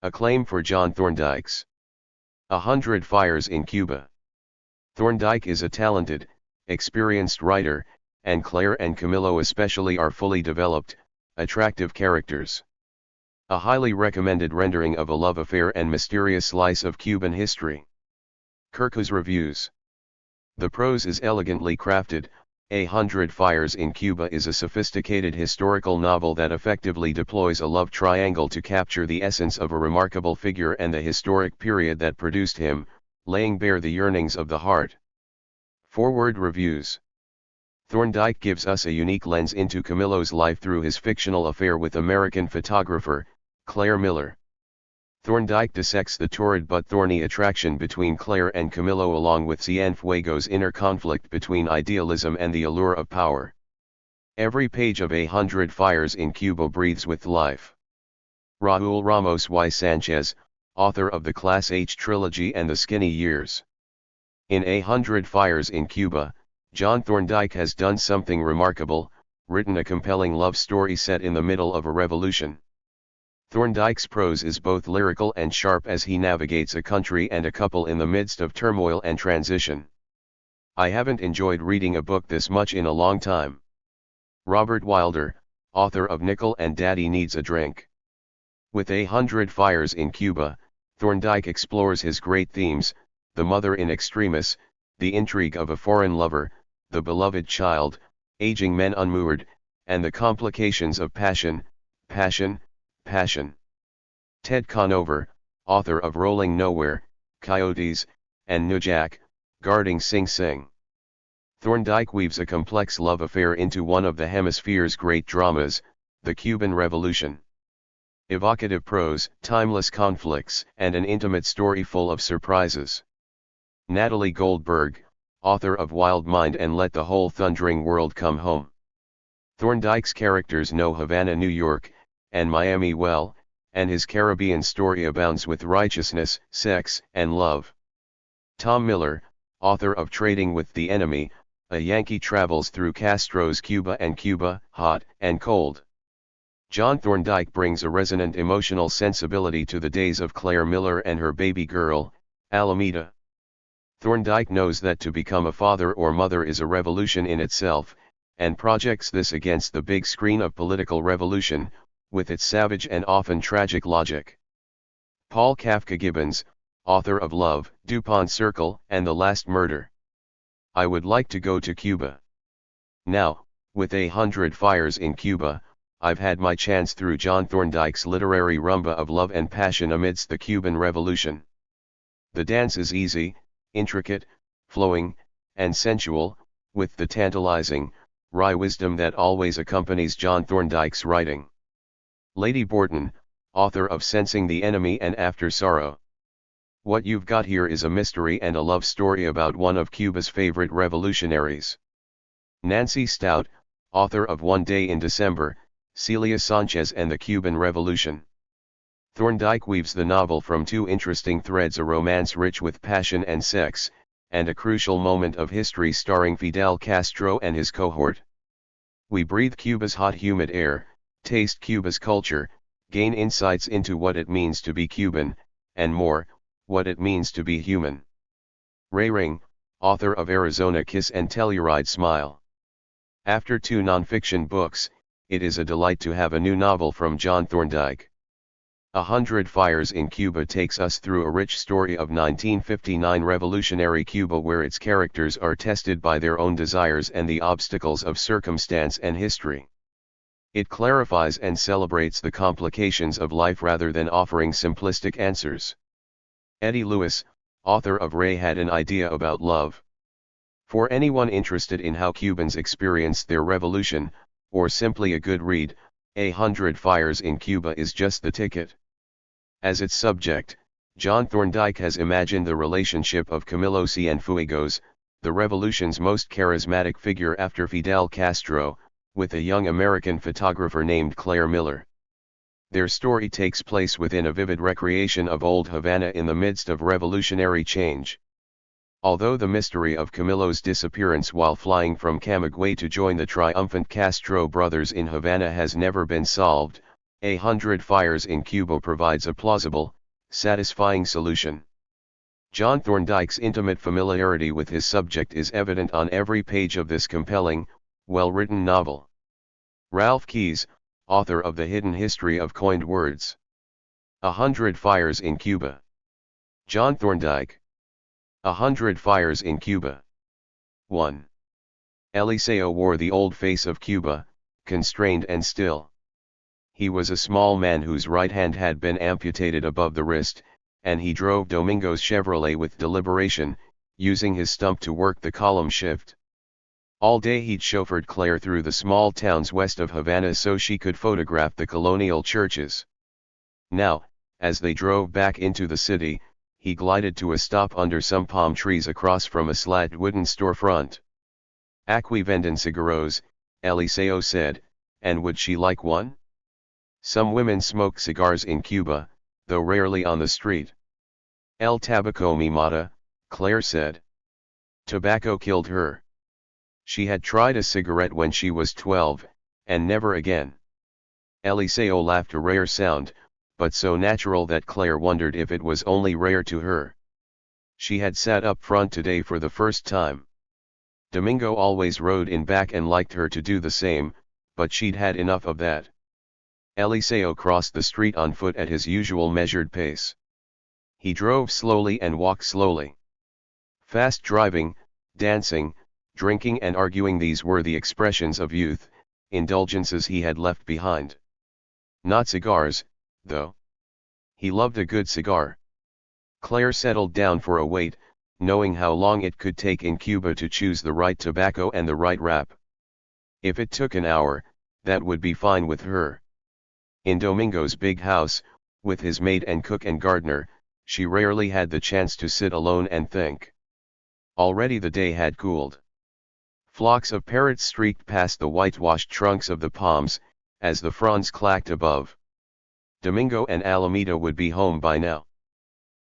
Acclaim for John Thorndike's 100 Fires in Cuba. Thorndike is a talented, experienced writer, and Claire and Camilo especially are fully developed, attractive characters. A highly recommended rendering of a love affair and mysterious slice of Cuban history. Kirkus Reviews. The prose is elegantly crafted. 100 Fires in Cuba is a sophisticated historical novel that effectively deploys a love triangle to capture the essence of a remarkable figure and the historic period that produced him, laying bare the yearnings of the heart. Forward Reviews. Thorndike gives us a unique lens into Camilo's life through his fictional affair with American photographer, Claire Miller. Thorndike dissects the torrid but thorny attraction between Claire and Camilo along with Cienfuegos' inner conflict between idealism and the allure of power. Every page of 100 Fires in Cuba breathes with life. Raúl Ramos y Sánchez, author of the Class H trilogy and The Skinny Years. In 100 Fires in Cuba, John Thorndike has done something remarkable, written a compelling love story set in the middle of a revolution. Thorndike's prose is both lyrical and sharp as he navigates a country and a couple in the midst of turmoil and transition. I haven't enjoyed reading a book this much in a long time. Robert Wilder, author of Nickel and Daddy Needs a Drink. With 100 Fires in Cuba, Thorndike explores his great themes: the mother in extremis, the intrigue of a foreign lover, the beloved child, aging men unmoored, and the complications of passion. Ted Conover, author of Rolling Nowhere, Coyotes, and Nujak, Guarding Sing Sing. Thorndike weaves a complex love affair into one of the hemisphere's great dramas, the Cuban Revolution. Evocative prose, timeless conflicts, and an intimate story full of surprises. Natalie Goldberg, author of Wild Mind and Let the Whole Thundering World Come Home. Thorndike's characters know Havana, New York, and Miami well, and his Caribbean story abounds with righteousness, sex, and love. Tom Miller, author of Trading with the Enemy, a Yankee travels through Castro's Cuba and Cuba, hot and cold. John Thorndike brings a resonant emotional sensibility to the days of Claire Miller and her baby girl, Alameda. Thorndike knows that to become a father or mother is a revolution in itself, and projects this against the big screen of political revolution, with its savage and often tragic logic. Paul Kafka Gibbons, author of Love, Dupont Circle, and The Last Murder. I would like to go to Cuba. Now, with 100 Fires in Cuba, I've had my chance through John Thorndike's literary rumba of love and passion amidst the Cuban Revolution. The dance is easy, intricate, flowing, and sensual, with the tantalizing, wry wisdom that always accompanies John Thorndike's writing. Lady Borton, author of Sensing the Enemy and After Sorrow. What you've got here is a mystery and a love story about one of Cuba's favorite revolutionaries. Nancy Stout, author of One Day in December, Celia Sanchez and the Cuban Revolution. Thorndike weaves the novel from two interesting threads: a romance rich with passion and sex, and a crucial moment of history starring Fidel Castro and his cohort. We breathe Cuba's hot humid air, taste Cuba's culture, gain insights into what it means to be Cuban, and more, what it means to be human. Ray Ring, author of Arizona Kiss and Telluride Smile. After 2 nonfiction books, it is a delight to have a new novel from John Thorndike. 100 Fires in Cuba takes us through a rich story of 1959 revolutionary Cuba, where its characters are tested by their own desires and the obstacles of circumstance and history. It clarifies and celebrates the complications of life rather than offering simplistic answers. Eddie Lewis, author of Ray Had an Idea About Love. For anyone interested in how Cubans experienced their revolution, or simply a good read, 100 Fires in Cuba is just the ticket. As its subject, John Thorndike has imagined the relationship of Camilo Cienfuegos, the revolution's most charismatic figure after Fidel Castro, with a young American photographer named Claire Miller. Their story takes place within a vivid recreation of old Havana in the midst of revolutionary change. Although the mystery of Camilo's disappearance while flying from Camagüey to join the triumphant Castro brothers in Havana has never been solved, 100 fires in Cuba provides a plausible, satisfying solution. John Thorndike's intimate familiarity with his subject is evident on every page of this compelling, well-written novel. Ralph Keyes, author of The Hidden History of Coined Words. 100 Fires in Cuba. John Thorndike. 100 Fires in Cuba. 1. Eliseo wore the old face of Cuba, constrained and still. He was a small man whose right hand had been amputated above the wrist, and he drove Domingo's Chevrolet with deliberation, using his stump to work the column shift. All day he'd chauffeured Claire through the small towns west of Havana so she could photograph the colonial churches. Now, as they drove back into the city, he glided to a stop under some palm trees across from a slat wooden storefront. "Aquí venden cigarros," Eliseo said, "and would she like one?" Some women smoke cigars in Cuba, though rarely on the street. "El tabaco me mata," Claire said. Tobacco killed her. She had tried a cigarette when she was 12, and never again. Eliseo laughed, a rare sound, but so natural that Claire wondered if it was only rare to her. She had sat up front today for the first time. Domingo always rode in back and liked her to do the same, but she'd had enough of that. Eliseo crossed the street on foot at his usual measured pace. He drove slowly and walked slowly. Fast driving, dancing, drinking and arguing, these were the expressions of youth, indulgences he had left behind. Not cigars, though. He loved a good cigar. Claire settled down for a wait, knowing how long it could take in Cuba to choose the right tobacco and the right wrap. If it took an hour, that would be fine with her. In Domingo's big house, with his maid and cook and gardener, she rarely had the chance to sit alone and think. Already the day had cooled. Flocks of parrots streaked past the whitewashed trunks of the palms, as the fronds clacked above. Domingo and Alameda would be home by now.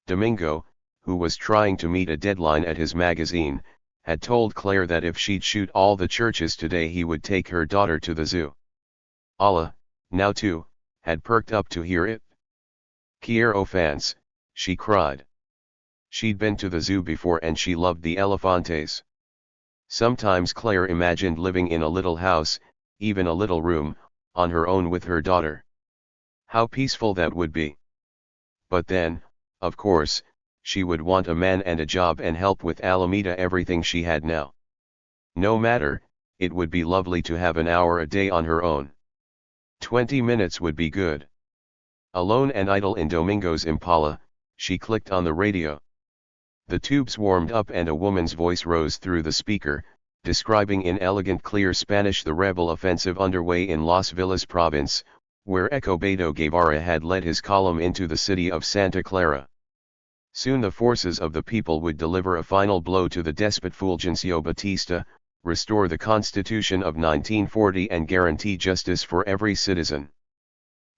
Domingo, who was trying to meet a deadline at his magazine, had told Claire that if she'd shoot all the churches today he would take her daughter to the zoo. Allah, now too, had perked up to hear it. "Quiero fans," she cried. She'd been to the zoo before and she loved the elefantes. Sometimes Claire imagined living in a little house, even a little room, on her own with her daughter. How peaceful that would be. But then, of course, she would want a man and a job and help with Alameda, everything she had now. No matter, it would be lovely to have an hour a day on her own. 20 minutes would be good. Alone and idle in Domingo's Impala, she clicked on the radio. The tubes warmed up and a woman's voice rose through the speaker, describing in elegant clear Spanish the rebel offensive underway in Las Villas province, where Escobedo Guevara had led his column into the city of Santa Clara. Soon the forces of the people would deliver a final blow to the despot Fulgencio Batista, restore the Constitution of 1940 and guarantee justice for every citizen.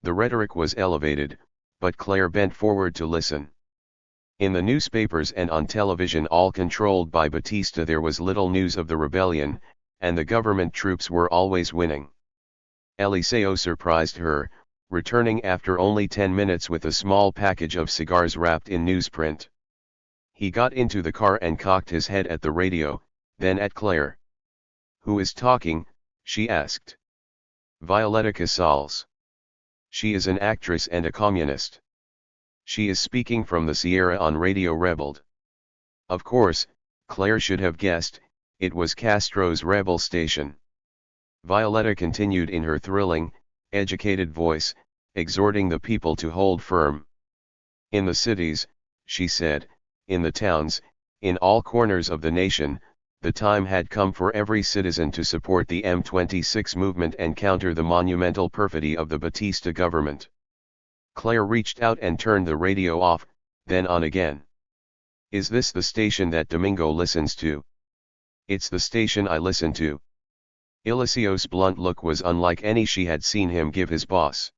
The rhetoric was elevated, but Claire bent forward to listen. In the newspapers and on television, all controlled by Batista, there was little news of the rebellion, and the government troops were always winning. Eliseo surprised her, returning after only 10 minutes with a small package of cigars wrapped in newsprint. He got into the car and cocked his head at the radio, then at Claire. "Who is talking?" she asked. "Violeta Casals. She is an actress and a communist. She is speaking from the Sierra on Radio Rebelled." Of course, Claire should have guessed, it was Castro's rebel station. Violeta continued in her thrilling, educated voice, exhorting the people to hold firm. "In the cities," she said, "in the towns, in all corners of the nation, the time had come for every citizen to support the M26 movement and counter the monumental perfidy of the Batista government." Claire reached out and turned the radio off, then on again. "Is this the station that Domingo listens to?" "It's the station I listen to." Eliseo's blunt look was unlike any she had seen him give his boss.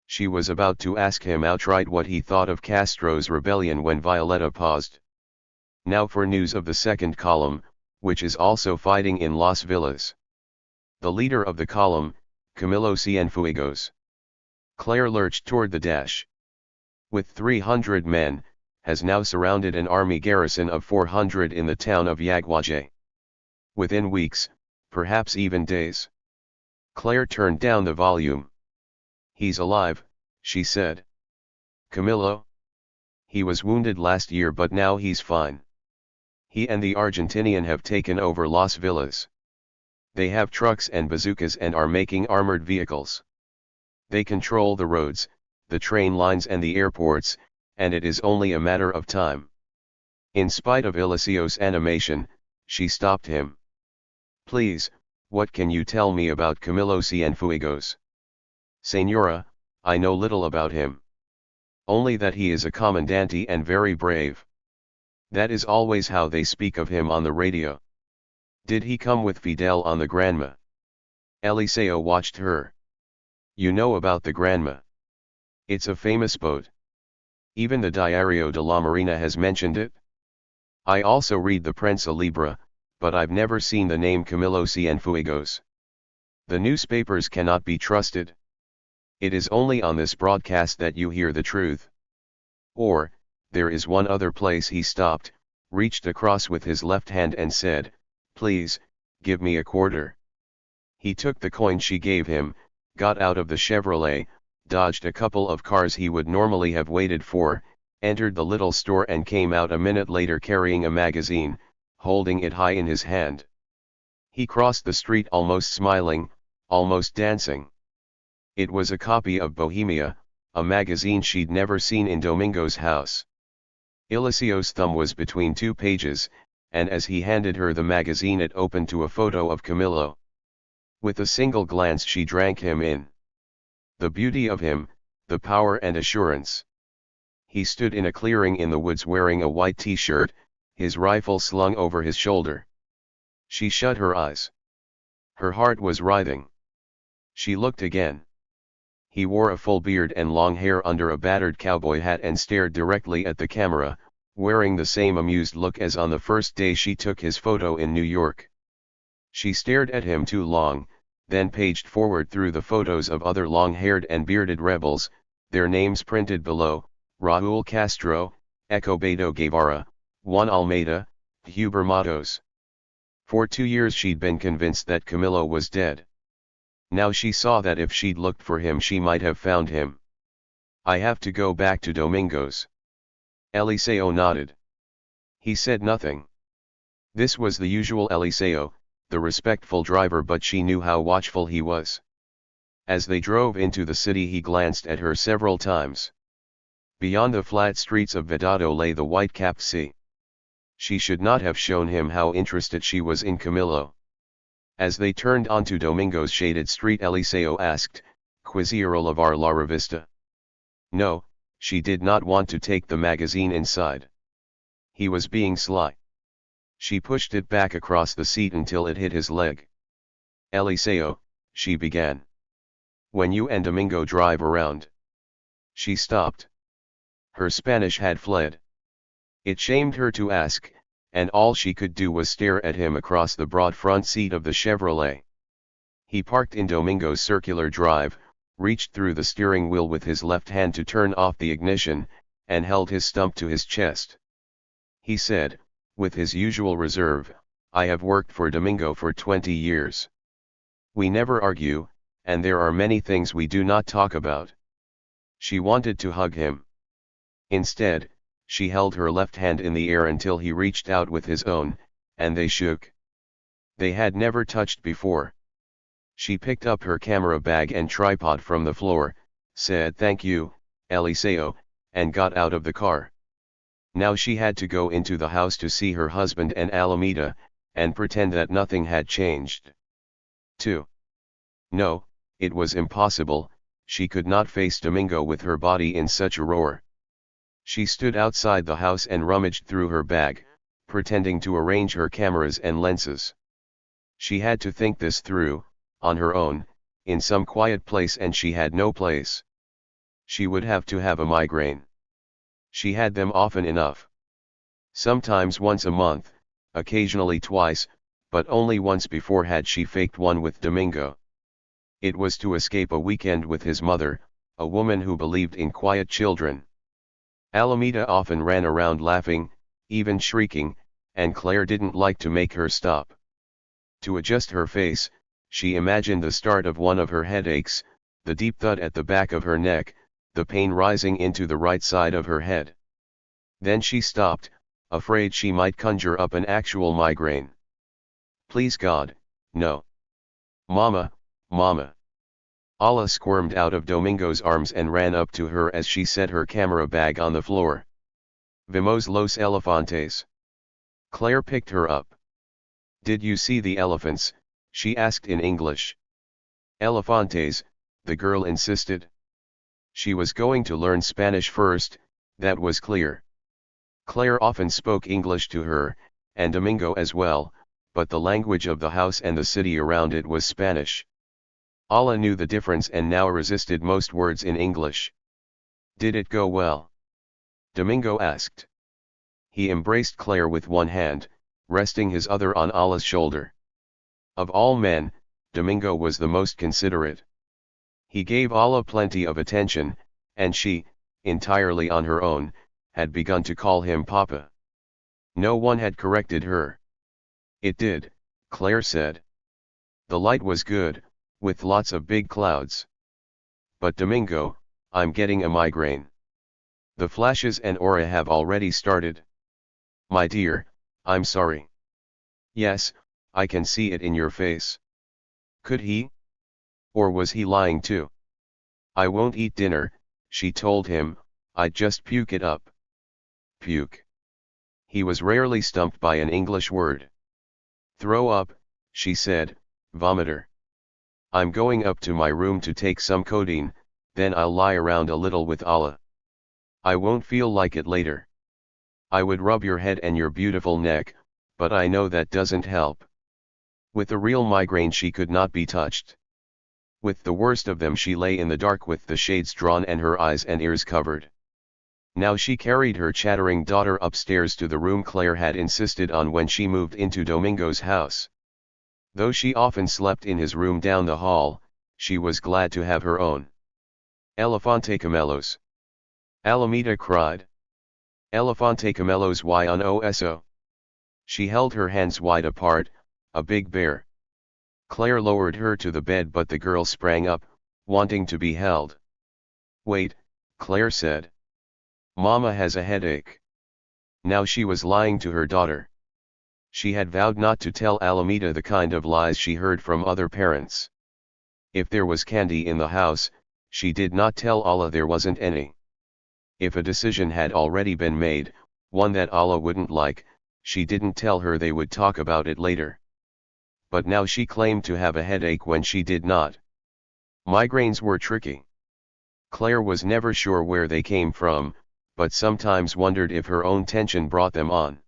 She was about to ask him outright what he thought of Castro's rebellion when Violeta paused. "Now for news of the second column, which is also fighting in Las Villas." The leader of the column, Camilo Cienfuegos. Claire lurched toward the dash. With 300 men, has now surrounded an army garrison of 400 in the town of Yaguaje. Within weeks, perhaps even days. Claire turned down the volume. He's alive, she said. Camilo? He was wounded last year but now he's fine. He and the Argentinian have taken over Las Villas. They have trucks and bazookas and are making armored vehicles. They control the roads, the train lines and the airports, and it is only a matter of time. In spite of Elisеo's animation, she stopped him. Please, what can you tell me about Camilo Cienfuegos? Señora, I know little about him. Only that he is a comandante and very brave. That is always how they speak of him on the radio. Did he come with Fidel on the Granma? Eliseo watched her. You know about the Granma. It's a famous boat. Even the Diario de la Marina has mentioned it. I also read the Prensa Libre, but I've never seen the name Camilo Cienfuegos. The newspapers cannot be trusted. It is only on this broadcast that you hear the truth. Or, there is one other place. He stopped, reached across with his left hand and said, Please, give me a quarter. He took the coin she gave him, got out of the Chevrolet, dodged a couple of cars he would normally have waited for, entered the little store and came out a minute later carrying a magazine, holding it high in his hand. He crossed the street almost smiling, almost dancing. It was a copy of Bohemia, a magazine she'd never seen in Domingo's house. Eliseo's thumb was between two pages, and as he handed her the magazine it opened to a photo of Camilo. With a single glance she drank him in. The beauty of him, the power and assurance. He stood in a clearing in the woods wearing a white t-shirt, his rifle slung over his shoulder. She shut her eyes. Her heart was writhing. She looked again. He wore a full beard and long hair under a battered cowboy hat and stared directly at the camera, wearing the same amused look as on the first day she took his photo in New York. She stared at him too long, then paged forward through the photos of other long-haired and bearded rebels, their names printed below: Raúl Castro, Escobedo Guevara, Juan Almeida, Huber Matos. For 2 years she'd been convinced that Camilo was dead. Now she saw that if she'd looked for him she might have found him. I have to go back to Domingo's. Eliseo nodded. He said nothing. This was the usual Eliseo, the respectful driver, but she knew how watchful he was. As they drove into the city he glanced at her several times. Beyond the flat streets of Vedado lay the white-capped sea. She should not have shown him how interested she was in Camilo. As they turned onto Domingo's shaded street Eliseo asked, "Quisiera llevar la revista?" No, she did not want to take the magazine inside. He was being sly. She pushed it back across the seat until it hit his leg. "Eliseo," she began. "When you and Domingo drive around." She stopped. Her Spanish had fled. It shamed her to ask, and all she could do was stare at him across the broad front seat of the Chevrolet. He parked in Domingo's circular drive, reached through the steering wheel with his left hand to turn off the ignition, and held his stump to his chest. He said, with his usual reserve, "I have worked for Domingo for 20 years. We never argue, and there are many things we do not talk about." She wanted to hug him. Instead, she held her left hand in the air until he reached out with his own, and they shook. They had never touched before. She picked up her camera bag and tripod from the floor, said "Thank you, Eliseo," and got out of the car. Now she had to go into the house to see her husband and Alameda, and pretend that nothing had changed. 2. No, it was impossible, she could not face Domingo with her body in such a roar. She stood outside the house and rummaged through her bag, pretending to arrange her cameras and lenses. She had to think this through, on her own, in some quiet place, and she had no place. She would have to have a migraine. She had them often enough. Sometimes once a month, occasionally twice, but only once before had she faked one with Domingo. It was to escape a weekend with his mother, a woman who believed in quiet children. Alameda often ran around laughing, even shrieking, and Claire didn't like to make her stop. To adjust her face, she imagined the start of one of her headaches, the deep thud at the back of her neck, the pain rising into the right side of her head. Then she stopped, afraid she might conjure up an actual migraine. Please God, no. Mama, Mama. Ala squirmed out of Domingo's arms and ran up to her as she set her camera bag on the floor. Vimos los elefantes. Claire picked her up. Did you see the elephants? She asked in English. Elefantes, the girl insisted. She was going to learn Spanish first, that was clear. Claire often spoke English to her, and Domingo as well, but the language of the house and the city around it was Spanish. Ala knew the difference and now resisted most words in English. Did it go well? Domingo asked. He embraced Claire with one hand, resting his other on Ala's shoulder. Of all men, Domingo was the most considerate. He gave Ala plenty of attention, and she, entirely on her own, had begun to call him Papa. No one had corrected her. It did, Claire said. The light was good, with lots of big clouds. But Domingo, I'm getting a migraine. The flashes and aura have already started. My dear, I'm sorry. Yes, I can see it in your face. Could he? Or was he lying too? I won't eat dinner, she told him, I'd just puke it up. Puke. He was rarely stumped by an English word. Throw up, she said, vomiter. I'm going up to my room to take some codeine, then I'll lie around a little with Ala. I won't feel like it later. I would rub your head and your beautiful neck, but I know that doesn't help. With a real migraine she could not be touched. With the worst of them she lay in the dark with the shades drawn and her eyes and ears covered. Now she carried her chattering daughter upstairs to the room Claire had insisted on when she moved into Domingo's house. Though she often slept in his room down the hall, she was glad to have her own. Elefante camelos. Alameda cried. Elefante camelos y no eso. She held her hands wide apart, a big bear. Claire lowered her to the bed but the girl sprang up, wanting to be held. Wait, Claire said. Mama has a headache. Now she was lying to her daughter. She had vowed not to tell Alameda the kind of lies she heard from other parents. If there was candy in the house, she did not tell Ala there wasn't any. If a decision had already been made, one that Ala wouldn't like, she didn't tell her they would talk about it later. But now she claimed to have a headache when she did not. Migraines were tricky. Claire was never sure where they came from, but sometimes wondered if her own tension brought them on.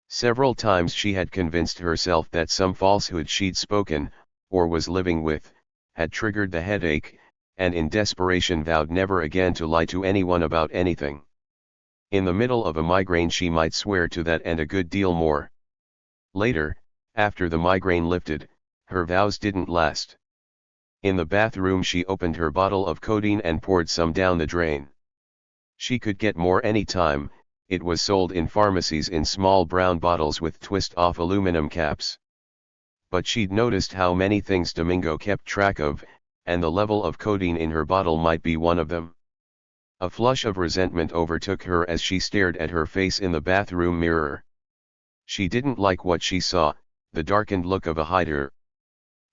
Several times she had convinced herself that some falsehood she'd spoken, or was living with, had triggered the headache, and in desperation vowed never again to lie to anyone about anything. In the middle of a migraine she might swear to that and a good deal more. Later, after the migraine lifted, her vows didn't last. In the bathroom she opened her bottle of codeine and poured some down the drain. She could get more any time. It was sold in pharmacies in small brown bottles with twist-off aluminum caps. But she'd noticed how many things Domingo kept track of, and the level of codeine in her bottle might be one of them. A flush of resentment overtook her as she stared at her face in the bathroom mirror. She didn't like what she saw, the darkened look of a hider.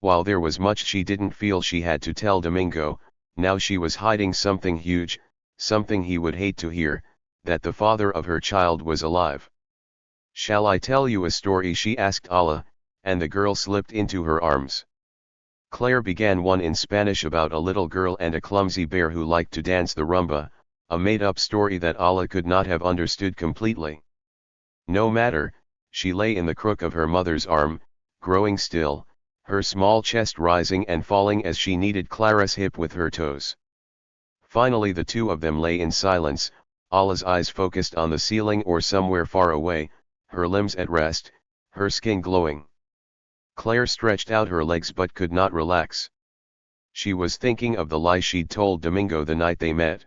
While there was much she didn't feel she had to tell Domingo, now she was hiding something huge, something he would hate to hear, that the father of her child was alive. Shall I tell you a story? She asked Ala, and the girl slipped into her arms. Claire began one in Spanish about a little girl and a clumsy bear who liked to dance the rumba, a made-up story that Ala could not have understood completely. No matter, she lay in the crook of her mother's arm, growing still, her small chest rising and falling as she kneaded Clara's hip with her toes. Finally the two of them lay in silence, Ala's eyes focused on the ceiling or somewhere far away, her limbs at rest, her skin glowing. Claire stretched out her legs but could not relax. She was thinking of the lie she'd told Domingo the night they met.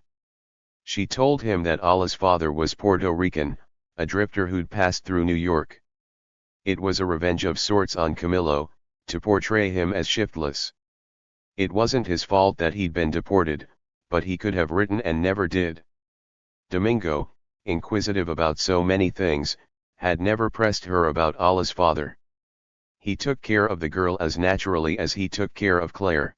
She told him that Allah's father was Puerto Rican, a drifter who'd passed through New York. It was a revenge of sorts on Camilo, to portray him as shiftless. It wasn't his fault that he'd been deported, but he could have written and never did. Domingo, inquisitive about so many things, had never pressed her about Allah's father. He took care of the girl as naturally as he took care of Claire.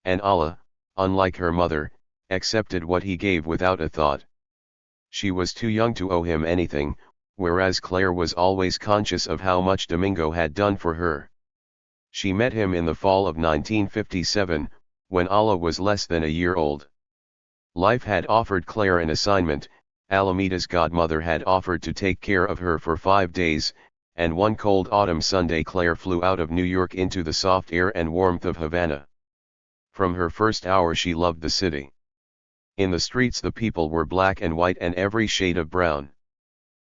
And Allah, unlike her mother, accepted what he gave without a thought. She was too young to owe him anything, whereas Claire was always conscious of how much Domingo had done for her. She met him in the fall of 1957, when Allah was less than a year old. Life had offered Claire an assignment. Alameda's godmother had offered to take care of her for 5 days, and one cold autumn Sunday Claire flew out of New York into the soft air and warmth of Havana. From her first hour she loved the city. In the streets the people were black and white and every shade of brown.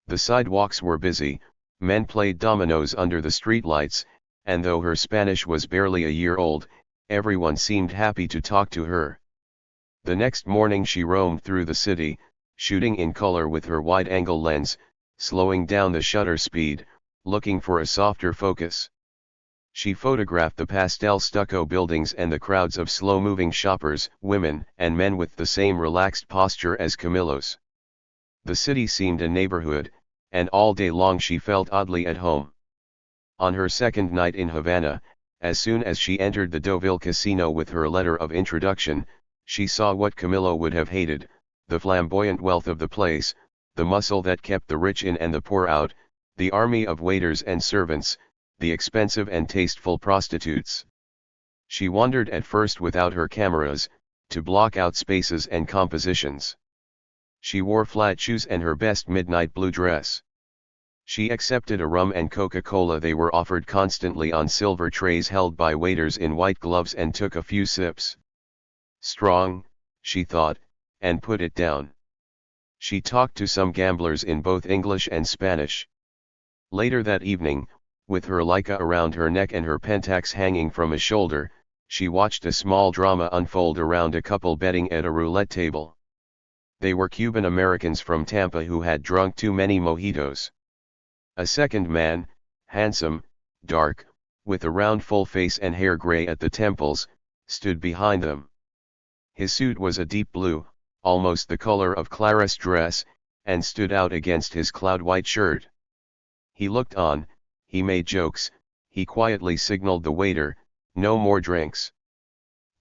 The sidewalks were busy, men played dominoes under the streetlights, and though her Spanish was barely a year old, everyone seemed happy to talk to her. The next morning she roamed through the city, shooting in color with her wide-angle lens, slowing down the shutter speed, looking for a softer focus. She photographed the pastel stucco buildings and the crowds of slow-moving shoppers, women and men with the same relaxed posture as Camilo's. The city seemed a neighborhood, and all day long she felt oddly at home. On her second night in Havana, as soon as she entered the Deauville casino with her letter of introduction, she saw what Camilo would have hated: the flamboyant wealth of the place, the muscle that kept the rich in and the poor out, the army of waiters and servants, the expensive and tasteful prostitutes. She wandered at first without her cameras, to block out spaces and compositions. She wore flat shoes and her best midnight blue dress. She accepted a rum and Coca-Cola they were offered constantly on silver trays held by waiters in white gloves and took a few sips. Strong, she thought, and put it down. She talked to some gamblers in both English and Spanish. Later that evening, with her Leica around her neck and her Pentax hanging from a shoulder, she watched a small drama unfold around a couple betting at a roulette table. They were Cuban Americans from Tampa who had drunk too many mojitos. A second man, handsome, dark, with a round full face and hair gray at the temples, stood behind them. His suit was a deep blue, almost the color of Clara's dress, and stood out against his cloud-white shirt. He looked on, he made jokes, he quietly signaled the waiter, "No more drinks."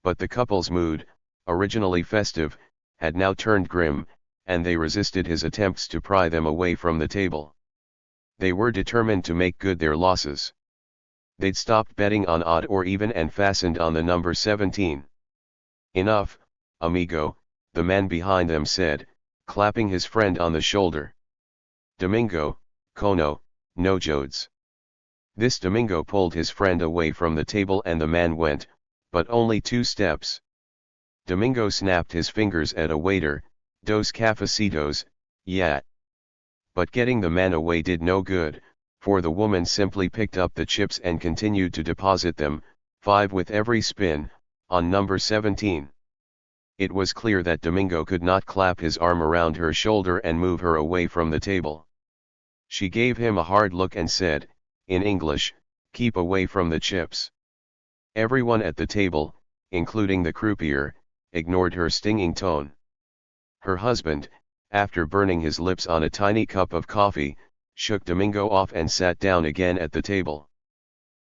But the couple's mood, originally festive, had now turned grim, and they resisted his attempts to pry them away from the table. They were determined to make good their losses. They'd stopped betting on odd or even and fastened on the number 17. "Enough, amigo," the man behind them said, clapping his friend on the shoulder. "Domingo, Cono, no jodes." This Domingo pulled his friend away from the table and the man went, but only 2 steps. Domingo snapped his fingers at a waiter, "Dos cafecitos, yeah." But getting the man away did no good, for the woman simply picked up the chips and continued to deposit them, 5 with every spin, on number 17. It was clear that Domingo could not clap his arm around her shoulder and move her away from the table. She gave him a hard look and said, in English, "Keep away from the chips." Everyone at the table, including the croupier, ignored her stinging tone. Her husband, after burning his lips on a tiny cup of coffee, shook Domingo off and sat down again at the table.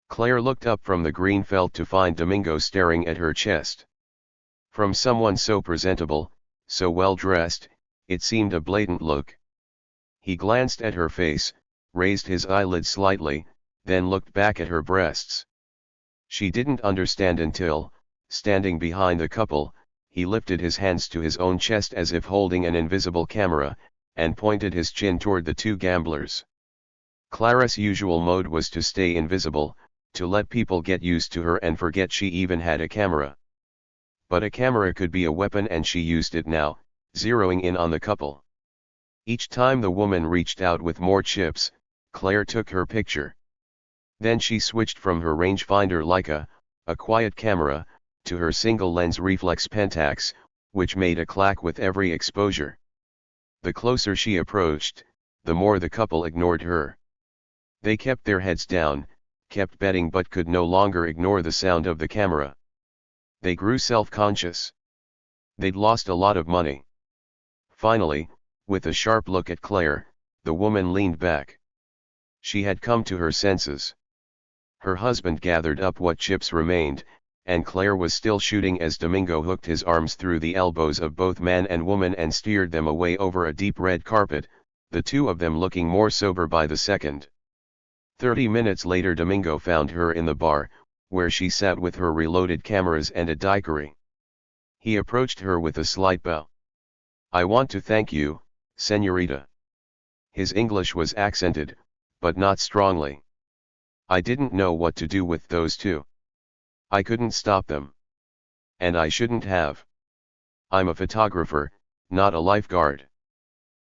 Claire looked up from the green felt to find Domingo staring at her chest. From someone so presentable, so well dressed, it seemed a blatant look. He glanced at her face, raised his eyelids slightly, then looked back at her breasts. She didn't understand until, standing behind the couple, he lifted his hands to his own chest as if holding an invisible camera, and pointed his chin toward the 2 gamblers. Clara's usual mode was to stay invisible, to let people get used to her and forget she even had a camera. But a camera could be a weapon and she used it now, zeroing in on the couple. Each time the woman reached out with more chips, Claire took her picture. Then she switched from her rangefinder Leica, a quiet camera, to her single-lens reflex Pentax, which made a clack with every exposure. The closer she approached, the more the couple ignored her. They kept their heads down, kept betting but could no longer ignore the sound of the camera. They grew self-conscious. They'd lost a lot of money. Finally, with a sharp look at Claire, the woman leaned back. She had come to her senses. Her husband gathered up what chips remained, and Claire was still shooting as Domingo hooked his arms through the elbows of both man and woman and steered them away over a deep red carpet, the two of them looking more sober by the second. 30 minutes later Domingo found her in the bar, where she sat with her reloaded cameras and a daiquiri. He approached her with a slight bow. "I want to thank you, señorita." His English was accented, but not strongly. "I didn't know what to do with those two. I couldn't stop them. And I shouldn't have. I'm a photographer, not a lifeguard."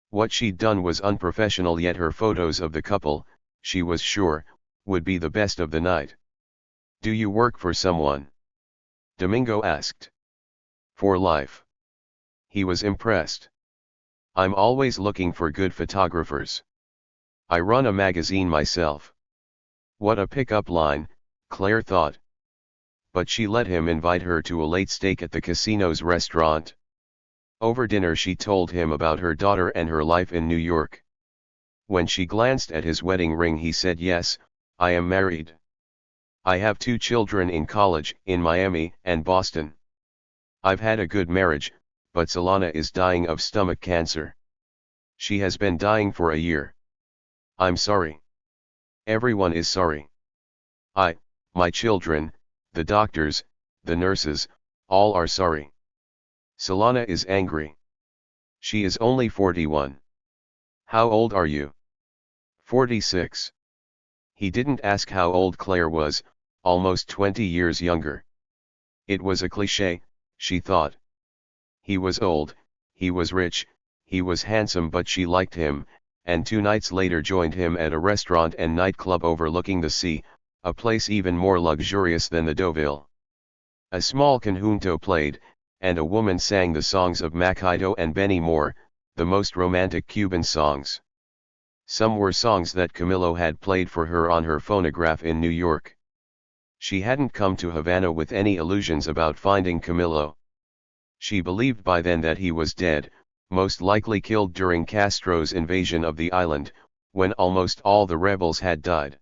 What she'd done was unprofessional, yet her photos of the couple, she was sure, would be the best of the night. "Do you work for someone?" Domingo asked. "For life." He was impressed. "I'm always looking for good photographers. I run a magazine myself." What a pick-up line, Claire thought. But she let him invite her to a late steak at the casino's restaurant. Over dinner she told him about her daughter and her life in New York. When she glanced at his wedding ring he said, "Yes, I am married. I have 2 children in college, in Miami and Boston. I've had a good marriage, but Solana is dying of stomach cancer. She has been dying for a year. I'm sorry. Everyone is sorry. My children, the doctors, the nurses, all are sorry. Solana is angry. She is only 41. How old are you?" 46. He didn't ask how old Claire was, almost 20 years younger. It was a cliché, she thought. He was old, he was rich, he was handsome, but she liked him, and 2 nights later joined him at a restaurant and nightclub overlooking the sea, a place even more luxurious than the Deauville. A small conjunto played, and a woman sang the songs of Macaito and Benny Moore, the most romantic Cuban songs. Some were songs that Camilo had played for her on her phonograph in New York. She hadn't come to Havana with any illusions about finding Camilo. She believed by then that he was dead, most likely killed during Castro's invasion of the island, when almost all the rebels had died.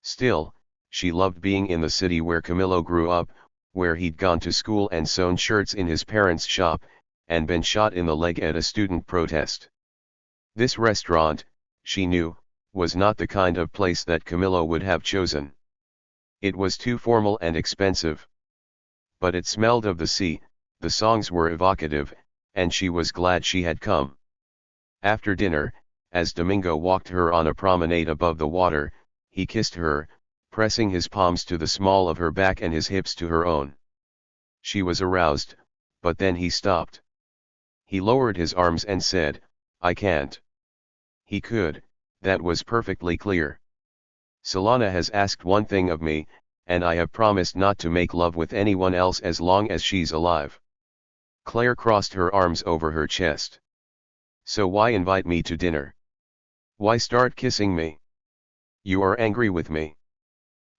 Still, she loved being in the city where Camilo grew up, where he'd gone to school and sewn shirts in his parents' shop, and been shot in the leg at a student protest. This restaurant, she knew, was not the kind of place that Camilo would have chosen. It was too formal and expensive. But it smelled of the sea, the songs were evocative, and she was glad she had come. After dinner, as Domingo walked her on a promenade above the water, he kissed her, pressing his palms to the small of her back and his hips to her own. She was aroused, but then he stopped. He lowered his arms and said, "I can't." He could, that was perfectly clear. "Solana has asked one thing of me, and I have promised not to make love with anyone else as long as she's alive." Claire crossed her arms over her chest. "So why invite me to dinner? Why start kissing me? You are angry with me?"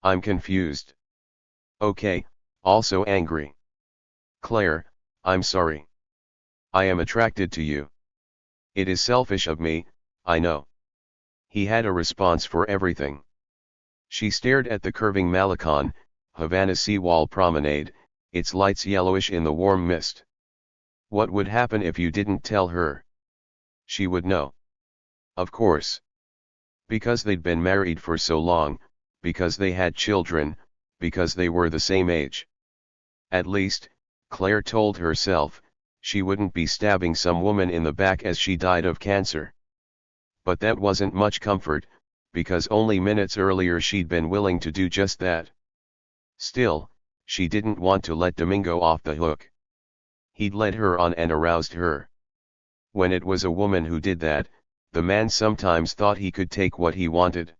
"I'm confused." "Okay, also angry." "Claire, I'm sorry. I am attracted to you. It is selfish of me, I know." He had a response for everything. She stared at the curving Malecon, Havana seawall promenade, its lights yellowish in the warm mist. What would happen if you didn't tell her? She would know. Of course. Because they'd been married for so long, because they had children, because they were the same age. At least, Claire told herself, she wouldn't be stabbing some woman in the back as she died of cancer. But that wasn't much comfort, because only minutes earlier she'd been willing to do just that. Still, she didn't want to let Domingo off the hook. He'd led her on and aroused her. When it was a woman who did that, the man sometimes thought he could take what he wanted.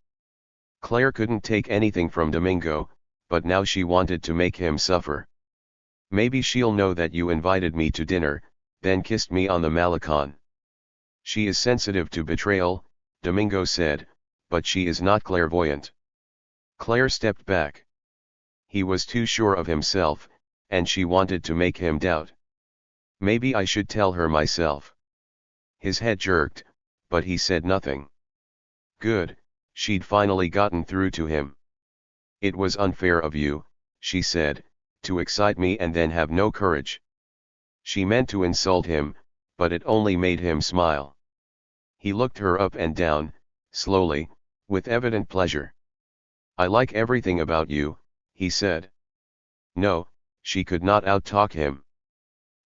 Claire couldn't take anything from Domingo, but now she wanted to make him suffer. Maybe she'll know that you invited me to dinner, then kissed me on the Malecon. She is sensitive to betrayal, Domingo said, but she is not clairvoyant. Claire stepped back. He was too sure of himself, and she wanted to make him doubt. Maybe I should tell her myself. His head jerked, but he said nothing. Good, she'd finally gotten through to him. It was unfair of you, she said, to excite me and then have no courage. She meant to insult him, but it only made him smile. He looked her up and down, slowly, with evident pleasure. I like everything about you, he said. No, she could not outtalk him.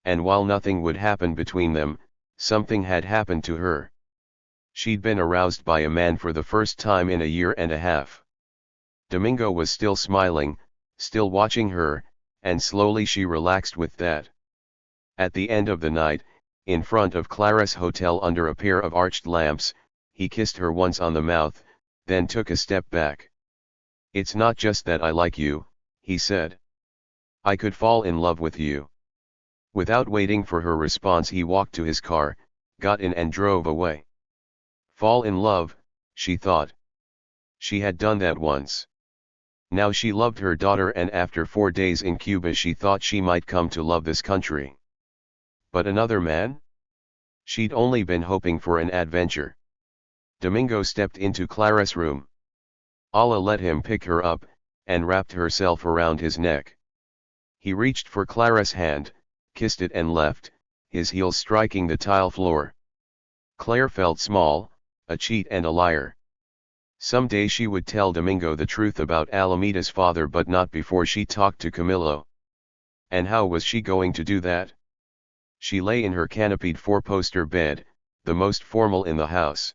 And while nothing would happen between them, something had happened to her. She'd been aroused by a man for the first time in a year and a half. Domingo was still smiling, still watching her, and slowly she relaxed with that. At the end of the night, in front of Clara's hotel under a pair of arched lamps, he kissed her once on the mouth, then took a step back. It's not just that I like you, he said. I could fall in love with you. Without waiting for her response, he walked to his car, got in and drove away. Fall in love, she thought. She had done that once. Now she loved her daughter, and after 4 days in Cuba she thought she might come to love this country. But another man? She'd only been hoping for an adventure. Domingo stepped into Clara's room. Allah let him pick her up, and wrapped herself around his neck. He reached for Clara's hand, kissed it and left, his heels striking the tile floor. Claire felt small, a cheat and a liar. Someday she would tell Domingo the truth about Alameda's father, but not before she talked to Camilo. And how was she going to do that? She lay in her canopied 4-poster bed, the most formal in the house.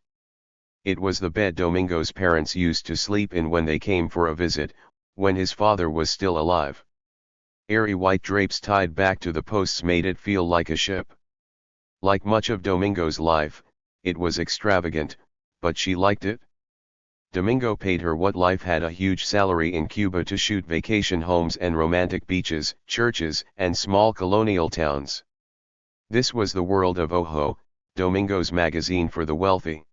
It was the bed Domingo's parents used to sleep in when they came for a visit, when his father was still alive. Airy white drapes tied back to the posts made it feel like a ship. Like much of Domingo's life, it was extravagant, but she liked it. Domingo paid her what life had a huge salary in Cuba to shoot vacation homes and romantic beaches, churches, and small colonial towns. This was the world of Ojo, Domingo's magazine for the wealthy.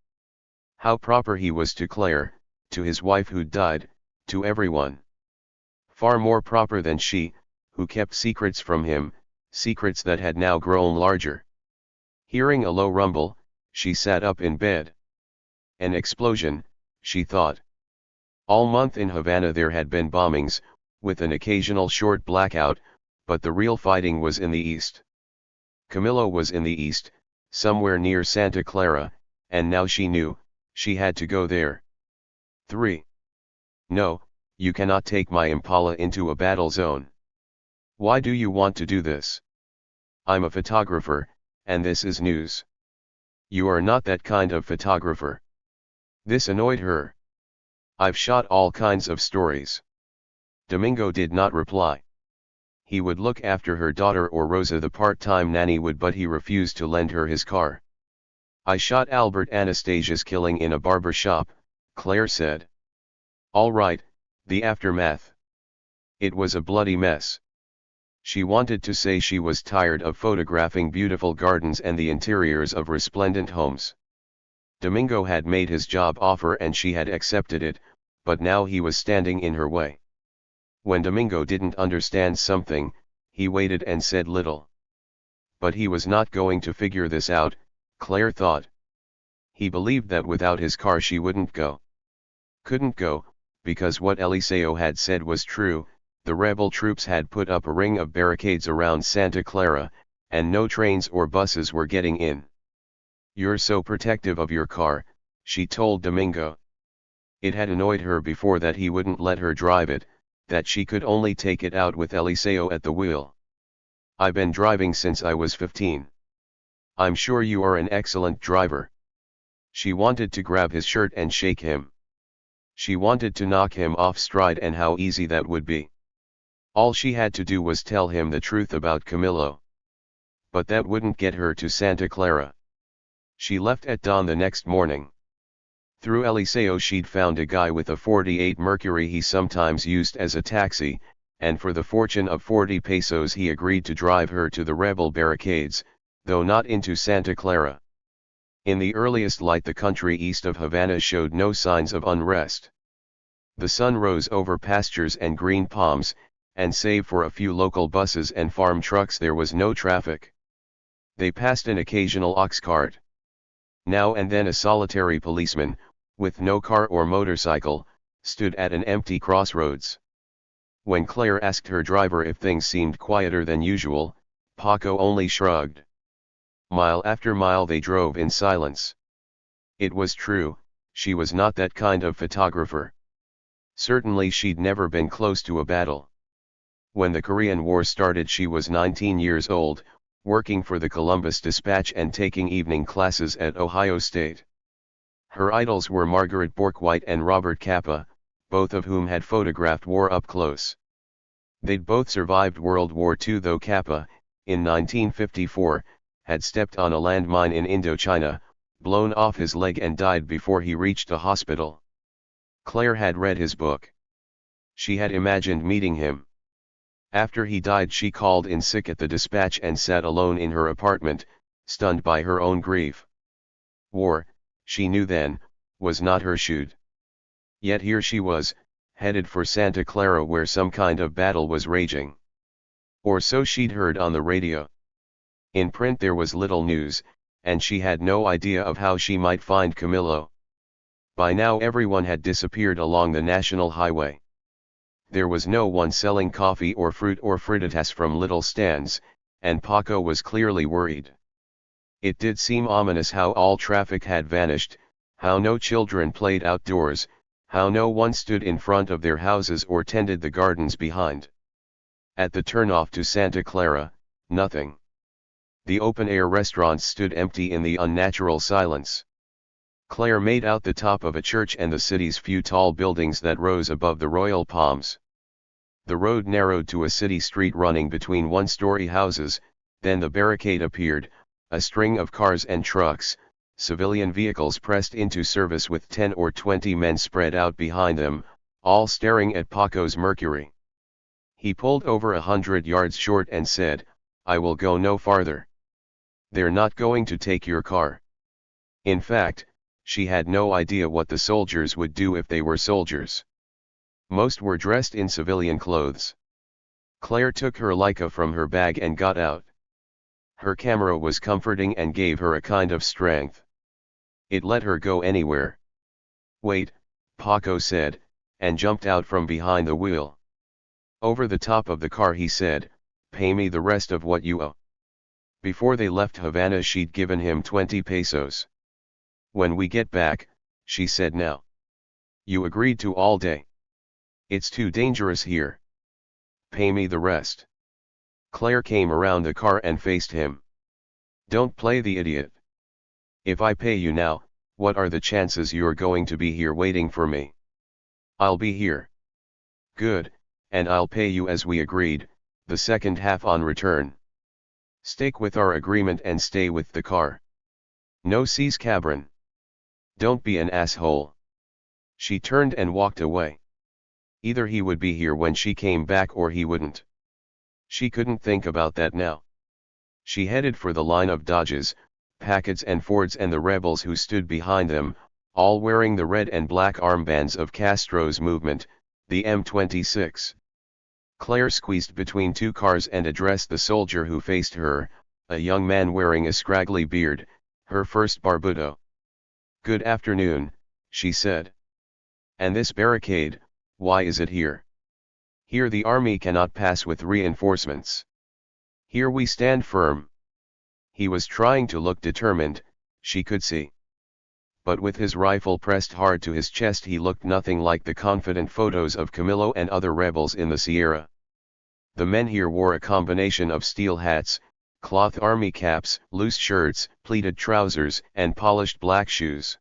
How proper he was to Claire, to his wife who'd died, to everyone. Far more proper than she, who kept secrets from him, secrets that had now grown larger. Hearing a low rumble, she sat up in bed. An explosion, she thought. All month in Havana there had been bombings, with an occasional short blackout, but the real fighting was in the east. Camilo was in the east, somewhere near Santa Clara, and now she knew, she had to go there. 3. No, you cannot take my Impala into a battle zone. Why do you want to do this? I'm a photographer, and this is news. You are not that kind of photographer. This annoyed her. I've shot all kinds of stories. Domingo did not reply. He would look after her daughter, or Rosa the part-time nanny would, but he refused to lend her his car. I shot Albert Anastasia's killing in a barber shop, Claire said. All right, the aftermath. It was a bloody mess. She wanted to say she was tired of photographing beautiful gardens and the interiors of resplendent homes. Domingo had made his job offer and she had accepted it, but now he was standing in her way. When Domingo didn't understand something, he waited and said little. But he was not going to figure this out, Claire thought. He believed that without his car she wouldn't go. Couldn't go, because what Eliseo had said was true. The rebel troops had put up a ring of barricades around Santa Clara, and no trains or buses were getting in. You're so protective of your car, she told Domingo. It had annoyed her before that he wouldn't let her drive it, that she could only take it out with Eliseo at the wheel. I've been driving since I was 15. I'm sure you are an excellent driver. She wanted to grab his shirt and shake him. She wanted to knock him off stride, and how easy that would be. All she had to do was tell him the truth about Camilo. But that wouldn't get her to Santa Clara. She left at dawn the next morning. Through Eliseo she'd found a guy with a 48 Mercury he sometimes used as a taxi, and for the fortune of 40 pesos he agreed to drive her to the rebel barricades, though not into Santa Clara. In the earliest light the country east of Havana showed no signs of unrest. The sun rose over pastures and green palms, and save for a few local buses and farm trucks there was no traffic. They passed an occasional ox cart. Now and then a solitary policeman, with no car or motorcycle, stood at an empty crossroads. When Claire asked her driver if things seemed quieter than usual, Paco only shrugged. Mile after mile they drove in silence. It was true, she was not that kind of photographer. Certainly she'd never been close to a battle. When the Korean War started she was 19 years old, working for the Columbus Dispatch and taking evening classes at Ohio State. Her idols were Margaret Bourke-White and Robert Capa, both of whom had photographed war up close. They'd both survived World War II, though Capa, in 1954, had stepped on a landmine in Indochina, blown off his leg and died before he reached a hospital. Claire had read his book. She had imagined meeting him. After he died she called in sick at the dispatch and sat alone in her apartment, stunned by her own grief. War, she knew then, was not her shoot. Yet here she was, headed for Santa Clara where some kind of battle was raging. Or so she'd heard on the radio. In print there was little news, and she had no idea of how she might find Camilo. By now everyone had disappeared along the national highway. There was no one selling coffee or fruit or frittatas from little stands, and Paco was clearly worried. It did seem ominous how all traffic had vanished, how no children played outdoors, how no one stood in front of their houses or tended the gardens behind. At the turnoff to Santa Clara, nothing. The open-air restaurants stood empty in the unnatural silence. Claire made out the top of a church and the city's few tall buildings that rose above the royal palms. The road narrowed to a city street running between one-story houses, then the barricade appeared, a string of cars and trucks, civilian vehicles pressed into service with 10 or 20 men spread out behind them, all staring at Paco's Mercury. He pulled over 100 yards short and said, "I will go no farther. They're not going to take your car." In fact, she had no idea what the soldiers would do if they were soldiers. Most were dressed in civilian clothes. Claire took her Leica from her bag and got out. Her camera was comforting and gave her a kind of strength. It let her go anywhere. "Wait," Paco said, and jumped out from behind the wheel. Over the top of the car he said, "Pay me the rest of what you owe." Before they left Havana she'd given him 20 pesos. "When we get back," she said now. "You agreed to all day. It's too dangerous here. Pay me the rest." Claire came around the car and faced him. "Don't play the idiot. If I pay you now, what are the chances you're going to be here waiting for me?" "I'll be here." "Good, and I'll pay you as we agreed, the second half on return. Stick with our agreement and stay with the car. No seas cabron. Don't be an asshole." She turned and walked away. Either he would be here when she came back or he wouldn't. She couldn't think about that now. She headed for the line of Dodges, Packards and Fords and the rebels who stood behind them, all wearing the red and black armbands of Castro's movement, the M26. Claire squeezed between two cars and addressed the soldier who faced her, a young man wearing a scraggly beard, her first barbudo. "Good afternoon," she said. "And this barricade, why is it here? Here the army cannot pass with reinforcements. Here we stand firm." He was trying to look determined, she could see. But with his rifle pressed hard to his chest he looked nothing like the confident photos of Camilo and other rebels in the Sierra. The men here wore a combination of steel hats, cloth army caps, loose shirts, pleated trousers, and polished black shoes.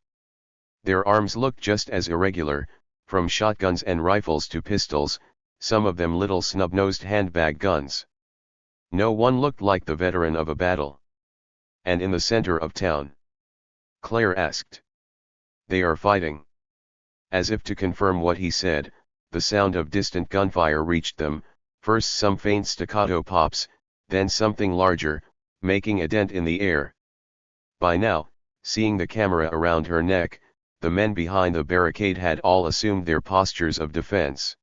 Their arms looked just as irregular, from shotguns and rifles to pistols, some of them little snub-nosed handbag guns. No one looked like the veteran of a battle. "And in the center of town?" Claire asked. "They are fighting." As if to confirm what he said, the sound of distant gunfire reached them, First some faint staccato pops, then something larger, making a dent in the air. By now, seeing the camera around her neck, the men behind the barricade had all assumed their postures of defense.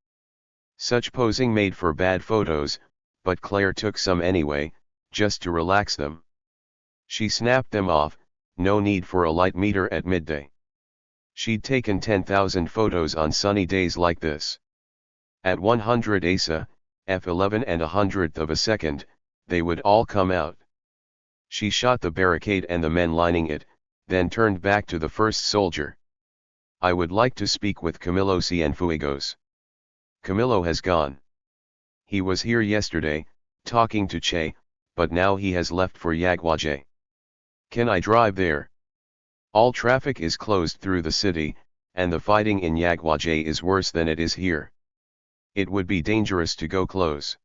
Such posing made for bad photos, but Claire took some anyway, just to relax them. She snapped them off, no need for a light meter at midday. She'd taken 10,000 photos on sunny days like this. At 100 ASA, f11 and 100th of a second, they would all come out. She shot the barricade and the men lining it, then turned back to the first soldier. I would like to speak with Camilo Cienfuegos. Camilo has gone. He was here yesterday, talking to Che, but now he has left for Yaguaje. Can I drive there? All traffic is closed through the city, and the fighting in Yaguaje is worse than it is here. It would be dangerous to go close.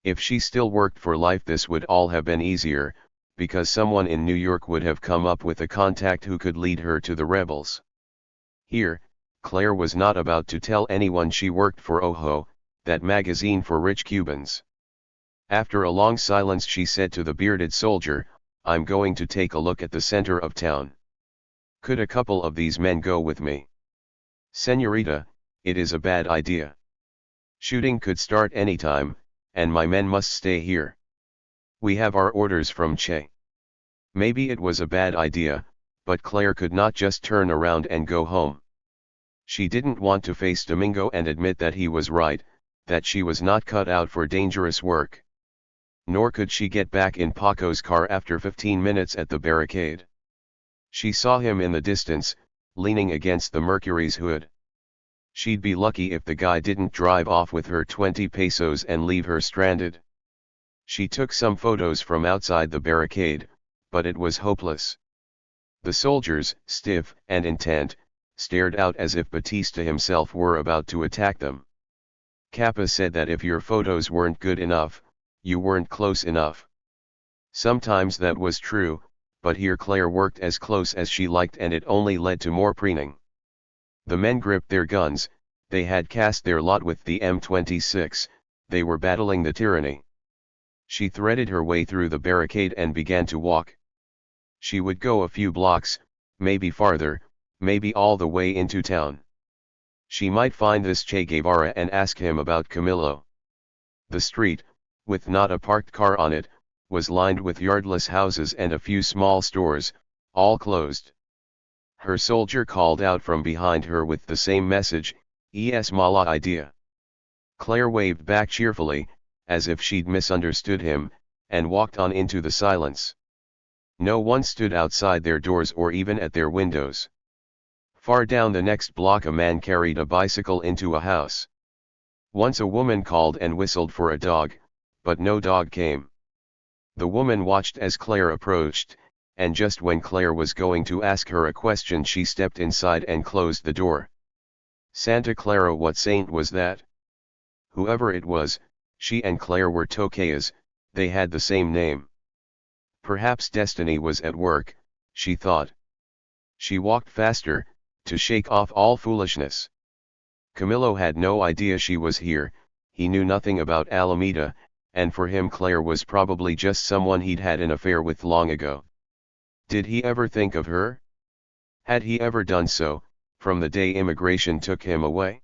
If she still worked for life, this would all have been easier, because someone in New York would have come up with a contact who could lead her to the rebels. Here, Claire was not about to tell anyone she worked for Ojo, that magazine for rich Cubans. After a long silence, she said to the bearded soldier, I'm going to take a look at the center of town. Could a couple of these men go with me? Señorita, it is a bad idea. Shooting could start anytime, and my men must stay here. We have our orders from Che. Maybe it was a bad idea, but Claire could not just turn around and go home. She didn't want to face Domingo and admit that he was right, that she was not cut out for dangerous work. Nor could she get back in Paco's car after 15 minutes at the barricade. She saw him in the distance, leaning against the Mercury's hood. She'd be lucky if the guy didn't drive off with her 20 pesos and leave her stranded. She took some photos from outside the barricade, but it was hopeless. The soldiers, stiff and intent, stared out as if Batista himself were about to attack them. Kappa said that if your photos weren't good enough, you weren't close enough. Sometimes that was true, but here Claire worked as close as she liked and it only led to more preening. The men gripped their guns, they had cast their lot with the M26, they were battling the tyranny. She threaded her way through the barricade and began to walk. She would go a few blocks, maybe farther, maybe all the way into town. She might find this Che Guevara and ask him about Camilo. The street, with not a parked car on it, was lined with yardless houses and a few small stores, all closed. Her soldier called out from behind her with the same message, "Es mala idea." Claire waved back cheerfully, as if she'd misunderstood him, and walked on into the silence. No one stood outside their doors or even at their windows. Far down the next block a man carried a bicycle into a house. Once a woman called and whistled for a dog, but no dog came. The woman watched as Claire approached, and just when Claire was going to ask her a question she stepped inside and closed the door. Santa Clara, what saint was that? Whoever it was, she and Claire were toqueas, they had the same name. Perhaps destiny was at work, she thought. She walked faster, to shake off all foolishness. Camilo had no idea she was here, he knew nothing about Alameda, and for him Claire was probably just someone he'd had an affair with long ago. Did he ever think of her? Had he ever done so, from the day immigration took him away?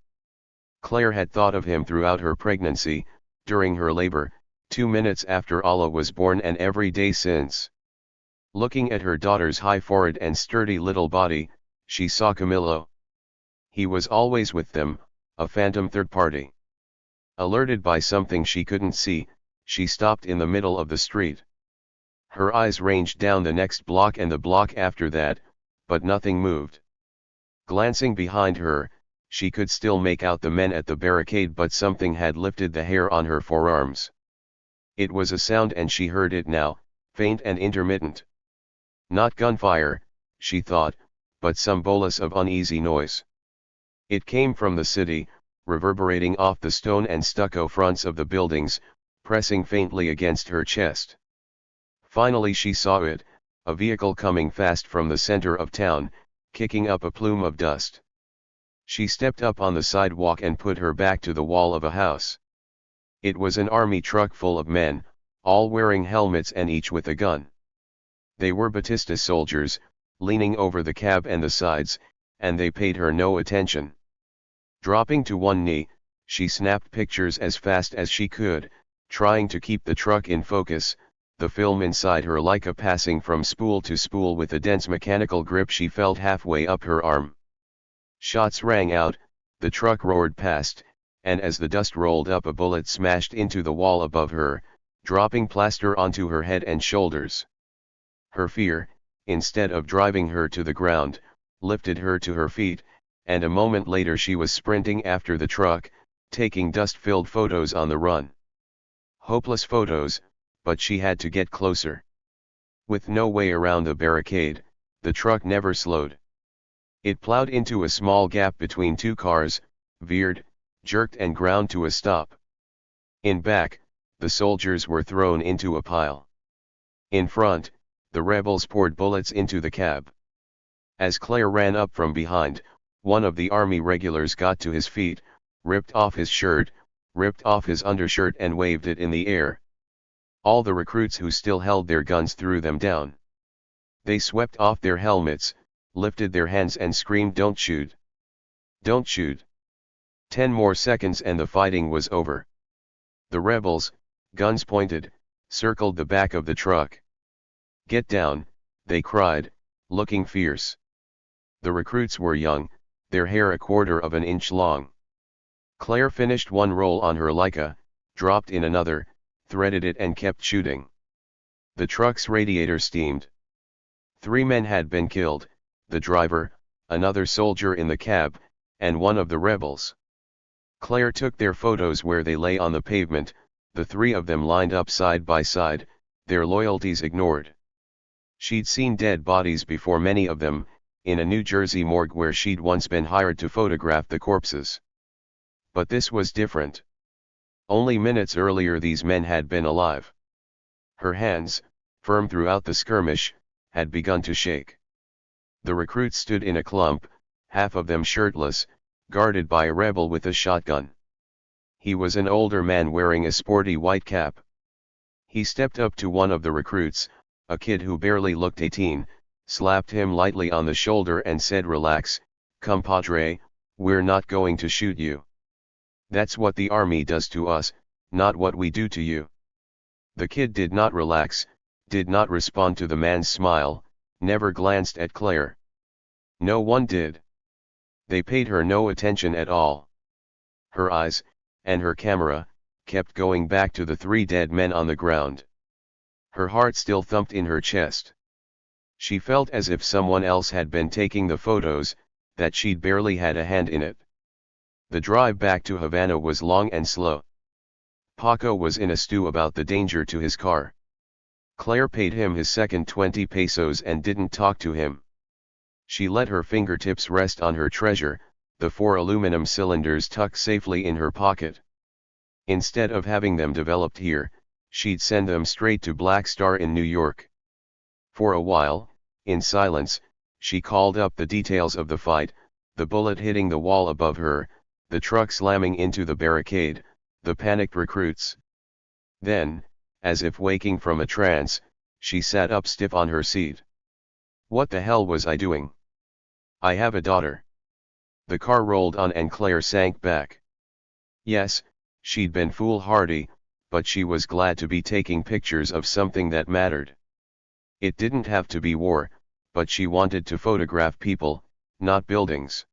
Claire had thought of him throughout her pregnancy, during her labor, 2 minutes after Allah was born and every day since. Looking at her daughter's high forehead and sturdy little body, she saw Camilo. He was always with them, a phantom third party. Alerted by something she couldn't see, she stopped in the middle of the street. Her eyes ranged down the next block and the block after that, but nothing moved. Glancing behind her, she could still make out the men at the barricade, but something had lifted the hair on her forearms. It was a sound and she heard it now, faint and intermittent. Not gunfire, she thought, but some bolus of uneasy noise. It came from the city, reverberating off the stone and stucco fronts of the buildings, pressing faintly against her chest. Finally she saw it, a vehicle coming fast from the center of town, kicking up a plume of dust. She stepped up on the sidewalk and put her back to the wall of a house. It was an army truck full of men, all wearing helmets and each with a gun. They were Batista soldiers, leaning over the cab and the sides, and they paid her no attention. Dropping to one knee, she snapped pictures as fast as she could, trying to keep the truck in focus, the film inside her like a passing from spool to spool with a dense mechanical grip she felt halfway up her arm. Shots rang out, the truck roared past, and as the dust rolled up a bullet smashed into the wall above her, dropping plaster onto her head and shoulders. Her fear, instead of driving her to the ground, lifted her to her feet, and a moment later she was sprinting after the truck, taking dust-filled photos on the run. Hopeless photos, but she had to get closer. With no way around the barricade, the truck never slowed. It plowed into a small gap between two cars, veered, jerked and ground to a stop. In back, the soldiers were thrown into a pile. In front, the rebels poured bullets into the cab. As Claire ran up from behind, one of the army regulars got to his feet, ripped off his shirt, ripped off his undershirt and waved it in the air. All the recruits who still held their guns threw them down. They swept off their helmets, lifted their hands and screamed, "Don't shoot! Don't shoot!" 10 more seconds and the fighting was over. The rebels, guns pointed, circled the back of the truck. "Get down," they cried, looking fierce. The recruits were young, their hair a quarter of an inch long. Claire finished one roll on her Leica, dropped in another, threaded it and kept shooting. The truck's radiator steamed. 3 men had been killed, the driver, another soldier in the cab, and one of the rebels. Claire took their photos where they lay on the pavement, the 3 of them lined up side by side, their loyalties ignored. She'd seen dead bodies before, many of them, in a New Jersey morgue where she'd once been hired to photograph the corpses. But this was different. Only minutes earlier these men had been alive. Her hands, firm throughout the skirmish, had begun to shake. The recruits stood in a clump, half of them shirtless, guarded by a rebel with a shotgun. He was an older man wearing a sporty white cap. He stepped up to one of the recruits, a kid who barely looked 18, slapped him lightly on the shoulder and said, "Relax, compadre, we're not going to shoot you. That's what the army does to us, not what we do to you." The kid did not relax, did not respond to the man's smile, never glanced at Claire. No one did. They paid her no attention at all. Her eyes, and her camera, kept going back to the 3 dead men on the ground. Her heart still thumped in her chest. She felt as if someone else had been taking the photos, that she'd barely had a hand in it. The drive back to Havana was long and slow. Paco was in a stew about the danger to his car. Claire paid him his second 20 pesos and didn't talk to him. She let her fingertips rest on her treasure, the 4 aluminum cylinders tucked safely in her pocket. Instead of having them developed here, she'd send them straight to Black Star in New York. For a while, in silence, she called up the details of the fight, the bullet hitting the wall above her, the truck slamming into the barricade, the panicked recruits. Then, as if waking from a trance, she sat up stiff on her seat. What the hell was I doing? I have a daughter. The car rolled on and Claire sank back. Yes, she'd been foolhardy, but she was glad to be taking pictures of something that mattered. It didn't have to be war, but she wanted to photograph people, not buildings.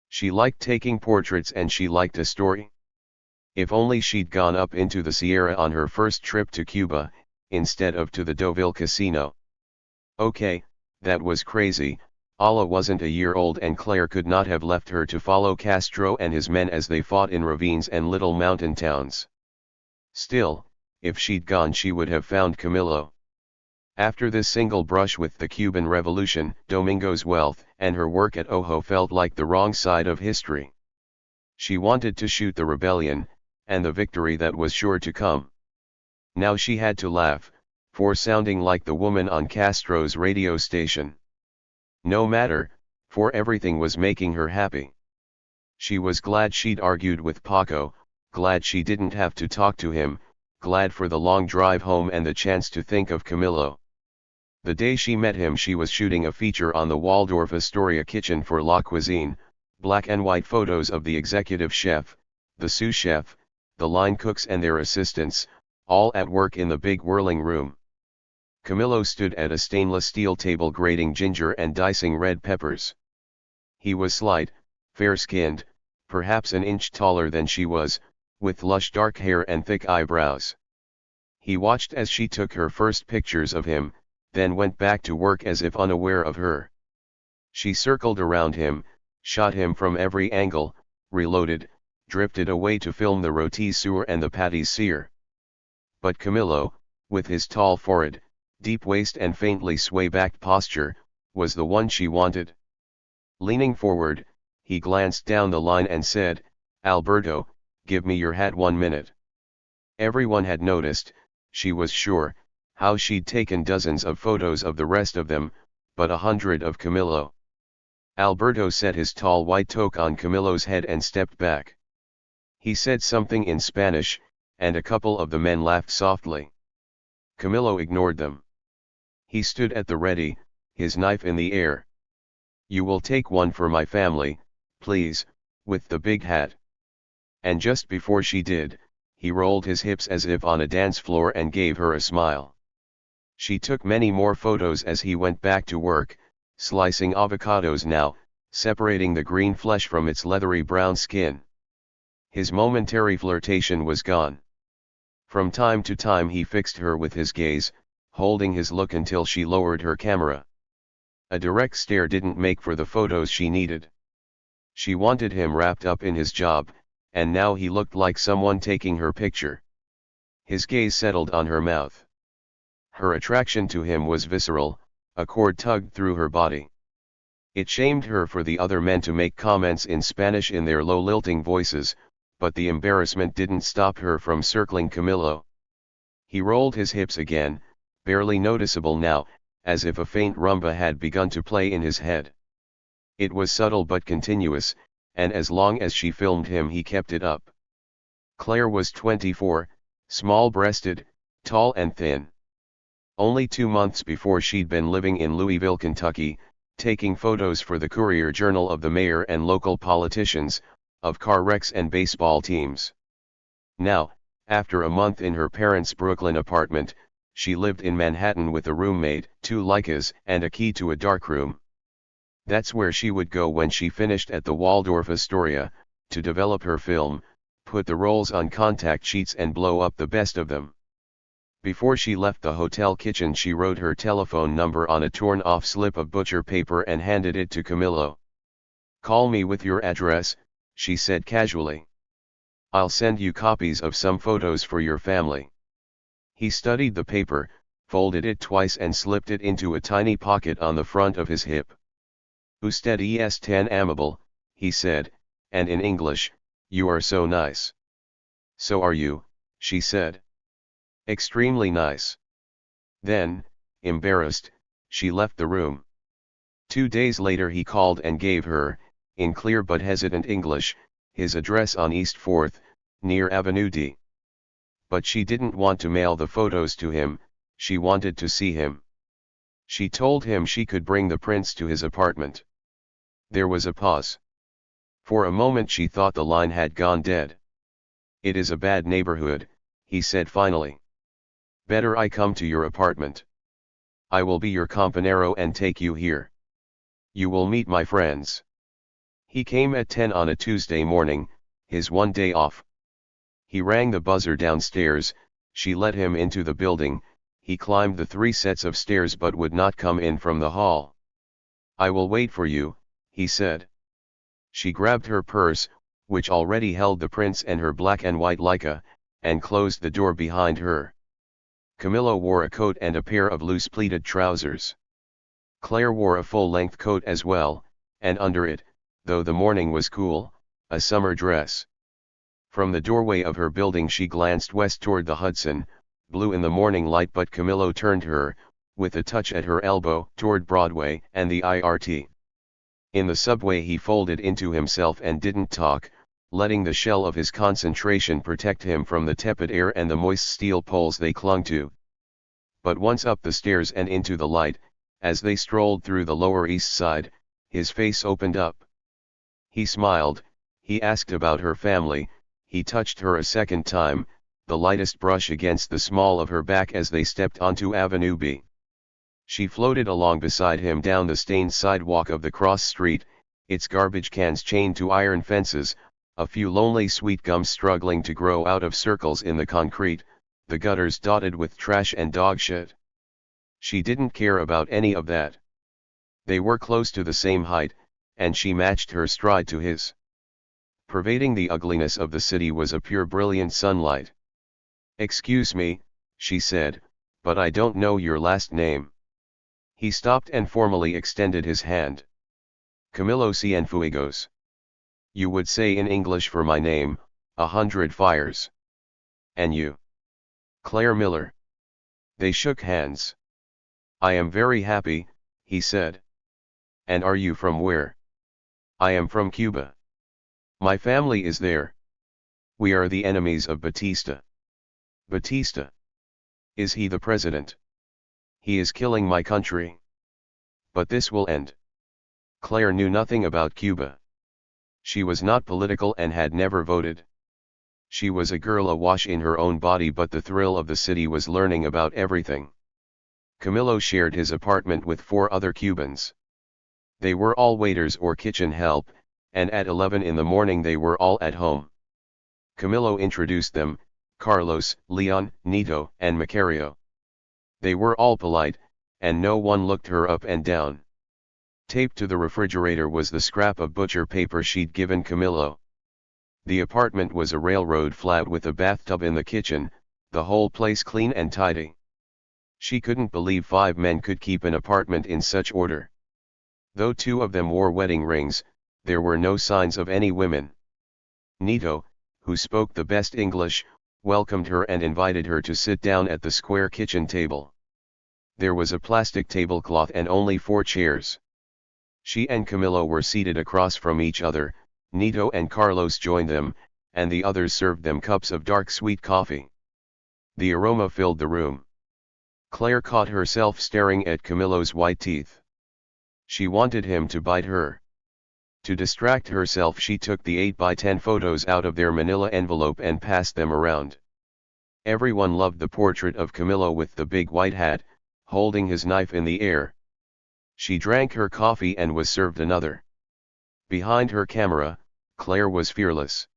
She liked taking portraits and she liked a story. If only she'd gone up into the Sierra on her first trip to Cuba, instead of to the Deauville casino. Okay, that was crazy. Ala wasn't a year old and Claire could not have left her to follow Castro and his men as they fought in ravines and little mountain towns. Still, if she'd gone she would have found Camilo. After this single brush with the Cuban Revolution, Domingo's wealth and her work at Ojo felt like the wrong side of history. She wanted to shoot the rebellion, and the victory that was sure to come. Now she had to laugh, for sounding like the woman on Castro's radio station. No matter, for everything was making her happy. She was glad she'd argued with Paco, glad she didn't have to talk to him, glad for the long drive home and the chance to think of Camillo. The day she met him she was shooting a feature on the Waldorf Astoria kitchen for La Cuisine, black and white photos of the executive chef, the sous chef, the line cooks and their assistants, all at work in the big whirling room. Camillo stood at a stainless steel table grating ginger and dicing red peppers. He was slight, fair-skinned, perhaps an inch taller than she was, with lush dark hair and thick eyebrows. He watched as she took her first pictures of him, then went back to work as if unaware of her. She circled around him, shot him from every angle, reloaded, drifted away to film the rôti sour and the pâtés sear. But Camillo, with his tall forehead, deep waist and faintly sway-backed posture, was the one she wanted. Leaning forward, he glanced down the line and said, "Alberto, give me your hat 1 minute." Everyone had noticed, she was sure, how she'd taken dozens of photos of the rest of them, but 100 of Camillo. Alberto set his tall white toque on Camillo's head and stepped back. He said something in Spanish, and a couple of the men laughed softly. Camillo ignored them. He stood at the ready, his knife in the air. "You will take one for my family, please, with the big hat." And just before she did, he rolled his hips as if on a dance floor and gave her a smile. She took many more photos as he went back to work, slicing avocados now, separating the green flesh from its leathery brown skin. His momentary flirtation was gone. From time to time he fixed her with his gaze, holding his look until she lowered her camera. A direct stare didn't make for the photos she needed. She wanted him wrapped up in his job, and now he looked like someone taking her picture. His gaze settled on her mouth. Her attraction to him was visceral, a cord tugged through her body. It shamed her for the other men to make comments in Spanish in their low lilting voices, but the embarrassment didn't stop her from circling Camillo. He rolled his hips again, barely noticeable now, as if a faint rumba had begun to play in his head. It was subtle but continuous, and as long as she filmed him he kept it up. Claire was 24, small-breasted, tall and thin. Only 2 months before she'd been living in Louisville, Kentucky, taking photos for the Courier-Journal of the mayor and local politicians, of car wrecks and baseball teams. Now, after a month in her parents' Brooklyn apartment, she lived in Manhattan with a roommate, 2 Leicas and a key to a darkroom. That's where she would go when she finished at the Waldorf Astoria, to develop her film, put the rolls on contact sheets and blow up the best of them. Before she left the hotel kitchen she wrote her telephone number on a torn-off slip of butcher paper and handed it to Camillo. "Call me with your address," she said casually. "I'll send you copies of some photos for your family." He studied the paper, folded it twice and slipped it into a tiny pocket on the front of his hip. "Usted es tan amable," he said, and in English, "You are so nice." "So are you," she said. "Extremely nice." Then, embarrassed, she left the room. 2 days later he called and gave her, in clear but hesitant English, his address on East 4th, near Avenue D. But she didn't want to mail the photos to him, she wanted to see him. She told him she could bring the prints to his apartment. There was a pause. For a moment she thought the line had gone dead. "It is a bad neighborhood," he said finally. "Better I come to your apartment. I will be your compañero and take you here. You will meet my friends." He came at 10 on a Tuesday morning, his one day off. He rang the buzzer downstairs, she let him into the building, he climbed the 3 sets of stairs but would not come in from the hall. "I will wait for you," he said. She grabbed her purse, which already held the prints and her black and white Leica, and closed the door behind her. Camillo wore a coat and a pair of loose pleated trousers. Claire wore a full-length coat as well, and under it, though the morning was cool, a summer dress. From the doorway of her building she glanced west toward the Hudson, blue in the morning light, but Camillo turned her, with a touch at her elbow, toward Broadway and the IRT. In the subway he folded into himself and didn't talk, letting the shell of his concentration protect him from the tepid air and the moist steel poles they clung to. But once up the stairs and into the light, as they strolled through the Lower East Side, his face opened up. He smiled, he asked about her family, he touched her a second time, the lightest brush against the small of her back as they stepped onto Avenue B. She floated along beside him down the stained sidewalk of the cross street, its garbage cans chained to iron fences, a few lonely sweet gums struggling to grow out of circles in the concrete, the gutters dotted with trash and dog shit. She didn't care about any of that. They were close to the same height, and she matched her stride to his. Pervading the ugliness of the city was a pure brilliant sunlight. "Excuse me," she said, "but I don't know your last name." He stopped and formally extended his hand. "Camilo Cienfuegos. You would say in English for my name, 100 Fires. And you?" "Claire Miller." They shook hands. "I am very happy," he said. "And are you from where?" "I am from Cuba. My family is there. We are the enemies of Batista." "Batista? Is he the president?" "He is killing my country. But this will end." Claire knew nothing about Cuba. She was not political and had never voted. She was a girl awash in her own body, but the thrill of the city was learning about everything. Camilo shared his apartment with 4 other Cubans. They were all waiters or kitchen help, and at 11 in the morning they were all at home. Camilo introduced them: Carlos, Leon, Nito, and Macario. They were all polite, and no one looked her up and down. Taped to the refrigerator was the scrap of butcher paper she'd given Camilo. The apartment was a railroad flat with a bathtub in the kitchen, the whole place clean and tidy. She couldn't believe 5 men could keep an apartment in such order. Though 2 of them wore wedding rings, there were no signs of any women. Nito, who spoke the best English, welcomed her and invited her to sit down at the square kitchen table. There was a plastic tablecloth and only 4 chairs. She and Camilo were seated across from each other. Nito and Carlos joined them, and the others served them cups of dark sweet coffee. The aroma filled the room. Claire caught herself staring at Camilo's white teeth. She wanted him to bite her. To distract herself, she took the 8x10 photos out of their manila envelope and passed them around. Everyone loved the portrait of Camilo with the big white hat, holding his knife in the air. She drank her coffee and was served another. Behind her camera, Claire was fearless.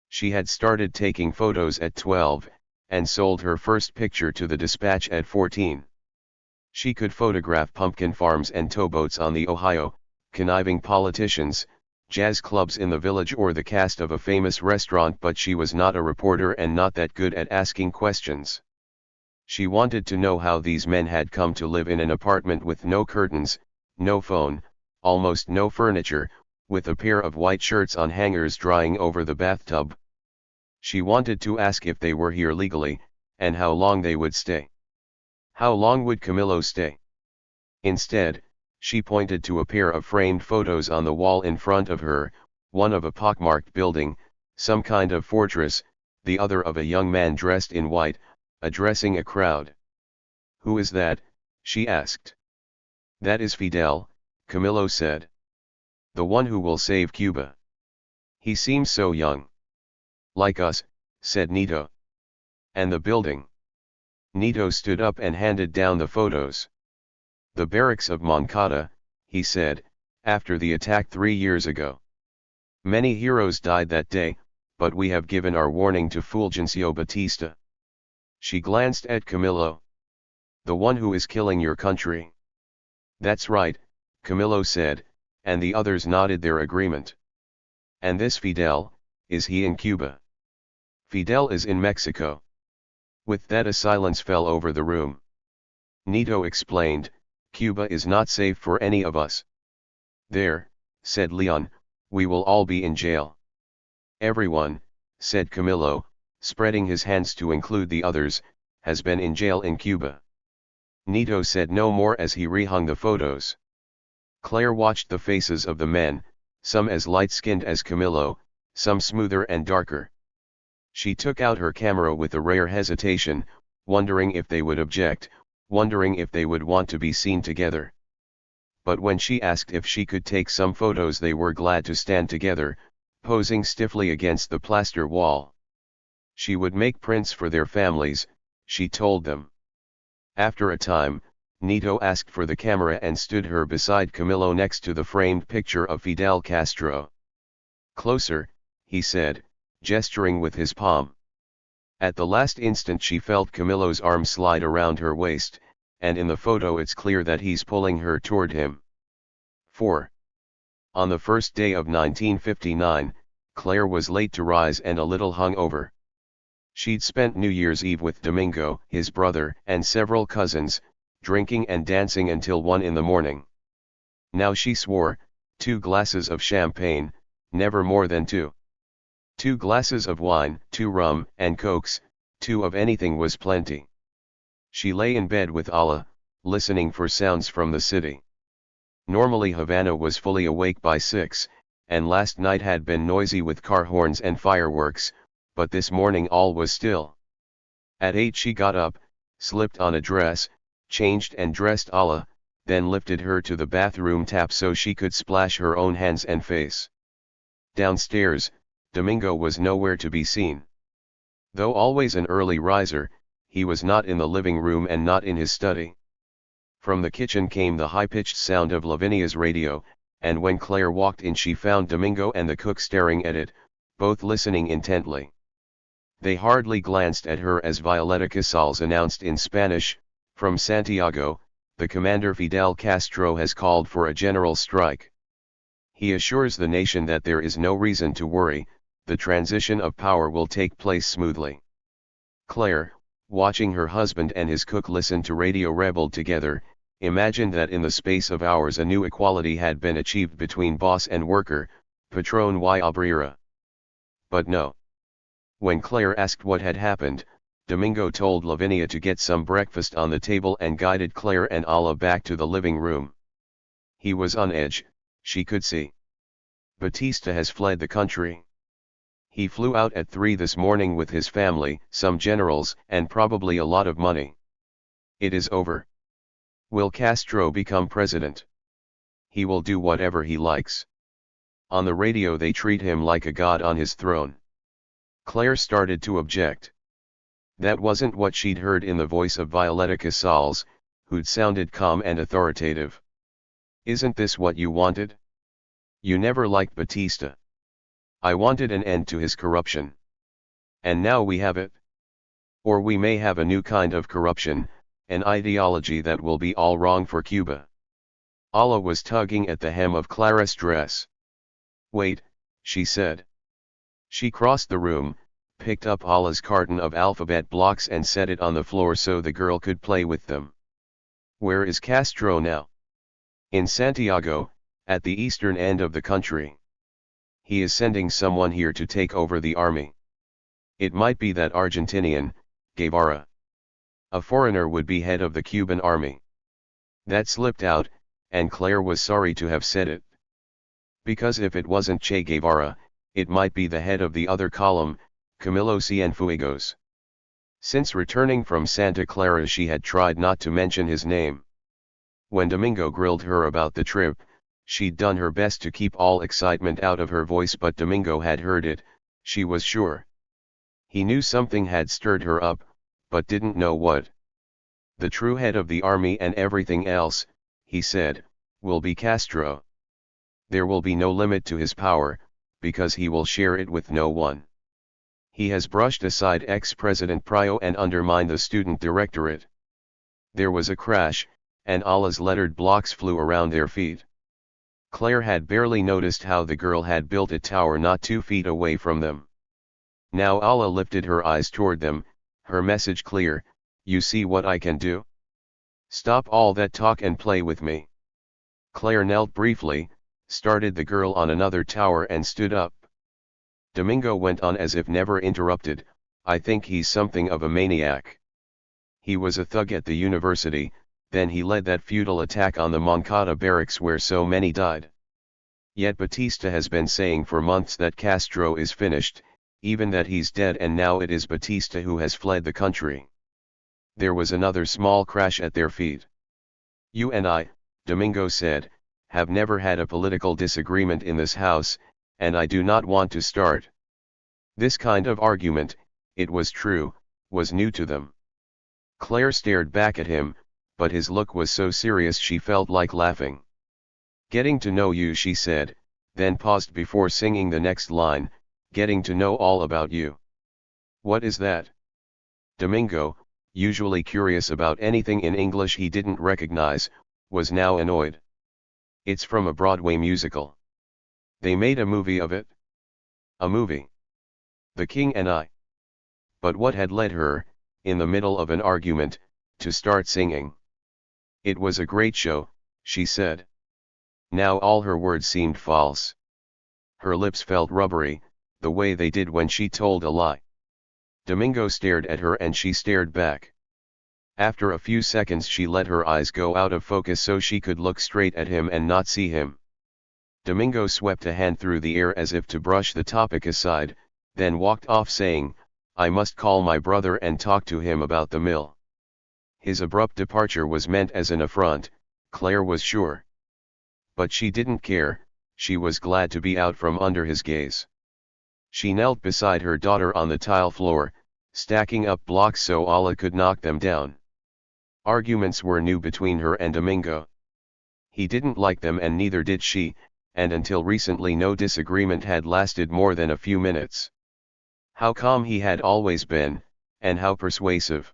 She had started taking photos at 12, and sold her first picture to the Dispatch at 14. She could photograph pumpkin farms and towboats on the Ohio, conniving politicians, jazz clubs in the village, or the cast of a famous restaurant, but she was not a reporter and not that good at asking questions. She wanted to know how these men had come to live in an apartment with no curtains, no phone, almost no furniture, with a pair of white shirts on hangers drying over the bathtub. She wanted to ask if they were here legally, and how long they would stay. How long would Camilo stay? Instead, she pointed to a pair of framed photos on the wall in front of her, one of a pockmarked building, some kind of fortress, the other of a young man dressed in white, addressing a crowd. "Who is that?" she asked. "That is Fidel," Camilo said. "The one who will save Cuba. He seems so young." "Like us," said Nito. "And the building?" Nito stood up and handed down the photos. "The barracks of Moncada," he said, "after the attack 3 years ago. Many heroes died that day, but we have given our warning to Fulgencio Batista." She glanced at Camilo. "The one who is killing your country." "That's right," Camilo said, and the others nodded their agreement. "And this Fidel, is he in Cuba?" "Fidel is in Mexico." With that a silence fell over the room. Nito explained, "Cuba is not safe for any of us." "There," said Leon, "we will all be in jail." "Everyone," said Camilo, spreading his hands to include the others, "has been in jail in Cuba." Nito said no more as he rehung the photos. Claire watched the faces of the men, some as light-skinned as Camilo, some smoother and darker. She took out her camera with a rare hesitation, wondering if they would object, wondering if they would want to be seen together. But when she asked if she could take some photos, they were glad to stand together, posing stiffly against the plaster wall. She would make prints for their families, she told them. After a time, Nito asked for the camera and stood her beside Camilo next to the framed picture of Fidel Castro. "Closer," he said, gesturing with his palm. At the last instant she felt Camilo's arm slide around her waist, and in the photo it's clear that he's pulling her toward him. 4. On the first day of 1959, Claire was late to rise and a little hungover. She'd spent New Year's Eve with Domingo, his brother, and several cousins, drinking and dancing until 1 in the morning. Now she swore, 2 glasses of champagne, never more than 2. 2 glasses of wine, 2 rum and cokes, 2 of anything was plenty. She lay in bed with Allah, listening for sounds from the city. Normally Havana was fully awake by 6, and last night had been noisy with car horns and fireworks, but this morning all was still. At 8 she got up, slipped on a dress, changed and dressed Allah, then lifted her to the bathroom tap so she could splash her own hands and face. Downstairs, Domingo was nowhere to be seen. Though always an early riser, he was not in the living room and not in his study. From the kitchen came the high-pitched sound of Lavinia's radio, and when Claire walked in she found Domingo and the cook staring at it, both listening intently. They hardly glanced at her as Violeta Casals announced in Spanish, "From Santiago, the commander Fidel Castro has called for a general strike. He assures the nation that there is no reason to worry, the transition of power will take place smoothly." Claire, watching her husband and his cook listen to Radio Rebel together, imagined that in the space of hours a new equality had been achieved between boss and worker, patron y obrera. But no. When Claire asked what had happened, Domingo told Lavinia to get some breakfast on the table and guided Claire and Allah back to the living room. He was on edge, she could see. Batista has fled the country. He flew out at 3 this morning with his family, some generals, and probably a lot of money. It is over. Will Castro become president? He will do whatever he likes. On the radio they treat him like a god on his throne. Claire started to object. That wasn't what she'd heard in the voice of Violeta Casals, who'd sounded calm and authoritative. Isn't this what you wanted? You never liked Batista. I wanted an end to his corruption. And now we have it. Or we may have a new kind of corruption, an ideology that will be all wrong for Cuba. Allah was tugging at the hem of Clara's dress. Wait, she said. She crossed the room, picked up Allah's carton of alphabet blocks and set it on the floor so the girl could play with them. Where is Castro now? In Santiago, at the eastern end of the country. He is sending someone here to take over the army. It might be that Argentinian, Guevara. A foreigner would be head of the Cuban army. That slipped out, and Claire was sorry to have said it. Because if it wasn't Che Guevara, it might be the head of the other column, Camilo Cienfuegos. Since returning from Santa Clara she had tried not to mention his name. When Domingo grilled her about the trip, she'd done her best to keep all excitement out of her voice, but Domingo had heard it, she was sure. He knew something had stirred her up, but didn't know what. The true head of the army and everything else, he said, will be Castro. There will be no limit to his power, because he will share it with no one. He has brushed aside ex-President Pryo and undermined the student directorate. There was a crash, and Allah's lettered blocks flew around their feet. Claire had barely noticed how the girl had built a tower not 2 feet away from them. Now Allah lifted her eyes toward them, her message clear, you see what I can do? Stop all that talk and play with me. Claire knelt briefly, started the girl on another tower and stood up. Domingo went on as if never interrupted, I think he's something of a maniac. He was a thug at the university, then he led that futile attack on the Moncada barracks where so many died. Yet Batista has been saying for months that Castro is finished, even that he's dead, and now it is Batista who has fled the country. There was another small crash at their feet. You and I, Domingo said, have never had a political disagreement in this house, and I do not want to start. This kind of argument, it was true, was new to them. Claire stared back at him, but his look was so serious she felt like laughing. Getting to know you, she said, then paused before singing the next line, getting to know all about you. What is that? Domingo, usually curious about anything in English he didn't recognize, was now annoyed. It's from a Broadway musical. They made a movie of it. A movie. The King and I. But what had led her, in the middle of an argument, to start singing? It was a great show, she said. Now all her words seemed false. Her lips felt rubbery, the way they did when she told a lie. Domingo stared at her and she stared back. After a few seconds she let her eyes go out of focus so she could look straight at him and not see him. Domingo swept a hand through the air as if to brush the topic aside, then walked off saying, I must call my brother and talk to him about the mill. His abrupt departure was meant as an affront, Claire was sure. But she didn't care, she was glad to be out from under his gaze. She knelt beside her daughter on the tile floor, stacking up blocks so Allah could knock them down. Arguments were new between her and Domingo. He didn't like them and neither did she, and until recently no disagreement had lasted more than a few minutes. How calm he had always been, and how persuasive.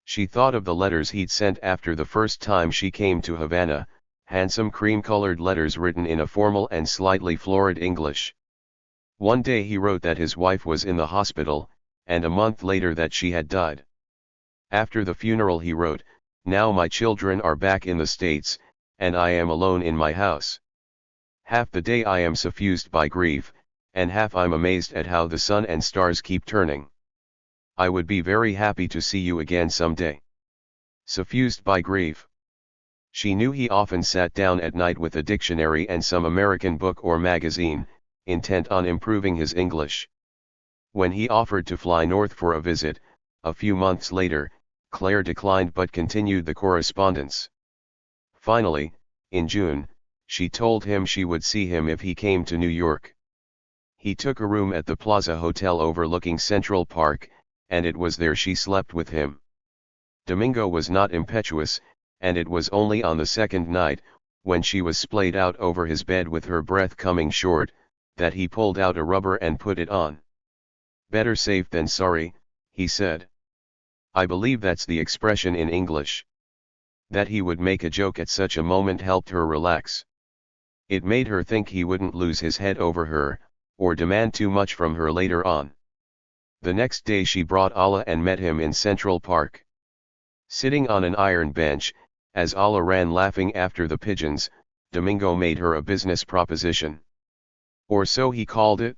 She thought of the letters he'd sent after the first time she came to Havana, handsome cream-colored letters written in a formal and slightly florid English. One day he wrote that his wife was in the hospital, and a month later that she had died. After the funeral he wrote, now my children are back in the States, and I am alone in my house. Half the day I am suffused by grief, and half I'm amazed at how the sun and stars keep turning. I would be very happy to see you again someday. Suffused by grief. She knew he often sat down at night with a dictionary and some American book or magazine, intent on improving his English. When he offered to fly north for a visit, a few months later, Claire declined but continued the correspondence. Finally, in June, she told him she would see him if he came to New York. He took a room at the Plaza Hotel overlooking Central Park, and it was there she slept with him. Domingo was not impetuous, and it was only on the second night, when she was splayed out over his bed with her breath coming short, that he pulled out a rubber and put it on. Better safe than sorry, he said. I believe that's the expression in English. That he would make a joke at such a moment helped her relax. It made her think he wouldn't lose his head over her, or demand too much from her later on. The next day she brought Allah and met him in Central Park. Sitting on an iron bench, as Allah ran laughing after the pigeons, Domingo made her a business proposition. Or so he called it.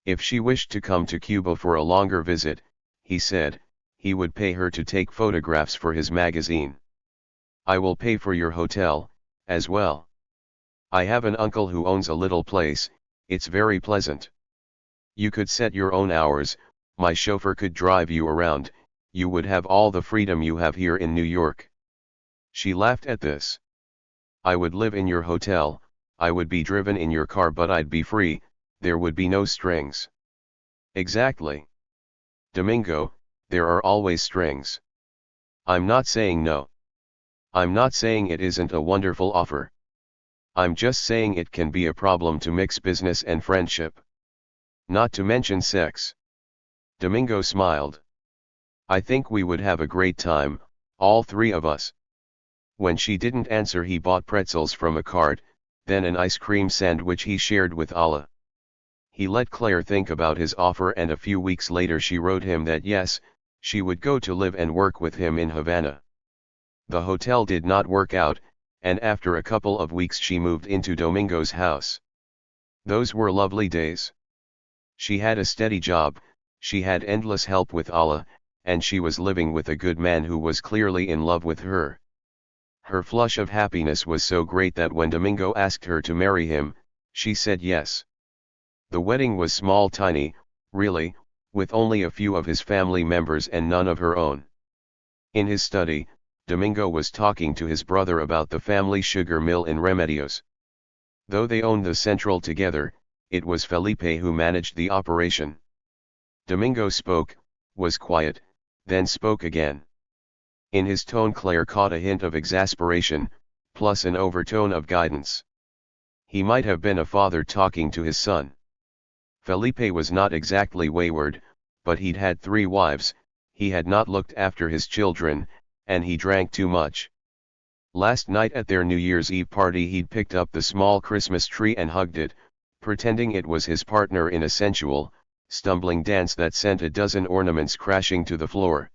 If she wished to come to Cuba for a longer visit, he said, he would pay her to take photographs for his magazine. I will pay for your hotel, as well. I have an uncle who owns a little place, it's very pleasant. You could set your own hours, my chauffeur could drive you around, you would have all the freedom you have here in New York. She laughed at this. I would live in your hotel, I would be driven in your car, but I'd be free, there would be no strings. Exactly. Domingo, there are always strings. I'm not saying no. I'm not saying it isn't a wonderful offer. I'm just saying it can be a problem to mix business and friendship. Not to mention sex. Domingo smiled. I think we would have a great time, all three of us. When she didn't answer, he bought pretzels from a cart, then an ice cream sandwich he shared with Allah. He let Claire think about his offer, and a few weeks later she wrote him that yes, she would go to live and work with him in Havana. The hotel did not work out, and after a couple of weeks she moved into Domingo's house. Those were lovely days. She had a steady job, she had endless help with Allah, and she was living with a good man who was clearly in love with her. Her flush of happiness was so great that when Domingo asked her to marry him, She said yes. The wedding was small, tiny, really, with only a few of his family members and none of her own. In his study, Domingo was talking to his brother about the family sugar mill in Remedios. Though they owned the central together, it was Felipe who managed the operation. Domingo spoke, was quiet, then spoke again. In his tone Claire caught a hint of exasperation, plus an overtone of guidance. He might have been a father talking to his son. Felipe was not exactly wayward, but he'd had 3 wives, he had not looked after his children, and he drank too much. Last night at their New Year's Eve party he'd picked up the small Christmas tree and hugged it, pretending it was his partner in a sensual, stumbling dance that sent a dozen ornaments crashing to the floor.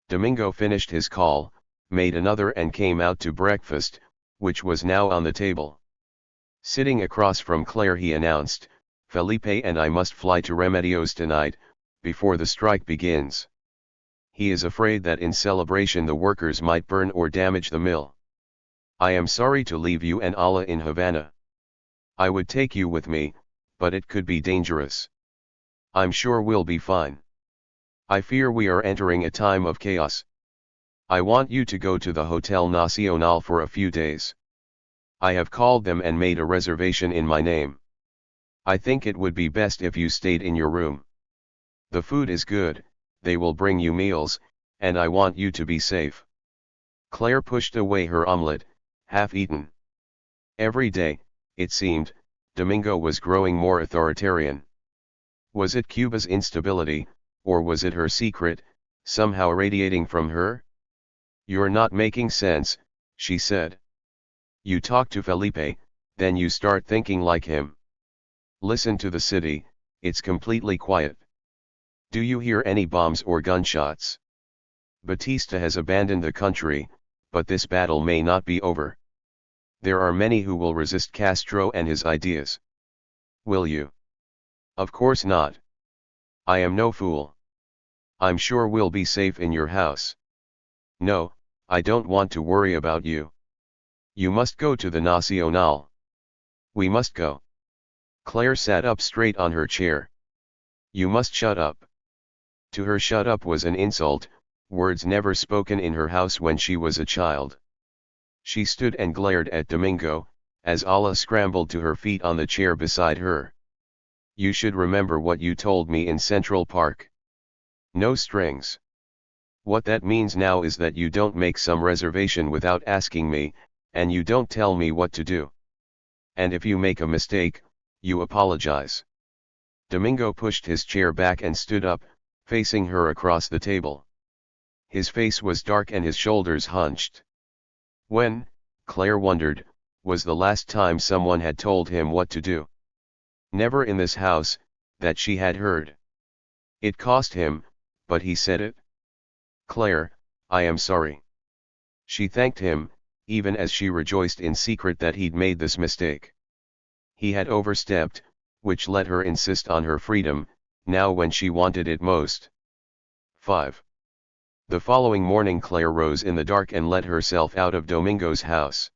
Domingo finished his call, made another and came out to breakfast, which was now on the table. Sitting across from Claire he announced, "Felipe and I must fly to Remedios tonight, before the strike begins. He is afraid that in celebration the workers might burn or damage the mill. I am sorry to leave you and Ala in Havana. I would take you with me, but it could be dangerous. I'm sure we'll be fine. I fear we are entering a time of chaos. I want you to go to the Hotel Nacional for a few days. I have called them and made a reservation in my name. I think it would be best if you stayed in your room. The food is good, they will bring you meals, and I want you to be safe." Claire pushed away her omelette, half eaten. Every day, it seemed, Domingo was growing more authoritarian. Was it Cuba's instability, or was it her secret, somehow radiating from her? "You're not making sense," she said. "You talk to Felipe, then you start thinking like him. Listen to the city, it's completely quiet. Do you hear any bombs or gunshots? Batista has abandoned the country, but this battle may not be over. There are many who will resist Castro and his ideas. Will you?" "Of course not. I am no fool. I'm sure we'll be safe in your house." "No, I don't want to worry about you. You must go to the Nacional." "We must go." Claire sat up straight on her chair. "You must shut up." To her shut up was an insult, words never spoken in her house when she was a child. She stood and glared at Domingo, as Ala scrambled to her feet on the chair beside her. "You should remember what you told me in Central Park. No strings. What that means now is that you don't make some reservation without asking me, and you don't tell me what to do. And if you make a mistake, you apologize." Domingo pushed his chair back and stood up, facing her across the table. His face was dark and his shoulders hunched. When, Claire wondered, was the last time someone had told him what to do? Never in this house, that she had heard. It cost him, but he said it. "Claire, I am sorry." She thanked him, even as she rejoiced in secret that he'd made this mistake. He had overstepped, which let her insist on her freedom, now when she wanted it most. 5. The following morning Claire rose in the dark and let herself out of Domingo's house.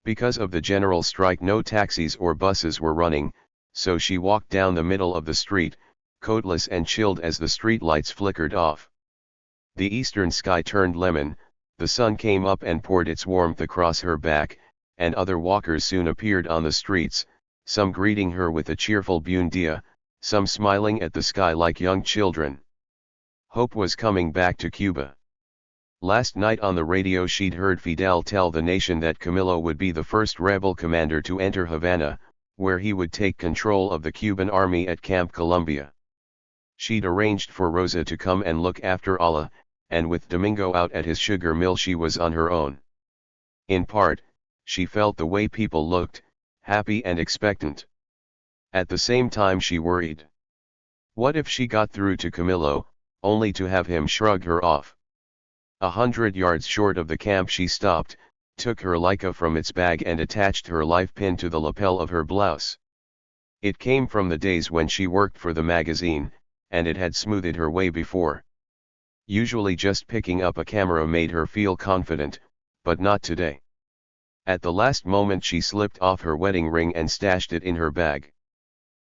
Because of the general strike no taxis or buses were running, so she walked down the middle of the street, coatless and chilled as the street lights flickered off. The eastern sky turned lemon, the sun came up and poured its warmth across her back, and other walkers soon appeared on the streets, some greeting her with a cheerful "Buen dia," some smiling at the sky like young children. Hope was coming back to Cuba. Last night on the radio she'd heard Fidel tell the nation that Camilo would be the first rebel commander to enter Havana, where he would take control of the Cuban army at Camp Colombia. She'd arranged for Rosa to come and look after Ala, and with Domingo out at his sugar mill she was on her own. In part, she felt the way people looked, happy and expectant. At the same time she worried. What if she got through to Camilo, only to have him shrug her off? 100 yards short of the camp she stopped, took her Leica from its bag and attached her life pin to the lapel of her blouse. It came from the days when she worked for the magazine, and it had smoothed her way before. Usually just picking up a camera made her feel confident, but not today. At the last moment she slipped off her wedding ring and stashed it in her bag.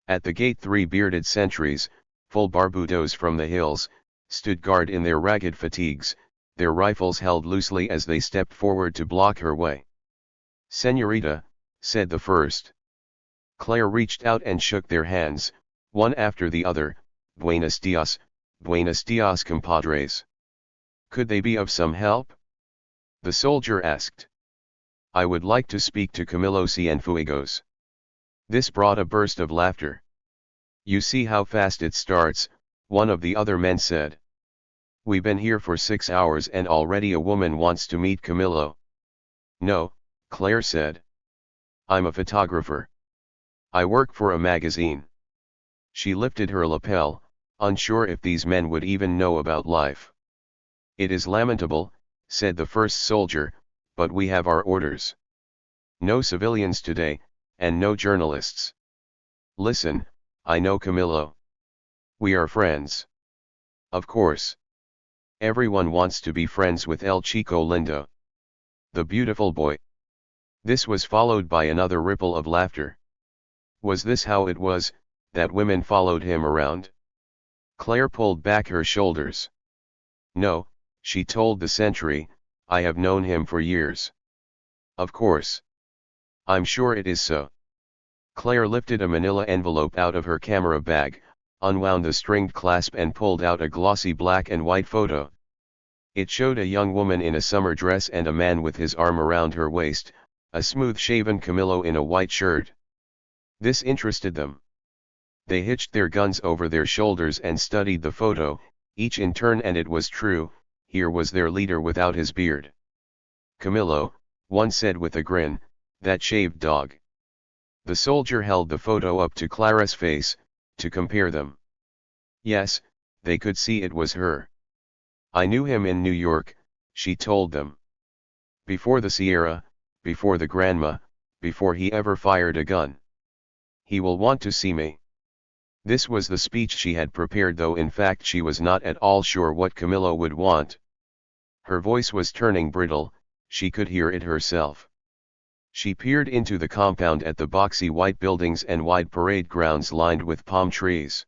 At the gate 3 bearded sentries, full barbudos from the hills, stood guard in their ragged fatigues, their rifles held loosely as they stepped forward to block her way. "Señorita," said the first. Claire reached out and shook their hands, one after the other. Buenos dias, compadres." "Could they be of some help?" the soldier asked. "I would like to speak to Camilo Cienfuegos." This brought a burst of laughter. "You see how fast it starts," one of the other men said. "We've been here for 6 hours and already a woman wants to meet Camilo." "No," Claire said. "I'm a photographer. I work for a magazine." She lifted her lapel, unsure if these men would even know about life. "It is lamentable," said the first soldier, "but we have our orders. No civilians today, and no journalists. Listen, I know Camilo. We are friends." "Of course. Everyone wants to be friends with El Chico Lindo. The beautiful boy." This was followed by another ripple of laughter. Was this how it was, that women followed him around? Claire pulled back her shoulders. "No," she told the sentry, "I have known him for years." "Of course. I'm sure it is so." Claire lifted a manila envelope out of her camera bag, unwound the stringed clasp and pulled out a glossy black and white photo. It showed a young woman in a summer dress and a man with his arm around her waist, a smooth-shaven Camilo in a white shirt. This interested them. They hitched their guns over their shoulders and studied the photo, each in turn, and it was true, here was their leader without his beard. "Camilo," one said with a grin, "that shaved dog." The soldier held the photo up to Clara's face, to compare them. Yes, they could see it was her. "I knew him in New York," she told them. "Before the Sierra, before the Granma, before he ever fired a gun. He will want to see me." This was the speech she had prepared, though in fact she was not at all sure what Camilo would want. Her voice was turning brittle, she could hear it herself. She peered into the compound at the boxy white buildings and wide parade grounds lined with palm trees.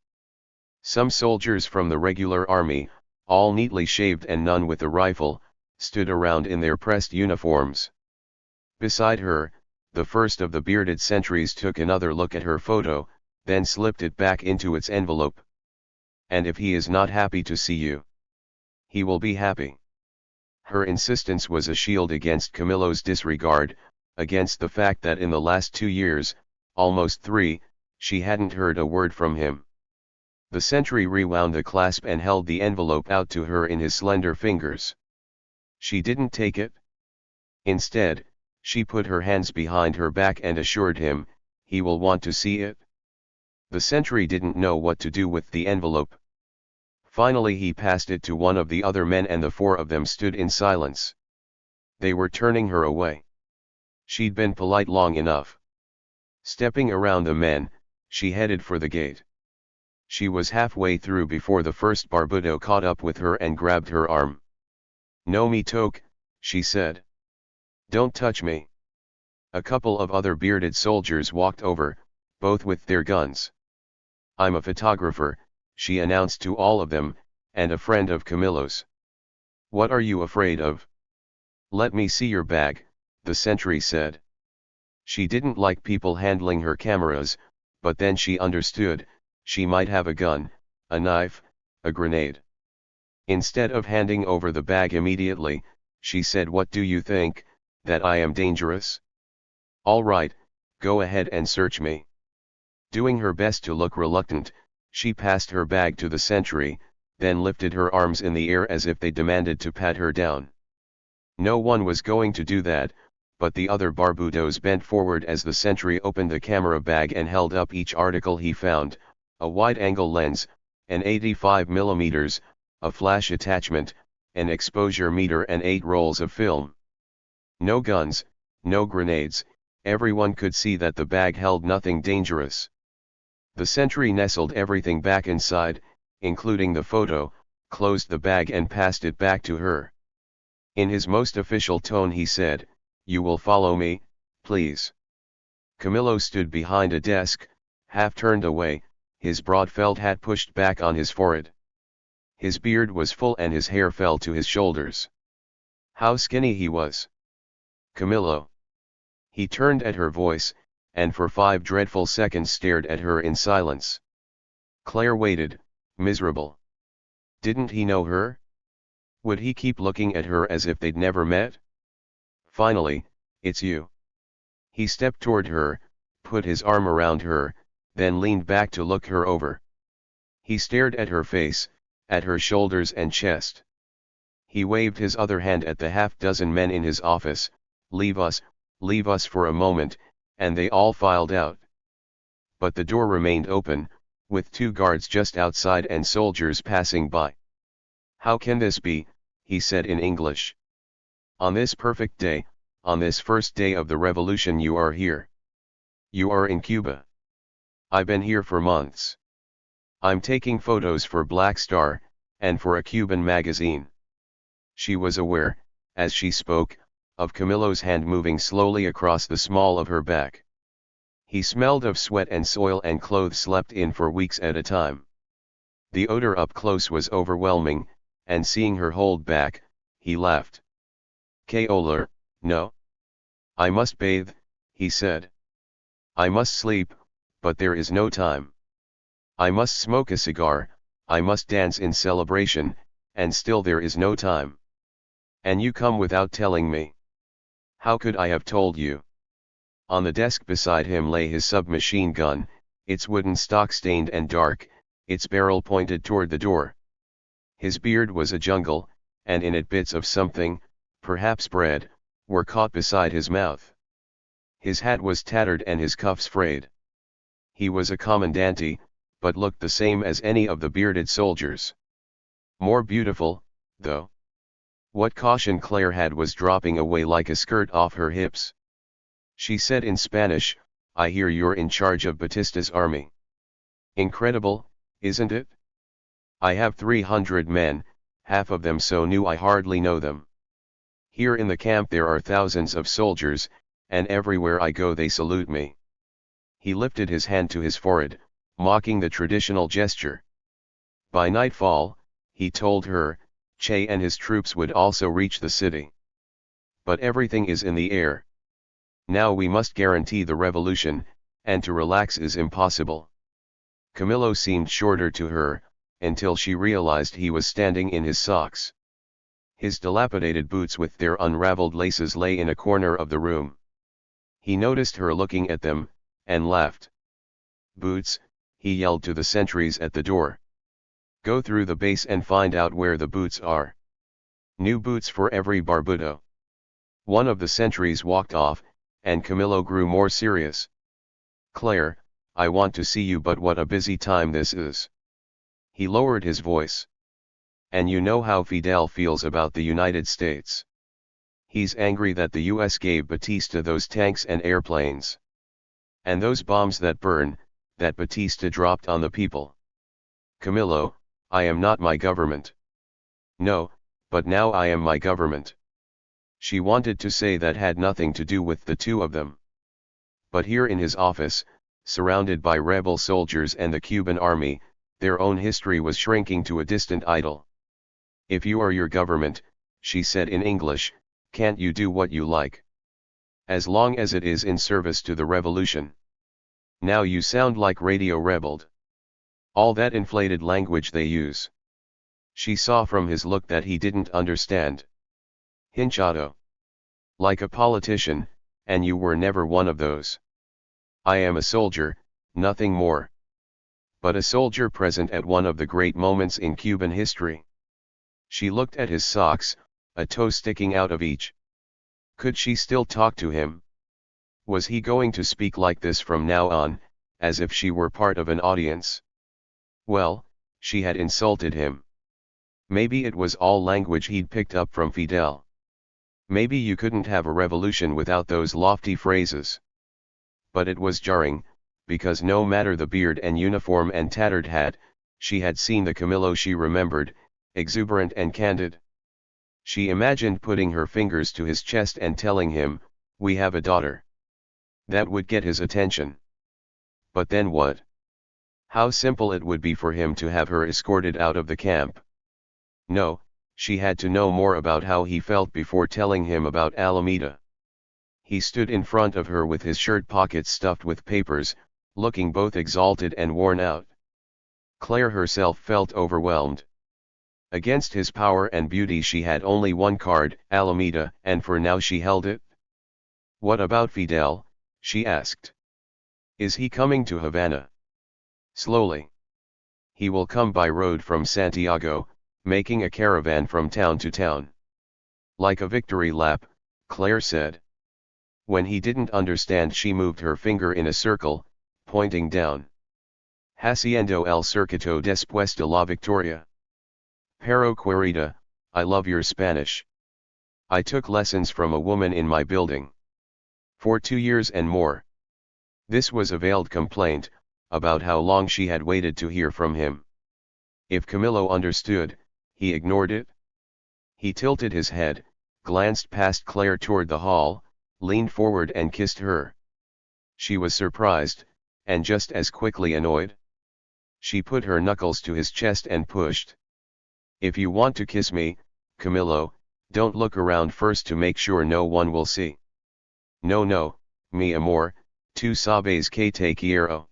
Some soldiers from the regular army, all neatly shaved and none with a rifle, stood around in their pressed uniforms. Beside her, the first of the bearded sentries took another look at her photo, then slipped it back into its envelope. "And if he is not happy to see you, he will be happy." Her insistence was a shield against Camilo's disregard, against the fact that in the last 2 years, almost 3, she hadn't heard a word from him. The sentry rewound the clasp and held the envelope out to her in his slender fingers. She didn't take it. Instead, she put her hands behind her back and assured him, "He will want to see it." The sentry didn't know what to do with the envelope. Finally he passed it to one of the other men and the 4 of them stood in silence. They were turning her away. She'd been polite long enough. Stepping around the men, she headed for the gate. She was halfway through before the first barbudo caught up with her and grabbed her arm. "No me toque," she said. "Don't touch me." A couple of other bearded soldiers walked over, both with their guns. "I'm a photographer," she announced to all of them, "and a friend of Camilo's." "What are you afraid of?" "Let me see your bag," the sentry said. She didn't like people handling her cameras, but then she understood, she might have a gun, a knife, a grenade. Instead of handing over the bag immediately, she said, "What do you think, that I am dangerous? All right, go ahead and search me." Doing her best to look reluctant, she passed her bag to the sentry, then lifted her arms in the air as if they demanded to pat her down. No one was going to do that, but the other barbudos bent forward as the sentry opened the camera bag and held up each article he found: a wide-angle lens, an 85mm, a flash attachment, an exposure meter and 8 rolls of film. No guns, no grenades, everyone could see that the bag held nothing dangerous. The sentry nestled everything back inside, including the photo, closed the bag and passed it back to her. In his most official tone he said, You will follow me, please. Camillo stood behind a desk, half turned away, his broad felt hat pushed back on his forehead. His beard was full and his hair fell to his shoulders. How skinny he was. Camillo. He turned at her voice, and for 5 dreadful seconds stared at her in silence. Claire waited, miserable. Didn't he know her? Would he keep looking at her as if they'd never met? Finally, it's you. He stepped toward her, put his arm around her, then leaned back to look her over. He stared at her face, at her shoulders and chest. He waved his other hand at the half-dozen men in his office. Leave us for a moment, and they all filed out. But the door remained open, with 2 guards just outside and soldiers passing by. How can this be, he said in English. On this perfect day, on this first day of the revolution you are here. You are in Cuba. I've been here for months. I'm taking photos for Black Star, and for a Cuban magazine. She was aware, as she spoke, of Camillo's hand moving slowly across the small of her back. He smelled of sweat and soil and clothes slept in for weeks at a time. The odor up close was overwhelming, and seeing her hold back, he laughed. Kaoler, no. I must bathe, he said. I must sleep, but there is no time. I must smoke a cigar, I must dance in celebration, and still there is no time. And you come without telling me. How could I have told you? On the desk beside him lay his submachine gun, its wooden stock stained and dark, its barrel pointed toward the door. His beard was a jungle, and in it bits of something, perhaps bread, were caught beside his mouth. His hat was tattered and his cuffs frayed. He was a commandante, but looked the same as any of the bearded soldiers. More beautiful, though. What caution Claire had was dropping away like a skirt off her hips. She said in Spanish, I hear you're in charge of Batista's army. Incredible, isn't it? I have 300 men, half of them so new I hardly know them. Here in the camp there are thousands of soldiers, and everywhere I go they salute me. He lifted his hand to his forehead, mocking the traditional gesture. By nightfall, he told her, Che and his troops would also reach the city. But everything is in the air. Now we must guarantee the revolution, and to relax is impossible. Camillo seemed shorter to her, until she realized he was standing in his socks. His dilapidated boots with their unraveled laces lay in a corner of the room. He noticed her looking at them, and laughed. Boots, he yelled to the sentries at the door. Go through the base and find out where the boots are. New boots for every barbudo. One of the sentries walked off, and Camillo grew more serious. Claire, I want to see you, but what a busy time this is. He lowered his voice. And you know how Fidel feels about the United States. He's angry that the US gave Batista those tanks and airplanes. And those bombs that burn, that Batista dropped on the people. Camillo, I am not my government. No, but now I am my government. She wanted to say that had nothing to do with the two of them. But here in his office, surrounded by rebel soldiers and the Cuban army, their own history was shrinking to a distant idol. If you are your government, she said in English, can't you do what you like? As long as it is in service to the revolution. Now you sound like radio rebelled. All that inflated language they use. She saw from his look that he didn't understand. Hinchado. Like a politician, and you were never one of those. I am a soldier, nothing more. But a soldier present at one of the great moments in Cuban history. She looked at his socks, a toe sticking out of each. Could she still talk to him? Was he going to speak like this from now on, as if she were part of an audience? Well, she had insulted him. Maybe it was all language he'd picked up from Fidel. Maybe you couldn't have a revolution without those lofty phrases. But it was jarring, because no matter the beard and uniform and tattered hat, she had seen the Camillo she remembered, exuberant and candid. She imagined putting her fingers to his chest and telling him, We have a daughter. That would get his attention. But then what? How simple it would be for him to have her escorted out of the camp. No, she had to know more about how he felt before telling him about Alameda. He stood in front of her with his shirt pockets stuffed with papers, looking both exalted and worn out. Claire herself felt overwhelmed. Against his power and beauty she had only one card, Alameda, and for now she held it. What about Fidel? She asked. Is he coming to Havana? Slowly. He will come by road from Santiago, making a caravan from town to town. Like a victory lap, Claire said. When he didn't understand she moved her finger in a circle, pointing down. Haciendo el circuito después de la victoria. Pero querida, I love your Spanish. I took lessons from a woman in my building. For 2 years and more. This was a veiled complaint, about how long she had waited to hear from him. If Camillo understood, he ignored it. He tilted his head, glanced past Claire toward the hall, leaned forward and kissed her. She was surprised, and just as quickly annoyed. She put her knuckles to his chest and pushed. If you want to kiss me, Camillo, don't look around first to make sure no one will see. No, mi amor, tú sabes que te quiero.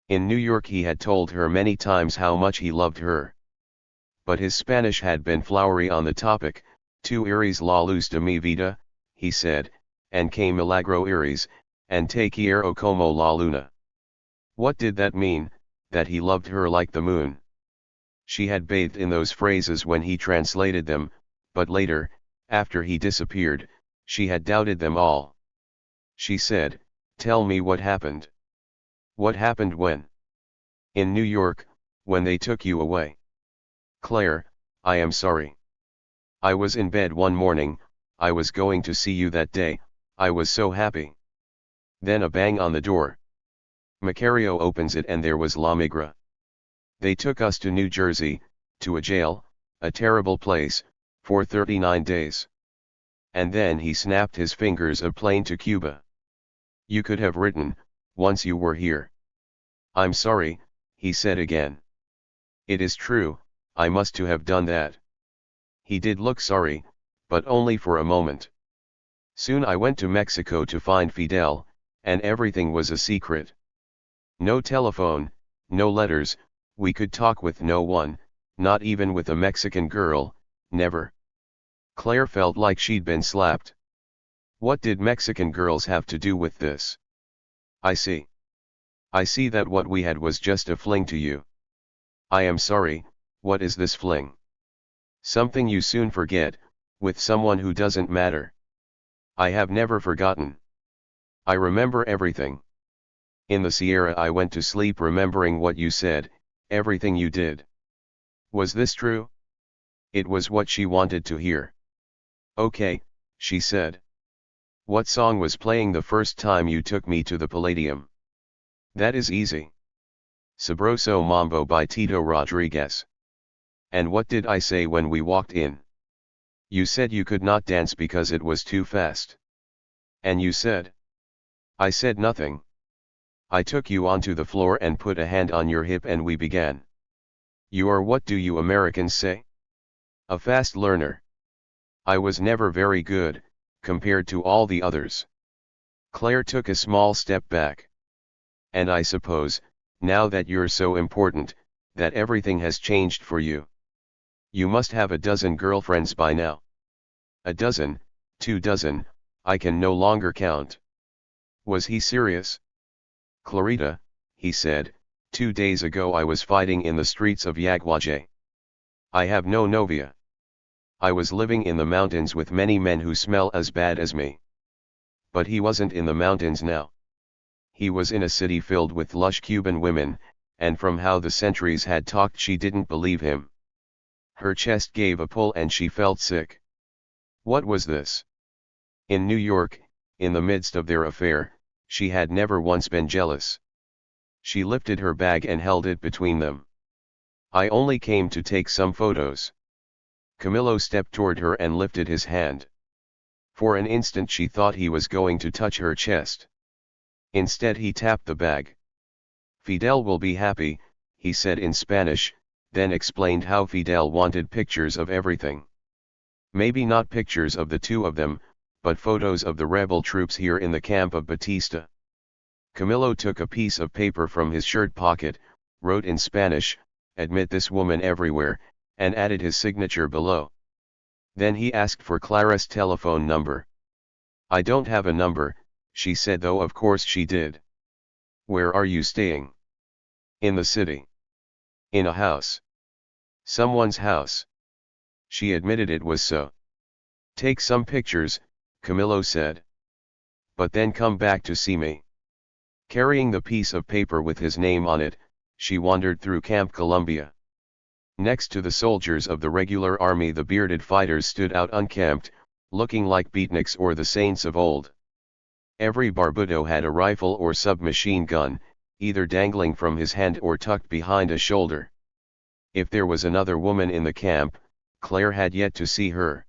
In New York he had told her many times how much he loved her. But his Spanish had been flowery on the topic. Tú eres la luz de mi vida, he said, and que milagro eres, and te quiero como la luna. What did that mean, that he loved her like the moon? She had bathed in those phrases when he translated them, but later, after he disappeared, she had doubted them all. She said, tell me what happened. What happened when? In New York, when they took you away. Claire, I am sorry. I was in bed one morning, I was going to see you that day, I was so happy. Then a bang on the door. Macario opens it and there was La Migra. They took us to New Jersey, to a jail, a terrible place, for 39 days. And then he snapped his fingers, a plane to Cuba. You could have written, once you were here. I'm sorry, he said again. It is true, I must to have done that. He did look sorry, but only for a moment. Soon I went to Mexico to find Fidel, and everything was a secret. No telephone, no letters, we could talk with no one, not even with a Mexican girl, never. Claire felt like she'd been slapped. What did Mexican girls have to do with this? I see. I see that what we had was just a fling to you. I am sorry, what is this fling? Something you soon forget, with someone who doesn't matter. I have never forgotten. I remember everything. In the Sierra I went to sleep remembering what you said, everything you did. Was this true? It was what she wanted to hear. Okay, she said. What song was playing the first time you took me to the Palladium? That is easy. Sabroso Mambo by Tito Rodriguez. And what did I say when we walked in? You said you could not dance because it was too fast. And you said? I said nothing. I took you onto the floor and put a hand on your hip and we began. You are, what do you Americans say? A fast learner. I was never very good, compared to all the others. Claire took a small step back. And I suppose, now that you're so important, that everything has changed for you. You must have a dozen girlfriends by now. A dozen, 2 dozen, I can no longer count. Was he serious? Clarita, he said, 2 days ago I was fighting in the streets of Yaguaje. I have no novia. I was living in the mountains with many men who smell as bad as me. But he wasn't in the mountains now. He was in a city filled with lush Cuban women, and from how the centuries had talked she didn't believe him. Her chest gave a pull and she felt sick. What was this? In New York, in the midst of their affair, she had never once been jealous. She lifted her bag and held it between them. I only came to take some photos. Camillo stepped toward her and lifted his hand. For an instant she thought he was going to touch her chest. Instead he tapped the bag. "Fidel will be happy," he said in Spanish, then explained how Fidel wanted pictures of everything. Maybe not pictures of the two of them, but photos of the rebel troops here in the camp of Batista. Camilo took a piece of paper from his shirt pocket, wrote in Spanish, "Admit this woman everywhere," and added his signature below. Then he asked for Clara's telephone number. "I don't have a number," she said, though of course she did. "Where are you staying?" "In the city." "In a house?" "Someone's house." She admitted it was so. "Take some pictures," Camilo said. "But then come back to see me." Carrying the piece of paper with his name on it, she wandered through Camp Columbia. Next to the soldiers of the regular army, the bearded fighters stood out unkempt, looking like beatniks or the saints of old. Every barbudo had a rifle or submachine gun, either dangling from his hand or tucked behind a shoulder. If there was another woman in the camp, Claire had yet to see her.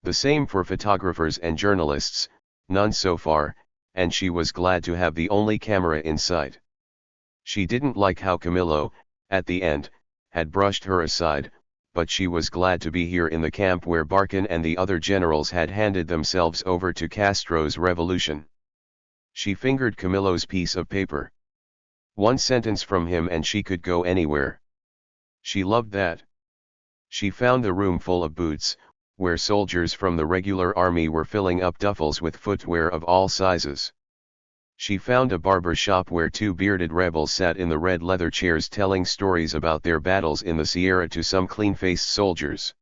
The same for photographers and journalists, none so far, and she was glad to have the only camera in sight. She didn't like how Camilo, at the end, had brushed her aside, but she was glad to be here in the camp where Barkin and the other generals had handed themselves over to Castro's revolution. She fingered Camilo's piece of paper. One sentence from him and she could go anywhere. She loved that. She found the room full of boots, where soldiers from the regular army were filling up duffels with footwear of all sizes. She found a barber shop where two bearded rebels sat in the red leather chairs telling stories about their battles in the Sierra to some clean-faced soldiers.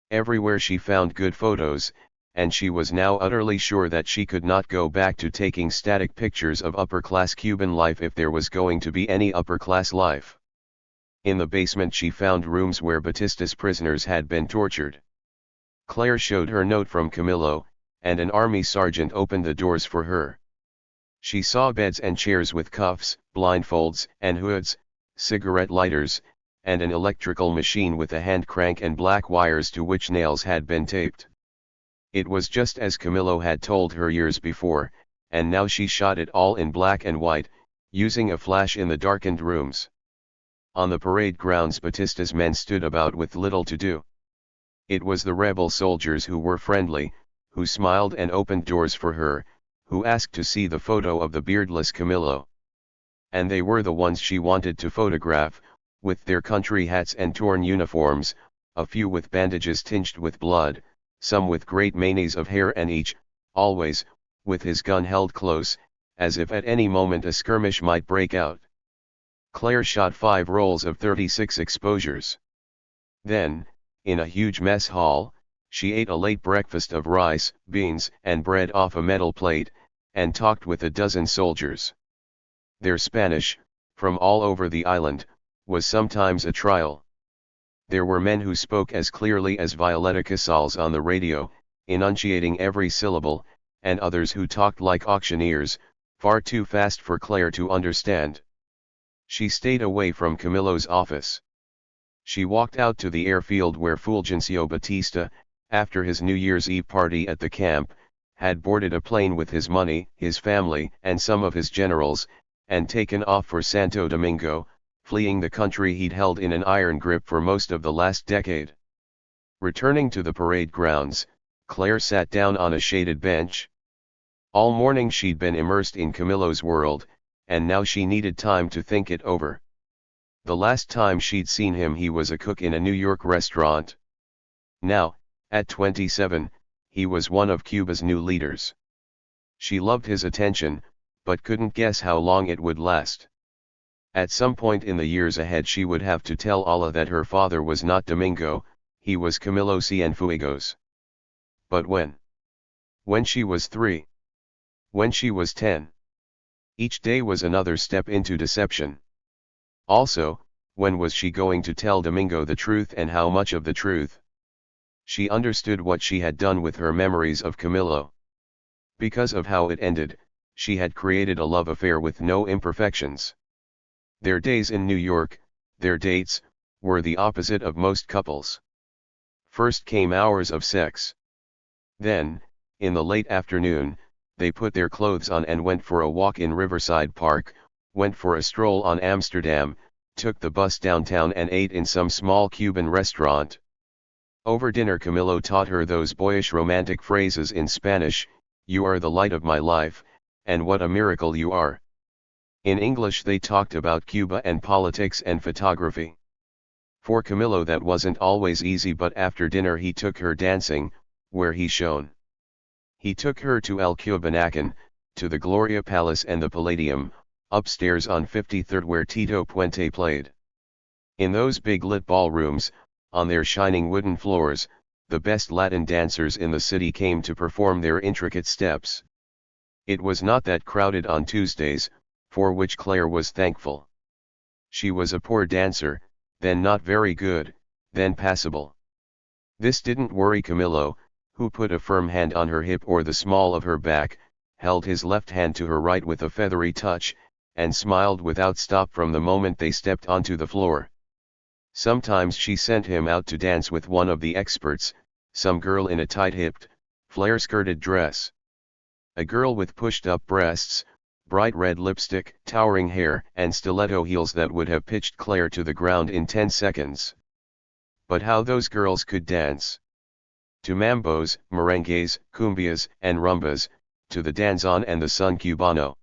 Everywhere she found good photos, and she was now utterly sure that she could not go back to taking static pictures of upper-class Cuban life if there was going to be any upper-class life. In the basement she found rooms where Batista's prisoners had been tortured. Claire showed her note from Camilo, and an army sergeant opened the doors for her. She saw beds and chairs with cuffs, blindfolds and hoods, cigarette lighters, and an electrical machine with a hand crank and black wires to which nails had been taped. It was just as Camilo had told her years before, and now she shot it all in black and white, using a flash in the darkened rooms. On the parade grounds Batista's men stood about with little to do. It was the rebel soldiers who were friendly, who smiled and opened doors for her, who asked to see the photo of the beardless Camilo. And they were the ones she wanted to photograph, with their country hats and torn uniforms, a few with bandages tinged with blood, some with great manes of hair, and each, always, with his gun held close, as if at any moment a skirmish might break out. Claire shot 5 rolls of 36 exposures. Then, in a huge mess hall, she ate a late breakfast of rice, beans, and bread off a metal plate, and talked with a dozen soldiers. Their Spanish, from all over the island, was sometimes a trial. There were men who spoke as clearly as Violeta Casals on the radio, enunciating every syllable, and others who talked like auctioneers, far too fast for Claire to understand. She stayed away from Camilo's office. She walked out to the airfield where Fulgencio Batista, after his New Year's Eve party at the camp, had boarded a plane with his money, his family, and some of his generals, and taken off for Santo Domingo, fleeing the country he'd held in an iron grip for most of the last decade. Returning to the parade grounds, Claire sat down on a shaded bench. All morning she'd been immersed in Camilo's world, and now she needed time to think it over. The last time she'd seen him he was a cook in a New York restaurant. Now, at 27, he was one of Cuba's new leaders. She loved his attention, but couldn't guess how long it would last. At some point in the years ahead she would have to tell Allah that her father was not Domingo, he was Camilo Cienfuegos. But when? When she was 3. When she was 10. Each day was another step into deception. Also, when was she going to tell Domingo the truth, and how much of the truth? She understood what she had done with her memories of Camilo. Because of how it ended, she had created a love affair with no imperfections. Their days in New York, their dates, were the opposite of most couples. First came hours of sex. Then, In the late afternoon, they put their clothes on and went for a walk in Riverside Park, went for a stroll on Amsterdam, took the bus downtown and ate in some small Cuban restaurant. Over dinner Camilo taught her those boyish romantic phrases in Spanish, "You are the light of my life," and "What a miracle you are." In English they talked about Cuba and politics and photography. For Camilo that wasn't always easy, but after dinner he took her dancing, where he shone. He took her to El Cubanacan, to the Gloria Palace and the Palladium, upstairs on 53rd where Tito Puente played. In those big lit ballrooms, on their shining wooden floors, the best Latin dancers in the city came to perform their intricate steps. It was not that crowded on Tuesdays, for which Claire was thankful. She was a poor dancer, then not very good, then passable. This didn't worry Camilo, who put a firm hand on her hip or the small of her back, held his left hand to her right with a feathery touch, and smiled without stop from the moment they stepped onto the floor. Sometimes she sent him out to dance with one of the experts, some girl in a tight-hipped, flare-skirted dress. A girl with pushed-up breasts, bright red lipstick, towering hair, and stiletto heels that would have pitched Claire to the ground in 10 seconds. But how those girls could dance! To mambos, merengues, cumbias, and rumbas, to the danzón and the son cubano.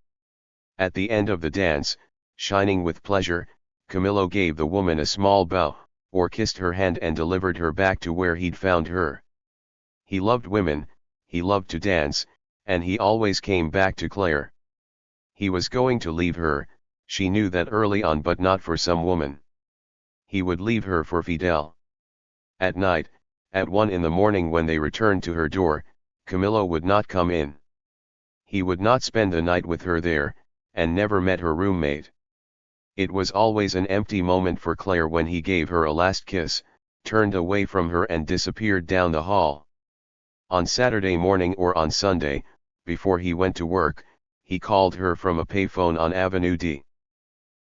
At the end of the dance, shining with pleasure, Camilo gave the woman a small bow, or kissed her hand and delivered her back to where he'd found her. He loved women, he loved to dance, and he always came back to Claire. He was going to leave her, she knew that early on, but not for some woman. He would leave her for Fidel. At night, at 1 in the morning when they returned to her door, Camilo would not come in. He would not spend the night with her there, and never met her roommate. It was always an empty moment for Claire when he gave her a last kiss, turned away from her and disappeared down the hall. On Saturday morning or on Sunday, before he went to work, he called her from a payphone on Avenue D.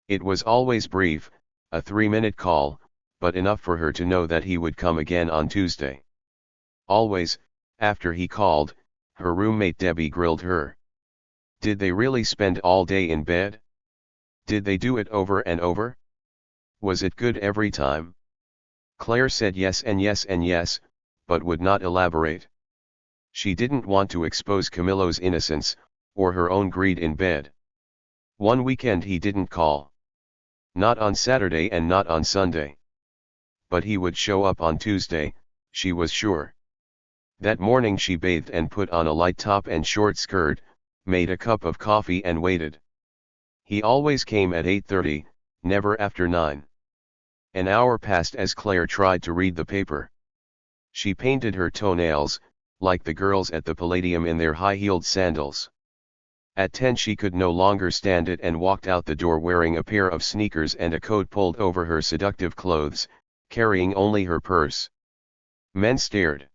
It was always brief, a 3-minute call, but enough for her to know that he would come again on Tuesday. Always, after he called, her roommate Debbie grilled her. Did they really spend all day in bed? Did they do it over and over? Was it good every time? Claire said yes and yes and yes, but would not elaborate. She didn't want to expose Camilo's innocence, or her own greed in bed. One weekend he didn't call. Not on Saturday and not on Sunday. But he would show up on Tuesday, she was sure. That morning she bathed and put on a light top and short skirt, made a cup of coffee and waited. He always came at 8:30, never after 9. An hour passed as Claire tried to read the paper. She painted her toenails, like the girls at the Palladium in their high-heeled sandals. At 10 she could no longer stand it and walked out the door wearing a pair of sneakers and a coat pulled over her seductive clothes, carrying only her purse. Men stared.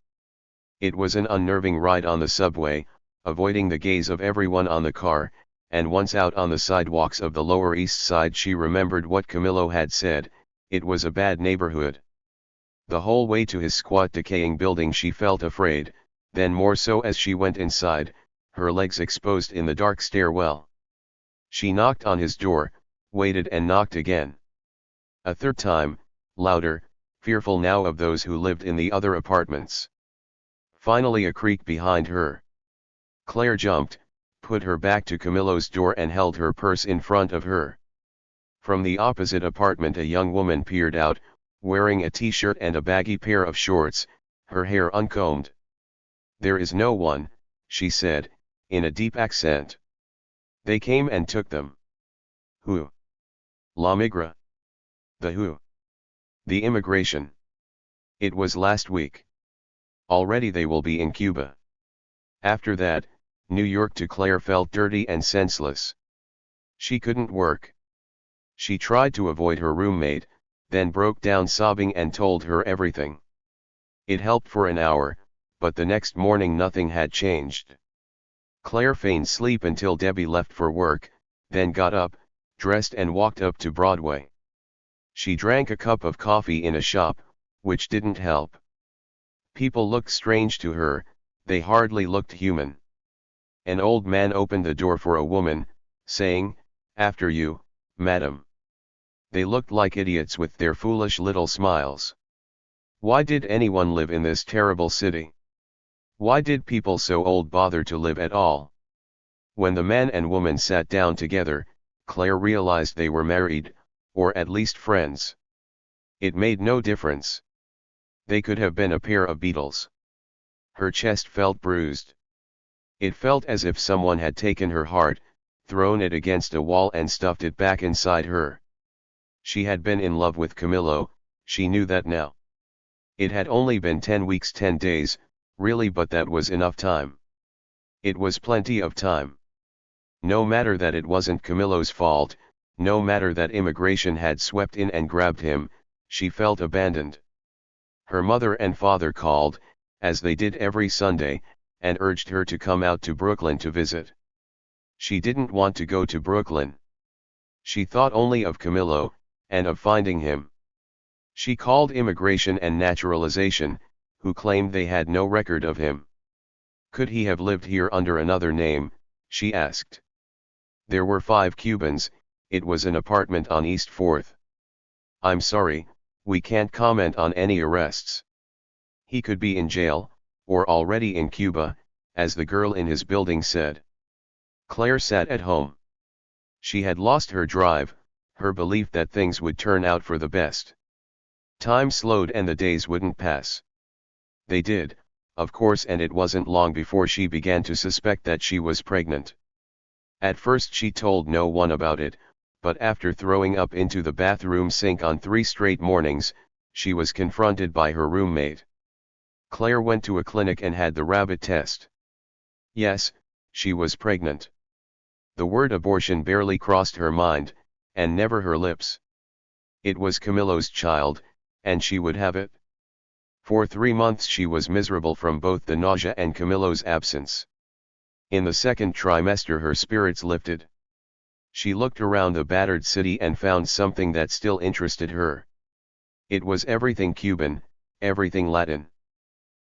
It was an unnerving ride on the subway, avoiding the gaze of everyone on the car, and once out on the sidewalks of the Lower East Side she remembered what Camilo had said, it was a bad neighborhood. The whole way to his squat decaying building she felt afraid, then more so as she went inside, her legs exposed in the dark stairwell. She knocked on his door, waited and knocked again. A third time, louder, fearful now of those who lived in the other apartments. Finally a creak behind her. Claire jumped, put her back to Camilo's door and held her purse in front of her. From the opposite apartment a young woman peered out, wearing a t-shirt and a baggy pair of shorts, her hair uncombed. "There is no one," she said, in a deep accent. "They came and took them." "Who?" "La Migra." "The who?" "The immigration. It was last week. Already they will be in Cuba." After that, New York to Claire felt dirty and senseless. She couldn't work. She tried to avoid her roommate, then broke down sobbing and told her everything. It helped for an hour, but the next morning nothing had changed. Claire feigned sleep until Debbie left for work, then got up, dressed and walked up to Broadway. She drank a cup of coffee in a shop, which didn't help. People looked strange to her, They hardly looked human. An old man opened the door for a woman, saying, "After you, madam." They looked like idiots with their foolish little smiles. Why did anyone live in this terrible city? Why did people so old bother to live at all? When the man and woman sat down together, Claire realized they were married, or at least friends. It made no difference. They could have been a pair of beetles. Her chest felt bruised. It felt as if someone had taken her heart, thrown it against a wall and stuffed it back inside her. She had been in love with Camillo, she knew that now. It had only been 10 weeks 10 days, really, but that was enough time. It was plenty of time. No matter that it wasn't Camillo's fault, no matter that immigration had swept in and grabbed him, she felt abandoned. Her mother and father called, as they did every Sunday, and urged her to come out to Brooklyn to visit. She didn't want to go to Brooklyn. She thought only of Camillo, and of finding him. She called Immigration and Naturalization, who claimed they had no record of him. Could he have lived here under another name, she asked. There were 5 Cubans, it was an apartment on East 4th. I'm sorry, we can't comment on any arrests. He could be in jail, or already in Cuba, as the girl in his building said. Claire sat at home. She had lost her drive, her belief that things would turn out for the best. Time slowed and the days wouldn't pass. They did, of course, and it wasn't long before she began to suspect that she was pregnant. At first she told no one about it, but after throwing up into the bathroom sink on 3 straight mornings, she was confronted by her roommate. Claire went to a clinic and had the rabbit test. Yes, she was pregnant. The word abortion barely crossed her mind, and never her lips. It was Camillo's child, and she would have it. For 3 months she was miserable from both the nausea and Camillo's absence. In the 2nd trimester her spirits lifted. She looked around the battered city and found something that still interested her. It was everything Cuban, everything Latin.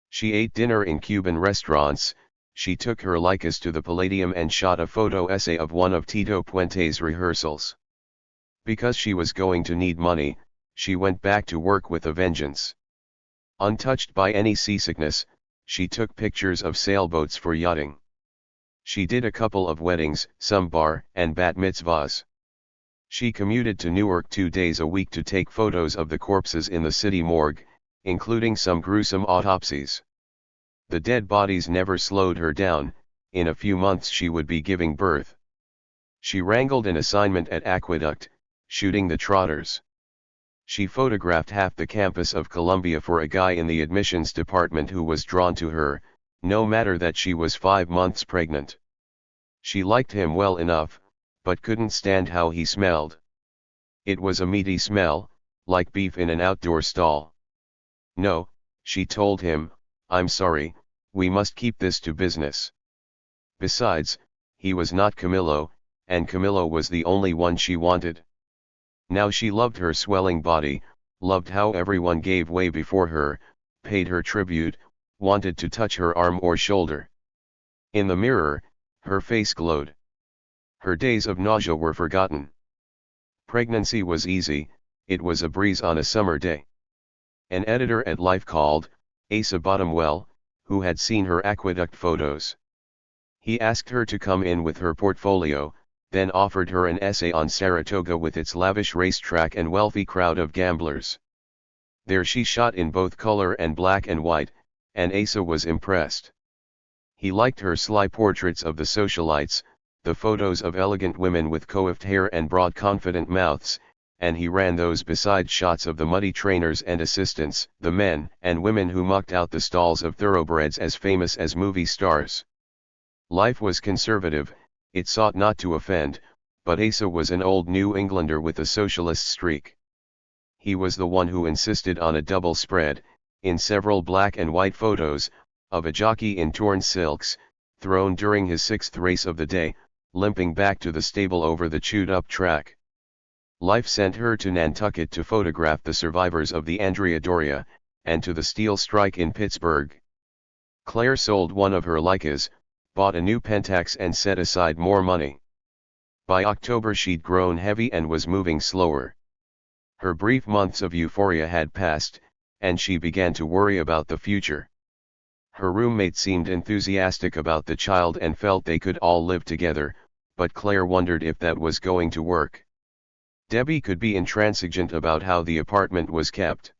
She ate dinner in Cuban restaurants, she took her Leicas to the Palladium and shot a photo essay of one of Tito Puente's rehearsals. Because she was going to need money, she went back to work with a vengeance. Untouched by any seasickness, she took pictures of sailboats for yachting. She did a couple of weddings, some bar and bat mitzvahs. She commuted to Newark 2 days a week to take photos of the corpses in the city morgue, including some gruesome autopsies. The dead bodies never slowed her down, in a few months she would be giving birth. She wrangled an assignment at Aqueduct, shooting the Trotters. She photographed half the campus of Columbia for a guy in the admissions department who was drawn to her, no matter that she was 5 months pregnant. She liked him well enough, but couldn't stand how he smelled. It was a meaty smell, like beef in an outdoor stall. No, she told him, I'm sorry, we must keep this to business. Besides, he was not Camillo, and Camillo was the only one she wanted. Now she loved her swelling body, loved how everyone gave way before her, paid her tribute, wanted to touch her arm or shoulder. In the mirror, her face glowed. Her days of nausea were forgotten. Pregnancy was easy, it was a breeze on a summer day. An editor at Life called, Asa Bottomwell, who had seen her Aqueduct photos. He asked her to come in with her portfolio, then offered her an essay on Saratoga with its lavish racetrack and wealthy crowd of gamblers. There she shot in both color and black and white, and Asa was impressed. He liked her sly portraits of the socialites, the photos of elegant women with coiffed hair and broad confident mouths, and he ran those beside shots of the muddy trainers and assistants, the men and women who mucked out the stalls of thoroughbreds as famous as movie stars. Life was conservative, it sought not to offend, but Asa was an old New Englander with a socialist streak. He was the one who insisted on a double spread, in several black and white photos, of a jockey in torn silks, thrown during his 6th race of the day, limping back to the stable over the chewed-up track. Life sent her to Nantucket to photograph the survivors of the Andrea Doria, and to the steel strike in Pittsburgh. Claire sold one of her Leicas, bought a new Pentax and set aside more money. By October she'd grown heavy and was moving slower. Her brief months of euphoria had passed, and she began to worry about the future. Her roommate seemed enthusiastic about the child and felt they could all live together, but Claire wondered if that was going to work. Debbie could be intransigent about how the apartment was kept.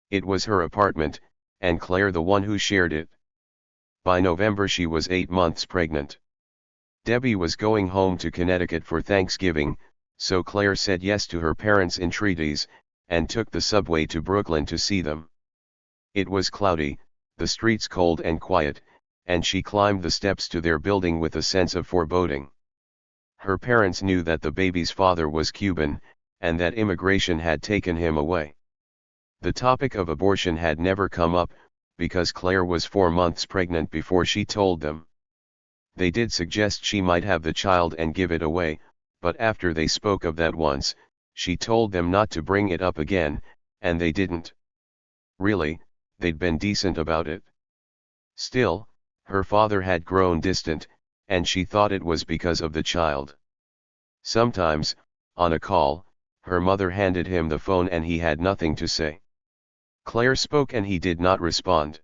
It was her apartment, and Claire the one who shared it. By November she was 8 months pregnant. Debbie was going home to Connecticut for Thanksgiving, so Claire said yes to her parents' entreaties, and took the subway to Brooklyn to see them. It was cloudy, the streets cold and quiet, and she climbed the steps to their building with a sense of foreboding. Her parents knew that the baby's father was Cuban, and that immigration had taken him away. The topic of abortion had never come up, because Claire was 4 months pregnant before she told them. They did suggest she might have the child and give it away, but after they spoke of that once, she told them not to bring it up again, and they didn't. Really, they'd been decent about it. Still, her father had grown distant, and she thought it was because of the child. Sometimes, on a call, her mother handed him the phone and he had nothing to say. Claire spoke and he did not respond.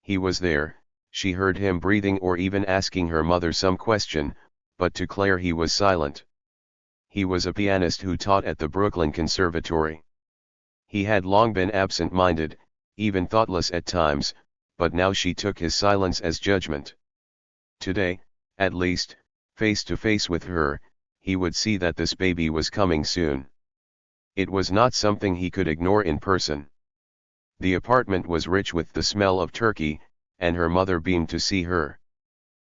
He was there, she heard him breathing or even asking her mother some question, but to Claire he was silent. He was a pianist who taught at the Brooklyn Conservatory. He had long been absent-minded, even thoughtless at times, but now she took his silence as judgment. Today, at least, face to face with her, he would see that this baby was coming soon. It was not something he could ignore in person. The apartment was rich with the smell of turkey, and her mother beamed to see her.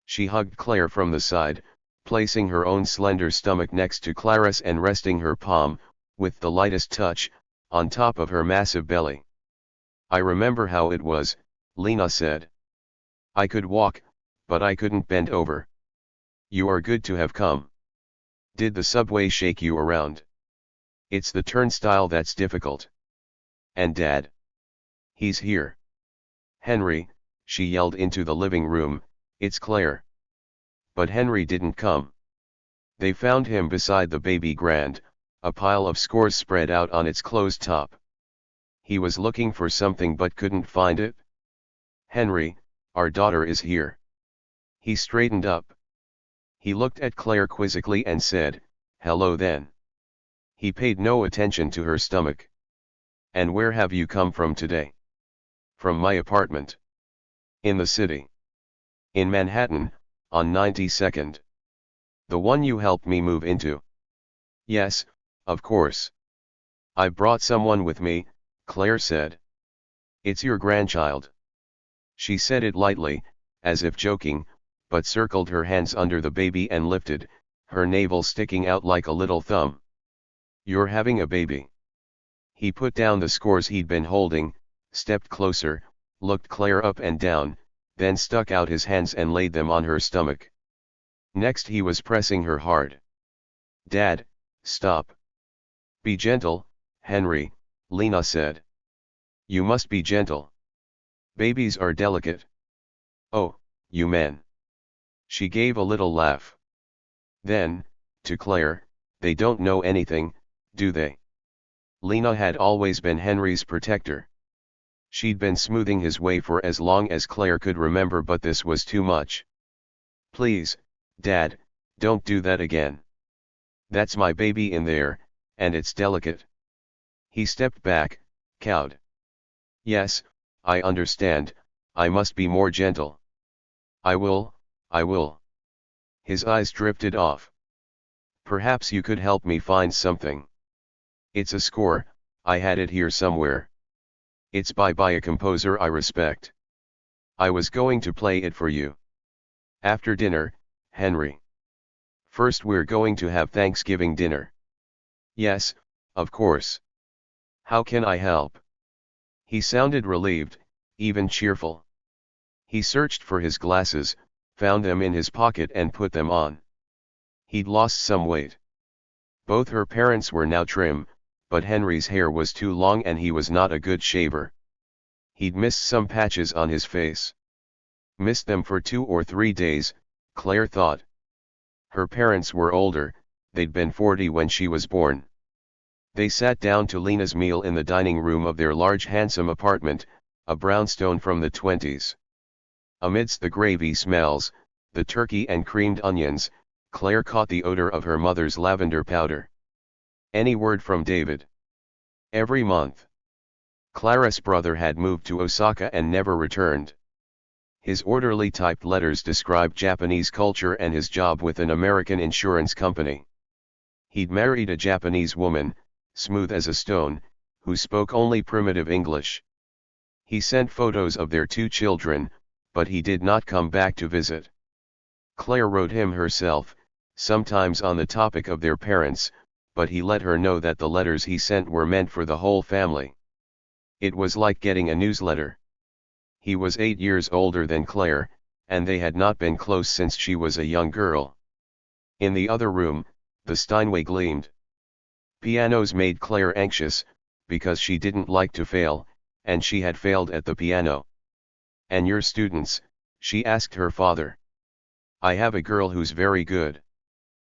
She hugged Claire from the side, placing her own slender stomach next to Clara's and resting her palm, with the lightest touch, on top of her massive belly. "I remember how it was," Lena said. "I could walk, but I couldn't bend over. You are good to have come. Did the subway shake you around? It's the turnstile that's difficult. And Dad? He's here. Henry," she yelled into the living room, "it's Claire." But Henry didn't come. They found him beside the baby grand, a pile of scores spread out on its closed top. He was looking for something but couldn't find it. "Henry, our daughter is here." He straightened up. He looked at Claire quizzically and said, "Hello then." He paid no attention to her stomach. "And where have you come from today?" "From my apartment." "In the city?" "In Manhattan, on 92nd. The one you helped me move into?" "Yes, of course. I brought someone with me," Claire said. "It's your grandchild." She said it lightly, as if joking, but circled her hands under the baby and lifted, her navel sticking out like a little thumb. "You're having a baby." He put down the scores he'd been holding, stepped closer, looked Claire up and down, then stuck out his hands and laid them on her stomach. Next he was pressing her hard. "Dad, stop. Be gentle, Henry," Lena said. "You must be gentle. Babies are delicate." "Oh, you men." She gave a little laugh. Then, to Claire, "They don't know anything, do they?" Lena had always been Henry's protector. She'd been smoothing his way for as long as Claire could remember, but this was too much. "Please, Dad, don't do that again. That's my baby in there, and it's delicate." He stepped back, cowed. "Yes, I understand, I must be more gentle. I will, I will." His eyes drifted off. "Perhaps you could help me find something. It's a score, I had it here somewhere. It's by a composer I respect. I was going to play it for you. After dinner, Henry. First we're going to have Thanksgiving dinner." "Yes, of course. How can I help?" He sounded relieved, even cheerful. He searched for his glasses, found them in his pocket and put them on. He'd lost some weight. Both her parents were now trim, but Henry's hair was too long and he was not a good shaver. He'd missed some patches on his face. Missed them for 2 or 3 days, Claire thought. Her parents were older, they'd been 40 when she was born. They sat down to Lena's meal in the dining room of their large handsome apartment, a brownstone from the 20s. Amidst the gravy smells, the turkey and creamed onions, Claire caught the odor of her mother's lavender powder. Any word from David? Every month. Clara's brother had moved to Osaka and never returned. His orderly typed letters described Japanese culture and his job with an American insurance company. He'd married a Japanese woman, smooth as a stone, who spoke only primitive English. He sent photos of their 2 children, but he did not come back to visit. Claire wrote him herself, sometimes on the topic of their parents, but he let her know that the letters he sent were meant for the whole family. It was like getting a newsletter. He was 8 years older than Claire, and they had not been close since she was a young girl. In the other room, the Steinway gleamed. Pianos made Claire anxious, because she didn't like to fail, and she had failed at the piano. "And your students?" she asked her father. "I have a girl who's very good.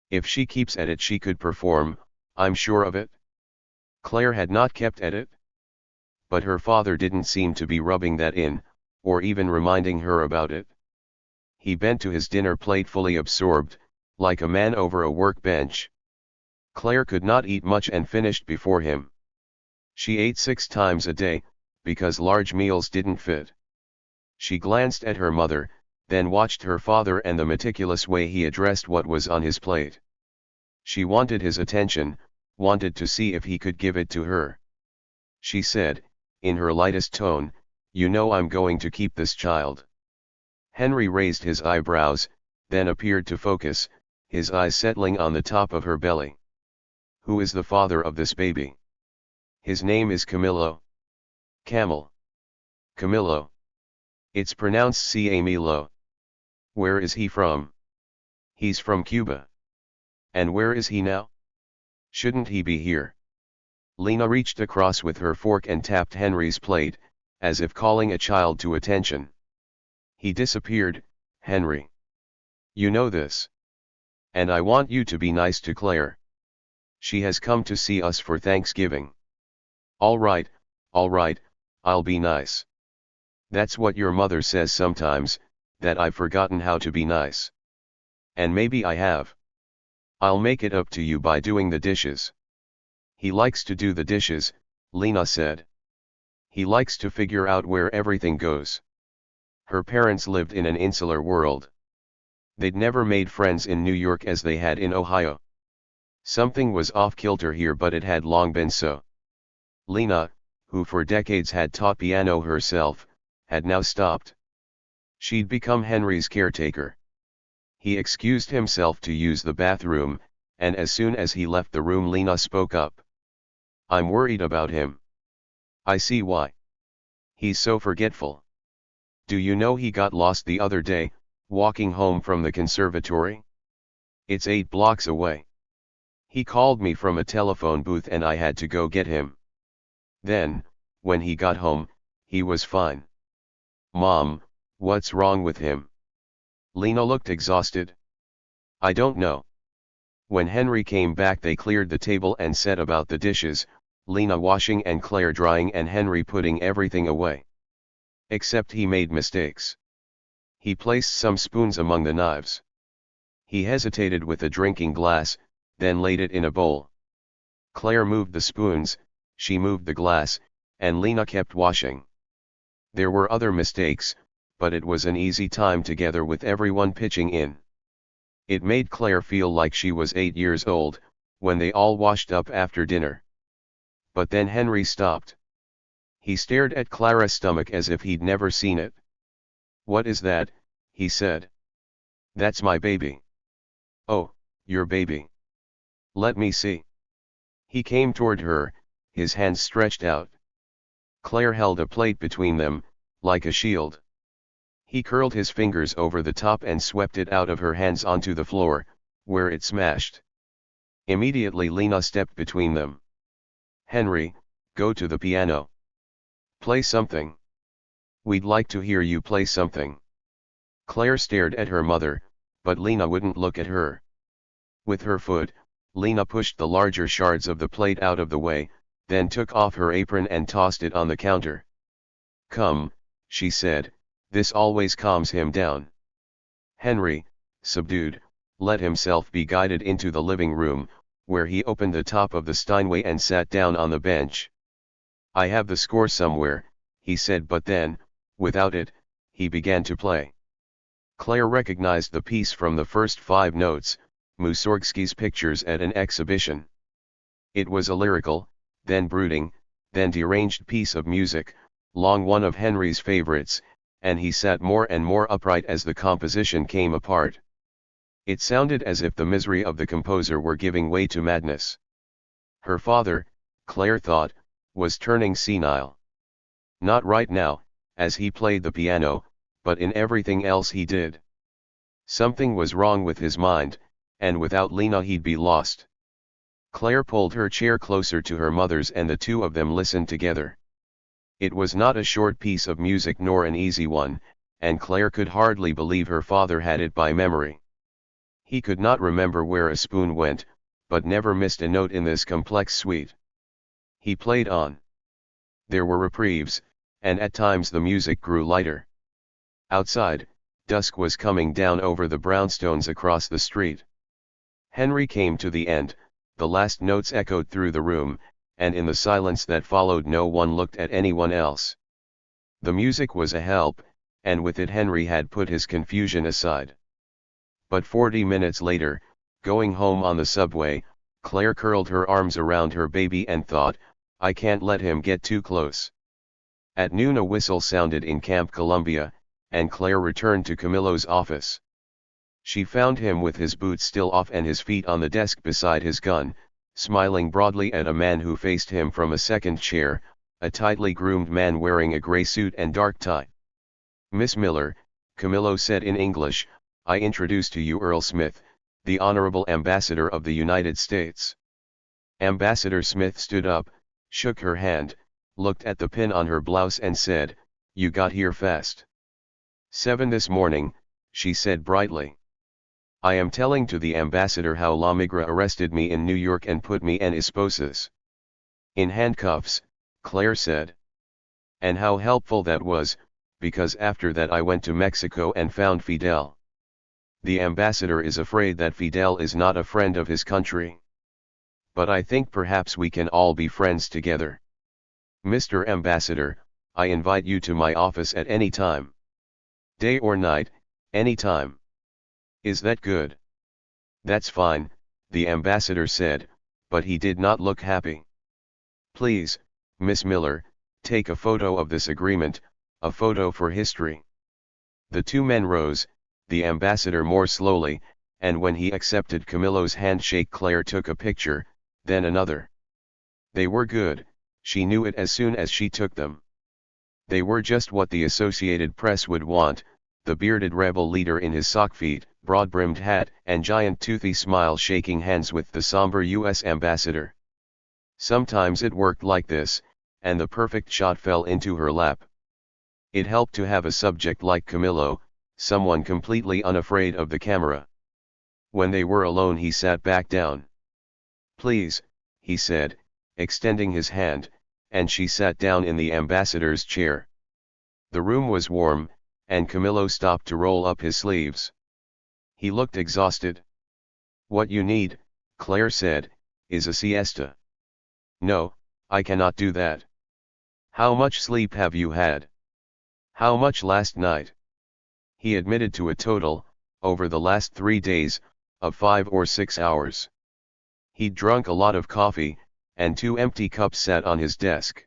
If she keeps at it she could perform, I'm sure of it." Claire had not kept at it. But her father didn't seem to be rubbing that in, or even reminding her about it. He bent to his dinner plate fully absorbed, like a man over a workbench. Claire could not eat much and finished before him. She ate 6 times a day, because large meals didn't fit. She glanced at her mother, then watched her father and the meticulous way he addressed what was on his plate. She wanted his attention, wanted to see if he could give it to her. She said, in her lightest tone, "You know I'm going to keep this child." Henry raised his eyebrows, then appeared to focus, his eyes settling on the top of her belly. "Who is the father of this baby?" "His name is Camillo." "Camel." "Camillo. It's pronounced Camilo. Where is he from?" "He's from Cuba." "And where is he now?" "Shouldn't he be here?" Lena reached across with her fork and tapped Henry's plate, as if calling a child to attention. "He disappeared, Henry. You know this. And I want you to be nice to Claire. She has come to see us for Thanksgiving." All right, I'll be nice." "That's what your mother says sometimes, that I've forgotten how to be nice. And maybe I have. I'll make it up to you by doing the dishes." "He likes to do the dishes," Lena said. "He likes to figure out where everything goes." Her parents lived in an insular world. They'd never made friends in New York as they had in Ohio. Something was off-kilter here, but it had long been so. Lena, who for decades had taught piano herself, had now stopped. She'd become Henry's caretaker. He excused himself to use the bathroom, and as soon as he left the room Lena spoke up. "I'm worried about him." "I see why. He's so forgetful. Do you know he got lost the other day, walking home from the conservatory? It's 8 blocks away. He called me from a telephone booth and I had to go get him. Then, when he got home, he was fine." "Mom, what's wrong with him?" Lena looked exhausted. "I don't know." When Henry came back they cleared the table and set about the dishes, Lena washing and Claire drying and Henry putting everything away. Except he made mistakes. He placed some spoons among the knives. He hesitated with a drinking glass, then laid it in a bowl. Claire moved the spoons, she moved the glass, and Lena kept washing. There were other mistakes, but it was an easy time together with everyone pitching in. It made Claire feel like she was 8 years old, when they all washed up after dinner. But then Henry stopped. He stared at Clara's stomach as if he'd never seen it. "What is that?" he said. "That's my baby." "Oh, your baby. Let me see." He came toward her, his hands stretched out. Claire held a plate between them, like a shield. He curled his fingers over the top and swept it out of her hands onto the floor, where it smashed. Immediately Lena stepped between them. "Henry, go to the piano. Play something. We'd like to hear you play something." Claire stared at her mother, but Lena wouldn't look at her. With her foot, Lena pushed the larger shards of the plate out of the way, then took off her apron and tossed it on the counter. "Come," she said, "this always calms him down." Henry, subdued, let himself be guided into the living room, where he opened the top of the Steinway and sat down on the bench. "I have the score somewhere," he said, but then, without it, he began to play. Claire recognized the piece from the first 5 notes, Mussorgsky's Pictures at an Exhibition. It was a lyrical, then brooding, then deranged piece of music, long one of Henry's favorites, and he sat more and more upright as the composition came apart. It sounded as if the misery of the composer were giving way to madness. Her father, Claire thought, was turning senile. Not right now, as he played the piano, but in everything else he did. Something was wrong with his mind, and without Lena he'd be lost. Claire pulled her chair closer to her mother's and the two of them listened together. It was not a short piece of music nor an easy one, and Claire could hardly believe her father had it by memory. He could not remember where a spoon went, but never missed a note in this complex suite. He played on. There were reprieves, and at times the music grew lighter. Outside, dusk was coming down over the brownstones across the street. Henry came to the end, the last notes echoed through the room, and in the silence that followed no one looked at anyone else. The music was a help, and with it Henry had put his confusion aside. But 40 minutes later, going home on the subway, Claire curled her arms around her baby and thought, "I can't let him get too close." At noon a whistle sounded in Camp Columbia, and Claire returned to Camillo's office. She found him with his boots still off and his feet on the desk beside his gun, smiling broadly at a man who faced him from a second chair, a tightly groomed man wearing a gray suit and dark tie. "Miss Miller," Camillo said in English, "I introduce to you Earl Smith, the Honorable Ambassador of the United States." Ambassador Smith stood up, shook her hand, looked at the pin on her blouse and said, "You got here fast." "7 this morning," she said brightly. "I am telling to the ambassador how La Migra arrested me in New York and put me en esposas. In handcuffs," Claire said. "And how helpful that was, because after that I went to Mexico and found Fidel. The ambassador is afraid that Fidel is not a friend of his country. But I think perhaps we can all be friends together. Mr. Ambassador, I invite you to my office at any time. Day or night, any time. Is that good?" "That's fine," the ambassador said, but he did not look happy. "Please, Miss Miller, take a photo of this agreement, a photo for history." The two men rose, the ambassador more slowly, and when he accepted Camillo's handshake Claire took a picture, then another. They were good, she knew it as soon as she took them. They were just what the Associated Press would want, the bearded rebel leader in his sock feet, broad-brimmed hat and giant toothy smile shaking hands with the somber U.S. ambassador. Sometimes it worked like this, and the perfect shot fell into her lap. It helped to have a subject like Camillo, someone completely unafraid of the camera. When they were alone he sat back down. "Please," he said, extending his hand, and she sat down in the ambassador's chair. The room was warm, and Camillo stopped to roll up his sleeves. He looked exhausted. "What you need," Claire said, "is a siesta." "No, I cannot do that." "How much sleep have you had?" "How much last night?" He admitted to a total, over the last 3 days, of 5 or 6 hours. He'd drunk a lot of coffee, and 2 empty cups sat on his desk.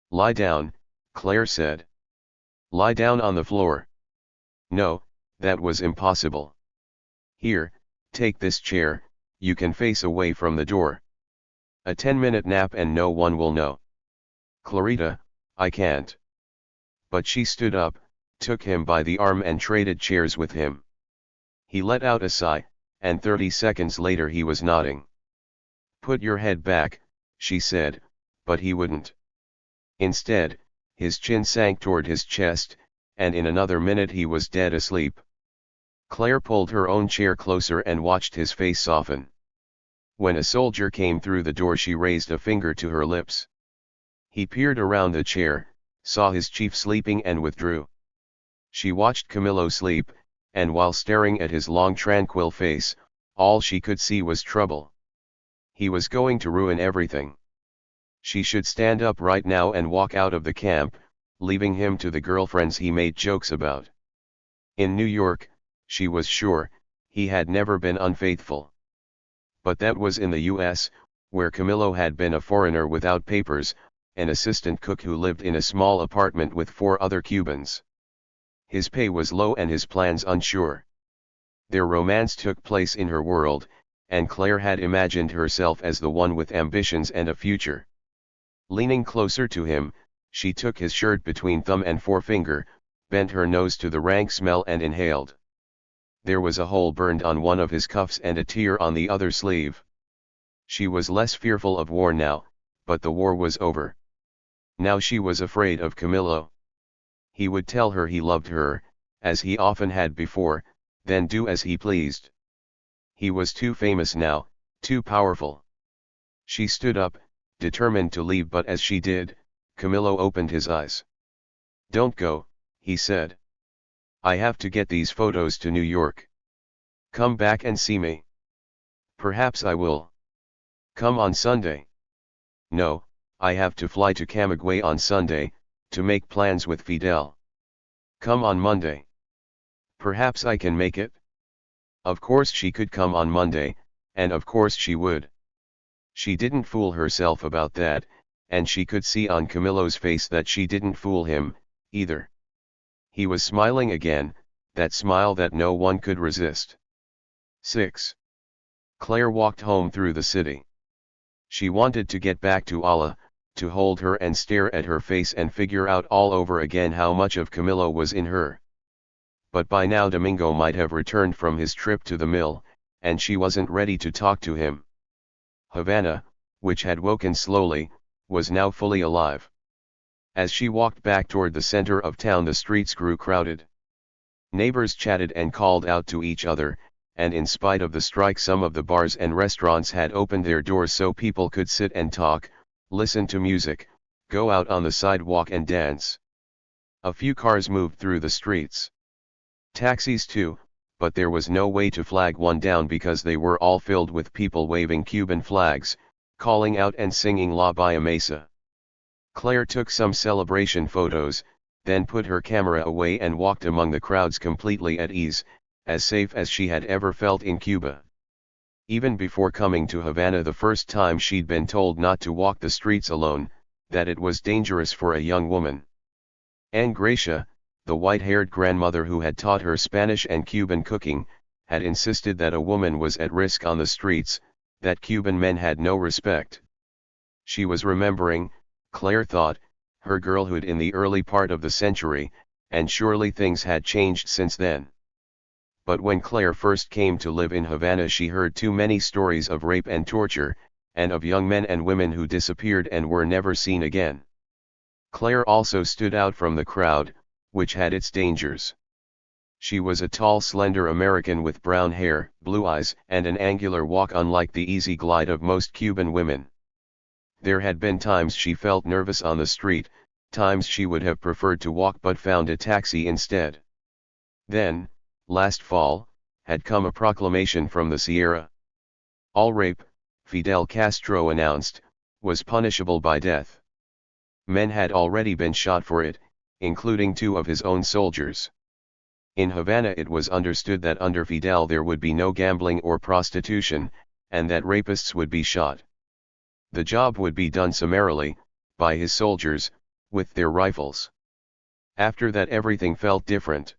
"Lie down," Claire said. "Lie down on the floor." No, that was impossible. "Here, take this chair, you can face away from the door. A 10-minute nap and no one will know." "Clarita, I can't." But she stood up, took him by the arm and traded chairs with him. He let out a sigh, and 30 seconds later he was nodding. "Put your head back," she said, but he wouldn't. Instead, his chin sank toward his chest, and in another minute he was dead asleep. Claire pulled her own chair closer and watched his face soften. When a soldier came through the door she raised a finger to her lips. He peered around the chair, saw his chief sleeping and withdrew. She watched Camillo sleep, and while staring at his long tranquil face, all she could see was trouble. He was going to ruin everything. She should stand up right now and walk out of the camp, leaving him to the girlfriends he made jokes about. In New York, she was sure, he had never been unfaithful. But that was in the US, where Camillo had been a foreigner without papers, an assistant cook who lived in a small apartment with 4 other Cubans. His pay was low and his plans unsure. Their romance took place in her world, and Claire had imagined herself as the one with ambitions and a future. Leaning closer to him, she took his shirt between thumb and forefinger, bent her nose to the rank smell and inhaled. There was a hole burned on one of his cuffs and a tear on the other sleeve. She was less fearful of war now, but the war was over. Now she was afraid of Camillo. He would tell her he loved her, as he often had before, then do as he pleased. He was too famous now, too powerful. She stood up, determined to leave, but as she did, Camillo opened his eyes. "Don't go," he said. "I have to get these photos to New York. Come back and see me." "Perhaps I will. Come on Sunday." "No, I have to fly to Camagüey on Sunday, to make plans with Fidel." "Come on Monday." "Perhaps I can make it." Of course she could come on Monday, and of course she would. She didn't fool herself about that, and she could see on Camillo's face that she didn't fool him, either. He was smiling again, that smile that no one could resist. 6. Claire walked home through the city. She wanted to get back to Allah, to hold her and stare at her face and figure out all over again how much of Camillo was in her. But by now Domingo might have returned from his trip to the mill, and she wasn't ready to talk to him. Havana, which had woken slowly, was now fully alive. As she walked back toward the center of town, the streets grew crowded. Neighbors chatted and called out to each other, and in spite of the strike some of the bars and restaurants had opened their doors so people could sit and talk, listen to music, go out on the sidewalk and dance. A few cars moved through the streets. Taxis too, but there was no way to flag one down because they were all filled with people waving Cuban flags, calling out and singing La Bahia Mesa. Claire took some celebration photos, then put her camera away and walked among the crowds completely at ease, as safe as she had ever felt in Cuba. Even before coming to Havana the first time she'd been told not to walk the streets alone, that it was dangerous for a young woman. Aunt Gracia, the white-haired grandmother who had taught her Spanish and Cuban cooking, had insisted that a woman was at risk on the streets, that Cuban men had no respect. She was remembering, Claire thought, her girlhood in the early part of the century, and surely things had changed since then. But when Claire first came to live in Havana she heard too many stories of rape and torture, and of young men and women who disappeared and were never seen again. Claire also stood out from the crowd, which had its dangers. She was a tall, slender American with brown hair, blue eyes, and an angular walk unlike the easy glide of most Cuban women. There had been times she felt nervous on the street, times she would have preferred to walk but found a taxi instead. Then, last fall, had come a proclamation from the Sierra. All rape, Fidel Castro announced, was punishable by death. Men had already been shot for it, including 2 of his own soldiers. In Havana it was understood that under Fidel there would be no gambling or prostitution, and that rapists would be shot. The job would be done summarily, by his soldiers, with their rifles. After that everything felt different.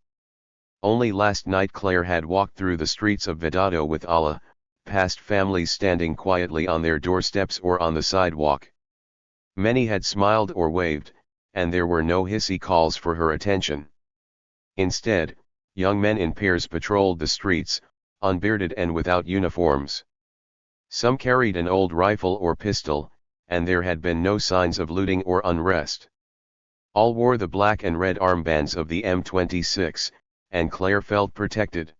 Only last night Claire had walked through the streets of Vedado with Allah, past families standing quietly on their doorsteps or on the sidewalk. Many had smiled or waved, and there were no hissy calls for her attention. Instead, young men in pairs patrolled the streets, unbearded and without uniforms. Some carried an old rifle or pistol, and there had been no signs of looting or unrest. All wore the black and red armbands of the M26, and Claire felt protected.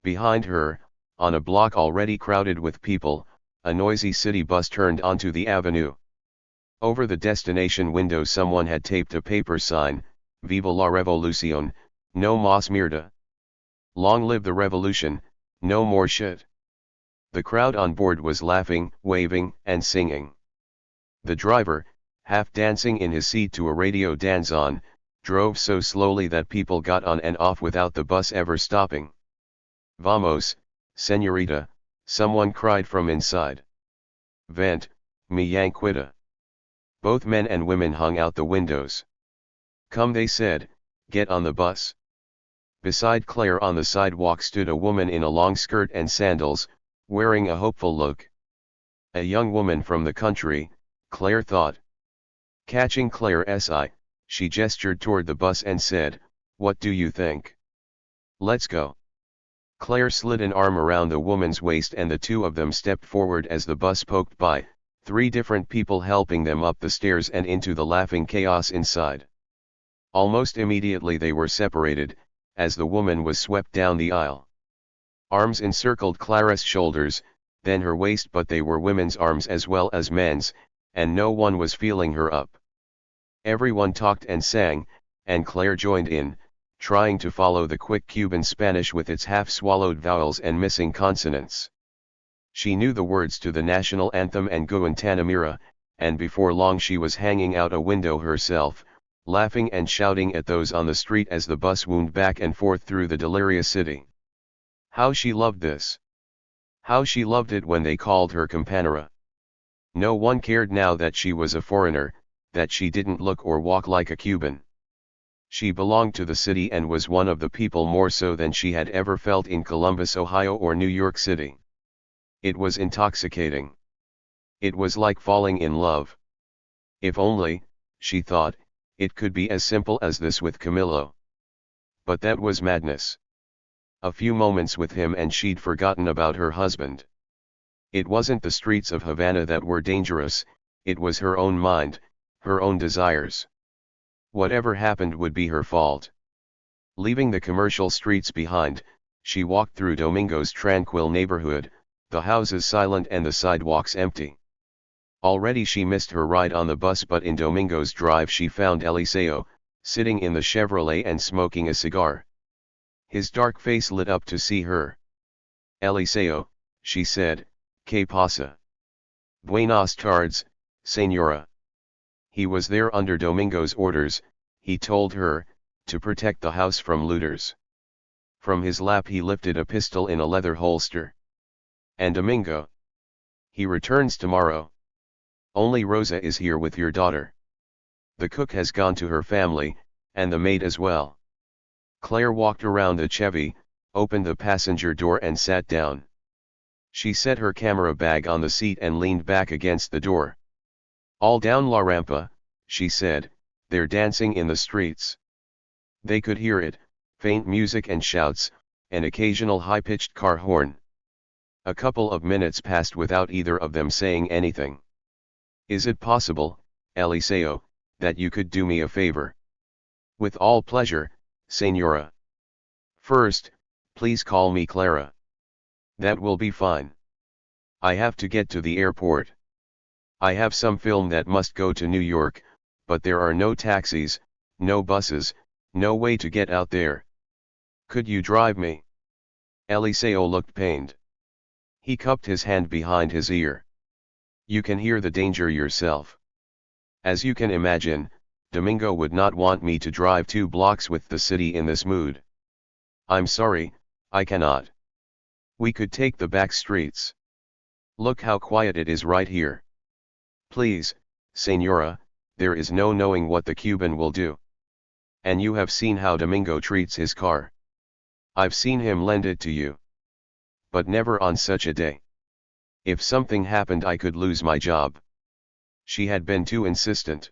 Behind her, on a block already crowded with people, a noisy city bus turned onto the avenue. Over the destination window someone had taped a paper sign, Viva la Revolución, no más mierda. Long live the revolution, no more shit. The crowd on board was laughing, waving, and singing. The driver, half dancing in his seat to a radio danzón, drove so slowly that people got on and off without the bus ever stopping. Vamos, señorita, someone cried from inside. Vent, mi yanquita. Both men and women hung out the windows. Come, they said, get on the bus. Beside Claire on the sidewalk stood a woman in a long skirt and sandals, wearing a hopeful look. A young woman from the country, Claire thought. Catching Claire's eye, she gestured toward the bus and said, "What do you think? Let's go." Claire slid an arm around the woman's waist and the two of them stepped forward as the bus poked by, 3 different people helping them up the stairs and into the laughing chaos inside. Almost immediately they were separated, as the woman was swept down the aisle. Arms encircled Claire's shoulders, then her waist, but they were women's arms as well as men's, and no one was feeling her up. Everyone talked and sang, and Claire joined in, trying to follow the quick Cuban Spanish with its half-swallowed vowels and missing consonants. She knew the words to the national anthem and Guantanamera, and before long she was hanging out a window herself, laughing and shouting at those on the street as the bus wound back and forth through the delirious city. How she loved this! How she loved it when they called her compañera. No one cared now that she was a foreigner, that she didn't look or walk like a Cuban. She belonged to the city and was one of the people more so than she had ever felt in Columbus, Ohio or New York City. It was intoxicating. It was like falling in love. If only, she thought, it could be as simple as this with Camilo. But that was madness. A few moments with him and she'd forgotten about her husband. It wasn't the streets of Havana that were dangerous, it was her own mind, her own desires. Whatever happened would be her fault. Leaving the commercial streets behind, she walked through Domingo's tranquil neighborhood, the houses silent and the sidewalks empty. Already she missed her ride on the bus, but in Domingo's drive she found Eliseo, sitting in the Chevrolet and smoking a cigar. His dark face lit up to see her. "Eliseo," she said, "¿Qué pasa?" "Buenas tardes, señora." He was there under Domingo's orders, he told her, to protect the house from looters. From his lap he lifted a pistol in a leather holster. "And Domingo?" "He returns tomorrow. Only Rosa is here with your daughter. The cook has gone to her family, and the maid as well." Claire walked around the Chevy, opened the passenger door and sat down. She set her camera bag on the seat and leaned back against the door. "All down La Rampa," she said, "they're dancing in the streets." They could hear it, faint music and shouts, an occasional high-pitched car horn. A couple of minutes passed without either of them saying anything. "Is it possible, Eliseo, that you could do me a favor?" "With all pleasure, señora." "First, please call me Clara." "That will be fine. I have to get to the airport. I have some film that must go to New York, but there are no taxis, no buses, no way to get out there. Could you drive me?" Eliseo looked pained. He cupped his hand behind his ear. "You can hear the danger yourself. As you can imagine, Domingo would not want me to drive 2 blocks with the city in this mood. I'm sorry, I cannot. We could take the back streets. Look how quiet it is right here. Please, señora, there is no knowing what the Cuban will do. And you have seen how Domingo treats his car. I've seen him lend it to you. But never on such a day. If something happened I could lose my job." She had been too insistent.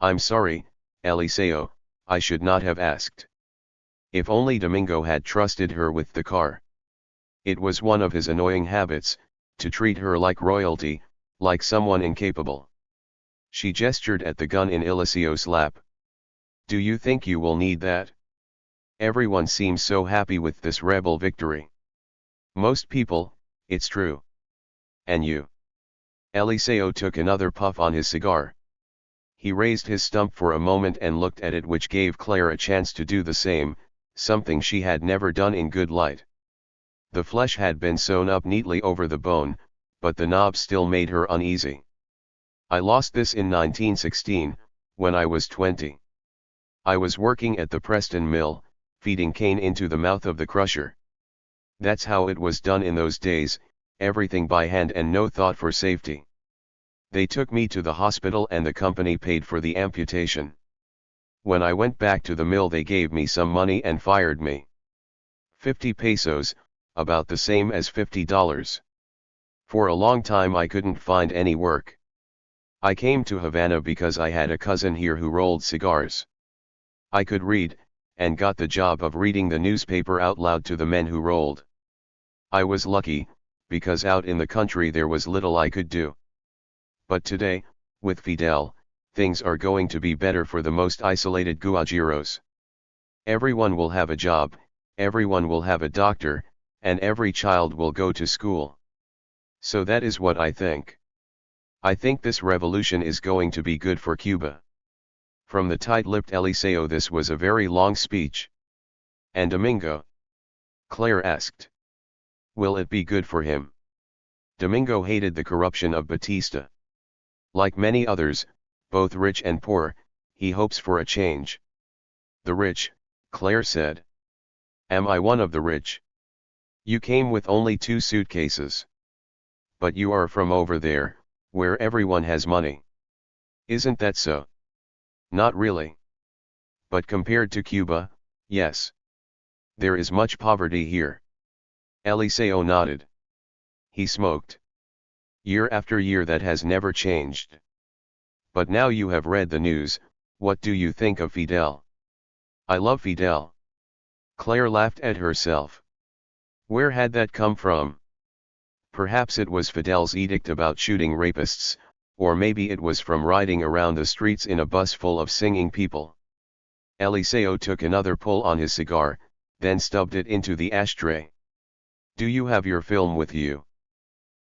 "I'm sorry, Eliseo, I should not have asked." If only Domingo had trusted her with the car. It was one of his annoying habits, to treat her like royalty, like someone incapable. She gestured at the gun in Eliseo's lap. Do you think you will need that? Everyone seems so happy with this rebel victory. Most people, it's true. And you? Eliseo took another puff on his cigar. He raised his stump for a moment and looked at it, which gave Claire a chance to do the same, something she had never done in good light. The flesh had been sewn up neatly over the bone, but the knob still made her uneasy. I lost this in 1916, when I was 20. I was working at the Preston mill, feeding cane into the mouth of the crusher. That's how it was done in those days, everything by hand and no thought for safety. They took me to the hospital and the company paid for the amputation. When I went back to the mill they gave me some money and fired me. 50 pesos, about the same as $50. For a long time I couldn't find any work. I came to Havana because I had a cousin here who rolled cigars. I could read, and got the job of reading the newspaper out loud to the men who rolled. I was lucky, because out in the country there was little I could do. But today, with Fidel, things are going to be better for the most isolated guajiros. Everyone will have a job, everyone will have a doctor, and every child will go to school. So that is what I think. I think this revolution is going to be good for Cuba. From the tight-lipped Eliseo this was a very long speech. And Domingo? Claire asked. Will it be good for him? Domingo hated the corruption of Batista. Like many others, both rich and poor, he hopes for a change. The rich, Claire said. Am I one of the rich? You came with only 2 suitcases. But you are from over there, where everyone has money. Isn't that so? Not really. But compared to Cuba, yes. There is much poverty here. Eliseo nodded. He smoked. Year after year that has never changed. But now you have read the news, what do you think of Fidel? I love Fidel. Claire laughed at herself. Where had that come from? Perhaps it was Fidel's edict about shooting rapists, or maybe it was from riding around the streets in a bus full of singing people. Eliseo took another pull on his cigar, then stubbed it into the ashtray. Do you have your film with you?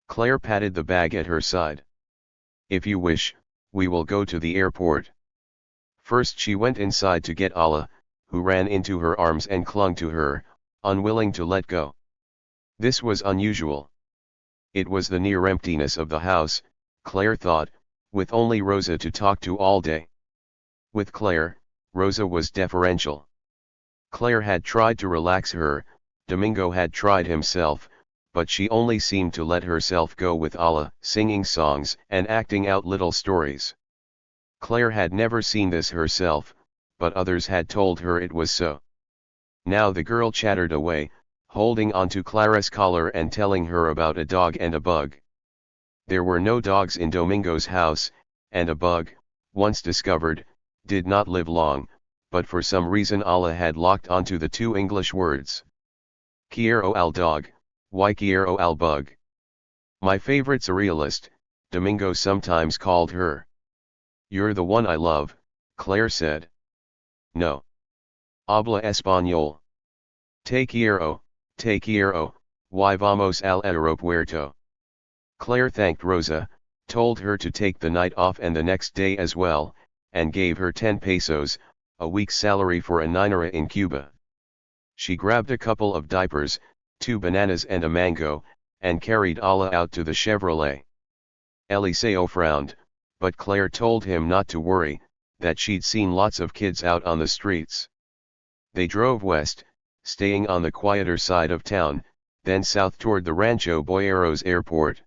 Claire patted the bag at her side. If you wish, we will go to the airport. First she went inside to get Alla, who ran into her arms and clung to her, unwilling to let go. This was unusual. It was the near emptiness of the house, Claire thought, with only Rosa to talk to all day. With Claire, Rosa was deferential. Claire had tried to relax her, Domingo had tried himself, but she only seemed to let herself go with Alla, singing songs and acting out little stories. Claire had never seen this herself, but others had told her it was so. Now the girl chattered away, holding onto Clara's collar and telling her about a dog and a bug. There were no dogs in Domingo's house, and a bug, once discovered, did not live long, but for some reason Alla had locked onto the 2 English words. Quiero al dog, y quiero al bug. My favorite surrealist, Domingo sometimes called her. You're the one I love, Claire said. No. Habla español. Te quiero, y vamos al aeropuerto. Claire thanked Rosa, told her to take the night off and the next day as well, and gave her 10 pesos, a week's salary for a ninera in Cuba. She grabbed a couple of diapers, 2 bananas and a mango, and carried Alla out to the Chevrolet. Eliseo frowned, but Claire told him not to worry, that she'd seen lots of kids out on the streets. They drove west, staying on the quieter side of town, then south toward the Rancho Boyeros airport.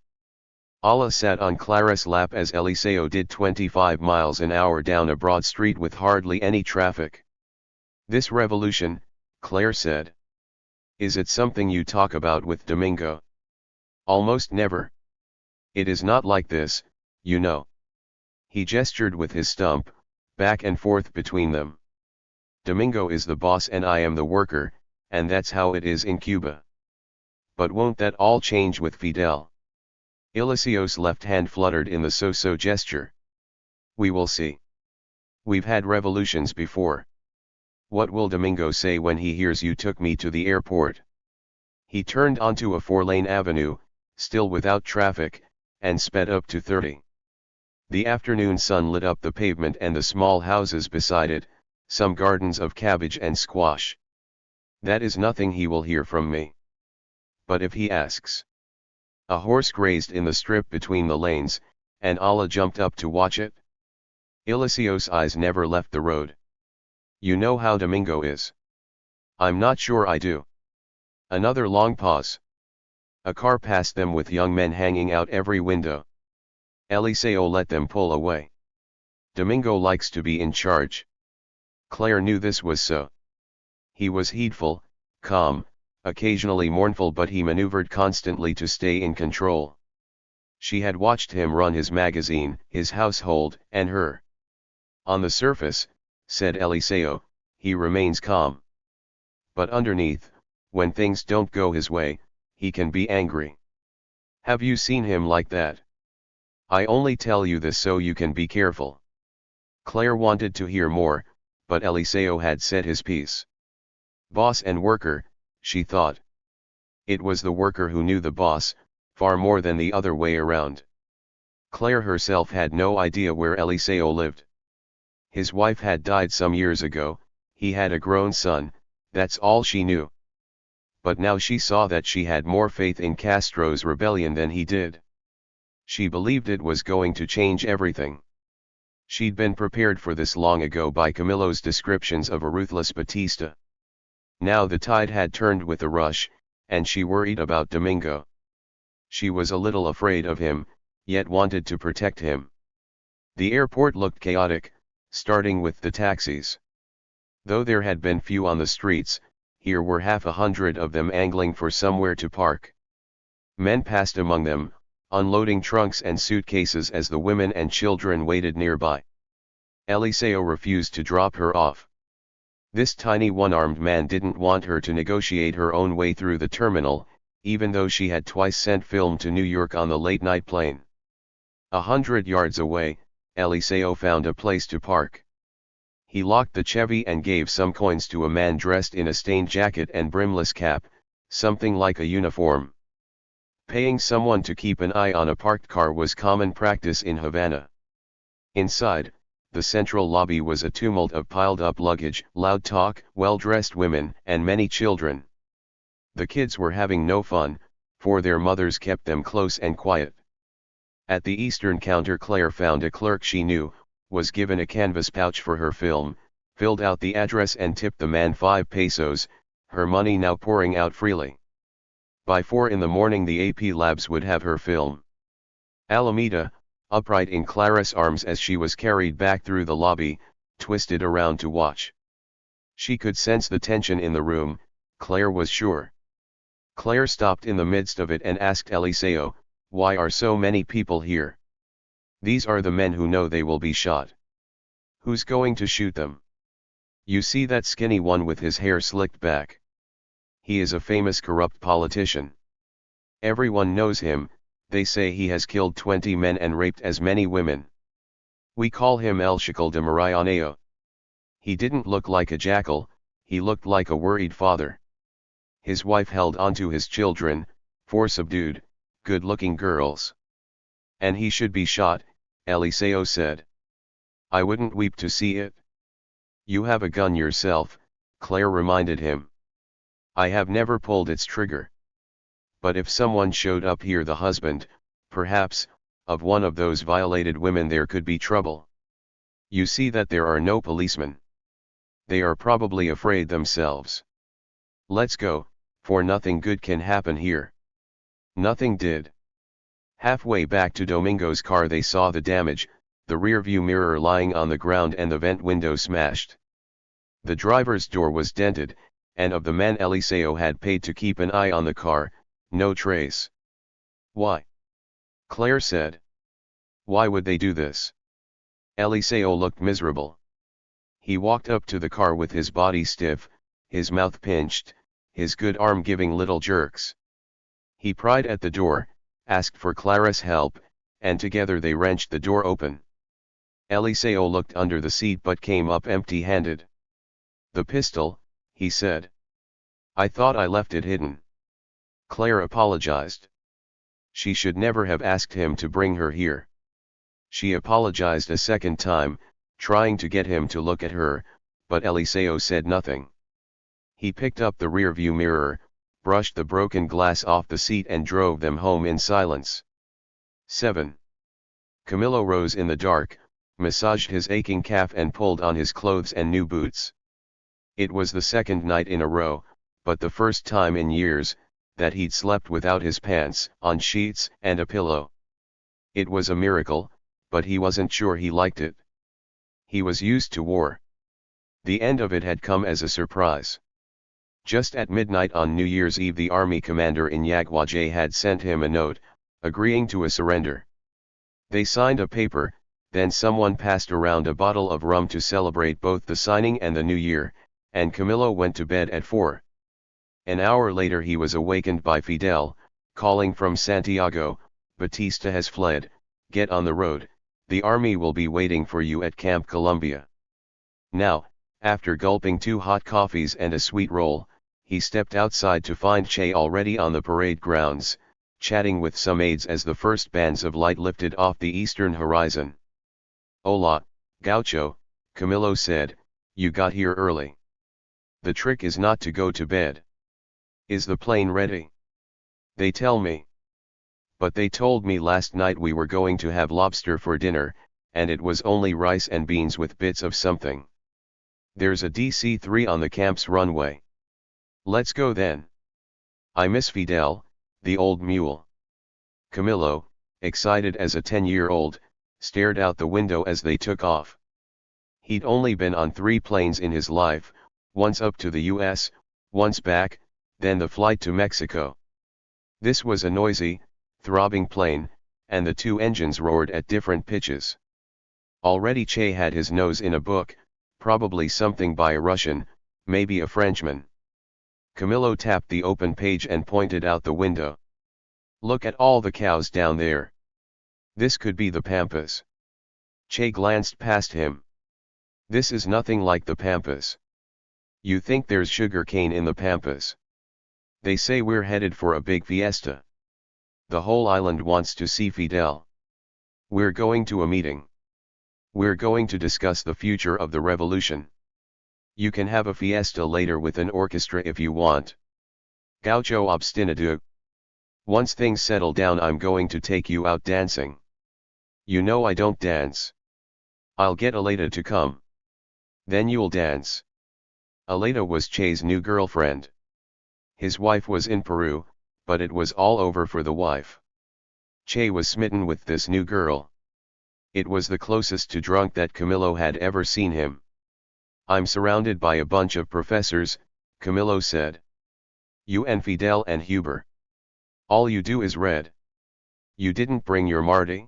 Alla sat on Clara's lap as Eliseo did 25 miles an hour down a broad street with hardly any traffic. This revolution, Claire said. Is it something you talk about with Domingo? Almost never. It is not like this, you know. He gestured with his stump, back and forth between them. Domingo is the boss and I am the worker, and that's how it is in Cuba. But won't that all change with Fidel? Eliseo's left hand fluttered in the so-so gesture. We will see. We've had revolutions before. What will Domingo say when he hears you took me to the airport? He turned onto a 4-lane avenue, still without traffic, and sped up to 30. The afternoon sun lit up the pavement and the small houses beside it, some gardens of cabbage and squash. That is nothing he will hear from me. But if he asks. A horse grazed in the strip between the lanes, and Allah jumped up to watch it. Eliseo's eyes never left the road. You know how Domingo is. I'm not sure I do. Another long pause. A car passed them with young men hanging out every window. Eliseo let them pull away. Domingo likes to be in charge. Claire knew this was so. He was heedful, calm, occasionally mournful, but he maneuvered constantly to stay in control. She had watched him run his magazine, his household, and her. On the surface, said Eliseo, he remains calm. But underneath, when things don't go his way, he can be angry. Have you seen him like that? I only tell you this so you can be careful. Claire wanted to hear more, but Eliseo had said his piece. Boss and worker, she thought. It was the worker who knew the boss, far more than the other way around. Claire herself had no idea where Eliseo lived. His wife had died some years ago, he had a grown son, that's all she knew. But now she saw that she had more faith in Castro's rebellion than he did. She believed it was going to change everything. She'd been prepared for this long ago by Camillo's descriptions of a ruthless Batista. Now the tide had turned with a rush, and she worried about Domingo. She was a little afraid of him, yet wanted to protect him. The airport looked chaotic, starting with the taxis. Though there had been few on the streets, here were 100 of them angling for somewhere to park. Men passed among them, unloading trunks and suitcases as the women and children waited nearby. Eliseo refused to drop her off. This tiny one-armed man didn't want her to negotiate her own way through the terminal, even though she had twice sent film to New York on the late-night plane. 100 yards away, Eliseo found a place to park. He locked the Chevy and gave some coins to a man dressed in a stained jacket and brimless cap, something like a uniform. Paying someone to keep an eye on a parked car was common practice in Havana. Inside, the central lobby was a tumult of piled-up luggage, loud talk, well-dressed women, and many children. The kids were having no fun, for their mothers kept them close and quiet. At the eastern counter Claire found a clerk she knew, was given a canvas pouch for her film, filled out the address and tipped the man 5 pesos, her money now pouring out freely. By 4 in the morning the AP labs would have her film. Alameda, upright in Clara's arms as she was carried back through the lobby, twisted around to watch. She could sense the tension in the room, Claire was sure. Claire stopped in the midst of it and asked Eliseo, "Why are so many people here?" "These are the men who know they will be shot." "Who's going to shoot them?" "You see that skinny one with his hair slicked back? He is a famous corrupt politician. Everyone knows him, they say he has killed 20 men and raped as many women. We call him El Chacal de Marianeo. He didn't look like a jackal, he looked like a worried father. His wife held onto his children, 4 subdued, good-looking girls. And he should be shot," Eliseo said. "I wouldn't weep to see it." "You have a gun yourself," Claire reminded him. "I have never pulled its trigger. But if someone showed up here, the husband, perhaps, of one of those violated women, there could be trouble. You see that there are no policemen. They are probably afraid themselves. Let's go, for nothing good can happen here." Nothing did. Halfway back to Domingo's car they saw the damage, the rearview mirror lying on the ground and the vent window smashed. The driver's door was dented, and of the man Eliseo had paid to keep an eye on the car, no trace. "Why?" Claire said. "Why would they do this?" Eliseo looked miserable. He walked up to the car with his body stiff, his mouth pinched, his good arm giving little jerks. He pried at the door, asked for Clara's help, and together they wrenched the door open. Eliseo looked under the seat but came up empty-handed. "The pistol," he said. "I thought I left it hidden." Claire apologized. She should never have asked him to bring her here. She apologized a second time, trying to get him to look at her, but Eliseo said nothing. He picked up the rearview mirror, brushed the broken glass off the seat and drove them home in silence. 7. Camillo rose in the dark, massaged his aching calf and pulled on his clothes and new boots. It was the second night in a row, but the first time in years, that he'd slept without his pants, on sheets and a pillow. It was a miracle, but he wasn't sure he liked it. He was used to war. The end of it had come as a surprise. Just at midnight on New Year's Eve the army commander in Yaguaje had sent him a note, agreeing to a surrender. They signed a paper, then someone passed around a bottle of rum to celebrate both the signing and the new year, and Camillo went to bed at 4. An hour later he was awakened by Fidel, calling from Santiago, "Batista has fled, get on the road, the army will be waiting for you at Camp Columbia." Now, after gulping 2 hot coffees and a sweet roll, he stepped outside to find Che already on the parade grounds, chatting with some aides as the first bands of light lifted off the eastern horizon. "Hola, Gaucho," Camillo said, "you got here early. The trick is not to go to bed. Is the plane ready?" "They tell me. But they told me last night we were going to have lobster for dinner, and it was only rice and beans with bits of something. There's a DC-3 on the camp's runway. Let's go then. I miss Fidel, the old mule." Camillo, excited as a 10-year-old, stared out the window as they took off. He'd only been on 3 planes in his life, once up to the US, once back, then the flight to Mexico. This was a noisy, throbbing plane, and the 2 engines roared at different pitches. Already Che had his nose in a book, probably something by a Russian, maybe a Frenchman. Camillo tapped the open page and pointed out the window. "Look at all the cows down there. This could be the Pampas." Che glanced past him. "This is nothing like the Pampas. You think there's sugar cane in the Pampas? They say we're headed for a big fiesta. The whole island wants to see Fidel. We're going to a meeting. We're going to discuss the future of the revolution. You can have a fiesta later with an orchestra if you want. Gaucho obstinado. Once things settle down I'm going to take you out dancing. You know I don't dance. I'll get Aleda to come. Then you'll dance." Aleda was Che's new girlfriend. His wife was in Peru, but it was all over for the wife. Che was smitten with this new girl. It was the closest to drunk that Camillo had ever seen him. "I'm surrounded by a bunch of professors," Camillo said. "You and Fidel and Huber. All you do is read. You didn't bring your Marty?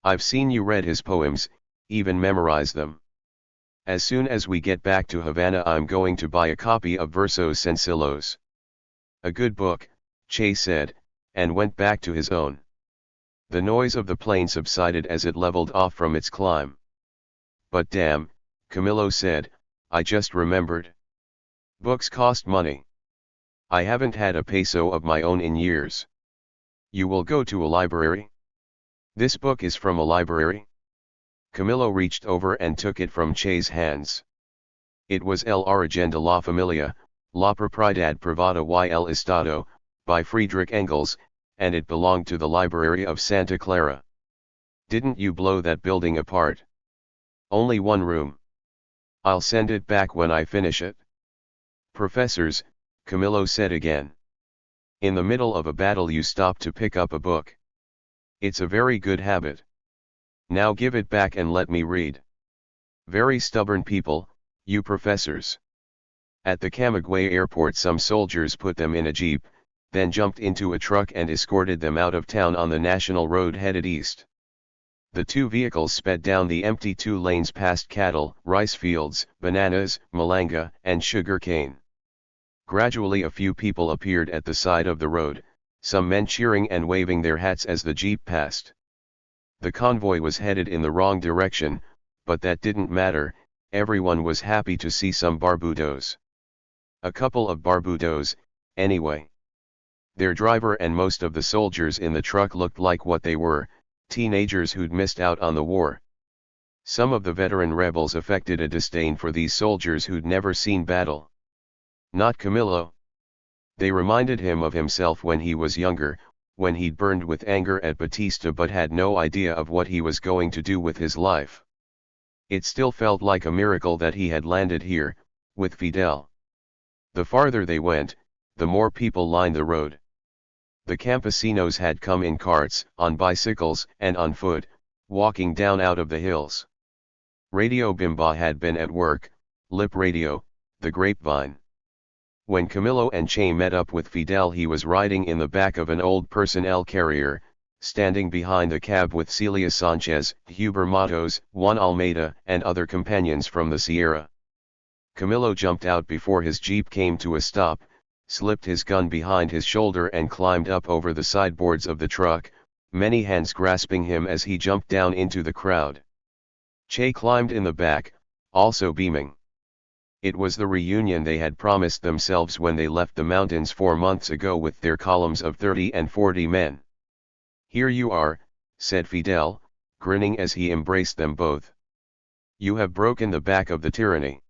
I've seen you read his poems, even memorize them. As soon as we get back to Havana I'm going to buy a copy of Versos Sencillos." "A good book," Che said, and went back to his own. The noise of the plane subsided as it leveled off from its climb. "But damn," Camillo said, "I just remembered. Books cost money. I haven't had a peso of my own in years. You will go to a library? This book is from a library?" Camillo reached over and took it from Che's hands. It was El Origen de la Familia, La Propiedad Privada y el Estado, by Friedrich Engels, and it belonged to the Library of Santa Clara. "Didn't you blow that building apart? Only one room. I'll send it back when I finish it." "Professors," Camillo said again. "In the middle of a battle you stop to pick up a book. It's a very good habit. Now give it back and let me read. Very stubborn people, you professors." At the Camagüey airport some soldiers put them in a jeep, then jumped into a truck and escorted them out of town on the national road headed east. The 2 vehicles sped down the empty 2 lanes past cattle, rice fields, bananas, malanga, and sugar cane. Gradually a few people appeared at the side of the road, some men cheering and waving their hats as the jeep passed. The convoy was headed in the wrong direction, but that didn't matter, everyone was happy to see some barbudos. A couple of barbudos, anyway. Their driver and most of the soldiers in the truck looked like what they were, teenagers who'd missed out on the war. Some of the veteran rebels affected a disdain for these soldiers who'd never seen battle. Not Camillo. They reminded him of himself when he was younger, when he'd burned with anger at Batista but had no idea of what he was going to do with his life. It still felt like a miracle that he had landed here, with Fidel. The farther they went, the more people lined the road. The campesinos had come in carts, on bicycles, and on foot, walking down out of the hills. Radio Bimba had been at work, lip radio, the grapevine. When Camillo and Che met up with Fidel, he was riding in the back of an old personnel carrier, standing behind the cab with Celia Sanchez, Huber Matos, Juan Almeida, and other companions from the Sierra. Camillo jumped out before his jeep came to a stop, slipped his gun behind his shoulder and climbed up over the sideboards of the truck, many hands grasping him as he jumped down into the crowd. Che climbed in the back, also beaming. It was the reunion they had promised themselves when they left the mountains 4 months ago with their columns of 30 and 40 men. "Here you are," said Fidel, grinning as he embraced them both. "You have broken the back of the tyranny.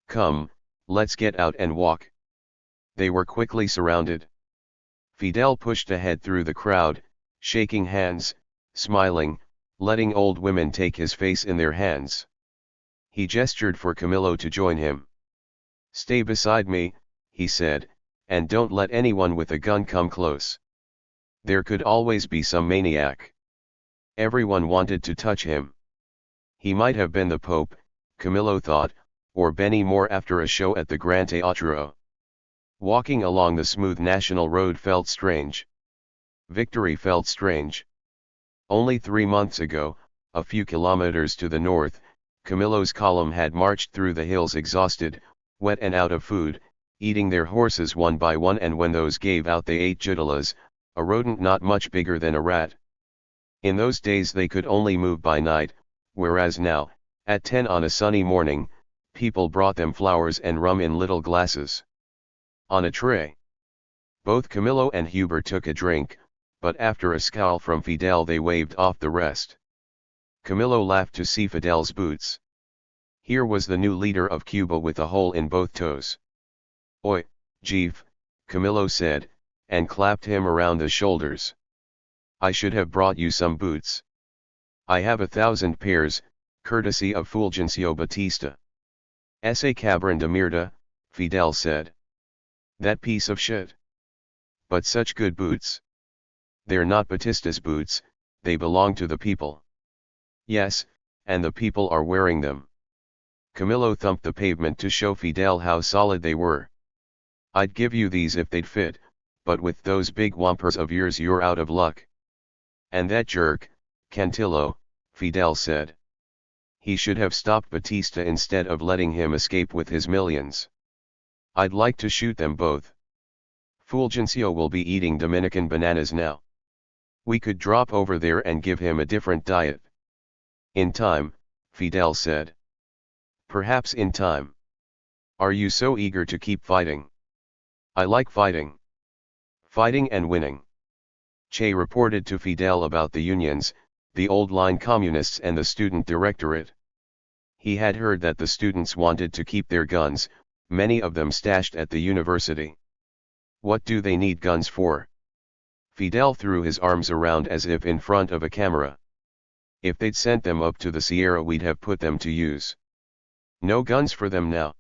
Come, let's get out and walk." They were quickly surrounded. Fidel pushed ahead through the crowd, shaking hands, smiling, letting old women take his face in their hands. He gestured for Camillo to join him. "Stay beside me," he said, "and don't let anyone with a gun come close. There could always be some maniac." Everyone wanted to touch him. He might have been the Pope, Camillo thought, or Benny Moore after a show at the Gran Teatro. Walking along the smooth national road felt strange. Victory felt strange. Only 3 months ago, a few kilometers to the north, Camillo's column had marched through the hills exhausted, wet and out of food, eating their horses one by one, and when those gave out they ate judalas, a rodent not much bigger than a rat. In those days they could only move by night, whereas now, at 10 on a sunny morning, people brought them flowers and rum in little glasses. On a tray. Both Camillo and Huber took a drink, but after a scowl from Fidel they waved off the rest. Camillo laughed to see Fidel's boots. Here was the new leader of Cuba with a hole in both toes. "Oi, Jeef," Camillo said, and clapped him around the shoulders. "I should have brought you some boots. I have 1,000 pairs, courtesy of Fulgencio Batista." "Ese cabron de mierda," Fidel said. "That piece of shit. But such good boots. They're not Batista's boots, they belong to the people." "Yes, and the people are wearing them." Camillo thumped the pavement to show Fidel how solid they were. "I'd give you these if they'd fit, but with those big whompers of yours you're out of luck." "And that jerk, Cantillo," Fidel said. "He should have stopped Batista instead of letting him escape with his millions. I'd like to shoot them both. Fulgencio will be eating Dominican bananas now. We could drop over there and give him a different diet." "In time," Fidel said. "Perhaps in time. Are you so eager to keep fighting?" "I like fighting. Fighting and winning." Che reported to Fidel about the unions, the old-line communists and the student directorate. He had heard that the students wanted to keep their guns, many of them stashed at the university. "What do they need guns for?" Fidel threw his arms around as if in front of a camera. "If they'd sent them up to the Sierra we'd have put them to use. No guns for them now.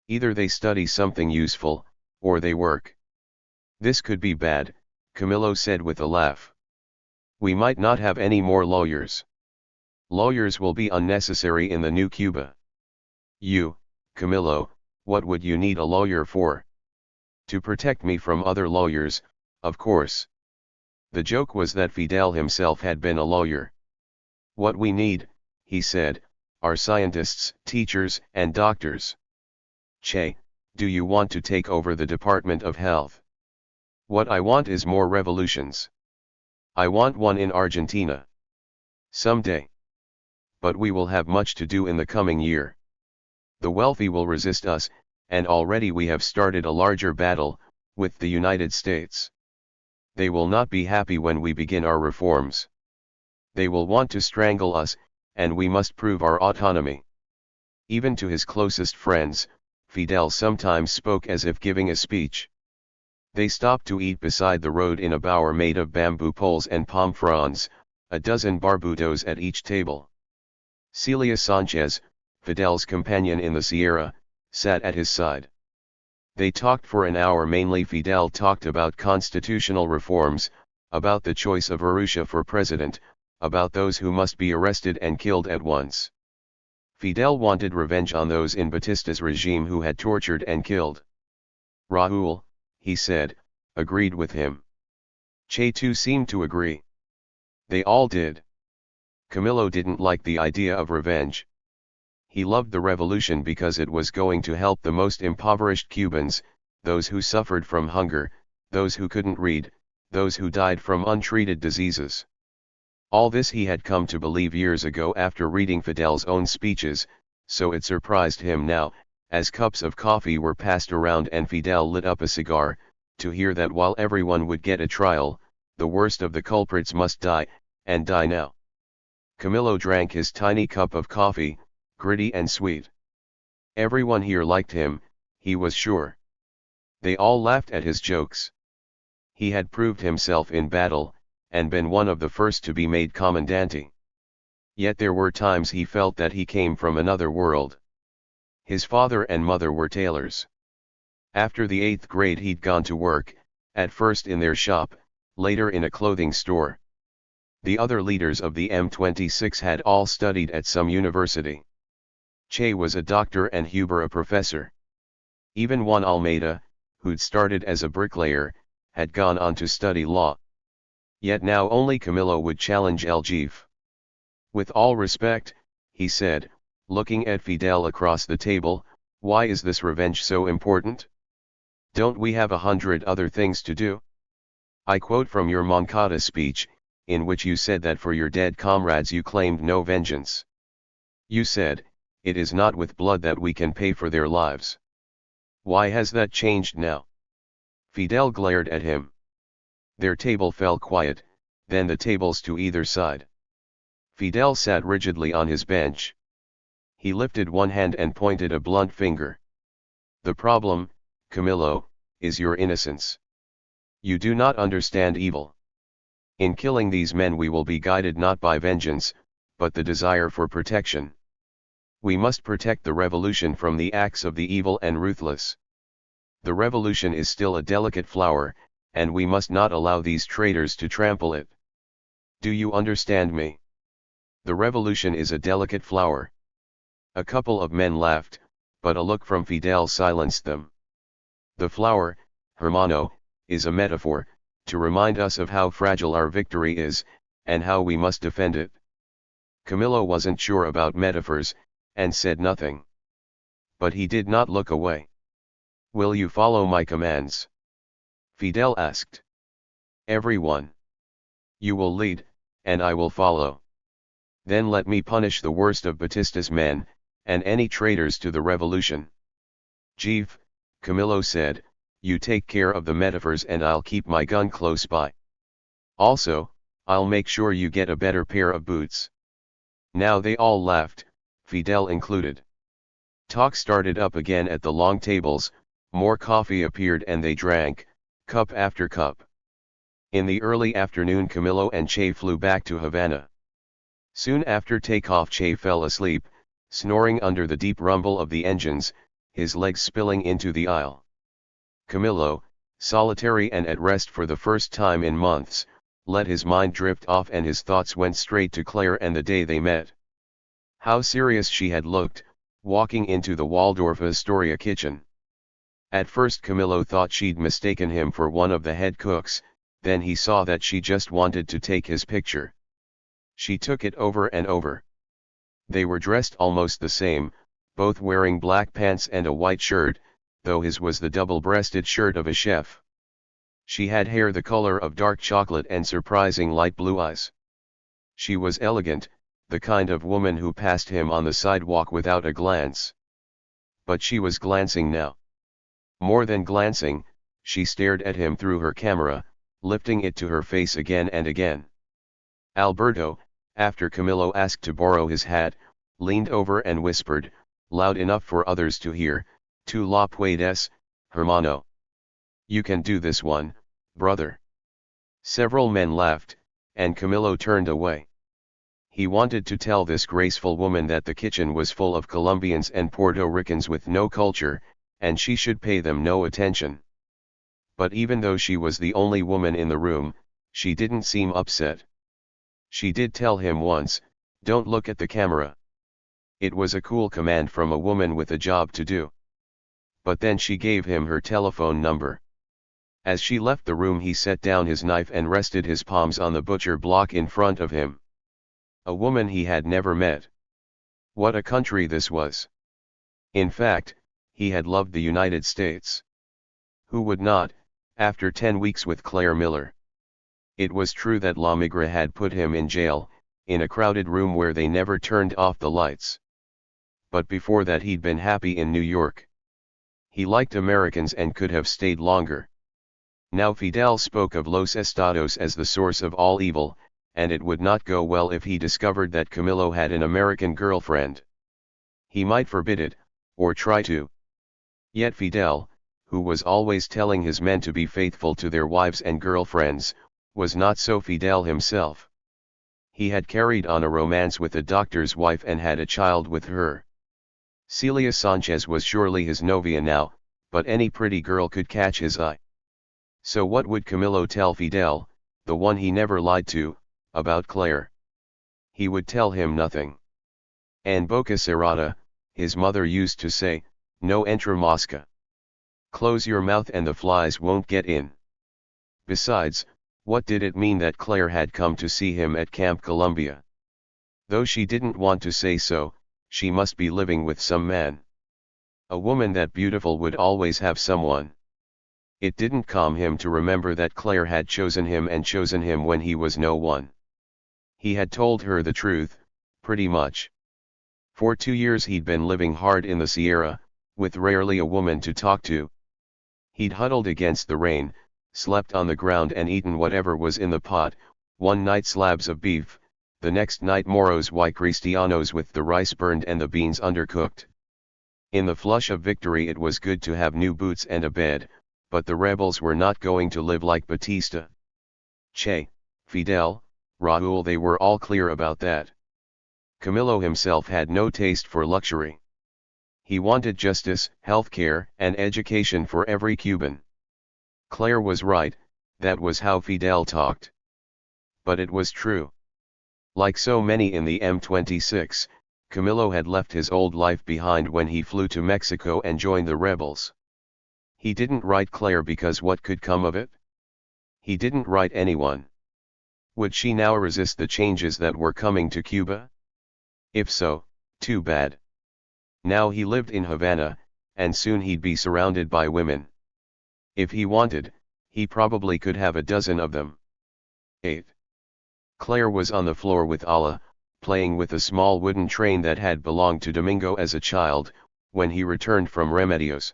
Either they study something useful, or they work." "This could be bad," Camillo said with a laugh. "We might not have any more lawyers. Lawyers will be unnecessary in the new Cuba." "You, Camillo, what would you need a lawyer for?" "To protect me from other lawyers, of course." The joke was that Fidel himself had been a lawyer. "What we need," he said, "are scientists, teachers, and doctors. Che, do you want to take over the Department of Health?" "What I want is more revolutions. I want one in Argentina. Someday. But we will have much to do in the coming year." The wealthy will resist us, and already we have started a larger battle, with the United States. They will not be happy when we begin our reforms. They will want to strangle us, and we must prove our autonomy. Even to his closest friends, Fidel sometimes spoke as if giving a speech. They stopped to eat beside the road in a bower made of bamboo poles and palm fronds, a dozen barbudos at each table. Celia Sanchez, Fidel's companion in the Sierra, sat at his side. They talked for an hour. Mainly Fidel talked about constitutional reforms, about the choice of Urrutia for president, about those who must be arrested and killed at once. Fidel wanted revenge on those in Batista's regime who had tortured and killed. Raúl, he said, agreed with him. Che too seemed to agree. They all did. Camilo didn't like the idea of revenge. He loved the revolution because it was going to help the most impoverished Cubans, those who suffered from hunger, those who couldn't read, those who died from untreated diseases. All this he had come to believe years ago after reading Fidel's own speeches, so it surprised him now, as cups of coffee were passed around and Fidel lit up a cigar, to hear that while everyone would get a trial, the worst of the culprits must die, and die now. Camilo drank his tiny cup of coffee, gritty and sweet. Everyone here liked him, he was sure. They all laughed at his jokes. He had proved himself in battle, and been one of the first to be made commandante. Yet there were times he felt that he came from another world. His father and mother were tailors. After the 8th grade he'd gone to work, at first in their shop, later in a clothing store. The other leaders of the M26 had all studied at some university. Che was a doctor and Huber a professor. Even Juan Almeida, who'd started as a bricklayer, had gone on to study law. Yet now only Camilo would challenge El Jefe. With all respect, he said, looking at Fidel across the table, why is this revenge so important? Don't we have 100 other things to do? I quote from your Moncada speech, in which you said that for your dead comrades you claimed no vengeance. You said, it is not with blood that we can pay for their lives. Why has that changed now? Fidel glared at him. Their table fell quiet, then the tables to either side. Fidel sat rigidly on his bench. He lifted one hand and pointed a blunt finger. The problem, Camilo, is your innocence. You do not understand evil. In killing these men we will be guided not by vengeance, but the desire for protection. We must protect the revolution from the acts of the evil and ruthless. The revolution is still a delicate flower, and we must not allow these traitors to trample it. Do you understand me? The revolution is a delicate flower. A couple of men laughed, but a look from Fidel silenced them. The flower, hermano, is a metaphor, to remind us of how fragile our victory is, and how we must defend it. Camilo wasn't sure about metaphors, and said nothing. But he did not look away. Will you follow my commands? Fidel asked. Everyone. You will lead, and I will follow. Then let me punish the worst of Batista's men, and any traitors to the revolution. Jefe, Camilo said, you take care of the metaphors and I'll keep my gun close by. Also, I'll make sure you get a better pair of boots. Now they all laughed, Fidel included. Talk started up again at the long tables, more coffee appeared and they drank, cup after cup. In the early afternoon Camilo and Che flew back to Havana. Soon after takeoff Che fell asleep, snoring under the deep rumble of the engines, his legs spilling into the aisle. Camilo, solitary and at rest for the first time in months, let his mind drift off and his thoughts went straight to Claire and the day they met. How serious she had looked, walking into the Waldorf Astoria kitchen. At first Camilo thought she'd mistaken him for one of the head cooks, then he saw that she just wanted to take his picture. She took it over and over. They were dressed almost the same, both wearing black pants and a white shirt, though his was the double-breasted shirt of a chef. She had hair the color of dark chocolate and surprising light blue eyes. She was elegant, the kind of woman who passed him on the sidewalk without a glance. But she was glancing now. More than glancing, she stared at him through her camera, lifting it to her face again and again. Alberto, after Camillo asked to borrow his hat, leaned over and whispered, loud enough for others to hear, "Tu la puedes, hermano. You can do this one, brother." Several men laughed, and Camillo turned away. He wanted to tell this graceful woman that the kitchen was full of Colombians and Puerto Ricans with no culture, and she should pay them no attention. But even though she was the only woman in the room, she didn't seem upset. She did tell him once, "Don't look at the camera." It was a cool command from a woman with a job to do. But then she gave him her telephone number. As she left the room, he set down his knife and rested his palms on the butcher block in front of him. A woman he had never met. What a country this was. In fact, he had loved the United States. Who would not, after 10 weeks with Claire Miller? It was true that La Migra had put him in jail, in a crowded room where they never turned off the lights. But before that he'd been happy in New York. He liked Americans and could have stayed longer. Now Fidel spoke of Los Estados as the source of all evil, and it would not go well if he discovered that Camillo had an American girlfriend. He might forbid it, or try to. Yet Fidel, who was always telling his men to be faithful to their wives and girlfriends, was not so Fidel himself. He had carried on a romance with a doctor's wife and had a child with her. Celia Sanchez was surely his novia now, but any pretty girl could catch his eye. So what would Camillo tell Fidel, the one he never lied to, about Claire? He would tell him nothing. En boca cerrada, his mother used to say, no entra mosca. Close your mouth and the flies won't get in. Besides, what did it mean that Claire had come to see him at Camp Columbia? Though she didn't want to say so, she must be living with some man. A woman that beautiful would always have someone. It didn't calm him to remember that Claire had chosen him and chosen him when he was no one. He had told her the truth, pretty much. For 2 years he'd been living hard in the Sierra, with rarely a woman to talk to. He'd huddled against the rain, slept on the ground and eaten whatever was in the pot, one night slabs of beef, the next night moros y cristianos with the rice burned and the beans undercooked. In the flush of victory it was good to have new boots and a bed, but the rebels were not going to live like Batista. Che, Fidel, Raúl, they were all clear about that. Camillo himself had no taste for luxury. He wanted justice, healthcare, and education for every Cuban. Claire was right, that was how Fidel talked. But it was true. Like so many in the M26, Camillo had left his old life behind when he flew to Mexico and joined the rebels. He didn't write Claire because what could come of it? He didn't write anyone. Would she now resist the changes that were coming to Cuba? If so, too bad. Now he lived in Havana, and soon he'd be surrounded by women. If he wanted, he probably could have a dozen of them. 8. Claire was on the floor with Ala, playing with a small wooden train that had belonged to Domingo as a child, when he returned from Remedios.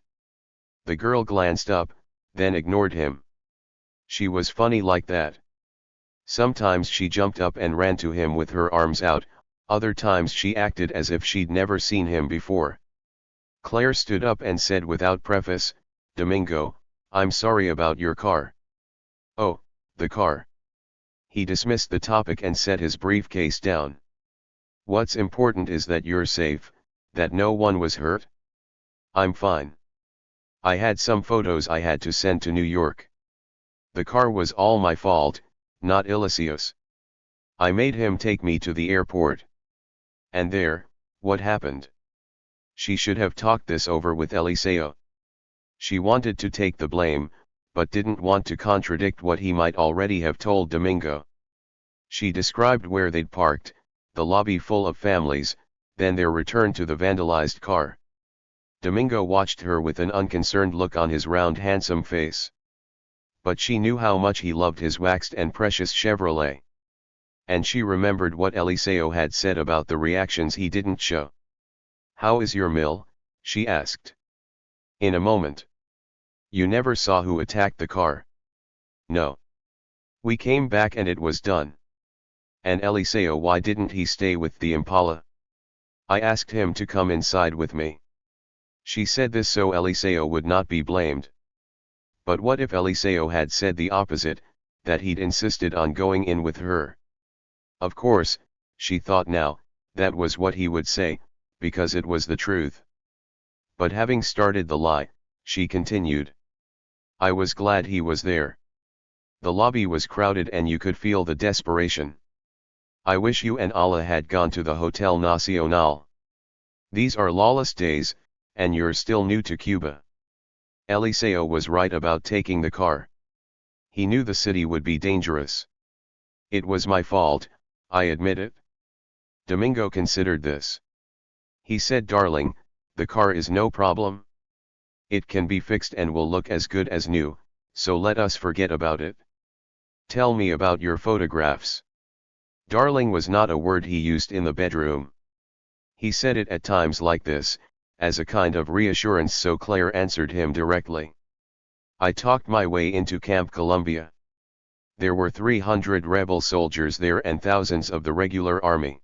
The girl glanced up, then ignored him. She was funny like that. Sometimes she jumped up and ran to him with her arms out, other times she acted as if she'd never seen him before. Claire stood up and said without preface, "Domingo, I'm sorry about your car." "Oh, the car." He dismissed the topic and set his briefcase down. "What's important is that you're safe, that no one was hurt." "I'm fine. I had some photos I had to send to New York. The car was all my fault, not Elisеo's. I made him take me to the airport. And there, what happened? She should have talked this over with Eliseo. She wanted to take the blame, but didn't want to contradict what he might already have told Domingo. She described where they'd parked, the lobby full of families, then their return to the vandalized car. Domingo watched her with an unconcerned look on his round handsome face. But she knew how much he loved his waxed and precious Chevrolet. And she remembered what Eliseo had said about the reactions he didn't show. "How is your mill, she asked. In a moment. You never saw who attacked the car? No. We came back and it was done. And Eliseo, why didn't he stay with the Impala? I asked him to come inside with me. She said this so Eliseo would not be blamed. But what if Eliseo had said the opposite, that he'd insisted on going in with her? Of course, she thought now, that was what he would say, because it was the truth. But having started the lie, she continued. I was glad he was there. The lobby was crowded and you could feel the desperation. I wish you and Allah had gone to the Hotel Nacional. These are lawless days, and you're still new to Cuba. Eliseo was right about taking the car. He knew the city would be dangerous. It was my fault, I admit it. Domingo considered this. He said, darling, the car is no problem. It can be fixed and will look as good as new, so let us forget about it. Tell me about your photographs. Darling was not a word he used in the bedroom. He said it at times like this, as a kind of reassurance, so Claire answered him directly. I talked my way into Camp Columbia. There were 300 rebel soldiers there and thousands of the regular army.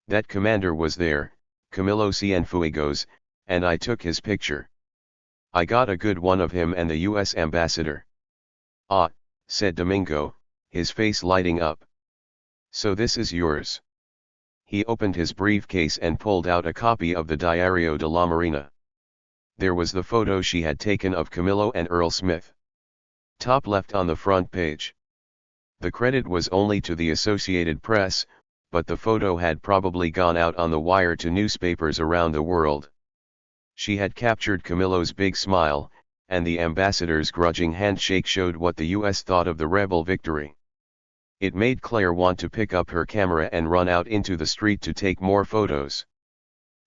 That commander was there, Camilo Cienfuegos, and I took his picture. I got a good one of him and the U.S. ambassador. Ah, said Domingo, his face lighting up. So this is yours. He opened his briefcase and pulled out a copy of the Diario de la Marina. There was the photo she had taken of Camilo and Earl Smith. Top left on the front page. The credit was only to the Associated Press, but the photo had probably gone out on the wire to newspapers around the world. She had captured Camilo's big smile, and the ambassador's grudging handshake showed what the U.S. thought of the rebel victory. It made Claire want to pick up her camera and run out into the street to take more photos.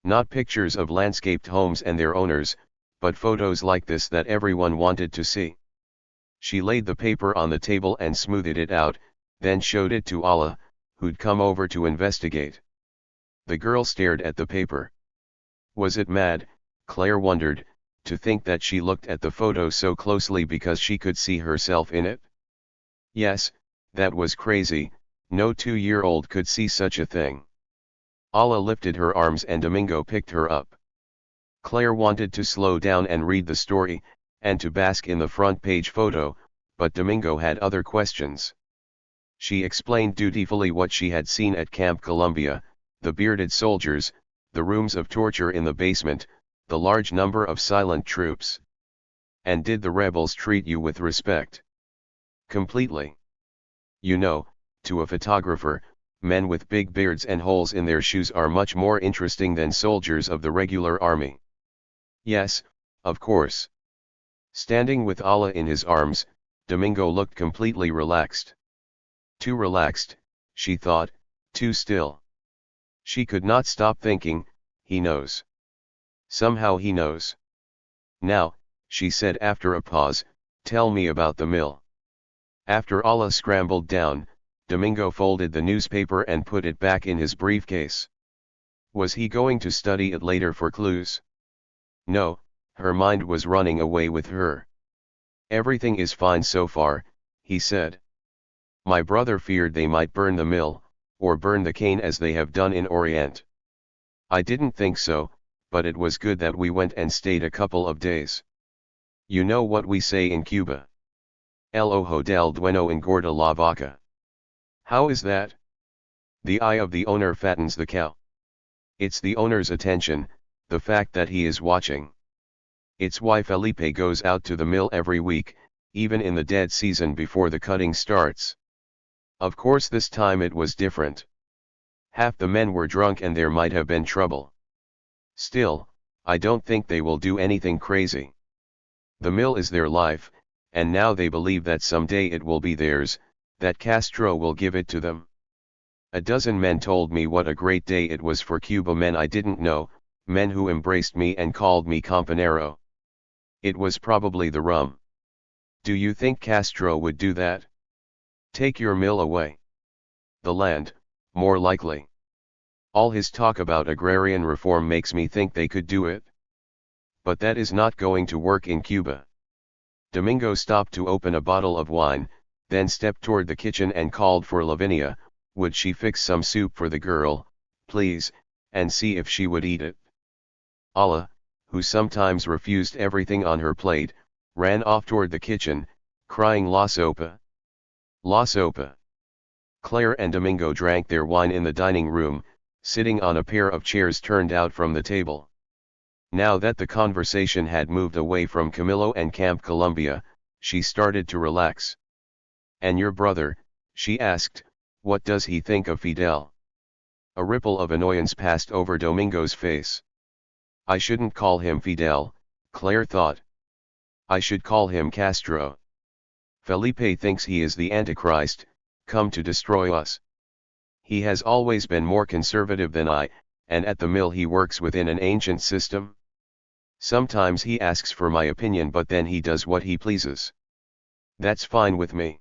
Not pictures of landscaped homes and their owners, but photos like this that everyone wanted to see. She laid the paper on the table and smoothed it out, then showed it to Allah, who'd come over to investigate. The girl stared at the paper. Was it mad, Claire wondered, to think that she looked at the photo so closely because she could see herself in it? Yes, that was crazy, no 2-year-old could see such a thing. Allah lifted her arms and Domingo picked her up. Claire wanted to slow down and read the story, and to bask in the front page photo, but Domingo had other questions. She explained dutifully what she had seen at Camp Columbia, the bearded soldiers, the rooms of torture in the basement, the large number of silent troops. And did the rebels treat you with respect? Completely. You know, to a photographer, men with big beards and holes in their shoes are much more interesting than soldiers of the regular army. Yes, of course. Standing with Allah in his arms, Domingo looked completely relaxed. Too relaxed, she thought, too still. She could not stop thinking, he knows. Somehow he knows. Now, she said after a pause, tell me about the mill. After Allah scrambled down, Domingo folded the newspaper and put it back in his briefcase. Was he going to study it later for clues? No, her mind was running away with her. Everything is fine so far, he said. My brother feared they might burn the mill, or burn the cane as they have done in Orient. I didn't think so, but it was good that we went and stayed a couple of days. You know what we say in Cuba? El ojo del dueño engorda la vaca. How is that? The eye of the owner fattens the cow. It's the owner's attention, the fact that he is watching. It's why Felipe goes out to the mill every week, even in the dead season before the cutting starts. Of course this time it was different. Half the men were drunk and there might have been trouble. Still, I don't think they will do anything crazy. The mill is their life, and now they believe that someday it will be theirs, that Castro will give it to them. A dozen men told me what a great day it was for Cuba, men I didn't know, men who embraced me and called me companero. It was probably the rum. Do you think Castro would do that? Take your mill away? The land, more likely. All his talk about agrarian reform makes me think they could do it. But that is not going to work in Cuba. Domingo stopped to open a bottle of wine, then stepped toward the kitchen and called for Lavinia. Would she fix some soup for the girl, please, and see if she would eat it? Ala, who sometimes refused everything on her plate, ran off toward the kitchen, crying La sopa! La sopa! Claire and Domingo drank their wine in the dining room, sitting on a pair of chairs turned out from the table. Now that the conversation had moved away from Camilo and Camp Columbia, she started to relax. "And your brother," she asked, "what does he think of Fidel?" A ripple of annoyance passed over Domingo's face. "I shouldn't call him Fidel," Claire thought. "I should call him Castro. Felipe thinks he is the Antichrist, come to destroy us. He has always been more conservative than I, and at the mill he works within an ancient system. Sometimes he asks for my opinion, but then he does what he pleases. That's fine with me.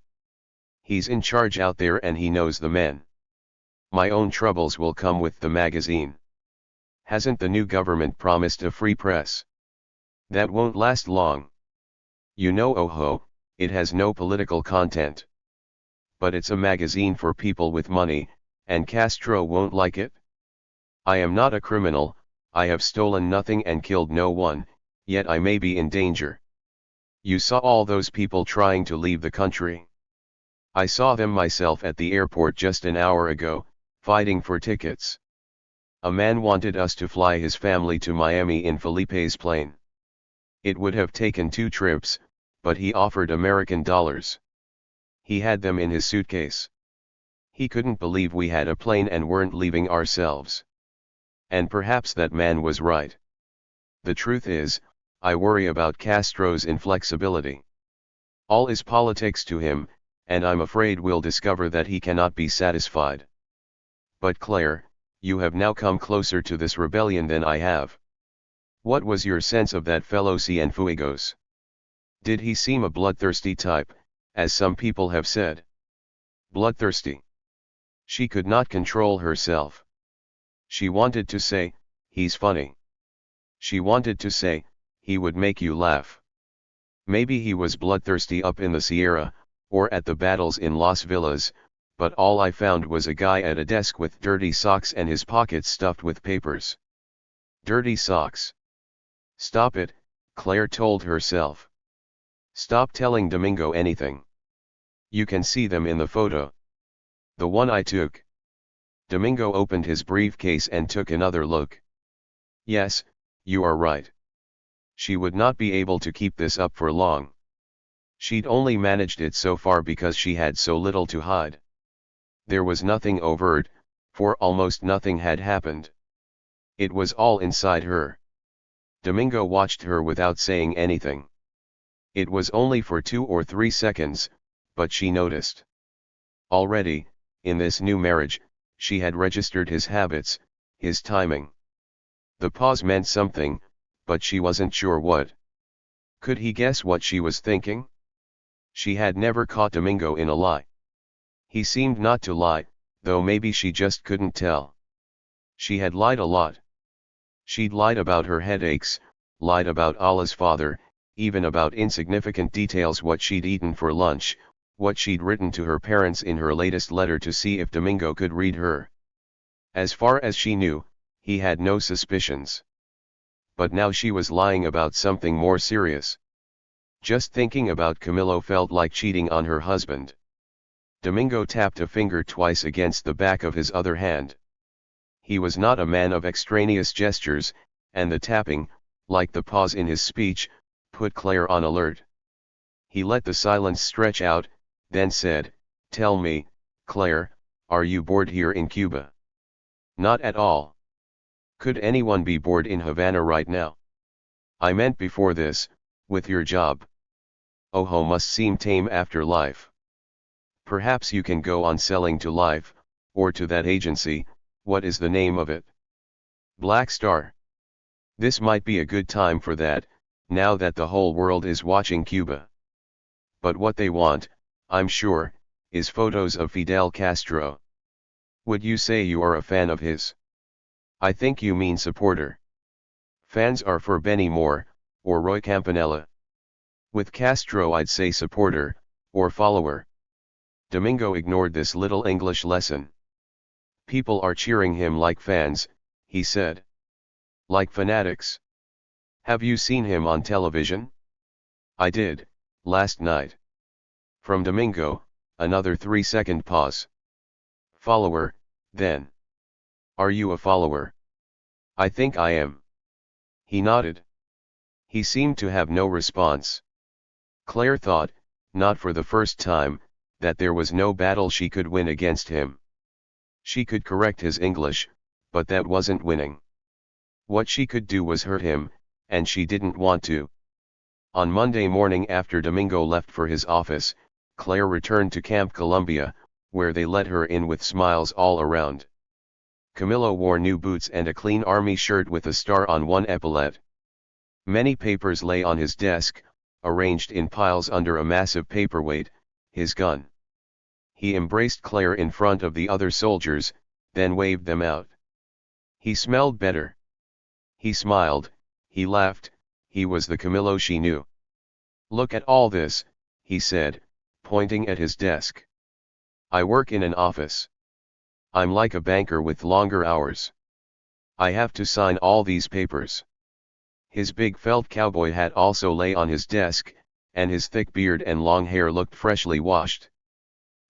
He's in charge out there and he knows the men. My own troubles will come with the magazine. Hasn't the new government promised a free press? That won't last long. You know, Ojo, it has no political content. But it's a magazine for people with money, and Castro won't like it. I am not a criminal, I have stolen nothing and killed no one, yet I may be in danger. You saw all those people trying to leave the country. I saw them myself at the airport just an hour ago, fighting for tickets. A man wanted us to fly his family to Miami in Felipe's plane. It would have taken 2 trips, but he offered American dollars. He had them in his suitcase. He couldn't believe we had a plane and weren't leaving ourselves. And perhaps that man was right. The truth is, I worry about Castro's inflexibility. All is politics to him, and I'm afraid we'll discover that he cannot be satisfied. But Claire, you have now come closer to this rebellion than I have. What was your sense of that fellow Cienfuegos? Did he seem a bloodthirsty type, as some people have said? Bloodthirsty. She could not control herself. She wanted to say, he's funny. She wanted to say, he would make you laugh. Maybe he was bloodthirsty up in the Sierra, or at the battles in Las Villas, but all I found was a guy at a desk with dirty socks and his pockets stuffed with papers. Dirty socks. Stop it, Claire told herself. Stop telling Domingo anything. You can see them in the photo. The one I took. Domingo opened his briefcase and took another look. Yes, you are right. She would not be able to keep this up for long. She'd only managed it so far because she had so little to hide. There was nothing overt, for almost nothing had happened. It was all inside her. Domingo watched her without saying anything. It was only for 2 or 3 seconds, but she noticed. Already, in this new marriage, she had registered his habits, his timing. The pause meant something, but she wasn't sure what. Could he guess what she was thinking? She had never caught Domingo in a lie. He seemed not to lie, though maybe she just couldn't tell. She had lied a lot. She'd lied about her headaches, lied about Allah's father, even about insignificant details, what she'd eaten for lunch, what she'd written to her parents in her latest letter to see if Domingo could read her. As far as she knew, he had no suspicions. But now she was lying about something more serious. Just thinking about Camilo felt like cheating on her husband. Domingo tapped a finger twice against the back of his other hand. He was not a man of extraneous gestures, and the tapping, like the pause in his speech, put Claire on alert. He let the silence stretch out, then said, "Tell me, Claire, are you bored here in Cuba?" "Not at all. Could anyone be bored in Havana right now?" "I meant before this, with your job. Ojo must seem tame after life. Perhaps you can go on selling to Life, or to that agency, what is the name of it?" "Black Star. This might be a good time for that, now that the whole world is watching Cuba. But what they want, I'm sure, is photos of Fidel Castro. Would you say you are a fan of his?" "I think you mean supporter. Fans are for Benny Moore, or Roy Campanella. With Castro I'd say supporter, or follower. Domingo ignored this little English lesson. People are cheering him like fans, he said. Like fanatics. Have you seen him on television? I did, last night. From Domingo, another 3-second pause. Follower, then. Are you a follower? I think I am. He nodded. He seemed to have no response. Claire thought, not for the first time, that there was no battle she could win against him. She could correct his English, but that wasn't winning. What she could do was hurt him, and she didn't want to. On Monday morning after Domingo left for his office, Claire returned to Camp Columbia, where they let her in with smiles all around. Camillo wore new boots and a clean army shirt with a star on one epaulette. Many papers lay on his desk, arranged in piles under a massive paperweight, his gun. He embraced Claire in front of the other soldiers, then waved them out. He smelled better. He smiled, he laughed, he was the Camillo she knew. Look at all this, he said, pointing at his desk. I work in an office. I'm like a banker with longer hours. I have to sign all these papers. His big felt cowboy hat also lay on his desk, and his thick beard and long hair looked freshly washed.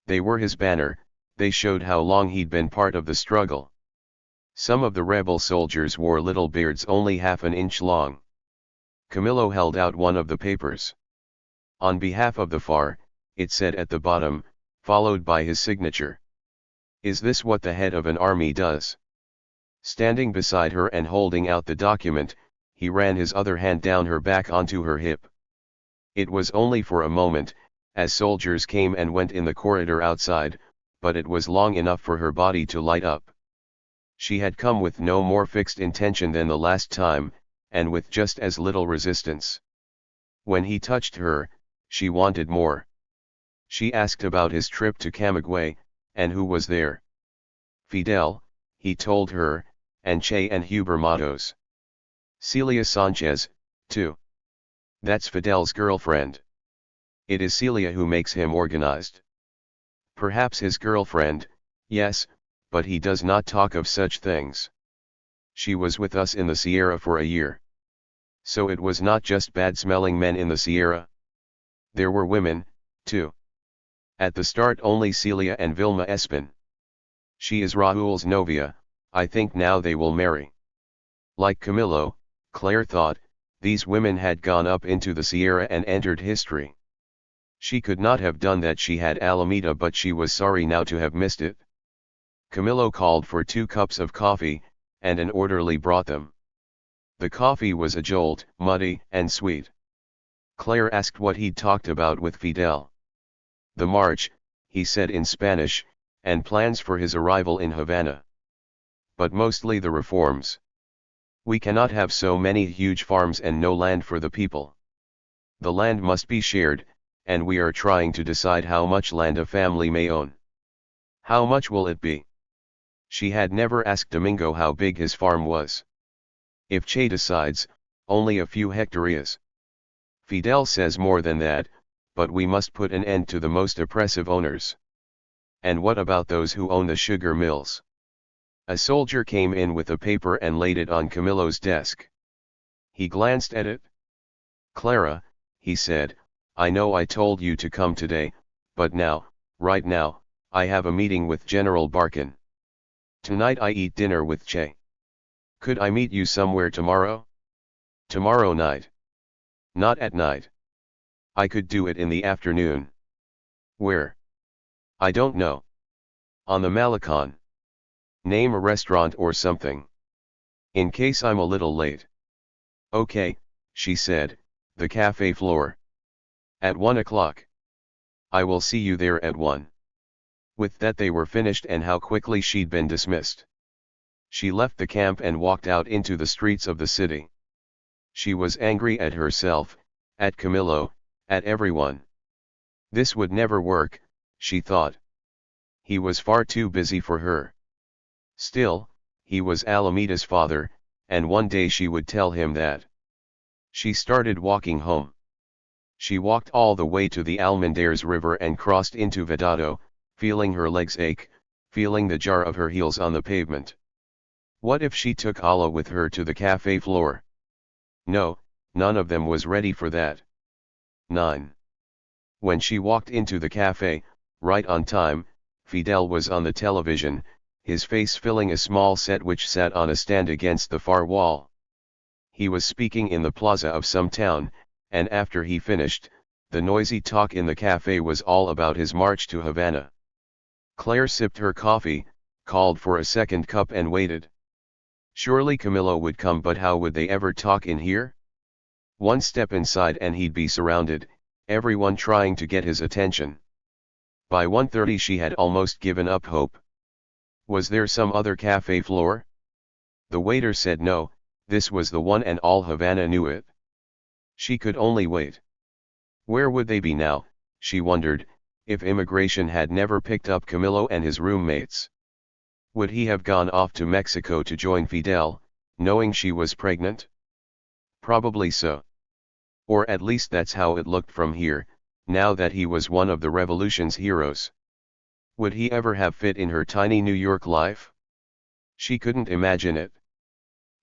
They were his banner, they showed how long he'd been part of the struggle. Some of the rebel soldiers wore little beards only half an inch long. Camillo held out one of the papers. On behalf of the FAR, it said at the bottom, followed by his signature. Is this what the head of an army does? Standing beside her and holding out the document, he ran his other hand down her back onto her hip. It was only for a moment, as soldiers came and went in the corridor outside, but it was long enough for her body to light up. She had come with no more fixed intention than the last time, and with just as little resistance. When he touched her, she wanted more. She asked about his trip to Camagüey, and who was there. Fidel, he told her, and Che and Huber Matos. Celia Sanchez, too. That's Fidel's girlfriend. It is Celia who makes him organized. Perhaps his girlfriend, yes, but he does not talk of such things. She was with us in the Sierra for a year. So it was not just bad-smelling men in the Sierra. There were women, too. At the start only Celia and Vilma Espin. She is Raúl's novia, I think now they will marry. Like Camillo, Claire thought, these women had gone up into the Sierra and entered history. She could not have done that. She had Alameda, but she was sorry now to have missed it. Camillo called for 2 cups of coffee, and an orderly brought them. The coffee was a jolt, muddy and sweet. Claire asked what he'd talked about with Fidel. The march, he said in Spanish, and plans for his arrival in Havana. But mostly the reforms. We cannot have so many huge farms and no land for the people. The land must be shared, and we are trying to decide how much land a family may own. How much will it be? She had never asked Domingo how big his farm was. If Che decides, only a few hectares. Fidel says more than that, but we must put an end to the most oppressive owners. And what about those who own the sugar mills? A soldier came in with a paper and laid it on Camillo's desk. He glanced at it. Clara, he said, I know I told you to come today, but now, right now, I have a meeting with General Barkin. Tonight I eat dinner with Che. Could I meet you somewhere tomorrow? Tomorrow night. Not at night. I could do it in the afternoon. Where? I don't know. On the Malecon. Name a restaurant or something. In case I'm a little late. Okay, she said, the cafe floor. At 1 o'clock. I will see you there at 1. With that they were finished, and how quickly she'd been dismissed. She left the camp and walked out into the streets of the city. She was angry at herself, at Camillo, at everyone. This would never work, she thought. He was far too busy for her. Still, he was Alameda's father, and one day she would tell him that. She started walking home. She walked all the way to the Almendares River and crossed into Vedado, feeling her legs ache, feeling the jar of her heels on the pavement. What if she took Alla with her to the cafe floor? No, none of them was ready for that. 9. When she walked into the cafe, right on time, Fidel was on the television, his face filling a small set which sat on a stand against the far wall. He was speaking in the plaza of some town, and after he finished, the noisy talk in the cafe was all about his march to Havana. Claire sipped her coffee, called for a second cup and waited. Surely Camilo would come, but how would they ever talk in here? One step inside and he'd be surrounded, everyone trying to get his attention. By 1:30 she had almost given up hope. Was there some other cafe floor? The waiter said no, this was the one and all Havana knew it. She could only wait. Where would they be now, she wondered, if immigration had never picked up Camilo and his roommates? Would he have gone off to Mexico to join Fidel, knowing she was pregnant? Probably so. Or at least that's how it looked from here, now that he was one of the revolution's heroes. Would he ever have fit in her tiny New York life? She couldn't imagine it.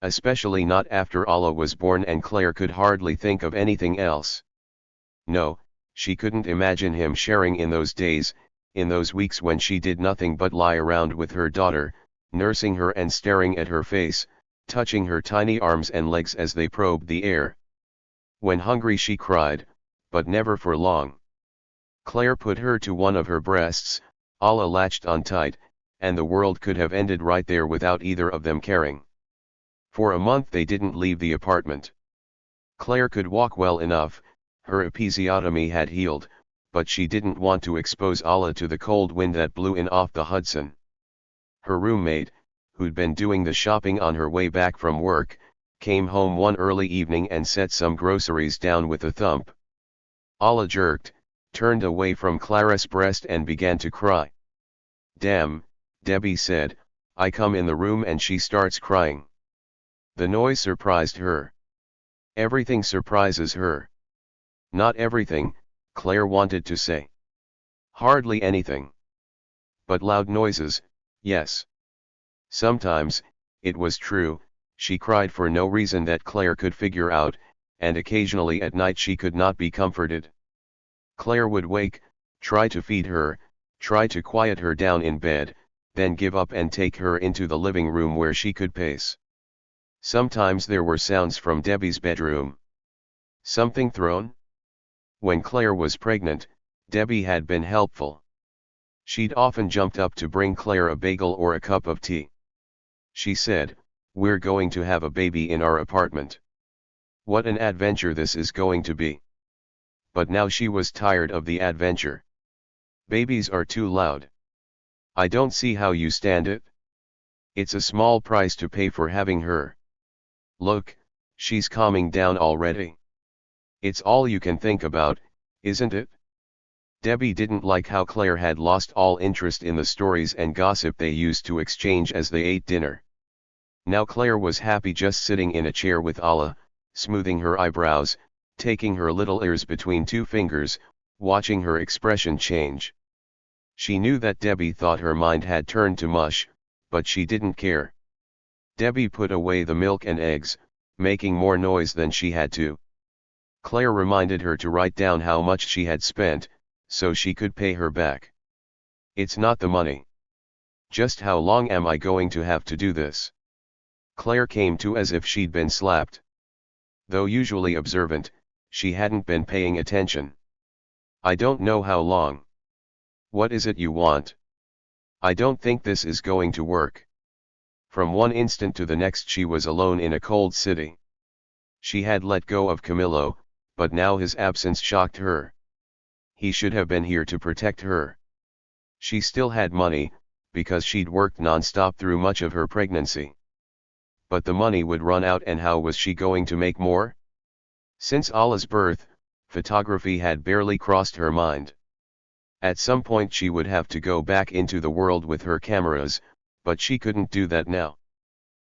Especially not after Alla was born, and Claire could hardly think of anything else. No, she couldn't imagine him sharing in those days, in those weeks when she did nothing but lie around with her daughter, nursing her and staring at her face, touching her tiny arms and legs as they probed the air. When hungry she cried, but never for long. Claire put her to one of her breasts, Alla latched on tight, and the world could have ended right there without either of them caring. For a month they didn't leave the apartment. Claire could walk well enough, her episiotomy had healed, but she didn't want to expose Alla to the cold wind that blew in off the Hudson. Her roommate, who'd been doing the shopping on her way back from work, came home one early evening and set some groceries down with a thump. Alla jerked, turned away from Clara's breast and began to cry. "Damn," Debbie said, "I come in the room and she starts crying." The noise surprised her. Everything surprises her. Not everything, Claire wanted to say. Hardly anything. But loud noises, yes. Sometimes, it was true, she cried for no reason that Claire could figure out, and occasionally at night she could not be comforted. Claire would wake, try to feed her, try to quiet her down in bed, then give up and take her into the living room where she could pace. Sometimes there were sounds from Debbie's bedroom. Something thrown? When Claire was pregnant, Debbie had been helpful. She'd often jumped up to bring Claire a bagel or a cup of tea. She said, "We're going to have a baby in our apartment. What an adventure this is going to be." But now she was tired of the adventure. Babies are too loud. "I don't see how you stand it. It's a small price to pay for having her. Look, she's calming down already. It's all you can think about, isn't it?" Debbie didn't like how Claire had lost all interest in the stories and gossip they used to exchange as they ate dinner. Now Claire was happy just sitting in a chair with Alla, smoothing her eyebrows, taking her little ears between two fingers, watching her expression change. She knew that Debbie thought her mind had turned to mush, but she didn't care. Debbie put away the milk and eggs, making more noise than she had to. Claire reminded her to write down how much she had spent, so she could pay her back. "It's not the money. Just how long am I going to have to do this?" Claire came to as if she'd been slapped. Though usually observant, she hadn't been paying attention. "I don't know how long." "What is it you want?" "I don't think this is going to work." From one instant to the next she was alone in a cold city. She had let go of Camilo, but now his absence shocked her. He should have been here to protect her. She still had money, because she'd worked non-stop through much of her pregnancy. But the money would run out, and how was she going to make more? Since Alla's birth, photography had barely crossed her mind. At some point she would have to go back into the world with her cameras, but she couldn't do that now.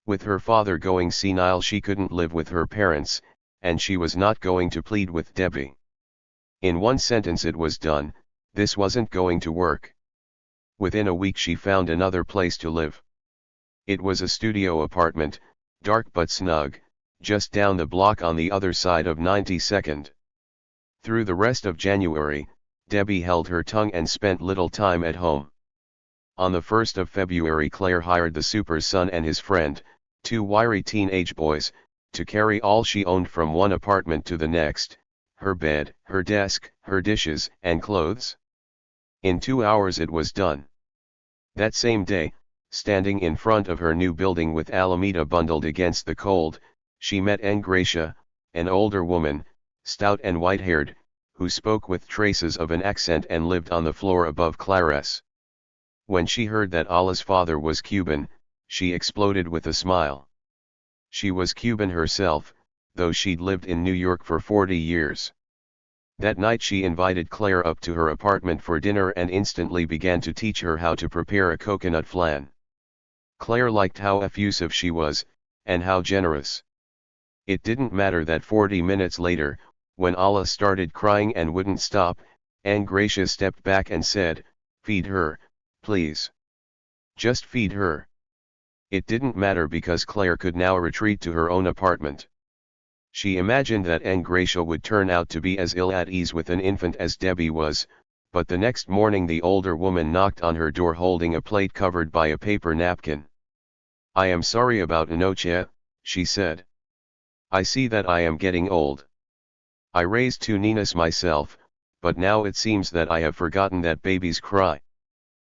With her father going senile she couldn't live with her parents, and she was not going to plead with Debbie. In one sentence it was done, this wasn't going to work. Within a week she found another place to live. It was a studio apartment, dark but snug, just down the block on the other side of 92nd. Through the rest of January, Debbie held her tongue and spent little time at home. On the 1st of February Claire hired the super's son and his friend, 2 wiry teenage boys, to carry all she owned from one apartment to the next, her bed, her desk, her dishes, and clothes. In 2 hours it was done. That same day, standing in front of her new building with Alameda bundled against the cold, she met Engracia, an older woman, stout and white-haired, who spoke with traces of an accent and lived on the floor above Clarice. When she heard that Alla's father was Cuban, she exploded with a smile. She was Cuban herself, though she'd lived in New York for 40 years. That night she invited Claire up to her apartment for dinner and instantly began to teach her how to prepare a coconut flan. Claire liked how effusive she was, and how generous. It didn't matter that 40 minutes later, when Alla started crying and wouldn't stop, Engracia stepped back and said, "Feed her, please. Just feed her." It didn't matter because Claire could now retreat to her own apartment. She imagined that Engracia would turn out to be as ill at ease with an infant as Debbie was, but the next morning the older woman knocked on her door holding a plate covered by a paper napkin. "I am sorry about anoche," she said. "I see that I am getting old. I raised 2 ninas myself, but now it seems that I have forgotten that babies cry.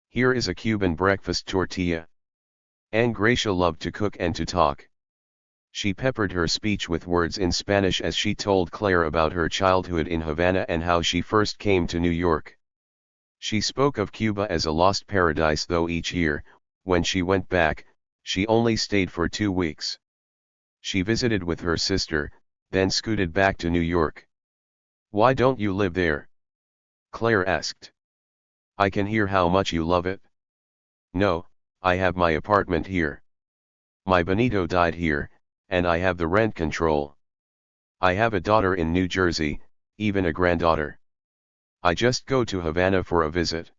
Here is a Cuban breakfast tortilla." Engracia loved to cook and to talk. She peppered her speech with words in Spanish as she told Claire about her childhood in Havana and how she first came to New York. She spoke of Cuba as a lost paradise, though each year, when she went back, she only stayed for 2 weeks. She visited with her sister, then scooted back to New York. "Why don't you live there?" Claire asked. "I can hear how much you love it." "No, I have my apartment here. My Benito died here, and I have the rent control. I have a daughter in New Jersey, even a granddaughter. I just go to Havana for a visit.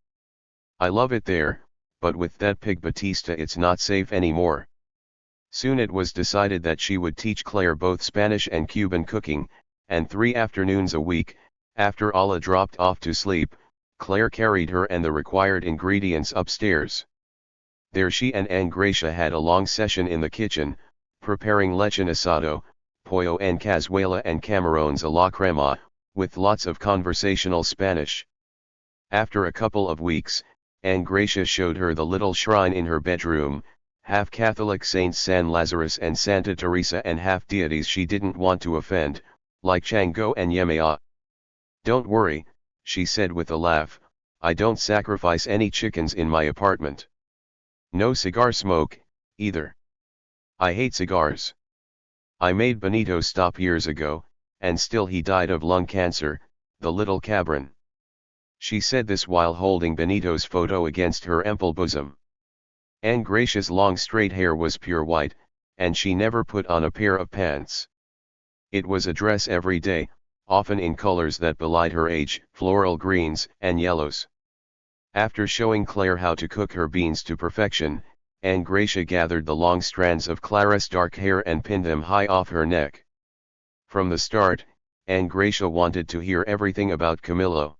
I love it there, but with that pig Batista it's not safe anymore." Soon it was decided that she would teach Claire both Spanish and Cuban cooking, and 3 afternoons a week, after Alla dropped off to sleep, Claire carried her and the required ingredients upstairs. There she and Engracia had a long session in the kitchen, preparing lechon asado, pollo en cazuela and camarones a la crema, with lots of conversational Spanish. After a couple of weeks, Engracia showed her the little shrine in her bedroom, half Catholic Saints San Lazarus and Santa Teresa and half deities she didn't want to offend, like Chango and Yemaya. "Don't worry," she said with a laugh, "I don't sacrifice any chickens in my apartment. No cigar smoke, either. I hate cigars. I made Benito stop years ago, and still he died of lung cancer, the little cabron." She said this while holding Benito's photo against her ample bosom. Engracia's long straight hair was pure white, and she never put on a pair of pants. It was a dress every day, often in colors that belied her age, floral greens and yellows. After showing Claire how to cook her beans to perfection, Engracia gathered the long strands of Clara's dark hair and pinned them high off her neck. From the start, Engracia wanted to hear everything about Camilo.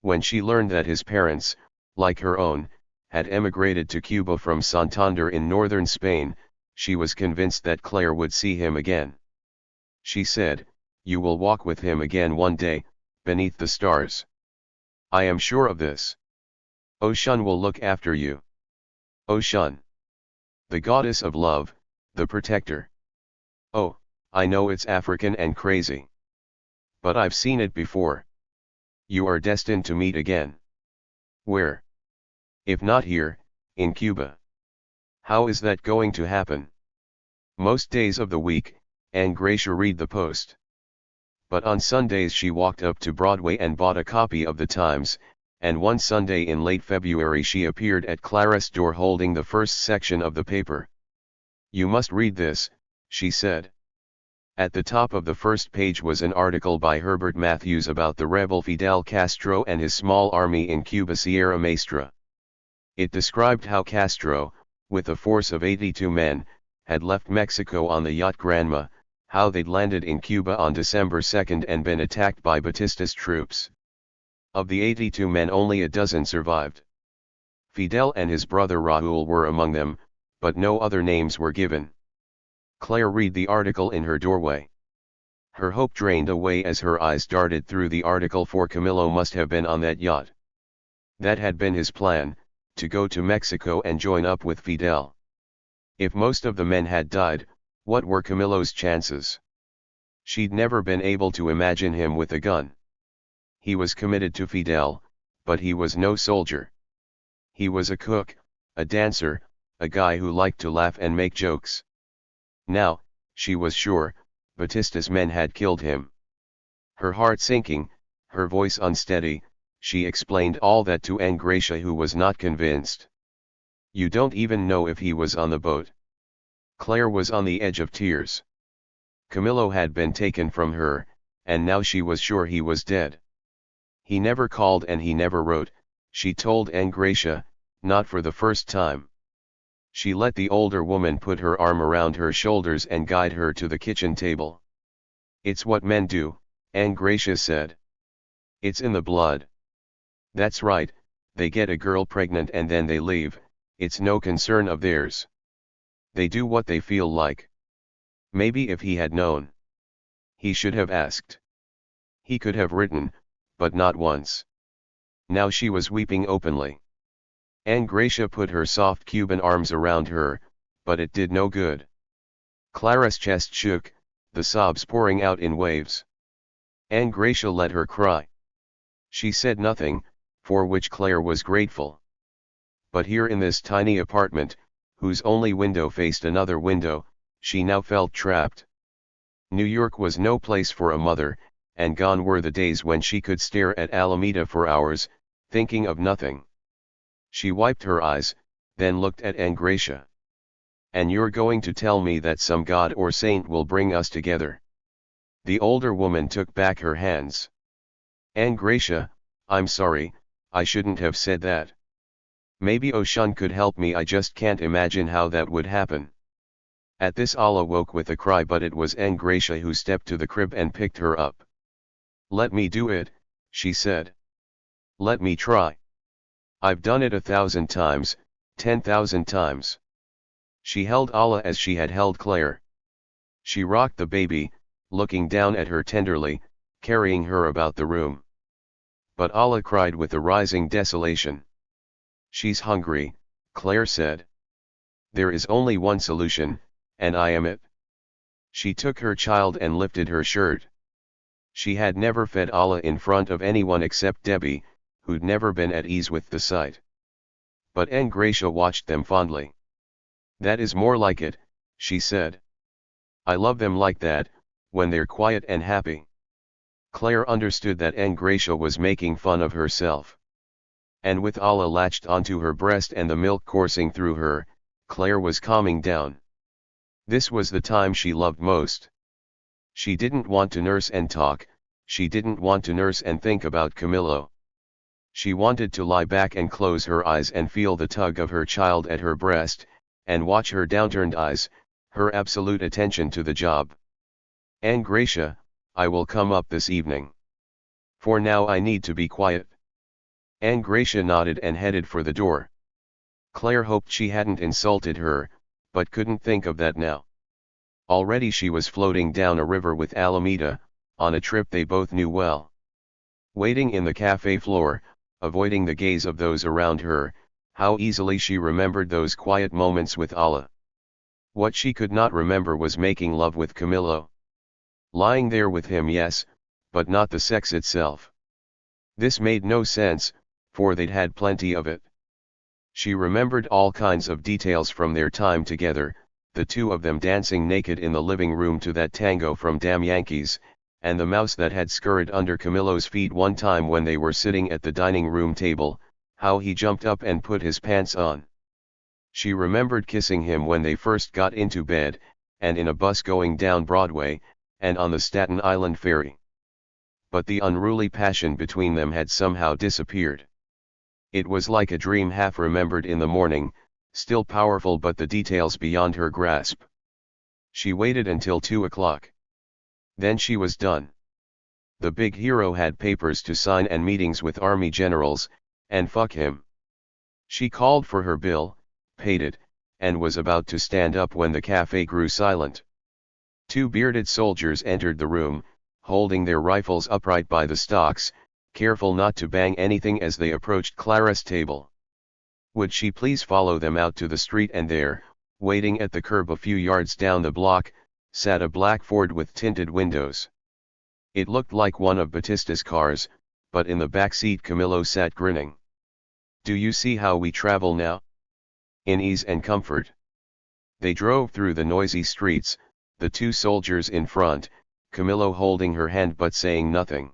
When she learned that his parents, like her own, had emigrated to Cuba from Santander in northern Spain, she was convinced that Claire would see him again. She said, "You will walk with him again one day, beneath the stars. I am sure of this. Oshun will look after you. Oshun. The goddess of love, the protector. Oh, I know it's African and crazy. But I've seen it before. You are destined to meet again. Where? If not here, in Cuba. How is that going to happen?" Most days of the week, Engracia read the Post. But on Sundays she walked up to Broadway and bought a copy of the Times, and one Sunday in late February she appeared at Clara's door holding the first section of the paper. "You must read this," she said. At the top of the first page was an article by Herbert Matthews about the rebel Fidel Castro and his small army in Cuba Sierra Maestra. It described how Castro, with a force of 82 men, had left Mexico on the yacht Granma, how they'd landed in Cuba on December 2 and been attacked by Batista's troops. Of the 82 men only a dozen survived. Fidel and his brother Raúl were among them, but no other names were given. Claire read the article in her doorway. Her hope drained away as her eyes darted through the article, for Camilo must have been on that yacht. That had been his plan, to go to Mexico and join up with Fidel. If most of the men had died, what were Camilo's chances? She'd never been able to imagine him with a gun. He was committed to Fidel, but he was no soldier. He was a cook, a dancer, a guy who liked to laugh and make jokes. Now, she was sure, Batista's men had killed him. Her heart sinking, her voice unsteady, she explained all that to Angracia, who was not convinced. You don't even know if he was on the boat. Claire was on the edge of tears. Camilo had been taken from her, and now she was sure he was dead. He never called and he never wrote, she told Angracia, not for the first time. She let the older woman put her arm around her shoulders and guide her to the kitchen table. It's what men do, Angracia said. It's in the blood. That's right, they get a girl pregnant and then they leave, it's no concern of theirs. They do what they feel like. Maybe if he had known. He should have asked. He could have written, but not once. Now she was weeping openly. Angracia put her soft Cuban arms around her, but it did no good. Clara's chest shook, the sobs pouring out in waves. Angracia let her cry. She said nothing, for which Claire was grateful. But here in this tiny apartment, whose only window faced another window, she now felt trapped. New York was no place for a mother, and gone were the days when she could stare at Alameda for hours, thinking of nothing. She wiped her eyes, then looked at Angracia. And you're going to tell me that some god or saint will bring us together? The older woman took back her hands. Angracia, I'm sorry, I shouldn't have said that. Maybe Oshun could help me, I just can't imagine how that would happen. At this Alla woke with a cry, but it was Angracia who stepped to the crib and picked her up. Let me do it, she said. Let me try. I've done it 1,000 times, 10,000 times. She held Alla as she had held Claire. She rocked the baby, looking down at her tenderly, carrying her about the room. But Alla cried with a rising desolation. She's hungry, Claire said. There is only one solution, and I am it. She took her child and lifted her shirt. She had never fed Alla in front of anyone except Debbie, who'd never been at ease with the sight. But Angracia watched them fondly. That is more like it, she said. I love them like that, when they're quiet and happy. Claire understood that Angracia was making fun of herself. And with Alla latched onto her breast and the milk coursing through her, Claire was calming down. This was the time she loved most. She didn't want to nurse and talk, she didn't want to nurse and think about Camilo. She wanted to lie back and close her eyes and feel the tug of her child at her breast, and watch her downturned eyes, her absolute attention to the job. Angracia, I will come up this evening. For now I need to be quiet. Angracia nodded and headed for the door. Claire hoped she hadn't insulted her, but couldn't think of that now. Already she was floating down a river with Alameda, on a trip they both knew well. Waiting in the cafe floor, avoiding the gaze of those around her, how easily she remembered those quiet moments with Alla. What she could not remember was making love with Camilo. Lying there with him, yes, but not the sex itself. This made no sense, for they'd had plenty of it. She remembered all kinds of details from their time together, the two of them dancing naked in the living room to that tango from Damn Yankees, and the mouse that had scurried under Camilo's feet one time when they were sitting at the dining room table, how he jumped up and put his pants on. She remembered kissing him when they first got into bed, and in a bus going down Broadway, and on the Staten Island ferry. But the unruly passion between them had somehow disappeared. It was like a dream half remembered in the morning, still powerful but the details beyond her grasp. She waited until 2 o'clock. Then she was done. The big hero had papers to sign and meetings with army generals, and fuck him. She called for her bill, paid it, and was about to stand up when the cafe grew silent. 2 bearded soldiers entered the room, holding their rifles upright by the stocks, careful not to bang anything as they approached Clara's table. Would she please follow them out to the street, and there, waiting at the curb a few yards down the block, sat a black Ford with tinted windows. It looked like one of Batista's cars, but in the back seat Camillo sat grinning. "Do you see how we travel now? In ease and comfort." They drove through the noisy streets, the 2 soldiers in front, Camillo holding her hand but saying nothing.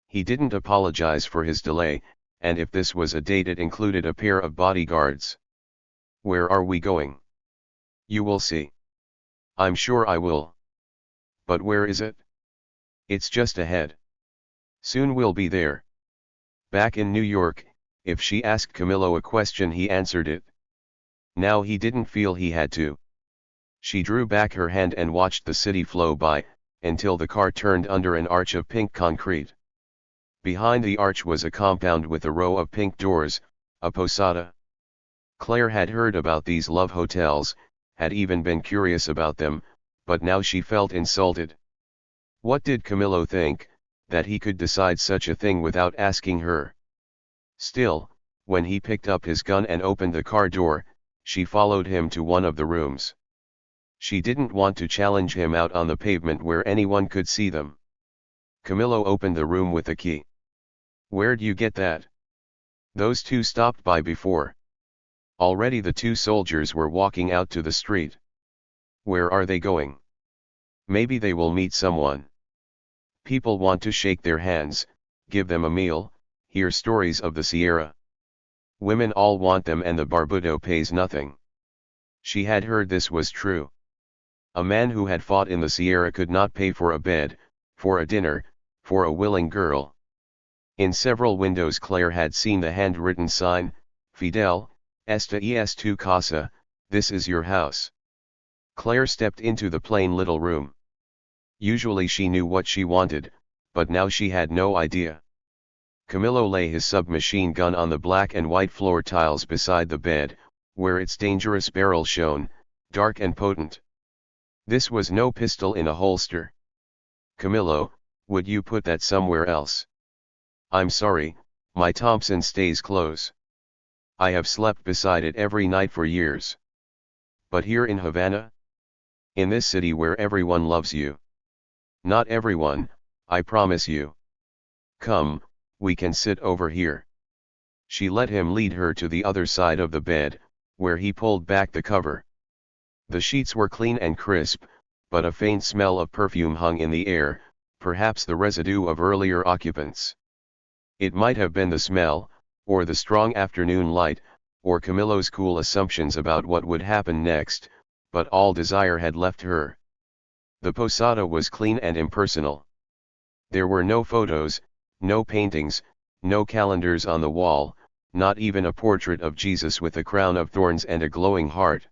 He didn't apologize for his delay, and if this was a date it included a pair of bodyguards. "Where are we going?" "You will see." "I'm sure I will." "But where is it?" "It's just ahead." "Soon we'll be there." Back in New York, if she asked Camillo a question he answered it. Now he didn't feel he had to. She drew back her hand and watched the city flow by, until the car turned under an arch of pink concrete. Behind the arch was a compound with a row of pink doors, a posada. Claire had heard about these love hotels, had even been curious about them, but now she felt insulted. What did Camillo think, that he could decide such a thing without asking her? Still, when he picked up his gun and opened the car door, she followed him to one of the rooms. She didn't want to challenge him out on the pavement where anyone could see them. Camillo opened the room with a key. "Where'd you get that?" "Those 2 stopped by before." Already the 2 soldiers were walking out to the street. "Where are they going?" "Maybe they will meet someone. People want to shake their hands, give them a meal, hear stories of the Sierra. Women all want them and the barbudo pays nothing." She had heard this was true. A man who had fought in the Sierra could not pay for a bed, for a dinner, for a willing girl. In several windows Claire had seen the handwritten sign, "Fidel, esta es tu casa, this is your house." Claire stepped into the plain little room. Usually she knew what she wanted, but now she had no idea. Camillo lay his submachine gun on the black and white floor tiles beside the bed, where its dangerous barrel shone, dark and potent. This was no pistol in a holster. "Camillo, would you put that somewhere else?" "I'm sorry, my Thompson stays close. I have slept beside it every night for years." "But here in Havana? In this city where everyone loves you." "Not everyone, I promise you. Come, we can sit over here." She let him lead her to the other side of the bed, where he pulled back the cover. The sheets were clean and crisp, but a faint smell of perfume hung in the air, perhaps the residue of earlier occupants. It might have been the smell, or the strong afternoon light, or Camillo's cool assumptions about what would happen next, but all desire had left her. The posada was clean and impersonal. There were no photos, no paintings, no calendars on the wall, not even a portrait of Jesus with a crown of thorns and a glowing heart.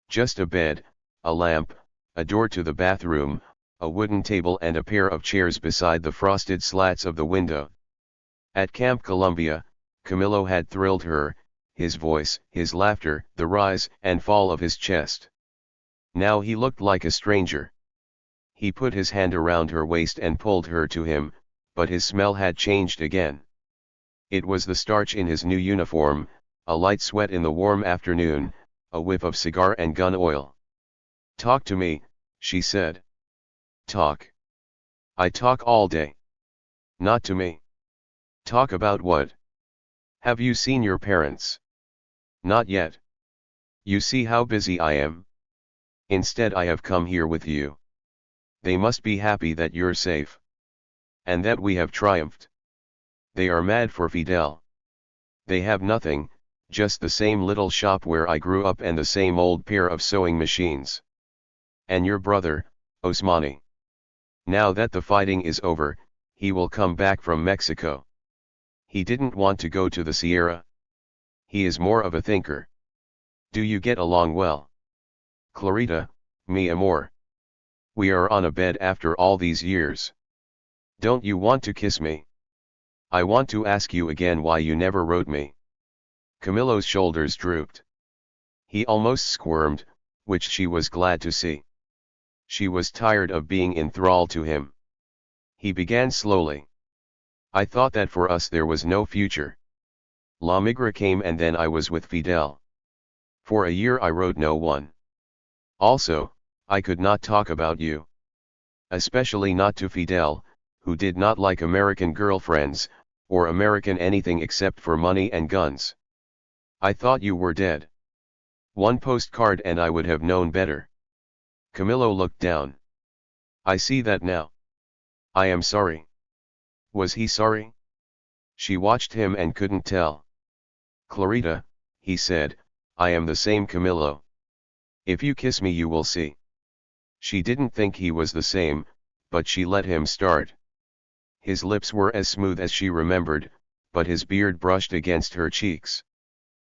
Just a bed, a lamp, a door to the bathroom, a wooden table and a pair of chairs beside the frosted slats of the window. At Camp Columbia, Camillo had thrilled her, his voice, his laughter, the rise and fall of his chest. Now he looked like a stranger. He put his hand around her waist and pulled her to him, but his smell had changed again. It was the starch in his new uniform, a light sweat in the warm afternoon, a whiff of cigar and gun oil. "Talk to me," she said. "Talk? I talk all day." "Not to me." "Talk about what?" "Have you seen your parents?" "Not yet. You see how busy I am. Instead I have come here with you. They must be happy that you're safe. And that we have triumphed. They are mad for Fidel. They have nothing, just the same little shop where I grew up and the same old pair of sewing machines. And your brother, Osmani. Now that the fighting is over, he will come back from Mexico. He didn't want to go to the Sierra. He is more of a thinker. Do you get along well? Clarita, mi amor. We are on a bed after all these years. Don't you want to kiss me? I want to ask you again why you never wrote me. Camillo's shoulders drooped. He almost squirmed, which she was glad to see. She was tired of being enthralled to him. He began slowly. I thought that for us there was no future. La Migra came and then I was with Fidel. For a year I wrote no one. Also, I could not talk about you. Especially not to Fidel, who did not like American girlfriends, or American anything except for money and guns. I thought you were dead. One postcard and I would have known better. Camillo looked down. I see that now. I am sorry. Was he sorry? She watched him and couldn't tell. Clarita, he said, I am the same Camillo. If you kiss me you will see. She didn't think he was the same, but she let him start. His lips were as smooth as she remembered, but his beard brushed against her cheeks.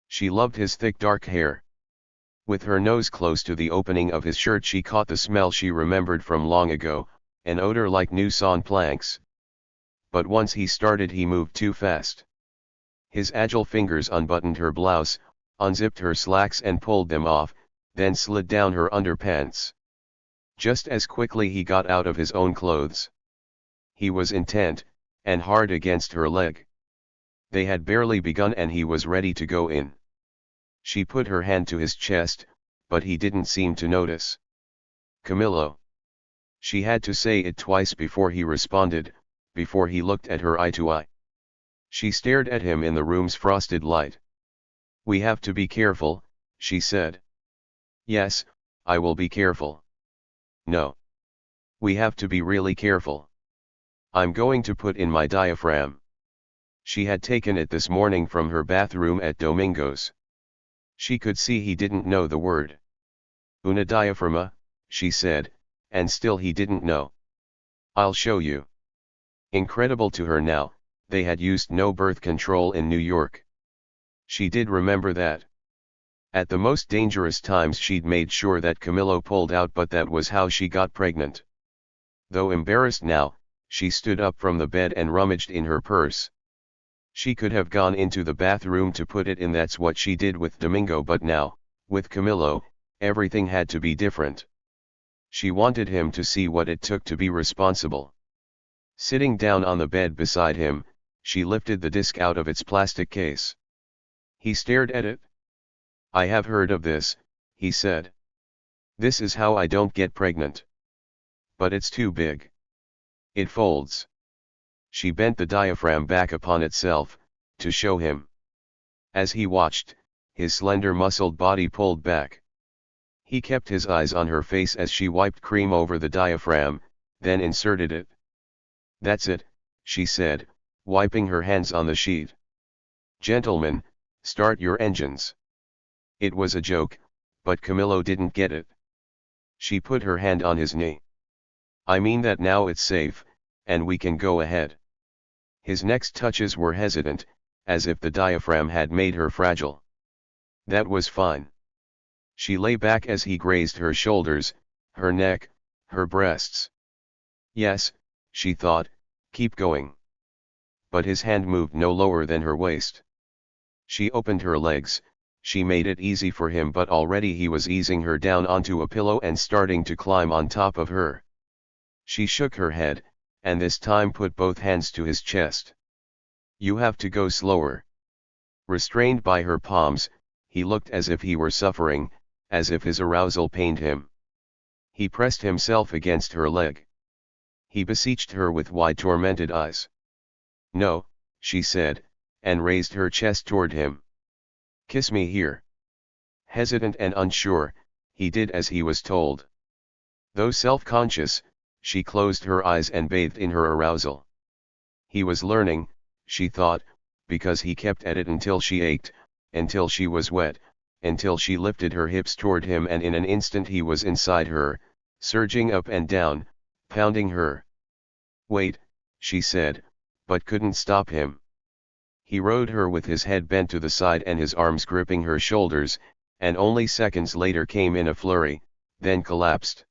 She loved his thick dark hair. With her nose close to the opening of his shirt she caught the smell she remembered from long ago, an odor like new sawn planks. But once he started he moved too fast. His agile fingers unbuttoned her blouse, unzipped her slacks and pulled them off, then slid down her underpants. Just as quickly he got out of his own clothes. He was intent, and hard against her leg. They had barely begun and he was ready to go in. She put her hand to his chest, but he didn't seem to notice. Camillo. She had to say it twice before he responded, before he looked at her eye to eye. She stared at him in the room's frosted light. We have to be careful, she said. Yes, I will be careful. No. We have to be really careful. I'm going to put in my diaphragm. She had taken it this morning from her bathroom at Domingo's. She could see he didn't know the word. Una diaphragma, she said, and still he didn't know. I'll show you. Incredible to her now, they had used no birth control in New York. She did remember that. At the most dangerous times she'd made sure that Camillo pulled out, but that was how she got pregnant. Though embarrassed now, she stood up from the bed and rummaged in her purse. She could have gone into the bathroom to put it in, that's what she did with Domingo, but now, with Camillo, everything had to be different. She wanted him to see what it took to be responsible. Sitting down on the bed beside him, she lifted the disc out of its plastic case. He stared at it. I have heard of this, he said. This is how I don't get pregnant. But it's too big. It folds. She bent the diaphragm back upon itself, to show him. As he watched, his slender muscled body pulled back. He kept his eyes on her face as she wiped cream over the diaphragm, then inserted it. That's it, she said, wiping her hands on the sheet. Gentlemen, start your engines. It was a joke, but Camillo didn't get it. She put her hand on his knee. I mean that now it's safe, and we can go ahead. His next touches were hesitant, as if the diaphragm had made her fragile. That was fine. She lay back as he grazed her shoulders, her neck, her breasts. Yes, she thought, keep going. But his hand moved no lower than her waist. She opened her legs, she made it easy for him, but already he was easing her down onto a pillow and starting to climb on top of her. She shook her head, and this time put both hands to his chest. You have to go slower. Restrained by her palms, he looked as if he were suffering, as if his arousal pained him. He pressed himself against her leg. He beseeched her with wide tormented eyes. No, she said, and raised her chest toward him. Kiss me here. Hesitant and unsure, he did as he was told. Though self-conscious, she closed her eyes and bathed in her arousal. He was learning, she thought, because he kept at it until she ached, until she was wet, until she lifted her hips toward him, and in an instant he was inside her, surging up and down, pounding her. "Wait," she said, but couldn't stop him. He rode her with his head bent to the side and his arms gripping her shoulders, and only seconds later came in a flurry, then collapsed.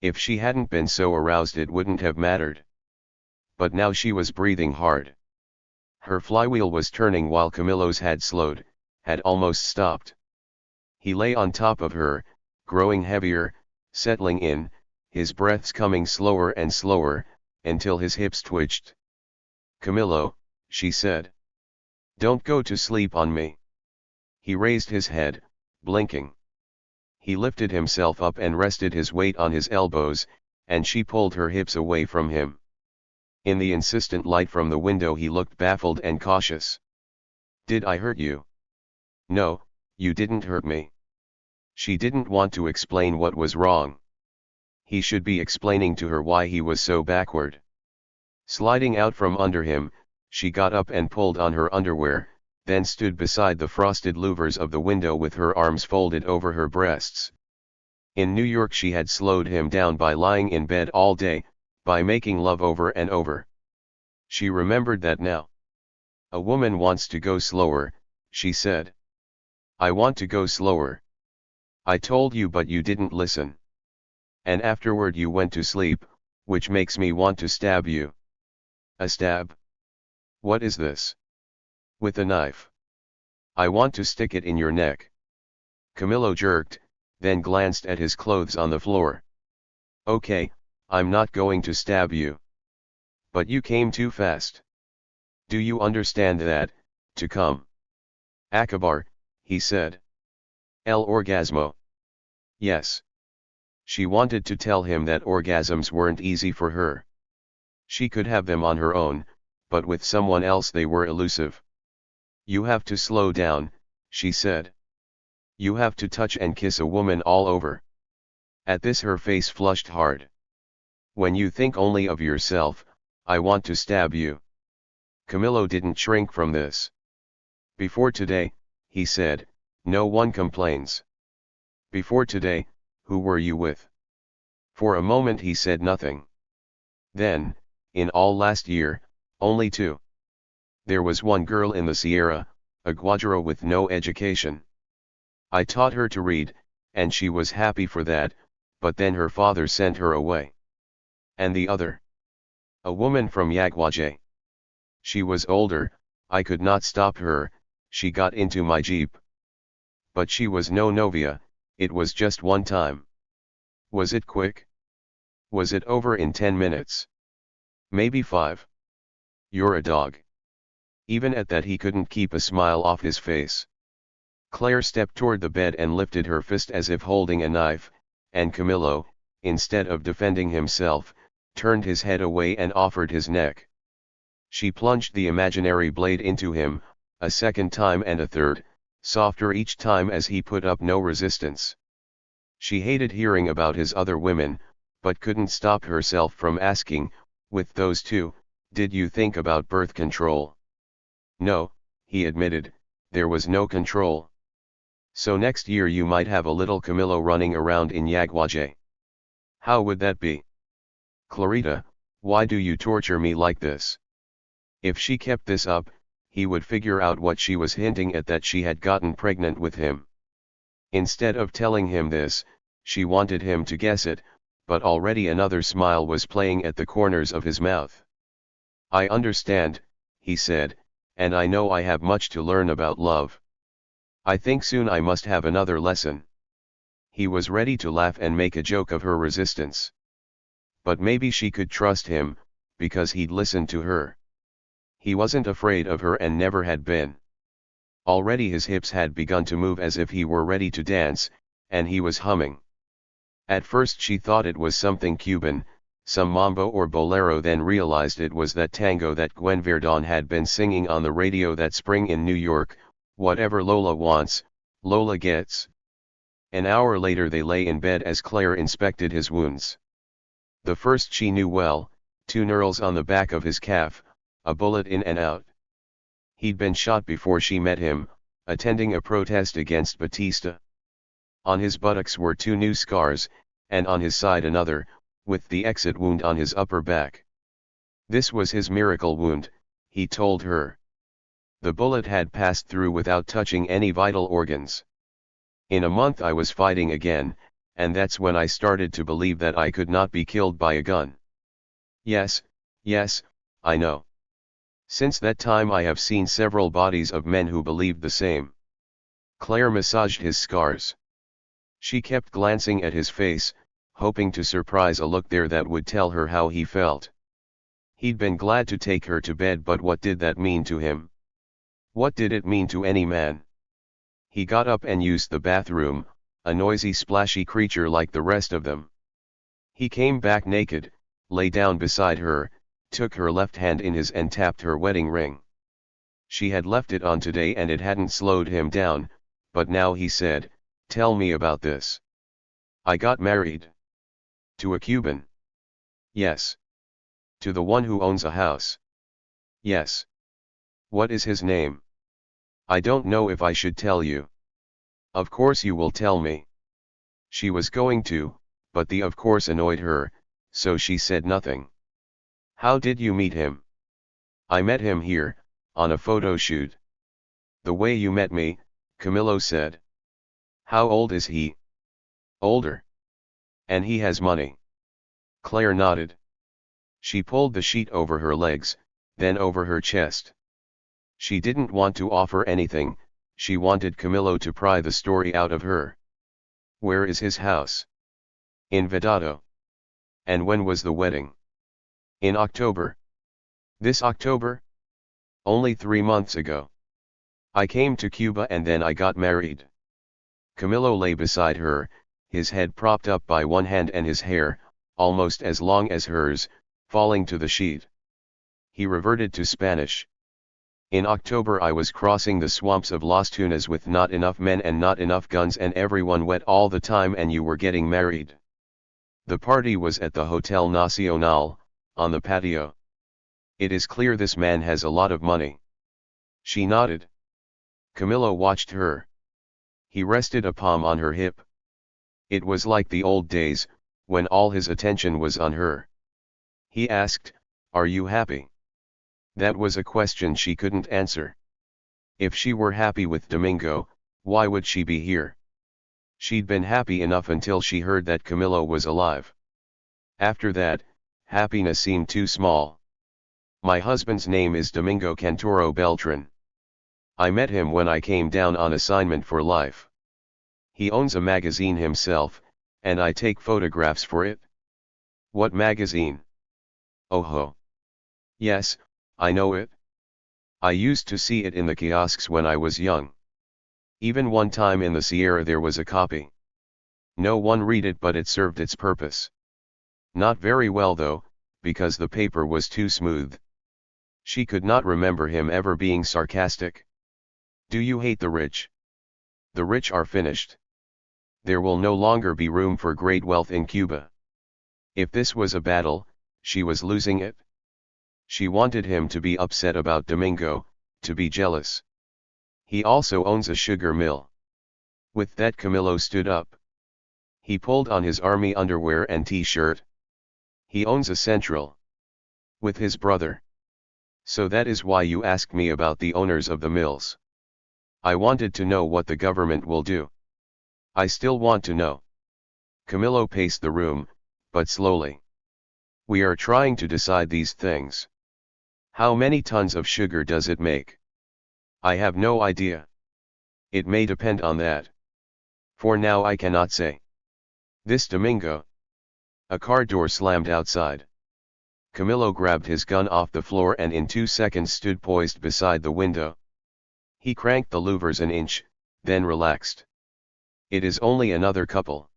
If she hadn't been so aroused it wouldn't have mattered. But now she was breathing hard. Her flywheel was turning while Camillo's had slowed, had almost stopped. He lay on top of her, growing heavier, settling in, his breaths coming slower and slower, until his hips twitched. "Camillo," she said. "Don't go to sleep on me." He raised his head, blinking. He lifted himself up and rested his weight on his elbows, and she pulled her hips away from him. In the insistent light from the window he looked baffled and cautious. "Did I hurt you?" "No, you didn't hurt me." She didn't want to explain what was wrong. He should be explaining to her why he was so backward. Sliding out from under him, she got up and pulled on her underwear, then stood beside the frosted louvers of the window with her arms folded over her breasts. In New York she had slowed him down by lying in bed all day, by making love over and over. She remembered that now. "A woman wants to go slower," she said. "I want to go slower. I told you but you didn't listen. And afterward you went to sleep, which makes me want to stab you." "A stab? What is this?" "With a knife. I want to stick it in your neck." Camillo jerked, then glanced at his clothes on the floor. "Okay, I'm not going to stab you. But you came too fast. Do you understand that, to come?" "Acabar," he said. "El orgasmo." "Yes." She wanted to tell him that orgasms weren't easy for her. She could have them on her own, but with someone else they were elusive. "You have to slow down," she said. "You have to touch and kiss a woman all over." At this her face flushed hard. "When you think only of yourself, I want to stab you." Camillo didn't shrink from this. "Before today," he said, "no one complains." "Before today, who were you with?" For a moment he said nothing. Then, "In all last year, only 2. There was one girl in the Sierra, a guajiro with no education. I taught her to read, and she was happy for that, but then her father sent her away." "And the other?" "A woman from Yaguaje. She was older, I could not stop her, she got into my jeep. But she was no novia, it was just one time." "Was it quick? Was it over in 10 minutes? Maybe 5? You're a dog." Even at that he couldn't keep a smile off his face. Claire stepped toward the bed and lifted her fist as if holding a knife, and Camillo, instead of defending himself, turned his head away and offered his neck. She plunged the imaginary blade into him, a second time and a third, softer each time as he put up no resistance. She hated hearing about his other women, but couldn't stop herself from asking, "With those 2, did you think about birth control?" "No," he admitted, "there was no control." "So next year you might have a little Camillo running around in Yaguaje. How would that be?" "Clarita, why do you torture me like this?" If she kept this up, he would figure out what she was hinting at, that she had gotten pregnant with him. Instead of telling him this, she wanted him to guess it, but already another smile was playing at the corners of his mouth. "I understand," he said, "and I know I have much to learn about love. I think soon I must have another lesson." He was ready to laugh and make a joke of her resistance. But maybe she could trust him, because he'd listened to her. He wasn't afraid of her and never had been. Already his hips had begun to move as if he were ready to dance, and he was humming. At first she thought it was something Cuban, some mambo or bolero, then realized it was that tango that Gwen Verdon had been singing on the radio that spring in New York, "Whatever Lola wants, Lola gets." An hour later they lay in bed as Claire inspected his wounds. The first she knew well, 2 knurls on the back of his calf, a bullet in and out. He'd been shot before she met him, attending a protest against Batista. On his buttocks were 2 new scars, and on his side another, with the exit wound on his upper back. This was his miracle wound, he told her. The bullet had passed through without touching any vital organs. In a month I was fighting again, and that's when I started to believe that I could not be killed by a gun. Yes, yes, I know. Since that time I have seen several bodies of men who believed the same. Claire massaged his scars. She kept glancing at his face, hoping to surprise a look there that would tell her how he felt. He'd been glad to take her to bed, but what did that mean to him? What did it mean to any man? He got up and used the bathroom, a noisy splashy creature like the rest of them. He came back naked, lay down beside her, took her left hand in his and tapped her wedding ring. She had left it on today and it hadn't slowed him down, but now he said, "Tell me about this." "I got married." "To a Cuban?" "Yes." "To the one who owns a house?" "Yes." "What is his name?" "I don't know if I should tell you." "Of course you will tell me." She was going to, but the of course annoyed her, so she said nothing. "How did you meet him?" "I met him here, on a photo shoot." "The way you met me," Camillo said. "How old is he?" "Older." "And he has money?" Claire nodded. She pulled the sheet over her legs, then over her chest. She didn't want to offer anything, she wanted Camillo to pry the story out of her. "Where is his house?" "In Vedado." "And when was the wedding?" "In October." "This October?" "Only 3 months ago. I came to Cuba and then I got married." Camillo lay beside her, his head propped up by one hand and his hair, almost as long as hers, falling to the sheet. He reverted to Spanish. "In October I was crossing the swamps of Las Tunas with not enough men and not enough guns and everyone wet all the time, and you were getting married. The party was at the Hotel Nacional, on the patio. It is clear this man has a lot of money." She nodded. Camillo watched her. He rested a palm on her hip. It was like the old days, when all his attention was on her. He asked, "Are you happy?" That was a question she couldn't answer. If she were happy with Domingo, why would she be here? She'd been happy enough until she heard that Camillo was alive. After that, happiness seemed too small. "My husband's name is Domingo Cantoro Beltran. I met him when I came down on assignment for life. He owns a magazine himself, and I take photographs for it." "What magazine?" "Ojo." "Yes, I know it. I used to see it in the kiosks when I was young. Even one time in the Sierra there was a copy. No one read it, but it served its purpose. Not very well though, because the paper was too smooth." She could not remember him ever being sarcastic. "Do you hate the rich?" "The rich are finished. There will no longer be room for great wealth in Cuba." If this was a battle, she was losing it. She wanted him to be upset about Domingo, to be jealous. "He also owns a sugar mill." With that Camillo stood up. He pulled on his army underwear and t-shirt. "He owns a central." "With his brother." "So that is why you asked me about the owners of the mills." "I wanted to know what the government will do." "I still want to know." Camillo paced the room, but slowly. "We are trying to decide these things. How many tons of sugar does it make?" "I have no idea. It may depend on that. For now I cannot say." "This Domingo." A car door slammed outside. Camillo grabbed his gun off the floor and in 2 seconds stood poised beside the window. He cranked the louvers an inch, then relaxed. "It is only another couple."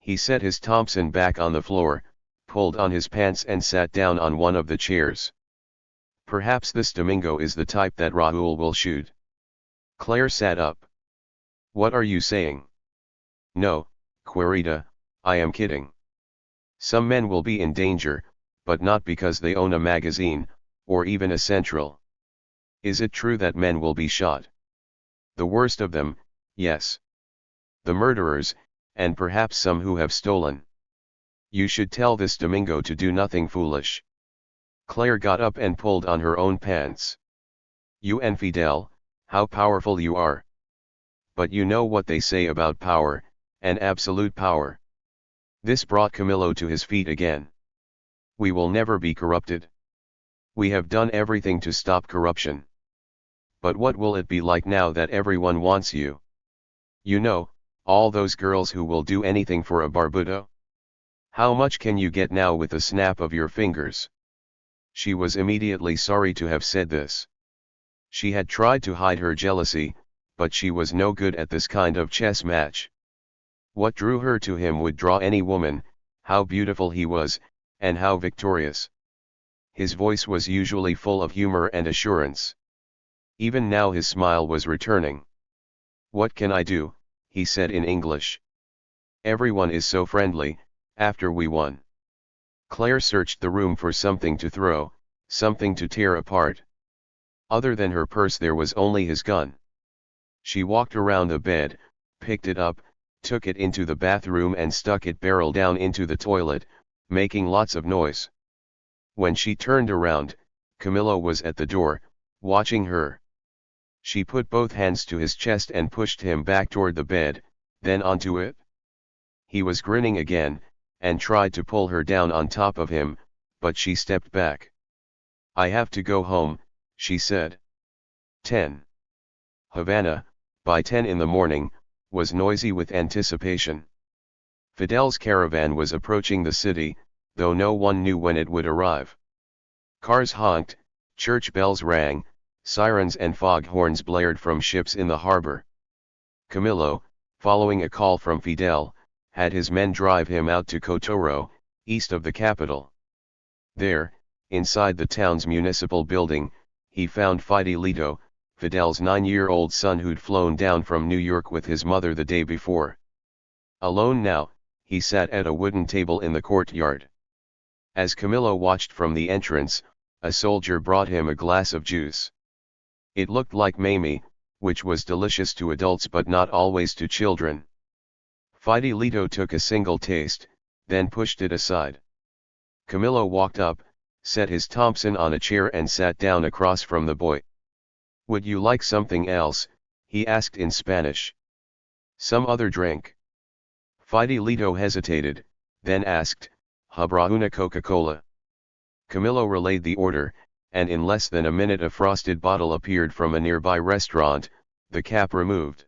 He set his Thompson back on the floor, pulled on his pants and sat down on one of the chairs. "Perhaps this Domingo is the type that Raúl will shoot." Claire sat up. "What are you saying?" "No, Querida, I am kidding. Some men will be in danger, but not because they own a magazine, or even a central." "Is it true that men will be shot?" "The worst of them, yes. The murderers, and perhaps some who have stolen." You should tell this Domingo to do nothing foolish. Claire got up and pulled on her own pants. You and Fidel, how powerful you are. But you know what they say about power, and absolute power. This brought Camillo to his feet again. We will never be corrupted. We have done everything to stop corruption. But what will it be like now that everyone wants you? You know, all those girls who will do anything for a barbudo? How much can you get now with a snap of your fingers? She was immediately sorry to have said this. She had tried to hide her jealousy, but she was no good at this kind of chess match. What drew her to him would draw any woman, how beautiful he was, and how victorious. His voice was usually full of humor and assurance. Even now his smile was returning. What can I do, he said in English. Everyone is so friendly, after we won. Claire searched the room for something to throw, something to tear apart. Other than her purse there was only his gun. She walked around the bed, picked it up, took it into the bathroom and stuck it barrel down into the toilet, making lots of noise. When she turned around, Camillo was at the door, watching her. She put both hands to his chest and pushed him back toward the bed, then onto it. He was grinning again, and tried to pull her down on top of him, but she stepped back. I have to go home, she said. 10. Havana, by 10 in the morning, was noisy with anticipation. Fidel's caravan was approaching the city, though no one knew when it would arrive. Cars honked, church bells rang, sirens and foghorns blared from ships in the harbor. Camillo, following a call from Fidel, had his men drive him out to Cotoro, east of the capital. There, inside the town's municipal building, he found Fidelito, Fidel's 9-year-old son who'd flown down from New York with his mother the day before. Alone now, he sat at a wooden table in the courtyard. As Camillo watched from the entrance, a soldier brought him a glass of juice. It looked like Mamie, which was delicious to adults but not always to children. Fidelito took a single taste, then pushed it aside. Camillo walked up, set his Thompson on a chair and sat down across from the boy. Would you like something else? He asked in Spanish. Some other drink? Fidelito hesitated, then asked, Habrá una Coca-Cola? Camillo relayed the order, and in less than a minute a frosted bottle appeared from a nearby restaurant, the cap removed.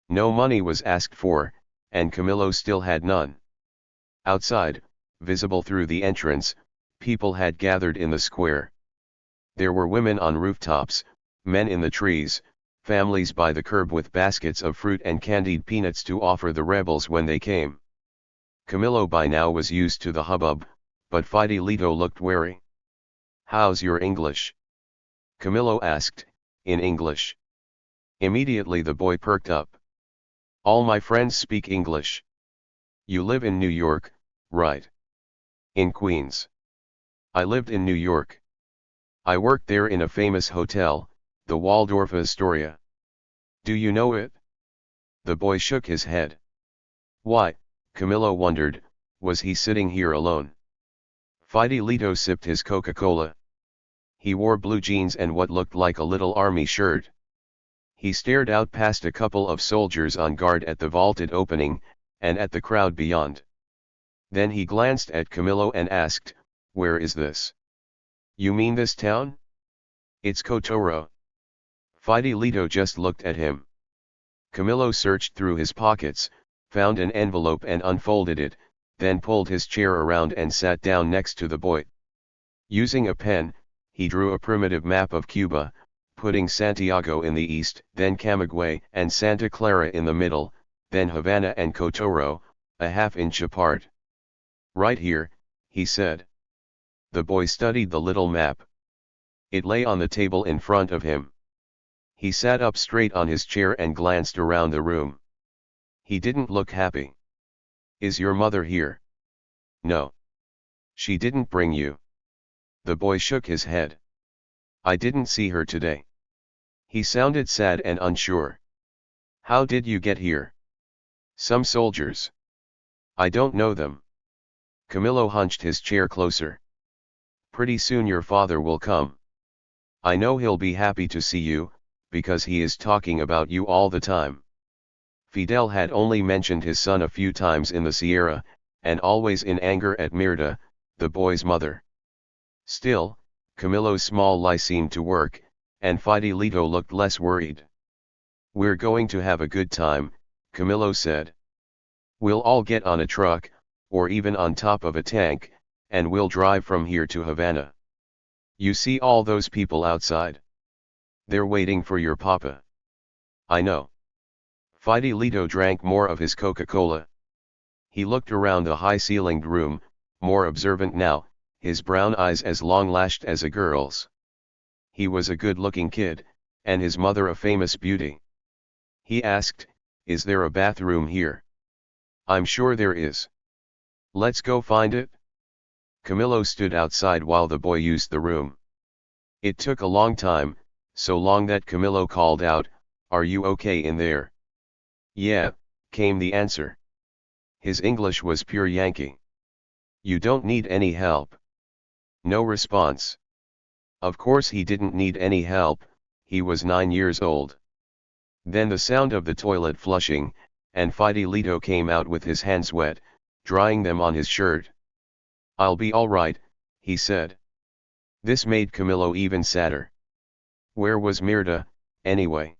No money was asked for, and Camillo still had none. Outside, visible through the entrance, people had gathered in the square. There were women on rooftops, men in the trees, families by the curb with baskets of fruit and candied peanuts to offer the rebels when they came. Camillo by now was used to the hubbub, but Fidelito looked wary. How's your English? Camillo asked, in English. Immediately the boy perked up. All my friends speak English. You live in New York, right? In Queens. I lived in New York. I worked there in a famous hotel, the Waldorf Astoria. Do you know it? The boy shook his head. Why, Camillo wondered, was he sitting here alone? Fidelito sipped his Coca-Cola. He wore blue jeans and what looked like a little army shirt. He stared out past a couple of soldiers on guard at the vaulted opening, and at the crowd beyond. Then he glanced at Camillo and asked, Where is this? You mean this town? It's Cotoro. Fidelito just looked at him. Camillo searched through his pockets, found an envelope and unfolded it, then pulled his chair around and sat down next to the boy. Using a pen, he drew a primitive map of Cuba, putting Santiago in the east, then Camagüey and Santa Clara in the middle, then Havana and Cotoro, a half-inch apart. Right here, he said. The boy studied the little map. It lay on the table in front of him. He sat up straight on his chair and glanced around the room. He didn't look happy. Is your mother here? No. She didn't bring you. The boy shook his head. I didn't see her today. He sounded sad and unsure. How did you get here? Some soldiers. I don't know them. Camillo hunched his chair closer. Pretty soon your father will come. I know he'll be happy to see you, because he is talking about you all the time. Fidel had only mentioned his son a few times in the Sierra, and always in anger at Mirta, the boy's mother. Still, Camillo's small lie seemed to work, and Fidelito looked less worried. We're going to have a good time, Camillo said. We'll all get on a truck, or even on top of a tank, and we'll drive from here to Havana. You see all those people outside? They're waiting for your papa. I know. Fidelito drank more of his Coca-Cola. He looked around the high-ceilinged room, more observant now, his brown eyes as long-lashed as a girl's. He was a good-looking kid, and his mother a famous beauty. He asked, "Is there a bathroom here?" "I'm sure there is." "Let's go find it." Camillo stood outside while the boy used the room. It took a long time, so long that Camillo called out, "Are you okay in there?" "Yeah," came the answer. His English was pure Yankee. "You don't need any help?" No response. Of course he didn't need any help, he was 9 years old. Then the sound of the toilet flushing, and Fidelito came out with his hands wet, drying them on his shirt. "I'll be all right," he said. This made Camillo even sadder. Where was Mirta, anyway?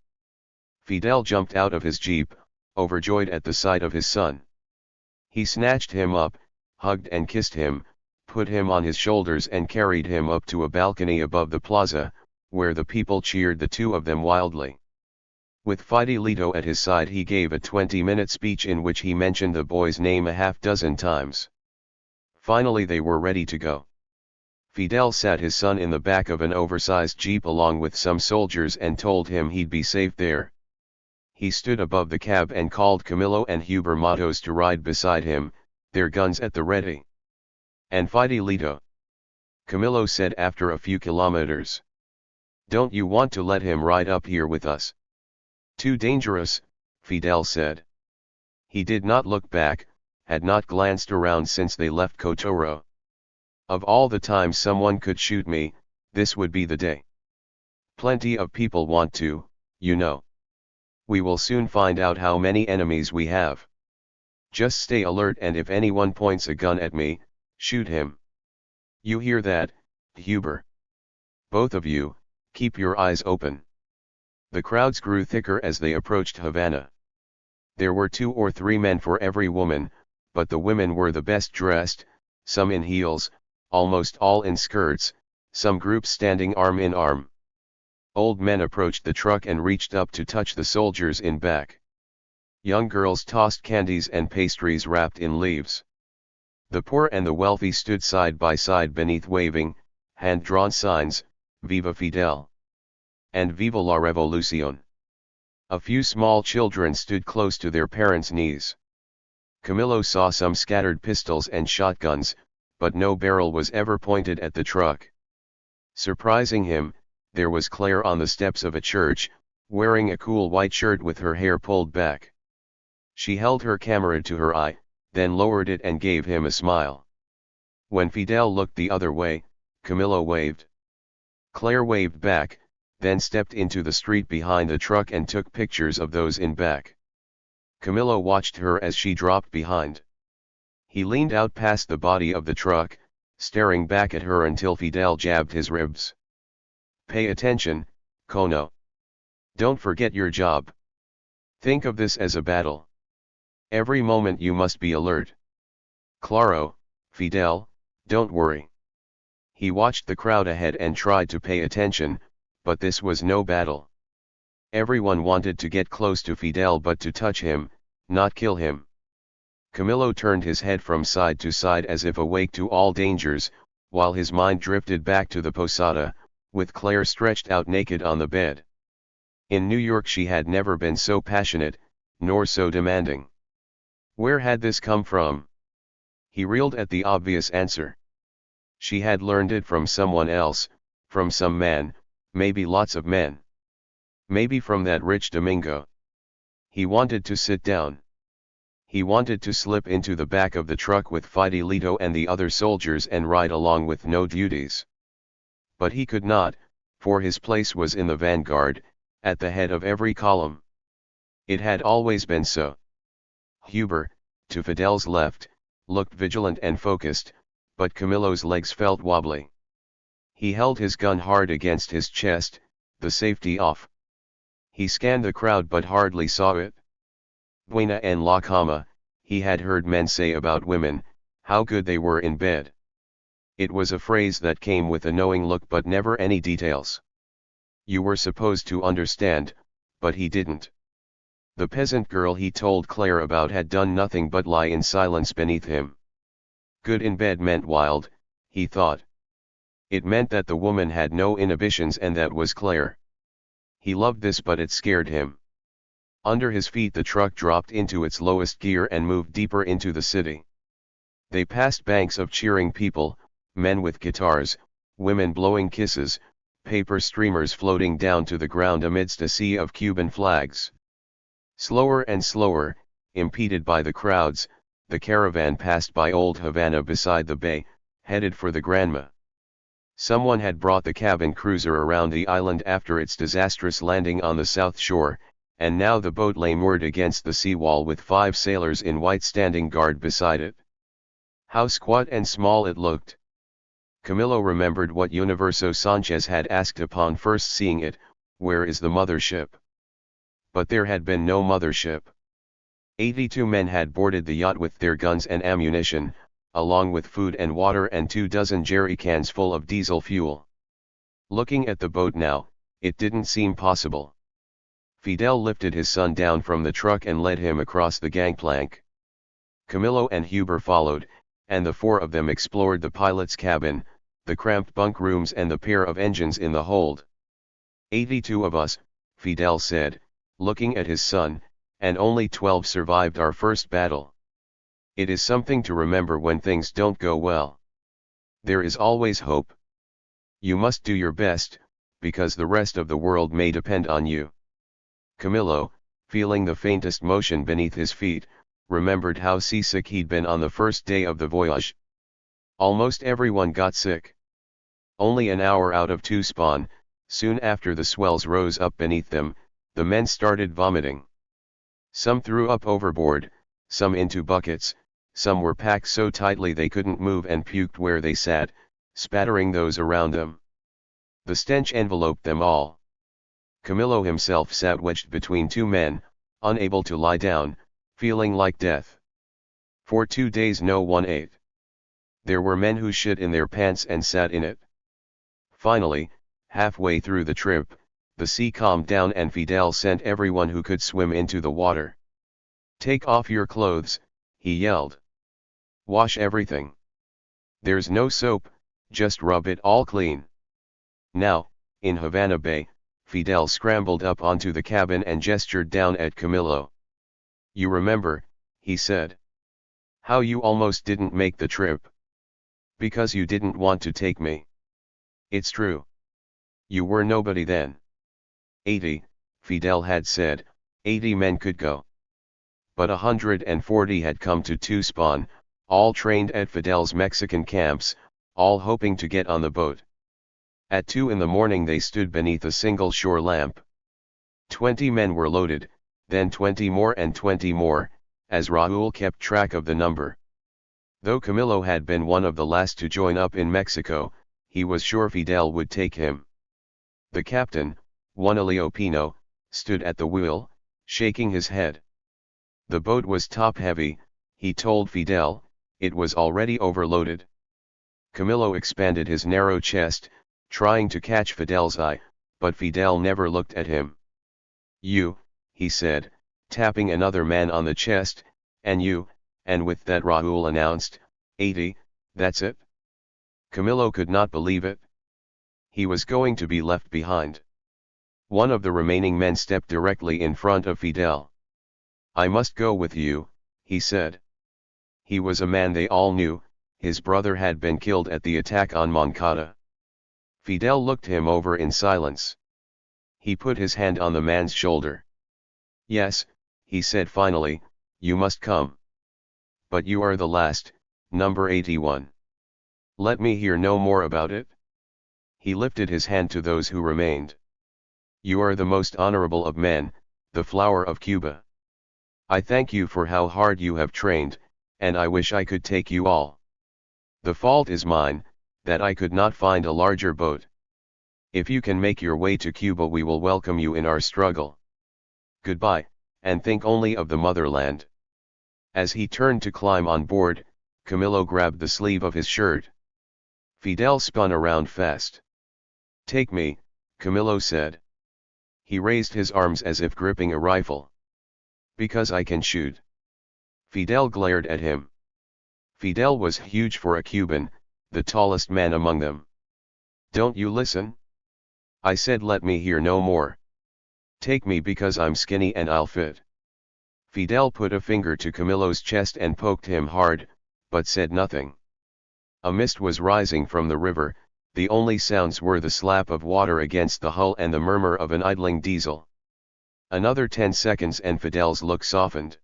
Fidel jumped out of his jeep, overjoyed at the sight of his son. He snatched him up, hugged and kissed him, put him on his shoulders and carried him up to a balcony above the plaza, where the people cheered the two of them wildly. With Fidelito at his side he gave a 20-minute speech in which he mentioned the boy's name a half-dozen times. Finally they were ready to go. Fidel sat his son in the back of an oversized jeep along with some soldiers and told him he'd be safe there. He stood above the cab and called Camillo and Huber Matos to ride beside him, their guns at the ready. "And Fidelito?" Camillo said after a few kilometers. "Don't you want to let him ride up here with us?" "Too dangerous," Fidel said. He did not look back, had not glanced around since they left Cotoro. "Of all the times someone could shoot me, this would be the day. Plenty of people want to, you know. We will soon find out how many enemies we have. Just stay alert, and if anyone points a gun at me, shoot him. You hear that, Huber? Both of you, keep your eyes open." The crowds grew thicker as they approached Havana. There were 2 or 3 men for every woman, but the women were the best dressed, some in heels, almost all in skirts, some groups standing arm in arm. Old men approached the truck and reached up to touch the soldiers in back. Young girls tossed candies and pastries wrapped in leaves. The poor and the wealthy stood side by side beneath waving, hand-drawn signs, "Viva Fidel" and "Viva la Revolucion." A few small children stood close to their parents' knees. Camillo saw some scattered pistols and shotguns, but no barrel was ever pointed at the truck. Surprising him, there was Claire on the steps of a church, wearing a cool white shirt with her hair pulled back. She held her camera to her eye, then lowered it and gave him a smile. When Fidel looked the other way, Camillo waved. Claire waved back, then stepped into the street behind the truck and took pictures of those in back. Camillo watched her as she dropped behind. He leaned out past the body of the truck, staring back at her until Fidel jabbed his ribs. "Pay attention, Kono. Don't forget your job. Think of this as a battle. Every moment you must be alert. Claro, Fidel, don't worry." He watched the crowd ahead and tried to pay attention, but this was no battle. Everyone wanted to get close to Fidel but to touch him, not kill him. Camillo turned his head from side to side as if awake to all dangers, while his mind drifted back to the posada, with Claire stretched out naked on the bed. In New York she had never been so passionate, nor so demanding. Where had this come from? He reeled at the obvious answer. She had learned it from someone else, from some man, maybe lots of men. Maybe from that rich Domingo. He wanted to sit down. He wanted to slip into the back of the truck with Fidelito and the other soldiers and ride along with no duties. But he could not, for his place was in the vanguard, at the head of every column. It had always been so. Huber, to Fidel's left, looked vigilant and focused, but Camillo's legs felt wobbly. He held his gun hard against his chest, the safety off. He scanned the crowd but hardly saw it. Buena en la cama, he had heard men say about women, how good they were in bed. It was a phrase that came with a knowing look but never any details. You were supposed to understand, but he didn't. The peasant girl he told Claire about had done nothing but lie in silence beneath him. Good in bed meant wild, he thought. It meant that the woman had no inhibitions, and that was Claire. He loved this, but it scared him. Under his feet the truck dropped into its lowest gear and moved deeper into the city. They passed banks of cheering people, men with guitars, women blowing kisses, paper streamers floating down to the ground amidst a sea of Cuban flags. Slower and slower, impeded by the crowds, the caravan passed by Old Havana beside the bay, headed for the Granma. Someone had brought the cabin cruiser around the island after its disastrous landing on the south shore, and now the boat lay moored against the seawall with 5 sailors in white standing guard beside it. How squat and small it looked. Camillo remembered what Universo Sanchez had asked upon first seeing it, where is the mothership? But there had been no mothership. 82 men had boarded the yacht with their guns and ammunition, along with food and water and 24 jerry cans full of diesel fuel. Looking at the boat now, it didn't seem possible. Fidel lifted his son down from the truck and led him across the gangplank. Camillo and Huber followed, and the 4 of them explored the pilot's cabin, the cramped bunk rooms and the pair of engines in the hold. 82 of us, Fidel said, looking at his son, and only 12 survived our first battle. It is something to remember when things don't go well. There is always hope. You must do your best, because the rest of the world may depend on you. Camillo, feeling the faintest motion beneath his feet, remembered how seasick he'd been on the first day of the voyage. Almost everyone got sick. Only an hour out of Tucson, soon after the swells rose up beneath them, the men started vomiting. Some threw up overboard, some into buckets, some were packed so tightly they couldn't move and puked where they sat, spattering those around them. The stench enveloped them all. Camillo himself sat wedged between 2 men, unable to lie down, feeling like death. For 2 days no one ate. There were men who shit in their pants and sat in it. Finally, halfway through the trip, the sea calmed down and Fidel sent everyone who could swim into the water. Take off your clothes, he yelled. Wash everything. There's no soap, just rub it all clean. Now, in Havana Bay, Fidel scrambled up onto the cabin and gestured down at Camillo. You remember, he said. How you almost didn't make the trip. Because you didn't want to take me. It's true. You were nobody then. 80, Fidel had said, 80 men could go. But 140 had come to Tucson, all trained at Fidel's Mexican camps, all hoping to get on the boat. At 2 in the morning they stood beneath a single shore lamp. 20 men were loaded, then 20 more and 20 more, as Raúl kept track of the number. Though Camillo had been one of the last to join up in Mexico, he was sure Fidel would take him. The captain, Juanilio Pino, stood at the wheel, shaking his head. The boat was top-heavy, he told Fidel, it was already overloaded. Camillo expanded his narrow chest, trying to catch Fidel's eye, but Fidel never looked at him. You, he said, tapping another man on the chest, and you, and with that Raúl announced, 80, that's it. Camillo could not believe it. He was going to be left behind. One of the remaining men stepped directly in front of Fidel. I must go with you, he said. He was a man they all knew, his brother had been killed at the attack on Moncada. Fidel looked him over in silence. He put his hand on the man's shoulder. Yes, he said finally, you must come. But you are the last, number 81. Let me hear no more about it. He lifted his hand to those who remained. You are the most honorable of men, the flower of Cuba. I thank you for how hard you have trained, and I wish I could take you all. The fault is mine, that I could not find a larger boat. If you can make your way to Cuba, we will welcome you in our struggle. Goodbye, and think only of the motherland. As he turned to climb on board, Camillo grabbed the sleeve of his shirt. Fidel spun around fast. Take me, Camillo said. He raised his arms as if gripping a rifle. Because I can shoot. Fidel glared at him. Fidel was huge for a Cuban, the tallest man among them. Don't you listen? I said let me hear no more. Take me because I'm skinny and I'll fit. Fidel put a finger to Camillo's chest and poked him hard, but said nothing. A mist was rising from the river, the only sounds were the slap of water against the hull and the murmur of an idling diesel. Another 10 seconds and Fidel's look softened.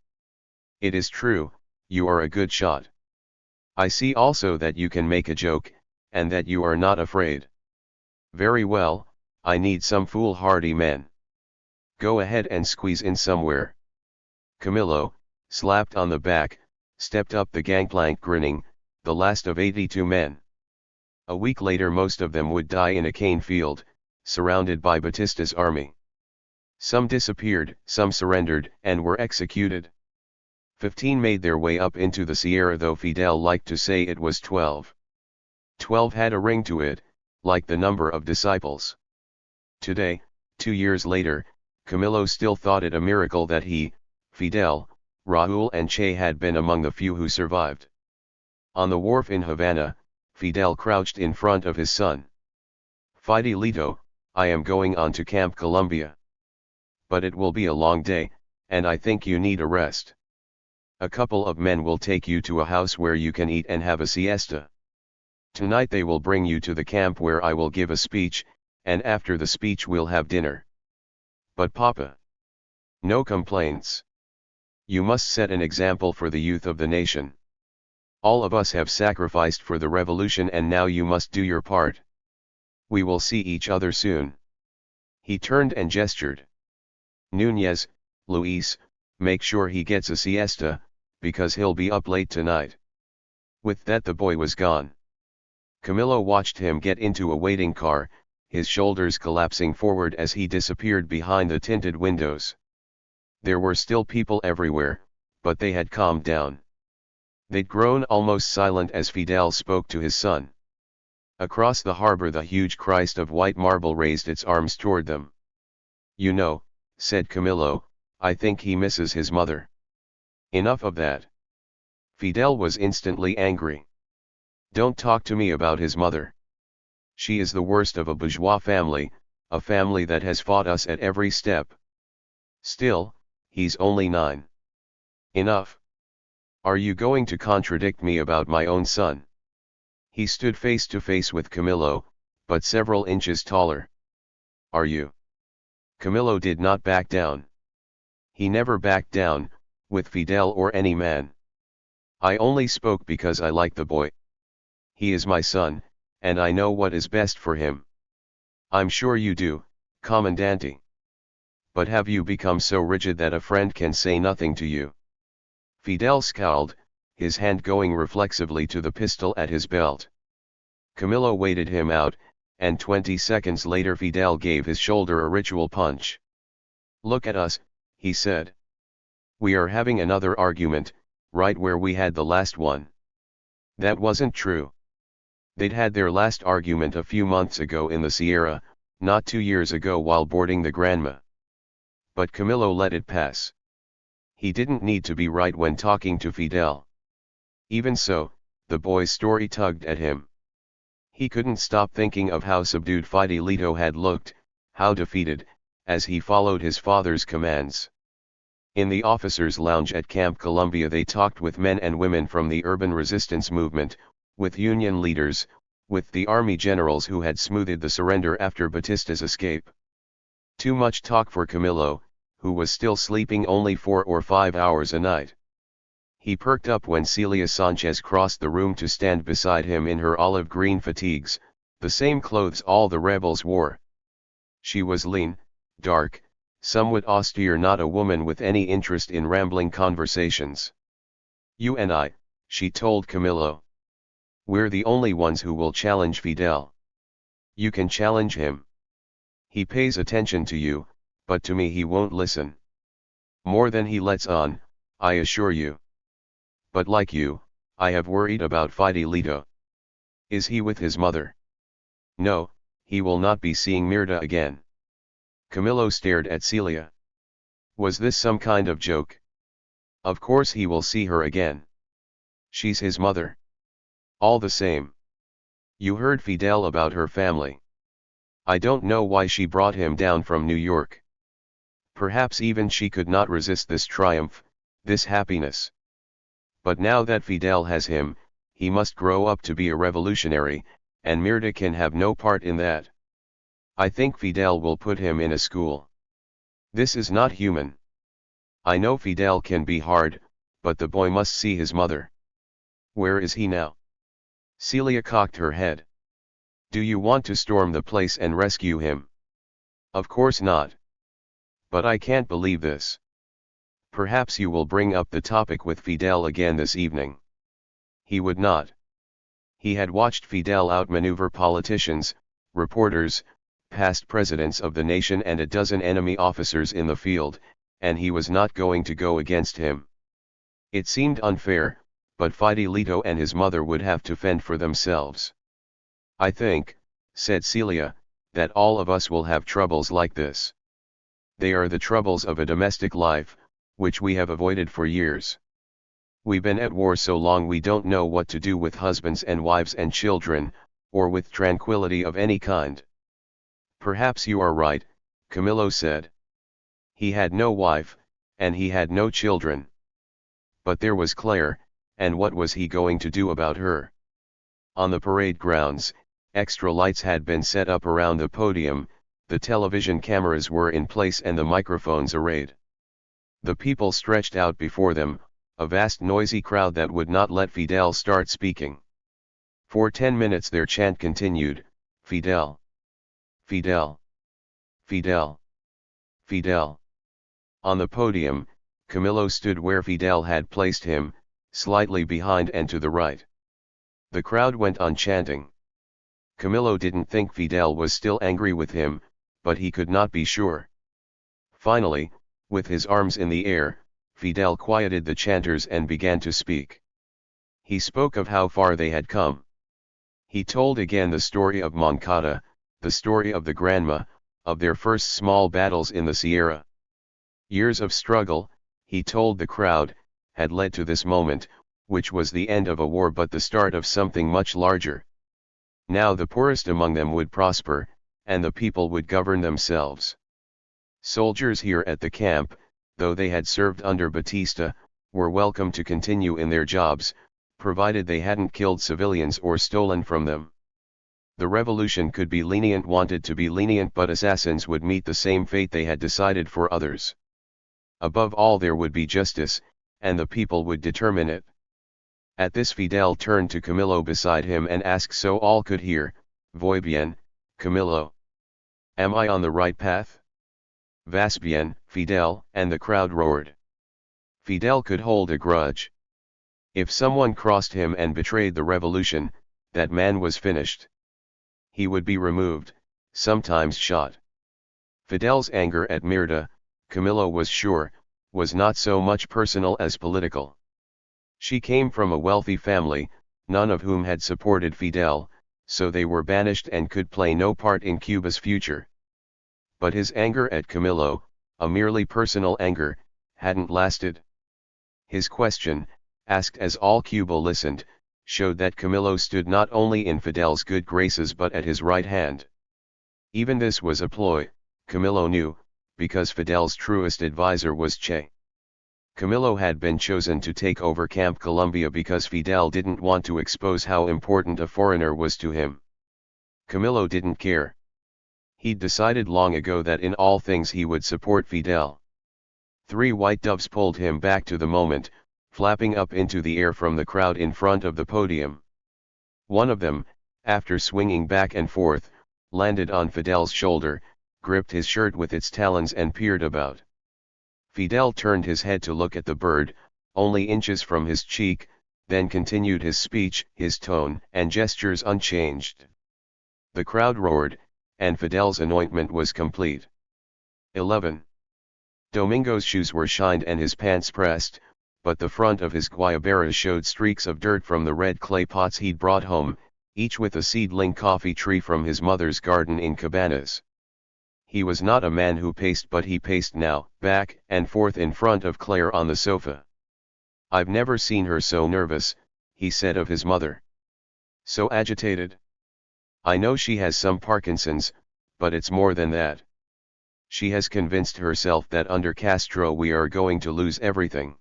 It is true, you are a good shot. I see also that you can make a joke, and that you are not afraid. Very well, I need some foolhardy men. Go ahead and squeeze in somewhere. Camillo, slapped on the back, stepped up the gangplank grinning, the last of 82 men. A week later most of them would die in a cane field, surrounded by Batista's army. Some disappeared, some surrendered, and were executed. 15 made their way up into the Sierra, though Fidel liked to say it was 12. 12 had a ring to it, like the number of disciples. Today, 2 years later, Camillo still thought it a miracle that he, Fidel, Raúl and Che had been among the few who survived. On the wharf in Havana, Fidel crouched in front of his son. Fidelito, I am going on to Camp Colombia. But it will be a long day, and I think you need a rest. A couple of men will take you to a house where you can eat and have a siesta. Tonight they will bring you to the camp where I will give a speech, and after the speech we'll have dinner. But Papa. No complaints. You must set an example for the youth of the nation. All of us have sacrificed for the revolution and now you must do your part. We will see each other soon. He turned and gestured. Núñez, Luis, make sure he gets a siesta, because he'll be up late tonight. With that the boy was gone. Camillo watched him get into a waiting car, his shoulders collapsing forward as he disappeared behind the tinted windows. There were still people everywhere, but they had calmed down. They'd grown almost silent as Fidel spoke to his son. Across the harbor the huge Christ of white marble raised its arms toward them. You know, said Camillo, I think he misses his mother. Enough of that. Fidel was instantly angry. Don't talk to me about his mother. She is the worst of a bourgeois family, a family that has fought us at every step. Still, he's only 9. Enough. Are you going to contradict me about my own son? He stood face to face with Camillo, but several inches taller. Are you? Camillo did not back down. He never backed down, with Fidel or any man. I only spoke because I like the boy. He is my son, and I know what is best for him. I'm sure you do, Commandante. But have you become so rigid that a friend can say nothing to you? Fidel scowled, his hand going reflexively to the pistol at his belt. Camillo waited him out, and 20 seconds later Fidel gave his shoulder a ritual punch. Look at us, he said. We are having another argument, right where we had the last one. That wasn't true. They'd had their last argument a few months ago in the Sierra, not 2 years ago while boarding the Granma. But Camillo let it pass. He didn't need to be right when talking to Fidel. Even so, the boy's story tugged at him. He couldn't stop thinking of how subdued Fidelito had looked, how defeated, as he followed his father's commands. In the officers' lounge at Camp Colombia they talked with men and women from the urban resistance movement, with union leaders, with the army generals who had smoothed the surrender after Batista's escape. Too much talk for Camillo, who was still sleeping only 4 or 5 hours a night. He perked up when Celia Sanchez crossed the room to stand beside him in her olive green fatigues, the same clothes all the rebels wore. She was lean, dark, somewhat austere, not a woman with any interest in rambling conversations. "You and I," she told Camilo. "We're the only ones who will challenge Fidel. You can challenge him. He pays attention to you, but to me he won't listen. More than he lets on, I assure you. But like you, I have worried about Fidelito. Is he with his mother?" "No, he will not be seeing Mirta again." Camilo stared at Celia. Was this some kind of joke? Of course he will see her again. She's his mother. All the same. You heard Fidel about her family. I don't know why she brought him down from New York. Perhaps even she could not resist this triumph, this happiness. But now that Fidel has him, he must grow up to be a revolutionary, and Mirta can have no part in that. I think Fidel will put him in a school. This is not human. I know Fidel can be hard, but the boy must see his mother. Where is he now?" Celia cocked her head. "Do you want to storm the place and rescue him?" "Of course not. But I can't believe this. Perhaps you will bring up the topic with Fidel again this evening." He would not. He had watched Fidel outmaneuver politicians, reporters, past presidents of the nation and a dozen enemy officers in the field, and he was not going to go against him. It seemed unfair, but Fidelito and his mother would have to fend for themselves. "I think," said Celia, "that all of us will have troubles like this. They are the troubles of a domestic life, which we have avoided for years. We've been at war so long we don't know what to do with husbands and wives and children, or with tranquility of any kind." "Perhaps you are right," Camilo said. He had no wife, and he had no children. But there was Claire, and what was he going to do about her? On the parade grounds, extra lights had been set up around the podium, the television cameras were in place and the microphones arrayed. The people stretched out before them, a vast noisy crowd that would not let Fidel start speaking. For 10 minutes their chant continued, "Fidel! Fidel! Fidel! Fidel!" On the podium, Camilo stood where Fidel had placed him, slightly behind and to the right. The crowd went on chanting. Camilo didn't think Fidel was still angry with him, but he could not be sure. Finally, with his arms in the air, Fidel quieted the chanters and began to speak. He spoke of how far they had come. He told again the story of Moncada, the story of the Granma, of their first small battles in the Sierra. Years of struggle, he told the crowd, had led to this moment, which was the end of a war but the start of something much larger. Now the poorest among them would prosper, and the people would govern themselves. Soldiers here at the camp, though they had served under Batista, were welcome to continue in their jobs, provided they hadn't killed civilians or stolen from them. The revolution could be lenient, wanted to be lenient, but assassins would meet the same fate they had decided for others. Above all there would be justice, and the people would determine it. At this Fidel turned to Camilo beside him and asked so all could hear, "Voy bien, Camilo? Am I on the right path?" "Vas bien, Fidel," and the crowd roared. Fidel could hold a grudge. If someone crossed him and betrayed the revolution, that man was finished. He would be removed, sometimes shot. Fidel's anger at Mirta, Camilo was sure, was not so much personal as political. She came from a wealthy family, none of whom had supported Fidel, so they were banished and could play no part in Cuba's future. But his anger at Camilo, a merely personal anger, hadn't lasted. His question, asked as all Cuba listened, showed that Camilo stood not only in Fidel's good graces but at his right hand. Even this was a ploy, Camilo knew, because Fidel's truest advisor was Che. Camilo had been chosen to take over Camp Colombia because Fidel didn't want to expose how important a foreigner was to him. Camilo didn't care. He'd decided long ago that in all things he would support Fidel. 3 white doves pulled him back to the moment, flapping up into the air from the crowd in front of the podium. One of them, after swinging back and forth, landed on Fidel's shoulder, gripped his shirt with its talons and peered about. Fidel turned his head to look at the bird, only inches from his cheek, then continued his speech, his tone and gestures unchanged. The crowd roared, and Fidel's anointment was complete. 11. Domingo's shoes were shined and his pants pressed, but the front of his guayabera showed streaks of dirt from the red clay pots he'd brought home, each with a seedling coffee tree from his mother's garden in Cabanas. He was not a man who paced, but he paced now, back and forth in front of Claire on the sofa. "I've never seen her so nervous," he said of his mother. "So agitated. I know she has some Parkinson's, but it's more than that. She has convinced herself that under Castro we are going to lose everything.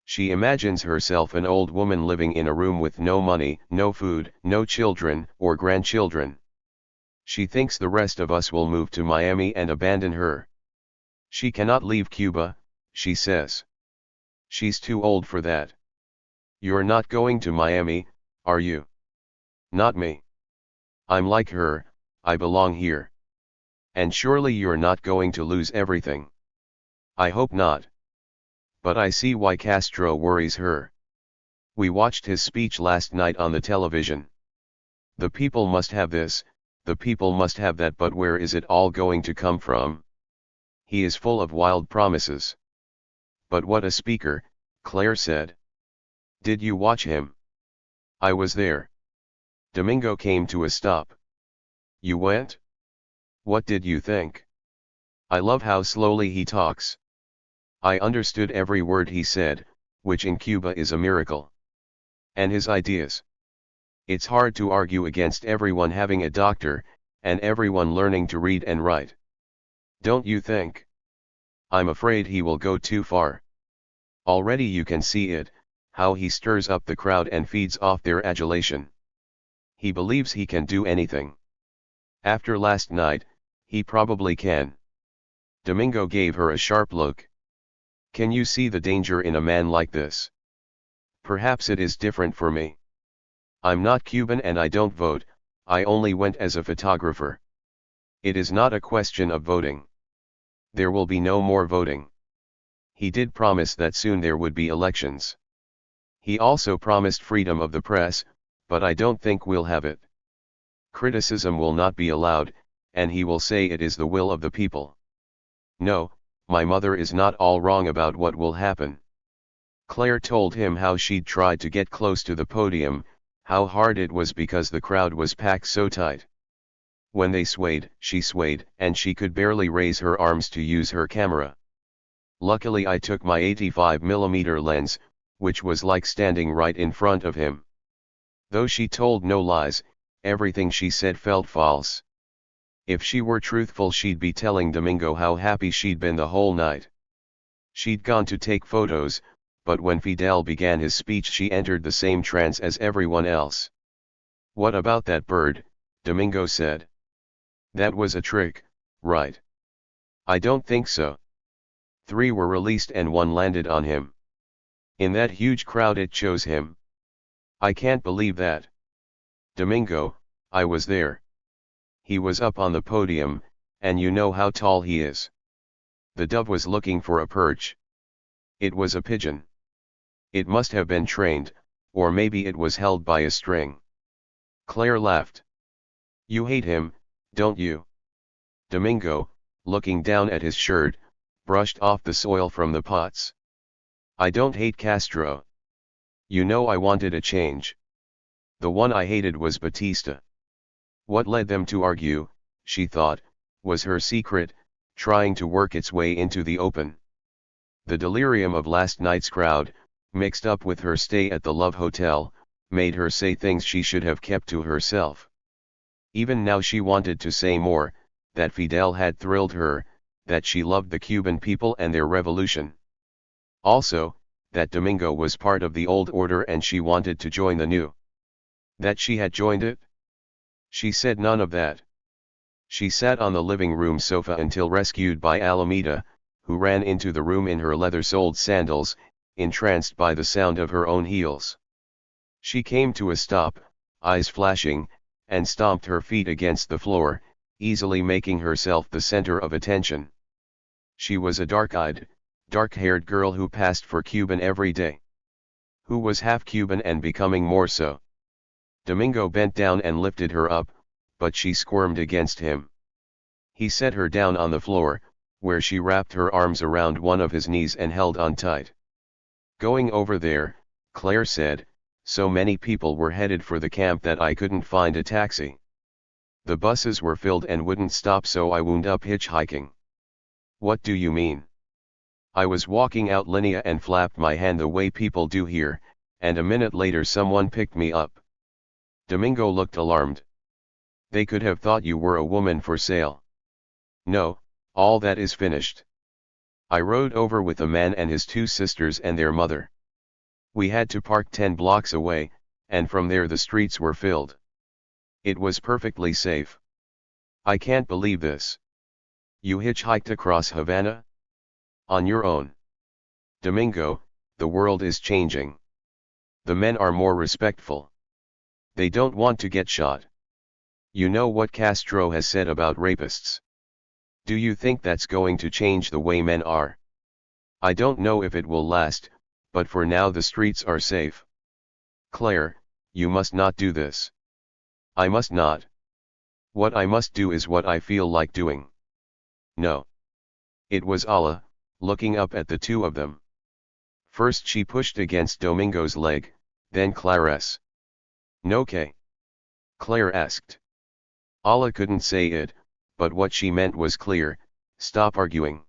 She imagines herself an old woman living in a room with no money, no food, no children or grandchildren. She thinks the rest of us will move to Miami and abandon her. She cannot leave Cuba, she says. She's too old for that. You're not going to Miami, are you? Not me. I'm like her, I belong here. And surely you're not going to lose everything. I hope not. But I see why Castro worries her. We watched his speech last night on the television. The people must have this, the people must have that, but where is it all going to come from? He is full of wild promises. But what a speaker, Claire said. Did you watch him? I was there. Domingo came to a stop. You went? What did you think? I love how slowly he talks. I understood every word he said, which in Cuba is a miracle. And his ideas. It's hard to argue against everyone having a doctor, and everyone learning to read and write. Don't you think? I'm afraid he will go too far. Already you can see it, how he stirs up the crowd and feeds off their adulation. He believes he can do anything. After last night, he probably can. Domingo gave her a sharp look. Can you see the danger in a man like this? Perhaps it is different for me. I'm not Cuban and I don't vote, I only went as a photographer. It is not a question of voting. There will be no more voting. He did promise that soon there would be elections. He also promised freedom of the press, but I don't think we'll have it. Criticism will not be allowed, and he will say it is the will of the people. No, my mother is not all wrong about what will happen. Claire told him how she'd tried to get close to the podium, how hard it was because the crowd was packed so tight. When they swayed, and she could barely raise her arms to use her camera. Luckily I took my 85mm lens, which was like standing right in front of him. Though she told no lies, everything she said felt false. If she were truthful she'd be telling Domingo how happy she'd been the whole night. She'd gone to take photos, but when Fidel began his speech she entered the same trance as everyone else. What about that bird? Domingo said. That was a trick, right? I don't think so. 3 were released and 1 landed on him. In that huge crowd it chose him. I can't believe that. Domingo, I was there. He was up on the podium, and you know how tall he is. The dove was looking for a perch. It was a pigeon. It must have been trained, or maybe it was held by a string. Claire laughed. You hate him, don't you? Domingo, looking down at his shirt, brushed off the soil from the pots. I don't hate Castro. You know I wanted a change. The one I hated was Batista. What led them to argue, she thought, was her secret, trying to work its way into the open. The delirium of last night's crowd, mixed up with her stay at the Love Hotel, made her say things she should have kept to herself. Even now she wanted to say more, that Fidel had thrilled her, that she loved the Cuban people and their revolution. Also, that Domingo was part of the old order and she wanted to join the new. That she had joined it? She said none of that. She sat on the living room sofa until rescued by Alameda, who ran into the room in her leather-soled sandals, entranced by the sound of her own heels. She came to a stop, eyes flashing, and stomped her feet against the floor, easily making herself the center of attention. She was a dark-eyed, dark-haired girl who passed for Cuban every day. Who was half Cuban and becoming more so. Domingo bent down and lifted her up, but she squirmed against him. He set her down on the floor, where she wrapped her arms around one of his knees and held on tight. Going over there, Claire said, so many people were headed for the camp that I couldn't find a taxi. The buses were filled and wouldn't stop, so I wound up hitchhiking. What do you mean? I was walking out linea and flapped my hand the way people do here, and a minute later someone picked me up. Domingo looked alarmed. They could have thought you were a woman for sale. No, all that is finished. I rode over with a man and his two sisters and their mother. We had to park 10 blocks away, and from there the streets were filled. It was perfectly safe. I can't believe this. You hitchhiked across Havana? On your own. Domingo, the world is changing. The men are more respectful. They don't want to get shot. You know what Castro has said about rapists. Do you think that's going to change the way men are? I don't know if it will last, but for now the streets are safe. Claire, you must not do this. I must not. What I must do is what I feel like doing. No. It was Allah, looking up at the two of them. First she pushed against Domingo's leg, then Claire's. No K? Claire asked. Allah couldn't say it, but what she meant was clear: stop arguing.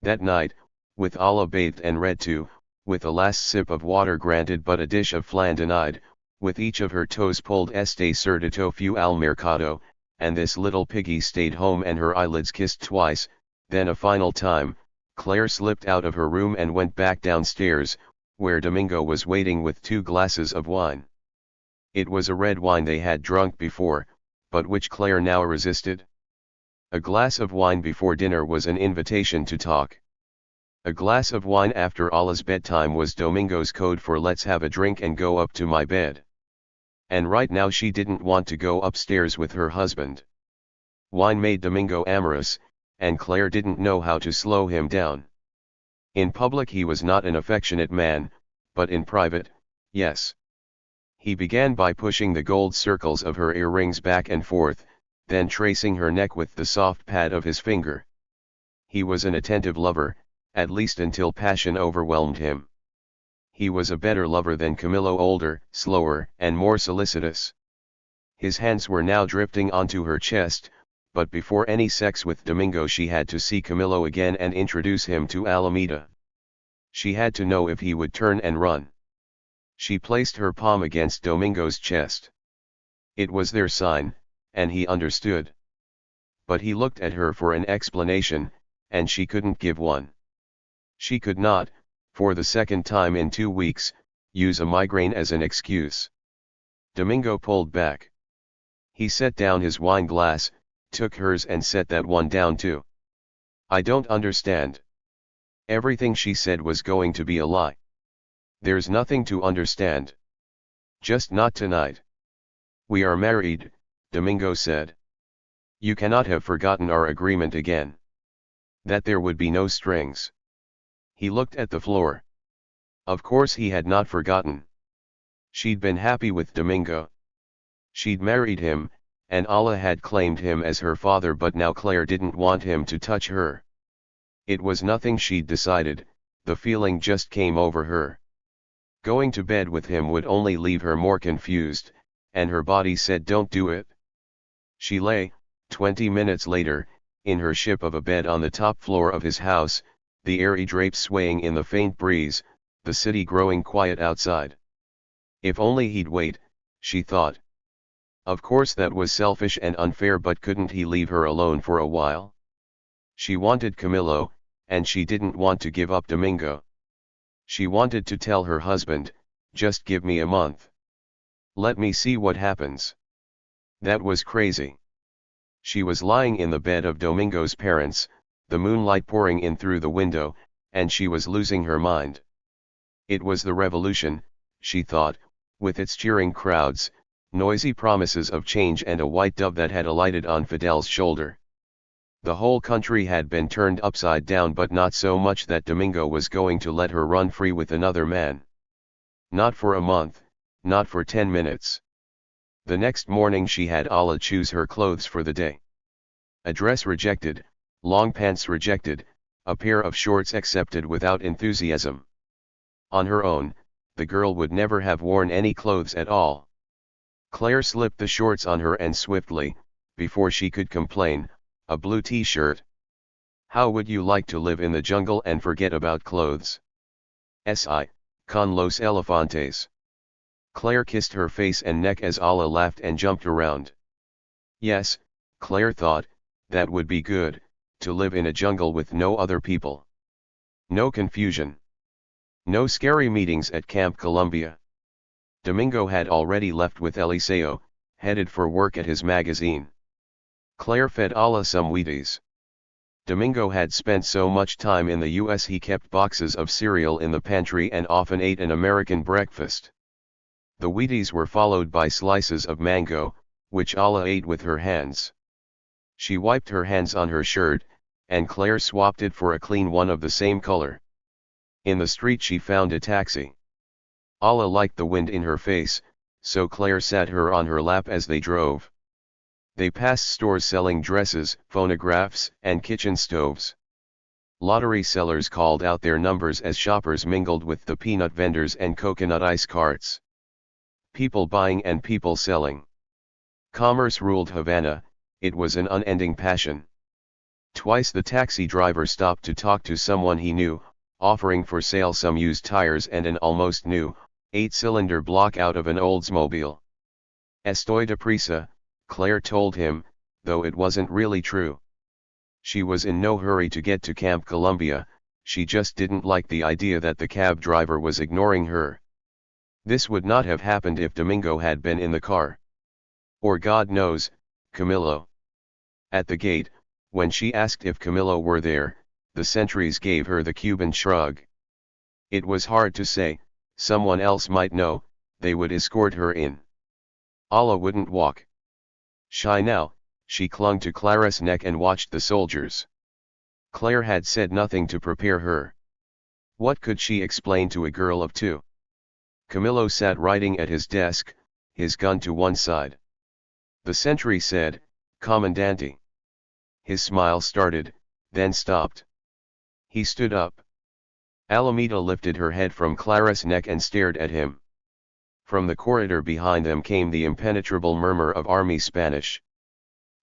That night, with Allah bathed and read to, with a last sip of water granted but a dish of flan denied, with each of her toes pulled este cerdito fu al mercado, and this little piggy stayed home and her eyelids kissed twice, then a final time, Claire slipped out of her room and went back downstairs, where Domingo was waiting with 2 glasses of wine. It was a red wine they had drunk before, but which Claire now resisted. A glass of wine before dinner was an invitation to talk. A glass of wine after Allah's bedtime was Domingo's code for let's have a drink and go up to my bed. And right now she didn't want to go upstairs with her husband. Wine made Domingo amorous, and Claire didn't know how to slow him down. In public he was not an affectionate man, but in private, yes. He began by pushing the gold circles of her earrings back and forth, then tracing her neck with the soft pad of his finger. He was an attentive lover, at least until passion overwhelmed him. He was a better lover than Camillo, older, slower, and more solicitous. His hands were now drifting onto her chest, but before any sex with Domingo she had to see Camillo again and introduce him to Alameda. She had to know if he would turn and run. She placed her palm against Domingo's chest. It was their sign, and he understood. But he looked at her for an explanation, and she couldn't give one. She could not, for the second time in 2 weeks, use a migraine as an excuse. Domingo pulled back. He set down his wine glass, took hers and set that one down too. I don't understand. Everything she said was going to be a lie. There's nothing to understand. Just not tonight. We are married, Domingo said. You cannot have forgotten our agreement again. That there would be no strings. He looked at the floor. Of course he had not forgotten. She'd been happy with Domingo. She'd married him, and Allah had claimed him as her father, but now Claire didn't want him to touch her. It was nothing she'd decided, the feeling just came over her. Going to bed with him would only leave her more confused, and her body said don't do it. She lay, 20 minutes later, in her ship of a bed on the top floor of his house, the airy drapes swaying in the faint breeze, the city growing quiet outside. If only he'd wait, she thought. Of course that was selfish and unfair, but couldn't he leave her alone for a while? She wanted Camillo, and she didn't want to give up Domingo. She wanted to tell her husband, just give me a month. Let me see what happens. That was crazy. She was lying in the bed of Domingo's parents, the moonlight pouring in through the window, and she was losing her mind. It was the revolution, she thought, with its cheering crowds, noisy promises of change and a white dove that had alighted on Fidel's shoulder. The whole country had been turned upside down, but not so much that Domingo was going to let her run free with another man. Not for a month, not for 10 minutes. The next morning she had Alla choose her clothes for the day. A dress rejected, long pants rejected, a pair of shorts accepted without enthusiasm. On her own, the girl would never have worn any clothes at all. Claire slipped the shorts on her and swiftly, before she could complain, a blue t-shirt. How would you like to live in the jungle and forget about clothes? Con los elefantes. Claire kissed her face and neck as Alla laughed and jumped around. Yes, Claire thought, that would be good, to live in a jungle with no other people. No confusion. No scary meetings at Camp Columbia. Domingo had already left with Eliseo, headed for work at his magazine. Claire fed Alla some Wheaties. Domingo had spent so much time in the US he kept boxes of cereal in the pantry and often ate an American breakfast. The Wheaties were followed by slices of mango, which Alla ate with her hands. She wiped her hands on her shirt, and Claire swapped it for a clean one of the same color. In the street she found a taxi. Alla liked the wind in her face, so Claire sat her on her lap as they drove. They passed stores selling dresses, phonographs, and kitchen stoves. Lottery sellers called out their numbers as shoppers mingled with the peanut vendors and coconut ice carts. People buying and people selling. Commerce ruled Havana, it was an unending passion. Twice the taxi driver stopped to talk to someone he knew, offering for sale some used tires and an almost new, 8-cylinder block out of an Oldsmobile. Estoy deprisa, Claire told him, though it wasn't really true. She was in no hurry to get to Camp Columbia, she just didn't like the idea that the cab driver was ignoring her. This would not have happened if Domingo had been in the car. Or God knows, Camilo. At the gate, when she asked if Camilo were there, the sentries gave her the Cuban shrug. It was hard to say, someone else might know, they would escort her in. Alla wouldn't walk. Shy now, she clung to Clara's neck and watched the soldiers. Claire had said nothing to prepare her. What could she explain to a girl of 2? Camilo sat writing at his desk, his gun to one side. The sentry said, "Comandante." His smile started, then stopped. He stood up. Alameda lifted her head from Clara's neck and stared at him. From the corridor behind them came the impenetrable murmur of army Spanish.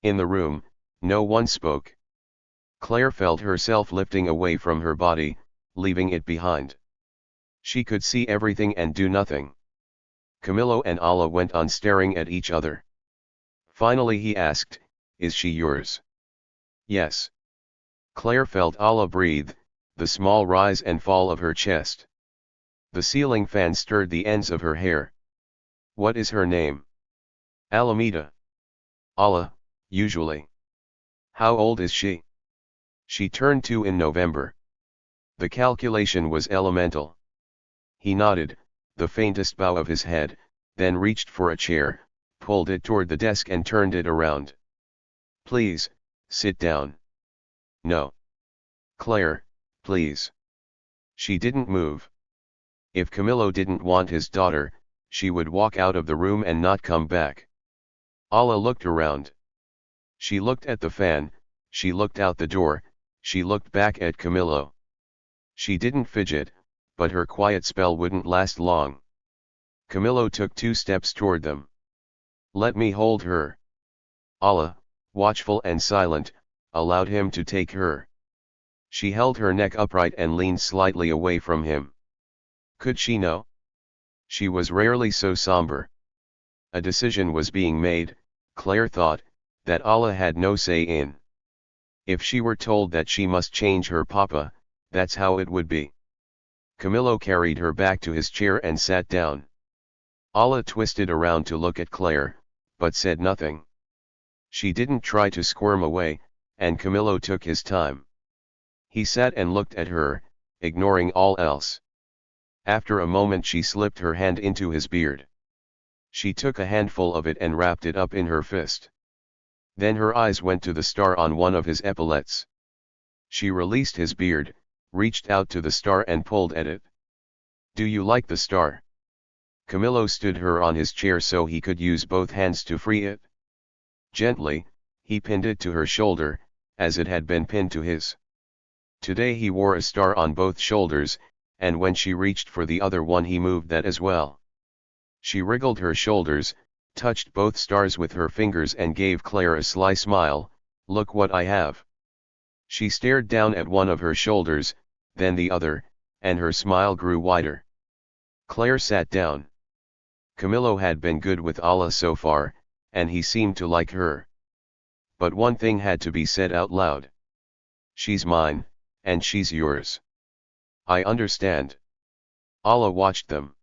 In the room, no one spoke. Claire felt herself lifting away from her body, leaving it behind. She could see everything and do nothing. Camilo and Alla went on staring at each other. Finally he asked, "Is she yours?" "Yes." Claire felt Alla breathe, the small rise and fall of her chest. The ceiling fan stirred the ends of her hair. "What is her name?" "Alameda." "Alla, usually." "How old is she?" "She turned 2 in November." The calculation was elemental. He nodded, the faintest bow of his head, then reached for a chair, pulled it toward the desk and turned it around. "Please, sit down." "No." "Claire, please." She didn't move. If Camilo didn't want his daughter, she would walk out of the room and not come back. Alla looked around. She looked at the fan, she looked out the door, she looked back at Camilo. She didn't fidget, but her quiet spell wouldn't last long. Camilo took 2 steps toward them. "Let me hold her." Alla, watchful and silent, allowed him to take her. She held her neck upright and leaned slightly away from him. Could she know? She was rarely so somber. A decision was being made, Claire thought, that Alla had no say in. If she were told that she must change her papa, that's how it would be. Camilo carried her back to his chair and sat down. Alla twisted around to look at Claire, but said nothing. She didn't try to squirm away, and Camilo took his time. He sat and looked at her, ignoring all else. After a moment she slipped her hand into his beard. She took a handful of it and wrapped it up in her fist. Then her eyes went to the star on one of his epaulets. She released his beard, reached out to the star and pulled at it. "Do you like the star?" Camillo stood her on his chair so he could use both hands to free it. Gently, he pinned it to her shoulder, as it had been pinned to his. Today he wore a star on both shoulders, and when she reached for the other one he moved that as well. She wriggled her shoulders, touched both stars with her fingers and gave Claire a sly smile. "Look what I have." She stared down at one of her shoulders, then the other, and her smile grew wider. Claire sat down. Camillo had been good with Allah so far, and he seemed to like her. But one thing had to be said out loud. "She's mine, and she's yours." "I understand." Allah watched them.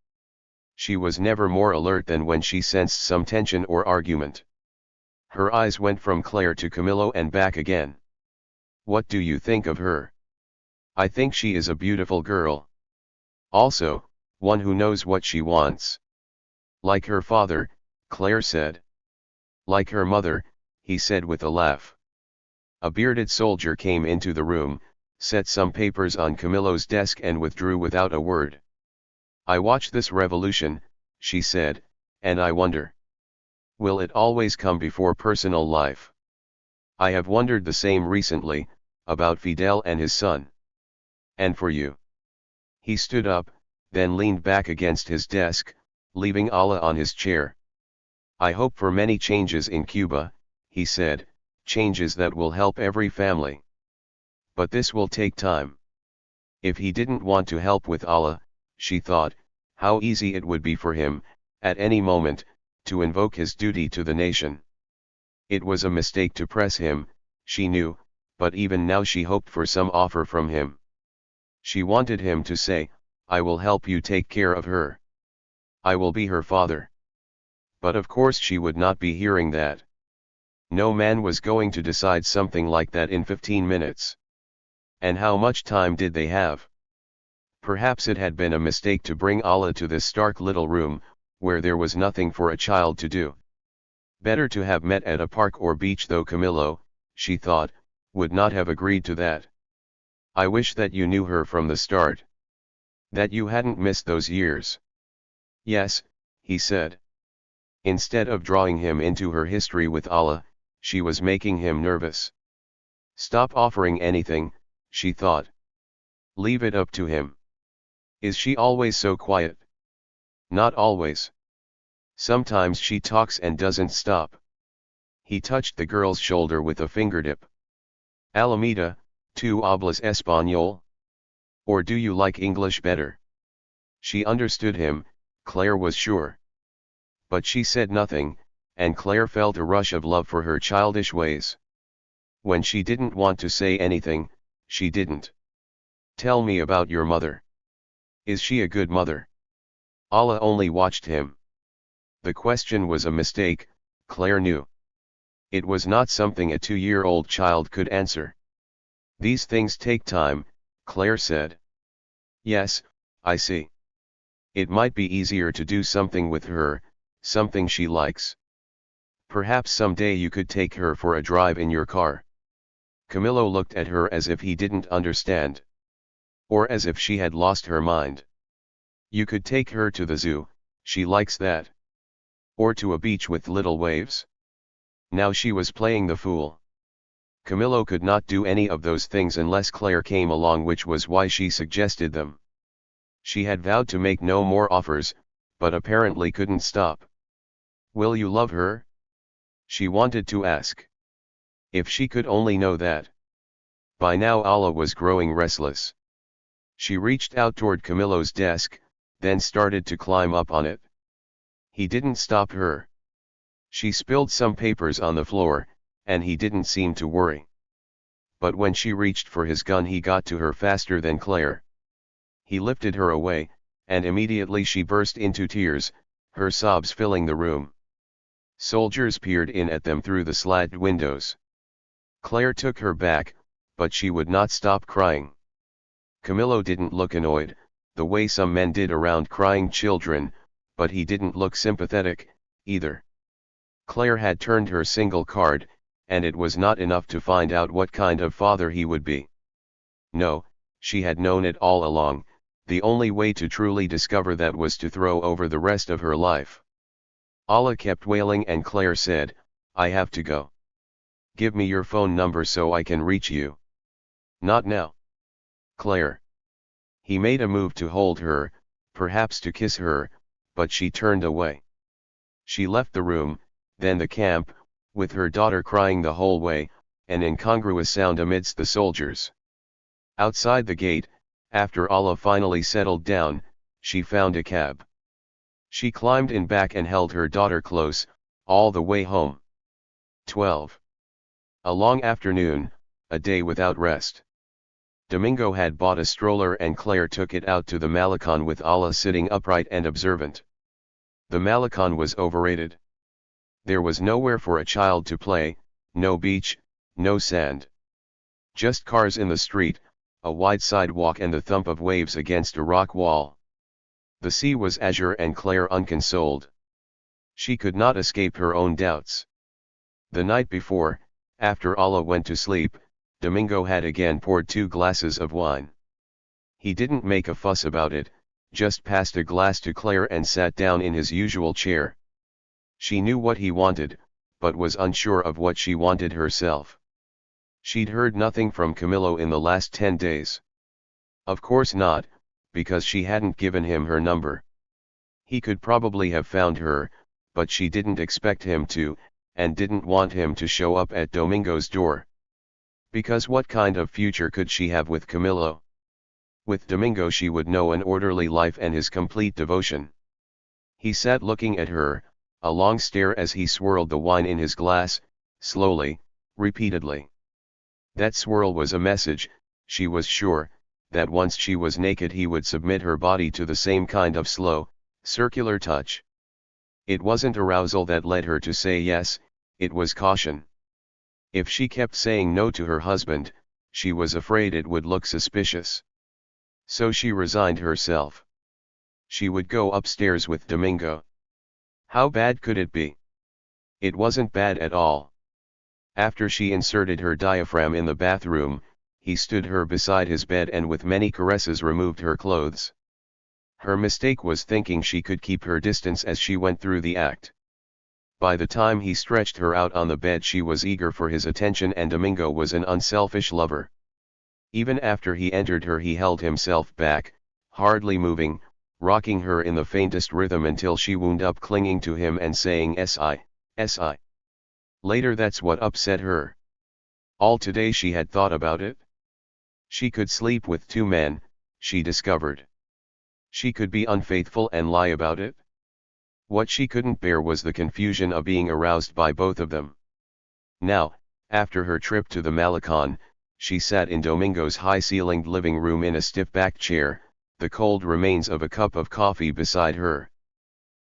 She was never more alert than when she sensed some tension or argument. Her eyes went from Claire to Camillo and back again. "What do you think of her?" "I think she is a beautiful girl. Also, one who knows what she wants." "Like her father," Claire said. "Like her mother," he said with a laugh. A bearded soldier came into the room, set some papers on Camillo's desk and withdrew without a word. "I watch this revolution," she said, "and I wonder. Will it always come before personal life? I have wondered the same recently, about Fidel and his son. And for you?" He stood up, then leaned back against his desk, leaving Allah on his chair. "I hope for many changes in Cuba," he said, "changes that will help every family. But this will take time." If he didn't want to help with Allah, she thought, how easy it would be for him, at any moment, to invoke his duty to the nation. It was a mistake to press him, she knew, but even now she hoped for some offer from him. She wanted him to say, "I will help you take care of her. I will be her father." But of course she would not be hearing that. No man was going to decide something like that in 15 minutes. And how much time did they have? Perhaps it had been a mistake to bring Allah to this stark little room, where there was nothing for a child to do. Better to have met at a park or beach, though Camillo, she thought, would not have agreed to that. "I wish that you knew her from the start. That you hadn't missed those years." "Yes," he said. Instead of drawing him into her history with Allah, she was making him nervous. Stop offering anything, she thought. Leave it up to him. Is she always so quiet? Not always. Sometimes she talks and doesn't stop. He touched the girl's shoulder with a fingertip. "Alameda, ¿tú hablas español? Or do you like English better?" She understood him, Claire was sure. But she said nothing, and Claire felt a rush of love for her childish ways. When she didn't want to say anything, she didn't. "Tell me about your mother. Is she a good mother?" Allah only watched him. The question was a mistake, Claire knew. It was not something a 2-year-old child could answer. "These things take time," Claire said. "Yes, I see. It might be easier to do something with her, something she likes. Perhaps someday you could take her for a drive in your car." Camillo looked at her as if he didn't understand. Or as if she had lost her mind. "You could take her to the zoo, she likes that. Or to a beach with little waves." Now she was playing the fool. Camillo could not do any of those things unless Claire came along, which was why she suggested them. She had vowed to make no more offers, but apparently couldn't stop. "Will you love her?" she wanted to ask. If she could only know that. By now Allah was growing restless. She reached out toward Camillo's desk, then started to climb up on it. He didn't stop her. She spilled some papers on the floor, and he didn't seem to worry. But when she reached for his gun, he got to her faster than Claire. He lifted her away, and immediately she burst into tears, her sobs filling the room. Soldiers peered in at them through the slatted windows. Claire took her back, but she would not stop crying. Camillo didn't look annoyed, the way some men did around crying children, but he didn't look sympathetic, either. Claire had turned her single card, and it was not enough to find out what kind of father he would be. No, she had known it all along, the only way to truly discover that was to throw over the rest of her life. Allah kept wailing and Claire said, "I have to go. Give me your phone number so I can reach you." "Not now. Claire." He made a move to hold her, perhaps to kiss her, but she turned away. She left the room, then the camp, with her daughter crying the whole way, an incongruous sound amidst the soldiers. Outside the gate, after Allah finally settled down, she found a cab. She climbed in back and held her daughter close, all the way home. 12. A long afternoon, a day without rest. Domingo had bought a stroller and Claire took it out to the Malecon with Allah sitting upright and observant. The Malecon was overrated. There was nowhere for a child to play, no beach, no sand. Just cars in the street, a wide sidewalk and the thump of waves against a rock wall. The sea was azure and Claire unconsoled. She could not escape her own doubts. The night before, after Allah went to sleep, Domingo had again poured 2 glasses of wine. He didn't make a fuss about it, just passed a glass to Claire and sat down in his usual chair. She knew what he wanted, but was unsure of what she wanted herself. She'd heard nothing from Camillo in the last 10 days. Of course not, because she hadn't given him her number. He could probably have found her, but she didn't expect him to, and didn't want him to show up at Domingo's door. Because what kind of future could she have with Camillo? With Domingo she would know an orderly life and his complete devotion. He sat looking at her, a long stare as he swirled the wine in his glass, slowly, repeatedly. That swirl was a message, she was sure, that once she was naked he would submit her body to the same kind of slow, circular touch. It wasn't arousal that led her to say yes, it was caution. If she kept saying no to her husband, she was afraid it would look suspicious. So she resigned herself. She would go upstairs with Domingo. How bad could it be? It wasn't bad at all. After she inserted her diaphragm in the bathroom, he stood her beside his bed and with many caresses removed her clothes. Her mistake was thinking she could keep her distance as she went through the act. By the time he stretched her out on the bed she was eager for his attention and Domingo was an unselfish lover. Even after he entered her he held himself back, hardly moving, rocking her in the faintest rhythm until she wound up clinging to him and saying "Si, Si." Later that's what upset her. All today she had thought about it. She could sleep with 2 men, she discovered. She could be unfaithful and lie about it. What she couldn't bear was the confusion of being aroused by both of them. Now, after her trip to the Malecon, she sat in Domingo's high-ceilinged living room in a stiff-backed chair, the cold remains of a cup of coffee beside her.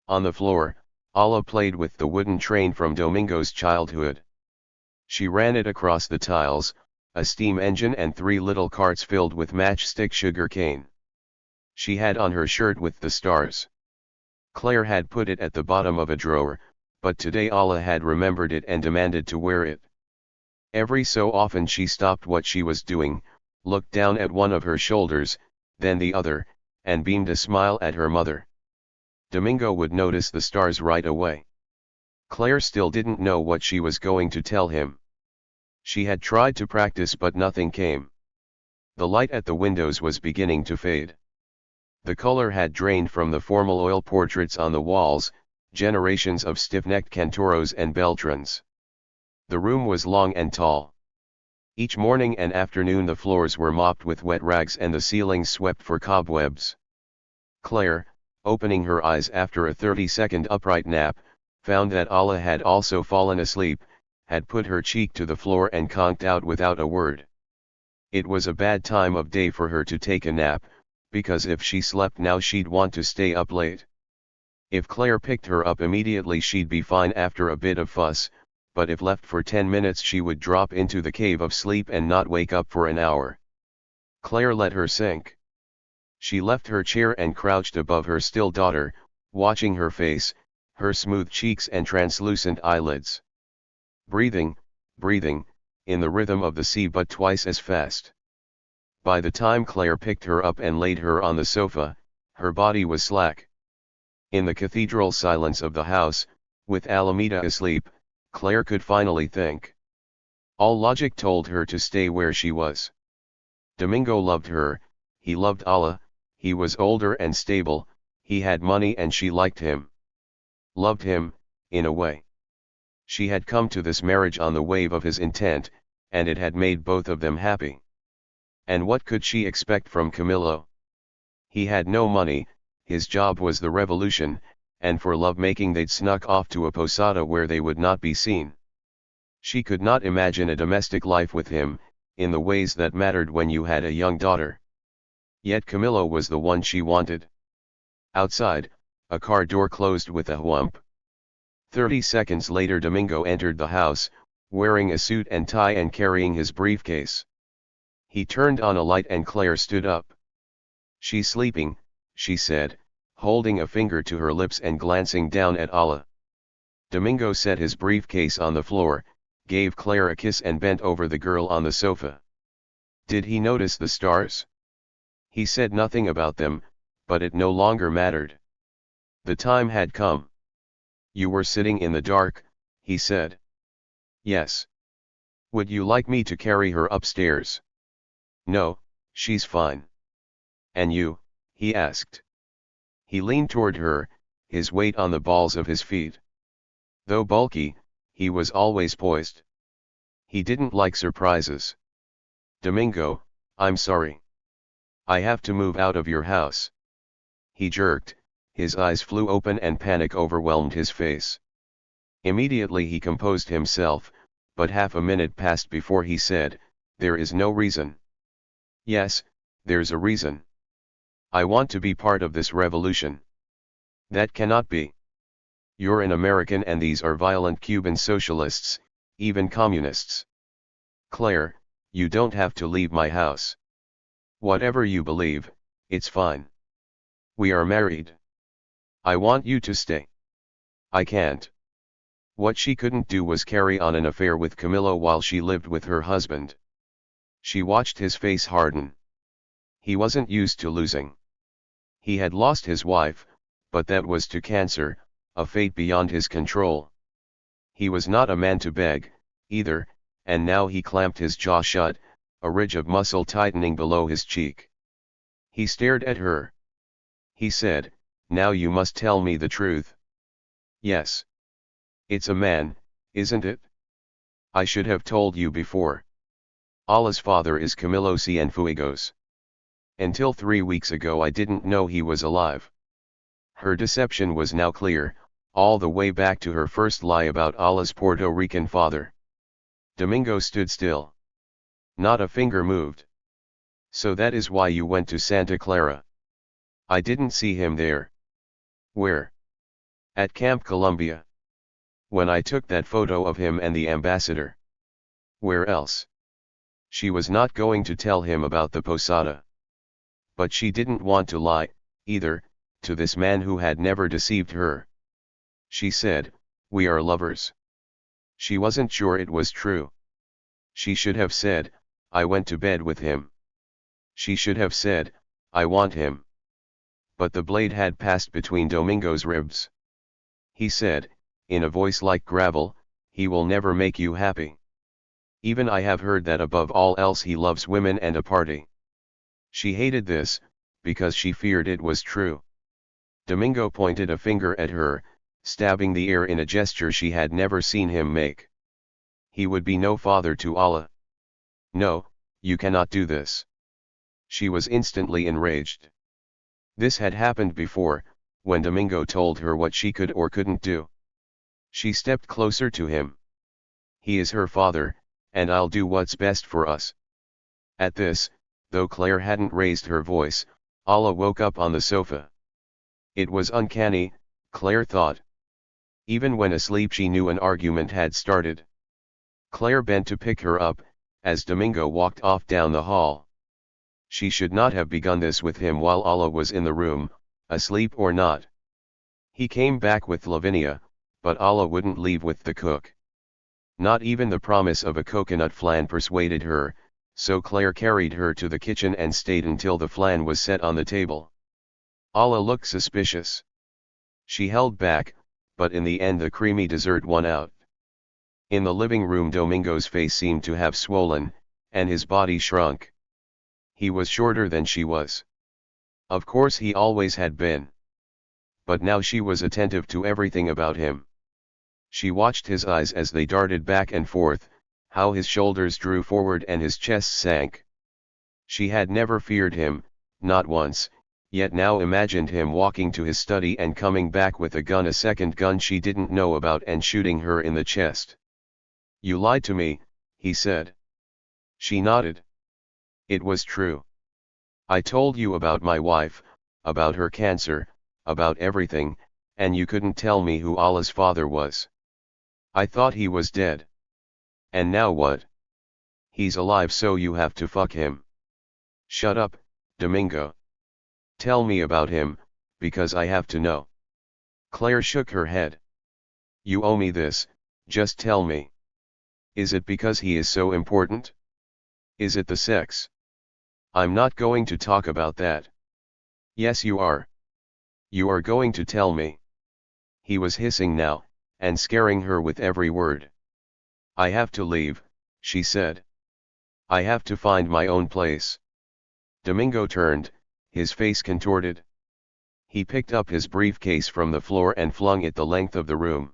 On the floor, Allah played with the wooden train from Domingo's childhood. She ran it across the tiles, a steam engine and 3 little carts filled with matchstick sugar cane. She had on her shirt with the stars. Claire had put it at the bottom of a drawer, but today Allah had remembered it and demanded to wear it. Every so often she stopped what she was doing, looked down at one of her shoulders, then the other, and beamed a smile at her mother. Domingo would notice the stars right away. Claire still didn't know what she was going to tell him. She had tried to practice but nothing came. The light at the windows was beginning to fade. The color had drained from the formal oil portraits on the walls, generations of stiff-necked Cantoros and Beltrans. The room was long and tall. Each morning and afternoon the floors were mopped with wet rags and the ceilings swept for cobwebs. Claire, opening her eyes after a 30-second upright nap, found that Allah had also fallen asleep, had put her cheek to the floor and conked out without a word. It was a bad time of day for her to take a nap, because if she slept now she'd want to stay up late. If Claire picked her up immediately she'd be fine after a bit of fuss, but if left for 10 minutes she would drop into the cave of sleep and not wake up for an hour. Claire let her sink. She left her chair and crouched above her still daughter, watching her face, her smooth cheeks and translucent eyelids. Breathing, breathing, in the rhythm of the sea but twice as fast. By the time Claire picked her up and laid her on the sofa, her body was slack. In the cathedral silence of the house, with Alameda asleep, Claire could finally think. All logic told her to stay where she was. Domingo loved her, he loved Allah, he was older and stable, he had money and she liked him. Loved him, in a way. She had come to this marriage on the wave of his intent, and it had made both of them happy. And what could she expect from Camillo? He had no money, his job was the revolution, and for love-making they'd snuck off to a posada where they would not be seen. She could not imagine a domestic life with him, in the ways that mattered when you had a young daughter. Yet Camillo was the one she wanted. Outside, a car door closed with a whump. 30 seconds later Domingo entered the house, wearing a suit and tie and carrying his briefcase. He turned on a light and Claire stood up. "She's sleeping," she said, holding a finger to her lips and glancing down at Allah. Domingo set his briefcase on the floor, gave Claire a kiss and bent over the girl on the sofa. Did he notice the stars? He said nothing about them, but it no longer mattered. The time had come. "You were sitting in the dark," he said. "Yes. Would you like me to carry her upstairs?" "No, she's fine." "And you?" he asked. He leaned toward her, his weight on the balls of his feet. Though bulky, he was always poised. He didn't like surprises. "Domingo, I'm sorry. I have to move out of your house." He jerked, his eyes flew open and panic overwhelmed his face. Immediately he composed himself, but half a minute passed before he said, "There is no reason." "Yes, there's a reason. I want to be part of this revolution." "That cannot be. You're an American and these are violent Cuban socialists, even communists." "Claire, you don't have to leave my house. Whatever you believe, it's fine. We are married. I want you to stay." "I can't." What she couldn't do was carry on an affair with Camillo while she lived with her husband. She watched his face harden. He wasn't used to losing. He had lost his wife, but that was to cancer, a fate beyond his control. He was not a man to beg, either, and now he clamped his jaw shut, a ridge of muscle tightening below his cheek. He stared at her. He said, "Now you must tell me the truth." "Yes. It's a man, isn't it? I should have told you before. Allah's father is Camilo Cienfuegos. Until 3 weeks ago I didn't know he was alive." Her deception was now clear, all the way back to her first lie about Allah's Puerto Rican father. Domingo stood still. Not a finger moved. "So that is why you went to Santa Clara." "I didn't see him there." "Where?" "At Camp Columbia. When I took that photo of him and the ambassador." "Where else?" She was not going to tell him about the posada. But she didn't want to lie, either, to this man who had never deceived her. She said, "We are lovers." She wasn't sure it was true. She should have said, "I went to bed with him." She should have said, "I want him." But the blade had passed between Domingo's ribs. He said, in a voice like gravel, "He will never make you happy. Even I have heard that above all else he loves women and a party." She hated this, because she feared it was true. Domingo pointed a finger at her, stabbing the air in a gesture she had never seen him make. "He would be no father to Allah. No, you cannot do this." She was instantly enraged. This had happened before, when Domingo told her what she could or couldn't do. She stepped closer to him. "He is her father, and I'll do what's best for us." At this, though Claire hadn't raised her voice, Allah woke up on the sofa. It was uncanny, Claire thought. Even when asleep she knew an argument had started. Claire bent to pick her up, as Domingo walked off down the hall. She should not have begun this with him while Allah was in the room, asleep or not. He came back with Lavinia, but Allah wouldn't leave with the cook. Not even the promise of a coconut flan persuaded her, so Claire carried her to the kitchen and stayed until the flan was set on the table. Allah looked suspicious. She held back, but in the end the creamy dessert won out. In the living room Domingo's face seemed to have swollen, and his body shrunk. He was shorter than she was. Of course he always had been. But now she was attentive to everything about him. She watched his eyes as they darted back and forth, how his shoulders drew forward and his chest sank. She had never feared him, not once, yet now imagined him walking to his study and coming back with a gun, a second gun she didn't know about, and shooting her in the chest. "You lied to me," he said. She nodded. "It was true. I told you about my wife, about her cancer, about everything, and you couldn't tell me who Allah's father was. I thought he was dead. And now what? He's alive, so you have to fuck him." "Shut up, Domingo. Tell me about him, because I have to know." Claire shook her head. "You owe me this, just tell me. Is it because he is so important? Is it the sex?" "I'm not going to talk about that." "Yes you are. You are going to tell me." He was hissing now, and scaring her with every word. "I have to leave," she said. "I have to find my own place." Domingo turned, his face contorted. He picked up his briefcase from the floor and flung it the length of the room.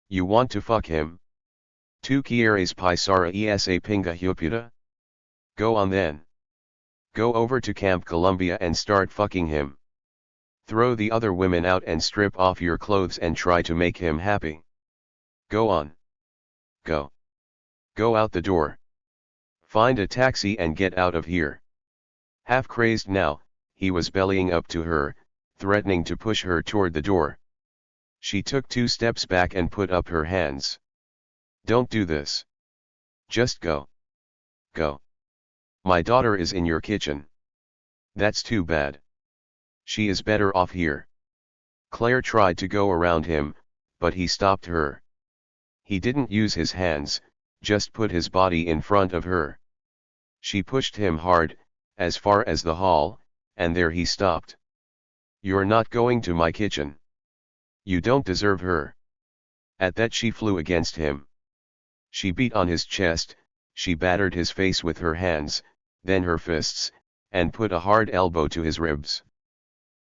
"You want to fuck him? Tu quieres pisar esa pinga huputa? Go on then. Go over to Camp Columbia and start fucking him. Throw the other women out and strip off your clothes and try to make him happy. Go on. Go. Go out the door. Find a taxi and get out of here." Half crazed now, he was bellying up to her, threatening to push her toward the door. She took 2 steps back and put up her hands. "Don't do this. Just go. Go. My daughter is in your kitchen." "That's too bad. She is better off here." Claire tried to go around him, but he stopped her. He didn't use his hands, just put his body in front of her. She pushed him hard, as far as the hall, and there he stopped. "You're not going to my kitchen. You don't deserve her." At that she flew against him. She beat on his chest, she battered his face with her hands, then her fists, and put a hard elbow to his ribs.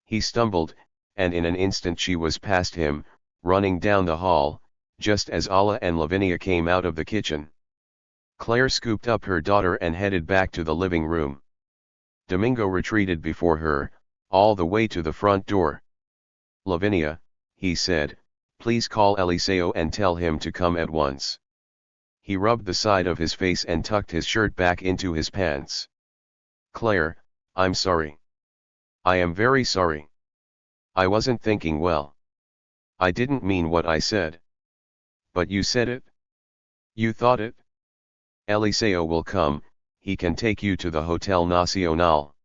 He stumbled, and in an instant she was past him, running down the hall, just as Allah and Lavinia came out of the kitchen. Claire scooped up her daughter and headed back to the living room. Domingo retreated before her, all the way to the front door. "Lavinia," he said, "please call Eliseo and tell him to come at once." He rubbed the side of his face and tucked his shirt back into his pants. "Claire, I'm sorry. I am very sorry. I wasn't thinking well. I didn't mean what I said." "But you said it. You thought it. Eliseo will come, he can take you to the Hotel Nacional.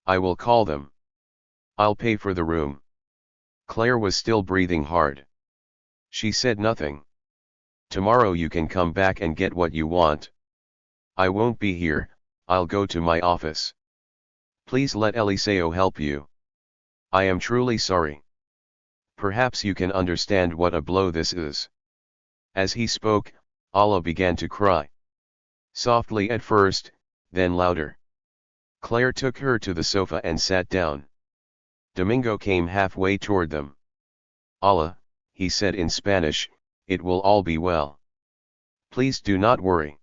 I will call them. I'll pay for the room." Claire was still breathing hard. She said nothing. "Tomorrow you can come back and get what you want." "I won't be here, I'll go to my office." "Please let Eliseo help you." "I am truly sorry. Perhaps you can understand what a blow this is." As he spoke, Allah began to cry. Softly at first, then louder. Claire took her to the sofa and sat down. Domingo came halfway toward them. "Allah," he said in Spanish, "it will all be well. Please do not worry."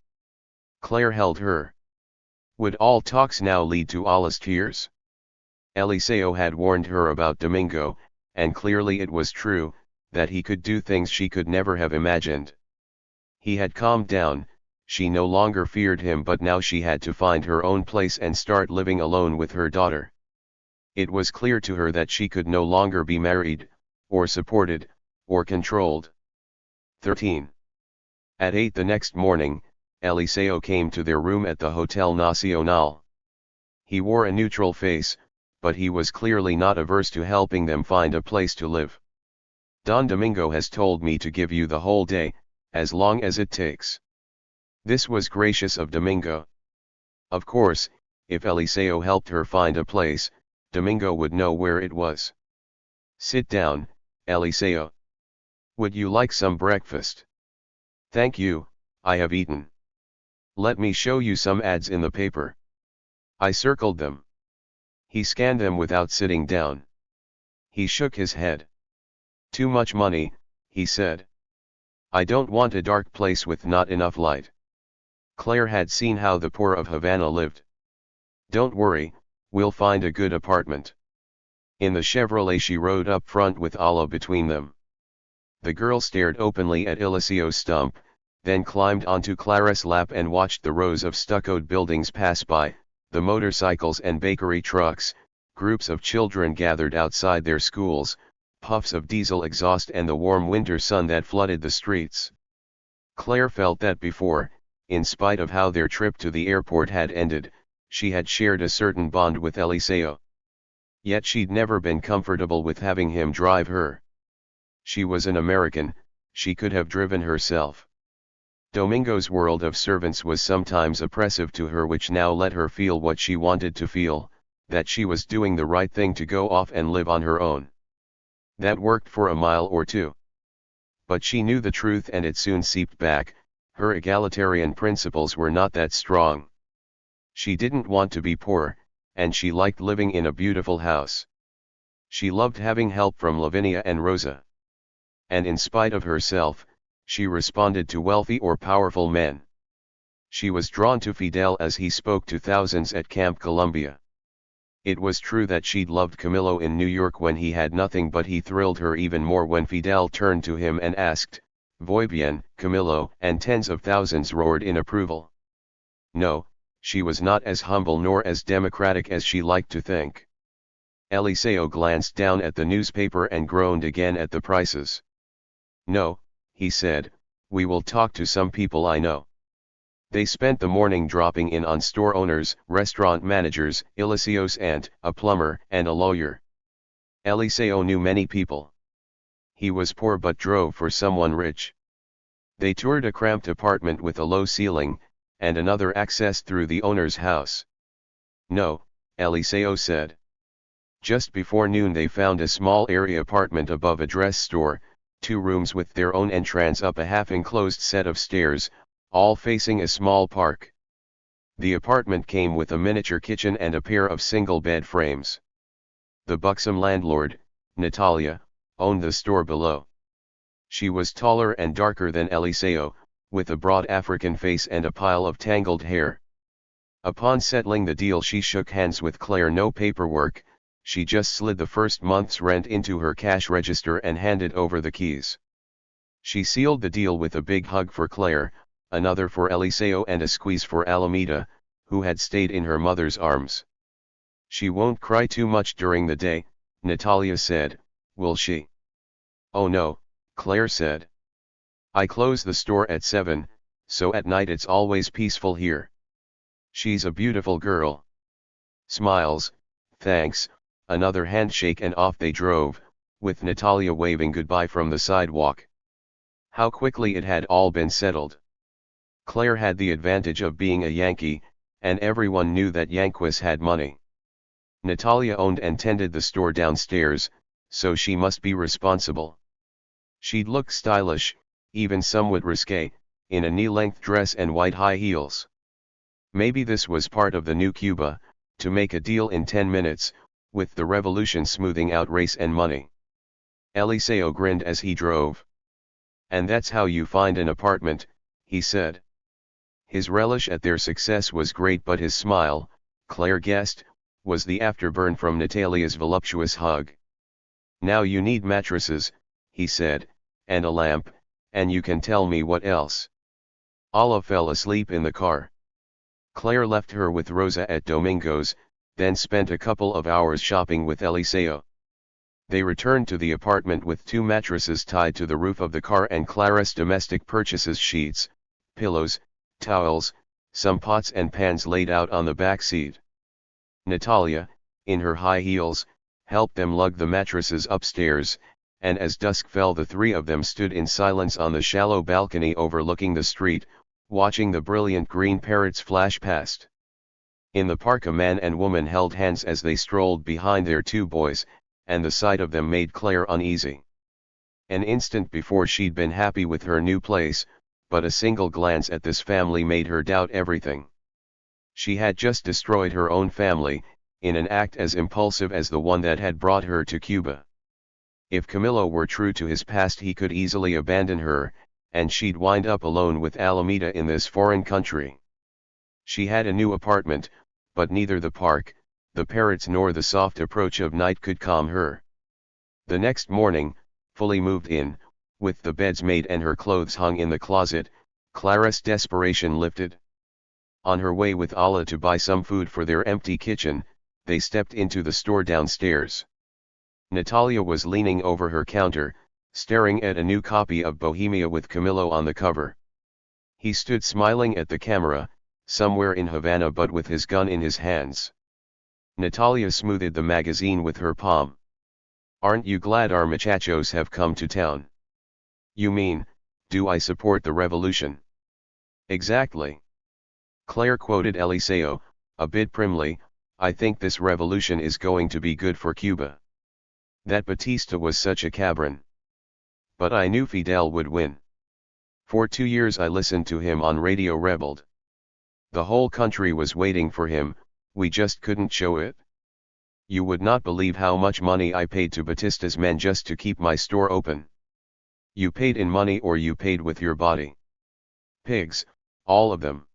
Claire held her. Would all talks now lead to Allah's tears? Eliseo had warned her about Domingo, and clearly it was true, that he could do things she could never have imagined. He had calmed down, she no longer feared him, but now she had to find her own place and start living alone with her daughter. It was clear to her that she could no longer be married, or supported, or controlled. 13. At 8 the next morning, Eliseo came to their room at the Hotel Nacional. He wore a neutral face, but he was clearly not averse to helping them find a place to live. Don Domingo has told me to give you the whole day, as long as it takes. This was gracious of Domingo. Of course, if Eliseo helped her find a place, Domingo would know where it was. Sit down, Eliseo. Would you like some breakfast? Thank you, I have eaten. Let me show you some ads in the paper. I circled them. He scanned them without sitting down. He shook his head. Too much money, he said. I don't want a dark place with not enough light. Claire had seen how the poor of Havana lived. Don't worry, we'll find a good apartment. In the Chevrolet she rode up front with Ala between them. The girl stared openly at Eliseo's stump, then climbed onto Clara's lap and watched the rows of stuccoed buildings pass by, the motorcycles and bakery trucks, groups of children gathered outside their schools, puffs of diesel exhaust and the warm winter sun that flooded the streets. Claire felt that before, in spite of how their trip to the airport had ended, she had shared a certain bond with Eliseo. Yet she'd never been comfortable with having him drive her. She was an American, she could have driven herself. Domingo's world of servants was sometimes oppressive to her, which now let her feel what she wanted to feel, that she was doing the right thing to go off and live on her own. That worked for a mile or two. But she knew the truth and it soon seeped back, her egalitarian principles were not that strong. She didn't want to be poor, and she liked living in a beautiful house. She loved having help from Lavinia and Rosa. And in spite of herself, she responded to wealthy or powerful men. She was drawn to Fidel as he spoke to thousands at Camp Columbia. It was true that she'd loved Camilo in New York when he had nothing, but he thrilled her even more when Fidel turned to him and asked, "Voy bien, Camilo?" and tens of thousands roared in approval. No, she was not as humble nor as democratic as she liked to think. Eliseo glanced down at the newspaper and groaned again at the prices. "No," he said, "we will talk to some people I know." They spent the morning dropping in on store owners, restaurant managers, Eliseo's aunt, a plumber, and a lawyer. Eliseo knew many people. He was poor but drove for someone rich. They toured a cramped apartment with a low ceiling, and another accessed through the owner's house. "No," Eliseo said. Just before noon they found a small area apartment above a dress store, 2 rooms with their own entrance up a half-enclosed set of stairs, all facing a small park. The apartment came with a miniature kitchen and a pair of single-bed frames. The buxom landlord, Natalia, owned the store below. She was taller and darker than Eliseo, with a broad African face and a pile of tangled hair. Upon settling the deal she shook hands with Claire. No paperwork, she just slid the first month's rent into her cash register and handed over the keys. She sealed the deal with a big hug for Claire, another for Eliseo and a squeeze for Alameda, who had stayed in her mother's arms. "She won't cry too much during the day," Natalia said, "will she?" "Oh no," Claire said. "I close the store at 7, so at night it's always peaceful here." "She's a beautiful girl." Smiles, thanks, another handshake and off they drove, with Natalia waving goodbye from the sidewalk. How quickly it had all been settled. Claire had the advantage of being a Yankee, and everyone knew that Yankees had money. Natalia owned and tended the store downstairs, so she must be responsible. She'd look stylish, even somewhat risque, in a knee-length dress and white high heels. Maybe this was part of the new Cuba, to make a deal in 10 minutes, with the revolution smoothing out race and money. Eliseo grinned as he drove. "And that's how you find an apartment," he said. His relish at their success was great, but his smile, Claire guessed, was the afterburn from Natalia's voluptuous hug. "Now you need mattresses," he said, "and a lamp, and you can tell me what else." Ala fell asleep in the car. Claire left her with Rosa at Domingo's, then spent a couple of hours shopping with Eliseo. They returned to the apartment with 2 mattresses tied to the roof of the car and Clara's domestic purchases: sheets, pillows, towels, some pots and pans laid out on the back seat. Natalia, in her high heels, helped them lug the mattresses upstairs, and as dusk fell the three of them stood in silence on the shallow balcony overlooking the street, watching the brilliant green parrots flash past. In the park a man and woman held hands as they strolled behind their two boys, and the sight of them made Claire uneasy. An instant before she'd been happy with her new place, but a single glance at this family made her doubt everything. She had just destroyed her own family, in an act as impulsive as the one that had brought her to Cuba. If Camillo were true to his past he could easily abandon her, and she'd wind up alone with Alameda in this foreign country. She had a new apartment, but neither the park, the parrots nor the soft approach of night could calm her. The next morning, fully moved in, with the beds made and her clothes hung in the closet, Clara's desperation lifted. On her way with Alla to buy some food for their empty kitchen, they stepped into the store downstairs. Natalia was leaning over her counter, staring at a new copy of Bohemia with Camillo on the cover. He stood smiling at the camera, somewhere in Havana but with his gun in his hands. Natalia smoothed the magazine with her palm. "Aren't you glad our muchachos have come to town?" "You mean, do I support the revolution?" "Exactly." Claire quoted Eliseo, a bit primly, "I think this revolution is going to be good for Cuba. That Batista was such a cabron. But I knew Fidel would win. For 2 years I listened to him on Radio Rebelled. The whole country was waiting for him, we just couldn't show it. You would not believe how much money I paid to Batista's men just to keep my store open. You paid in money or you paid with your body. Pigs, all of them."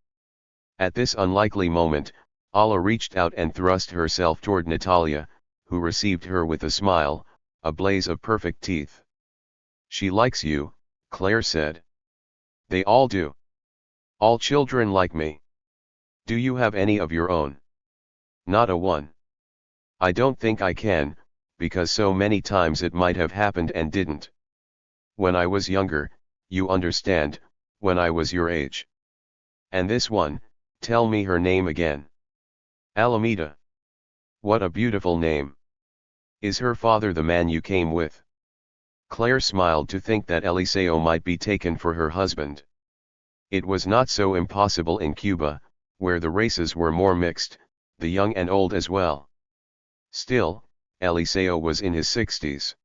At this unlikely moment, Alla reached out and thrust herself toward Natalia, who received her with a smile, a blaze of perfect teeth. "She likes you," Claire said. "They all do. All children like me. Do you have any of your own?" "Not a one. I don't think I can, because so many times it might have happened and didn't. When I was younger, you understand, when I was your age. And this one, tell me her name again." "Alameda." "What a beautiful name. Is her father the man you came with?" Claire smiled to think that Eliseo might be taken for her husband. It was not so impossible in Cuba, where the races were more mixed, the young and old as well. Still, Eliseo was in his 60s.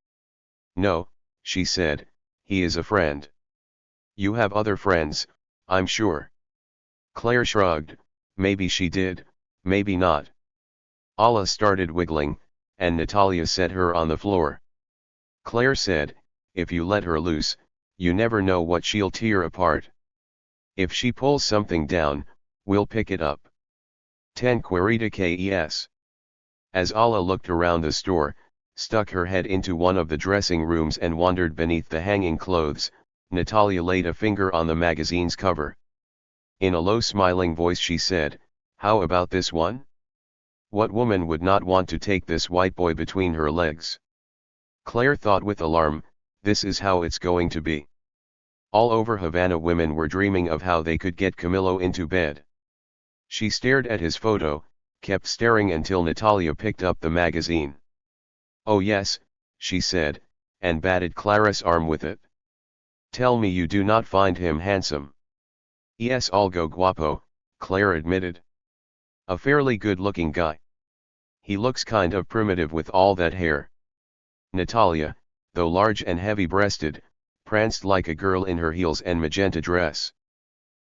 "No," she said, "he is a friend. You have other friends, I'm sure." Claire shrugged, maybe she did, maybe not. Alla started wiggling, and Natalia set her on the floor. Claire said, "If you let her loose, you never know what she'll tear apart. If she pulls something down, we'll pick it up. 10 Querida Kes." As Alla looked around the store, stuck her head into one of the dressing rooms and wandered beneath the hanging clothes, Natalia laid a finger on the magazine's cover. In a low smiling voice she said, "How about this one? What woman would not want to take this white boy between her legs?" Claire thought with alarm, this is how it's going to be. All over Havana women were dreaming of how they could get Camillo into bed. She stared at his photo, kept staring until Natalia picked up the magazine. "Oh yes," she said, and batted Clara's arm with it. "Tell me you do not find him handsome." "Es algo guapo," Claire admitted. "A fairly good-looking guy. He looks kind of primitive with all that hair." Natalia, though large and heavy-breasted, pranced like a girl in her heels and magenta dress.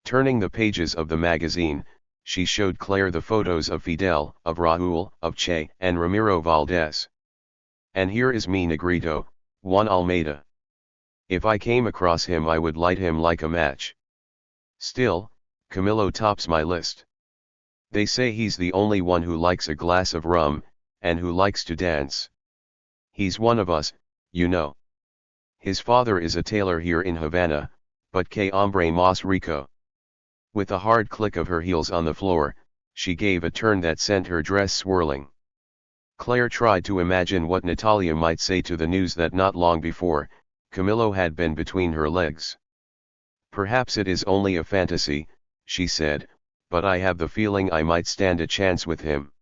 Turning the pages of the magazine, she showed Claire the photos of Fidel, of Raúl, of Che, and Ramiro Valdez. "And here is mi negrito, Juan Almeida. If I came across him I would light him like a match. Still, Camillo tops my list. They say he's the only one who likes a glass of rum, and who likes to dance. He's one of us, you know. His father is a tailor here in Havana, but que hombre más rico." With a hard click of her heels on the floor, she gave a turn that sent her dress swirling. Claire tried to imagine what Natalia might say to the news that not long before, Camillo had been between her legs. "Perhaps it is only a fantasy," she said, "but I have the feeling I might stand a chance with him."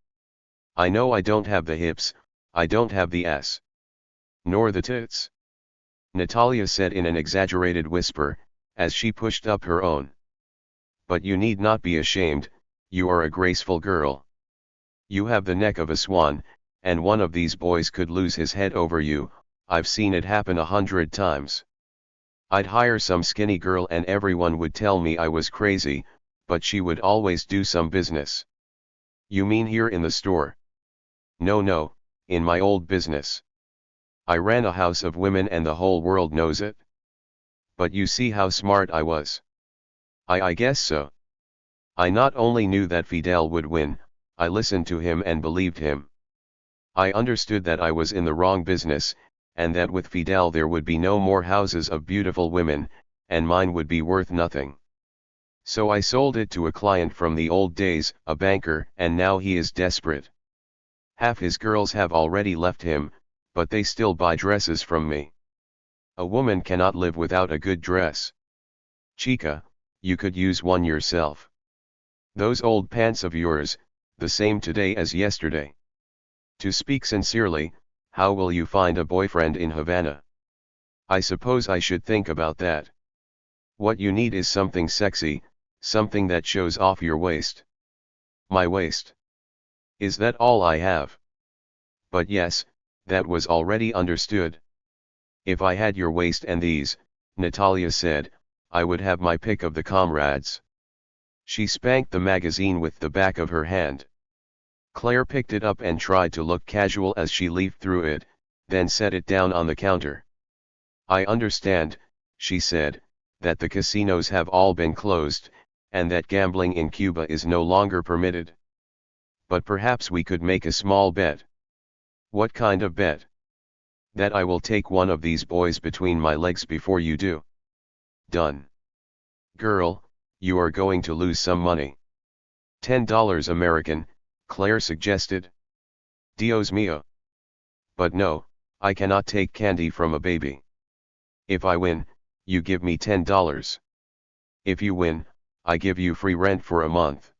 I know I don't have the hips, I don't have the ass. Nor the tits. Natalia said in an exaggerated whisper, as she pushed up her own. But you need not be ashamed, you are a graceful girl. You have the neck of a swan, and one of these boys could lose his head over you, I've seen it happen 100 times. I'd hire some skinny girl and everyone would tell me I was crazy, but she would always do some business. You mean here in the store? No, in my old business. I ran a house of women and the whole world knows it. But you see how smart I was. I guess so. I not only knew that Fidel would win, I listened to him and believed him. I understood that I was in the wrong business, and that with Fidel there would be no more houses of beautiful women, and mine would be worth nothing. So I sold it to a client from the old days, a banker, and now he is desperate. Half his girls have already left him, but they still buy dresses from me. A woman cannot live without a good dress. Chica, you could use one yourself. Those old pants of yours, the same today as yesterday. To speak sincerely, how will you find a boyfriend in Havana? I suppose I should think about that. What you need is something sexy, something that shows off your waist. My waist. Is that all I have? But yes, that was already understood. If I had your waist and these, Natalia said, I would have my pick of the comrades. She spanked the magazine with the back of her hand. Claire picked it up and tried to look casual as she leafed through it, then set it down on the counter. I understand, she said, that the casinos have all been closed, and that gambling in Cuba is no longer permitted. But perhaps we could make a small bet. What kind of bet? That I will take one of these boys between my legs before you do. Done. Girl, you are going to lose some money. $10 American, Claire suggested. Dios mío. But no, I cannot take candy from a baby. If I win, you give me $10. If you win, I give you free rent for a month.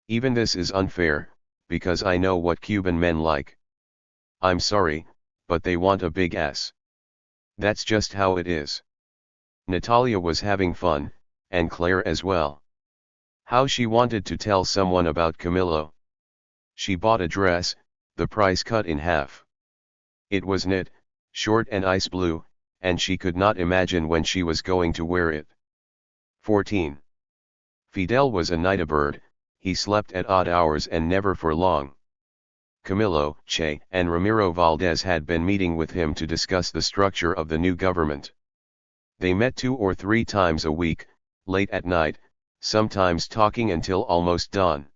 Even this is unfair, because I know what Cuban men like. I'm sorry, but they want a big ass. That's just how it is. Natalia was having fun, and Claire as well. How she wanted to tell someone about Camilo. She bought a dress, the price cut in half. It was knit, short and ice blue, and she could not imagine when she was going to wear it. 14. Fidel was a night-a-bird, he slept at odd hours and never for long. Camilo, Che, and Ramiro Valdez had been meeting with him to discuss the structure of the new government. They met 2 or 3 times a week, late at night, sometimes talking until almost dawn.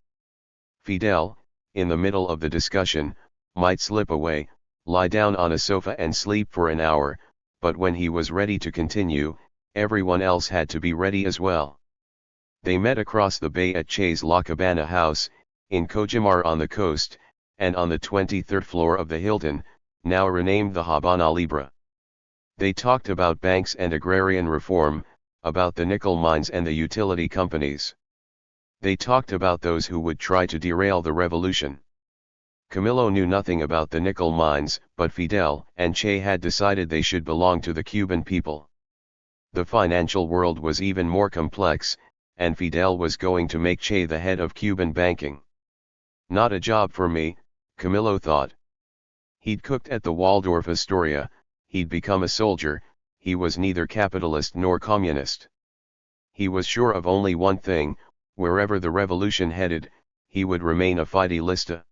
Fidel, in the middle of the discussion, might slip away, lie down on a sofa and sleep for an hour, but when he was ready to continue, everyone else had to be ready as well. They met across the bay at Che's La Cabana house, in Cojimar on the coast, and on the 23rd floor of the Hilton, now renamed the Habana Libre. They talked about banks and agrarian reform, about the nickel mines and the utility companies. They talked about those who would try to derail the revolution. Camilo knew nothing about the nickel mines, but Fidel and Che had decided they should belong to the Cuban people. The financial world was even more complex, and Fidel was going to make Che the head of Cuban banking. Not a job for me, Camilo thought. He'd cooked at the Waldorf Astoria, he'd become a soldier, he was neither capitalist nor communist. He was sure of only one thing, wherever the revolution headed, he would remain a Fidelista.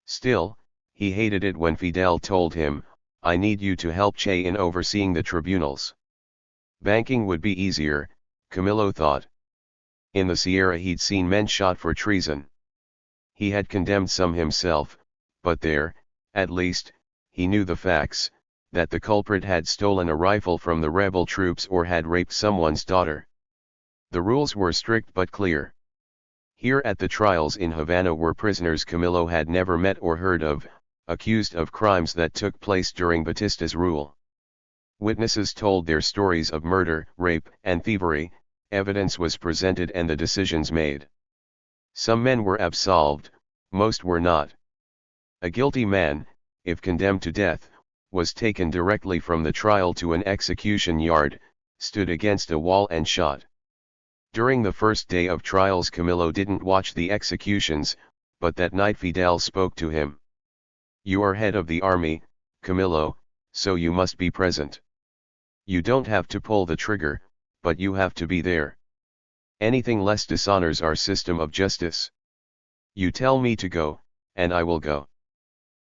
Still, he hated it when Fidel told him, I need you to help Che in overseeing the tribunals. Banking would be easier, Camilo thought. In the Sierra he'd seen men shot for treason. He had condemned some himself, but there, at least, he knew the facts, that the culprit had stolen a rifle from the rebel troops or had raped someone's daughter. The rules were strict but clear. Here at the trials in Havana were prisoners Camilo had never met or heard of, accused of crimes that took place during Batista's rule. Witnesses told their stories of murder, rape, and thievery, evidence was presented and the decisions made. Some men were absolved, most were not. A guilty man, if condemned to death, was taken directly from the trial to an execution yard, stood against a wall and shot. During the first day of trials Camillo didn't watch the executions, but that night Fidel spoke to him. "You are head of the army, Camillo, so you must be present. You don't have to pull the trigger, but you have to be there. Anything less dishonors our system of justice. You tell me to go, and I will go."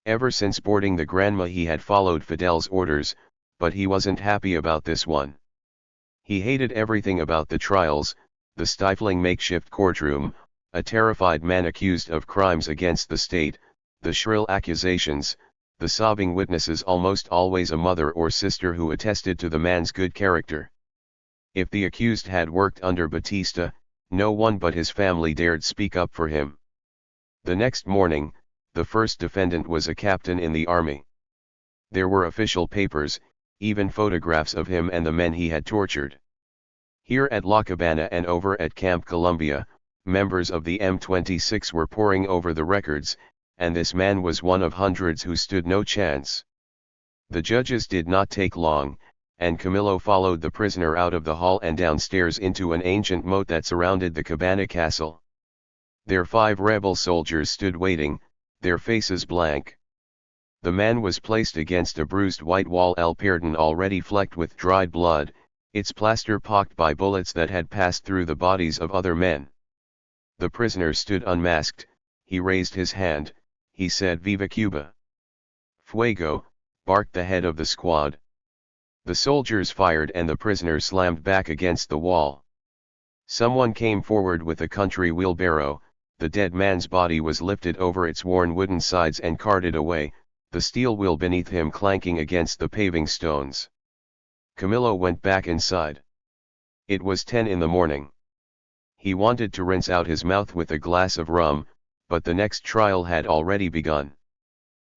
Ever since boarding the Granma he had followed Fidel's orders, but he wasn't happy about this one. He hated everything about the trials, the stifling makeshift courtroom, a terrified man accused of crimes against the state, the shrill accusations, the sobbing witnesses, almost always a mother or sister who attested to the man's good character. If the accused had worked under Batista, no one but his family dared speak up for him. The next morning, the first defendant was a captain in the army. There were official papers, even photographs of him and the men he had tortured. Here at La Cabana and over at Camp Columbia, members of the M26 were poring over the records, and this man was one of hundreds who stood no chance. The judges did not take long, and Camillo followed the prisoner out of the hall and downstairs into an ancient moat that surrounded the Cabana castle. There 5 rebel soldiers stood waiting, their faces blank. The man was placed against a bruised white wall, el Perdon already flecked with dried blood, its plaster pocked by bullets that had passed through the bodies of other men. The prisoner stood unmasked, he raised his hand, he said "Viva Cuba!" "Fuego!" barked the head of the squad. The soldiers fired and the prisoner slammed back against the wall. Someone came forward with a country wheelbarrow, the dead man's body was lifted over its worn wooden sides and carted away, the steel wheel beneath him clanking against the paving stones. Camillo went back inside. It was 10 in the morning. He wanted to rinse out his mouth with a glass of rum, but the next trial had already begun.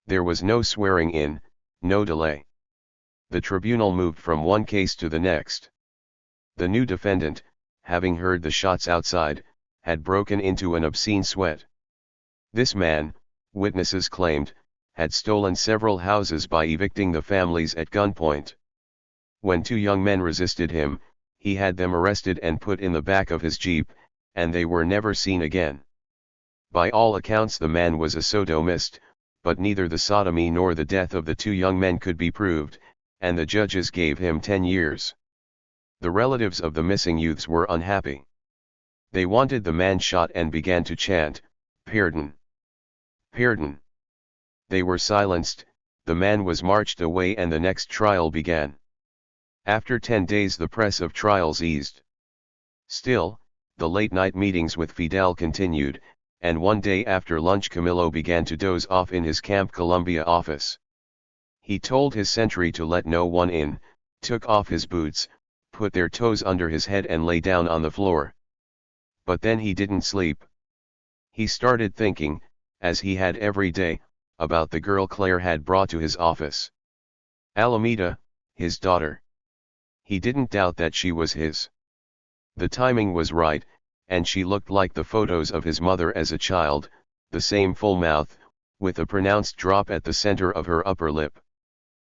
There was no swearing in, no delay. The tribunal moved from one case to the next. The new defendant, having heard the shots outside, had broken into an obscene sweat. This man, witnesses claimed, had stolen several houses by evicting the families at gunpoint. When 2 young men resisted him, he had them arrested and put in the back of his jeep, and they were never seen again. By all accounts the man was a sodomist, but neither the sodomy nor the death of the 2 young men could be proved, and the judges gave him 10 years. The relatives of the missing youths were unhappy. They wanted the man shot and began to chant, "Perdon! Perdon!" They were silenced, the man was marched away and the next trial began. After 10 days the press of trials eased. Still, the late-night meetings with Fidel continued, and one day after lunch Camillo began to doze off in his Camp Columbia office. He told his sentry to let no one in, took off his boots, put their toes under his head and lay down on the floor. But then he didn't sleep. He started thinking, as he had every day, about the girl Claire had brought to his office. Alameda, his daughter. He didn't doubt that she was his. The timing was right, and she looked like the photos of his mother as a child, the same full mouth, with a pronounced drop at the center of her upper lip.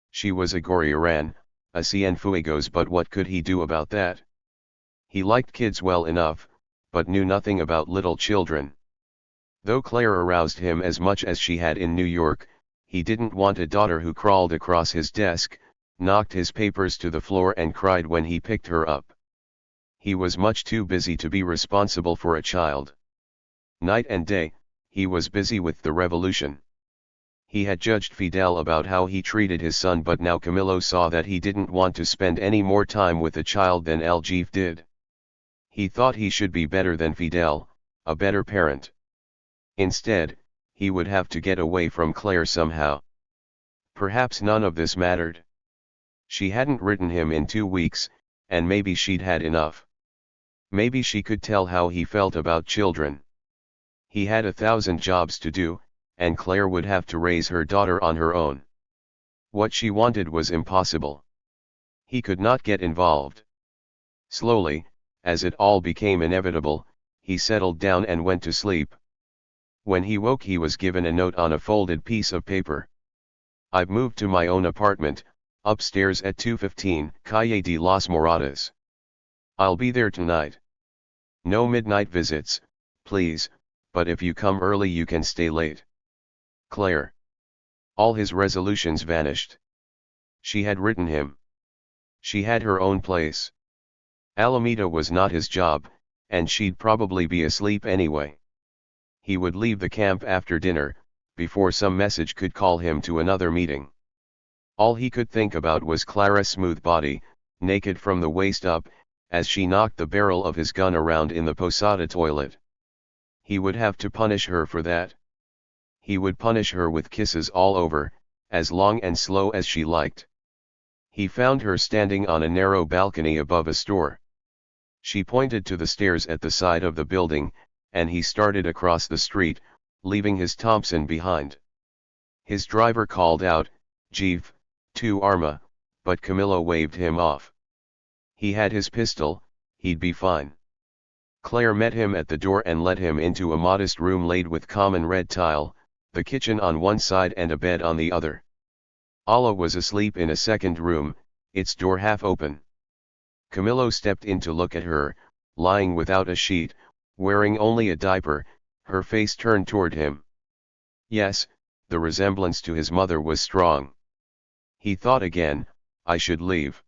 She was a Goriran, a Cienfuegos, but what could he do about that? He liked kids well enough, but knew nothing about little children. Though Claire aroused him as much as she had in New York, he didn't want a daughter who crawled across his desk, knocked his papers to the floor and cried when he picked her up. He was much too busy to be responsible for a child. Night and day, he was busy with the revolution. He had judged Fidel about how he treated his son, but now Camillo saw that he didn't want to spend any more time with the child than El Jefe did. He thought he should be better than Fidel, a better parent. Instead, he would have to get away from Claire somehow. Perhaps none of this mattered. She hadn't written him in 2 weeks, and maybe she'd had enough. Maybe she could tell how he felt about children. He had 1,000 jobs to do, and Claire would have to raise her daughter on her own. What she wanted was impossible. He could not get involved. Slowly, as it all became inevitable, he settled down and went to sleep. When he woke he was given a note on a folded piece of paper. I've moved to my own apartment, upstairs at 215 Calle de las Moradas. I'll be there tonight. No midnight visits, please, but if you come early you can stay late. Claire. All his resolutions vanished. She had written him. She had her own place. Alameda was not his job, and she'd probably be asleep anyway. He would leave the camp after dinner, before some message could call him to another meeting. All he could think about was Clara's smooth body, naked from the waist up, as she knocked the barrel of his gun around in the posada toilet. He would have to punish her for that. He would punish her with kisses all over, as long and slow as she liked. He found her standing on a narrow balcony above a store. She pointed to the stairs at the side of the building, and he started across the street, leaving his Thompson behind. His driver called out, "Jeef, tu arma," but Camillo waved him off. He had his pistol, he'd be fine. Claire met him at the door and led him into a modest room laid with common red tile, the kitchen on one side and a bed on the other. Allah was asleep in a second room, its door half open. Camillo stepped in to look at her, lying without a sheet, wearing only a diaper, her face turned toward him. Yes, the resemblance to his mother was strong. He thought again, I should leave.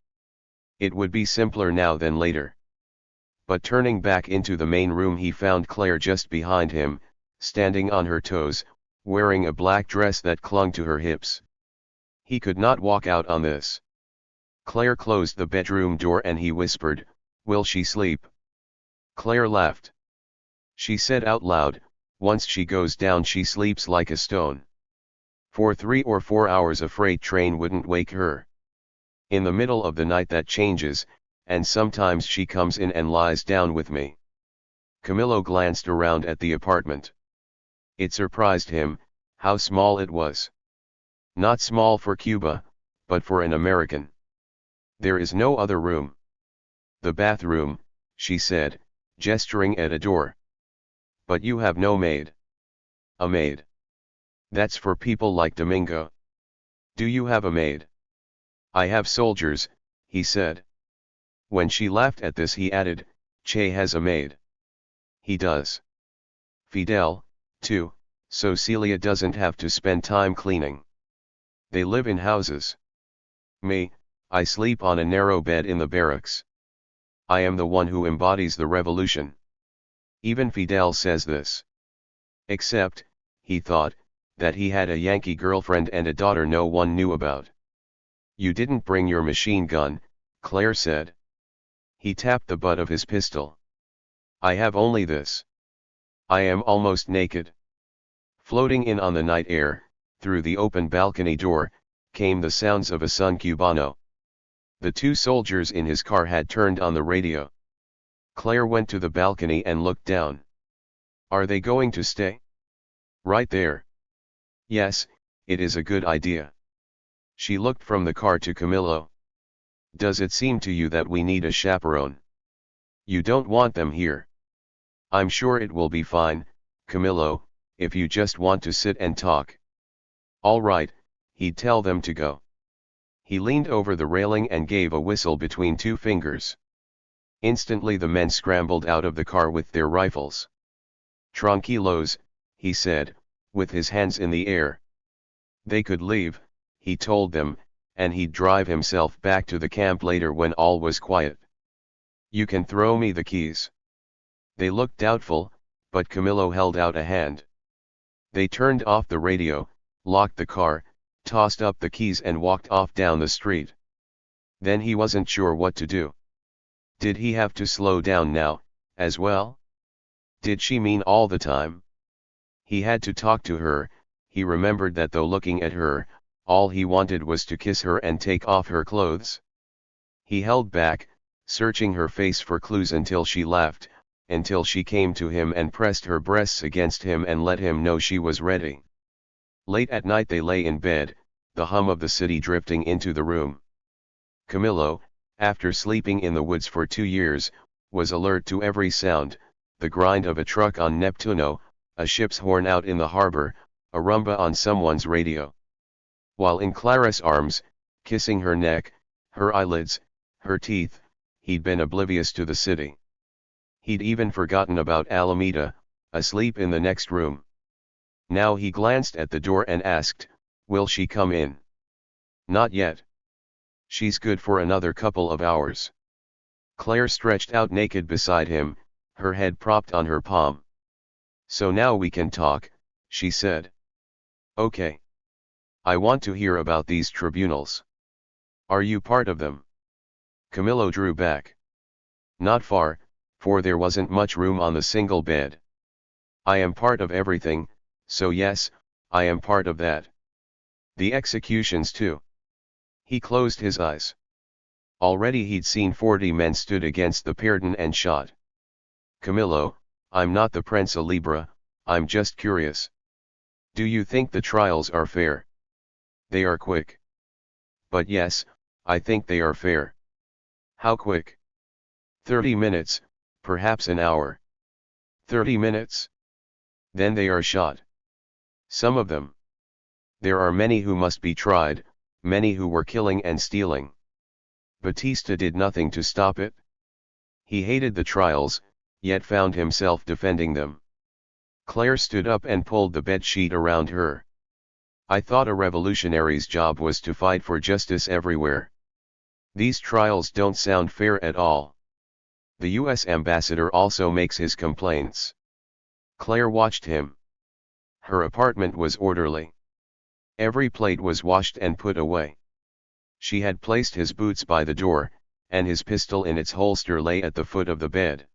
It would be simpler now than later. But turning back into the main room he found Claire just behind him, standing on her toes, wearing a black dress that clung to her hips. He could not walk out on this. Claire closed the bedroom door and he whispered, "Will she sleep?" Claire laughed. She said out loud, "Once she goes down she sleeps like a stone. For 3 or 4 hours a freight train wouldn't wake her. In the middle of the night that changes, and sometimes she comes in and lies down with me." Camillo glanced around at the apartment. It surprised him, how small it was. Not small for Cuba, but for an American. "There is no other room." "The bathroom," she said, gesturing at a door. "But you have no maid." "A maid? That's for people like Domingo." "Do you have a maid?" "I have soldiers," he said. When she laughed at this he added, "Che has a maid." "He does." "Fidel, too, so Celia doesn't have to spend time cleaning. They live in houses. Me, I sleep on a narrow bed in the barracks. I am the one who embodies the revolution. Even Fidel says this. Except, he thought, that he had a Yankee girlfriend and a daughter no one knew about." "You didn't bring your machine gun," Claire said. He tapped the butt of his pistol. "I have only this. I am almost naked." Floating in on the night air, through the open balcony door, came the sounds of a son cubano. The 2 soldiers in his car had turned on the radio. Claire went to the balcony and looked down. "Are they going to stay?" "Right there." "Yes, it is a good idea." She looked from the car to Camillo. "Does it seem to you that we need a chaperone? You don't want them here?" "I'm sure it will be fine, Camillo, if you just want to sit and talk." "All right," he'd tell them to go. He leaned over the railing and gave a whistle between 2 fingers. Instantly the men scrambled out of the car with their rifles. "Tranquilos," he said, with his hands in the air. They could leave, he told them, and he'd drive himself back to the camp later when all was quiet. "You can throw me the keys." They looked doubtful, but Camillo held out a hand. They turned off the radio, locked the car, tossed up the keys and walked off down the street. Then he wasn't sure what to do. Did he have to slow down now, as well? Did she mean all the time? He had to talk to her. He remembered that though looking at her, all he wanted was to kiss her and take off her clothes. He held back, searching her face for clues until she laughed, until she came to him and pressed her breasts against him and let him know she was ready. Late at night they lay in bed, the hum of the city drifting into the room. Camillo, after sleeping in the woods for 2 years, was alert to every sound, the grind of a truck on Neptuno, a ship's horn out in the harbor, a rumba on someone's radio. While in Clara's arms, kissing her neck, her eyelids, her teeth, he'd been oblivious to the city. He'd even forgotten about Alameda, asleep in the next room. Now he glanced at the door and asked, "Will she come in?" "Not yet. She's good for another couple of hours." Claire stretched out naked beside him, her head propped on her palm. "So now we can talk," she said. "Okay. I want to hear about these tribunals. Are you part of them?" Camillo drew back. "Not far, for there wasn't much room on the single bed. I am part of everything, so yes, I am part of that. The executions too." He closed his eyes. Already he'd seen 40 men stood against the pardon and shot. "Camillo, I'm not the Prensa Libre, I'm just curious. Do you think the trials are fair?" "They are quick." "But yes, I think they are fair." "How quick?" 30 minutes, perhaps an hour." 30 minutes? Then they are shot. Some of them. There are many who must be tried, many who were killing and stealing. Batista did nothing to stop it. He hated the trials, yet found himself defending them. Claire stood up and pulled the bed sheet around her. "I thought a revolutionary's job was to fight for justice everywhere. These trials don't sound fair at all." The U.S. ambassador also makes his complaints. Claire watched him. Her apartment was orderly. Every plate was washed and put away. She had placed his boots by the door, and his pistol in its holster lay at the foot of the bed.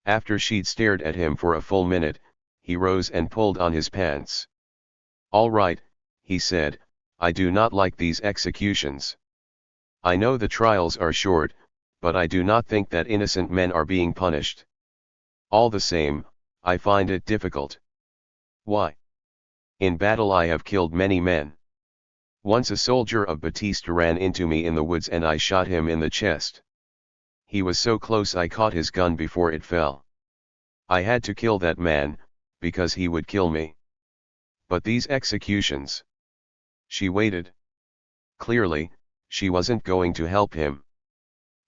After she'd stared at him for a full minute, he rose and pulled on his pants. "All right," he said, "I do not like these executions. I know the trials are short, but I do not think that innocent men are being punished. All the same, I find it difficult." "Why?" "In battle I have killed many men. Once a soldier of Batista ran into me in the woods and I shot him in the chest. He was so close I caught his gun before it fell. I had to kill that man, because he would kill me. But these executions..." She waited. Clearly, she wasn't going to help him.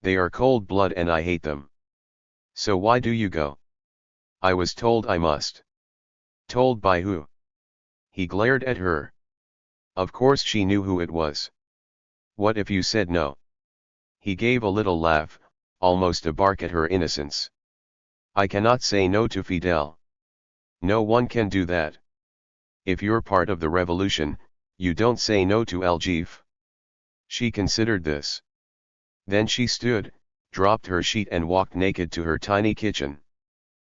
"They are cold blood and I hate them." "So why do you go?" "I was told I must." "Told by who?" He glared at her. Of course she knew who it was. "What if you said no?" He gave a little laugh, almost a bark at her innocence. "I cannot say no to Fidel. No one can do that. If you're part of the revolution, you don't say no to Al-Jif." She considered this. Then she stood, dropped her sheet and walked naked to her tiny kitchen.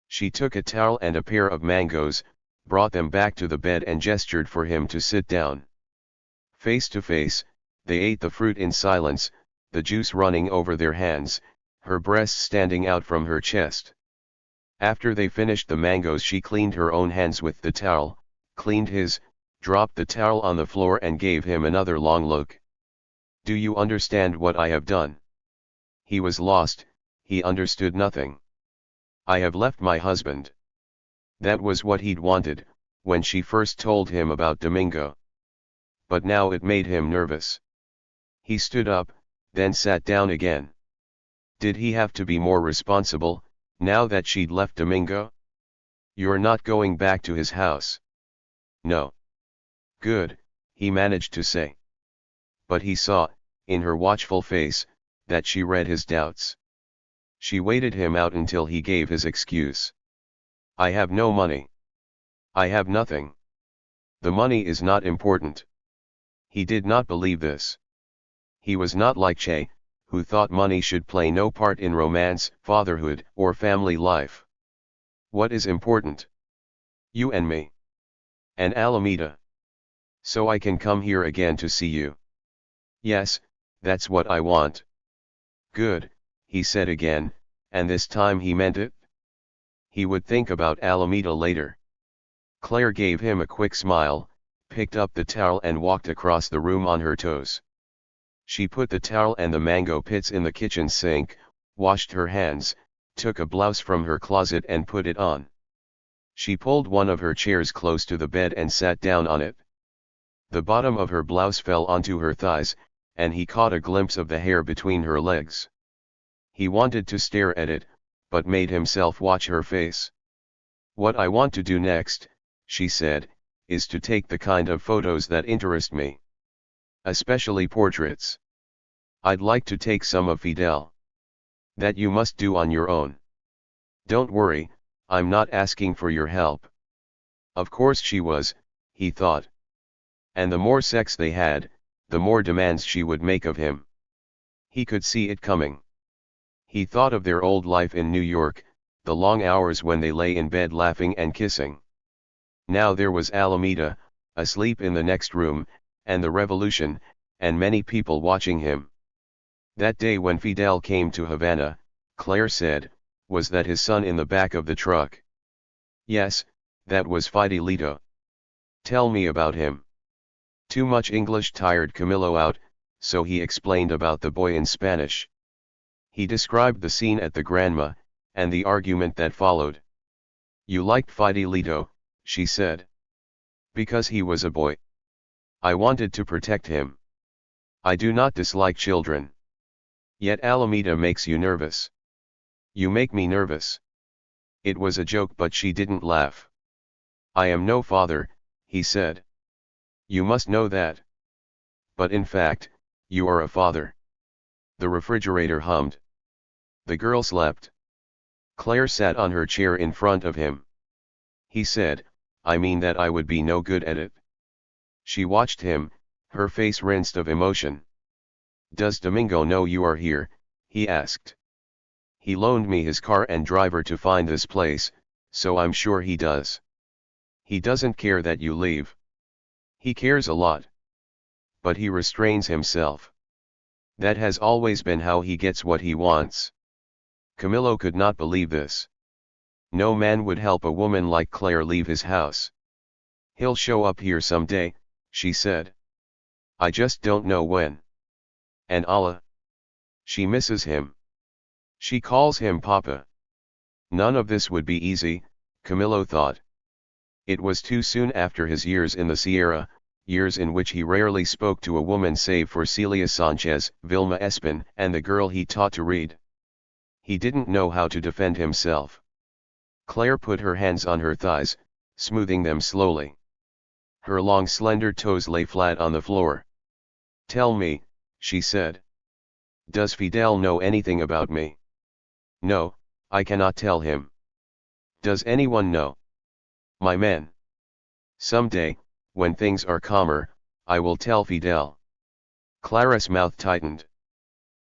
She took a towel and a pair of mangoes, brought them back to the bed and gestured for him to sit down. Face to face, they ate the fruit in silence, the juice running over their hands, her breasts standing out from her chest. After they finished the mangoes she cleaned her own hands with the towel, cleaned his, dropped the towel on the floor and gave him another long look. "Do you understand what I have done?" He was lost, he understood nothing. "I have left my husband." That was what he'd wanted, when she first told him about Domingo. But now it made him nervous. He stood up, then sat down again. Did he have to be more responsible, now that she'd left Domingo? "You're not going back to his house?" "No." "Good," he managed to say. But he saw, in her watchful face, that she read his doubts. She waited him out until he gave his excuse. "I have no money." "I have nothing. The money is not important." He did not believe this. He was not like Che, who thought money should play no part in romance, fatherhood, or family life. "What is important?" "You and me. And Alameda. So I can come here again to see you." "Yes, that's what I want." "Good," he said again, and this time he meant it. He would think about Alameda later. Claire gave him a quick smile, picked up the towel and walked across the room on her toes. She put the towel and the mango pits in the kitchen sink, washed her hands, took a blouse from her closet and put it on. She pulled one of her chairs close to the bed and sat down on it. The bottom of her blouse fell onto her thighs, and he caught a glimpse of the hair between her legs. He wanted to stare at it, but made himself watch her face. "What I want to do next," she said, "is to take the kind of photos that interest me. Especially portraits. I'd like to take some of Fidel. That you must do on your own. Don't worry, I'm not asking for your help." Of course she was, he thought. And the more sex they had, the more demands she would make of him. He could see it coming. He thought of their old life in New York, the long hours when they lay in bed laughing and kissing. Now there was Alameda, asleep in the next room, and the revolution, and many people watching him. That day when Fidel came to Havana, Claire said, "Was that his son in the back of the truck?" "Yes, that was Fidelito." "Tell me about him." Too much English tired Camillo out, so he explained about the boy in Spanish. He described the scene at the grandma, and the argument that followed. "You liked Fidelito," she said. "Because he was a boy. I wanted to protect him. I do not dislike children. Yet Alameda makes you nervous." "You make me nervous." It was a joke, but she didn't laugh. "I am no father," he said. "You must know that. But in fact, you are a father." The refrigerator hummed. The girl slept. Claire sat on her chair in front of him. He said, "I mean that I would be no good at it." She watched him, her face rinsed of emotion. "Does Domingo know you are here?" he asked. "He loaned me his car and driver to find this place, so I'm sure he does." "He doesn't care that you leave." "He cares a lot. But he restrains himself. That has always been how he gets what he wants." Camillo could not believe this. No man would help a woman like Claire leave his house. "He'll show up here someday," she said. "I just don't know when." And Allah. She misses him. She calls him Papa. None of this would be easy, Camillo thought. It was too soon after his years in the Sierra, years in which he rarely spoke to a woman save for Celia Sanchez, Vilma Espin, and the girl he taught to read. He didn't know how to defend himself. Claire put her hands on her thighs, smoothing them slowly. Her long slender toes lay flat on the floor. "Tell me," she said. "Does Fidel know anything about me?" "No, I cannot tell him." "Does anyone know?" "My men. Someday, when things are calmer, I will tell Fidel." Clara's mouth tightened.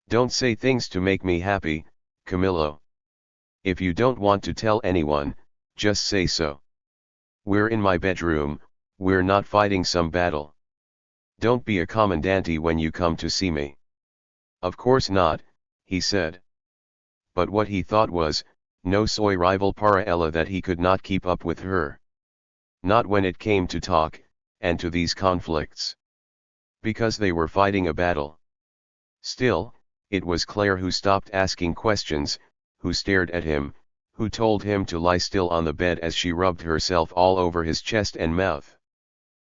"Don't say things to make me happy, Camillo. If you don't want to tell anyone, just say so. We're in my bedroom, we're not fighting some battle. Don't be a commandante when you come to see me." "Of course not," he said. But what he thought was, no soy rival para ella that he could not keep up with her. Not when it came to talk, and to these conflicts. Because they were fighting a battle. Still, it was Claire who stopped asking questions, who stared at him, who told him to lie still on the bed as she rubbed herself all over his chest and mouth.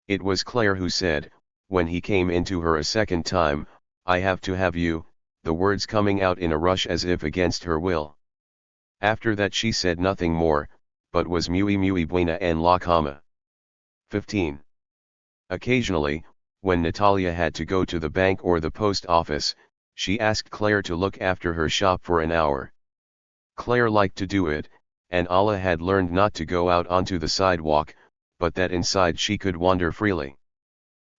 It was Claire who said, when he came into her a second time, "I have to have you," the words coming out in a rush as if against her will. After that she said nothing more, but was muy buena en la cama. 15. Occasionally, when Natalia had to go to the bank or the post office, she asked Claire to look after her shop for an hour. Claire liked to do it, and Allah had learned not to go out onto the sidewalk, but that inside she could wander freely.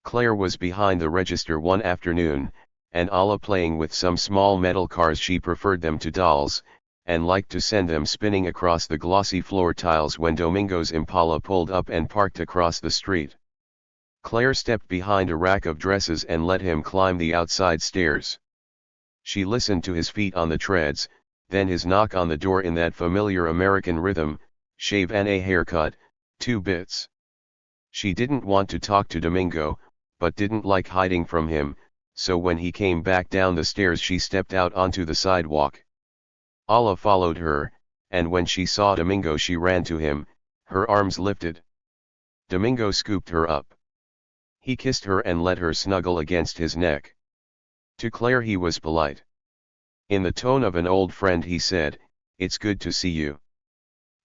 Claire was behind the register one afternoon, and Allah playing with some small metal cars she preferred them to dolls, and liked to send them spinning across the glossy floor tiles when Domingo's Impala pulled up and parked across the street. Claire stepped behind a rack of dresses and let him climb the outside stairs. She listened to his feet on the treads, then his knock on the door in that familiar American rhythm, "Shave and a haircut, 2 bits." She didn't want to talk to Domingo, but didn't like hiding from him, so when he came back down the stairs she stepped out onto the sidewalk. Allah followed her, and when she saw Domingo she ran to him, Her arms lifted. Domingo scooped her up. He kissed her and let her snuggle against his neck. To Claire he was polite. In the tone of an old friend he said, "It's good to see you.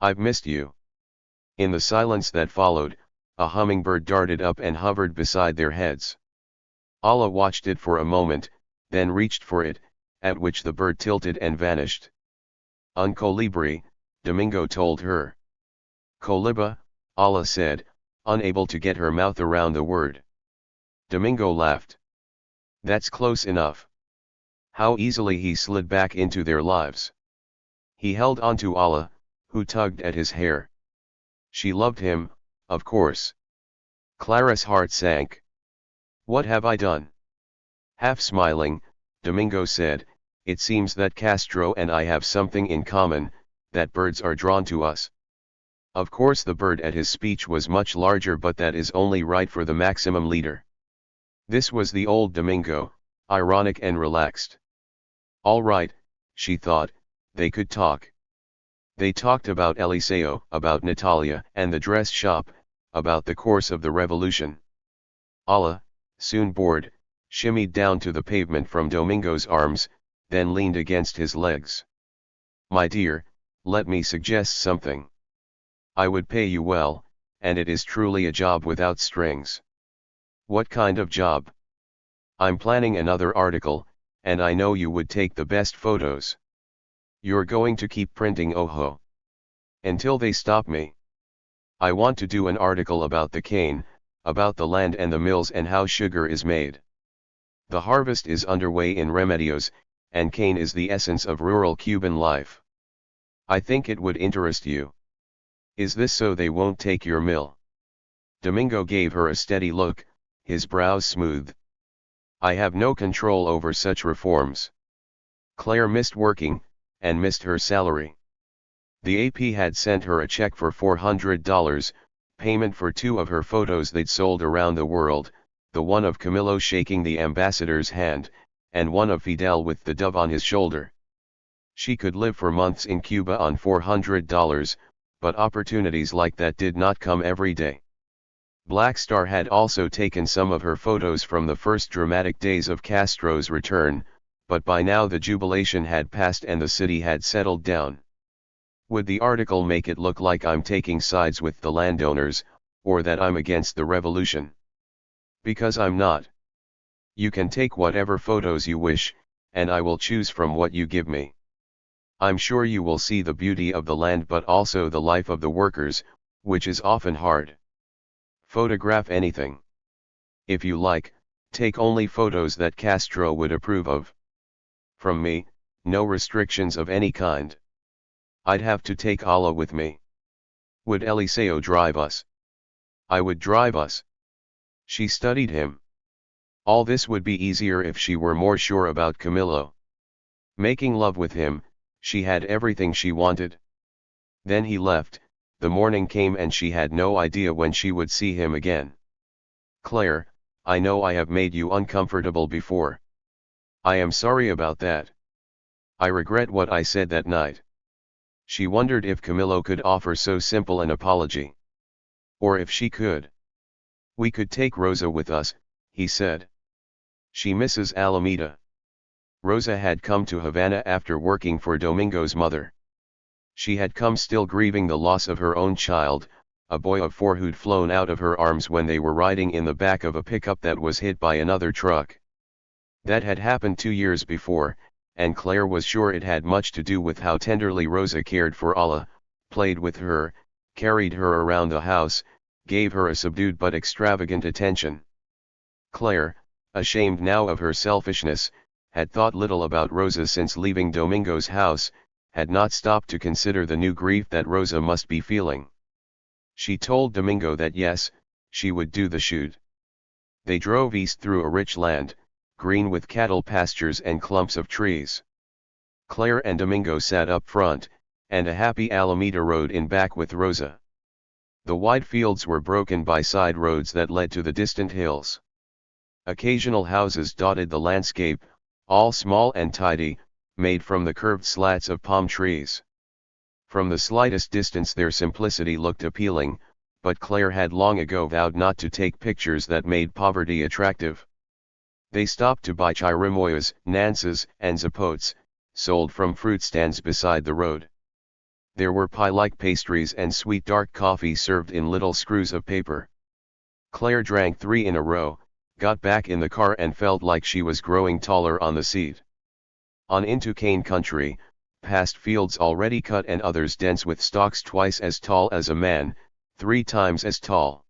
I've missed you." In the silence that followed, a hummingbird darted up and hovered beside their heads. Allah watched it for a moment, then reached for it, at which the bird tilted and vanished. "Un colibri," Domingo told her. "Coliba," Allah said, unable to get her mouth around the word. Domingo laughed. "That's close enough." How easily he slid back into their lives. He held onto Allah, who tugged at his hair. She loved him, of course. Clara's heart sank. "What have I done?" Half smiling, Domingo said, "It seems that Castro and I have something in common, that birds are drawn to us." Of course the bird at his speech was much larger, but that is only right for the maximum leader. This was the old Domingo, ironic and relaxed. All right, she thought, they could talk. They talked about Eliseo, about Natalia and the dress shop, about the course of the revolution. Allah, soon bored, shimmied down to the pavement from Domingo's arms, then leaned against his legs. "My dear, let me suggest something. I would pay you well, and it is truly a job without strings." "What kind of job?" "I'm planning another article, and I know you would take the best photos. You're going to keep printing Ojo. Until they stop me. I want to do an article about the cane, about the land and the mills and how sugar is made. The harvest is underway in Remedios, and cane is the essence of rural Cuban life. I think it would interest you. Is this so they won't take your mill?" Domingo gave her a steady look, his brows smooth. "I have no control over such reforms." Claire missed working, and missed her salary. The AP had sent her a check for $400, payment for 2 of her photos they'd sold around the world, the one of Camilo shaking the ambassador's hand, and one of Fidel with the dove on his shoulder. She could live for months in Cuba on $400, but opportunities like that did not come every day. Black Star had also taken some of her photos from the first dramatic days of Castro's return, but by now the jubilation had passed and the city had settled down. Would the article make it look like I'm taking sides with the landowners, or that I'm against the revolution? Because I'm not. You can take whatever photos you wish, and I will choose from what you give me. I'm sure you will see the beauty of the land but also the life of the workers, which is often hard. Photograph anything. If you like, take only photos that Castro would approve of. From me, no restrictions of any kind. I'd have to take Allah with me. Would Eliseo drive us? I would drive us." She studied him. All this would be easier if she were more sure about Camilo. Making love with him, she had everything she wanted. Then he left, the morning came and she had no idea when she would see him again. "Claire, I know I have made you uncomfortable before. I am sorry about that. I regret what I said that night." She wondered if Camilo could offer so simple an apology. Or if she could. "We could take Rosa with us," he said. "She misses Alameda." Rosa had come to Havana after working for Domingo's mother. She had come still grieving the loss of her own child, a boy of 4 who'd flown out of her arms when they were riding in the back of a pickup that was hit by another truck. That had happened 2 years before, and Claire was sure it had much to do with how tenderly Rosa cared for Allah, played with her, carried her around the house, gave her a subdued but extravagant attention. Claire, ashamed now of her selfishness, had thought little about Rosa since leaving Domingo's house, had not stopped to consider the new grief that Rosa must be feeling. She told Domingo that yes, she would do the shoot. They drove east through a rich land, green with cattle pastures and clumps of trees. Claire and Domingo sat up front, and a happy Alameda rode in back with Rosa. The wide fields were broken by side roads that led to the distant hills. Occasional houses dotted the landscape, all small and tidy, made from the curved slats of palm trees. From the slightest distance their simplicity looked appealing, but Claire had long ago vowed not to take pictures that made poverty attractive. They stopped to buy chirimoyas, nances, and zapotes, sold from fruit stands beside the road. There were pie-like pastries and sweet dark coffee served in little screws of paper. Claire drank 3 in a row, got back in the car and felt like she was growing taller on the seat. On into cane country, past fields already cut and others dense with stalks twice as tall as a man, 3 times as tall.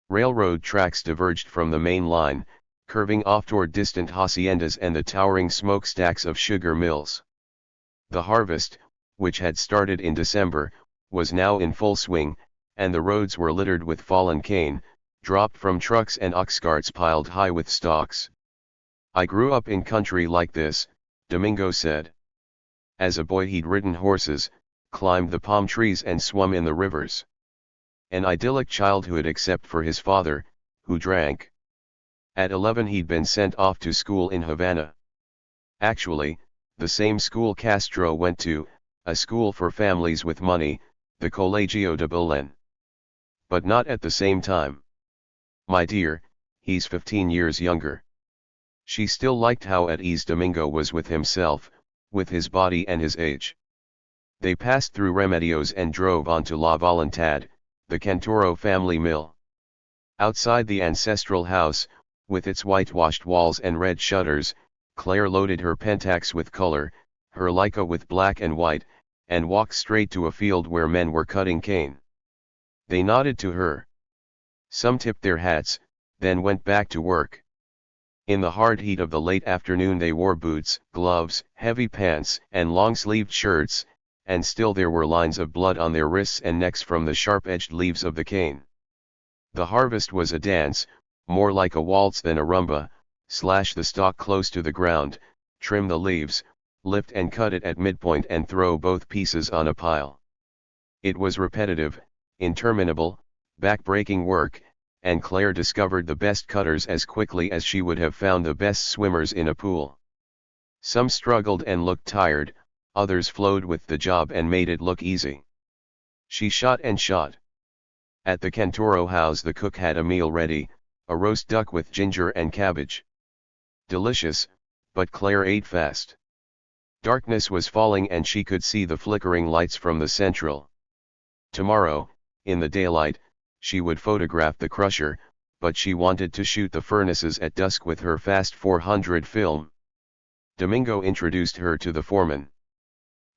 Railroad tracks diverged from the main line, curving off toward distant haciendas and the towering smokestacks of sugar mills. The harvest, which had started in December, was now in full swing, and the roads were littered with fallen cane, dropped from trucks and ox carts piled high with stalks. "I grew up in country like this," Domingo said. As a boy he'd ridden horses, climbed the palm trees and swum in the rivers. An idyllic childhood except for his father, who drank. At 11 he'd been sent off to school in Havana. Actually, the same school Castro went to, a school for families with money, the Colegio de Belén. But not at the same time. "My dear, he's 15 years younger." She still liked how at ease Domingo was with himself, with his body and his age. They passed through Remedios and drove on to La Voluntad, the Cantoro family mill. Outside the ancestral house, with its whitewashed walls and red shutters, Claire loaded her Pentax with color, her Leica with black and white, and walked straight to a field where men were cutting cane. They nodded to her. Some tipped their hats, then went back to work. In the hard heat of the late afternoon they wore boots, gloves, heavy pants, and long-sleeved shirts, and still there were lines of blood on their wrists and necks from the sharp-edged leaves of the cane. The harvest was a dance, more like a waltz than a rumba. Slash the stalk close to the ground, trim the leaves, lift and cut it at midpoint and throw both pieces on a pile. It was repetitive, interminable, back-breaking work, and Claire discovered the best cutters as quickly as she would have found the best swimmers in a pool. Some struggled and looked tired, others flowed with the job and made it look easy. She shot and shot. At the Cantoro house the cook had a meal ready, a roast duck with ginger and cabbage. Delicious, but Claire ate fast. Darkness was falling and she could see the flickering lights from the central. Tomorrow, in the daylight, she would photograph the crusher, but she wanted to shoot the furnaces at dusk with her fast 400 film. Domingo introduced her to the foreman.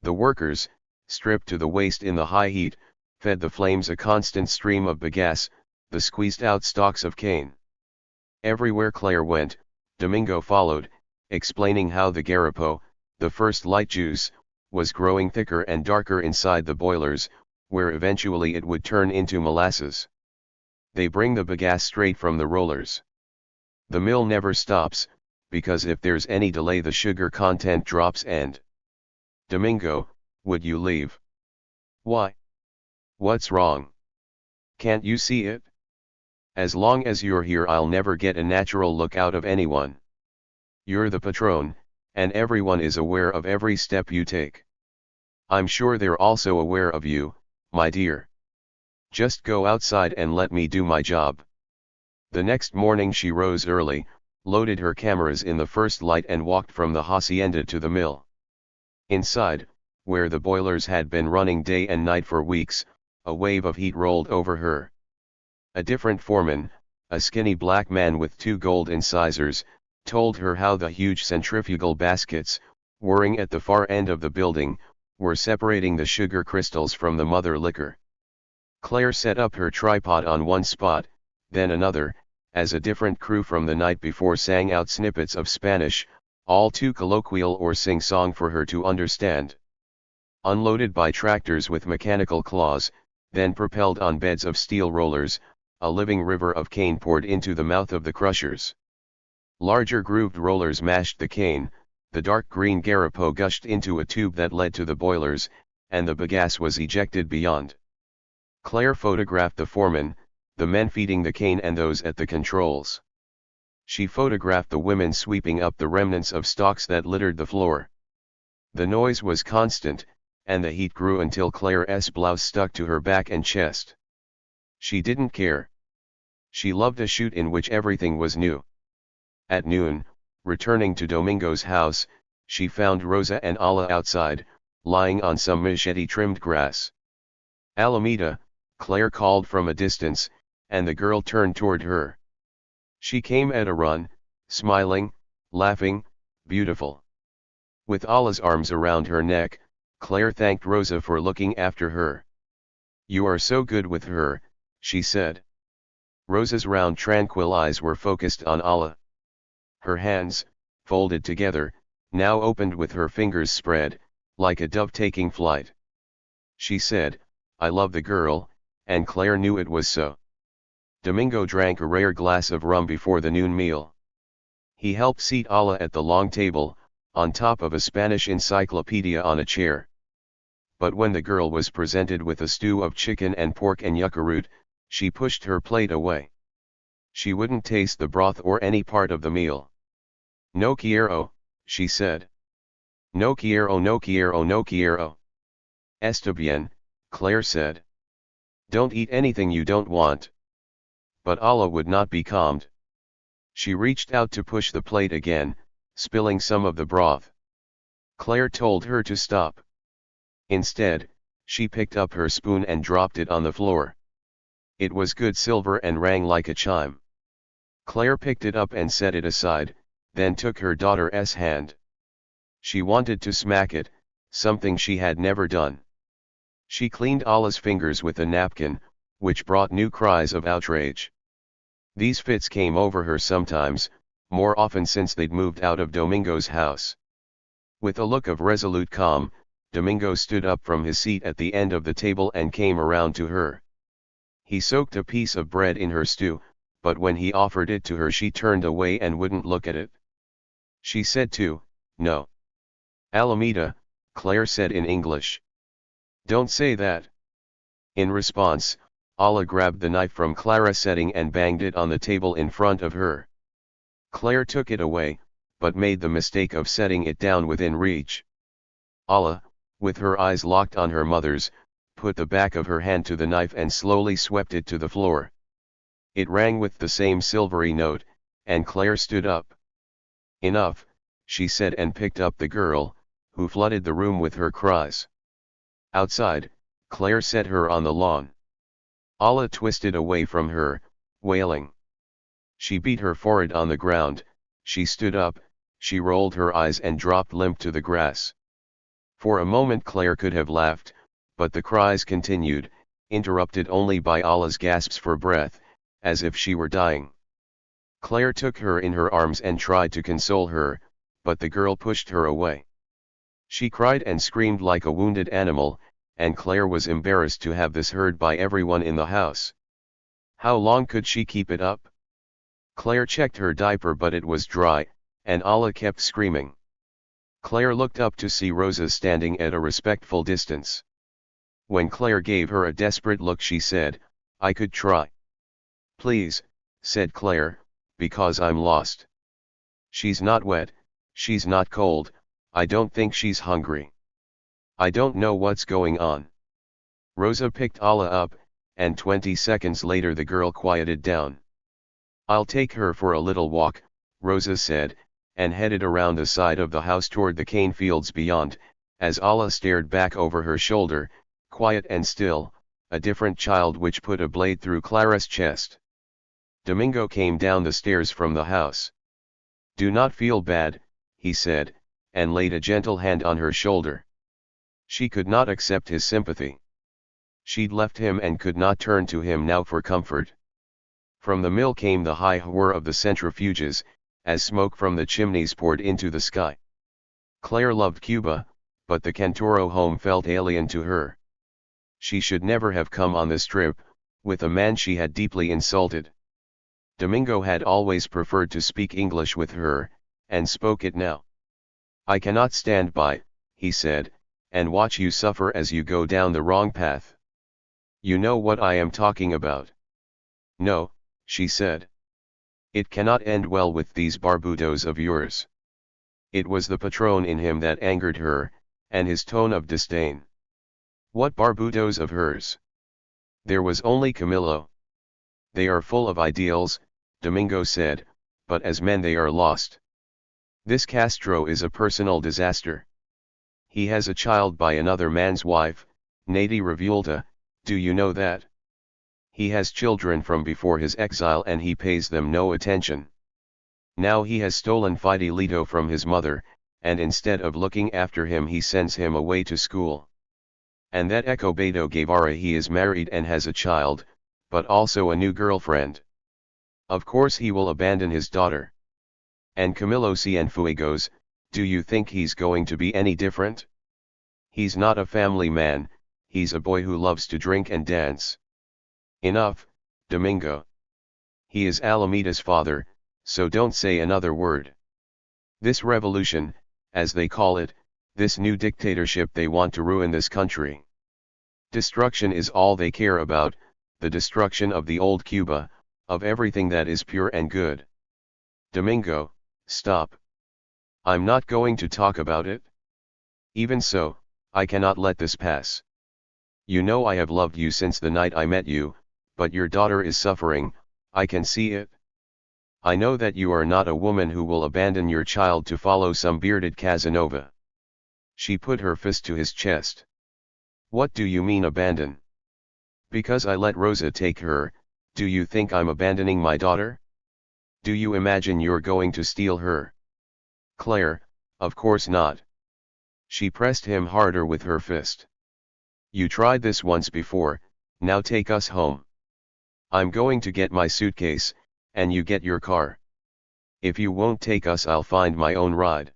The workers, stripped to the waist in the high heat, fed the flames a constant stream of bagasse, the squeezed-out stalks of cane. Everywhere Claire went, Domingo followed, explaining how the garapo, the first light juice, was growing thicker and darker inside the boilers, where eventually it would turn into molasses. They bring the bagasse straight from the rollers. The mill never stops, because if there's any delay the sugar content drops and... "Domingo, would you leave?" "Why? What's wrong? Can't you see it? As long as you're here I'll never get a natural look out of anyone. You're the patron, and everyone is aware of every step you take. I'm sure they're also aware of you, my dear. Just go outside and let me do my job." The next morning she rose early, loaded her cameras in the first light and walked from the hacienda to the mill. Inside, where the boilers had been running day and night for weeks, a wave of heat rolled over her. A different foreman, a skinny black man with 2 gold incisors, told her how the huge centrifugal baskets, whirring at the far end of the building, were separating the sugar crystals from the mother liquor. Claire set up her tripod on one spot, then another, as a different crew from the night before sang out snippets of Spanish, all too colloquial or sing-song for her to understand. Unloaded by tractors with mechanical claws, then propelled on beds of steel rollers, a living river of cane poured into the mouth of the crushers. Larger grooved rollers mashed the cane, the dark green garapo gushed into a tube that led to the boilers, and the bagasse was ejected beyond. Claire photographed the foreman, the men feeding the cane and those at the controls. She photographed the women sweeping up the remnants of stalks that littered the floor. The noise was constant, and the heat grew until Claire's blouse stuck to her back and chest. She didn't care. She loved a shoot in which everything was new. At noon, returning to Domingo's house, she found Rosa and Alla outside, lying on some machete-trimmed grass. "Alameda," Claire called from a distance, and the girl turned toward her. She came at a run, smiling, laughing, beautiful. With Alla's arms around her neck, Claire thanked Rosa for looking after her. "You are so good with her," she said. Rosa's round tranquil eyes were focused on Alla. Her hands, folded together, now opened with her fingers spread, like a dove taking flight. She said, "I love the girl," and Claire knew it was so. Domingo drank a rare glass of rum before the noon meal. He helped seat Alla at the long table, on top of a Spanish encyclopedia on a chair. But when the girl was presented with a stew of chicken and pork and yucca root, she pushed her plate away. She wouldn't taste the broth or any part of the meal. "No quiero," she said. "No quiero, no quiero, no quiero." "Está bien," Claire said. "Don't eat anything you don't want." But Alla would not be calmed. She reached out to push the plate again, spilling some of the broth. Claire told her to stop. Instead, she picked up her spoon and dropped it on the floor. It was good silver and rang like a chime. Claire picked it up and set it aside, then took her daughter's hand. She wanted to smack it, something she had never done. She cleaned Alla's fingers with a napkin, which brought new cries of outrage. These fits came over her sometimes, more often since they'd moved out of Domingo's house. With a look of resolute calm, Domingo stood up from his seat at the end of the table and came around to her. He soaked a piece of bread in her stew, but when he offered it to her she turned away and wouldn't look at it. She said "No. "Alameda," Claire said in English. "Don't say that." In response, Alla grabbed the knife from Clara's setting and banged it on the table in front of her. Claire took it away, but made the mistake of setting it down within reach. Alla, with her eyes locked on her mother's, put the back of her hand to the knife and slowly swept it to the floor. It rang with the same silvery note, and Claire stood up. "Enough," she said and picked up the girl, who flooded the room with her cries. Outside, Claire set her on the lawn. Alla twisted away from her, wailing. She beat her forehead on the ground, she stood up, she rolled her eyes and dropped limp to the grass. For a moment Claire could have laughed, but the cries continued, interrupted only by Alla's gasps for breath, as if she were dying. Claire took her in her arms and tried to console her, but the girl pushed her away. She cried and screamed like a wounded animal, and Claire was embarrassed to have this heard by everyone in the house. How long could she keep it up? Claire checked her diaper but it was dry, and Alla kept screaming. Claire looked up to see Rosa standing at a respectful distance. When Claire gave her a desperate look she said, "I could try." "Please," said Claire, "because I'm lost. She's not wet, she's not cold, I don't think she's hungry. I don't know what's going on." Rosa picked Alla up, and 20 seconds later the girl quieted down. "I'll take her for a little walk," Rosa said, and headed around the side of the house toward the cane fields beyond, as Alla stared back over her shoulder, quiet and still, a different child which put a blade through Clara's chest. Domingo came down the stairs from the house. "Do not feel bad," he said, and laid a gentle hand on her shoulder. She could not accept his sympathy. She'd left him and could not turn to him now for comfort. From the mill came the high whir of the centrifuges, as smoke from the chimneys poured into the sky. Claire loved Cuba, but the Cantoro home felt alien to her. She should never have come on this trip, with a man she had deeply insulted. Domingo had always preferred to speak English with her, and spoke it now. "I cannot stand by," he said, "and watch you suffer as you go down the wrong path. You know what I am talking about." "No," she said. "It cannot end well with these barbudos of yours." It was the patron in him that angered her, and his tone of disdain. What barbudos of hers! There was only Camillo. They are full of ideals, Domingo said, but as men they are lost. This Castro is a personal disaster. He has a child by another man's wife, Nady Revuelta, do you know that? He has children from before his exile and he pays them no attention. Now he has stolen Fidelito from his mother, and instead of looking after him he sends him away to school. And that Escobedo Guevara, he is married and has a child, but also a new girlfriend. Of course he will abandon his daughter. And Camilo Cienfuegos, do you think he's going to be any different? He's not a family man, he's a boy who loves to drink and dance. Enough, Domingo. He is Alameda's father, so don't say another word. This revolution, as they call it, this new dictatorship, they want to ruin this country. Destruction is all they care about, the destruction of the old Cuba, of everything that is pure and good. Domingo, stop. I'm not going to talk about it. Even so, I cannot let this pass. You know I have loved you since the night I met you, but your daughter is suffering, I can see it. I know that you are not a woman who will abandon your child to follow some bearded Casanova. She put her fist to his chest. What do you mean abandon? Because I let Rosa take her, do you think I'm abandoning my daughter? Do you imagine you're going to steal her? Claire, of course not. She pressed him harder with her fist. You tried this once before, now take us home. I'm going to get my suitcase, and you get your car. If you won't take us, I'll find my own ride.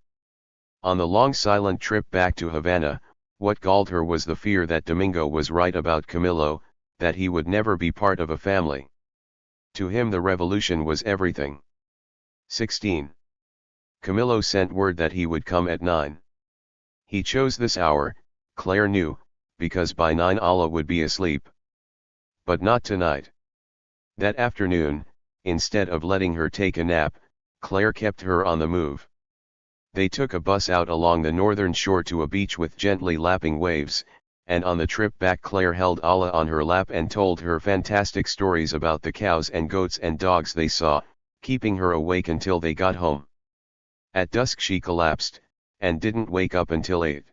On the long silent trip back to Havana, what galled her was the fear that Domingo was right about Camilo, that he would never be part of a family. To him the revolution was everything. 16. Camilo sent word that he would come at 9. He chose this hour, Claire knew, because by 9 Allah would be asleep. But not tonight. That afternoon, instead of letting her take a nap, Claire kept her on the move. They took a bus out along the northern shore to a beach with gently lapping waves, and on the trip back Claire held Allah on her lap and told her fantastic stories about the cows and goats and dogs they saw, keeping her awake until they got home. At dusk she collapsed, and didn't wake up until 8.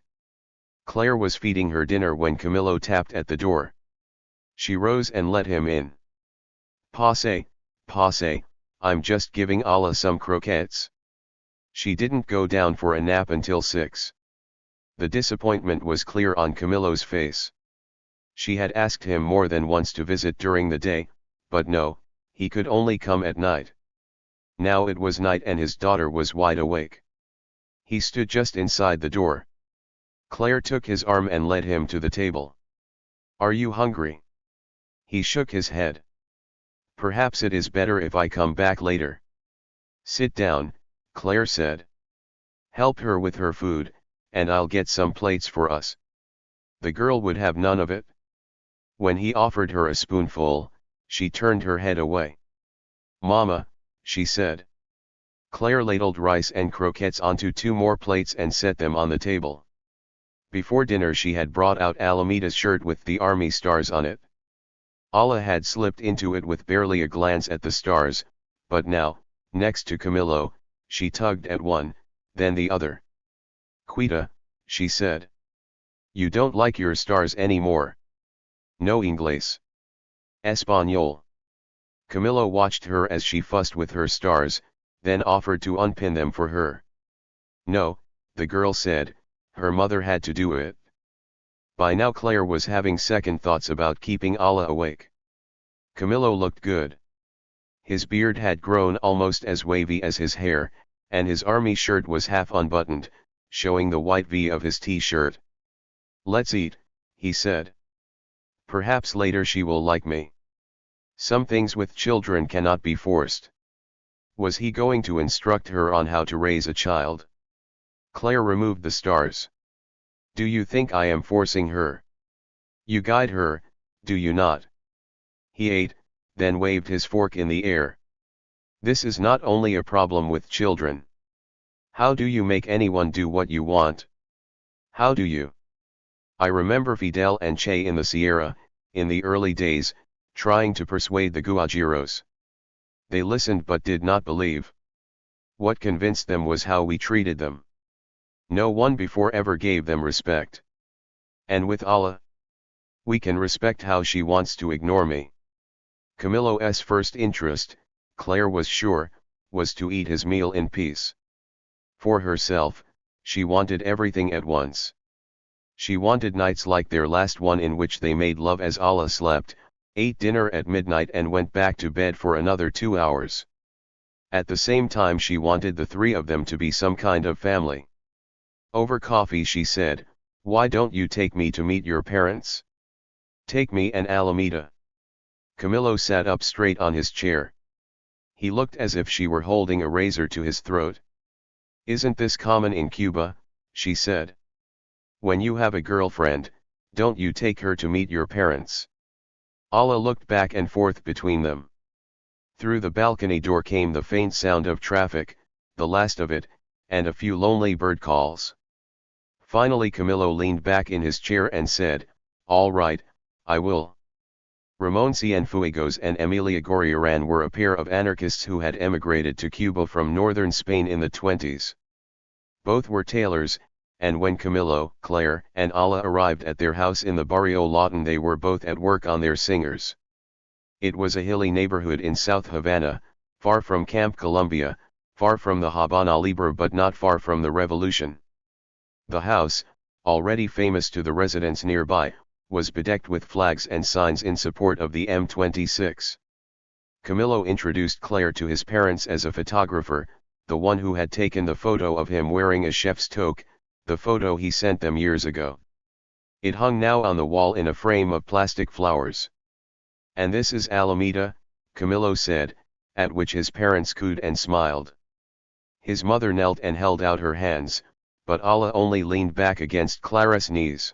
Claire was feeding her dinner when Camilo tapped at the door. She rose and let him in. Passe, passe, I'm just giving Allah some croquettes. She didn't go down for a nap until 6. The disappointment was clear on Camilo's face. She had asked him more than once to visit during the day, but no, he could only come at night. Now it was night and his daughter was wide awake. He stood just inside the door. Claire took his arm and led him to the table. Are you hungry? He shook his head. Perhaps it is better if I come back later. Sit down, Claire said. Help her with her food, and I'll get some plates for us. The girl would have none of it. When he offered her a spoonful, she turned her head away. Mama, she said. Claire ladled rice and croquettes onto 2 more plates and set them on the table. Before dinner she had brought out Alameda's shirt with the army stars on it. Allah had slipped into it with barely a glance at the stars, but now, next to Camilo, she tugged at one, then the other. Quita, she said. You don't like your stars anymore. No inglés. Español. Camilo watched her as she fussed with her stars, then offered to unpin them for her. No, the girl said, her mother had to do it. By now Claire was having second thoughts about keeping Allah awake. Camilo looked good. His beard had grown almost as wavy as his hair, and his army shirt was half unbuttoned, showing the white V of his t-shirt. Let's eat, he said. Perhaps later she will like me. Some things with children cannot be forced. Was he going to instruct her on how to raise a child? Claire removed the stars. Do you think I am forcing her? You guide her, do you not? He ate, then waved his fork in the air. This is not only a problem with children. How do you make anyone do what you want? How do you? I remember Fidel and Che in the Sierra, in the early days, trying to persuade the Guajiros. They listened but did not believe. What convinced them was how we treated them. No one before ever gave them respect. And with Allah, we can respect how she wants to ignore me. Camilo's first interest, Claire was sure, was to eat his meal in peace. For herself, she wanted everything at once. She wanted nights like their last one in which they made love as Allah slept, ate dinner at midnight and went back to bed for another 2 hours. At the same time she wanted the three of them to be some kind of family. Over coffee she said, "Why don't you take me to meet your parents? Take me and Alameda." Camilo sat up straight on his chair. He looked as if she were holding a razor to his throat. "Isn't this common in Cuba?" she said. "When you have a girlfriend, don't you take her to meet your parents?" Allah looked back and forth between them. Through the balcony door came the faint sound of traffic, the last of it, and a few lonely bird calls. Finally Camilo leaned back in his chair and said, "All right, I will." Ramon Cienfuegos and Emilia Gorriarán were a pair of anarchists who had emigrated to Cuba from northern Spain in the 20s. Both were tailors, and when Camilo, Claire, and Allah arrived at their house in the Barrio Lawton they were both at work on their singers. It was a hilly neighborhood in South Havana, far from Camp Colombia, far from the Habana Libre but not far from the revolution. The house, already famous to the residents nearby, was bedecked with flags and signs in support of the M26. Camilo introduced Claire to his parents as a photographer, the one who had taken the photo of him wearing a chef's toque, the photo he sent them years ago. It hung now on the wall in a frame of plastic flowers. "And this is Alameda," Camilo said, at which his parents cooed and smiled. His mother knelt and held out her hands, but Allah only leaned back against Clara's knees.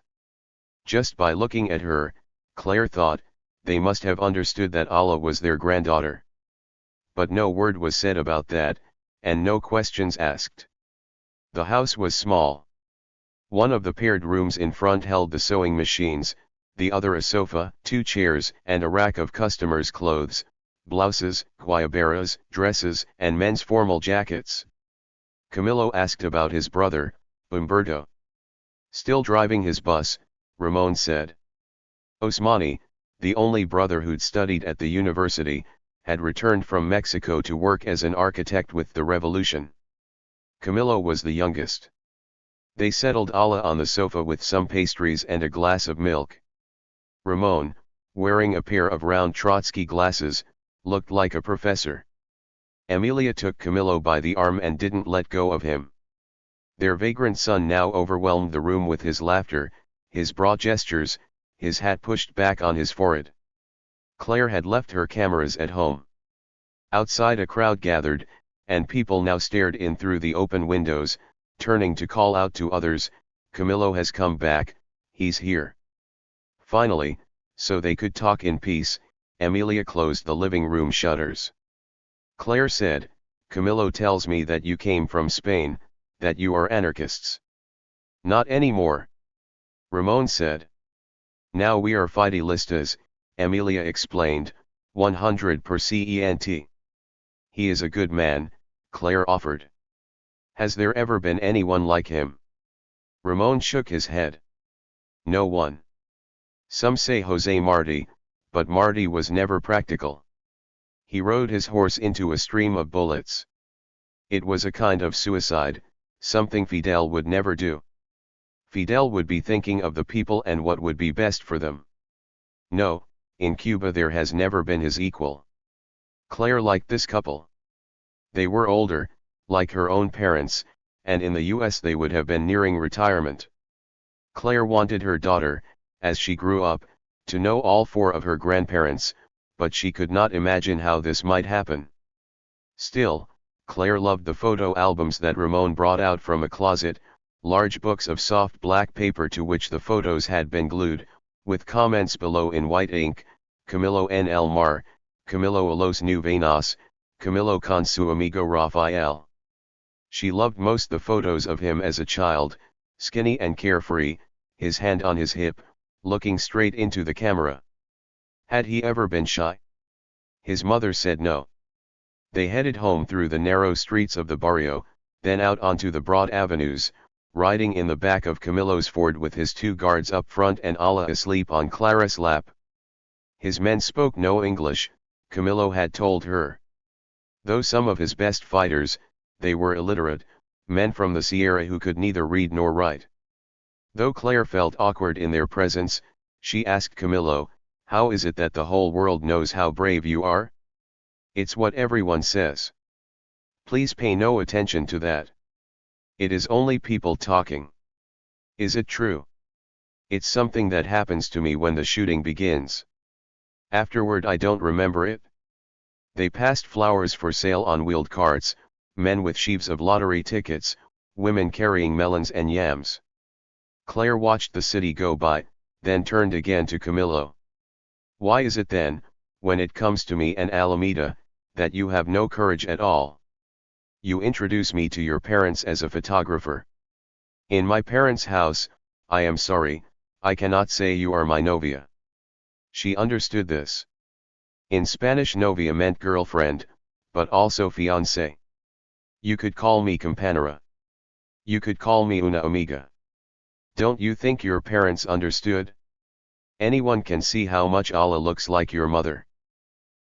Just by looking at her, Claire thought, they must have understood that Allah was their granddaughter. But no word was said about that, and no questions asked. The house was small. One of the paired rooms in front held the sewing machines, the other a sofa, 2 chairs, and a rack of customers' clothes, blouses, guayaberas, dresses, and men's formal jackets. Camilo asked about his brother, Umberto. "Still driving his bus," Ramon said. Osmani, the only brother who'd studied at the university, had returned from Mexico to work as an architect with the revolution. Camilo was the youngest. They settled Allah on the sofa with some pastries and a glass of milk. Ramon, wearing a pair of round Trotsky glasses, looked like a professor. Emilia took Camilo by the arm and didn't let go of him. Their vagrant son now overwhelmed the room with his laughter, his broad gestures, his hat pushed back on his forehead. Claire had left her cameras at home. Outside a crowd gathered, and people now stared in through the open windows, turning to call out to others, "Camilo has come back, he's here." Finally, so they could talk in peace, Emilia closed the living room shutters. Claire said, "Camilo tells me that you came from Spain, that you are anarchists." "Not anymore," Ramon said. "Now we are Fidelistas," Emilia explained, 100%. "He is a good man," Claire offered. "Has there ever been anyone like him?" Ramon shook his head. "No one. Some say Jose Marti, but Marti was never practical. He rode his horse into a stream of bullets. It was a kind of suicide, something Fidel would never do. Fidel would be thinking of the people and what would be best for them. No, in Cuba there has never been his equal." Claire liked this couple. They were older, like her own parents, and in the US they would have been nearing retirement. Claire wanted her daughter, as she grew up, to know all 4 of her grandparents, but she could not imagine how this might happen. Still, Claire loved the photo albums that Ramon brought out from a closet, large books of soft black paper to which the photos had been glued, with comments below in white ink, "Camilo en el mar, Camilo a los Nuvenas, Camilo con su amigo Rafael." She loved most the photos of him as a child, skinny and carefree, his hand on his hip, looking straight into the camera. Had he ever been shy? His mother said no. They headed home through the narrow streets of the barrio, then out onto the broad avenues, riding in the back of Camillo's Ford with his 2 guards up front and Ala asleep on Clara's lap. His men spoke no English, Camillo had told her. Though some of his best fighters, they were illiterate, men from the Sierra who could neither read nor write. Though Claire felt awkward in their presence, she asked Camillo, "How is it that the whole world knows how brave you are?" "It's what everyone says. Please pay no attention to that. It is only people talking." "Is it true?" "It's something that happens to me when the shooting begins. Afterward I don't remember it." They passed flowers for sale on wheeled carts, men with sheaves of lottery tickets, women carrying melons and yams. Claire watched the city go by, then turned again to Camillo. "Why is it then, when it comes to me and Alameda, that you have no courage at all? You introduce me to your parents as a photographer. In my parents' house, I am sorry, I cannot say you are my novia." She understood this. In Spanish novia meant girlfriend, but also fiancé. "You could call me compañera. You could call me una amiga. Don't you think your parents understood? Anyone can see how much Ala looks like your mother.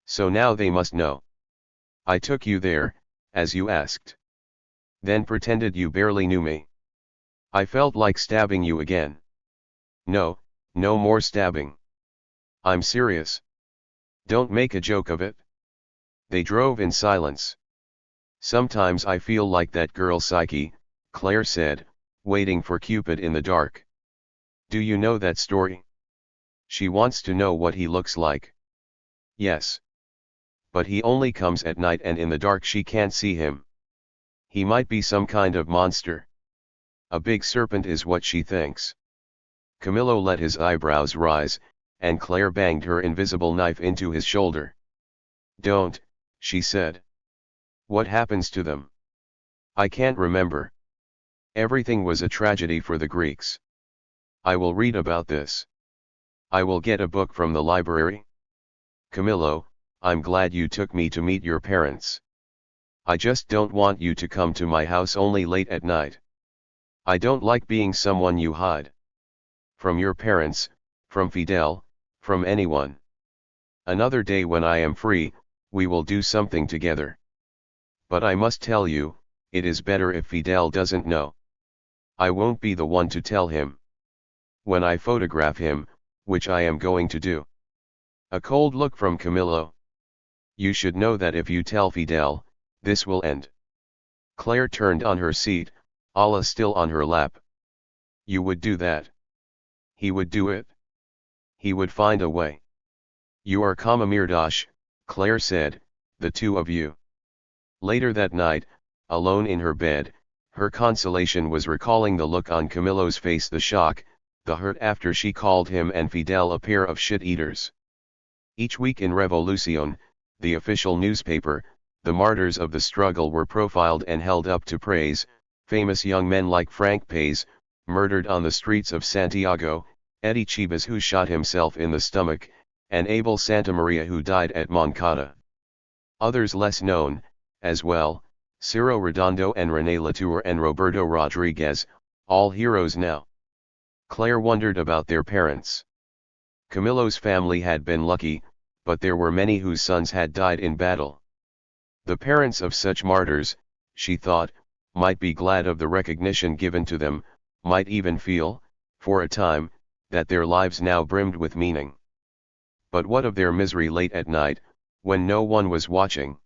So now they must know. I took you there, as you asked. Then pretended you barely knew me. I felt like stabbing you again." "No, no more stabbing. I'm serious. Don't make a joke of it." They drove in silence. "Sometimes I feel like that girl Psyche," Claire said, waiting for Cupid in the dark. "Do you know that story? She wants to know what he looks like." "Yes. But he only comes at night and in the dark she can't see him. He might be some kind of monster. A big serpent is what she thinks." Camillo let his eyebrows rise, and Claire banged her invisible knife into his shoulder. "Don't," she said. "What happens to them?" "I can't remember. Everything was a tragedy for the Greeks. I will read about this. I will get a book from the library." "Camillo, I'm glad you took me to meet your parents. I just don't want you to come to my house only late at night. I don't like being someone you hide. From your parents, from Fidel, from anyone. Another day when I am free, we will do something together. But I must tell you, it is better if Fidel doesn't know. I won't be the one to tell him. When I photograph him, which I am going to do." A cold look from Camillo. "You should know that if you tell Fidel, this will end." Claire turned on her seat, Ala still on her lap. "You would do that?" "He would do it. He would find a way." "You are Kamamirdash," Claire said, "the two of you." Later that night, alone in her bed, her consolation was recalling the look on Camillo's face, the shock, the hurt after she called him and Fidel a pair of shit-eaters. Each week in Revolucion, the official newspaper, the martyrs of the struggle were profiled and held up to praise, famous young men like Frank Paez, murdered on the streets of Santiago, Eddie Chibas who shot himself in the stomach, and Abel Santamaria who died at Moncada. Others less known, as well, Ciro Redondo and René Latour and Roberto Rodriguez, all heroes now. Claire wondered about their parents. Camillo's family had been lucky, but there were many whose sons had died in battle. The parents of such martyrs, she thought, might be glad of the recognition given to them, might even feel, for a time, that their lives now brimmed with meaning. But what of their misery late at night, when no one was watching?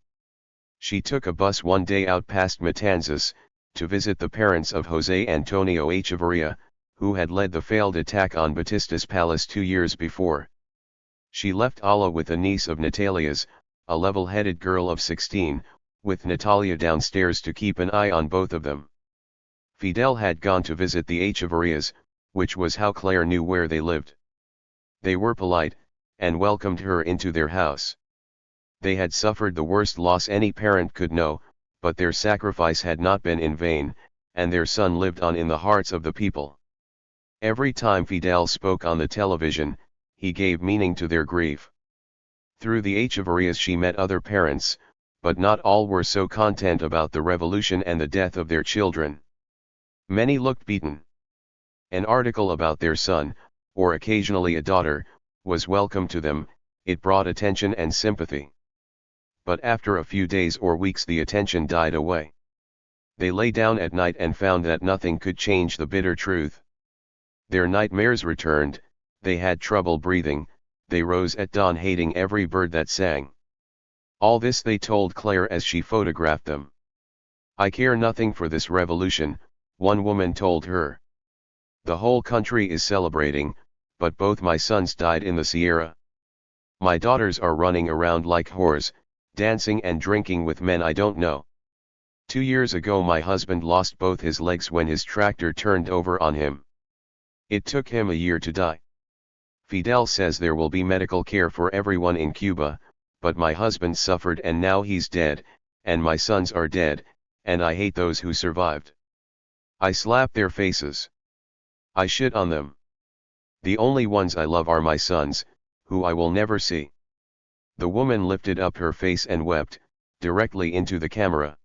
She took a bus one day out past Matanzas, to visit the parents of José Antonio Echeverría, who had led the failed attack on Batista's palace 2 years before. She left Ala with a niece of Natalia's, a level-headed girl of 16, with Natalia downstairs to keep an eye on both of them. Fidel had gone to visit the Echeverrías, which was how Claire knew where they lived. They were polite, and welcomed her into their house. They had suffered the worst loss any parent could know, but their sacrifice had not been in vain, and their son lived on in the hearts of the people. Every time Fidel spoke on the television, he gave meaning to their grief. Through the Echevarrias she met other parents, but not all were so content about the revolution and the death of their children. Many looked beaten. An article about their son, or occasionally a daughter, was welcome to them. It brought attention and sympathy. But after a few days or weeks the attention died away. They lay down at night and found that nothing could change the bitter truth. Their nightmares returned, they had trouble breathing, they rose at dawn hating every bird that sang. All this they told Claire as she photographed them. "I care nothing for this revolution," one woman told her. "The whole country is celebrating, but both my sons died in the Sierra. My daughters are running around like whores, dancing and drinking with men I don't know. 2 years ago my husband lost both his legs when his tractor turned over on him. It took him a year to die. Fidel says there will be medical care for everyone in Cuba, but my husband suffered and now he's dead, and my sons are dead, and I hate those who survived. I slap their faces. I shit on them. The only ones I love are my sons, who I will never see." The woman lifted up her face and wept, directly into the camera.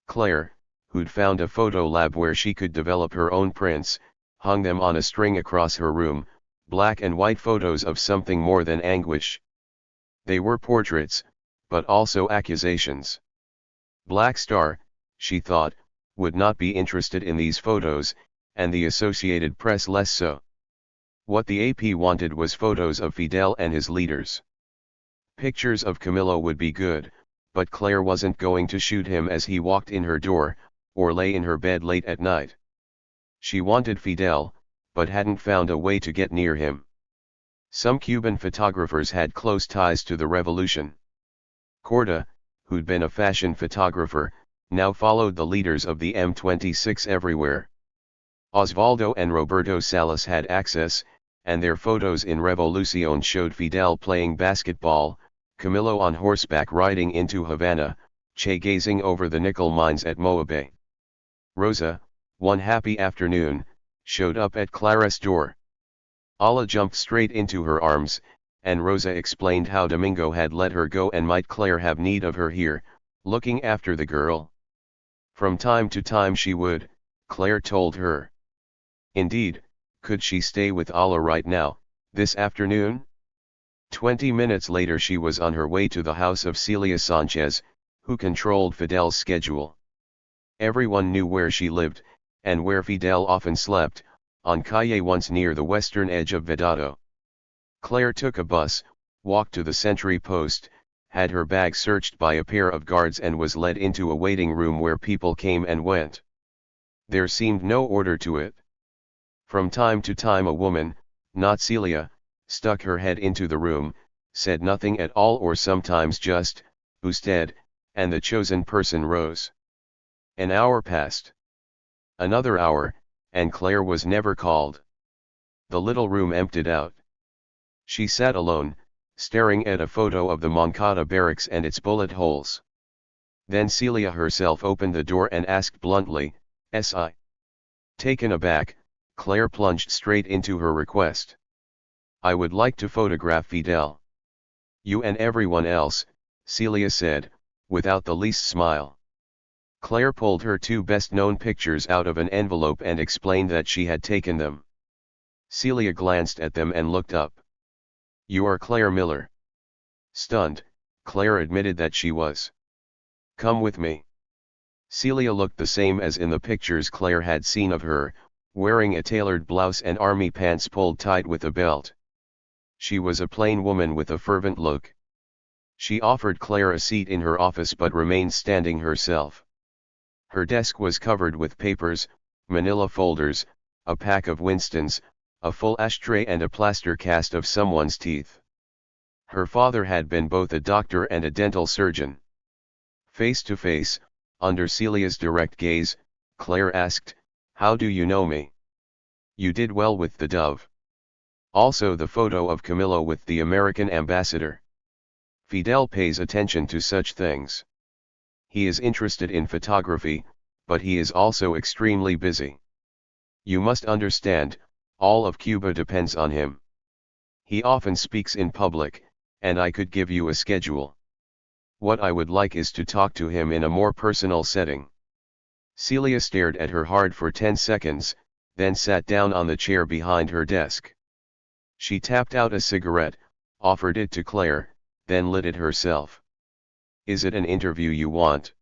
Claire, who'd found a photo lab where she could develop her own prints, hung them on a string across her room, black and white photos of something more than anguish. They were portraits, but also accusations. Black Star, she thought, would not be interested in these photos, and the Associated Press less so. What the AP wanted was photos of Fidel and his leaders. Pictures of Camilo would be good, but Claire wasn't going to shoot him as he walked in her door, or lay in her bed late at night. She wanted Fidel, but hadn't found a way to get near him. Some Cuban photographers had close ties to the revolution. Corda, who'd been a fashion photographer, now followed the leaders of the M26 everywhere. Osvaldo and Roberto Salas had access, and their photos in Revolucion showed Fidel playing basketball, Camilo on horseback riding into Havana, Che gazing over the nickel mines at Moabe. Rosa, one happy afternoon, showed up at Clara's door. Ala jumped straight into her arms, and Rosa explained how Domingo had let her go and might Claire have need of her here, looking after the girl. From time to time she would, Claire told her. Indeed, could she stay with Ala right now, this afternoon? 20 minutes later she was on her way to the house of Celia Sanchez, who controlled Fidel's schedule. Everyone knew where she lived, and where Fidel often slept, on Calle once near the western edge of Vedado. Claire took a bus, walked to the sentry post, had her bag searched by a pair of guards and was led into a waiting room where people came and went. There seemed no order to it. From time to time a woman, not Celia, stuck her head into the room, said nothing at all or sometimes just, "Usted," and the chosen person rose. An hour passed. Another hour, and Claire was never called. The little room emptied out. She sat alone, staring at a photo of the Moncada barracks and its bullet holes. Then Celia herself opened the door and asked bluntly, "Si?" Taken aback, Claire plunged straight into her request. "I would like to photograph Fidel." "You and everyone else," Celia said, without the least smile. Claire pulled her 2 best-known pictures out of an envelope and explained that she had taken them. Celia glanced at them and looked up. "You are Claire Miller." Stunned, Claire admitted that she was. "Come with me." Celia looked the same as in the pictures Claire had seen of her, wearing a tailored blouse and army pants pulled tight with a belt. She was a plain woman with a fervent look. She offered Claire a seat in her office but remained standing herself. Her desk was covered with papers, manila folders, a pack of Winstons, a full ashtray and a plaster cast of someone's teeth. Her father had been both a doctor and a dental surgeon. Face to face, under Celia's direct gaze, Claire asked, "How do you know me?" "You did well with the dove. Also the photo of Camilo with the American ambassador. Fidel pays attention to such things. He is interested in photography, but he is also extremely busy. You must understand, All of Cuba depends on him. He often speaks in public, and I could give you a schedule. What I would like is to talk to him in a more personal setting. Celia stared at her hard for 10 seconds, then sat down on the chair behind her desk. She tapped out a cigarette, offered it to Claire, then lit it herself. Is it an interview you want?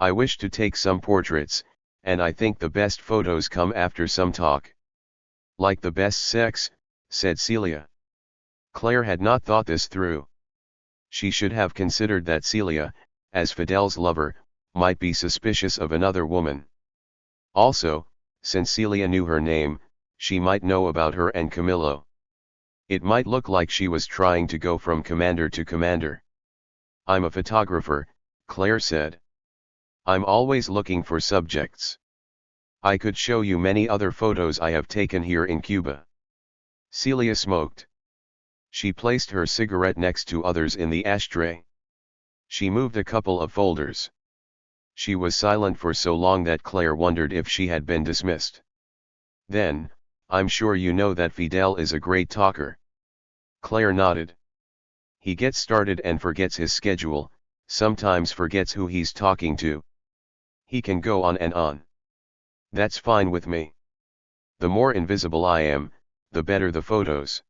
I wish to take some portraits, and I think the best photos come after some talk. Like the best sex, said Celia. Claire had not thought this through. She should have considered that Celia, as Fidel's lover, might be suspicious of another woman. Also, since Celia knew her name, she might know about her and Camillo. It might look like she was trying to go from commander to commander. I'm a photographer, Claire said. I'm always looking for subjects. I could show you many other photos I have taken here in Cuba. Celia smoked. She placed her cigarette next to others in the ashtray. She moved a couple of folders. She was silent for so long that Claire wondered if she had been dismissed. Then, I'm sure you know that Fidel is a great talker. Claire nodded. He gets started and forgets his schedule, sometimes forgets who he's talking to. He can go on and on. That's fine with me. The more invisible I am, the better the photos.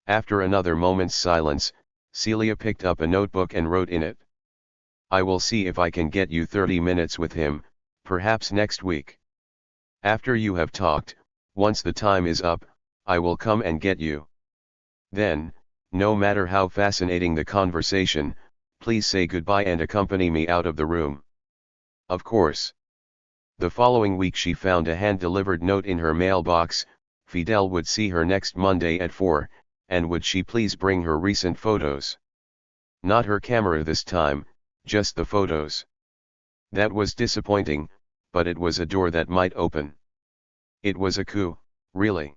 After another moment's silence, Celia picked up a notebook and wrote in it. I will see if I can get you 30 minutes with him, perhaps next week. After you have talked, once the time is up, I will come and get you. Then, no matter how fascinating the conversation, please say goodbye and accompany me out of the room. Of course. The following week she found a hand-delivered note in her mailbox. Fidel would see her next Monday at 4, and would she please bring her recent photos? Not her camera this time, just the photos. That was disappointing, but it was a door that might open. It was a coup, really.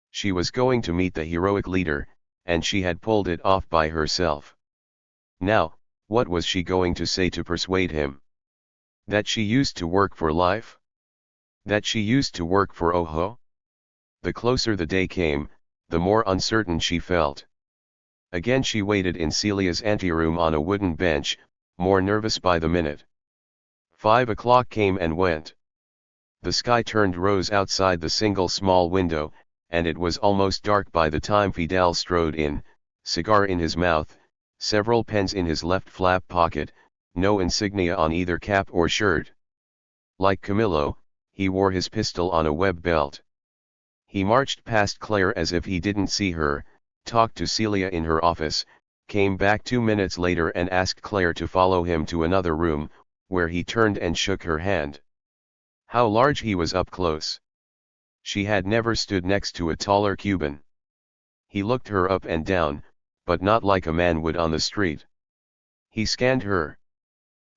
She was going to meet the heroic leader, and she had pulled it off by herself. Now, what was she going to say to persuade him? That she used to work for life? That she used to work for Ojo? The closer the day came, the more uncertain she felt. Again she waited in Celia's anteroom on a wooden bench, more nervous by the minute. 5 o'clock came and went. The sky turned rose outside the single small window, and it was almost dark by the time Fidel strode in, cigar in his mouth, several pens in his left flap pocket, no insignia on either cap or shirt. Like Camillo, he wore his pistol on a web belt. He marched past Claire as if he didn't see her, talked to Celia in her office, came back 2 minutes later and asked Claire to follow him to another room, where he turned and shook her hand. How large he was up close. She had never stood next to a taller Cuban. He looked her up and down, but not like a man would on the street. He scanned her.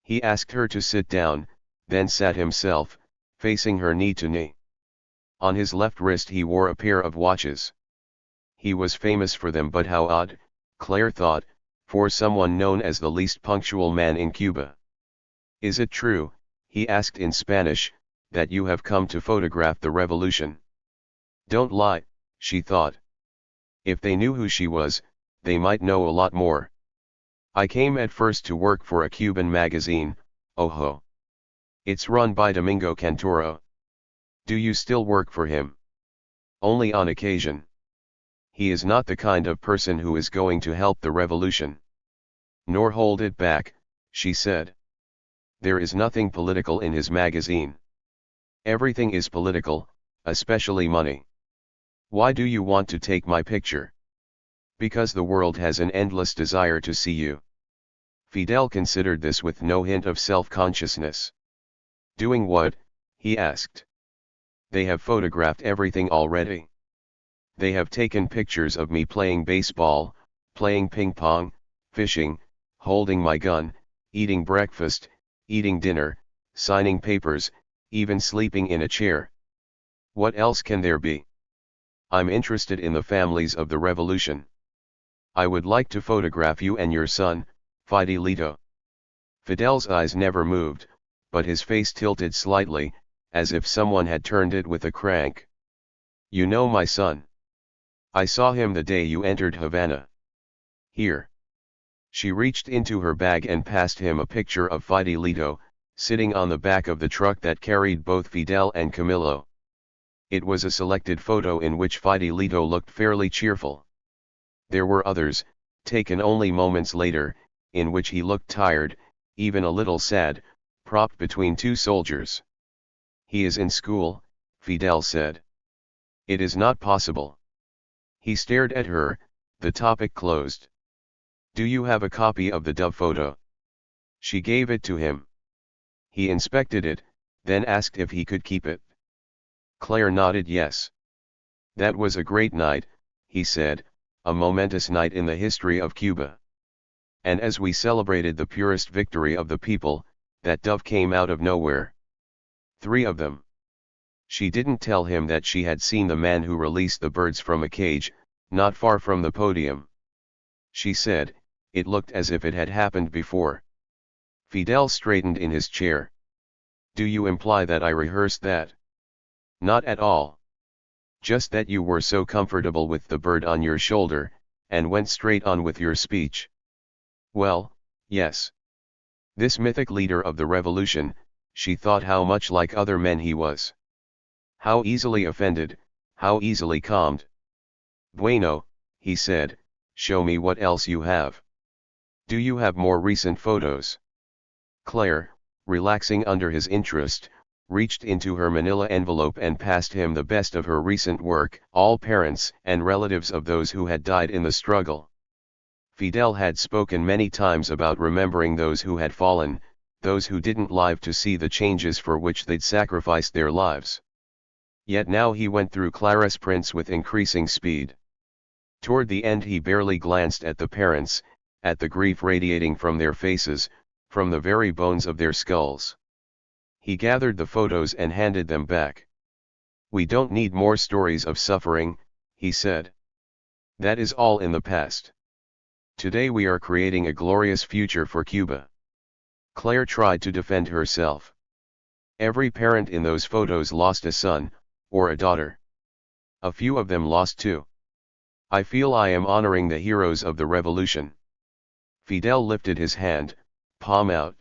He asked her to sit down, then sat himself, facing her knee to knee. On his left wrist he wore a pair of watches. He was famous for them, but how odd, Claire thought, for someone known as the least punctual man in Cuba. Is it true, he asked in Spanish, that you have come to photograph the revolution? Don't lie, she thought. If they knew who she was, they might know a lot more. I came at first to work for a Cuban magazine, Ojo. It's run by Domingo Cantoro. Do you still work for him? Only on occasion. He is not the kind of person who is going to help the revolution. Nor hold it back, she said. There is nothing political in his magazine. Everything is political, especially money. Why do you want to take my picture? Because the world has an endless desire to see you. Fidel considered this with no hint of self-consciousness. Doing what? He asked. They have photographed everything already. They have taken pictures of me playing baseball, playing ping pong, fishing, holding my gun, eating breakfast, eating dinner, signing papers, even sleeping in a chair. What else can there be? I'm interested in the families of the revolution. I would like to photograph you and your son, Fidelito. Fidel's eyes never moved, but his face tilted slightly, as if someone had turned it with a crank. You know my son. I saw him the day you entered Havana. Here. She reached into her bag and passed him a picture of Fidelito, sitting on the back of the truck that carried both Fidel and Camilo. It was a selected photo in which Fidelito looked fairly cheerful. There were others, taken only moments later, in which he looked tired, even a little sad, propped between two soldiers. He is in school, Fidel said. It is not possible. He stared at her, the topic closed. Do you have a copy of the Dove photo? She gave it to him. He inspected it, then asked if he could keep it. Claire nodded yes. That was a great night, he said, a momentous night in the history of Cuba. And as we celebrated the purest victory of the people, that dove came out of nowhere. 3 of them. She didn't tell him that she had seen the man who released the birds from a cage, not far from the podium. She said, it looked as if it had happened before. Fidel straightened in his chair. Do you imply that I rehearsed that? Not at all. Just that you were so comfortable with the bird on your shoulder, and went straight on with your speech. Well, yes. This mythic leader of the revolution, she thought how much like other men he was. How easily offended, how easily calmed. Bueno, he said, show me what else you have. Do you have more recent photos? Claire, relaxing under his interest, reached into her manila envelope and passed him the best of her recent work, all parents and relatives of those who had died in the struggle. Fidel had spoken many times about remembering those who had fallen, those who didn't live to see the changes for which they'd sacrificed their lives. Yet now he went through Clara's prints with increasing speed. Toward the end he barely glanced at the parents, at the grief radiating from their faces, from the very bones of their skulls. He gathered the photos and handed them back. We don't need more stories of suffering, he said. That is all in the past. Today we are creating a glorious future for Cuba. Claire tried to defend herself. Every parent in those photos lost a son, or a daughter. A few of them lost 2. I feel I am honoring the heroes of the revolution. Fidel lifted his hand, palm out.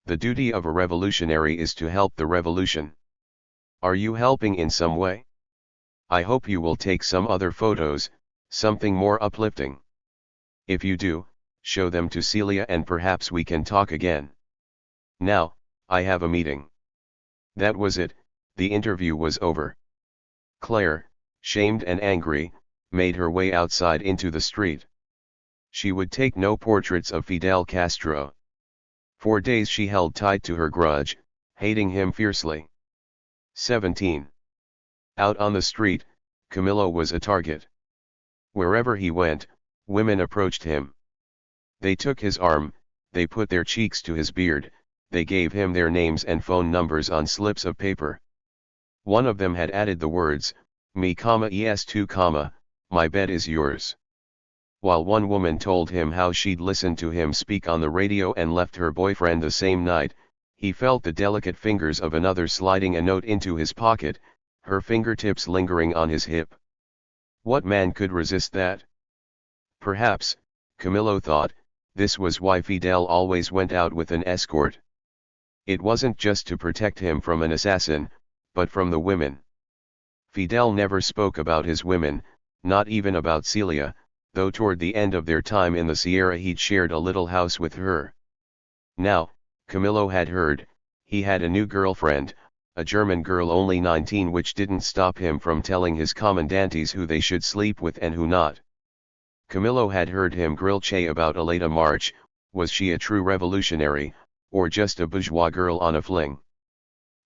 The duty of a revolutionary is to help the revolution. Are you helping in some way? I hope you will take some other photos, something more uplifting. If you do, show them to Celia and perhaps we can talk again. Now, I have a meeting. That was it, the interview was over. Claire, shamed and angry, made her way outside into the street. She would take no portraits of Fidel Castro. For days she held tight to her grudge, hating him fiercely. 17. Out on the street, Camilo was a target. Wherever he went, women approached him. They took his arm, they put their cheeks to his beard, they gave him their names and phone numbers on slips of paper. One of them had added the words, "Me, es2, my bed is yours." While one woman told him how she'd listened to him speak on the radio and left her boyfriend the same night, he felt the delicate fingers of another sliding a note into his pocket, her fingertips lingering on his hip. What man could resist that? Perhaps, Camilo thought, this was why Fidel always went out with an escort. It wasn't just to protect him from an assassin, but from the women. Fidel never spoke about his women, not even about Celia, though toward the end of their time in the Sierra he'd shared a little house with her. Now, Camilo had heard, he had a new girlfriend, a German girl only 19, which didn't stop him from telling his commandantes who they should sleep with and who not. Camilo had heard him grill Che about Aleta March, was she a true revolutionary, or just a bourgeois girl on a fling?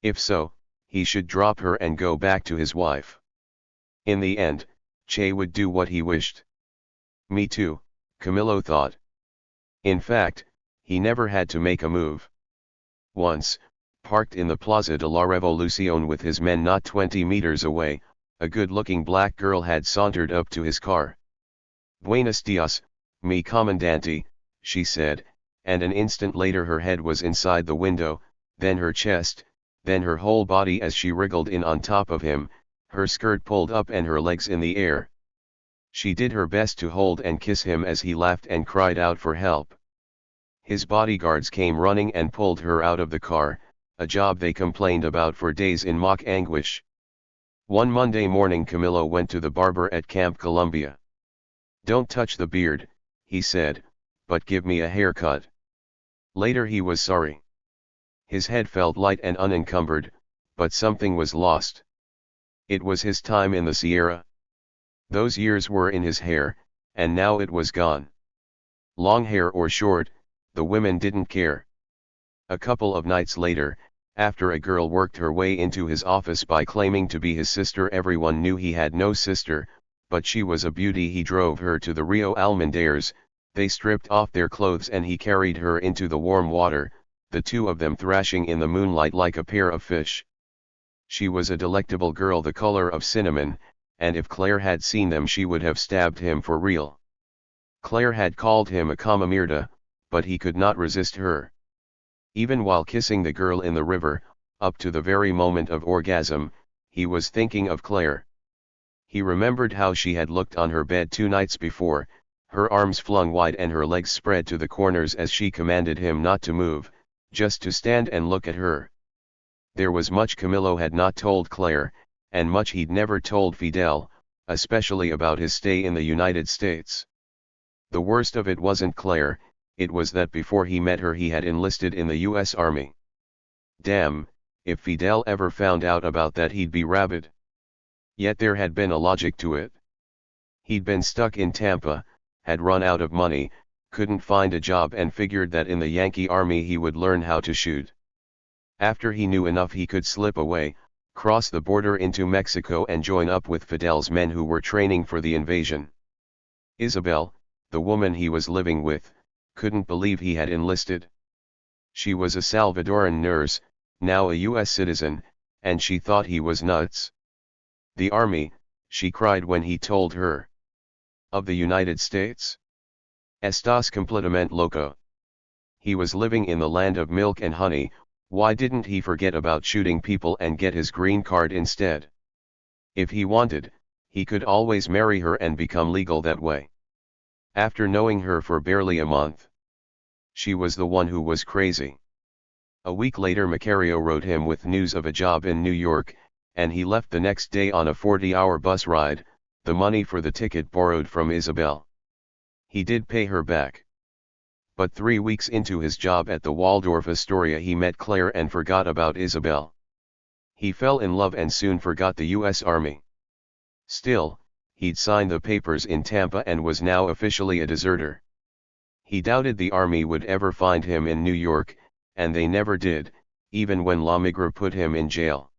If so, he should drop her and go back to his wife. In the end, Che would do what he wished. Me too, Camilo thought. In fact, he never had to make a move. Once, parked in the Plaza de la Revolucion with his men not 20 meters away, a good-looking black girl had sauntered up to his car. "Buenos dias, mi comandante," she said, and an instant later her head was inside the window, then her chest, then her whole body as she wriggled in on top of him, her skirt pulled up and her legs in the air. She did her best to hold and kiss him as he laughed and cried out for help. His bodyguards came running and pulled her out of the car, a job they complained about for days in mock anguish. One Monday morning Camillo went to the barber at Camp Columbia. "Don't touch the beard," he said, "but give me a haircut." Later he was sorry. His head felt light and unencumbered, but something was lost. It was his time in the Sierra. Those years were in his hair, and now it was gone. Long hair or short, the women didn't care. A couple of nights later, after a girl worked her way into his office by claiming to be his sister, everyone knew he had no sister, but she was a beauty. He drove her to the Rio Almendares, they stripped off their clothes and he carried her into the warm water, the two of them thrashing in the moonlight like a pair of fish. She was a delectable girl the color of cinnamon, and if Claire had seen them she would have stabbed him for real. Claire had called him a Camamirda, but he could not resist her. Even while kissing the girl in the river, up to the very moment of orgasm, he was thinking of Claire. He remembered how she had looked on her bed 2 nights before, her arms flung wide and her legs spread to the corners as she commanded him not to move, just to stand and look at her. There was much Camillo had not told Claire, and much he'd never told Fidel, especially about his stay in the United States. The worst of it wasn't Claire, it was that before he met her he had enlisted in the U.S. Army. Damn, if Fidel ever found out about that he'd be rabid. Yet there had been a logic to it. He'd been stuck in Tampa, had run out of money, couldn't find a job and figured that in the Yankee Army he would learn how to shoot. After he knew enough he could slip away, cross the border into Mexico and join up with Fidel's men who were training for the invasion. Isabel, the woman he was living with, couldn't believe he had enlisted. She was a Salvadoran nurse, now a U.S. citizen, and she thought he was nuts. "The Army," she cried when he told her. "Of the United States? Estás completamente loco." He was living in the land of milk and honey, why didn't he forget about shooting people and get his green card instead? If he wanted, he could always marry her and become legal that way. After knowing her for barely a month, she was the one who was crazy. A week later Macario wrote him with news of a job in New York, and he left the next day on a 40-hour bus ride, the money for the ticket borrowed from Isabel. He did pay her back. But 3 weeks into his job at the Waldorf Astoria he met Claire and forgot about Isabel. He fell in love and soon forgot the U.S. Army. Still, he'd signed the papers in Tampa and was now officially a deserter. He doubted the Army would ever find him in New York, and they never did, even when La Migra put him in jail.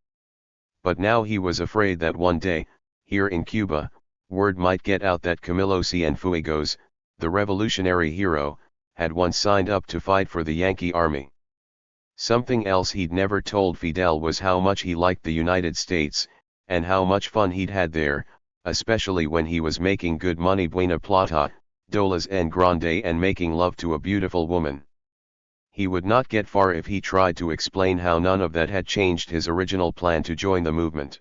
But now he was afraid that one day, here in Cuba, word might get out that Camilo Cienfuegos, the revolutionary hero, had once signed up to fight for the Yankee Army. Something else he'd never told Fidel was how much he liked the United States, and how much fun he'd had there, especially when he was making good money buena plata, dolas en grande and making love to a beautiful woman. He would not get far if he tried to explain how none of that had changed his original plan to join the movement.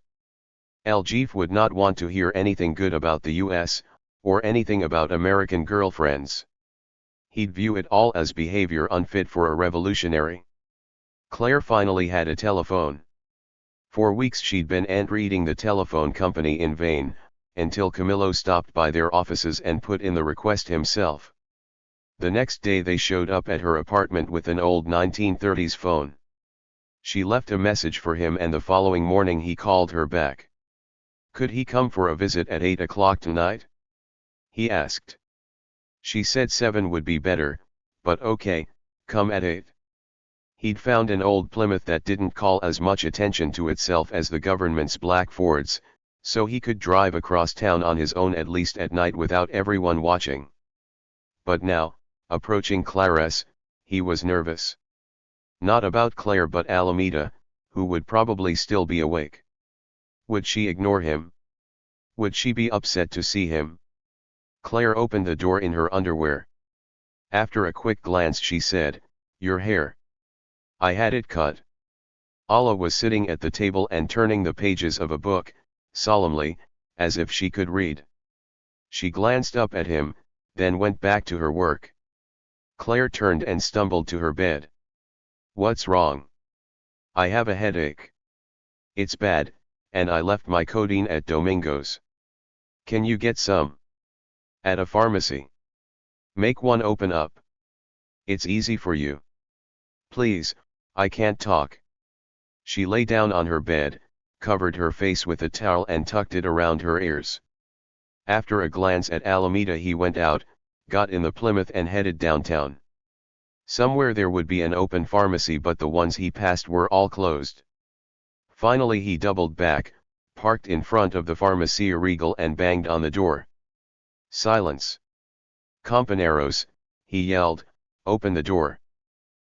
El Jefe would not want to hear anything good about the U.S., or anything about American girlfriends. He'd view it all as behavior unfit for a revolutionary. Claire finally had a telephone. For weeks she'd been entreating the telephone company in vain, until Camilo stopped by their offices and put in the request himself. The next day they showed up at her apartment with an old 1930s phone. She left a message for him and the following morning he called her back. Could he come for a visit at 8 o'clock tonight? He asked. She said 7 would be better, but okay, come at 8. He'd found an old Plymouth that didn't call as much attention to itself as the government's black Fords, so he could drive across town on his own at least at night without everyone watching. But now, approaching Clarice, he was nervous. Not about Claire but Alameda, who would probably still be awake. Would she ignore him? Would she be upset to see him? Claire opened the door in her underwear. After a quick glance she said, "Your hair. I had it cut." Alla was sitting at the table and turning the pages of a book, solemnly, as if she could read. She glanced up at him, then went back to her work. Claire turned and stumbled to her bed. "What's wrong?" "I have a headache. It's bad, and I left my codeine at Domingo's." "Can you get some?" "At a pharmacy." "Make one open up." "It's easy for you." "Please, I can't talk." She lay down on her bed, covered her face with a towel and tucked it around her ears. After a glance at Alameda, he went out, got in the Plymouth and headed downtown. Somewhere there would be an open pharmacy, but the ones he passed were all closed. Finally he doubled back, parked in front of the Farmacia Regal and banged on the door. Silence. "Companeros," he yelled, "open the door."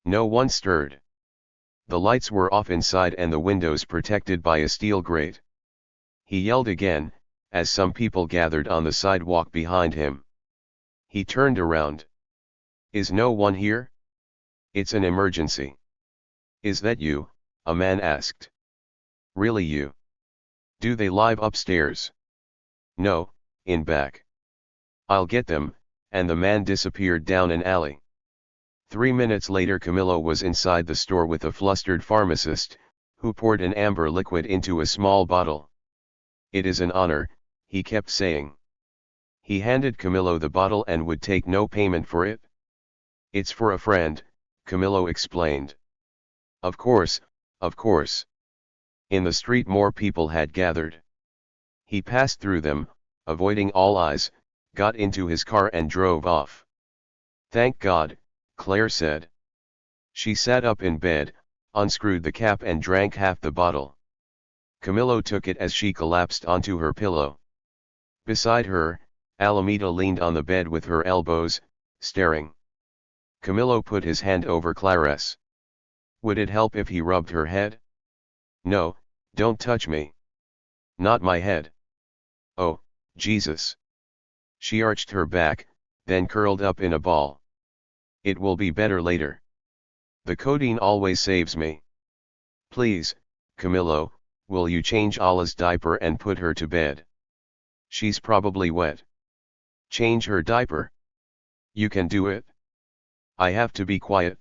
No one stirred. The lights were off inside and the windows protected by a steel grate. He yelled again, as some people gathered on the sidewalk behind him. He turned around. "Is no one here?" "It's an emergency." "Is that you?" a man asked. "Really you? Do they live upstairs?" "No, in back." "I'll get them," and the man disappeared down an alley. 3 minutes later Camillo was inside the store with a flustered pharmacist, who poured an amber liquid into a small bottle. "It is an honor," he kept saying. He handed Camillo the bottle and would take no payment for it. "It's for a friend," Camillo explained. Of course, of course." In the street more people had gathered. He passed through them, avoiding all eyes, got into his car and drove off. "Thank God," Claire said. She sat up in bed, unscrewed the cap and drank half the bottle. Camillo took it as she collapsed onto her pillow. Beside her, Alameda leaned on the bed with her elbows, staring. Camillo put his hand over Clarice. "Would it help if he rubbed her head?" "No, don't touch me." "Not my head." "Oh, Jesus." She arched her back, then curled up in a ball. "It will be better later. The codeine always saves me." "Please, Camillo, will you change Allah's diaper and put her to bed? She's probably wet." "Change her diaper? You can do it." "I have to be quiet."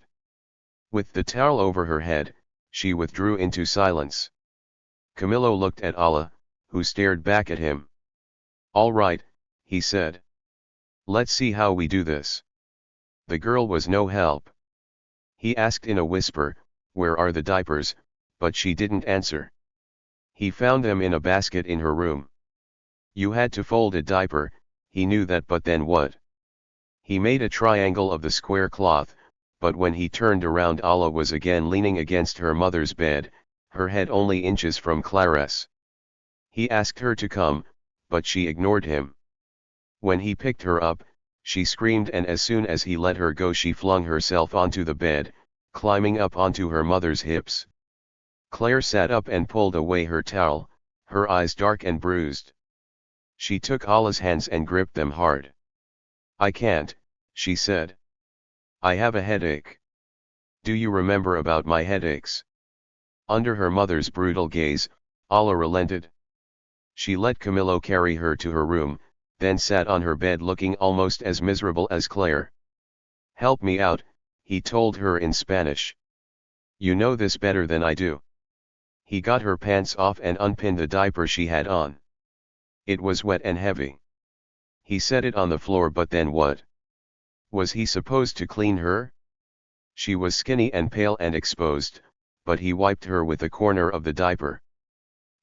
With the towel over her head, she withdrew into silence. Camillo looked at Allah, who stared back at him. "All right," he said. "Let's see how we do this." The girl was no help. He asked in a whisper, "Where are the diapers?" but she didn't answer. He found them in a basket in her room. You had to fold a diaper, he knew that, but then what? He made a triangle of the square cloth, but when he turned around Allah was again leaning against her mother's bed, her head only inches from Clarice. He asked her to come, but she ignored him. When he picked her up, she screamed, and as soon as he let her go she flung herself onto the bed, climbing up onto her mother's hips. Claire sat up and pulled away her towel, her eyes dark and bruised. She took Allah's hands and gripped them hard. "I can't," she said. "I have a headache." "Do you remember about my headaches?" Under her mother's brutal gaze, Allah relented. She let Camillo carry her to her room, then sat on her bed looking almost as miserable as Claire. "Help me out," he told her in Spanish. "You know this better than I do." He got her pants off and unpinned the diaper she had on. It was wet and heavy. He set it on the floor, but then what? Was he supposed to clean her? She was skinny and pale and exposed, but he wiped her with a corner of the diaper.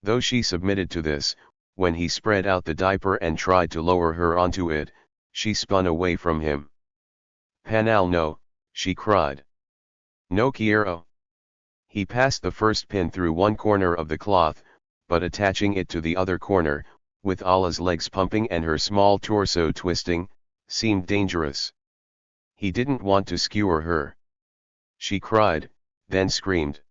Though she submitted to this, when he spread out the diaper and tried to lower her onto it, she spun away from him. "Panal no," she cried. "No quiero." He passed the first pin through one corner of the cloth, but attaching it to the other corner, with Allah's legs pumping and her small torso twisting, seemed dangerous. He didn't want to skewer her. She cried, then screamed.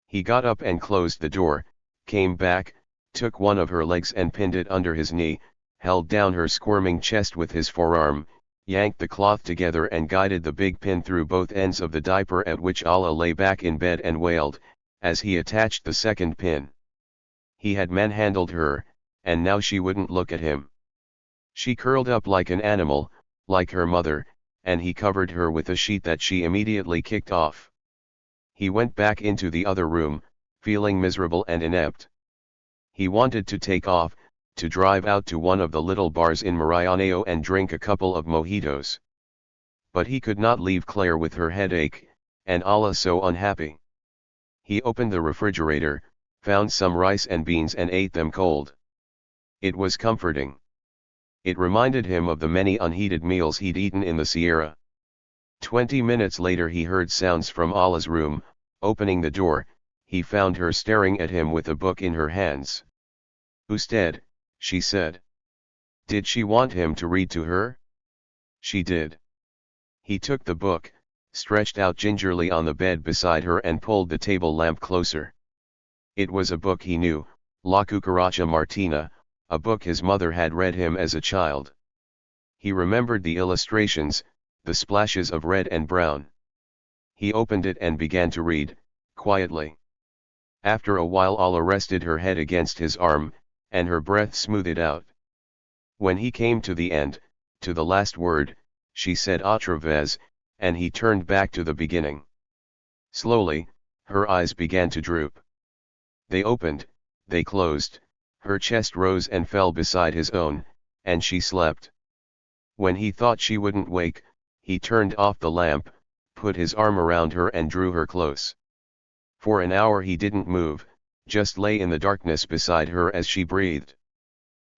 He got up and closed the door, came back, took one of her legs and pinned it under his knee, held down her squirming chest with his forearm, yanked the cloth together and guided the big pin through both ends of the diaper, at which Allah lay back in bed and wailed, as he attached the second pin. He had manhandled her, and now she wouldn't look at him. She curled up like an animal, like her mother, and he covered her with a sheet that she immediately kicked off. He went back into the other room, feeling miserable and inept. He wanted to take off, to drive out to one of the little bars in Marianao and drink a couple of mojitos. But he could not leave Claire with her headache, and Allah so unhappy. He opened the refrigerator, found some rice and beans and ate them cold. It was comforting. It reminded him of the many unheated meals he'd eaten in the Sierra. 20 minutes later he heard sounds from Allah's room. Opening the door, he found her staring at him with a book in her hands. "Usted," she said. Did she want him to read to her? She did. He took the book, stretched out gingerly on the bed beside her and pulled the table lamp closer. It was a book he knew, La Cucaracha Martina, a book his mother had read him as a child. He remembered the illustrations, the splashes of red and brown. He opened it and began to read, quietly. After a while Allah rested her head against his arm, and her breath smoothed out. When he came to the end, to the last word, she said otra vez, and he turned back to the beginning. Slowly, her eyes began to droop. They opened, they closed, her chest rose and fell beside his own, and she slept. When he thought she wouldn't wake, he turned off the lamp, put his arm around her and drew her close. For an hour he didn't move, just lay in the darkness beside her as she breathed.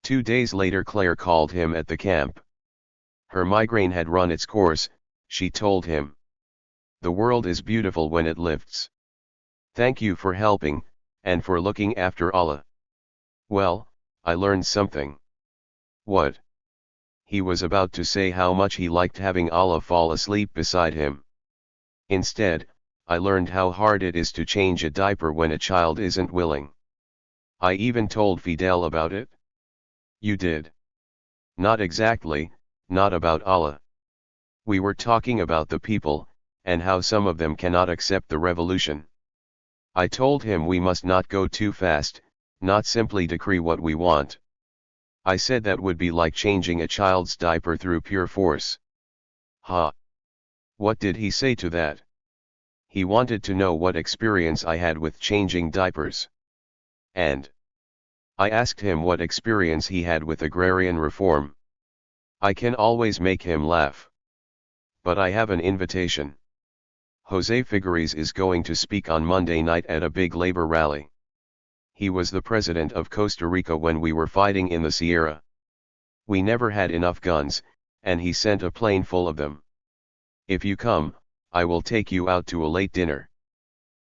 2 days later Claire called him at the camp. Her migraine had run its course, she told him. The world is beautiful when it lifts. Thank you for helping, and for looking after Allah. Well, I learned something. What? He was about to say how much he liked having Allah fall asleep beside him. Instead, I learned how hard it is to change a diaper when a child isn't willing. I even told Fidel about it. You did. Not exactly, not about Allah. We were talking about the people, and how some of them cannot accept the revolution. I told him we must not go too fast, not simply decree what we want. I said that would be like changing a child's diaper through pure force. Ha! What did he say to that? He wanted to know what experience I had with changing diapers. And I asked him what experience he had with agrarian reform. I can always make him laugh. But I have an invitation. Jose Figueres is going to speak on Monday night at a big labor rally. He was the president of Costa Rica when we were fighting in the Sierra. We never had enough guns, and he sent a plane full of them. If you come, I will take you out to a late dinner.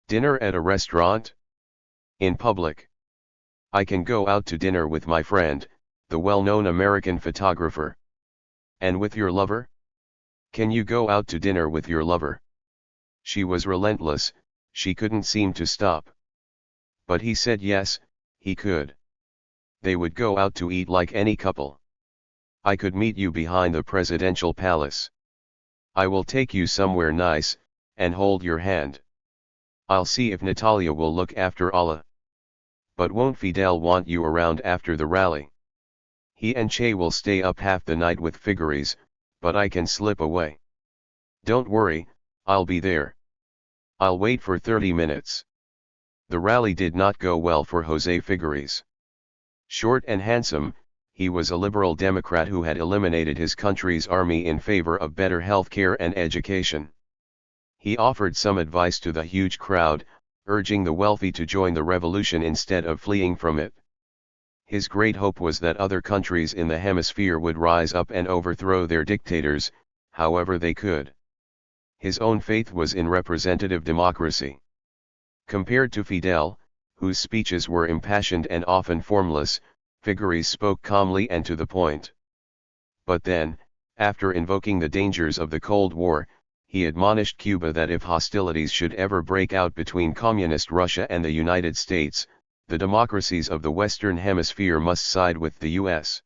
Dinner at a restaurant? In public. I can go out to dinner with my friend, the well-known American photographer. And with your lover? Can you go out to dinner with your lover? She was relentless, she couldn't seem to stop. But he said yes, he could. They would go out to eat like any couple. I could meet you behind the presidential palace. I will take you somewhere nice, and hold your hand. I'll see if Natalia will look after Allah. But won't Fidel want you around after the rally? He and Che will stay up half the night with Figueres, but I can slip away. Don't worry, I'll be there. I'll wait for 30 minutes. The rally did not go well for Jose Figueres. Short and handsome, he was a liberal Democrat who had eliminated his country's army in favor of better health care and education. He offered some advice to the huge crowd, urging the wealthy to join the revolution instead of fleeing from it. His great hope was that other countries in the hemisphere would rise up and overthrow their dictators, however they could. His own faith was in representative democracy. Compared to Fidel, whose speeches were impassioned and often formless, Figueres spoke calmly and to the point. But then, after invoking the dangers of the Cold War, he admonished Cuba that if hostilities should ever break out between Communist Russia and the United States, the democracies of the Western Hemisphere must side with the U.S.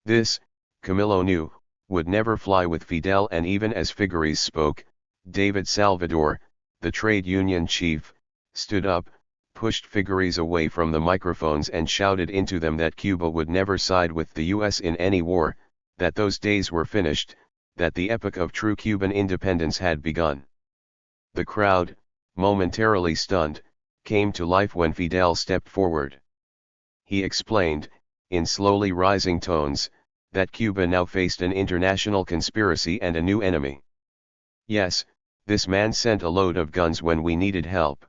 This, Camilo knew, would never fly with Fidel, and even as Figueres spoke, David Salvador, the trade union chief, stood up, pushed Figueres away from the microphones and shouted into them that Cuba would never side with the US in any war, that those days were finished, that the epoch of true Cuban independence had begun. The crowd, momentarily stunned, came to life when Fidel stepped forward. He explained, in slowly rising tones, that Cuba now faced an international conspiracy and a new enemy. Yes, this man sent a load of guns when we needed help.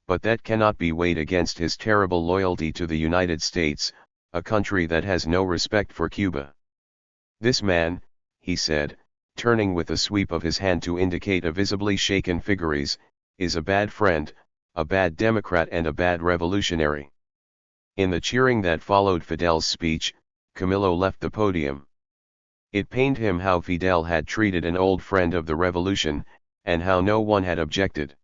But that cannot be weighed against his terrible loyalty to the United States, a country that has no respect for Cuba. This man, he said, turning with a sweep of his hand to indicate a visibly shaken Figueres, is a bad friend, a bad Democrat and a bad revolutionary. In the cheering that followed Fidel's speech, Camilo left the podium. It pained him how Fidel had treated an old friend of the revolution, and how no one had objected.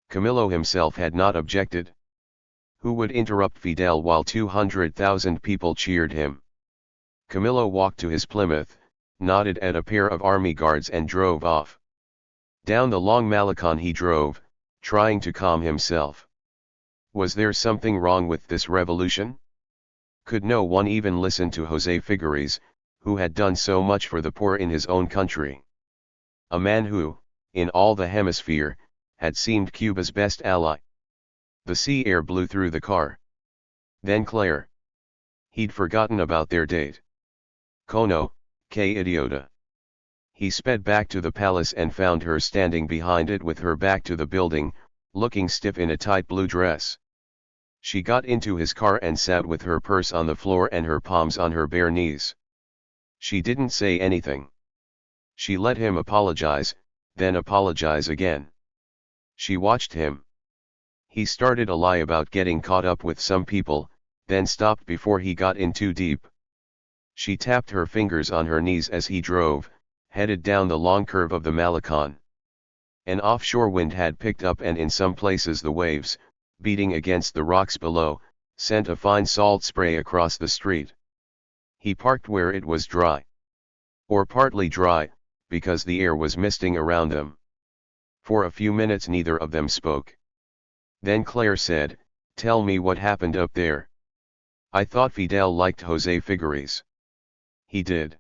Camilo himself had not objected. Who would interrupt Fidel while 200,000 people cheered him? Camilo walked to his Plymouth, nodded at a pair of army guards and drove off. Down the long Malecon he drove, trying to calm himself. Was there something wrong with this revolution? Could no one even listen to José Figueres, who had done so much for the poor in his own country? A man who, in all the hemisphere, had seemed Cuba's best ally. The sea air blew through the car. Then Claire. He'd forgotten about their date. Cono, que idiota. He sped back to the palace and found her standing behind it with her back to the building, looking stiff in a tight blue dress. She got into his car and sat with her purse on the floor and her palms on her bare knees. She didn't say anything. She let him apologize, then apologize again. She watched him. He started a lie about getting caught up with some people, then stopped before he got in too deep. She tapped her fingers on her knees as he drove, headed down the long curve of the Malecon. An offshore wind had picked up and in some places the waves, beating against the rocks below, sent a fine salt spray across the street. He parked where it was dry. Or partly dry, because the air was misting around them. For a few minutes neither of them spoke. Then Claire said, "Tell me what happened up there." "I thought Fidel liked José Figueres." "He did.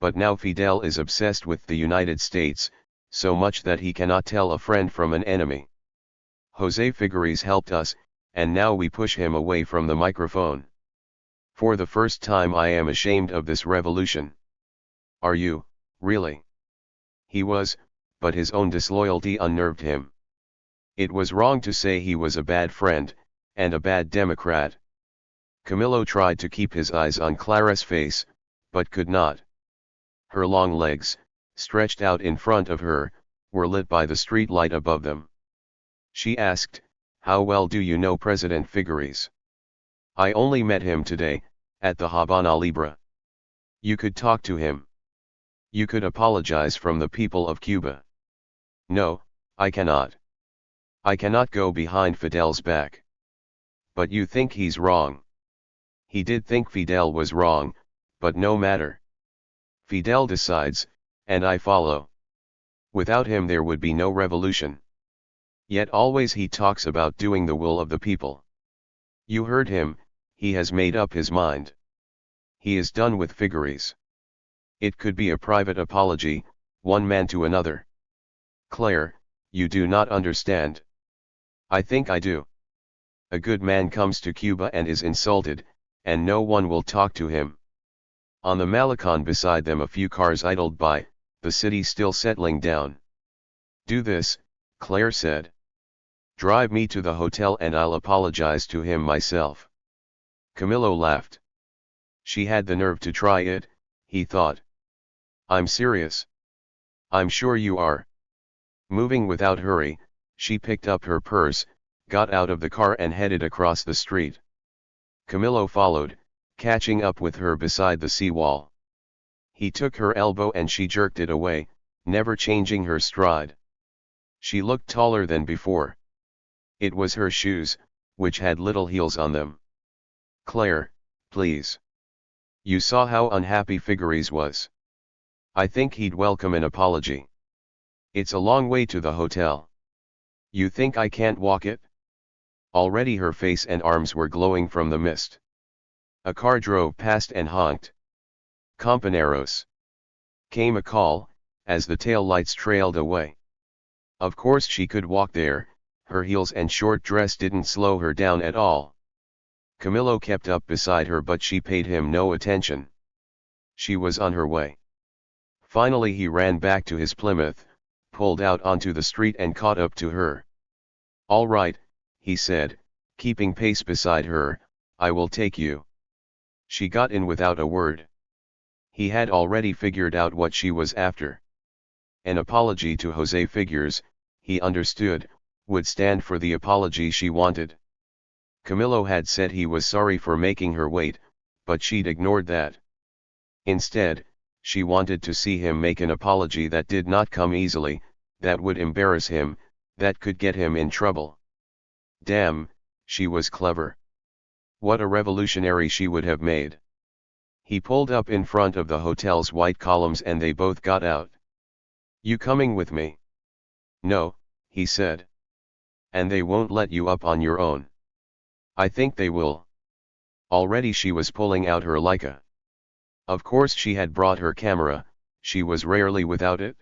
But now Fidel is obsessed with the United States, so much that he cannot tell a friend from an enemy. José Figueres helped us, and now we push him away from the microphone. For the first time I am ashamed of this revolution." "Are you, really?" He was, but his own disloyalty unnerved him. It was wrong to say he was a bad friend, and a bad Democrat. Camilo tried to keep his eyes on Clara's face, but could not. Her long legs, stretched out in front of her, were lit by the street light above them. She asked, "How well do you know President Figueres?" "I only met him today, at the Habana Libre." "You could talk to him. You could apologize from the people of Cuba." "No, I cannot. I cannot go behind Fidel's back." "But you think he's wrong." He did think Fidel was wrong, but no matter. Fidel decides, and I follow. Without him there would be no revolution. Yet always he talks about doing the will of the people. You heard him, he has made up his mind. He is done with Figueres. It could be a private apology, one man to another. Claire, you do not understand. I think I do. A good man comes to Cuba and is insulted, and no one will talk to him. On the Malecon beside them a few cars idled by, the city still settling down. "Do this," Claire said. "Drive me to the hotel and I'll apologize to him myself." Camilo laughed. She had the nerve to try it, he thought. "I'm serious." "I'm sure you are." Moving without hurry, she picked up her purse, got out of the car and headed across the street. Camilo followed, catching up with her beside the seawall. He took her elbow and she jerked it away, never changing her stride. She looked taller than before. It was her shoes, which had little heels on them. "Claire, please. You saw how unhappy Figueres was. I think he'd welcome an apology. It's a long way to the hotel. You think I can't walk it?" Already her face and arms were glowing from the mist. A car drove past and honked. "Companeros!" came a call, as the tail lights trailed away. Of course she could walk there, her heels and short dress didn't slow her down at all. Camillo kept up beside her, but she paid him no attention. She was on her way. Finally he ran back to his Plymouth, pulled out onto the street and caught up to her. "All right," he said, keeping pace beside her, "I will take you." She got in without a word. He had already figured out what she was after. An apology to Jose Figures, he understood, would stand for the apology she wanted. Camillo had said he was sorry for making her wait, but she'd ignored that. Instead, she wanted to see him make an apology that did not come easily, that would embarrass him, that could get him in trouble. Damn, she was clever. What a revolutionary she would have made. He pulled up in front of the hotel's white columns and they both got out. "You coming with me?" "No," he said. "And they won't let you up on your own?" "I think they will." Already she was pulling out her Leica. Of course she had brought her camera, she was rarely without it.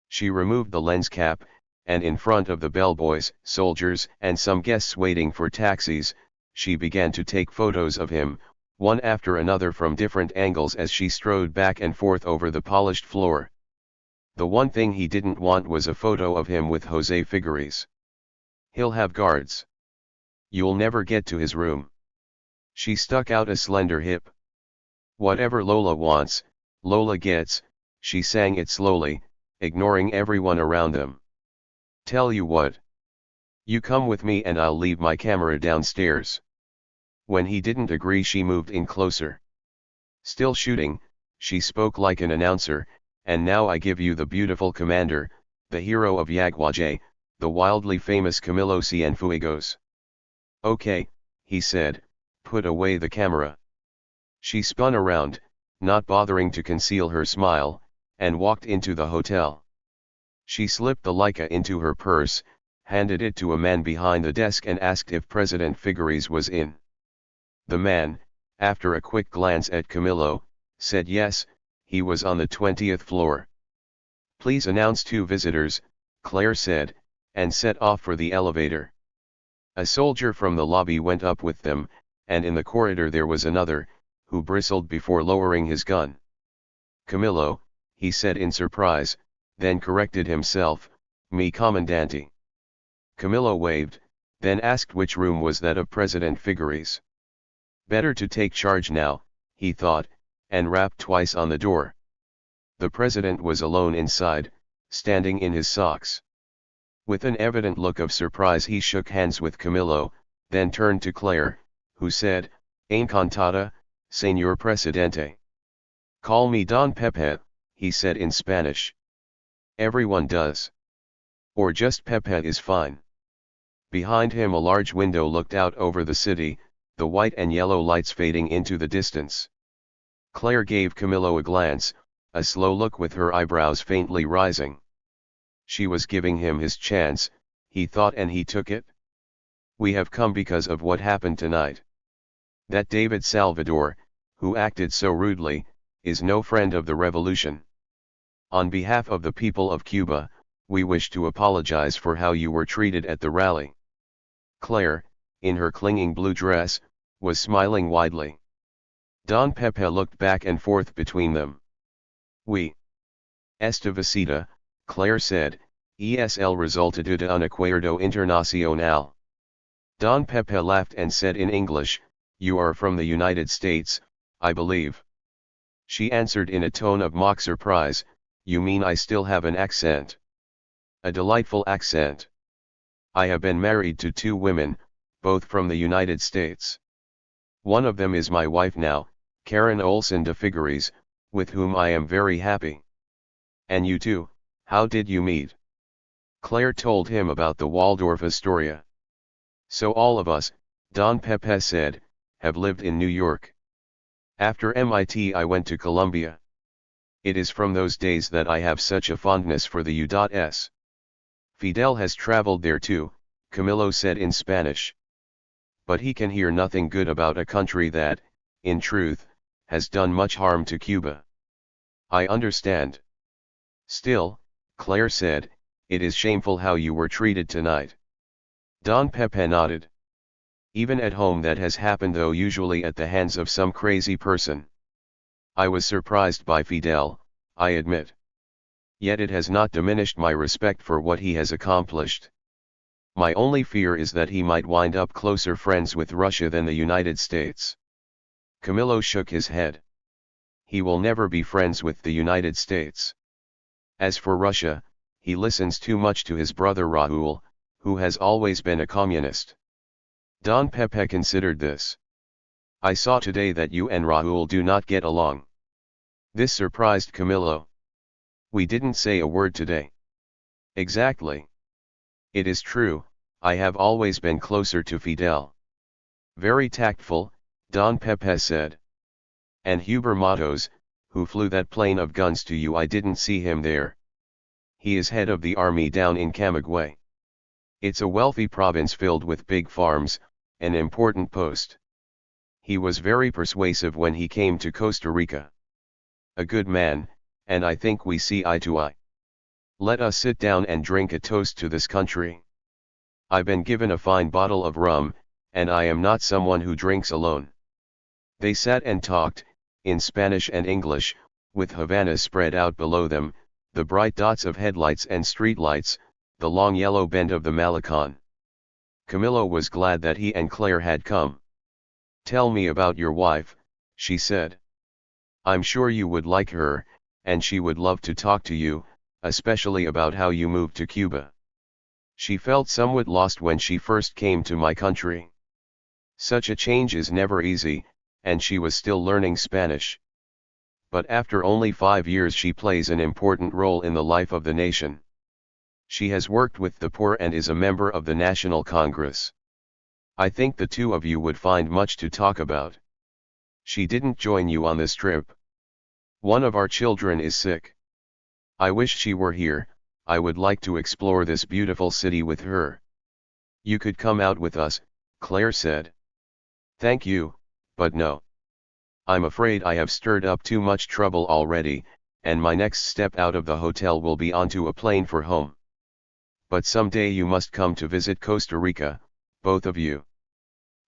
She removed the lens cap, and in front of the bellboys, soldiers, and some guests waiting for taxis, she began to take photos of him, one after another from different angles as she strode back and forth over the polished floor. The one thing he didn't want was a photo of him with Jose Figueres. "He'll have guards. You'll never get to his room." She stuck out a slender hip. "Whatever Lola wants, Lola gets," she sang it slowly, ignoring everyone around them. "Tell you what. You come with me and I'll leave my camera downstairs." When he didn't agree she moved in closer. Still shooting, she spoke like an announcer, "And now I give you the beautiful commander, the hero of Yaguaje, the wildly famous Camilo Cienfuegos." "Okay," he said, "put away the camera." She spun around, not bothering to conceal her smile, and walked into the hotel. She slipped the Leica into her purse, handed it to a man behind the desk and asked if President Figueres was in. The man, after a quick glance at Camillo, said yes, he was on the 20th floor. "Please announce 2 visitors," Claire said, and set off for the elevator. A soldier from the lobby went up with them, and in the corridor there was another, who bristled before lowering his gun. "Camillo," he said in surprise, then corrected himself, "Mi comandante." Camillo waved, then asked which room was that of President Figueres. Better to take charge now, he thought, and rapped twice on the door. The president was alone inside, standing in his socks. With an evident look of surprise he shook hands with Camillo, then turned to Claire, who said, "Encantada, Señor Presidente." "Call me Don Pepe," he said in Spanish. "Everyone does. Or just Pepe is fine." Behind him a large window looked out over the city, the white and yellow lights fading into the distance. Claire gave Camillo a glance, a slow look with her eyebrows faintly rising. She was giving him his chance, he thought, and he took it. "We have come because of what happened tonight. That David Salvador, who acted so rudely, is no friend of the revolution. On behalf of the people of Cuba, we wish to apologize for how you were treated at the rally." Claire, in her clinging blue dress, was smiling widely. Don Pepe looked back and forth between them. "We. Esta visita," Claire said, "es el resultado de un acuerdo internacional." Don Pepe laughed and said in English, "You are from the United States, I believe." She answered in a tone of mock surprise, "You mean I still have an accent?" "A delightful accent. I have been married to 2 women, both from the United States. One of them is my wife now, Karen Olsen de Figueres, with whom I am very happy." "And you two, how did you meet?" Claire told him about the Waldorf Astoria. "So all of us," Don Pepe said, "have lived in New York. After MIT I went to Columbia. It is from those days that I have such a fondness for the U.S. Fidel has traveled there too," Camillo said in Spanish. but he can hear nothing good about a country that, in truth, has done much harm to Cuba. I understand. Still, Claire said, it is shameful how you were treated tonight. Don Pepe nodded. Even at home that has happened, though usually at the hands of some crazy person. I was surprised by Fidel, I admit. Yet it has not diminished my respect for what he has accomplished. My only fear is that he might wind up closer friends with Russia than the United States. Camillo shook his head. He will never be friends with the United States. As for Russia, he listens too much to his brother Raúl, who has always been a communist. Don Pepe considered this. I saw today that you and Raúl do not get along. This surprised Camillo. We didn't say a word today. Exactly. It is true, I have always been closer to Fidel. Very tactful, Don Pepe said. And Huber Matos, who flew that plane of guns to you, I didn't see him there. He is head of the army down in Camagüey. It's a wealthy province filled with big farms, an important post. He was very persuasive when he came to Costa Rica. A good man, and I think we see eye to eye. Let us sit down and drink a toast to this country. I've been given a fine bottle of rum, and I am not someone who drinks alone. They sat and talked, in Spanish and English, with Havana spread out below them, the bright dots of headlights and streetlights, the long yellow bend of the Malecon. Camillo was glad that he and Claire had come. Tell me about your wife, she said. I'm sure you would like her, and she would love to talk to you, especially about how you moved to Cuba. She felt somewhat lost when she first came to my country. Such a change is never easy, and she was still learning Spanish. But after only 5 years she plays an important role in the life of the nation. She has worked with the poor and is a member of the National Congress. I think the two of you would find much to talk about. She didn't join you on this trip. One of our children is sick. I wish she were here, I would like to explore this beautiful city with her. You could come out with us, Claire said. Thank you, but no. I'm afraid I have stirred up too much trouble already, and my next step out of the hotel will be onto a plane for home. But someday you must come to visit Costa Rica, both of you.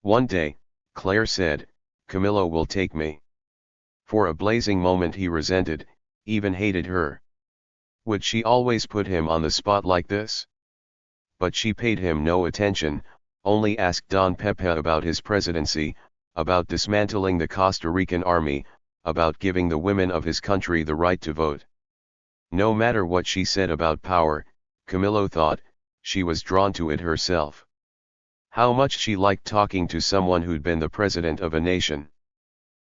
One day, Claire said, Camillo will take me. For a blazing moment he resented, even hated her. Would she always put him on the spot like this? But she paid him no attention, only asked Don Pepe about his presidency, about dismantling the Costa Rican army, about giving the women of his country the right to vote. No matter what she said about power, Camillo thought, she was drawn to it herself. How much she liked talking to someone who'd been the president of a nation.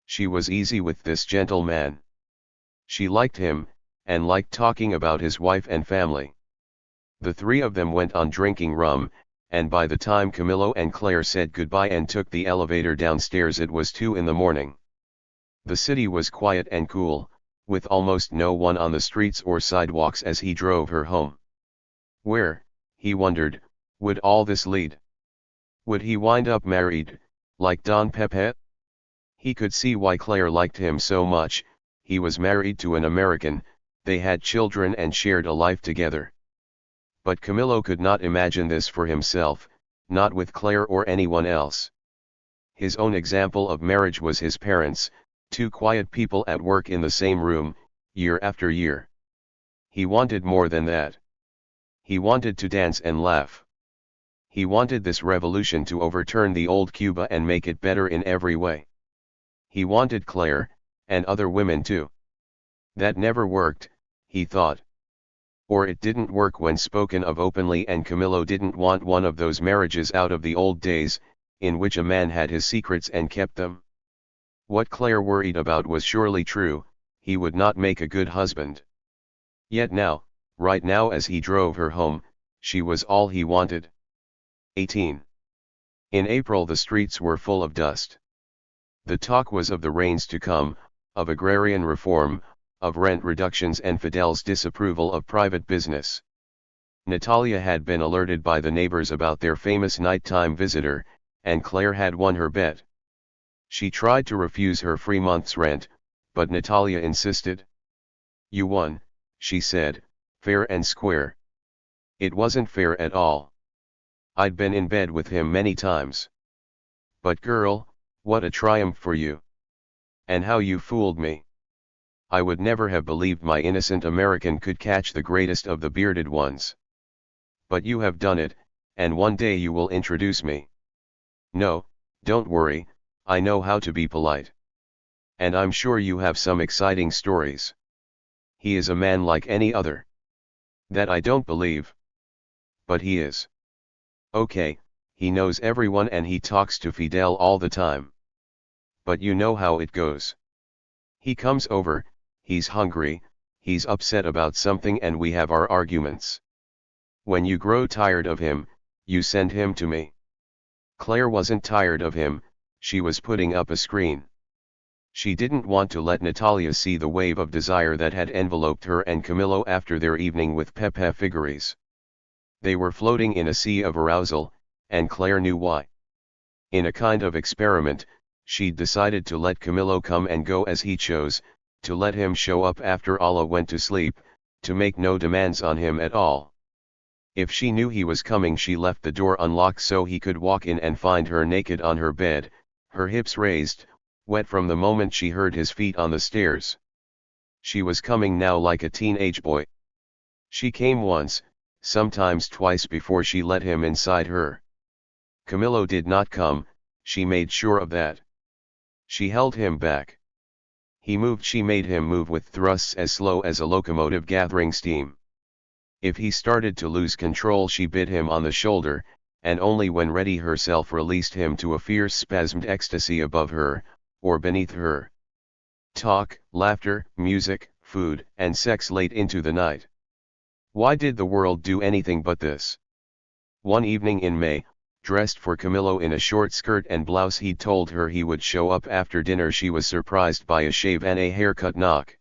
She was easy with this gentleman. She liked him, and liked talking about his wife and family. The three of them went on drinking rum, and by the time Camillo and Claire said goodbye and took the elevator downstairs it was 2 in the morning. The city was quiet and cool, with almost no one on the streets or sidewalks as he drove her home. Where, he wondered, would all this lead? Would he wind up married, like Don Pepe? He could see why Claire liked him so much. He was married to an American, they had children and shared a life together. But Camillo could not imagine this for himself, not with Claire or anyone else. His own example of marriage was his parents, two quiet people at work in the same room, year after year. He wanted more than that. He wanted to dance and laugh. He wanted this revolution to overturn the old Cuba and make it better in every way. He wanted Claire, and other women too. That never worked, he thought. Or it didn't work when spoken of openly, and Camillo didn't want one of those marriages out of the old days, in which a man had his secrets and kept them. What Claire worried about was surely true, he would not make a good husband. Yet now, right now as he drove her home, she was all he wanted. 18. In April the streets were full of dust. The talk was of the rains to come, of agrarian reform, of rent reductions and Fidel's disapproval of private business. Natalia had been alerted by the neighbors about their famous nighttime visitor, and Claire had won her bet. She tried to refuse her free month's rent, but Natalia insisted. "You won," she said, "fair and square." It wasn't fair at all. I'd been in bed with him many times. But girl, what a triumph for you. And how you fooled me. I would never have believed my innocent American could catch the greatest of the bearded ones. But you have done it, and one day you will introduce me. No, don't worry, I know how to be polite. And I'm sure you have some exciting stories. He is a man like any other. That I don't believe. But he is. Okay, he knows everyone and he talks to Fidel all the time. But you know how it goes. He comes over, he's hungry, he's upset about something and we have our arguments. When you grow tired of him, you send him to me. Claire wasn't tired of him, she was putting up a screen. She didn't want to let Natalia see the wave of desire that had enveloped her and Camillo after their evening with Pepe Figueres. They were floating in a sea of arousal, and Claire knew why. In a kind of experiment, she'd decided to let Camillo come and go as he chose, to let him show up after Allah went to sleep, to make no demands on him at all. If she knew he was coming, she left the door unlocked so he could walk in and find her naked on her bed, her hips raised, wet from the moment she heard his feet on the stairs. She was coming now like a teenage boy. She came once, sometimes twice before she let him inside her. Camillo did not come, she made sure of that. She held him back. He moved, she made him move with thrusts as slow as a locomotive gathering steam. If he started to lose control, she bit him on the shoulder, and only when ready herself released him to a fierce spasmed ecstasy above her, or beneath her. Talk, laughter, music, food, and sex late into the night. Why did the world do anything but this? One evening in May, dressed for Camillo in a short skirt and blouse he'd told her he would show up after dinner, she was surprised by a shave and a haircut knock.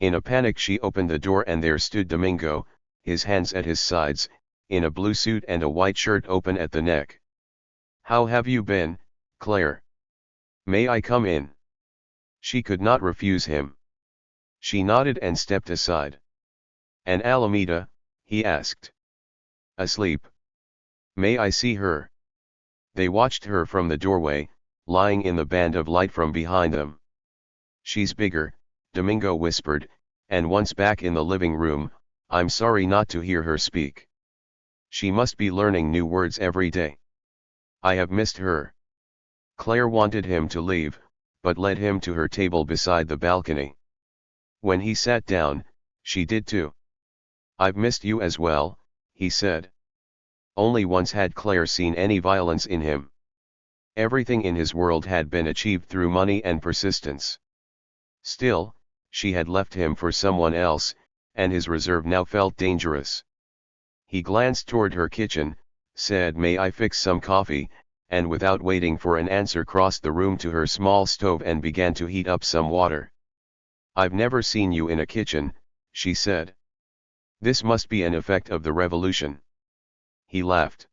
In a panic she opened the door and there stood Domingo, his hands at his sides, in a blue suit and a white shirt open at the neck. "How have you been, Claire? May I come in?" She could not refuse him. She nodded and stepped aside. "And Alameda?" he asked. "Asleep. May I see her?" They watched her from the doorway, lying in the band of light from behind them. "She's bigger," Domingo whispered, and once back in the living room, "I'm sorry not to hear her speak. She must be learning new words every day. I have missed her." Claire wanted him to leave, but led him to her table beside the balcony. When he sat down, she did too. "I've missed you as well," he said. Only once had Claire seen any violence in him. Everything in his world had been achieved through money and persistence. Still, she had left him for someone else, and his reserve now felt dangerous. He glanced toward her kitchen, said, "May I fix some coffee?" and without waiting for an answer crossed the room to her small stove and began to heat up some water. "I've never seen you in a kitchen," she said. "This must be an effect of the revolution." He laughed.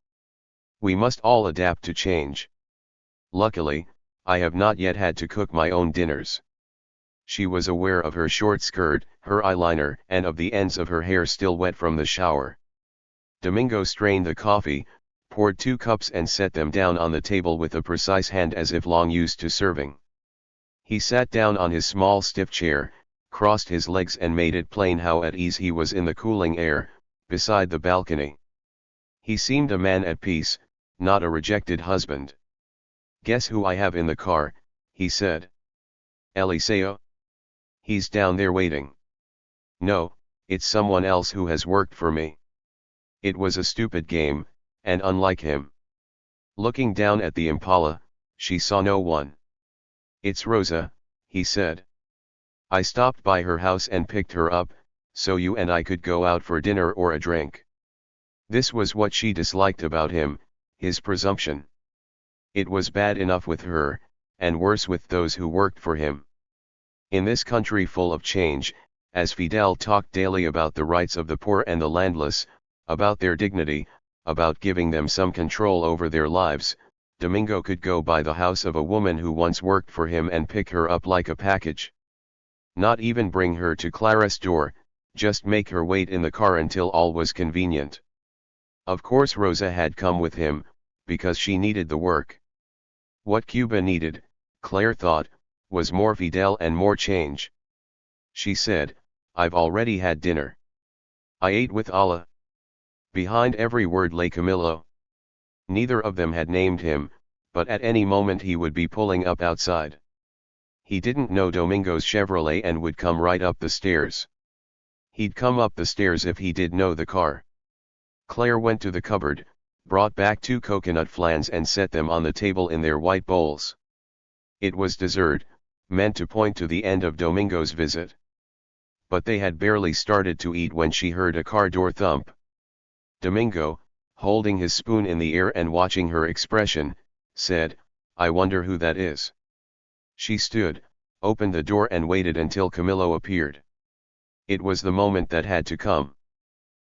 "We must all adapt to change. Luckily, I have not yet had to cook my own dinners." She was aware of her short skirt, her eyeliner, and of the ends of her hair still wet from the shower. Domingo strained the coffee, poured 2 cups and set them down on the table with a precise hand as if long used to serving. He sat down on his small stiff chair, crossed his legs and made it plain how at ease he was in the cooling air, beside the balcony. He seemed a man at peace, not a rejected husband. "Guess who I have in the car," he said. "Eliseo? He's down there waiting." "No, it's someone else who has worked for me." It was a stupid game, and unlike him. Looking down at the Impala, she saw no one. "It's Rosa," he said. "I stopped by her house and picked her up, so you and I could go out for dinner or a drink." This was what she disliked about him, his presumption. It was bad enough with her, and worse with those who worked for him. In this country full of change, as Fidel talked daily about the rights of the poor and the landless, about their dignity, about giving them some control over their lives, Domingo could go by the house of a woman who once worked for him and pick her up like a package. Not even bring her to Clara's door, just make her wait in the car until all was convenient. Of course Rosa had come with him, because she needed the work. What Cuba needed, Claire thought, was more Fidel and more change. She said, "I've already had dinner. I ate with Allah." Behind every word lay Camilo. Neither of them had named him, but at any moment he would be pulling up outside. He didn't know Domingo's Chevrolet and would come right up the stairs. He'd come up the stairs if he did know the car. Claire went to the cupboard, brought back 2 coconut flans and set them on the table in their white bowls. It was dessert, meant to point to the end of Domingo's visit. But they had barely started to eat when she heard a car door thump. Domingo, holding his spoon in the air and watching her expression, said, "I wonder who that is." She stood, opened the door and waited until Camilo appeared. It was the moment that had to come.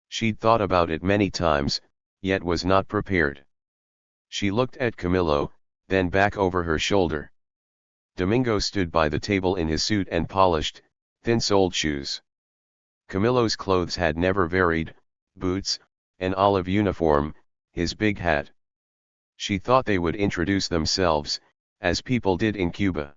She'd thought about it many times, yet was not prepared. She looked at Camilo, then back over her shoulder. Domingo stood by the table in his suit and polished, thin-soled shoes. Camilo's clothes had never varied: boots, an olive uniform, his big hat. She thought they would introduce themselves, as people did in Cuba.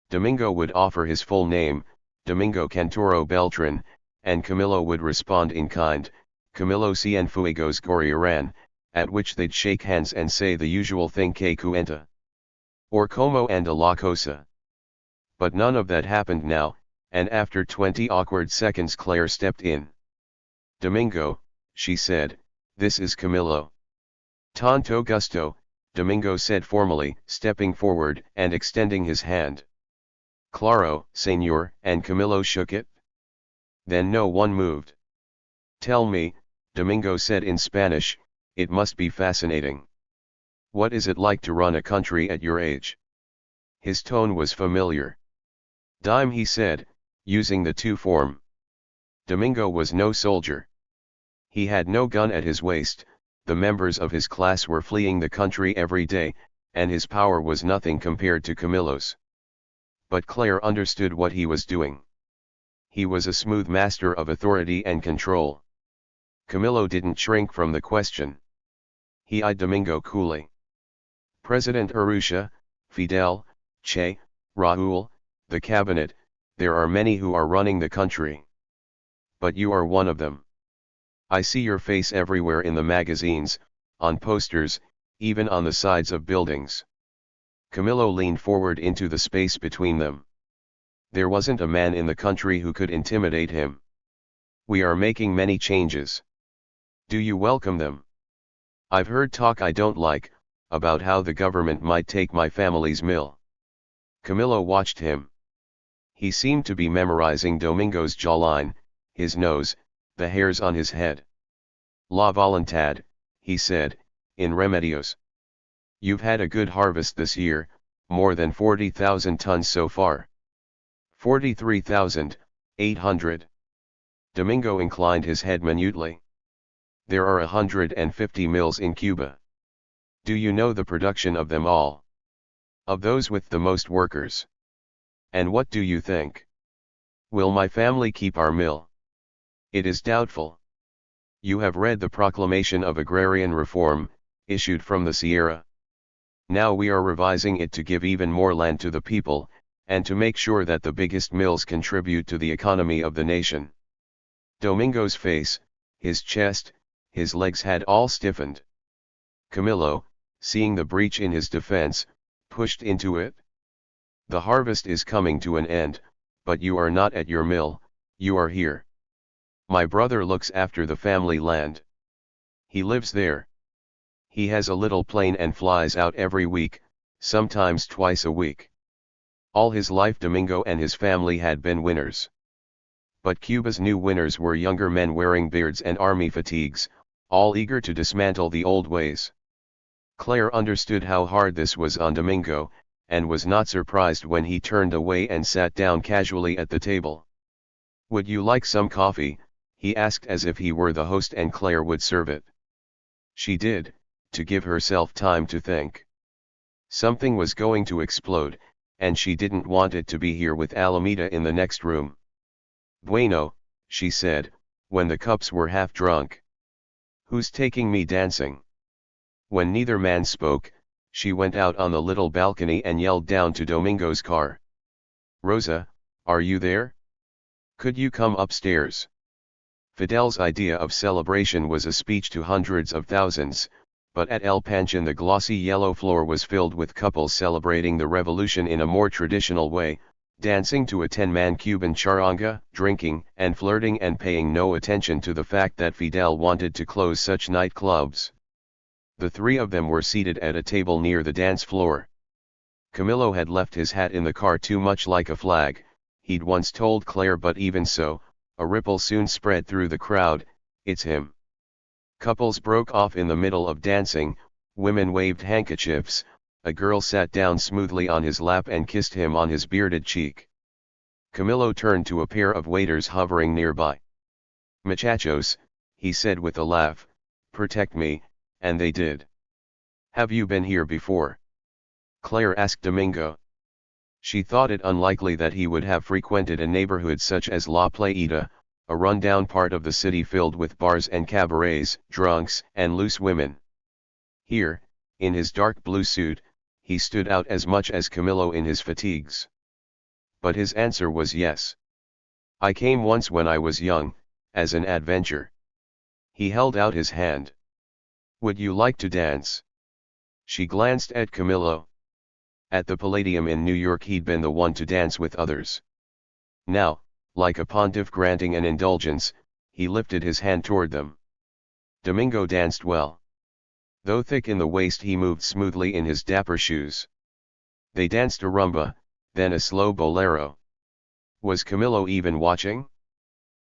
Domingo would offer his full name, Domingo Cantoro Beltran, and Camilo would respond in kind, Camilo Cienfuegos Gorriaran, at which they'd shake hands and say the usual thing, que cuenta, or como anda la cosa. But none of that happened now, and after 20 awkward seconds Claire stepped in. "Domingo," she said, "this is Camilo." "Tanto gusto," Domingo said formally, stepping forward and extending his hand. "Claro, señor," and Camilo shook it. Then no one moved. "Tell me," Domingo said in Spanish, "it must be fascinating. What is it like to run a country at your age?" His tone was familiar. "Dime," he said, using the to form. Domingo was no soldier. He had no gun at his waist, the members of his class were fleeing the country every day, and his power was nothing compared to Camilo's. But Claire understood what he was doing. He was a smooth master of authority and control. Camilo didn't shrink from the question. He eyed Domingo coolly. "President Urrutia, Fidel, Che, Raúl, the cabinet, there are many who are running the country. But you are one of them. I see your face everywhere in the magazines, on posters, even on the sides of buildings." Camilo leaned forward into the space between them. There wasn't a man in the country who could intimidate him. "We are making many changes. Do you welcome them? I've heard talk I don't like, about how the government might take my family's mill." Camilo watched him. He seemed to be memorizing Domingo's jawline, his nose, the hairs on his head. "La voluntad," he said, "in remedios. You've had a good harvest this year, more than 40,000 tons so far." 43,800. Domingo inclined his head minutely. "There are 150 mills in Cuba. Do you know the production of them all? Of those with the most workers? And what do you think? Will my family keep our mill? It is doubtful. You have read the proclamation of agrarian reform, issued from the Sierra. Now we are revising it to give even more land to the people, and to make sure that the biggest mills contribute to the economy of the nation." Domingo's face, his chest, his legs had all stiffened. Camilo, seeing the breach in his defense, pushed into it. "The harvest is coming to an end, but you are not at your mill, you are here. My brother looks after the family land. He lives there. He has a little plane and flies out every week, sometimes twice a week. All his life Domingo and his family had been winners. But Cuba's new winners were younger men wearing beards and army fatigues, all eager to dismantle the old ways." Claire understood how hard this was on Domingo, and was not surprised when he turned away and sat down casually at the table. "Would you like some coffee?" he asked as if he were the host and Claire would serve it. She did, to give herself time to think. Something was going to explode, and she didn't want it to be here with Alameda in the next room. "Bueno," she said, when the cups were half drunk. "Who's taking me dancing?" When neither man spoke, she went out on the little balcony and yelled down to Domingo's car. "Rosa, are you there? Could you come upstairs?" Fidel's idea of celebration was a speech to hundreds of thousands, but at El Panchon the glossy yellow floor was filled with couples celebrating the revolution in a more traditional way, dancing to a 10-man Cuban charanga, drinking and flirting and paying no attention to the fact that Fidel wanted to close such nightclubs. The three of them were seated at a table near the dance floor. Camilo had left his hat in the car too much like a flag, he'd once told Claire, but even so, a ripple soon spread through the crowd. "It's him." Couples broke off in the middle of dancing, women waved handkerchiefs, a girl sat down smoothly on his lap and kissed him on his bearded cheek. Camilo turned to a pair of waiters hovering nearby. "Muchachos," he said with a laugh, "protect me," and they did. "Have you been here before?" Claire asked Domingo. She thought it unlikely that he would have frequented a neighborhood such as La Playita, a run-down part of the city filled with bars and cabarets, drunks and loose women. Here, in his dark blue suit, he stood out as much as Camilo in his fatigues. But his answer was yes. "I came once when I was young, as an adventure." He held out his hand. "Would you like to dance?" She glanced at Camilo. At the Palladium in New York he'd been the one to dance with others. Now, like a pontiff granting an indulgence, he lifted his hand toward them. Domingo danced well. Though thick in the waist he moved smoothly in his dapper shoes. They danced a rumba, then a slow bolero. Was Camilo even watching?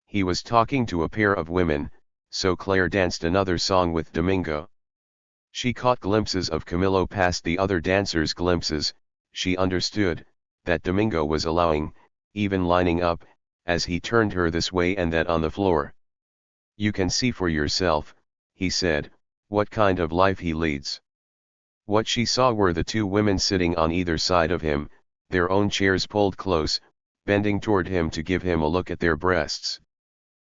He was talking to a pair of women, so Claire danced another song with Domingo. She caught glimpses of Camilo past the other dancers' glimpses. She understood that Domingo was allowing, even lining up, as he turned her this way and that on the floor. "You can see for yourself," he said, "what kind of life he leads." What she saw were the two women sitting on either side of him, their own chairs pulled close, bending toward him to give him a look at their breasts.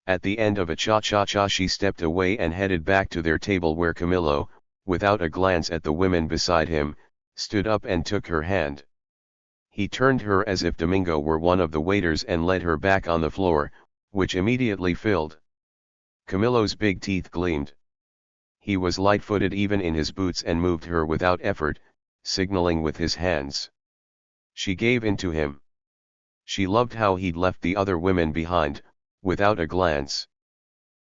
At the end of a cha-cha-cha she stepped away and headed back to their table where Camilo, without a glance at the women beside him, stood up and took her hand. He turned her as if Domingo were one of the waiters and led her back on the floor, which immediately filled. Camilo's big teeth gleamed. He was light-footed even in his boots and moved her without effort, signaling with his hands. She gave in to him. She loved how he'd left the other women behind, without a glance.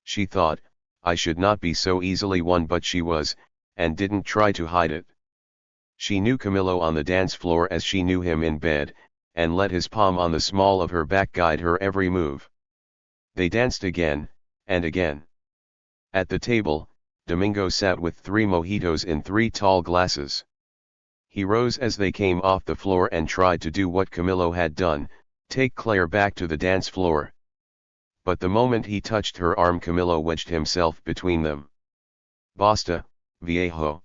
She thought, I should not be so easily won, but she was, and didn't try to hide it. She knew Camilo on the dance floor as she knew him in bed, and let his palm on the small of her back guide her every move. They danced again, and again. At the table, Domingo sat with 3 mojitos in 3 tall glasses. He rose as they came off the floor and tried to do what Camilo had done, take Claire back to the dance floor. But the moment he touched her arm, Camilo wedged himself between them. "Basta, viejo."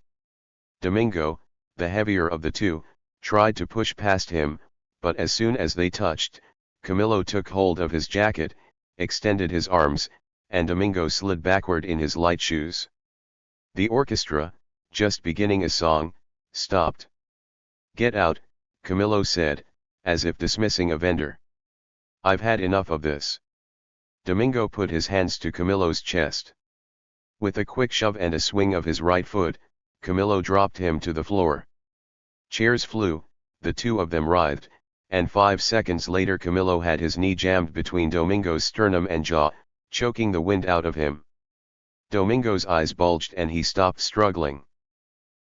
Domingo, the heavier of the two, tried to push past him, but as soon as they touched, Camilo took hold of his jacket, extended his arms, and Domingo slid backward in his light shoes. The orchestra, just beginning a song, stopped. "Get out," Camilo said, as if dismissing a vendor. "I've had enough of this." Domingo put his hands to Camilo's chest. With a quick shove and a swing of his right foot, Camilo dropped him to the floor. Chairs flew, the two of them writhed, and 5 seconds later Camilo had his knee jammed between Domingo's sternum and jaw, choking the wind out of him. Domingo's eyes bulged and he stopped struggling.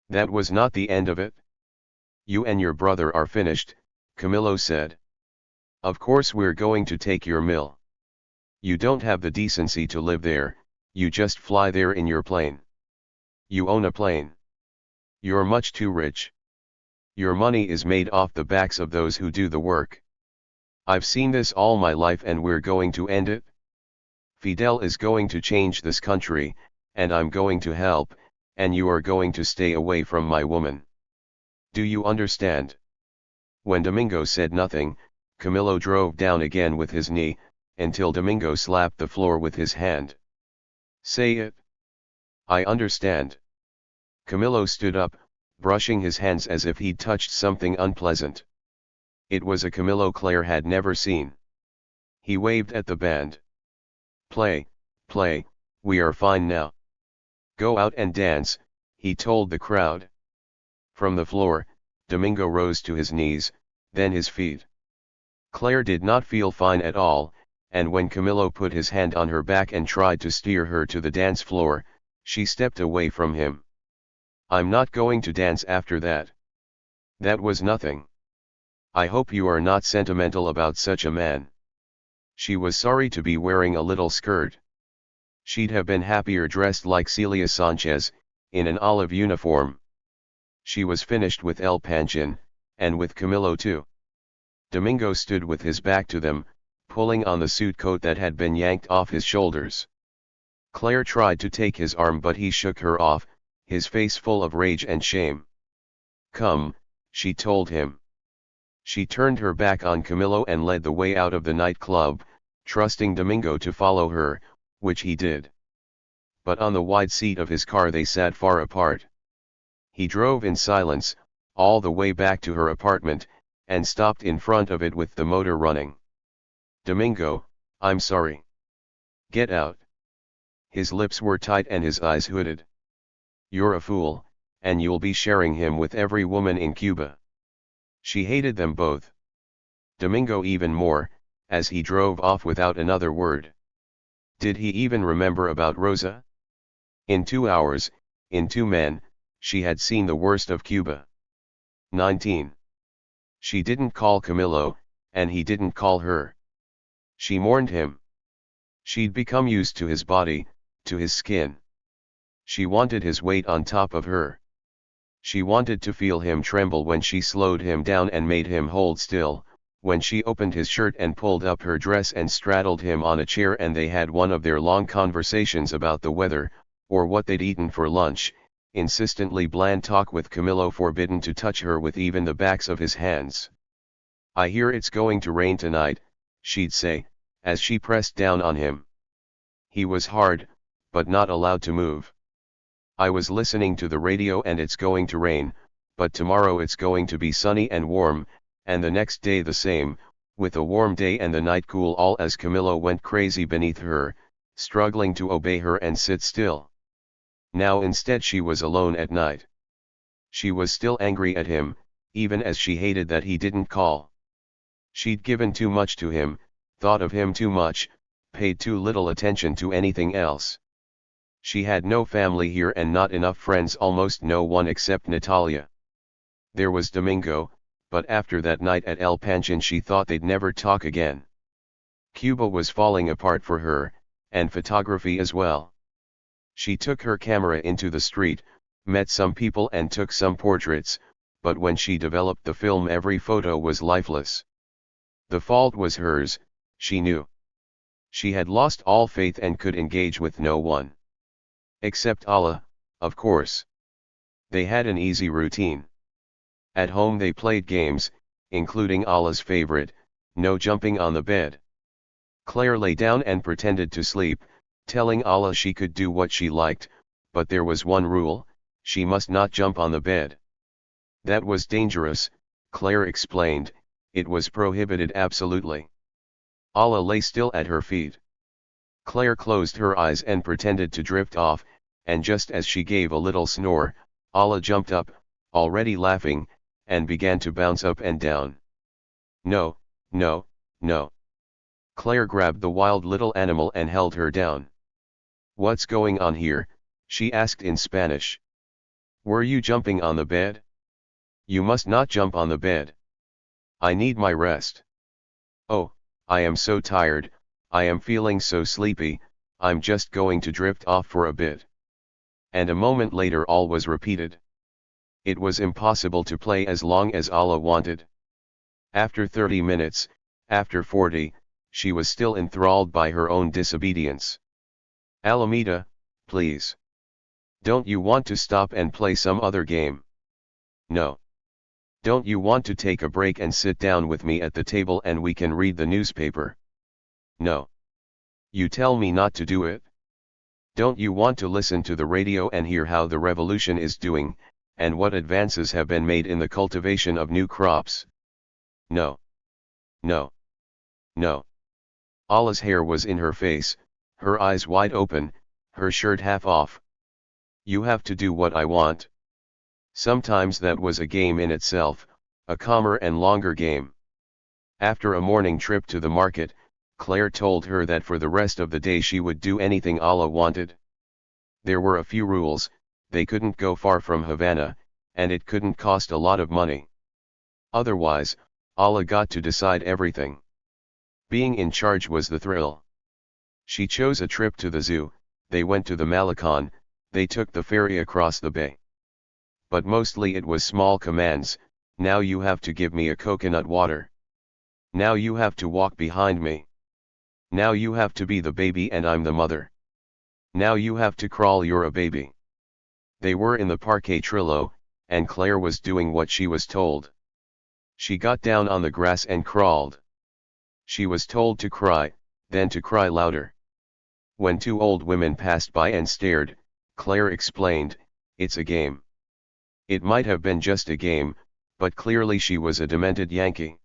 That was not the end of it. "You and your brother are finished," Camilo said. "Of course we're going to take your mill. You don't have the decency to live there, you just fly there in your plane. You own a plane. You're much too rich. Your money is made off the backs of those who do the work. I've seen this all my life and we're going to end it. Fidel is going to change this country, and I'm going to help, and you are going to stay away from my woman." Do you understand? When Domingo said nothing, Camillo drove down again with his knee, until Domingo slapped the floor with his hand. Say it. I understand. Camillo stood up, brushing his hands as if he'd touched something unpleasant. It was a Camillo Claire had never seen. He waved at the band. Play, play, we are fine now. Go out and dance, he told the crowd. From the floor, Domingo rose to his knees, then his feet. Claire did not feel fine at all, and when Camillo put his hand on her back and tried to steer her to the dance floor, she stepped away from him. I'm not going to dance after that. That was nothing. I hope you are not sentimental about such a man. She was sorry to be wearing a little skirt. She'd have been happier dressed like Celia Sanchez, in an olive uniform. She was finished with El Panchin, and with Camillo too. Domingo stood with his back to them, pulling on the suit coat that had been yanked off his shoulders. Claire tried to take his arm but he shook her off, his face full of rage and shame. Come, she told him. She turned her back on Camillo and led the way out of the nightclub, trusting Domingo to follow her, which he did. But on the wide seat of his car they sat far apart. He drove in silence, all the way back to her apartment, and stopped in front of it with the motor running. Domingo, I'm sorry. Get out. His lips were tight and his eyes hooded. You're a fool, and you'll be sharing him with every woman in Cuba. She hated them both. Domingo even more, as he drove off without another word. Did he even remember about Rosa? In 2 hours, in 2 men, she had seen the worst of Cuba. 19. She didn't call Camillo, and he didn't call her. She mourned him. She'd become used to his body, to his skin. She wanted his weight on top of her. She wanted to feel him tremble when she slowed him down and made him hold still, when she opened his shirt and pulled up her dress and straddled him on a chair and they had one of their long conversations about the weather, or what they'd eaten for lunch, insistently bland talk with Camillo forbidden to touch her with even the backs of his hands. I hear it's going to rain tonight, she'd say, as she pressed down on him. He was hard, but not allowed to move. I was listening to the radio and it's going to rain, but tomorrow it's going to be sunny and warm, and the next day the same, with a warm day and the night cool all as Camillo went crazy beneath her, struggling to obey her and sit still. Now instead she was alone at night. She was still angry at him, even as she hated that he didn't call. She'd given too much to him, thought of him too much, paid too little attention to anything else. She had no family here and not enough friends, almost no one except Natalia. There was Domingo, but after that night at El Panchin she thought they'd never talk again. Cuba was falling apart for her, and photography as well. She took her camera into the street, met some people and took some portraits, but when she developed the film every photo was lifeless. The fault was hers, she knew. She had lost all faith and could engage with no one. Except Allah, of course. They had an easy routine. At home they played games, including Allah's favorite, no jumping on the bed. Claire lay down and pretended to sleep, telling Allah she could do what she liked, but there was one rule, she must not jump on the bed. That was dangerous, Claire explained, it was prohibited absolutely. Allah lay still at her feet. Claire closed her eyes and pretended to drift off, and just as she gave a little snore, Allah jumped up, already laughing, and began to bounce up and down. No, no, no. Claire grabbed the wild little animal and held her down. What's going on here? She asked in Spanish. Were you jumping on the bed? You must not jump on the bed. I need my rest. Oh, I am so tired, I am feeling so sleepy, I'm just going to drift off for a bit. And a moment later all was repeated. It was impossible to play as long as Allah wanted. After 30 minutes, after 40, she was still enthralled by her own disobedience. Alameda, please. Don't you want to stop and play some other game? No. Don't you want to take a break and sit down with me at the table and we can read the newspaper? No. You tell me not to do it. Don't you want to listen to the radio and hear how the revolution is doing, and what advances have been made in the cultivation of new crops? No. No. No. Allah's hair was in her face, her eyes wide open, her shirt half off. You have to do what I want. Sometimes that was a game in itself, a calmer and longer game. After a morning trip to the market, Claire told her that for the rest of the day she would do anything Allah wanted. There were a few rules: they couldn't go far from Havana, and it couldn't cost a lot of money. Otherwise, Allah got to decide everything. Being in charge was the thrill. She chose a trip to the zoo, they went to the Malecon, they took the ferry across the bay. But mostly it was small commands: now you have to give me a coconut water. Now you have to walk behind me. Now you have to be the baby and I'm the mother. Now you have to crawl, you're a baby. They were in the Parque Trillo, and Claire was doing what she was told. She got down on the grass and crawled. She was told to cry, then to cry louder. When two old women passed by and stared, Claire explained, "It's a game." It might have been just a game, but clearly she was a demented Yankee.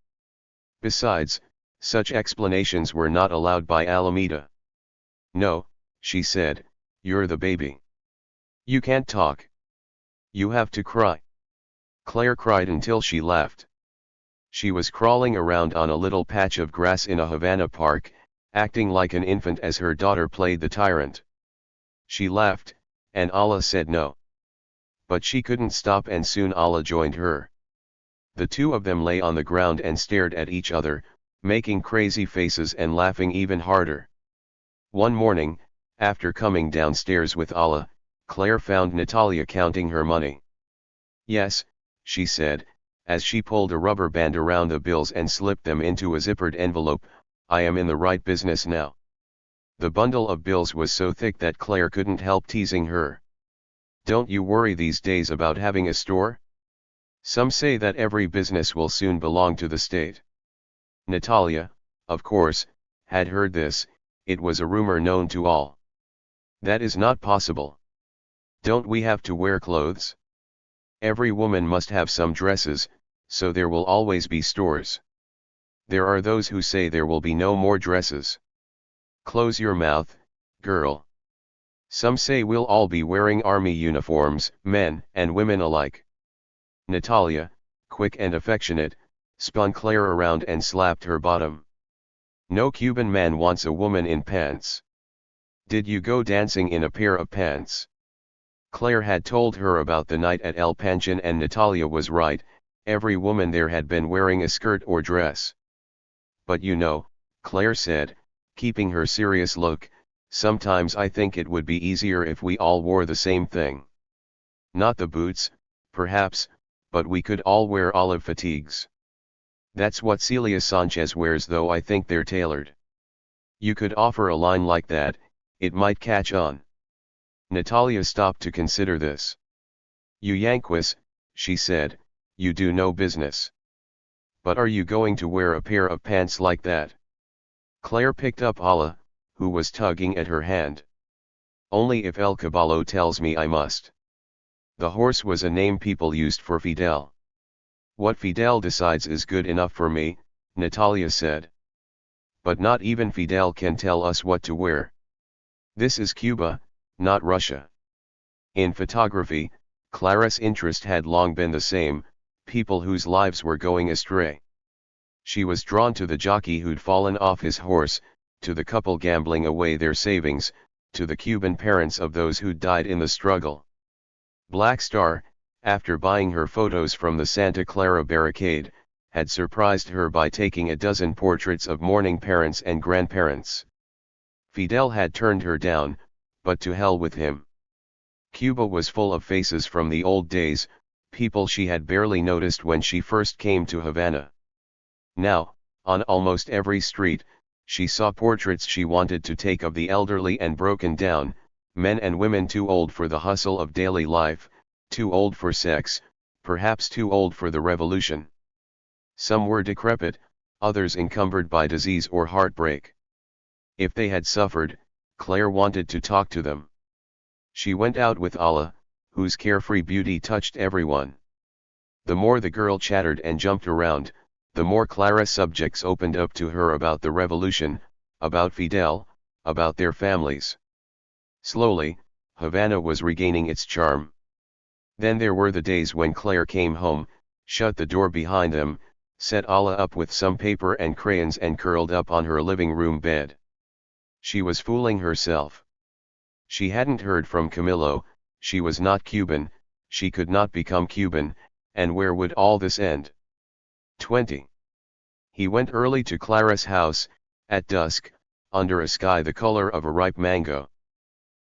Besides, such explanations were not allowed by Alameda. "No," she said, "you're the baby. You can't talk. You have to cry." Claire cried until she left. She was crawling around on a little patch of grass in a Havana park, acting like an infant as her daughter played the tyrant. She left, and Allah said no. But she couldn't stop, and soon Allah joined her. The two of them lay on the ground and stared at each other, making crazy faces and laughing even harder. One morning, after coming downstairs with Allah, Claire found Natalia counting her money. "Yes," she said, as she pulled a rubber band around the bills and slipped them into a zippered envelope, "I am in the right business now." The bundle of bills was so thick that Claire couldn't help teasing her. "Don't you worry these days about having a store? Some say that every business will soon belong to the state." Natalia, of course, had heard this. It was a rumor known to all. "That is not possible. Don't we have to wear clothes? Every woman must have some dresses, so there will always be stores. There are those who say there will be no more dresses. Close your mouth, girl. Some say we'll all be wearing army uniforms, men and women alike." Natalia, quick and affectionate, spun Claire around and slapped her bottom. "No Cuban man wants a woman in pants. Did you go dancing in a pair of pants?" Claire had told her about the night at El Panchon, and Natalia was right. Every woman there had been wearing a skirt or dress. "But you know," Claire said, keeping her serious look, "sometimes I think it would be easier if we all wore the same thing. Not the boots, perhaps, but we could all wear olive fatigues. That's what Celia Sanchez wears, though I think they're tailored. You could offer a line like that, it might catch on." Natalia stopped to consider this. "You Yanquis," she said, "you do no business. But are you going to wear a pair of pants like that?" Claire picked up Allah, who was tugging at her hand. "Only if El Caballo tells me I must." The horse was a name people used for Fidel. "What Fidel decides is good enough for me," Natalia said. "But not even Fidel can tell us what to wear. This is Cuba, not Russia." In photography, Clara's interest had long been the same: people whose lives were going astray. She was drawn to the jockey who'd fallen off his horse, to the couple gambling away their savings, to the Cuban parents of those who'd died in the struggle. Black Star, after buying her photos from the Santa Clara barricade, had surprised her by taking a dozen portraits of mourning parents and grandparents. Fidel had turned her down, but to hell with him. Cuba was full of faces from the old days, people she had barely noticed when she first came to Havana. Now, on almost every street, she saw portraits she wanted to take of the elderly and broken down, men and women too old for the hustle of daily life, too old for sex, perhaps too old for the revolution. Some were decrepit, others encumbered by disease or heartbreak. If they had suffered, Claire wanted to talk to them. She went out with Allah, whose carefree beauty touched everyone. The more the girl chattered and jumped around, the more Clara's subjects opened up to her about the revolution, about Fidel, about their families. Slowly, Havana was regaining its charm. Then there were the days when Claire came home, shut the door behind them, set Allah up with some paper and crayons and curled up on her living room bed. She was fooling herself. She hadn't heard from Camillo, she was not Cuban, she could not become Cuban, and where would all this end? 20. He went early to Clara's house, at dusk, under a sky the color of a ripe mango.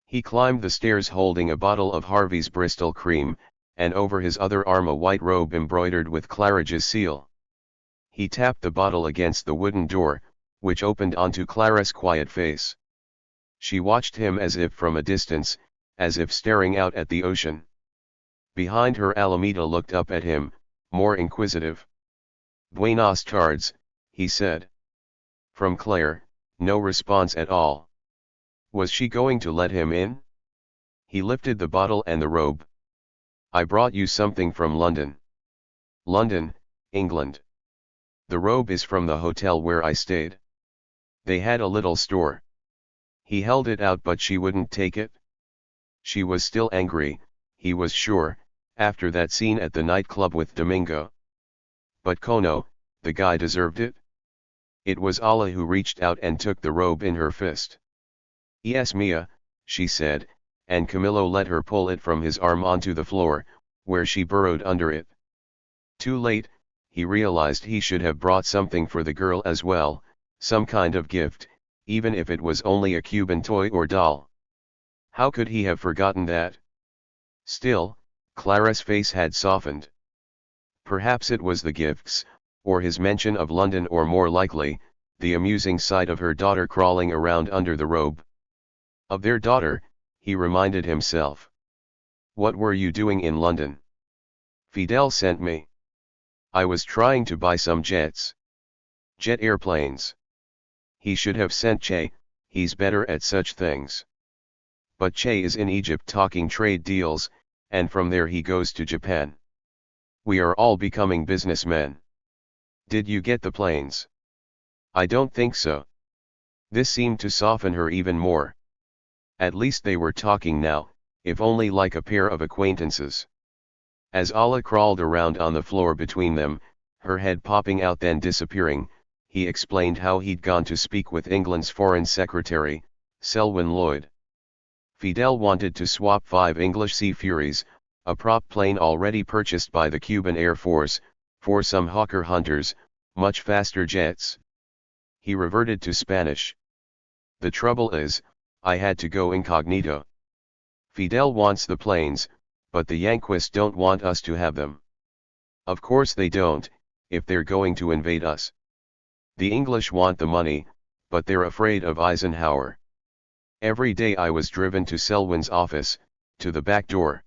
He climbed the stairs holding a bottle of Harvey's Bristol cream, and over his other arm a white robe embroidered with Claridge's seal. He tapped the bottle against the wooden door, which opened onto Clara's quiet face. She watched him as if from a distance, as if staring out at the ocean. Behind her Alameda looked up at him, more inquisitive. "Buenas tardes," he said. From Claire, no response at all. Was she going to let him in? He lifted the bottle and the robe. "I brought you something from London." "London, England." "The robe is from the hotel where I stayed." They had a little store. He held it out but she wouldn't take it. She was still angry, he was sure, after that scene at the nightclub with Domingo. But Kono, the guy deserved it. It was Allah who reached out and took the robe in her fist. "Yes, Mia," she said, and Camillo let her pull it from his arm onto the floor, where she burrowed under it. Too late, he realized he should have brought something for the girl as well, some kind of gift, even if it was only a Cuban toy or doll. How could he have forgotten that? Still, Clara's face had softened. Perhaps it was the gifts, or his mention of London, or more likely, the amusing sight of her daughter crawling around under the robe. Of their daughter, he reminded himself. "What were you doing in London?" "Fidel sent me. I was trying to buy some jets. Jet airplanes. He should have sent Che, he's better at such things. But Che is in Egypt talking trade deals, and from there he goes to Japan. We are all becoming businessmen. Did you get the planes?" "I don't think so." This seemed to soften her even more. At least they were talking now, if only like a pair of acquaintances. As Allah crawled around on the floor between them, her head popping out then disappearing, he explained how he'd gone to speak with England's Foreign Secretary, Selwyn Lloyd. Fidel wanted to swap 5 English Sea Furies, a prop plane already purchased by the Cuban Air Force, for some Hawker Hunters, much faster jets. He reverted to Spanish. "The trouble is, I had to go incognito. Fidel wants the planes, but the Yankees don't want us to have them." "Of course they don't, if they're going to invade us. The English want the money, but they're afraid of Eisenhower." Every day I was driven to Selwyn's office, to the back door.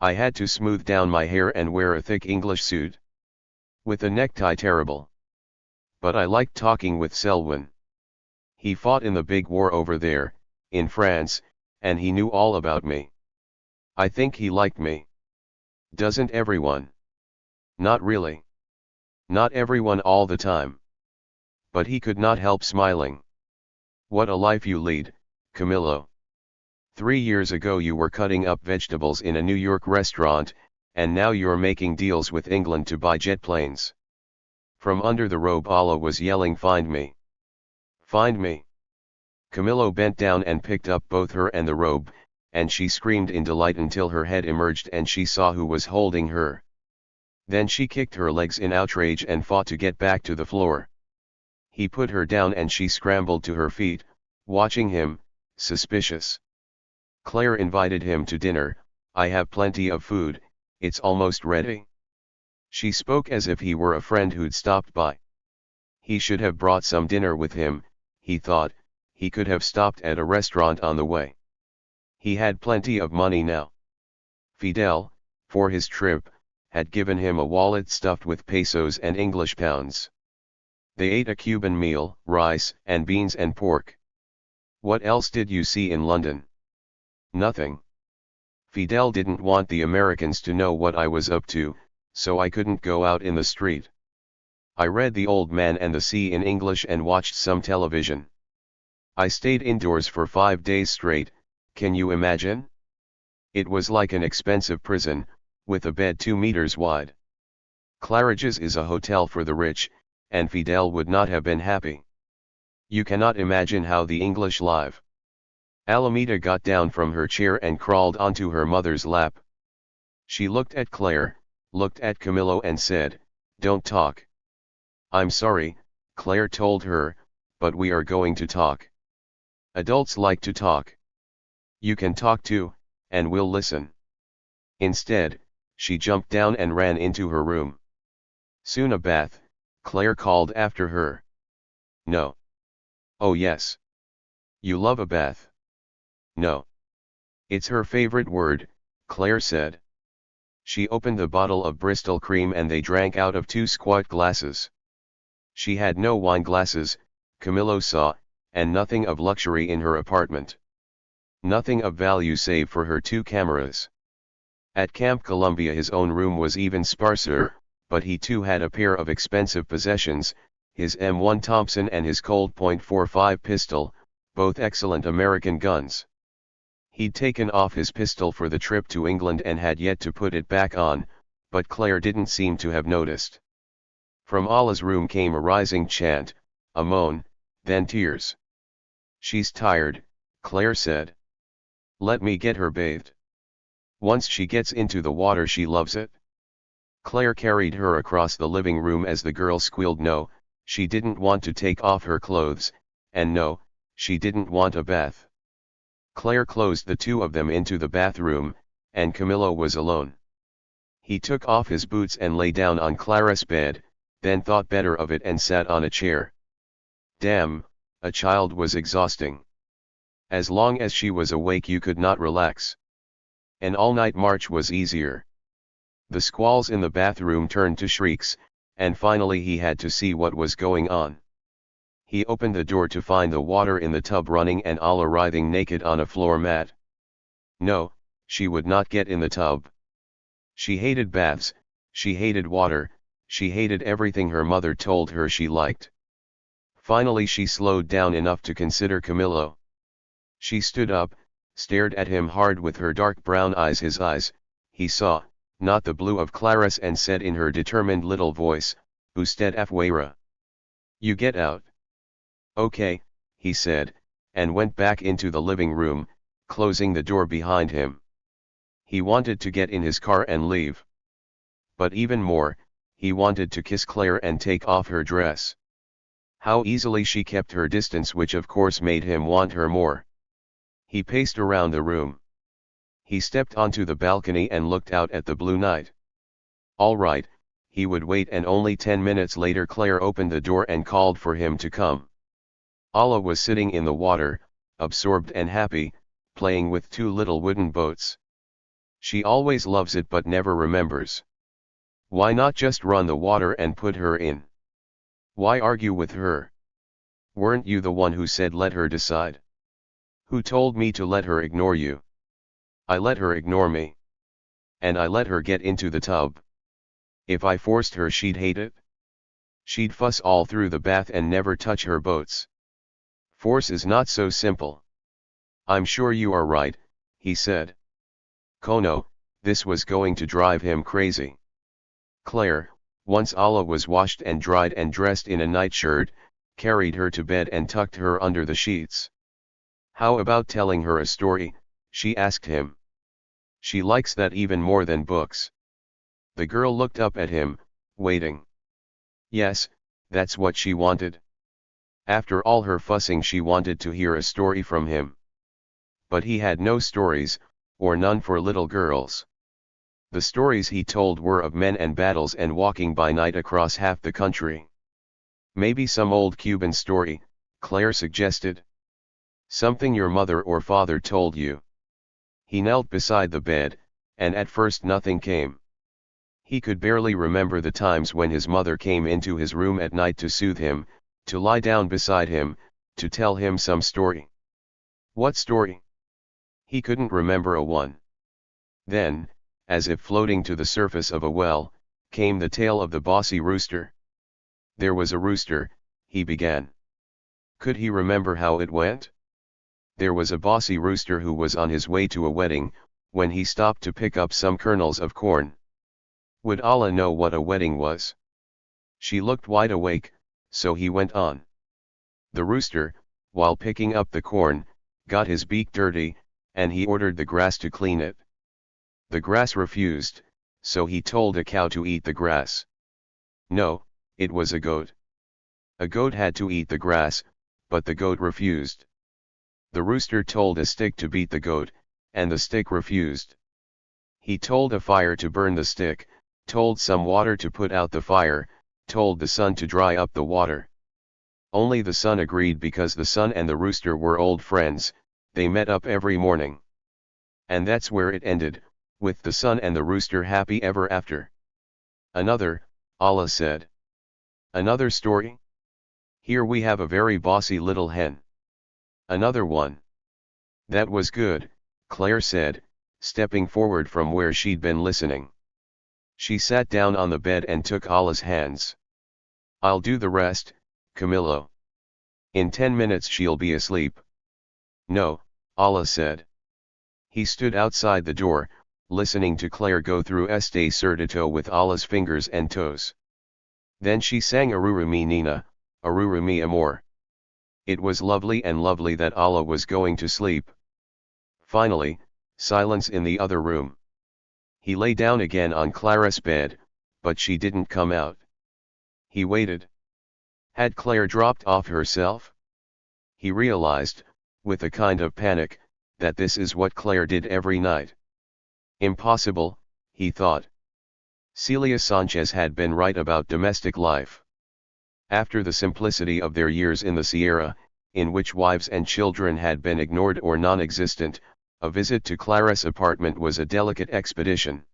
I had to smooth down my hair and wear a thick English suit. With a necktie terrible. But I liked talking with Selwyn. He fought in the big war over there, in France, and he knew all about me. I think he liked me. Doesn't everyone? Not really. Not everyone all the time. But he could not help smiling. "What a life you lead, Camillo. 3 years ago you were cutting up vegetables in a New York restaurant, and now you're making deals with England to buy jet planes." From under the robe Allah was yelling, "Find me! Find me!" Camillo bent down and picked up both her and the robe, and she screamed in delight until her head emerged and she saw who was holding her. Then she kicked her legs in outrage and fought to get back to the floor. He put her down and she scrambled to her feet, watching him, suspicious. Claire invited him to dinner. "I have plenty of food, it's almost ready." She spoke as if he were a friend who'd stopped by. He should have brought some dinner with him, he thought. He could have stopped at a restaurant on the way. He had plenty of money now. Fidel, for his trip, had given him a wallet stuffed with pesos and English pounds. They ate a Cuban meal, rice and beans and pork. What else did you see in London? Nothing. Fidel didn't want the Americans to know what I was up to, so I couldn't go out in the street. I read The Old Man and the Sea in English and watched some television. I stayed indoors for 5 days straight, can you imagine? It was like an expensive prison, with a bed 2 meters wide. Claridge's is a hotel for the rich, and Fidel would not have been happy. You cannot imagine how the English live. Alameda got down from her chair and crawled onto her mother's lap. She looked at Claire, looked at Camilo and said, "Don't talk." "I'm sorry," Claire told her, "but we are going to talk. Adults like to talk. You can talk too, and we'll listen." Instead, she jumped down and ran into her room. "Soon a bath," Claire called after her. "No." "Oh yes. You love a bath." "No." It's her favorite word, Claire said. She opened the bottle of Bristol cream and they drank out of 2 squat glasses. She had no wine glasses, Camilo saw, and nothing of luxury in her apartment. Nothing of value save for her 2 cameras. At Camp Columbia his own room was even sparser, but he too had a pair of expensive possessions, his M1 Thompson and his Colt .45 pistol, both excellent American guns. He'd taken off his pistol for the trip to England and had yet to put it back on, but Claire didn't seem to have noticed. From Allah's room came a rising chant, a moan, then tears. "She's tired," Claire said. "Let me get her bathed. Once she gets into the water she loves it." Claire carried her across the living room as the girl squealed no, she didn't want to take off her clothes, and no, she didn't want a bath. Claire closed the 2 of them into the bathroom, and Camilo was alone. He took off his boots and lay down on Clara's bed, then thought better of it and sat on a chair. Damn, a child was exhausting. As long as she was awake you could not relax. An all-night march was easier. The squalls in the bathroom turned to shrieks, and finally he had to see what was going on. He opened the door to find the water in the tub running and Alla writhing naked on a floor mat. No, she would not get in the tub. She hated baths, she hated water, she hated everything her mother told her she liked. Finally she slowed down enough to consider Camilo. She stood up, stared at him hard with her dark brown eyes. His eyes, he saw, not the blue of Clara's, and said in her determined little voice, "Usted afuera." "You get out." "Okay," he said, and went back into the living room, closing the door behind him. He wanted to get in his car and leave. But even more, he wanted to kiss Claire and take off her dress. How easily she kept her distance, which of course made him want her more. He paced around the room. He stepped onto the balcony and looked out at the blue night. All right, he would wait, and only 10 minutes later Claire opened the door and called for him to come. Alla was sitting in the water, absorbed and happy, playing with 2 little wooden boats. She always loves it but never remembers. Why not just run the water and put her in? Why argue with her? Weren't you the one who said let her decide? Who told me to let her ignore you? I let her ignore me. And I let her get into the tub. If I forced her she'd hate it. She'd fuss all through the bath and never touch her boats. Force is not so simple. I'm sure you are right, he said. Kono, this was going to drive him crazy. Claire, once Alla was washed and dried and dressed in a nightshirt, carried her to bed and tucked her under the sheets. How about telling her a story, she asked him. She likes that even more than books. The girl looked up at him, waiting. Yes, that's what she wanted. After all her fussing she wanted to hear a story from him. But he had no stories, or none for little girls. The stories he told were of men and battles and walking by night across half the country. Maybe some old Cuban story, Claire suggested. Something your mother or father told you. He knelt beside the bed, and at first nothing came. He could barely remember the times when his mother came into his room at night to soothe him, to lie down beside him, to tell him some story. What story? He couldn't remember a one. Then, as if floating to the surface of a well, came the tale of the bossy rooster. There was a rooster, he began. Could he remember how it went? There was a bossy rooster who was on his way to a wedding, when he stopped to pick up some kernels of corn. Would Allah know what a wedding was? She looked wide awake, so he went on. The rooster, while picking up the corn, got his beak dirty, and he ordered the grass to clean it. The grass refused, so he told a cow to eat the grass. No, it was a goat. A goat had to eat the grass, but the goat refused. The rooster told a stick to beat the goat, and the stick refused. He told a fire to burn the stick, told some water to put out the fire, told the sun to dry up the water. Only the sun agreed because the sun and the rooster were old friends, they met up every morning. And that's where it ended, with the sun and the rooster happy ever after. Another, Allah said. Another story? Here we have a very bossy little hen. Another one. That was good, Claire said, stepping forward from where she'd been listening. She sat down on the bed and took Allah's hands. I'll do the rest, Camillo. In 10 minutes she'll be asleep. No, Allah said. He stood outside the door, listening to Claire go through Este Cerdito with Allah's fingers and toes. Then she sang Arura mi Nina, Arura mi Amor. It was lovely and lovely that Allah was going to sleep. Finally, silence in the other room. He lay down again on Clara's bed, but she didn't come out. He waited. Had Claire dropped off herself? He realized, with a kind of panic, that this is what Claire did every night. Impossible, he thought. Celia Sanchez had been right about domestic life. After the simplicity of their years in the Sierra, in which wives and children had been ignored or non-existent, a visit to Clara's apartment was a delicate expedition.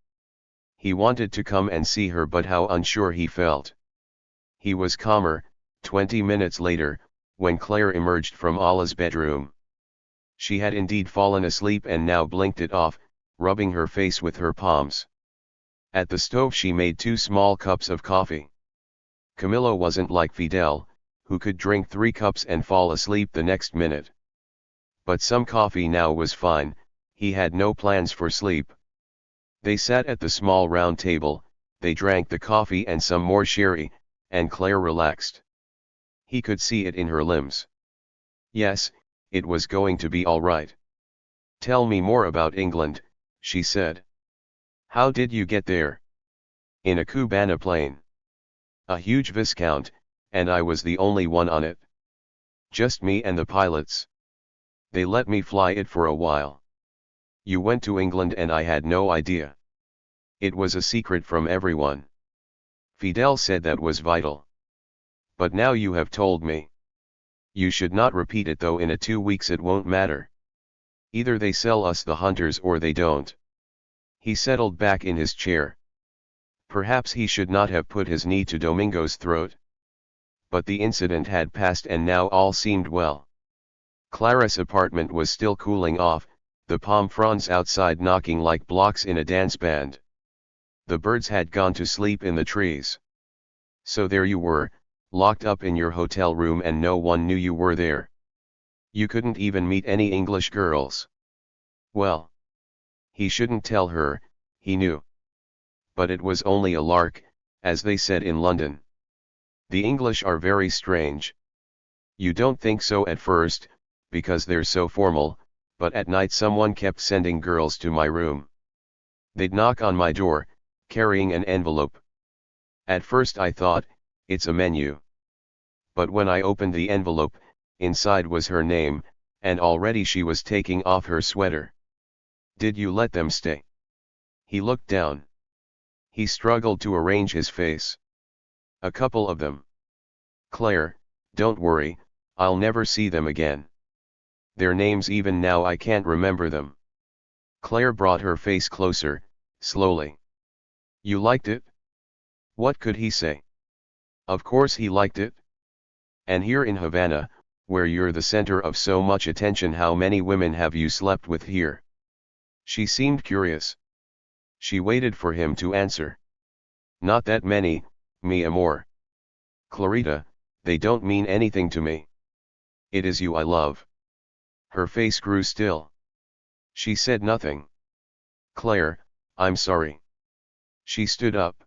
He wanted to come and see her, but how unsure he felt. He was calmer, 20 minutes later, when Claire emerged from Allah's bedroom. She had indeed fallen asleep and now blinked it off, rubbing her face with her palms. At the stove she made 2 small cups of coffee. Camillo wasn't like Fidel, who could drink 3 cups and fall asleep the next minute. But some coffee now was fine, he had no plans for sleep. They sat at the small round table, they drank the coffee and some more sherry, and Claire relaxed. He could see it in her limbs. Yes, it was going to be all right. Tell me more about England, she said. How did you get there? In a Cubana plane. A huge Viscount, and I was the only one on it. Just me and the pilots. They let me fly it for a while. You went to England and I had no idea. It was a secret from everyone. Fidel said that was vital. But now you have told me. You should not repeat it, though in 2 weeks it won't matter. Either they sell us the hunters or they don't. He settled back in his chair. Perhaps he should not have put his knee to Domingo's throat. But the incident had passed and now all seemed well. Clara's apartment was still cooling off, the palm fronds outside knocking like blocks in a dance band. The birds had gone to sleep in the trees. So there you were, locked up in your hotel room and no one knew you were there. You couldn't even meet any English girls. Well, he shouldn't tell her, he knew. But it was only a lark, as they said in London. The English are very strange. You don't think so at first, because they're so formal, but at night someone kept sending girls to my room. They'd knock on my door, carrying an envelope. At first I thought, it's a menu. But when I opened the envelope, inside was her name, and already she was taking off her sweater. Did you let them stay? He looked down. He struggled to arrange his face. A couple of them. Claire, don't worry, I'll never see them again. Their names even now I can't remember them. Claire brought her face closer, slowly. You liked it? What could he say? Of course he liked it. And here in Havana, where you're the center of so much attention, how many women have you slept with here? She seemed curious. She waited for him to answer. Not that many, mi amor. Clarita, they don't mean anything to me. It is you I love. Her face grew still. She said nothing. Claire, I'm sorry. She stood up.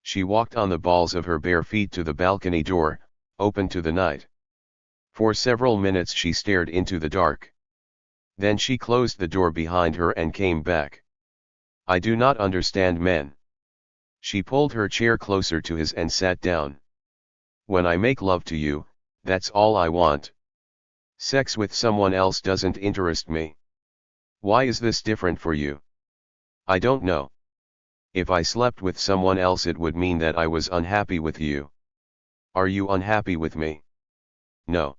She walked on the balls of her bare feet to the balcony door, open to the night. For several minutes she stared into the dark. Then she closed the door behind her and came back. I do not understand men. She pulled her chair closer to his and sat down. When I make love to you, that's all I want. Sex with someone else doesn't interest me. Why is this different for you? I don't know. If I slept with someone else, it would mean that I was unhappy with you. Are you unhappy with me? No.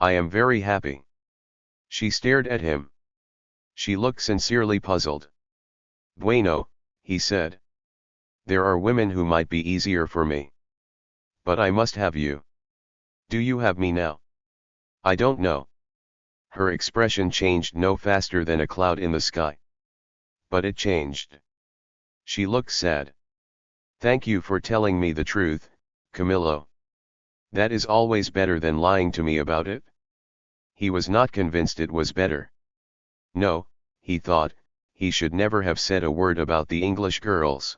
I am very happy. She stared at him. She looked sincerely puzzled. Bueno, he said. There are women who might be easier for me. But I must have you. Do you have me now? I don't know. Her expression changed no faster than a cloud in the sky. But it changed. She looked sad. Thank you for telling me the truth, Camillo. That is always better than lying to me about it. He was not convinced it was better. No, he thought, he should never have said a word about the English girls.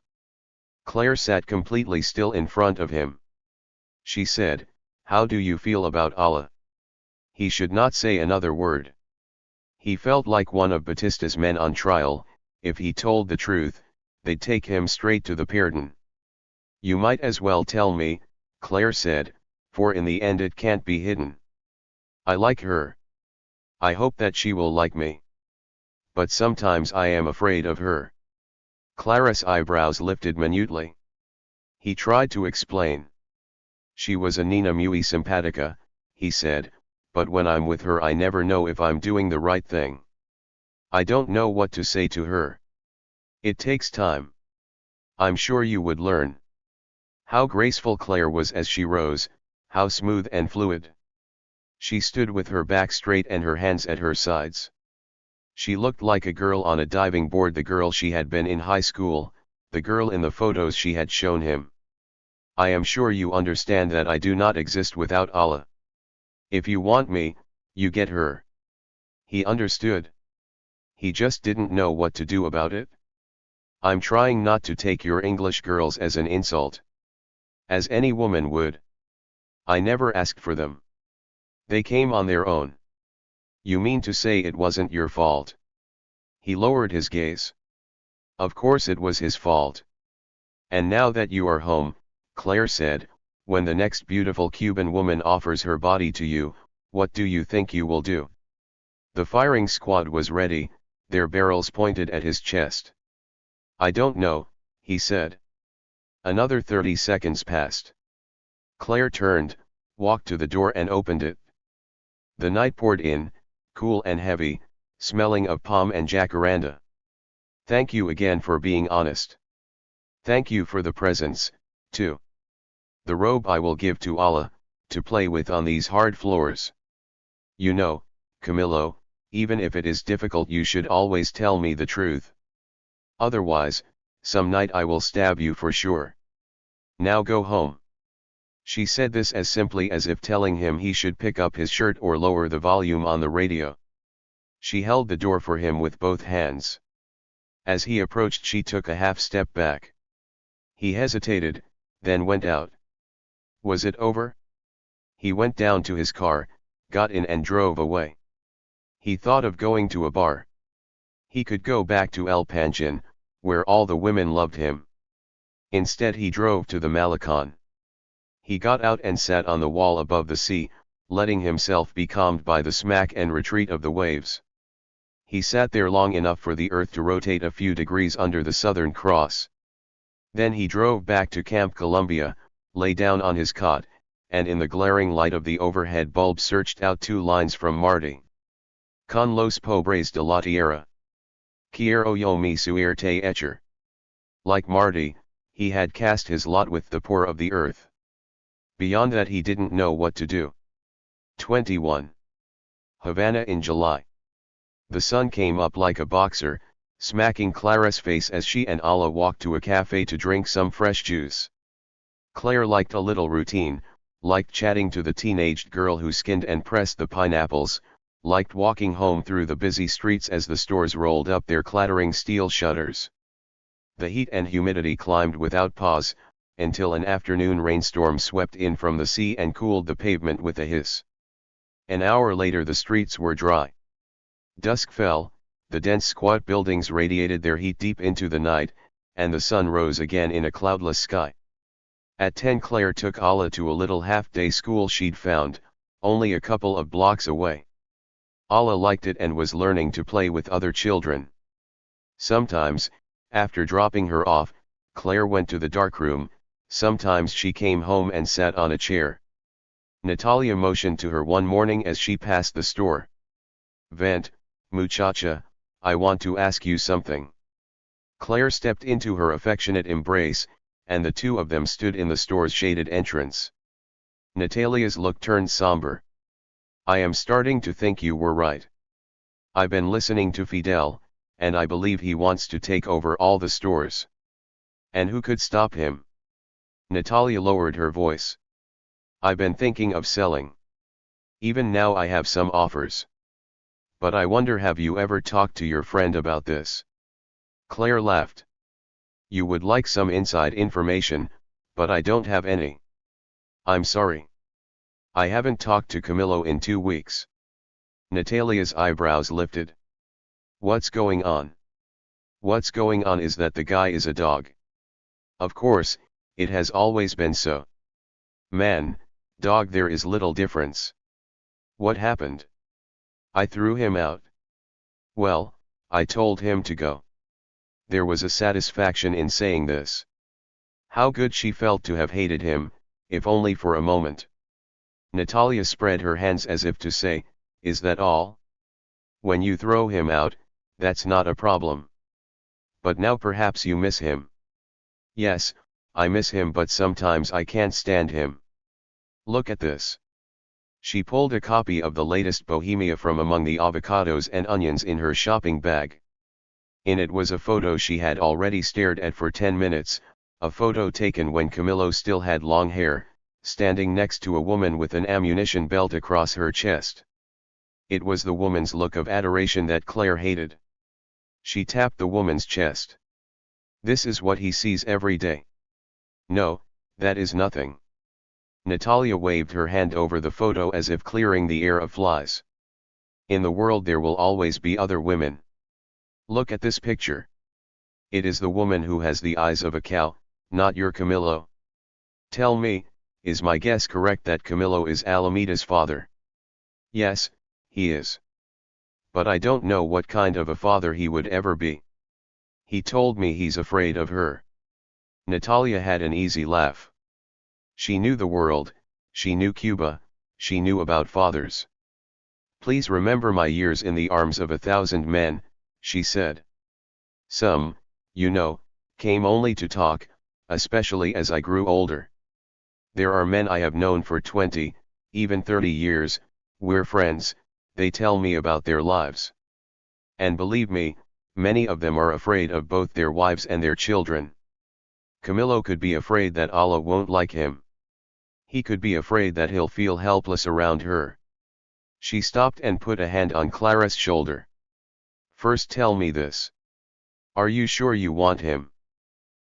Claire sat completely still in front of him. She said, how do you feel about Allah? He should not say another word. He felt like one of Batista's men on trial. If he told the truth, they'd take him straight to the pardon. You might as well tell me, Claire said, for in the end it can't be hidden. I like her. I hope that she will like me. But sometimes I am afraid of her. Clara's eyebrows lifted minutely. He tried to explain. She was a nina muy simpatica, he said, but when I'm with her I never know if I'm doing the right thing. I don't know what to say to her. It takes time. I'm sure you would learn. How graceful Claire was as she rose, how smooth and fluid. She stood with her back straight and her hands at her sides. She looked like a girl on a diving board, the girl she had been in high school, the girl in the photos she had shown him. I am sure you understand that I do not exist without Allah. If you want me, you get her. He understood. He just didn't know what to do about it. I'm trying not to take your English girls as an insult. As any woman would. I never asked for them. They came on their own. You mean to say it wasn't your fault? He lowered his gaze. Of course it was his fault. And now that you are home, Claire said, when the next beautiful Cuban woman offers her body to you, what do you think you will do? The firing squad was ready, their barrels pointed at his chest. I don't know, he said. Another 30 seconds passed. Claire turned, walked to the door and opened it. The night poured in, cool and heavy, smelling of palm and jacaranda. Thank you again for being honest. Thank you for the presents, too. The robe I will give to Allah, to play with on these hard floors. You know, Camillo, even if it is difficult you should always tell me the truth. Otherwise, some night I will stab you for sure. Now go home. She said this as simply as if telling him he should pick up his shirt or lower the volume on the radio. She held the door for him with both hands. As he approached she took a half step back. He hesitated, then went out. Was it over? He went down to his car, got in and drove away. He thought of going to a bar. He could go back to El Panchon, where all the women loved him. Instead he drove to the Malecon. He got out and sat on the wall above the sea, letting himself be calmed by the smack and retreat of the waves. He sat there long enough for the earth to rotate a few degrees under the Southern Cross. Then he drove back to Camp Columbia, lay down on his cot, and in the glaring light of the overhead bulb searched out 2 lines from Marty. Con los pobres de la tierra. Quiero yo mi suerte echar. Like Marty, he had cast his lot with the poor of the earth. Beyond that he didn't know what to do. 21. Havana in July. The sun came up like a boxer, smacking Clara's face as she and Alla walked to a cafe to drink some fresh juice. Claire liked a little routine, liked chatting to the teenaged girl who skinned and pressed the pineapples, liked walking home through the busy streets as the stores rolled up their clattering steel shutters. The heat and humidity climbed without pause, until an afternoon rainstorm swept in from the sea and cooled the pavement with a hiss. An hour later the streets were dry. Dusk fell, the dense squat buildings radiated their heat deep into the night, and the sun rose again in a cloudless sky. At 10 Claire took Alla to a little half-day school she'd found, only a couple of blocks away. Alla liked it and was learning to play with other children. Sometimes, after dropping her off, Claire went to the darkroom, sometimes she came home and sat on a chair. Natalia motioned to her one morning as she passed the store. "Vent, muchacha, I want to ask you something." Claire stepped into her affectionate embrace, and the two of them stood in the store's shaded entrance. Natalia's look turned somber. "I am starting to think you were right. I've been listening to Fidel, and I believe he wants to take over all the stores. And who could stop him?" Natalia lowered her voice. "I've been thinking of selling. Even now I have some offers. But I wonder, have you ever talked to your friend about this?" Claire laughed. "You would like some inside information, but I don't have any. I'm sorry. I haven't talked to Camillo in 2 weeks." Natalia's eyebrows lifted. "What's going on?" "What's going on is that the guy is a dog. Of course, it has always been so. Man, dog, there is little difference." "What happened?" "I threw him out." "Well, I told him to go." There was a satisfaction in saying this. How good she felt to have hated him, if only for a moment. Natalia spread her hands as if to say, "Is that all? When you throw him out, that's not a problem. But now perhaps you miss him." "Yes, I miss him, but sometimes I can't stand him. Look at this." She pulled a copy of the latest Bohemia from among the avocados and onions in her shopping bag. In it was a photo she had already stared at for 10 minutes, a photo taken when Camillo still had long hair, standing next to a woman with an ammunition belt across her chest. It was the woman's look of adoration that Claire hated. She tapped the woman's chest. "This is what he sees every day." "No, that is nothing." Natalia waved her hand over the photo as if clearing the air of flies. "In the world there will always be other women. Look at this picture. It is the woman who has the eyes of a cow, not your Camillo. Tell me, is my guess correct that Camillo is Alameda's father?" "Yes, he is. But I don't know what kind of a father he would ever be. He told me he's afraid of her." Natalia had an easy laugh. She knew the world, she knew Cuba, she knew about fathers. "Please remember my years in the arms of 1,000 men," she said. "Some, you know, came only to talk, especially as I grew older. There are men I have known for 20, even 30 years, we're friends, they tell me about their lives. And believe me, many of them are afraid of both their wives and their children. Camillo could be afraid that Allah won't like him. He could be afraid that he'll feel helpless around her." She stopped and put a hand on Clara's shoulder. "First tell me this. Are you sure you want him?"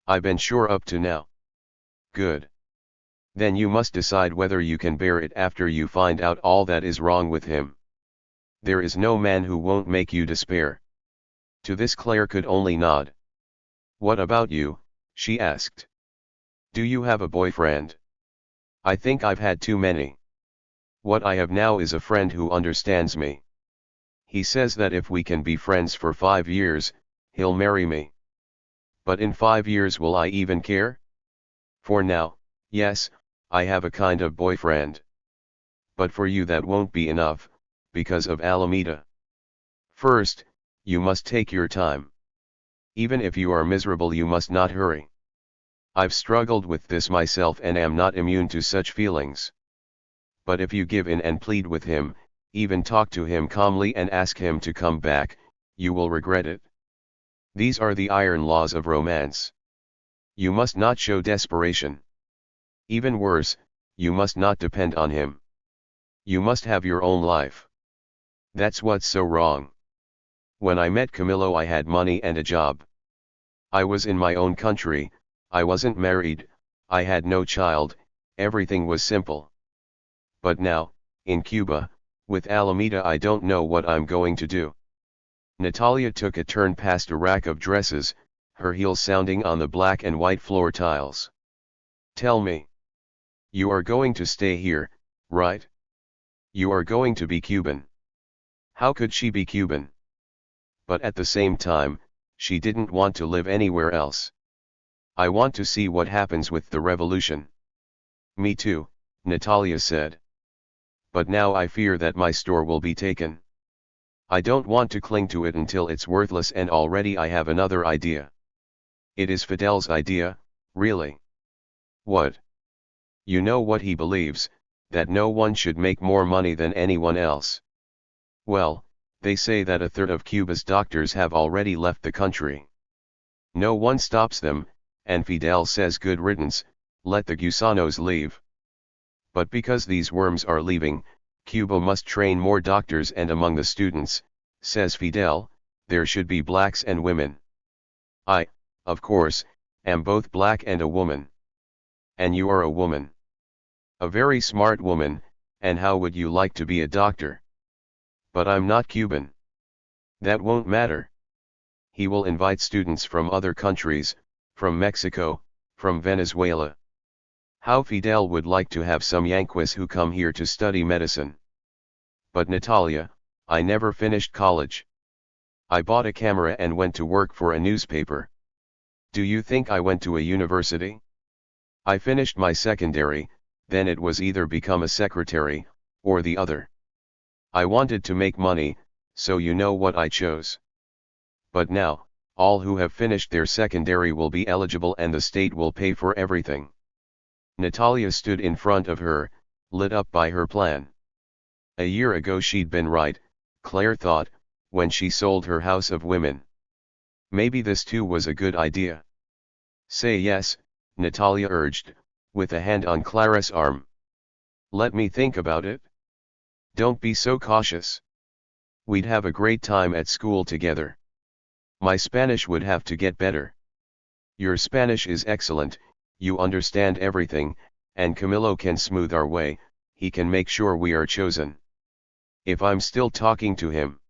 "I've been sure up to now." "Good. Then you must decide whether you can bear it after you find out all that is wrong with him. There is no man who won't make you despair." To this Claire could only nod. "What about you?" she asked. "Do you have a boyfriend?" "I think I've had too many. What I have now is a friend who understands me. He says that if we can be friends for 5 years, he'll marry me. But in 5 years will I even care? For now, yes, I have a kind of boyfriend. But for you that won't be enough, because of Alameda. First, you must take your time. Even if you are miserable, you must not hurry. I've struggled with this myself and am not immune to such feelings. But if you give in and plead with him, even talk to him calmly and ask him to come back, you will regret it. These are the iron laws of romance. You must not show desperation. Even worse, you must not depend on him. You must have your own life. That's what's so wrong. When I met Camillo, I had money and a job. I was in my own country, I wasn't married, I had no child, everything was simple. But now, in Cuba, with Alameda, I don't know what I'm going to do. Natalia took a turn past a rack of dresses, her heels sounding on the black and white floor tiles. Tell me. You are going to stay here, right? You are going to be Cuban. How could she be Cuban? But at the same time, she didn't want to live anywhere else. I want to see what happens with the revolution. Me too, Natalia said. But now I fear that my store will be taken. I don't want to cling to it until it's worthless, and already I have another idea. It is Fidel's idea, really. What? You know what he believes, that no one should make more money than anyone else. Well, they say that a third of Cuba's doctors have already left the country. No one stops them, and Fidel says good riddance, let the gusanos leave. But because these worms are leaving, Cuba must train more doctors, and among the students, says Fidel, there should be blacks and women. I, of course, am both black and a woman. And you are a woman. A very smart woman, and how would you like to be a doctor? But I'm not Cuban. That won't matter. He will invite students from other countries, from Mexico, from Venezuela. How Fidel would like to have some Yankees who come here to study medicine. But Natalia, I never finished college. I bought a camera and went to work for a newspaper. Do you think I went to a university? I finished my secondary, then it was either become a secretary, or the other. I wanted to make money, so you know what I chose. But now, all who have finished their secondary will be eligible and the state will pay for everything. Natalia stood in front of her, lit up by her plan. A year ago she'd been right, Claire thought, when she sold her house of women. Maybe this too was a good idea. Say yes, Natalia urged, with a hand on Clara's arm. Let me think about it. Don't be so cautious. We'd have a great time at school together. My Spanish would have to get better. Your Spanish is excellent, you understand everything, and Camillo can smooth our way, he can make sure we are chosen. If I'm still talking to him.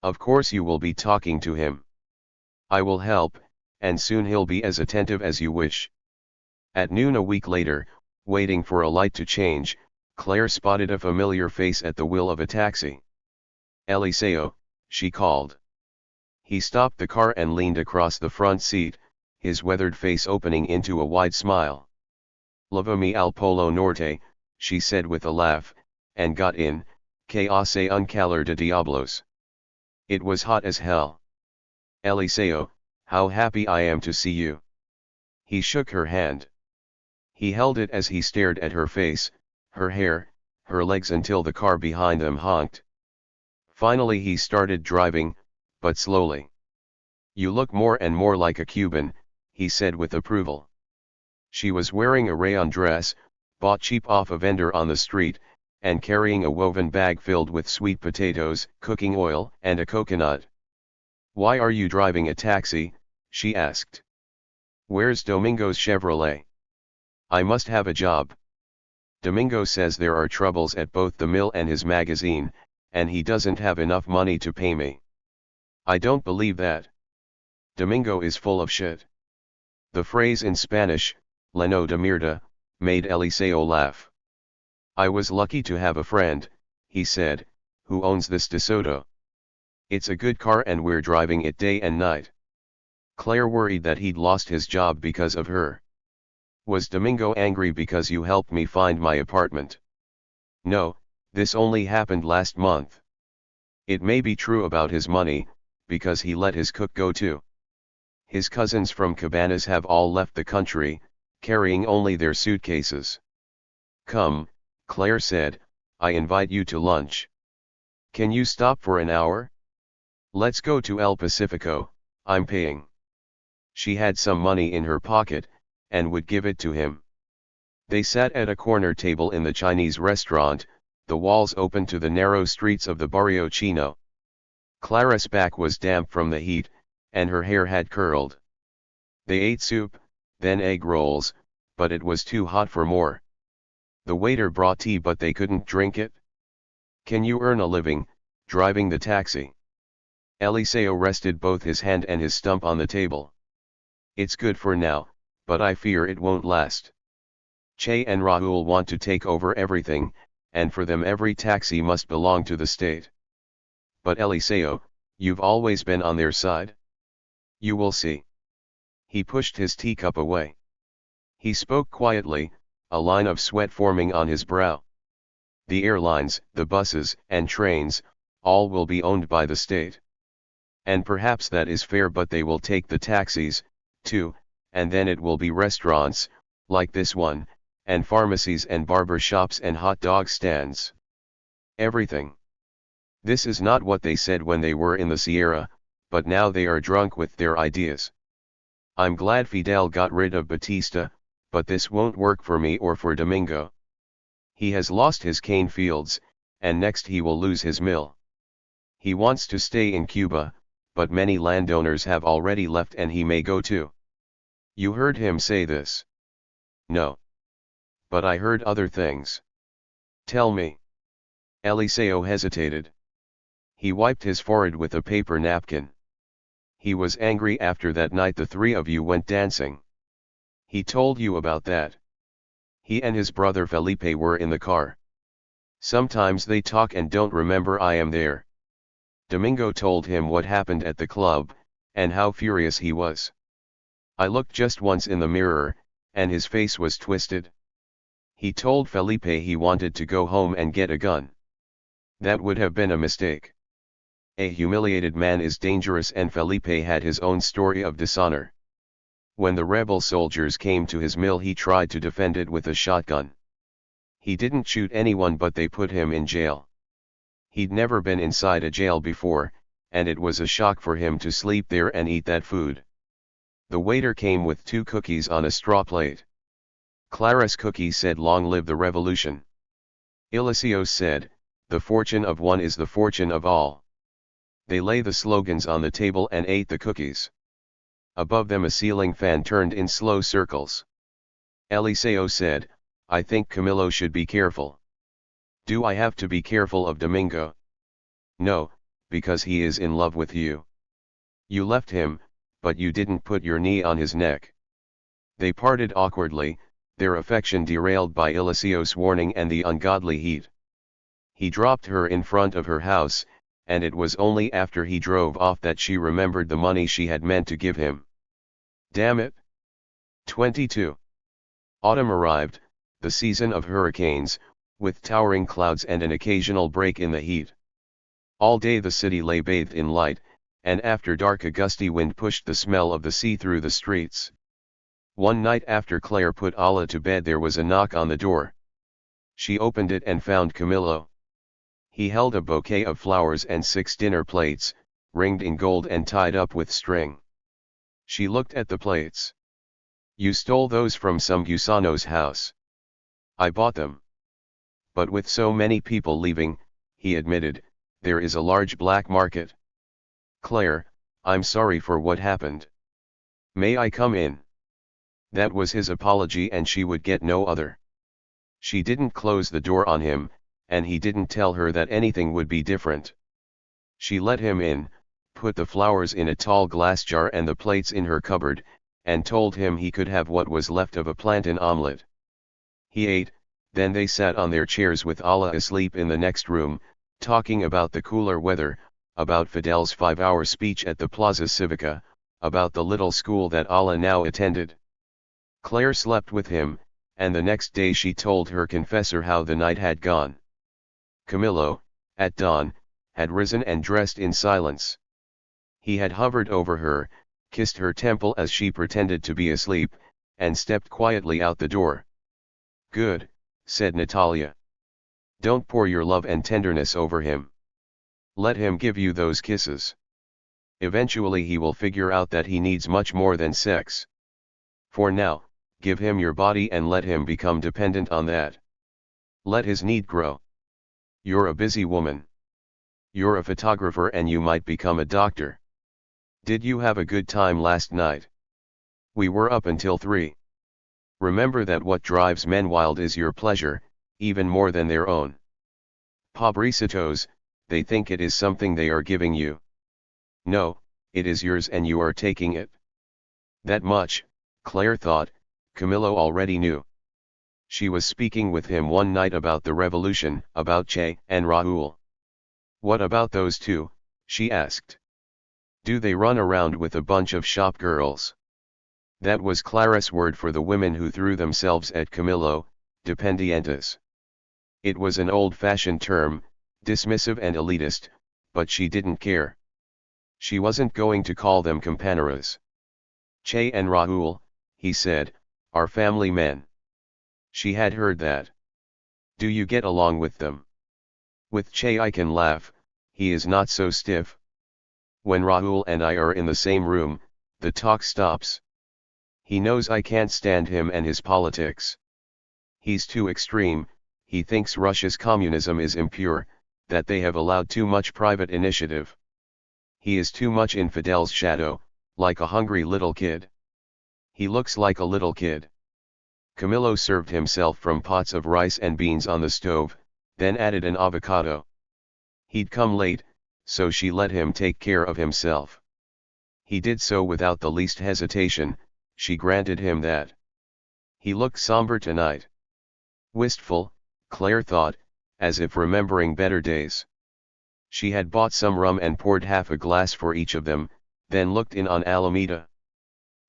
Of course you will be talking to him. I will help, and soon he'll be as attentive as you wish. At noon a week later, waiting for a light to change, Claire spotted a familiar face at the wheel of a taxi. Eliseo, she called. He stopped the car and leaned across the front seat, his weathered face opening into a wide smile. Llévame al Polo Norte, she said with a laugh, and got in, que hace un calor de diablos. It was hot as hell. Eliseo, how happy I am to see you. He shook her hand. He held it as he stared at her face, her hair, her legs until the car behind them honked. Finally he started driving, but slowly. You look more and more like a Cuban, he said with approval. She was wearing a rayon dress, bought cheap off a vendor on the street, and carrying a woven bag filled with sweet potatoes, cooking oil, and a coconut. Why are you driving a taxi? She asked. Where's Domingo's Chevrolet? I must have a job. Domingo says there are troubles at both the mill and his magazine, and he doesn't have enough money to pay me. I don't believe that. Domingo is full of shit. The phrase in Spanish, lleno de mierda, made Eliseo laugh. I was lucky to have a friend, he said, who owns this DeSoto. It's a good car and we're driving it day and night. Claire worried that he'd lost his job because of her. Was Domingo angry because you helped me find my apartment? No, this only happened last month. It may be true about his money, because he let his cook go too. His cousins from Cabanas have all left the country, carrying only their suitcases. Come, Claire said, I invite you to lunch. Can you stop for an hour? Let's go to El Pacifico, I'm paying. She had some money in her pocket, and would give it to him. They sat at a corner table in the Chinese restaurant, the walls open to the narrow streets of the Barrio Chino. Clara's back was damp from the heat, and her hair had curled. They ate soup, then egg rolls, but it was too hot for more. The waiter brought tea but they couldn't drink it. Can you earn a living, driving the taxi? Eliseo rested both his hand and his stump on the table. It's good for now, but I fear it won't last. Che and Rahul want to take over everything, and for them every taxi must belong to the state. But Eliseo, you've always been on their side. You will see. He pushed his teacup away. He spoke quietly, a line of sweat forming on his brow. The airlines, the buses, and trains, all will be owned by the state. And perhaps that is fair, but they will take the taxis, too, and then it will be restaurants, like this one, and pharmacies and barber shops and hot dog stands. Everything. This is not what they said when they were in the Sierra, but now they are drunk with their ideas. I'm glad Fidel got rid of Batista, but this won't work for me or for Domingo. He has lost his cane fields, and next he will lose his mill. He wants to stay in Cuba, but many landowners have already left and he may go too. You heard him say this? No. But I heard other things. Tell me. Eliseo hesitated. He wiped his forehead with a paper napkin. He was angry after that night the three of you went dancing. He told you about that. He and his brother Felipe were in the car. Sometimes they talk and don't remember I am there. Domingo told him what happened at the club, and how furious he was. I looked just once in the mirror, and his face was twisted. He told Felipe he wanted to go home and get a gun. That would have been a mistake. A humiliated man is dangerous, and Felipe had his own story of dishonor. When the rebel soldiers came to his mill he tried to defend it with a shotgun. He didn't shoot anyone but they put him in jail. He'd never been inside a jail before, and it was a shock for him to sleep there and eat that food. The waiter came with 2 cookies on a straw plate. Clara's cookie said long live the revolution. Eliseo said, the fortune of one is the fortune of all. They lay the slogans on the table and ate the cookies. Above them a ceiling fan turned in slow circles. Eliseo said, I think Camilo should be careful. Do I have to be careful of Domingo? No, because he is in love with you. You left him, but you didn't put your knee on his neck. They parted awkwardly, their affection derailed by Eliseo's warning and the ungodly heat. He dropped her in front of her house, and it was only after he drove off that she remembered the money she had meant to give him. Damn it! 22. Autumn arrived, the season of hurricanes, with towering clouds and an occasional break in the heat. All day the city lay bathed in light, and after dark a gusty wind pushed the smell of the sea through the streets. One night after Claire put Alla to bed there was a knock on the door. She opened it and found Camilo. He held a bouquet of flowers and 6 dinner plates, ringed in gold and tied up with string. She looked at the plates. You stole those from some gusano's house. I bought them. But with so many people leaving, he admitted, there is a large black market. Claire, I'm sorry for what happened. May I come in? That was his apology and she would get no other. She didn't close the door on him, and he didn't tell her that anything would be different. She let him in, put the flowers in a tall glass jar and the plates in her cupboard, and told him he could have what was left of a plantain omelette. He ate, then they sat on their chairs with Alla asleep in the next room, talking about the cooler weather, about Fidel's 5-hour speech at the Plaza Civica, about the little school that Alla now attended. Claire slept with him, and the next day she told her confessor how the night had gone. Camilo, at dawn, had risen and dressed in silence. He had hovered over her, kissed her temple as she pretended to be asleep, and stepped quietly out the door. "Good," said Natalia. "Don't pour your love and tenderness over him. Let him give you those kisses. Eventually he will figure out that he needs much more than sex. For now, give him your body and let him become dependent on that. Let his need grow. You're a busy woman. You're a photographer and you might become a doctor. Did you have a good time last night? We were up until 3. Remember that what drives men wild is your pleasure, even more than their own. Pobrecitos, they think it is something they are giving you. No, it is yours and you are taking it." That much, Claire thought, Camillo already knew. She was speaking with him one night about the revolution, about Che and Raúl. "What about those two?" she asked. "Do they run around with a bunch of shop girls?" That was Clara's word for the women who threw themselves at Camillo, dependientes. It was an old-fashioned term, dismissive and elitist, but she didn't care. She wasn't going to call them compañeras. "Che and Raúl," he said, "are family men." She had heard that. "Do you get along with them?" "With Che I can laugh, he is not so stiff. When Raúl and I are in the same room, the talk stops. He knows I can't stand him and his politics. He's too extreme, he thinks Russia's communism is impure, that they have allowed too much private initiative. He is too much in Fidel's shadow, like a hungry little kid. He looks like a little kid." Camillo served himself from pots of rice and beans on the stove, then added an avocado. He'd come late, so she let him take care of himself. He did so without the least hesitation, she granted him that. He looked somber tonight. Wistful, Claire thought, as if remembering better days. She had bought some rum and poured half a glass for each of them, then looked in on Alameda.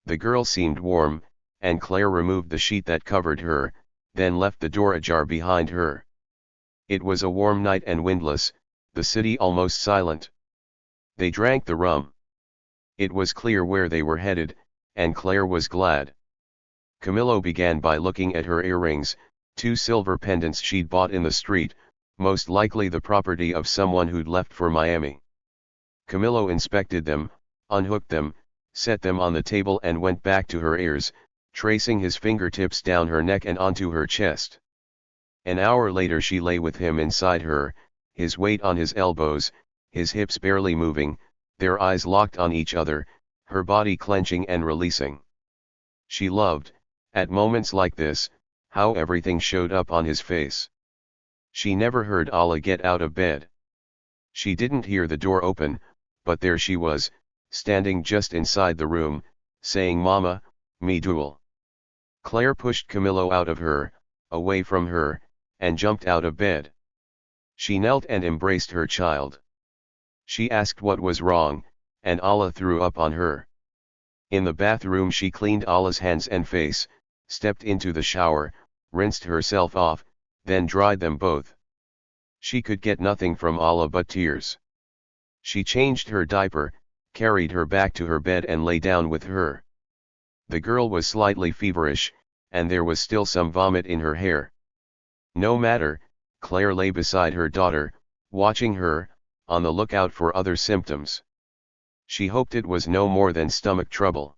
The girl seemed warm, and Claire removed the sheet that covered her, then left the door ajar behind her. It was a warm night and windless, the city almost silent. They drank the rum. It was clear where they were headed, and Claire was glad. Camillo began by looking at her earrings, 2 silver pendants she'd bought in the street, most likely the property of someone who'd left for Miami. Camillo inspected them, unhooked them, set them on the table and went back to her ears, tracing his fingertips down her neck and onto her chest. An hour later she lay with him inside her, his weight on his elbows, his hips barely moving, their eyes locked on each other, her body clenching and releasing. She loved, at moments like this, how everything showed up on his face. She never heard Allah get out of bed. She didn't hear the door open, but there she was, standing just inside the room, saying "Mama, me duel." Claire pushed Camillo out of her, away from her, and jumped out of bed. She knelt and embraced her child. She asked what was wrong, and Allah threw up on her. In the bathroom she cleaned Allah's hands and face, stepped into the shower, rinsed herself off, then dried them both. She could get nothing from Allah but tears. She changed her diaper, carried her back to her bed and lay down with her. The girl was slightly feverish, and there was still some vomit in her hair. No matter, Claire lay beside her daughter, watching her, on the lookout for other symptoms. She hoped it was no more than stomach trouble.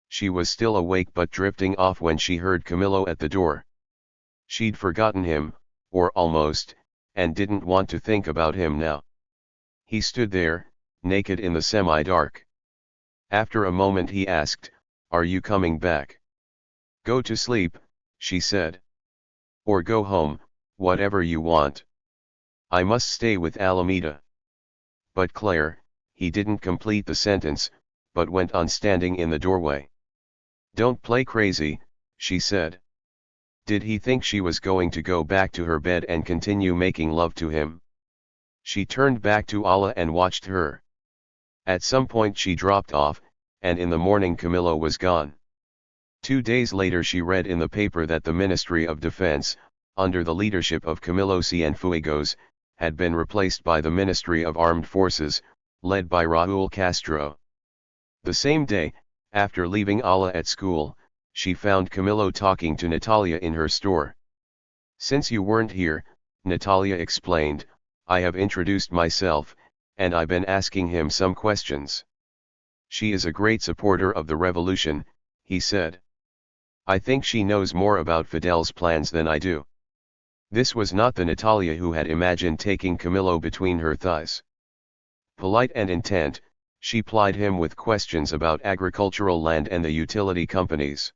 She was still awake but drifting off when she heard Camillo at the door. She'd forgotten him, or almost, and didn't want to think about him now. He stood there, naked in the semi-dark. After a moment he asked, "Are you coming back?" "Go to sleep," she said. "Or go home, whatever you want." "I must stay with Alameda." "But Claire," he didn't complete the sentence, but went on standing in the doorway. "Don't play crazy," she said. Did he think she was going to go back to her bed and continue making love to him? She turned back to Allah and watched her. At some point she dropped off, and in the morning Camillo was gone. 2 days later she read in the paper that the Ministry of Defense, under the leadership of Camilo Cienfuegos, had been replaced by the Ministry of Armed Forces, led by Raúl Castro. The same day, after leaving Alla at school, she found Camillo talking to Natalia in her store. "Since you weren't here," Natalia explained, "I have introduced myself, and I've been asking him some questions." "She is a great supporter of the revolution," he said. "I think she knows more about Fidel's plans than I do." This was not the Natalia who had imagined taking Camillo between her thighs. Polite and intent, she plied him with questions about agricultural land and the utility companies.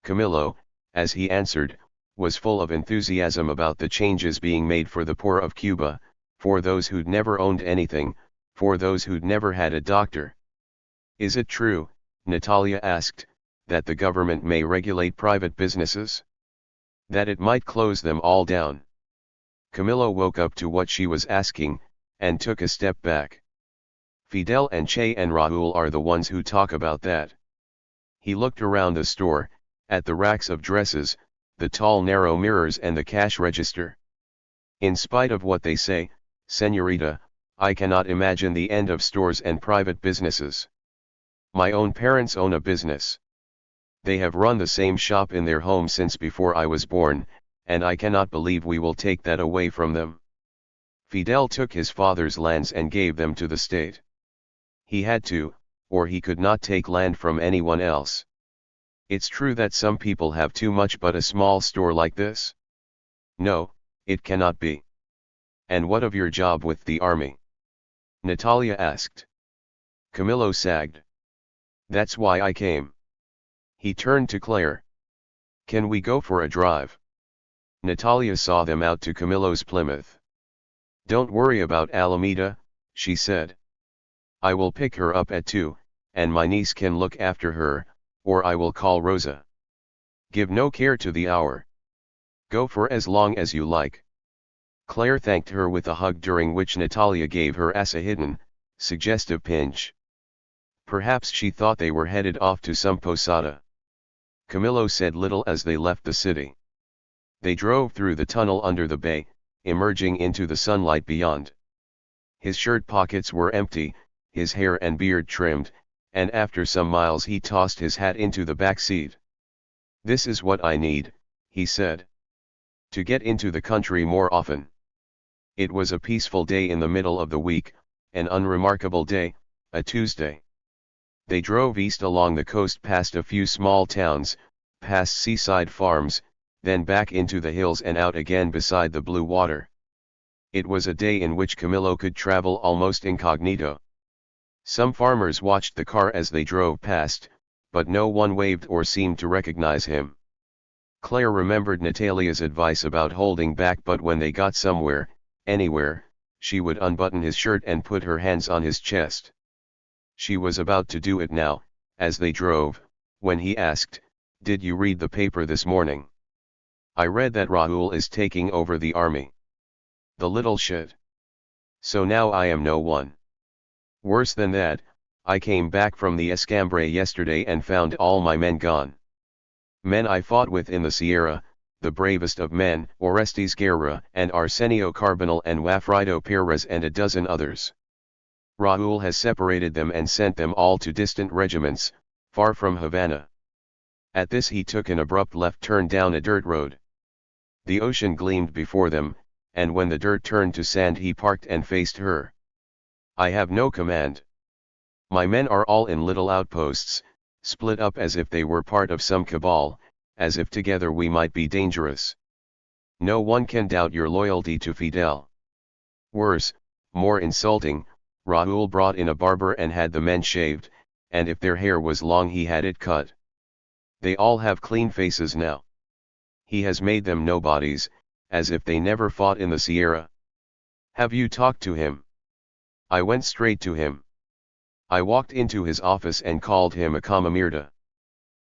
Camillo, as he answered, was full of enthusiasm about the changes being made for the poor of Cuba, for those who'd never owned anything, for those who'd never had a doctor. "Is it true," Natalia asked, "that the government may regulate private businesses? That it might close them all down?" Camillo woke up to what she was asking, and took a step back. "Fidel and Che and Raul are the ones who talk about that." He looked around the store, at the racks of dresses, the tall narrow mirrors and the cash register. "In spite of what they say, señorita, I cannot imagine the end of stores and private businesses. My own parents own a business. They have run the same shop in their home since before I was born, and I cannot believe we will take that away from them. Fidel took his father's lands and gave them to the state. He had to, or he could not take land from anyone else. It's true that some people have too much, but a small store like this? No, it cannot be." "And what of your job with the army?" Natalia asked. Camillo sagged. "That's why I came." He turned to Claire. "Can we go for a drive?" Natalia saw them out to Camillo's Plymouth. "Don't worry about Alameda," she said. "I will pick her up at 2, and my niece can look after her, or I will call Rosa. Give no care to the hour. Go for as long as you like." Claire thanked her with a hug, during which Natalia gave her a hidden, suggestive pinch. Perhaps she thought they were headed off to some posada. Camillo said little as they left the city. They drove through the tunnel under the bay, emerging into the sunlight beyond. His shirt pockets were empty, his hair and beard trimmed, and after some miles he tossed his hat into the back seat. "This is what I need," he said. "To get into the country more often." It was a peaceful day in the middle of the week, an unremarkable day, a Tuesday. They drove east along the coast past a few small towns, past seaside farms, then back into the hills and out again beside the blue water. It was a day in which Camillo could travel almost incognito. Some farmers watched the car as they drove past, but no one waved or seemed to recognize him. Claire remembered Natalia's advice about holding back, but when they got somewhere, anywhere, she would unbutton his shirt and put her hands on his chest. She was about to do it now, as they drove, when he asked, "Did you read the paper this morning?" "I read that Raul is taking over the army." "The little shit. So now I am no one. Worse than that, I came back from the Escambray yesterday and found all my men gone. Men I fought with in the Sierra, the bravest of men, Orestes Guerra and Arsenio Carbonell and Wafrido Perez and a dozen others. Raul has separated them and sent them all to distant regiments, far from Havana." At this he took an abrupt left turn down a dirt road. The ocean gleamed before them, and when the dirt turned to sand he parked and faced her. "I have no command. My men are all in little outposts, split up as if they were part of some cabal, as if together we might be dangerous. No one can doubt your loyalty to Fidel. Worse, more insulting, Raul brought in a barber and had the men shaved, and if their hair was long he had it cut. They all have clean faces now. He has made them nobodies, as if they never fought in the Sierra. Have you talked to him?" "I went straight to him. I walked into his office and called him a comamirta.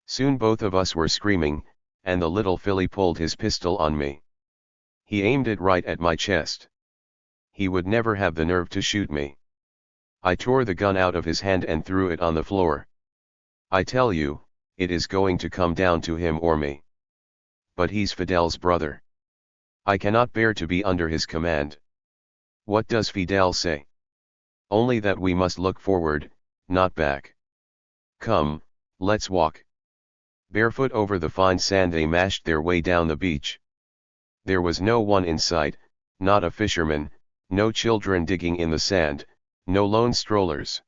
Soon both of us were screaming, and the little filly pulled his pistol on me. He aimed it right at my chest. He would never have the nerve to shoot me. I tore the gun out of his hand and threw it on the floor. I tell you, it is going to come down to him or me. But he's Fidel's brother. I cannot bear to be under his command." "What does Fidel say?" "Only that we must look forward, not back. Come, let's walk. Barefoot over the fine sand they mashed their way down the beach. There was no one in sight, not a fisherman, no children digging in the sand, no lone strollers.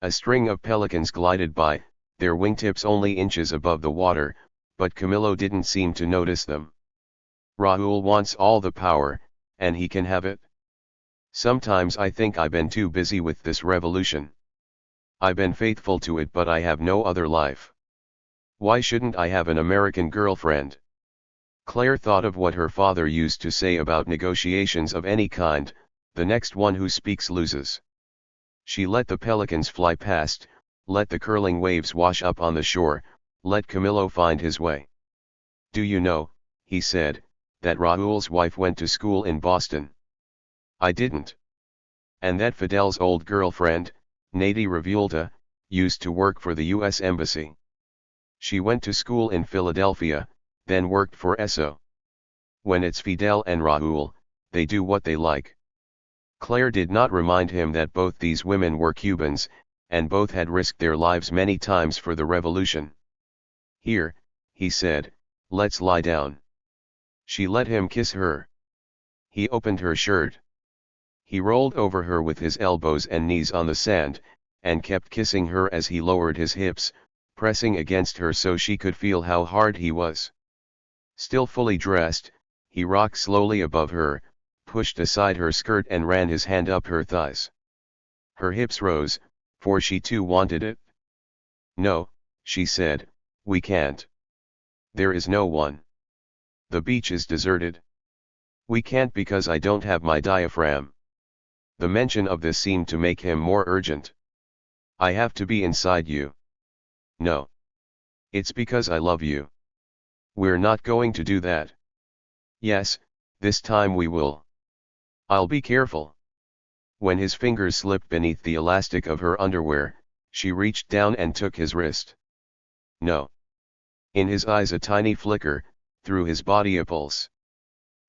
A string of pelicans glided by, their wingtips only inches above the water, but Camillo didn't seem to notice them. Raoul wants all the power, and he can have it. Sometimes I think I've been too busy with this revolution. I've been faithful to it, but I have no other life. Why shouldn't I have an American girlfriend? Claire thought of what her father used to say about negotiations of any kind: the next one who speaks loses. She let the pelicans fly past, let the curling waves wash up on the shore, let Camillo find his way. Do you know, he said, that Raoul's wife went to school in Boston? I didn't. And that Fidel's old girlfriend, Nady Revuelta, used to work for the U.S. Embassy. She went to school in Philadelphia, then worked for ESO. When it's Fidel and Raoul, they do what they like. Claire did not remind him that both these women were Cubans, and both had risked their lives many times for the revolution. Here, he said, let's lie down. She let him kiss her. He opened her shirt. He rolled over her with his elbows and knees on the sand, and kept kissing her as he lowered his hips, pressing against her so she could feel how hard he was. Still fully dressed, he rocked slowly above her, pushed aside her skirt and ran his hand up her thighs. Her hips rose, for she too wanted it. No, she said, we can't. There is no one. The beach is deserted. We can't because I don't have my diaphragm. The mention of this seemed to make him more urgent. I have to be inside you. No. It's because I love you. We're not going to do that. Yes, this time we will. I'll be careful. When his fingers slipped beneath the elastic of her underwear, she reached down and took his wrist. No. In his eyes a tiny flicker, through his body a pulse.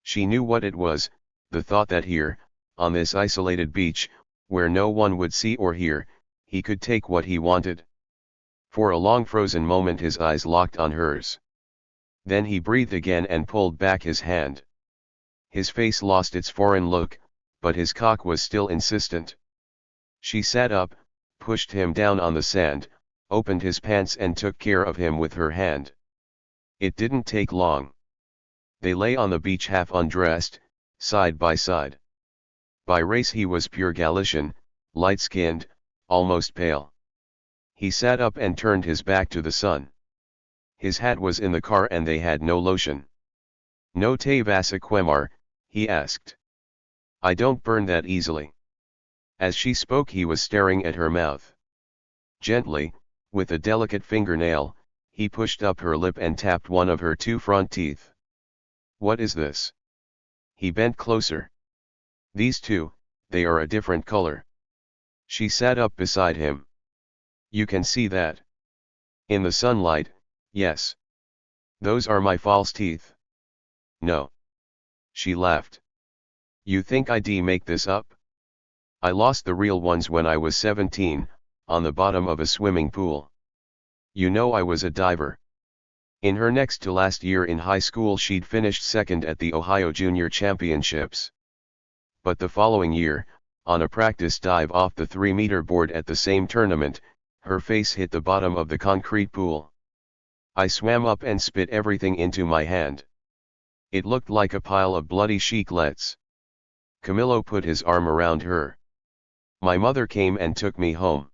She knew what it was, the thought that here, on this isolated beach, where no one would see or hear, he could take what he wanted. For a long frozen moment his eyes locked on hers. Then he breathed again and pulled back his hand. His face lost its foreign look, but his cock was still insistent. She sat up, pushed him down on the sand, opened his pants and took care of him with her hand. It didn't take long. They lay on the beach half undressed, side by side. By race he was pure Galician, light-skinned, almost pale. He sat up and turned his back to the sun. His hat was in the car and they had no lotion. No te vas a quemar, he asked. I don't burn that easily. As she spoke he was staring at her mouth. Gently, with a delicate fingernail, he pushed up her lip and tapped one of her two front teeth. What is this? He bent closer. These two, they are a different color. She sat up beside him. You can see that? In the sunlight, yes. Those are my false teeth. No. She laughed. You think I'd make this up? I lost the real ones when I was 17, on the bottom of a swimming pool. You know I was a diver. In her next to last year in high school she'd finished second at the Ohio Junior Championships. But the following year, on a practice dive off the 3-meter board at the same tournament, her face hit the bottom of the concrete pool. I swam up and spit everything into my hand. It looked like a pile of bloody chiclets. Camillo put his arm around her. My mother came and took me home.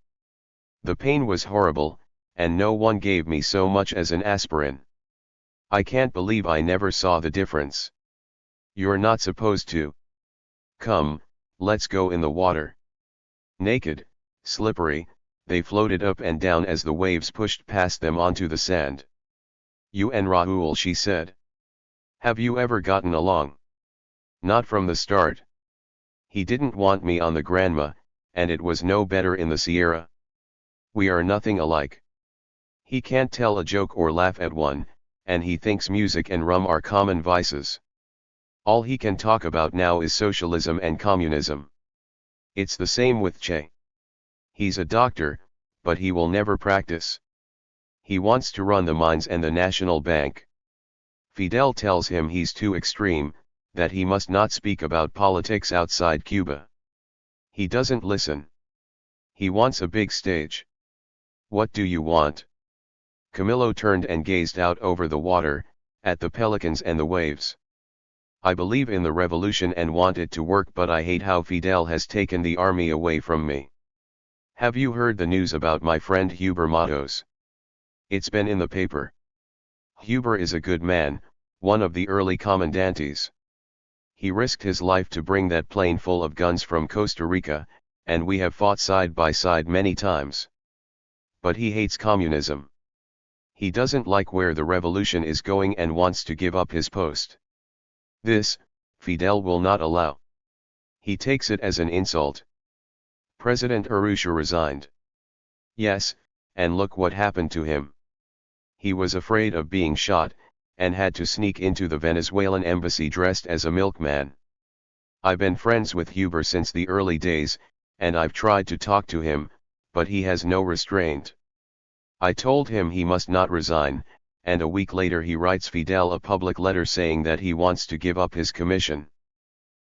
The pain was horrible, and no one gave me so much as an aspirin. I can't believe I never saw the difference. You're not supposed to. Come, let's go in the water. Naked, slippery, they floated up and down as the waves pushed past them onto the sand. You and Raoul, she said. Have you ever gotten along? Not from the start. He didn't want me on the Granma, and it was no better in the Sierra. We are nothing alike. He can't tell a joke or laugh at one, and he thinks music and rum are common vices. All he can talk about now is socialism and communism. It's the same with Che. He's a doctor, but he will never practice. He wants to run the mines and the National Bank. Fidel tells him he's too extreme, that he must not speak about politics outside Cuba. He doesn't listen. He wants a big stage. What do you want? Camilo turned and gazed out over the water, at the pelicans and the waves. I believe in the revolution and want it to work, but I hate how Fidel has taken the army away from me. Have you heard the news about my friend Huber Matos? It's been in the paper. Huber is a good man, one of the early commandantes. He risked his life to bring that plane full of guns from Costa Rica, and we have fought side by side many times. But he hates communism. He doesn't like where the revolution is going and wants to give up his post. This, Fidel will not allow. He takes it as an insult. President Urrutia resigned. Yes, and look what happened to him. He was afraid of being shot, and had to sneak into the Venezuelan embassy dressed as a milkman. I've been friends with Huber since the early days, and I've tried to talk to him, but he has no restraint. I told him he must not resign, and a week later he writes Fidel a public letter saying that he wants to give up his commission.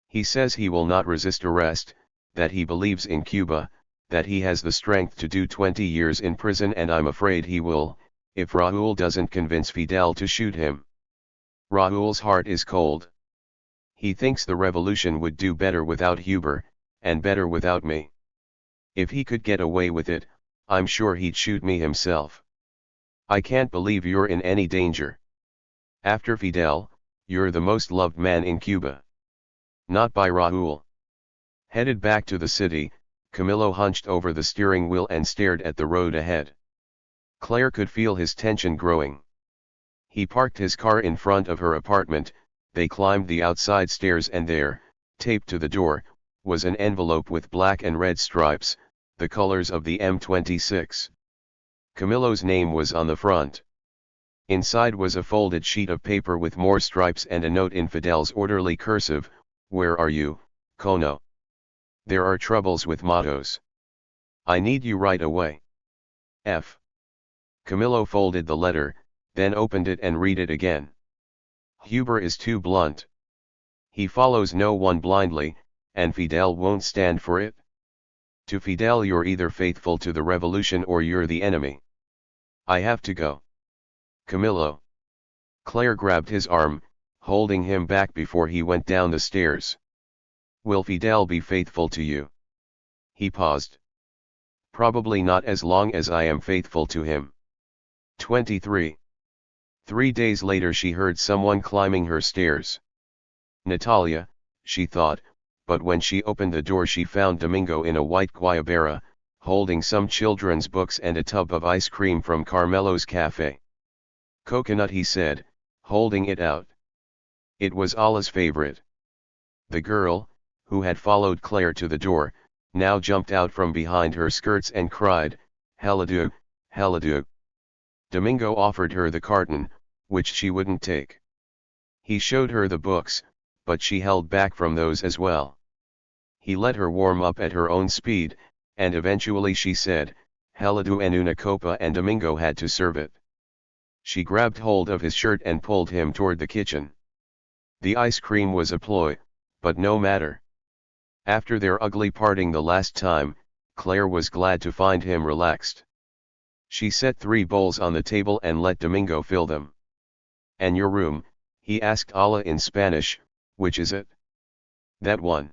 He says he will not resist arrest, that he believes in Cuba, that he has the strength to do 20 years in prison, and I'm afraid he will, if Raúl doesn't convince Fidel to shoot him. Raúl's heart is cold. He thinks the revolution would do better without Huber, and better without me. If he could get away with it, I'm sure he'd shoot me himself. I can't believe you're in any danger. After Fidel, you're the most loved man in Cuba. Not by Raúl. Headed back to the city, Camilo hunched over the steering wheel and stared at the road ahead. Claire could feel his tension growing. He parked his car in front of her apartment, they climbed the outside stairs, and there, taped to the door, was an envelope with black and red stripes, the colors of the M26. Camilo's name was on the front. Inside was a folded sheet of paper with more stripes and a note in Fidel's orderly cursive, "Where are you, Cono? There are troubles with Matos. I need you right away. F." Camilo folded the letter, then opened it and read it again. Huber is too blunt. He follows no one blindly, and Fidel won't stand for it. To Fidel, you're either faithful to the revolution or you're the enemy. I have to go. Camilo. Claire grabbed his arm, holding him back before he went down the stairs. Will Fidel be faithful to you? He paused. Probably not as long as I am faithful to him. 23. 3 days later she heard someone climbing her stairs. Natalia, she thought, but when she opened the door she found Domingo in a white guayabera, holding some children's books and a tub of ice cream from Carmelo's cafe. Coconut, he said, holding it out. It was Allah's favorite. The girl, who had followed Claire to the door, now jumped out from behind her skirts and cried, "Heladu, Heladu." Domingo offered her the carton, which she wouldn't take. He showed her the books, but she held back from those as well. He let her warm up at her own speed, and eventually she said, "Heladu en una copa," and Domingo had to serve it. She grabbed hold of his shirt and pulled him toward the kitchen. The ice cream was a ploy, but no matter. After their ugly parting the last time, Claire was glad to find him relaxed. She set 3 bowls on the table and let Domingo fill them. "And your room?" he asked Allah in Spanish, "which is it?" "That one."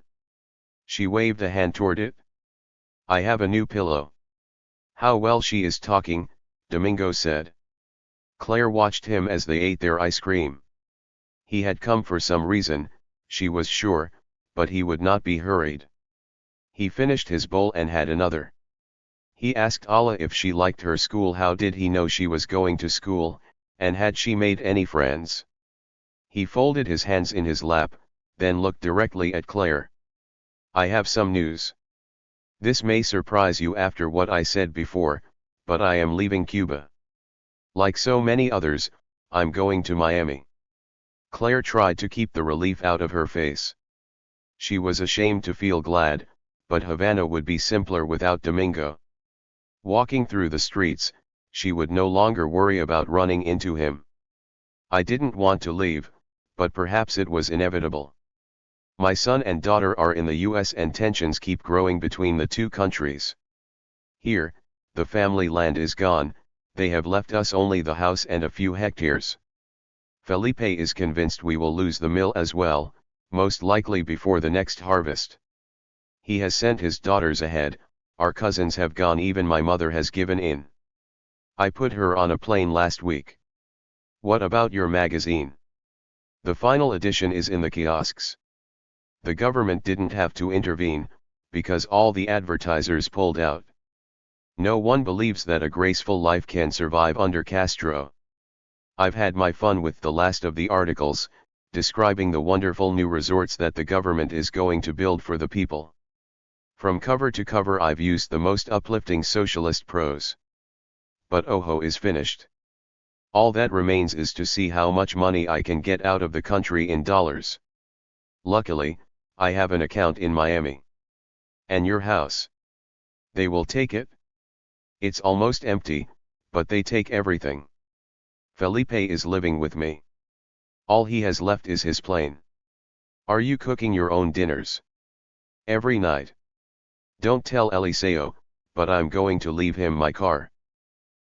She waved a hand toward it. "I have a new pillow." "How well she is talking," Domingo said. Claire watched him as they ate their ice cream. He had come for some reason, she was sure, but he would not be hurried. He finished his bowl and had another. He asked Allah if she liked her school, how did he know she was going to school, and had she made any friends. He folded his hands in his lap, then looked directly at Claire. "I have some news. This may surprise you after what I said before, but I am leaving Cuba. Like so many others, I'm going to Miami." Claire tried to keep the relief out of her face. She was ashamed to feel glad, but Havana would be simpler without Domingo. Walking through the streets, she would no longer worry about running into him. I didn't want to leave, but perhaps it was inevitable. My son and daughter are in the US and tensions keep growing between the two countries. Here, the family land is gone, they have left us only the house and a few hectares. Felipe is convinced we will lose the mill as well, most likely before the next harvest. He has sent his daughters ahead, our cousins have gone, even my mother has given in. I put her on a plane last week. What about your magazine? The final edition is in the kiosks. The government didn't have to intervene, because all the advertisers pulled out. No one believes that a graceful life can survive under Castro. I've had my fun with the last of the articles, describing the wonderful new resorts that the government is going to build for the people. From cover to cover I've used the most uplifting socialist prose. But Ojo is finished. All that remains is to see how much money I can get out of the country in dollars. Luckily, I have an account in Miami. And your house? They will take it? It's almost empty, but they take everything. Felipe is living with me. All he has left is his plane. Are you cooking your own dinners? Every night. Don't tell Eliseo, but I'm going to leave him my car.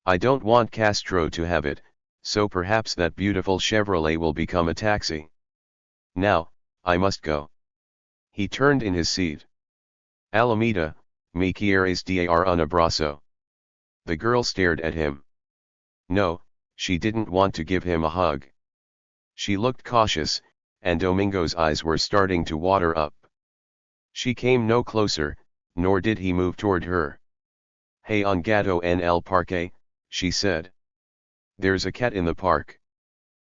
I don't want Castro to have it, so perhaps that beautiful Chevrolet will become a taxi. Now, I must go. He turned in his seat. Alameda, me quieres dar un abrazo. The girl stared at him. No, she didn't want to give him a hug. She looked cautious, and Domingo's eyes were starting to water up. She came no closer, nor did he move toward her. Hey, un gato en el parque, she said. There's a cat in the park.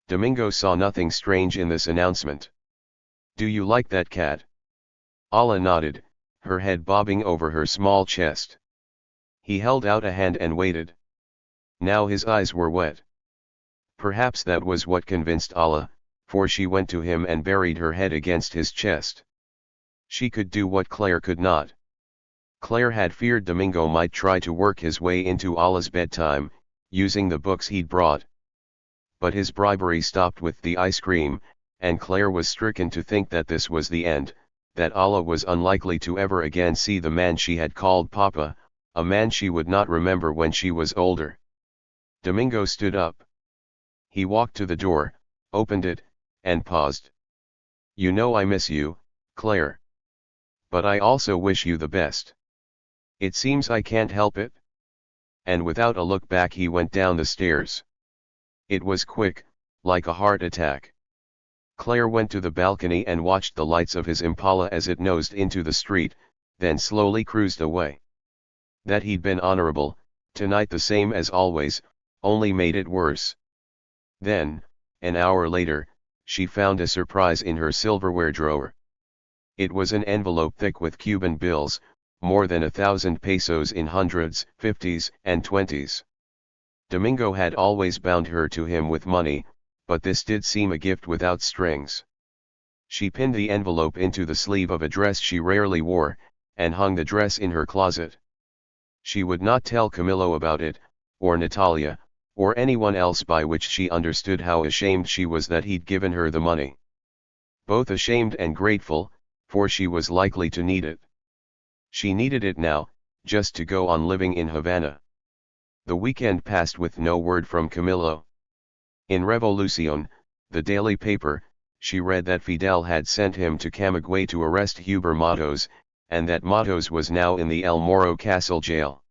Domingo saw nothing strange in this announcement. Do you like that cat? Ala nodded, her head bobbing over her small chest. He held out a hand and waited. Now his eyes were wet. Perhaps that was what convinced Ala, for she went to him and buried her head against his chest. She could do what Claire could not. Claire had feared Domingo might try to work his way into Ala's bedtime, using the books he'd brought. But his bribery stopped with the ice cream, and Claire was stricken to think that this was the end, that Ala was unlikely to ever again see the man she had called Papa, a man she would not remember when she was older. Domingo stood up. He walked to the door, opened it, and paused. You know I miss you, Claire. But I also wish you the best. It seems I can't help it. And without a look back he went down the stairs. It was quick, like a heart attack. Claire went to the balcony and watched the lights of his Impala as it nosed into the street, then slowly cruised away. That he'd been honorable, tonight the same as always, only made it worse. Then, an hour later, she found a surprise in her silverware drawer. It was an envelope thick with Cuban bills, more than 1,000 pesos in hundreds, 50s, and 20s. Domingo had always bound her to him with money, but this did seem a gift without strings. She pinned the envelope into the sleeve of a dress she rarely wore, and hung the dress in her closet. She would not tell Camilo about it, or Natalia, or anyone else, by which she understood how ashamed she was that he'd given her the money. Both ashamed and grateful, for she was likely to need it. She needed it now, just to go on living in Havana. The weekend passed with no word from Camilo. In Revolucion, the daily paper, she read that Fidel had sent him to Camagüey to arrest Huber Matos, and that Matos was now in the El Moro Castle jail.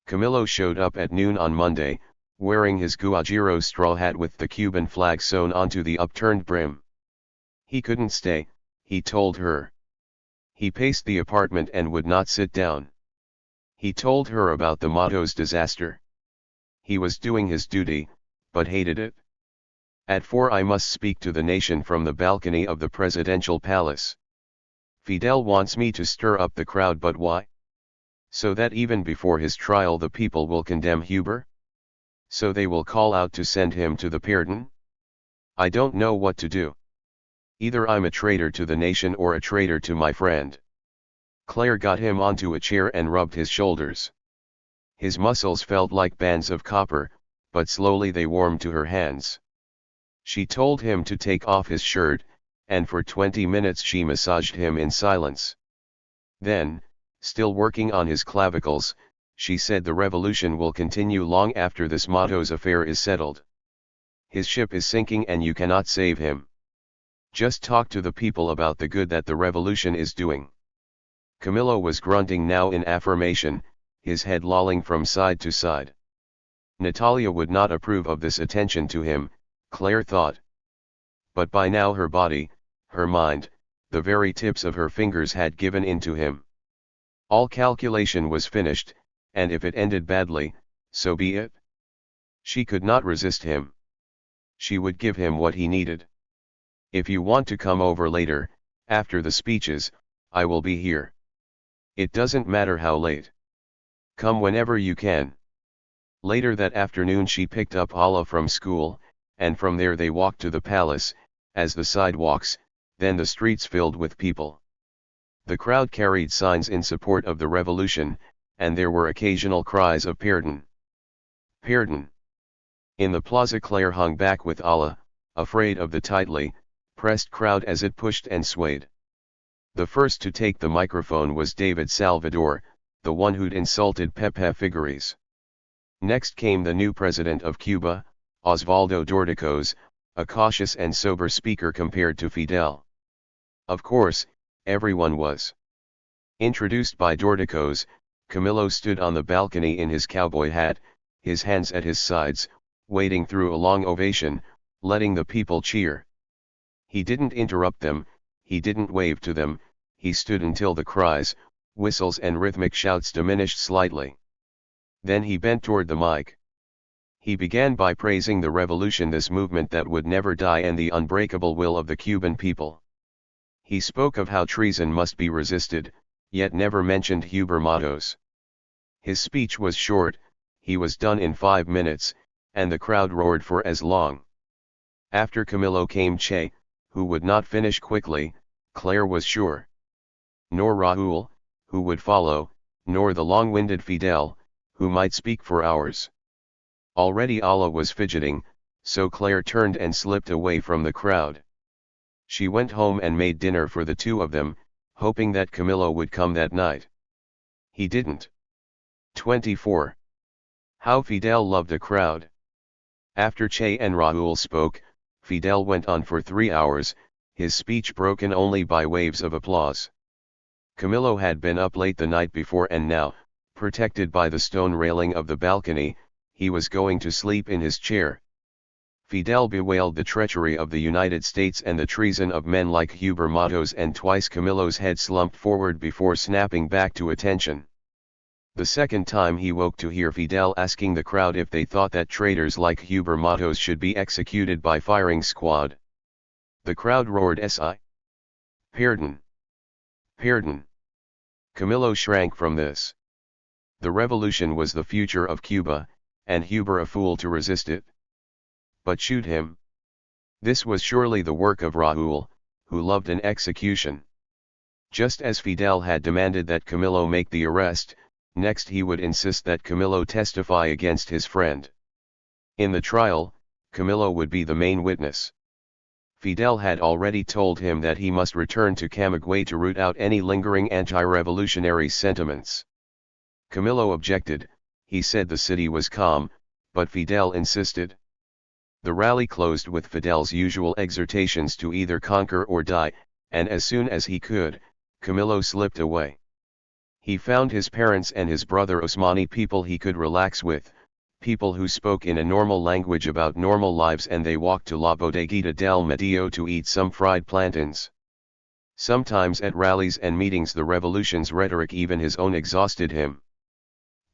Camilo showed up at noon on Monday, wearing his Guajiro straw hat with the Cuban flag sewn onto the upturned brim. He couldn't stay, he told her. He paced the apartment and would not sit down. He told her about the Matos disaster. He was doing his duty, but hated it. At 4 I must speak to the nation from the balcony of the presidential palace. Fidel wants me to stir up the crowd, but why? So that even before his trial the people will condemn Huber? So they will call out to send him to the pardon? I don't know what to do. Either I'm a traitor to the nation or a traitor to my friend. Claire got him onto a chair and rubbed his shoulders. His muscles felt like bands of copper, but slowly they warmed to her hands. She told him to take off his shirt, and for 20 minutes she massaged him in silence. Then, still working on his clavicles, she said the revolution will continue long after this Matos affair is settled. His ship is sinking and you cannot save him. Just talk to the people about the good that the revolution is doing. Camillo was grunting now in affirmation, his head lolling from side to side. Natalia would not approve of this attention to him, Claire thought. But by now her body, her mind, the very tips of her fingers had given in to him. All calculation was finished, and if it ended badly, so be it. She could not resist him. She would give him what he needed. If you want to come over later, after the speeches, I will be here. It doesn't matter how late. Come whenever you can. Later that afternoon she picked up Alla from school, and from there they walked to the palace, as the sidewalks, then the streets filled with people. The crowd carried signs in support of the revolution, and there were occasional cries of "Pardon! Pardon!" In the plaza Claire hung back with Alla, afraid of the tightly pressed crowd as it pushed and swayed. The first to take the microphone was David Salvador, the one who'd insulted Pepe Figueres. Next came the new president of Cuba, Osvaldo Dorticos, a cautious and sober speaker compared to Fidel. Of course, everyone was. Introduced by Dorticos, Camillo stood on the balcony in his cowboy hat, his hands at his sides, waiting through a long ovation, letting the people cheer. He didn't interrupt them, he didn't wave to them, he stood until the cries, whistles and rhythmic shouts diminished slightly. Then he bent toward the mic. He began by praising the revolution, this movement that would never die, and the unbreakable will of the Cuban people. He spoke of how treason must be resisted, yet never mentioned Huber Matos. His speech was short, he was done in 5 minutes, and the crowd roared for as long. After Camillo came Che, who would not finish quickly, Claire was sure. Nor Raúl, who would follow, nor the long-winded Fidel, who might speak for hours. Already Alla was fidgeting, so Claire turned and slipped away from the crowd. She went home and made dinner for the two of them, hoping that Camillo would come that night. He didn't. 24. How Fidel loved a crowd. After Che and Raúl spoke, Fidel went on for 3 hours, his speech broken only by waves of applause. Camillo had been up late the night before, and now, protected by the stone railing of the balcony, he was going to sleep in his chair. Fidel bewailed the treachery of the United States and the treason of men like Huber Matos, and twice Camillo's head slumped forward before snapping back to attention. The second time he woke to hear Fidel asking the crowd if they thought that traitors like Huber Matos should be executed by firing squad. The crowd roared "Si! Pardon! Pardon!" Camillo shrank from this. The revolution was the future of Cuba, and Huber a fool to resist it. But shoot him. This was surely the work of Raúl, who loved an execution. Just as Fidel had demanded that Camillo make the arrest, next he would insist that Camillo testify against his friend. In the trial, Camillo would be the main witness. Fidel had already told him that he must return to Camagüey to root out any lingering anti-revolutionary sentiments. Camillo objected. He said the city was calm, but Fidel insisted. The rally closed with Fidel's usual exhortations to either conquer or die, and as soon as he could, Camillo slipped away. He found his parents and his brother Osmani, people he could relax with, people who spoke in a normal language about normal lives, and they walked to La Bodeguita del Medio to eat some fried plantains. Sometimes at rallies and meetings the revolution's rhetoric, even his own, exhausted him.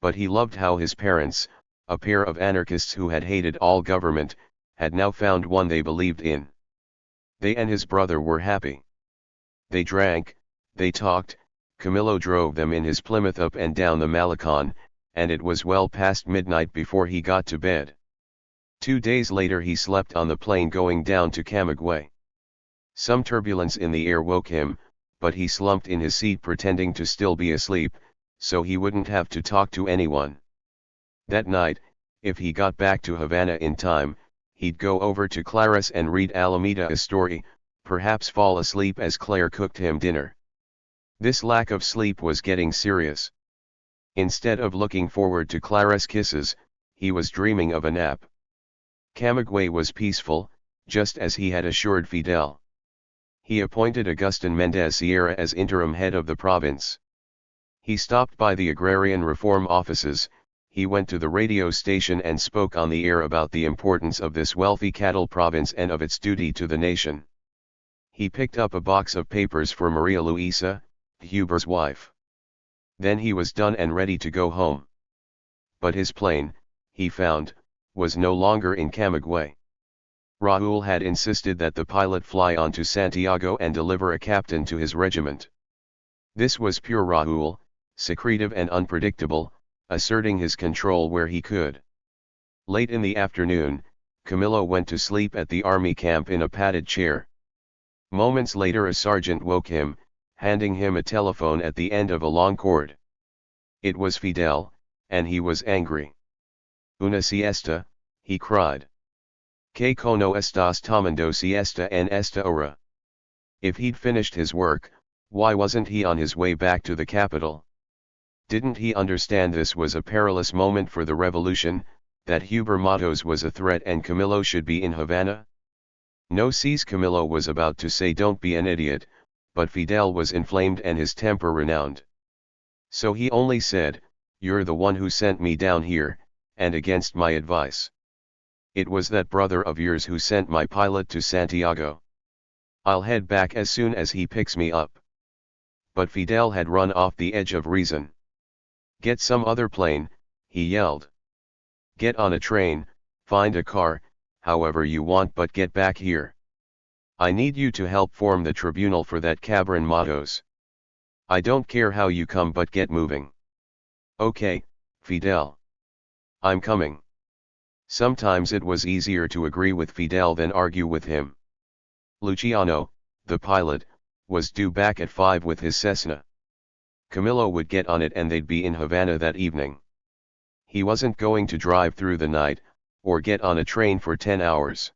But he loved how his parents, a pair of anarchists who had hated all government, had now found one they believed in. They and his brother were happy. They drank, they talked, Camillo drove them in his Plymouth up and down the Malecon, and it was well past midnight before he got to bed. 2 days later he slept on the plane going down to Camagüey. Some turbulence in the air woke him, but he slumped in his seat pretending to still be asleep, so he wouldn't have to talk to anyone. That night, if he got back to Havana in time, he'd go over to Clara's and read Alameda a story, perhaps fall asleep as Claire cooked him dinner. This lack of sleep was getting serious. Instead of looking forward to Clara's kisses, he was dreaming of a nap. Camagüey was peaceful, just as he had assured Fidel. He appointed Agustin Mendez Sierra as interim head of the province. He stopped by the agrarian reform offices. He went to the radio station and spoke on the air about the importance of this wealthy cattle province and of its duty to the nation. He picked up a box of papers for Maria Luisa, Huber's wife. Then he was done and ready to go home. But his plane, he found, was no longer in Camagüey. Raúl had insisted that the pilot fly on to Santiago and deliver a captain to his regiment. This was pure Raúl, secretive and unpredictable, asserting his control where he could. Late in the afternoon, Camilo went to sleep at the army camp in a padded chair. Moments later a sergeant woke him, handing him a telephone at the end of a long cord. It was Fidel, and he was angry. "Una siesta," he cried. "Que cono estás tomando siesta en esta hora?" If he'd finished his work, why wasn't he on his way back to the capital? Didn't he understand this was a perilous moment for the revolution, that Huber Matos was a threat and Camilo should be in Havana? No, sees Camilo was about to say don't be an idiot, but Fidel was inflamed and his temper renowned. So he only said, "You're the one who sent me down here, and against my advice. It was that brother of yours who sent my pilot to Santiago. I'll head back as soon as he picks me up." But Fidel had run off the edge of reason. "Get some other plane," he yelled. "Get on a train, find a car, however you want, but get back here. I need you to help form the tribunal for that cabron Matos. I don't care how you come, but get moving." "Okay, Fidel. I'm coming." Sometimes it was easier to agree with Fidel than argue with him. Luciano, the pilot, was due back at 5 with his Cessna. Camilo would get on it and they'd be in Havana that evening. He wasn't going to drive through the night, or get on a train for 10 hours.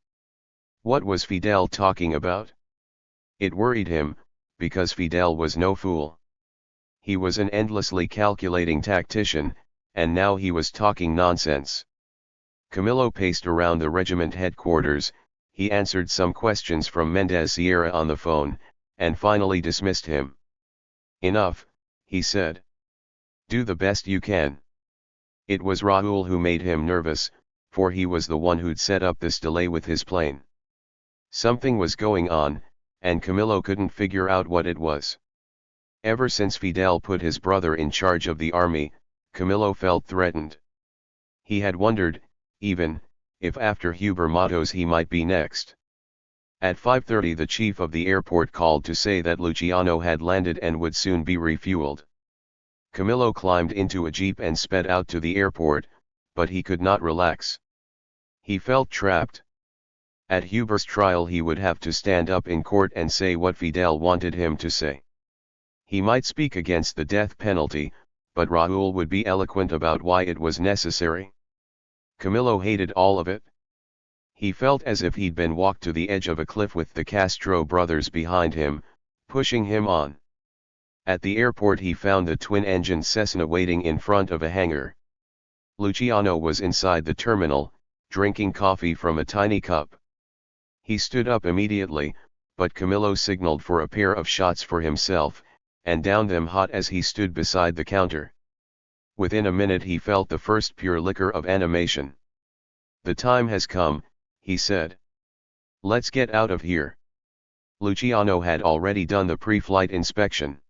What was Fidel talking about? It worried him, because Fidel was no fool. He was an endlessly calculating tactician, and now he was talking nonsense. Camilo paced around the regiment headquarters. He answered some questions from Mendez Sierra on the phone, and finally dismissed him. "Enough," he said. "Do the best you can." It was Raúl who made him nervous, for he was the one who'd set up this delay with his plane. Something was going on, and Camilo couldn't figure out what it was. Ever since Fidel put his brother in charge of the army, Camilo felt threatened. He had wondered, even, if after Huber Matos he might be next. At 5:30 the chief of the airport called to say that Luciano had landed and would soon be refueled. Camilo climbed into a jeep and sped out to the airport, but he could not relax. He felt trapped. At Huber's trial he would have to stand up in court and say what Fidel wanted him to say. He might speak against the death penalty, but Raúl would be eloquent about why it was necessary. Camilo hated all of it. He felt as if he'd been walked to the edge of a cliff with the Castro brothers behind him, pushing him on. At the airport he found the twin-engine Cessna waiting in front of a hangar. Luciano was inside the terminal, drinking coffee from a tiny cup. He stood up immediately, but Camilo signaled for a pair of shots for himself, and downed them hot as he stood beside the counter. Within a minute he felt the first pure liquor of animation. "The time has come," he said. "Let's get out of here." Luciano had already done the pre-flight inspection.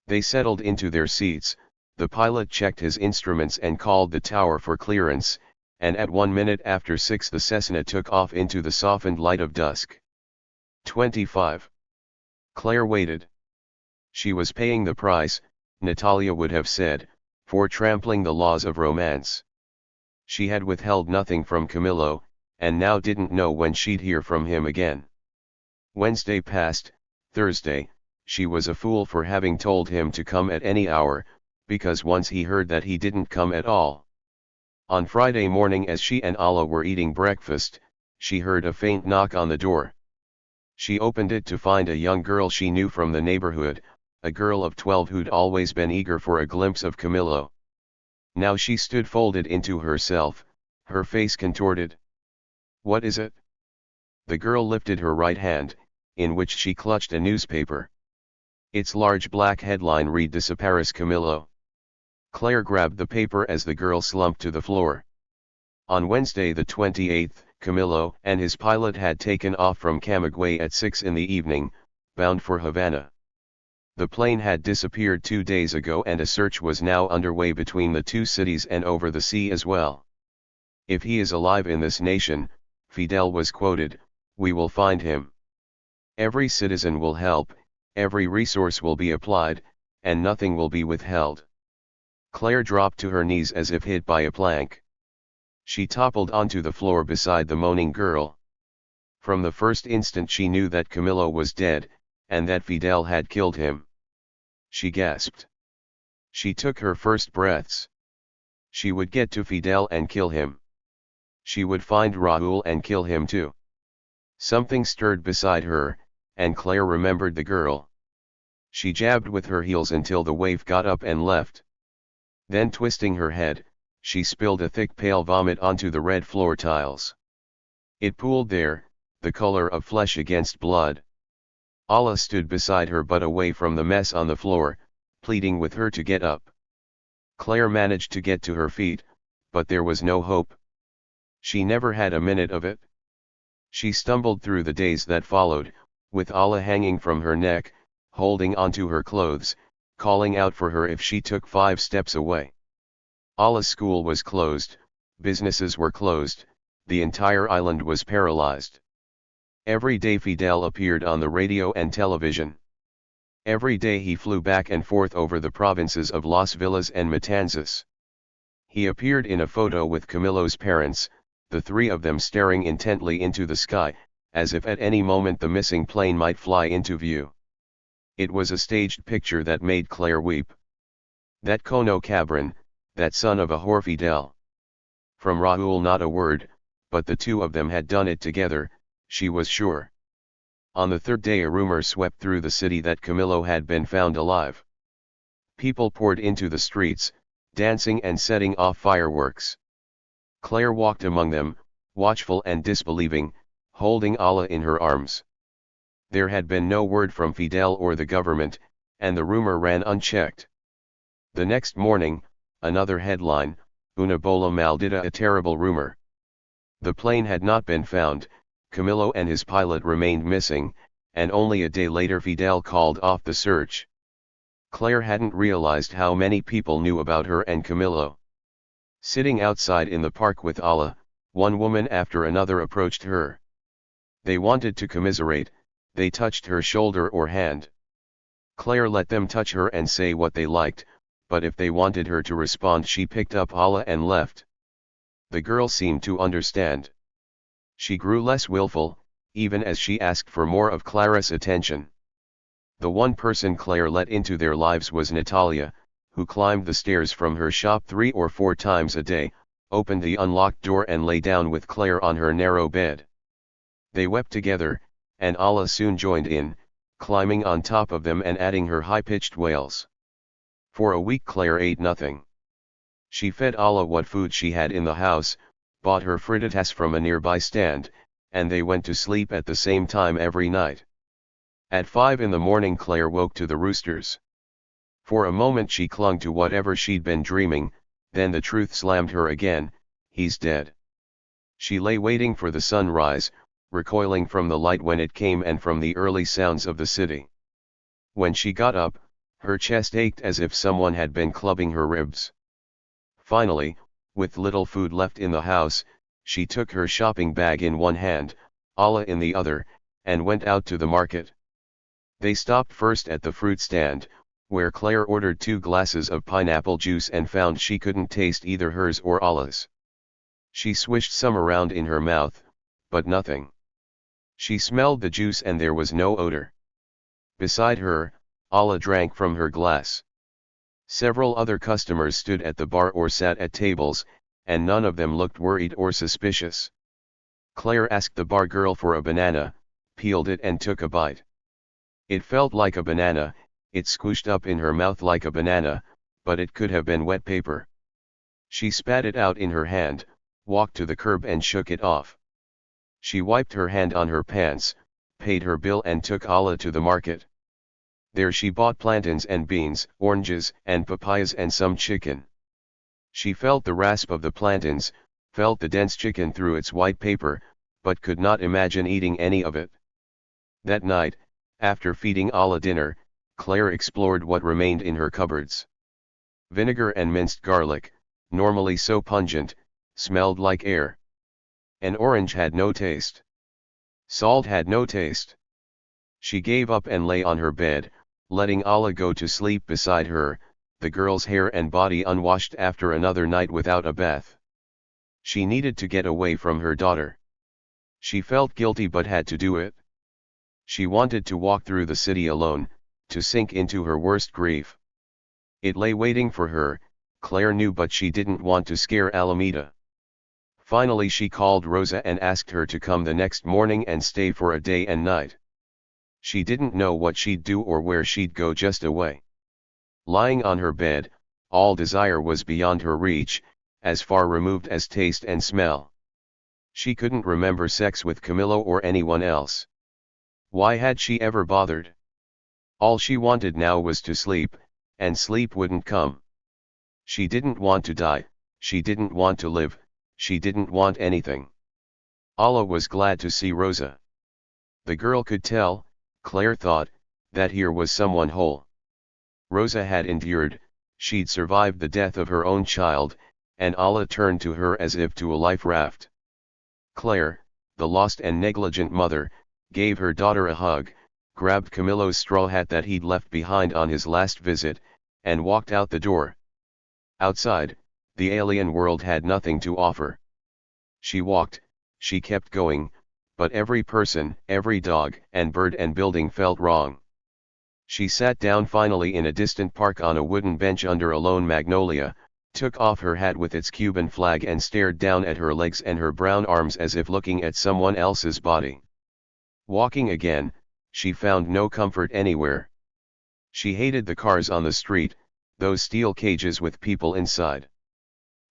They settled into their seats. The pilot checked his instruments and called the tower for clearance, and at 6:01 the Cessna took off into the softened light of dusk. 25. Claire waited. She was paying the price, Natalia would have said, for trampling the laws of romance. She had withheld nothing from Camilo, and now didn't know when she'd hear from him again. Wednesday passed. Thursday, she was a fool for having told him to come at any hour, because once he heard that he didn't come at all. On Friday morning, as she and Allah were eating breakfast, she heard a faint knock on the door. She opened it to find a young girl she knew from the neighborhood, a girl of 12 who'd always been eager for a glimpse of Camillo. Now she stood folded into herself, her face contorted. "What is it?" The girl lifted her right hand, in which she clutched a newspaper. Its large black headline read "Desapares Camillo." Claire grabbed the paper as the girl slumped to the floor. On Wednesday the 28th, Camillo and his pilot had taken off from Camagüey at 6 in the evening, bound for Havana. The plane had disappeared 2 days ago, and a search was now underway between the two cities and over the sea as well. "If he is alive in this nation," Fidel was quoted, "we will find him. Every citizen will help, every resource will be applied, and nothing will be withheld." Claire dropped to her knees as if hit by a plank. She toppled onto the floor beside the moaning girl. From the first instant she knew that Camillo was dead, and that Fidel had killed him. She gasped. She took her first breaths. She would get to Fidel and kill him. She would find Raúl and kill him too. Something stirred beside her, and Claire remembered the girl. She jabbed with her heels until the waif got up and left. Then, twisting her head, she spilled a thick pale vomit onto the red floor tiles. It pooled there, the color of flesh against blood. Allah stood beside her but away from the mess on the floor, pleading with her to get up. Claire managed to get to her feet, but there was no hope. She never had a minute of it. She stumbled through the days that followed, with Allah hanging from her neck, holding onto her clothes, calling out for her if she took 5 steps away. Allah's school was closed, businesses were closed, the entire island was paralyzed. Every day Fidel appeared on the radio and television. Every day he flew back and forth over the provinces of Las Villas and Matanzas. He appeared in a photo with Camillo's parents, the three of them staring intently into the sky, as if at any moment the missing plane might fly into view. It was a staged picture that made Claire weep. That Cono Cabron, that son of a whore Fidel. From Raúl not a word, but the two of them had done it together, she was sure. On the third day a rumor swept through the city that Camillo had been found alive. People poured into the streets, dancing and setting off fireworks. Claire walked among them, watchful and disbelieving, holding Allah in her arms. There had been no word from Fidel or the government, and the rumor ran unchecked. The next morning, another headline, "Una bola maldita," a terrible rumor. The plane had not been found, Camillo and his pilot remained missing, and only a day later Fidel called off the search. Claire hadn't realized how many people knew about her and Camillo. Sitting outside in the park with Allah, one woman after another approached her. They wanted to commiserate, they touched her shoulder or hand. Claire let them touch her and say what they liked, but if they wanted her to respond she picked up Allah and left. The girl seemed to understand. She grew less willful, even as she asked for more of Clara's attention. The one person Claire let into their lives was Natalia, who climbed the stairs from her shop 3 or 4 times a day, opened the unlocked door and lay down with Claire on her narrow bed. They wept together, and Allah soon joined in, climbing on top of them and adding her high-pitched wails. For a week Claire ate nothing. She fed Allah what food she had in the house, bought her frittatas from a nearby stand, and they went to sleep at the same time every night. At 5 in the morning Claire woke to the roosters. For a moment she clung to whatever she'd been dreaming, then the truth slammed her again, he's dead. She lay waiting for the sunrise, recoiling from the light when it came and from the early sounds of the city. When she got up, her chest ached as if someone had been clubbing her ribs. Finally, with little food left in the house, she took her shopping bag in one hand, Allah in the other, and went out to the market. They stopped first at the fruit stand, where Claire ordered 2 glasses of pineapple juice and found she couldn't taste either hers or Allah's. She swished some around in her mouth, but nothing. She smelled the juice and there was no odor. Beside her, Allah drank from her glass. Several other customers stood at the bar or sat at tables, and none of them looked worried or suspicious. Claire asked the bar girl for a banana, peeled it and took a bite. It felt like a banana, it squished up in her mouth like a banana, but it could have been wet paper. She spat it out in her hand, walked to the curb and shook it off. She wiped her hand on her pants, paid her bill and took Alla to the market. There she bought plantains and beans, oranges and papayas and some chicken. She felt the rasp of the plantains, felt the dense chicken through its white paper, but could not imagine eating any of it. That night, after feeding Alla dinner, Claire explored what remained in her cupboards. Vinegar and minced garlic, normally so pungent, smelled like air. An orange had no taste. Salt had no taste. She gave up and lay on her bed, letting Alla go to sleep beside her, the girl's hair and body unwashed after another night without a bath. She needed to get away from her daughter. She felt guilty but had to do it. She wanted to walk through the city alone, to sink into her worst grief. It lay waiting for her, Claire knew, but she didn't want to scare Alameda. Finally she called Rosa and asked her to come the next morning and stay for a day and night. She didn't know what she'd do or where she'd go, just away. Lying on her bed, all desire was beyond her reach, as far removed as taste and smell. She couldn't remember sex with Camillo or anyone else. Why had she ever bothered? All she wanted now was to sleep, and sleep wouldn't come. She didn't want to die, she didn't want to live, she didn't want anything. Alla was glad to see Rosa. The girl could tell, Claire thought, that here was someone whole. Rosa had endured, she'd survived the death of her own child, and Alla turned to her as if to a life raft. Claire, the lost and negligent mother, gave her daughter a hug, grabbed Camillo's straw hat that he'd left behind on his last visit, and walked out the door. Outside, the alien world had nothing to offer. She walked, she kept going, but every person, every dog and bird and building felt wrong. She sat down finally in a distant park on a wooden bench under a lone magnolia, took off her hat with its Cuban flag and stared down at her legs and her brown arms as if looking at someone else's body. Walking again, she found no comfort anywhere. She hated the cars on the street, those steel cages with people inside.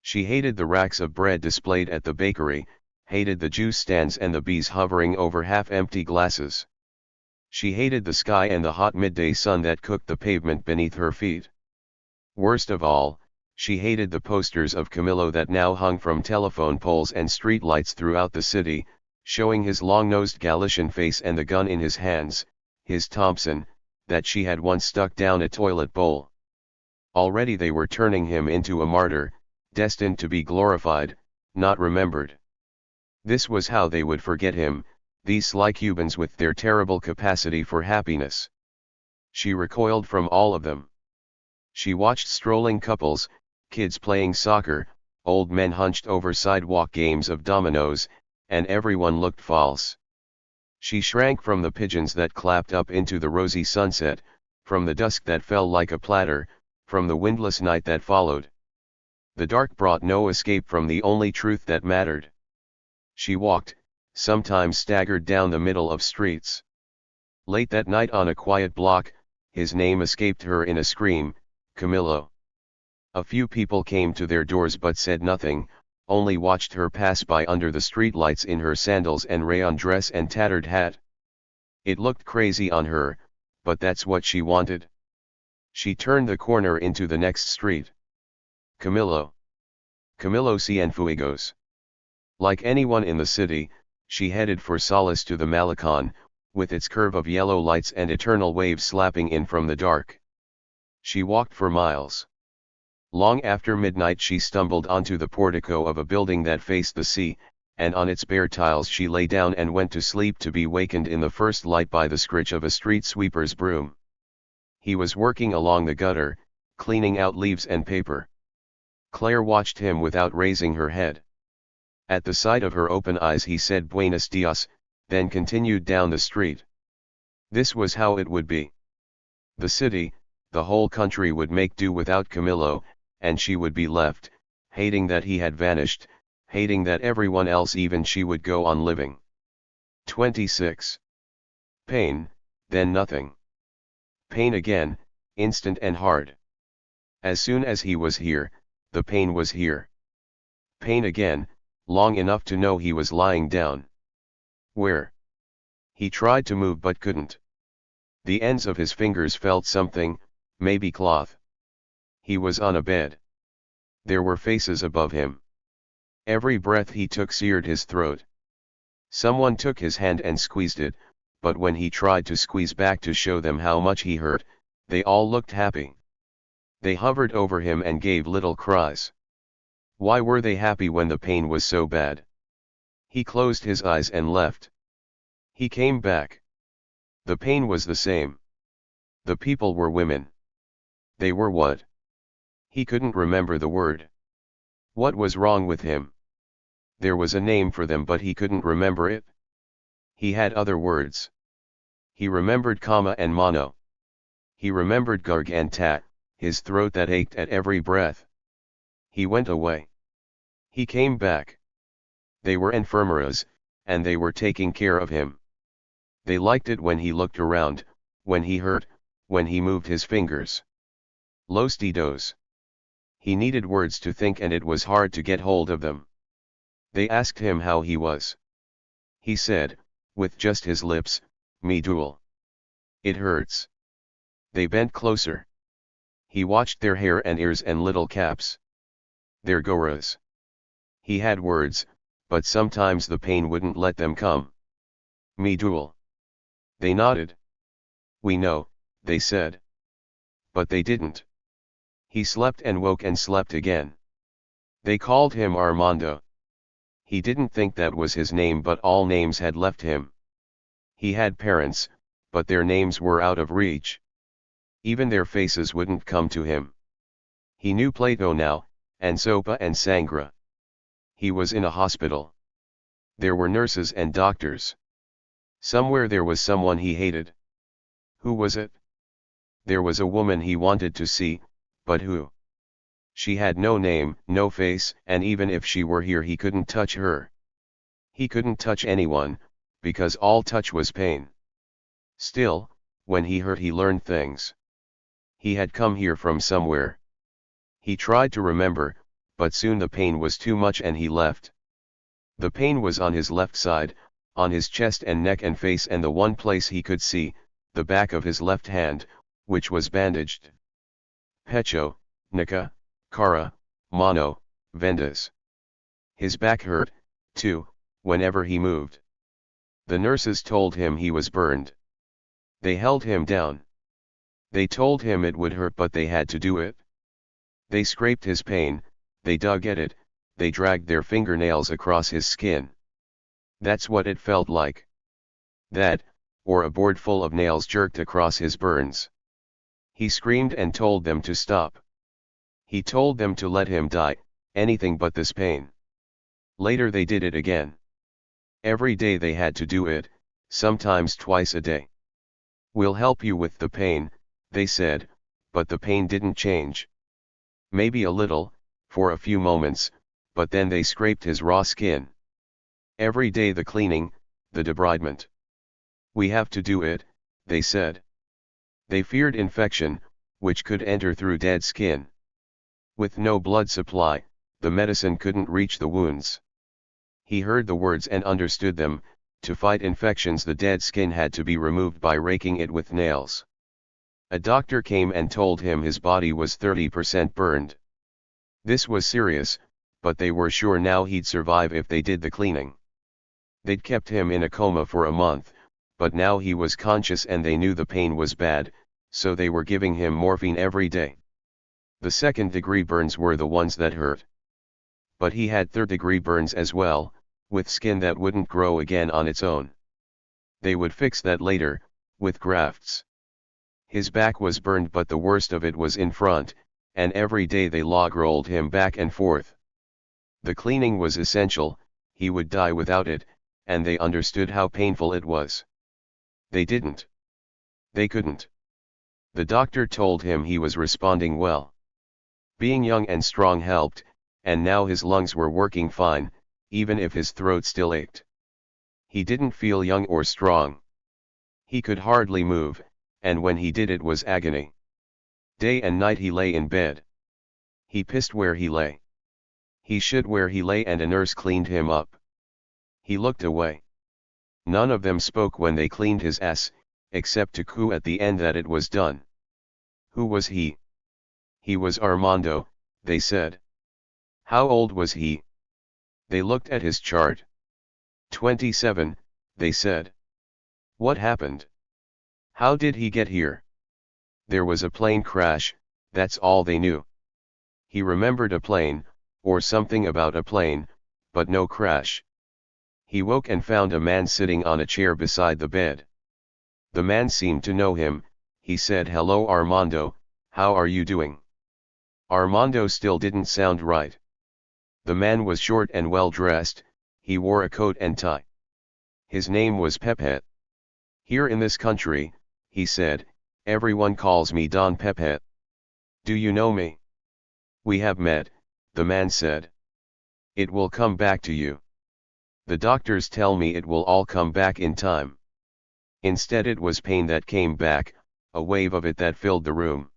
She hated the racks of bread displayed at the bakery, hated the juice stands and the bees hovering over half-empty glasses. She hated the sky and the hot midday sun that cooked the pavement beneath her feet. Worst of all, she hated the posters of Camillo that now hung from telephone poles and street lights throughout the city, showing his long-nosed Galician face and the gun in his hands, his Thompson, that she had once stuck down a toilet bowl. Already they were turning him into a martyr, destined to be glorified, not remembered. This was how they would forget him, these sly Cubans with their terrible capacity for happiness. She recoiled from all of them. She watched strolling couples, kids playing soccer, old men hunched over sidewalk games of dominoes, and everyone looked false. She shrank from the pigeons that clapped up into the rosy sunset, from the dusk that fell like a platter, from the windless night that followed. The dark brought no escape from the only truth that mattered. She walked, sometimes staggered down the middle of streets. Late that night on a quiet block, his name escaped her in a scream, Camillo. A few people came to their doors but said nothing, only watched her pass by under the streetlights in her sandals and rayon dress and tattered hat. It looked crazy on her, but that's what she wanted. She turned the corner into the next street. Camillo. Camillo Cienfuegos. Like anyone in the city, she headed for solace to the Malecon, with its curve of yellow lights and eternal waves slapping in from the dark. She walked for miles. Long after midnight she stumbled onto the portico of a building that faced the sea, and on its bare tiles she lay down and went to sleep to be wakened in the first light by the scritch of a street sweeper's broom. He was working along the gutter, cleaning out leaves and paper. Claire watched him without raising her head. At the sight of her open eyes he said Buenos dias, then continued down the street. This was how it would be. The city, the whole country would make do without Camillo, and she would be left, hating that he had vanished, hating that everyone else, even she, would go on living. 26. Pain, then nothing. Pain again, instant and hard. As soon as he was here, the pain was here. Pain again, long enough to know he was lying down. Where? He tried to move but couldn't. The ends of his fingers felt something, maybe cloth. He was on a bed. There were faces above him. Every breath he took seared his throat. Someone took his hand and squeezed it, but when he tried to squeeze back to show them how much he hurt, they all looked happy. They hovered over him and gave little cries. Why were they happy when the pain was so bad? He closed his eyes and left. He came back. The pain was the same. The people were women. They were what? He couldn't remember the word. What was wrong with him? There was a name for them, but he couldn't remember it. He had other words. He remembered comma and mono. He remembered garg and tat, his throat that ached at every breath. He went away. He came back. They were enfermeras, and they were taking care of him. They liked it when he looked around, when he hurt, when he moved his fingers. Los dedos. He needed words to think, and it was hard to get hold of them. They asked him how he was. He said, with just his lips, "Me duel. It hurts." They bent closer. He watched their hair and ears and little caps. Their goras. He had words, but sometimes the pain wouldn't let them come. "Me duel." They nodded. "We know," they said. But they didn't. He slept and woke and slept again. They called him Armando. He didn't think that was his name, but all names had left him. He had parents, but their names were out of reach. Even their faces wouldn't come to him. He knew Plato now, and Sopa and Sangra. He was in a hospital. There were nurses and doctors. Somewhere there was someone he hated. Who was it? There was a woman he wanted to see, but who? She had no name, no face, and even if she were here he couldn't touch her. He couldn't touch anyone, because all touch was pain. Still, when he hurt he learned things. He had come here from somewhere. He tried to remember, but soon the pain was too much and he left. The pain was on his left side, on his chest and neck and face, and the one place he could see, the back of his left hand, which was bandaged. Pecho, nica, cara, mano, vendas. His back hurt, too, whenever he moved. The nurses told him he was burned. They held him down. They told him it would hurt, but they had to do it. They scraped his pain, they dug at it, they dragged their fingernails across his skin. That's what it felt like. That, or a board full of nails jerked across his burns. He screamed and told them to stop. He told them to let him die, anything but this pain. Later they did it again. Every day they had to do it, sometimes twice a day. "We'll help you with the pain," they said, but the pain didn't change. Maybe a little, for a few moments, but then they scraped his raw skin. Every day the cleaning, the debridement. "We have to do it," they said. They feared infection, which could enter through dead skin. With no blood supply, the medicine couldn't reach the wounds. He heard the words and understood them. To fight infections, the dead skin had to be removed by raking it with nails. A doctor came and told him his body was 30% burned. This was serious, but they were sure now he'd survive if they did the cleaning. They'd kept him in a coma for a month, but now he was conscious and they knew the pain was bad, so they were giving him morphine every day. The second-degree burns were the ones that hurt. But he had third-degree burns as well, with skin that wouldn't grow again on its own. They would fix that later, with grafts. His back was burned, but the worst of it was in front, and every day they log rolled him back and forth. The cleaning was essential, he would die without it, and they understood how painful it was. They didn't. They couldn't. The doctor told him he was responding well. Being young and strong helped, and now his lungs were working fine, even if his throat still ached. He didn't feel young or strong. He could hardly move, and when he did it was agony. Day and night he lay in bed. He pissed where he lay. He shit where he lay, and a nurse cleaned him up. He looked away. None of them spoke when they cleaned his ass, except to coo at the end that it was done. Who was he? He was Armando, they said. How old was he? They looked at his chart. 27, they said. What happened? How did he get here? There was a plane crash, that's all they knew. He remembered a plane, or something about a plane, but no crash. He woke and found a man sitting on a chair beside the bed. The man seemed to know him. He said, "Hello Armando, how are you doing?" Armando still didn't sound right. The man was short and well dressed, he wore a coat and tie. His name was Pepe. "Here in this country," he said, "everyone calls me Don Pepe. Do you know me?" "We have met," the man said. "It will come back to you. The doctors tell me it will all come back in time." Instead it was pain that came back, a wave of it that filled the room.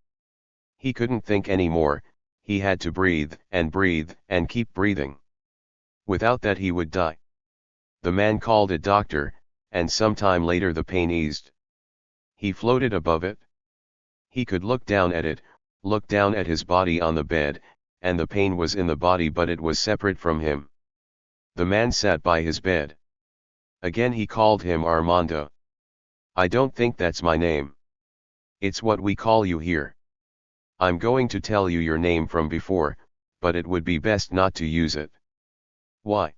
He couldn't think anymore, he had to breathe and keep breathing. Without that he would die. The man called a doctor, and some time later the pain eased. He floated above it. He could look down at it, look down at his body on the bed, and the pain was in the body but it was separate from him. The man sat by his bed. Again he called him Armando. "I don't think that's my name. It's what we call you here. I'm going to tell you your name from before, but it would be best not to use it." "Why?"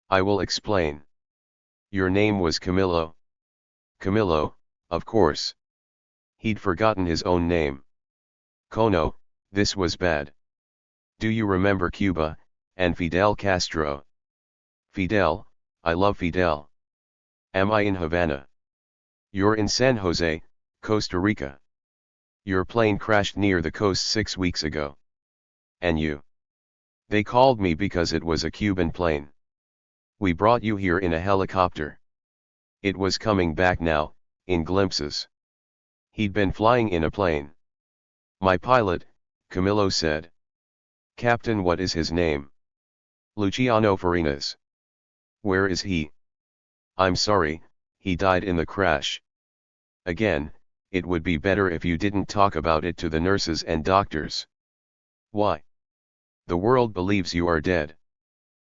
"I will explain. Your name was Camilo." Camilo, of course. He'd forgotten his own name. Cono, this was bad. Do you remember Cuba, and Fidel Castro? Fidel, I love Fidel. Am I in Havana? You're in San Jose, Costa Rica. Your plane crashed near the coast 6 weeks ago. And you? They called me because it was a Cuban plane. We brought you here in a helicopter. It was coming back now, in glimpses. He'd been flying in a plane. My pilot, Camilo said. Captain, what is his name? Luciano Farinas. Where is he? I'm sorry, he died in the crash. Again, it would be better if you didn't talk about it to the nurses and doctors. Why? The world believes you are dead.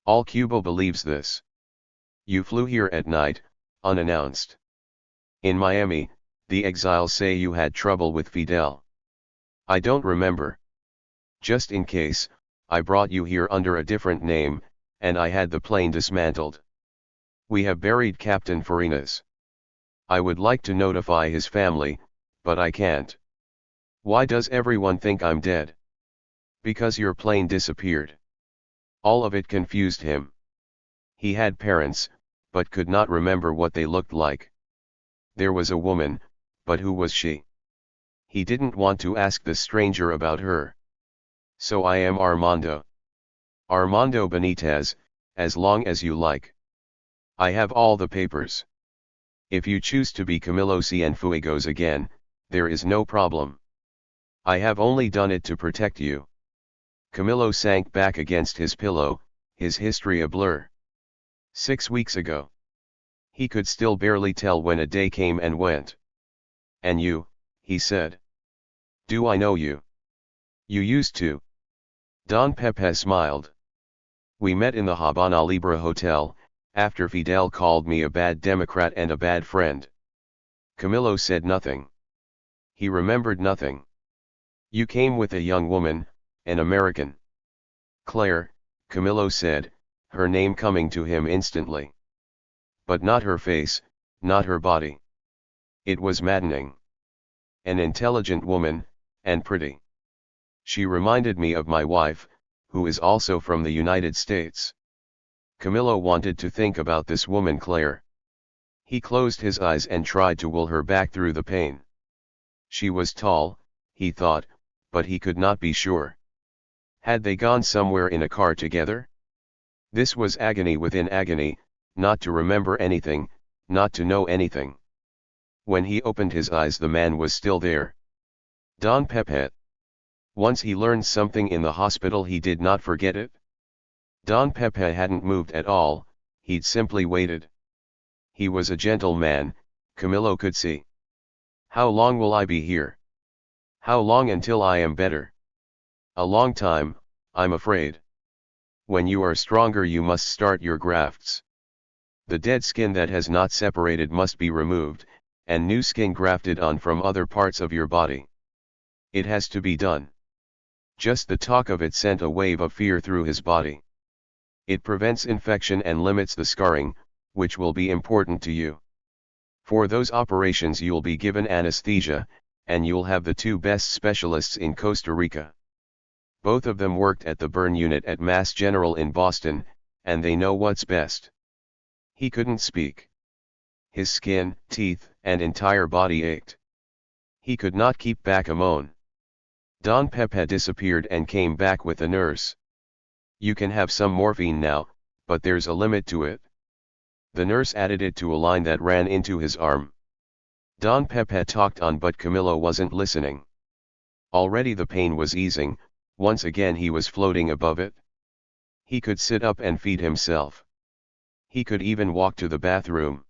All Cuba believes this. You flew here at night, unannounced. In Miami, the exiles say you had trouble with Fidel. I don't remember. Just in case, I brought you here under a different name, and I had the plane dismantled. We have buried Captain Farinas. I would like to notify his family, but I can't. Why does everyone think I'm dead? Because your plane disappeared. All of it confused him. He had parents, but could not remember what they looked like. There was a woman, but who was she? He didn't want to ask the stranger about her. So I am Armando. Armando Benitez, as long as you like. I have all the papers. If you choose to be Camilo Cienfuegos again, there is no problem. I have only done it to protect you. Camilo sank back against his pillow, his history a blur. 6 weeks ago. He could still barely tell when a day came and went. And you, he said. Do I know you? You used to. Don Pepe smiled. We met in the Habana Libre Hotel, after Fidel called me a bad Democrat and a bad friend. Camilo said nothing. He remembered nothing. You came with a young woman, an American. Claire, Camilo said, her name coming to him instantly. But not her face, not her body. It was maddening. An intelligent woman, and pretty. She reminded me of my wife, who is also from the United States. Camilo wanted to think about this woman Claire. He closed his eyes and tried to will her back through the pain. She was tall, he thought, but he could not be sure. Had they gone somewhere in a car together? This was agony within agony, not to remember anything, not to know anything. When he opened his eyes, the man was still there. Don Pepe. Once he learned something in the hospital, he did not forget it. Don Pepe hadn't moved at all, he'd simply waited. He was a gentle man, Camillo could see. How long will I be here? How long until I am better? A long time, I'm afraid. When you are stronger, you must start your grafts. The dead skin that has not separated must be removed, and new skin grafted on from other parts of your body. It has to be done. Just the talk of it sent a wave of fear through his body. It prevents infection and limits the scarring, which will be important to you. For those operations you'll be given anesthesia, and you'll have the two best specialists in Costa Rica. Both of them worked at the burn unit at Mass General in Boston, and they know what's best. He couldn't speak. His skin, teeth, and entire body ached. He could not keep back a moan. Don Pepe disappeared and came back with a nurse. You can have some morphine now, but there's a limit to it. The nurse added it to a line that ran into his arm. Don Pepe talked on, but Camillo wasn't listening. Already the pain was easing, once again he was floating above it. He could sit up and feed himself. He could even walk to the bathroom.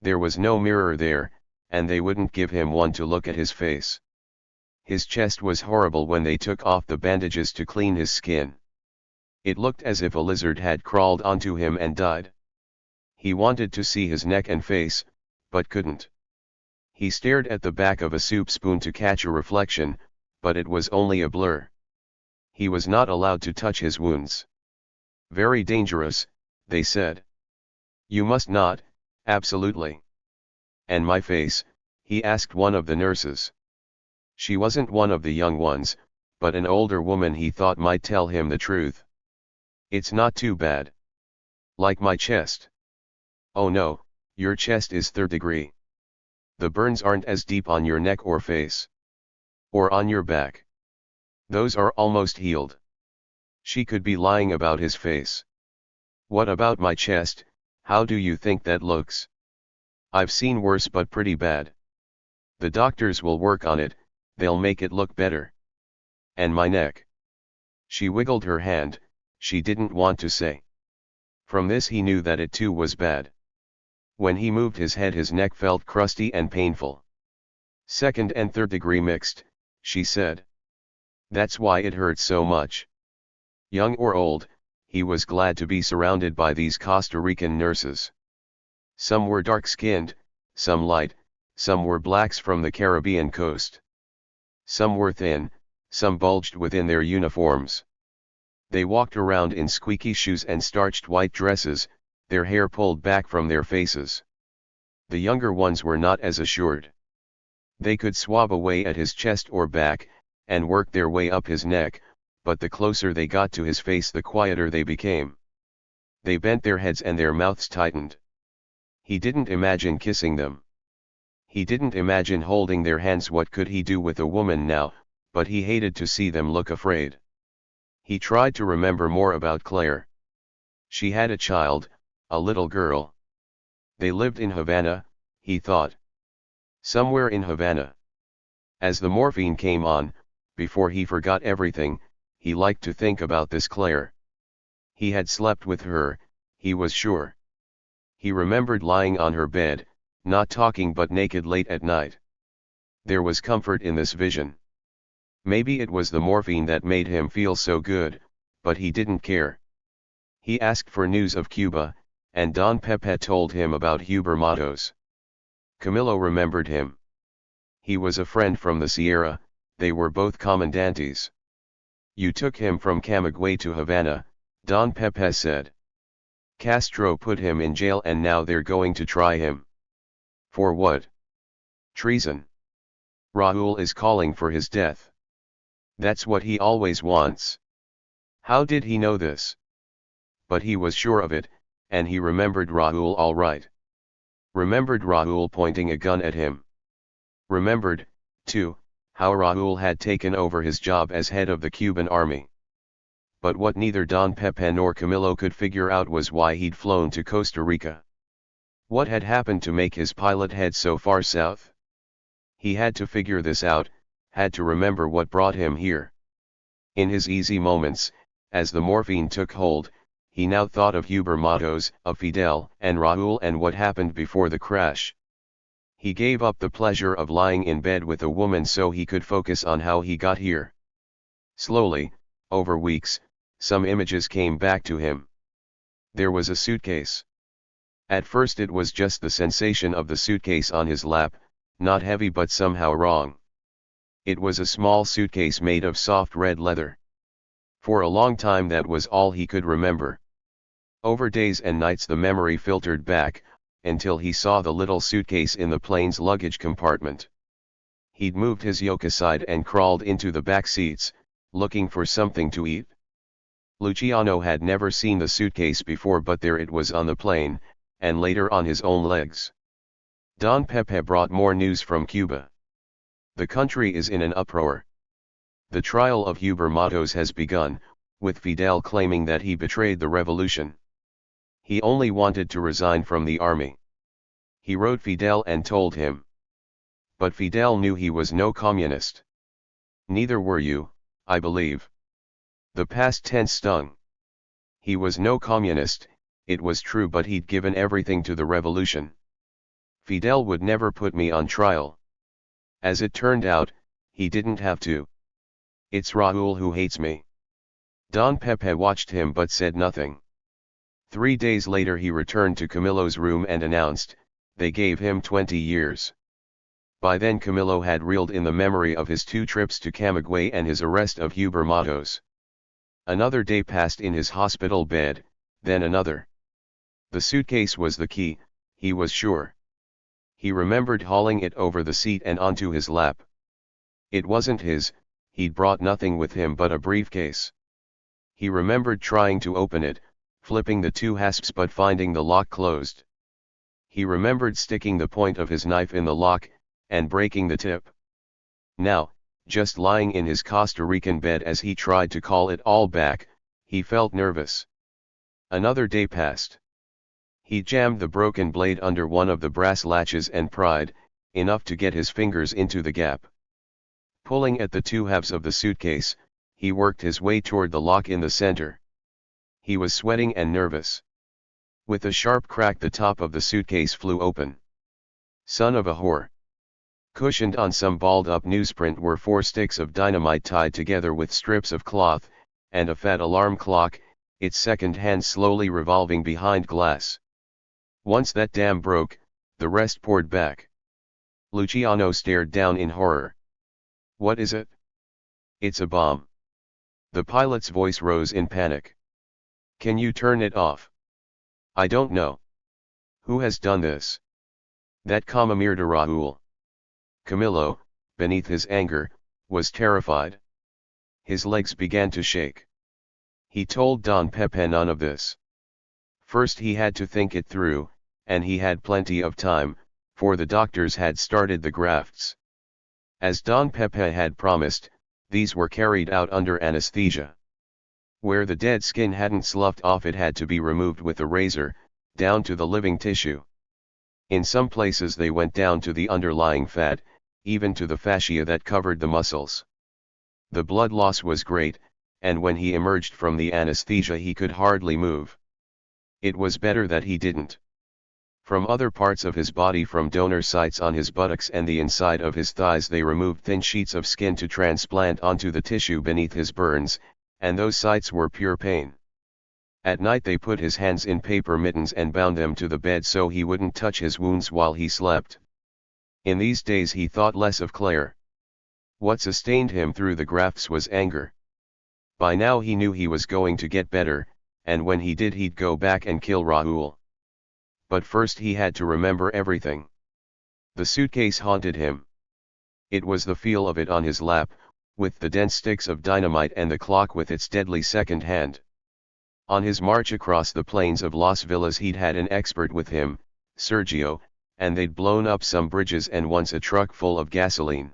There was no mirror there, and they wouldn't give him one to look at his face. His chest was horrible when they took off the bandages to clean his skin. It looked as if a lizard had crawled onto him and died. He wanted to see his neck and face, but couldn't. He stared at the back of a soup spoon to catch a reflection, but it was only a blur. He was not allowed to touch his wounds. Very dangerous, they said. You must not, absolutely. And my face, he asked one of the nurses. She wasn't one of the young ones, but an older woman he thought might tell him the truth. It's not too bad. Like my chest. Oh no, your chest is third degree. The burns aren't as deep on your neck or face. Or on your back. Those are almost healed. She could be lying about his face. What about my chest, how do you think that looks? I've seen worse, but pretty bad. The doctors will work on it, they'll make it look better. And my neck. She wiggled her hand, she didn't want to say. From this he knew that it too was bad. When he moved his head, his neck felt crusty and painful. Second and third degree mixed, she said. That's why it hurt so much. Young or old, he was glad to be surrounded by these Costa Rican nurses. Some were dark-skinned, some light, some were blacks from the Caribbean coast. Some were thin, some bulged within their uniforms. They walked around in squeaky shoes and starched white dresses, their hair pulled back from their faces. The younger ones were not as assured. They could swab away at his chest or back, and work their way up his neck, but the closer they got to his face, the quieter they became. They bent their heads and their mouths tightened. He didn't imagine kissing them. He didn't imagine holding their hands. What could he do with a woman now, but he hated to see them look afraid. He tried to remember more about Claire. She had a child, a little girl. They lived in Havana, he thought. Somewhere in Havana. As the morphine came on, before he forgot everything, he liked to think about this Claire. He had slept with her, he was sure. He remembered lying on her bed, not talking but naked late at night. There was comfort in this vision. Maybe it was the morphine that made him feel so good, but he didn't care. He asked for news of Cuba, and Don Pepe told him about Huber Matos. Camillo remembered him. He was a friend from the Sierra, they were both commandantes. You took him from Camagüey to Havana, Don Pepe said. Castro put him in jail and now they're going to try him. For what? Treason. Raúl is calling for his death. That's what he always wants. How did he know this? But he was sure of it, and he remembered Raúl all right. Remembered Raúl pointing a gun at him. Remembered, too, how Raúl had taken over his job as head of the Cuban army. but what neither Don Pepe nor Camilo could figure out was why he'd flown to Costa Rica. What had happened to make his pilot head so far south? He had to figure this out, had to remember what brought him here. In his easy moments, as the morphine took hold, he now thought of Huber Matos, of Fidel and Raúl and what happened before the crash. He gave up the pleasure of lying in bed with a woman so he could focus on how he got here. Slowly, over weeks, some images came back to him. There was a suitcase. At first it was just the sensation of the suitcase on his lap, not heavy but somehow wrong. It was a small suitcase made of soft red leather. For a long time that was all he could remember. Over days and nights the memory filtered back, until he saw the little suitcase in the plane's luggage compartment. He'd moved his yoke aside and crawled into the back seats, looking for something to eat. Luciano had never seen the suitcase before, but there it was on the plane, and later on his own legs. Don Pepe brought more news from Cuba. The country is in an uproar. The trial of Huber Matos has begun, with Fidel claiming that he betrayed the revolution. He only wanted to resign from the army. He wrote Fidel and told him. But Fidel knew he was no communist. Neither were you, I believe. The past tense stung. He was no communist, it was true, but he'd given everything to the revolution. Fidel would never put me on trial. As it turned out, he didn't have to. It's Raúl who hates me. Don Pepe watched him but said nothing. 3 days later he returned to Camilo's room and announced, they gave him 20 years. By then Camilo had reeled in the memory of his 2 trips to Camagüey and his arrest of Huber Matos. Another day passed in his hospital bed, then another. The suitcase was the key, he was sure. He remembered hauling it over the seat and onto his lap. It wasn't his, he'd brought nothing with him but a briefcase. He remembered trying to open it, flipping the 2 hasps but finding the lock closed. He remembered sticking the point of his knife in the lock, and breaking the tip. Now, just lying in his Costa Rican bed as he tried to call it all back, he felt nervous. Another day passed. He jammed the broken blade under one of the brass latches and pried, enough to get his fingers into the gap. Pulling at the 2 halves of the suitcase, he worked his way toward the lock in the center. He was sweating and nervous. With a sharp crack the top of the suitcase flew open. Son of a whore. Cushioned on some balled-up newsprint were 4 sticks of dynamite tied together with strips of cloth, and a fat alarm clock, its second hand slowly revolving behind glass. Once that dam broke, the rest poured back. Luciano stared down in horror. What is it? It's a bomb. The pilot's voice rose in panic. Can you turn it off? I don't know. Who has done this? That Camamir de Raúl. Camilo, beneath his anger, was terrified. His legs began to shake. He told Don Pepe none of this. First he had to think it through, and he had plenty of time, for the doctors had started the grafts. As Don Pepe had promised, these were carried out under anesthesia. Where the dead skin hadn't sloughed off it had to be removed with a razor, down to the living tissue. In some places they went down to the underlying fat, even to the fascia that covered the muscles. The blood loss was great, and when he emerged from the anesthesia he could hardly move. It was better that he didn't. From other parts of his body, from donor sites on his buttocks and the inside of his thighs, they removed thin sheets of skin to transplant onto the tissue beneath his burns, and those sites were pure pain. At night they put his hands in paper mittens and bound them to the bed so he wouldn't touch his wounds while he slept. In these days he thought less of Claire. What sustained him through the grafts was anger. By now he knew he was going to get better, and when he did he'd go back and kill Raúl. But first he had to remember everything. The suitcase haunted him. It was the feel of it on his lap, with the dense sticks of dynamite and the clock with its deadly second hand. On his march across the plains of Las Villas he'd had an expert with him, Sergio, and they'd blown up some bridges and once a truck full of gasoline.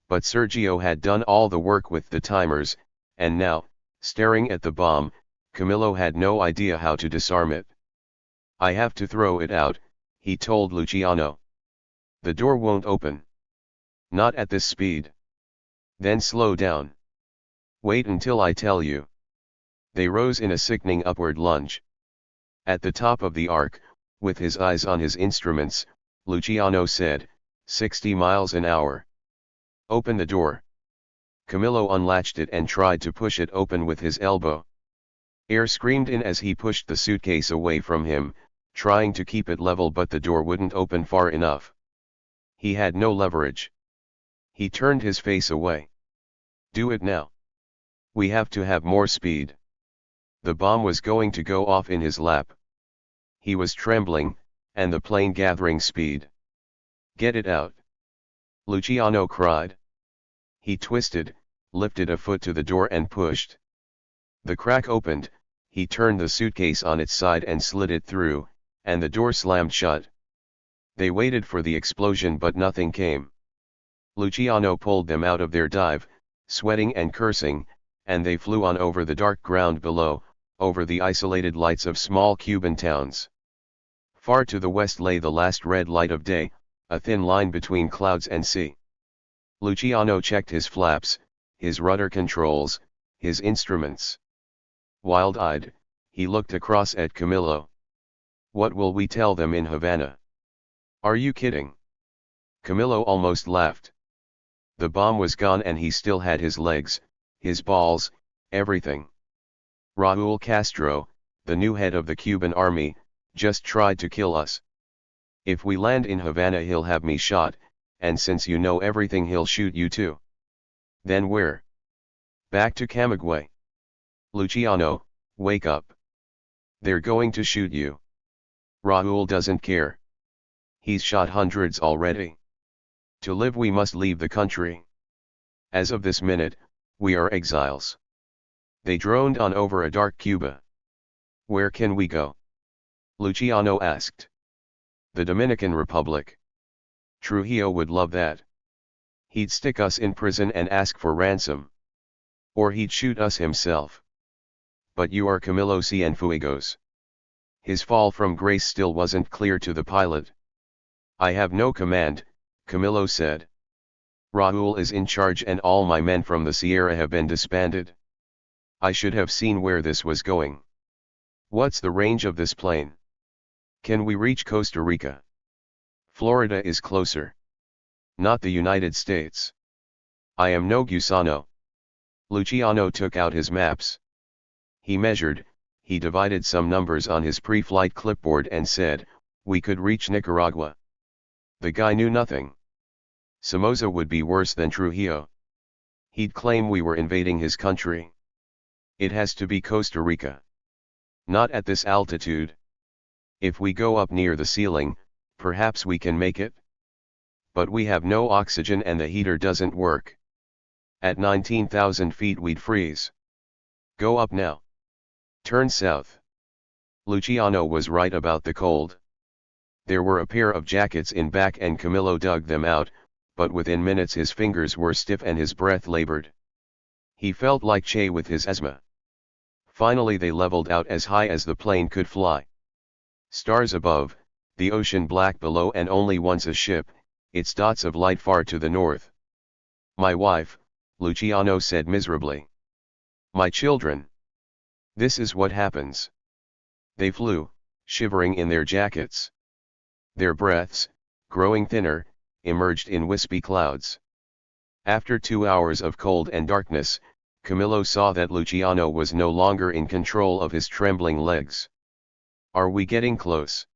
But Sergio had done all the work with the timers, and now, Staring at the bomb, Camillo had no idea how to disarm it. "I have to throw it out," he told Luciano. "The door won't open. Not at this speed." "Then slow down. Wait until I tell you." They rose in a sickening upward lunge. At the top of the arc, with his eyes on his instruments, Luciano said, 60 miles an hour. "Open the door." Camillo unlatched it and tried to push it open with his elbow. Air screamed in as he pushed the suitcase away from him, trying to keep it level, but the door wouldn't open far enough. He had no leverage. He turned his face away. "Do it now. We have to have more speed." The bomb was going to go off in his lap. He was trembling, and the plane gathering speed. "Get it out!" Luciano cried. He twisted, lifted a foot to the door and pushed. The crack opened, he turned the suitcase on its side and slid it through, and the door slammed shut. They waited for the explosion, but nothing came. Luciano pulled them out of their dive, sweating and cursing, and they flew on over the dark ground below, over the isolated lights of small Cuban towns. Far to the west lay the last red light of day, a thin line between clouds and sea. Luciano checked his flaps, his rudder controls, his instruments. Wild-eyed, he looked across at Camillo. "What will we tell them in Havana?" "Are you kidding?" Camillo almost laughed. The bomb was gone and he still had his legs, his balls, everything. "Raúl Castro, the new head of the Cuban army, just tried to kill us. If we land in Havana he'll have me shot, and since you know everything he'll shoot you too." "Then where?" "Back to Camagüey." "Luciano, wake up. They're going to shoot you. Raúl doesn't care. He's shot hundreds already. To live we must leave the country. As of this minute, we are exiles." They droned on over a dark Cuba. "Where can we go?" Luciano asked. "The Dominican Republic. Trujillo would love that. He'd stick us in prison and ask for ransom. Or he'd shoot us himself." "But you are Camilo Cienfuegos." His fall from grace still wasn't clear to the pilot. "I have no command," Camilo said. "Raúl is in charge and all my men from the Sierra have been disbanded. I should have seen where this was going. What's the range of this plane? Can we reach Costa Rica? Florida is closer. Not the United States. I am no gusano." Luciano took out his maps. He measured, he divided some numbers on his pre-flight clipboard and said, "We could reach Nicaragua." The guy knew nothing. Somoza would be worse than Trujillo. He'd claim we were invading his country. It has to be Costa Rica. Not at this altitude. If we go up near the ceiling, perhaps we can make it. But we have no oxygen and the heater doesn't work. At 19,000 feet we'd freeze. Go up now. Turn south." Luciano was right about the cold. There were a pair of jackets in back and Camillo dug them out, but within minutes his fingers were stiff and his breath labored. He felt like Che with his asthma. Finally they leveled out as high as the plane could fly. Stars above, the ocean black below and only once a ship, its dots of light far to the north. "My wife," Luciano said miserably. "My children. This is what happens." They flew, shivering in their jackets. Their breaths, growing thinner, emerged in wispy clouds. After 2 hours of cold and darkness, Camillo saw that Luciano was no longer in control of his trembling legs. "Are we getting close?"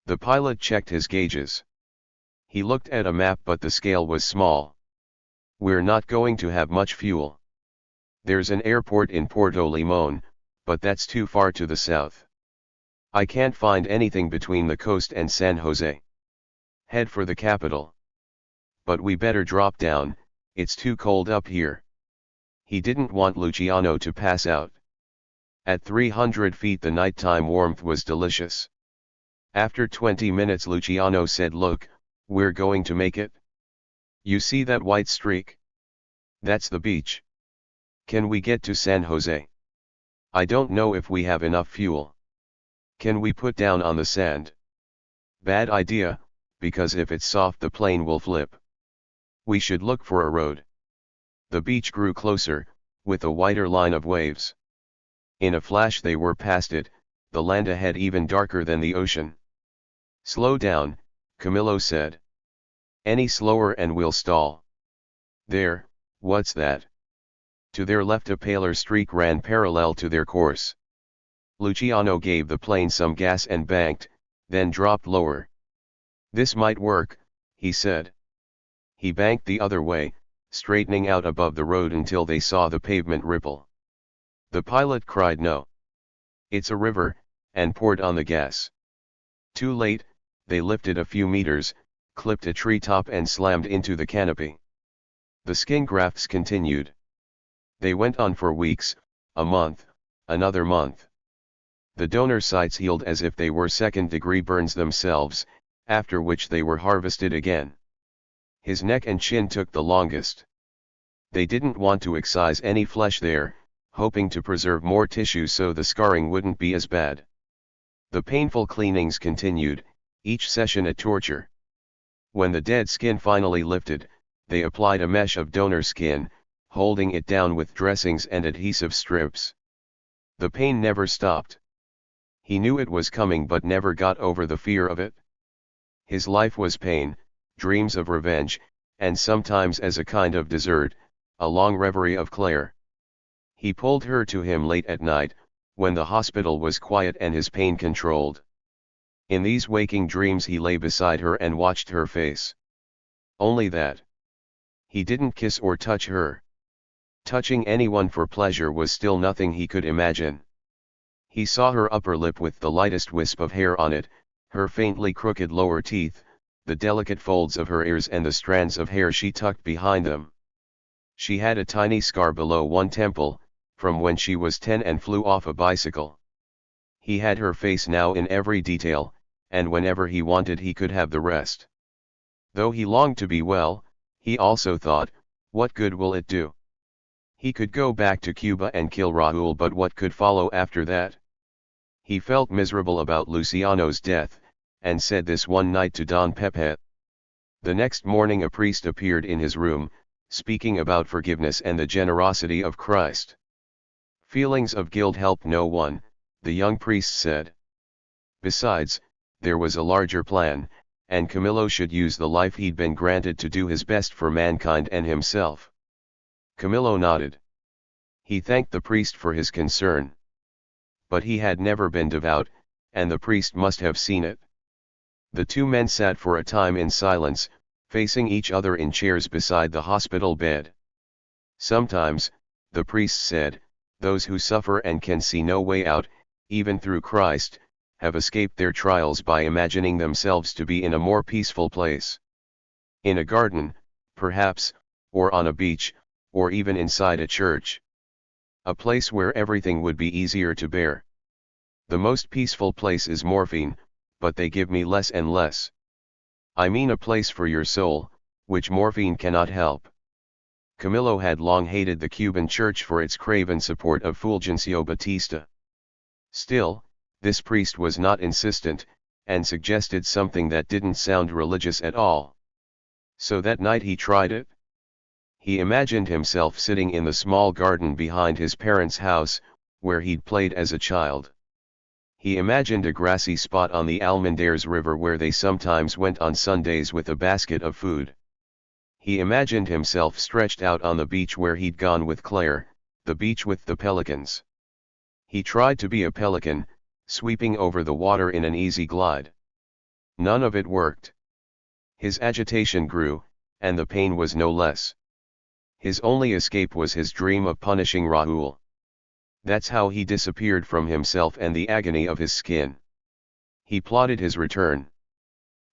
The pilot checked his gauges. He looked at a map but the scale was small. "We're not going to have much fuel. There's an airport in Puerto Limón, but that's too far to the south. I can't find anything between the coast and San Jose. Head for the capital. But we better drop down, it's too cold up here." He didn't want Luciano to pass out. At 300 feet the nighttime warmth was delicious. After 20 minutes Luciano said, "Look, we're going to make it. You see that white streak? That's the beach. Can we get to San Jose?" I don't know if we have enough fuel. Can we put down on the sand? Bad idea, because if it's soft the plane will flip. We should look for a road. The beach grew closer, with a wider line of waves. In a flash they were past it, the land ahead even darker than the ocean. Slow down, Camillo said. Any slower and we'll stall. There, what's that? To their left a paler streak ran parallel to their course. Luciano gave the plane some gas and banked, then dropped lower. This might work, he said. He banked the other way, straightening out above the road until they saw the pavement ripple. The pilot cried no. It's a river, and poured on the gas. Too late, they lifted a few meters, clipped a treetop and slammed into the canopy. The skin grafts continued. They went on for weeks, a month, another month. The donor sites healed as if they were second-degree burns themselves, after which they were harvested again. His neck and chin took the longest. They didn't want to excise any flesh there, hoping to preserve more tissue so the scarring wouldn't be as bad. The painful cleanings continued, each session a torture. When the dead skin finally lifted, they applied a mesh of donor skin, holding it down with dressings and adhesive strips. The pain never stopped. He knew it was coming but never got over the fear of it. His life was pain, dreams of revenge, and sometimes as a kind of dessert, a long reverie of Claire. He pulled her to him late at night, when the hospital was quiet and his pain controlled. In these waking dreams he lay beside her and watched her face. Only that. He didn't kiss or touch her. Touching anyone for pleasure was still nothing he could imagine. He saw her upper lip with the lightest wisp of hair on it, her faintly crooked lower teeth, the delicate folds of her ears and the strands of hair she tucked behind them. She had a tiny scar below one temple, from when she was 10 and flew off a bicycle. He had her face now in every detail, and whenever he wanted he could have the rest. Though he longed to be well, he also thought, what good will it do? He could go back to Cuba and kill Raúl, but what could follow after that? He felt miserable about Luciano's death, and said this one night to Don Pepe. The next morning a priest appeared in his room, speaking about forgiveness and the generosity of Christ. Feelings of guilt helped no one, the young priest said. Besides, there was a larger plan, and Camillo should use the life he'd been granted to do his best for mankind and himself. Camillo nodded. He thanked the priest for his concern. But he had never been devout, and the priest must have seen it. The two men sat for a time in silence, facing each other in chairs beside the hospital bed. Sometimes, the priest said, those who suffer and can see no way out, even through Christ, have escaped their trials by imagining themselves to be in a more peaceful place. In a garden, perhaps, or on a beach, or even inside a church. A place where everything would be easier to bear. The most peaceful place is morphine, but they give me less and less. I mean a place for your soul, which morphine cannot help. Camillo had long hated the Cuban church for its craven support of Fulgencio Batista. Still, this priest was not insistent, and suggested something that didn't sound religious at all. So that night he tried it. He imagined himself sitting in the small garden behind his parents' house, where he'd played as a child. He imagined a grassy spot on the Almendares River where they sometimes went on Sundays with a basket of food. He imagined himself stretched out on the beach where he'd gone with Claire, the beach with the pelicans. He tried to be a pelican, sweeping over the water in an easy glide. None of it worked. His agitation grew, and the pain was no less. His only escape was his dream of punishing Raúl. That's how he disappeared from himself and the agony of his skin. He plotted his return.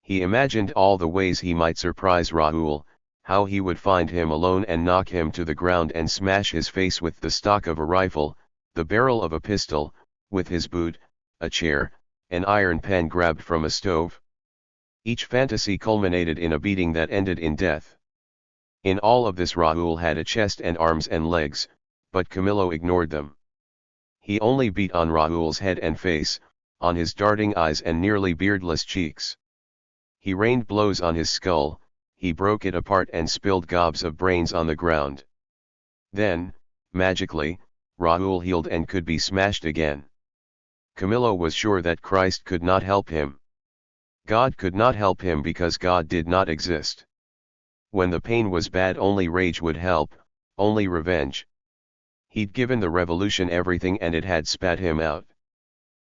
He imagined all the ways he might surprise Raúl, how he would find him alone and knock him to the ground and smash his face with the stock of a rifle, the barrel of a pistol, with his boot, a chair, an iron pan grabbed from a stove. Each fantasy culminated in a beating that ended in death. In all of this Raúl had a chest and arms and legs, but Camillo ignored them. He only beat on Raoul's head and face, on his darting eyes and nearly beardless cheeks. He rained blows on his skull, he broke it apart and spilled gobs of brains on the ground. Then, magically, Raoul healed and could be smashed again. Camillo was sure that Christ could not help him. God could not help him because God did not exist. When the pain was bad, only rage would help, only revenge. He'd given the revolution everything and it had spat him out.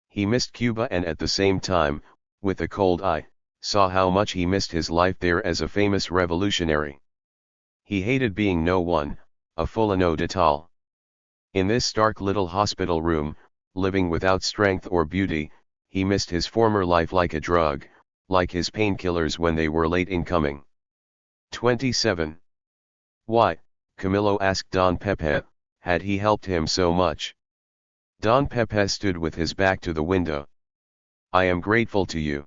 He missed Cuba and at the same time, with a cold eye, saw how much he missed his life there as a famous revolutionary. He hated being no one, a fulano de tal. In this stark little hospital room, living without strength or beauty, he missed his former life like a drug, like his painkillers when they were late in coming. 27. Why, Camillo asked Don Pepe, had he helped him so much? Don Pepe stood with his back to the window. I am grateful to you.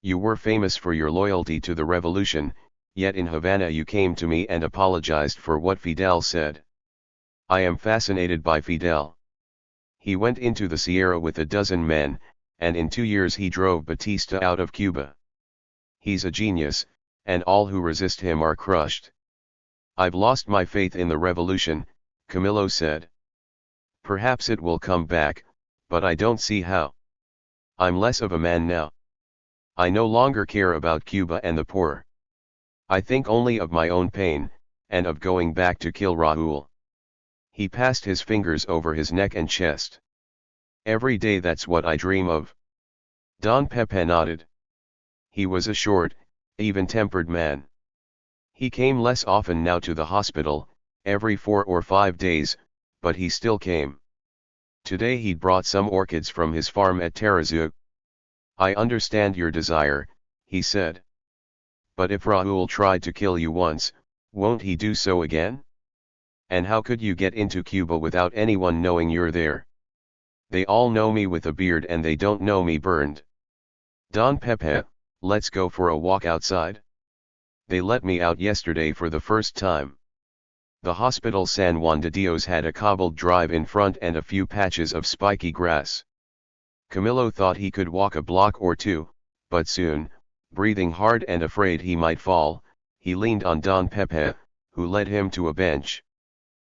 You were famous for your loyalty to the revolution, yet in Havana you came to me and apologized for what Fidel said. I am fascinated by Fidel. He went into the Sierra with a dozen men, and in 2 years he drove Batista out of Cuba. He's a genius, and all who resist him are crushed. I've lost my faith in the revolution, Camillo said. Perhaps it will come back, but I don't see how. I'm less of a man now. I no longer care about Cuba and the poor. I think only of my own pain, and of going back to kill Raoul. He passed his fingers over his neck and chest. Every day that's what I dream of. Don Pepe nodded. He was a short, even-tempered man. He came less often now to the hospital, every 4 or 5 days, but he still came. Today he'd brought some orchids from his farm at Tarazug. I understand your desire, he said. But if Raoul tried to kill you once, won't he do so again? And how could you get into Cuba without anyone knowing you're there? They all know me with a beard and they don't know me burned. Don Pepe, let's go for a walk outside. They let me out yesterday for the first time. The hospital San Juan de Dios had a cobbled drive in front and a few patches of spiky grass. Camillo thought he could walk a block or two, but soon, breathing hard and afraid he might fall, he leaned on Don Pepe, who led him to a bench.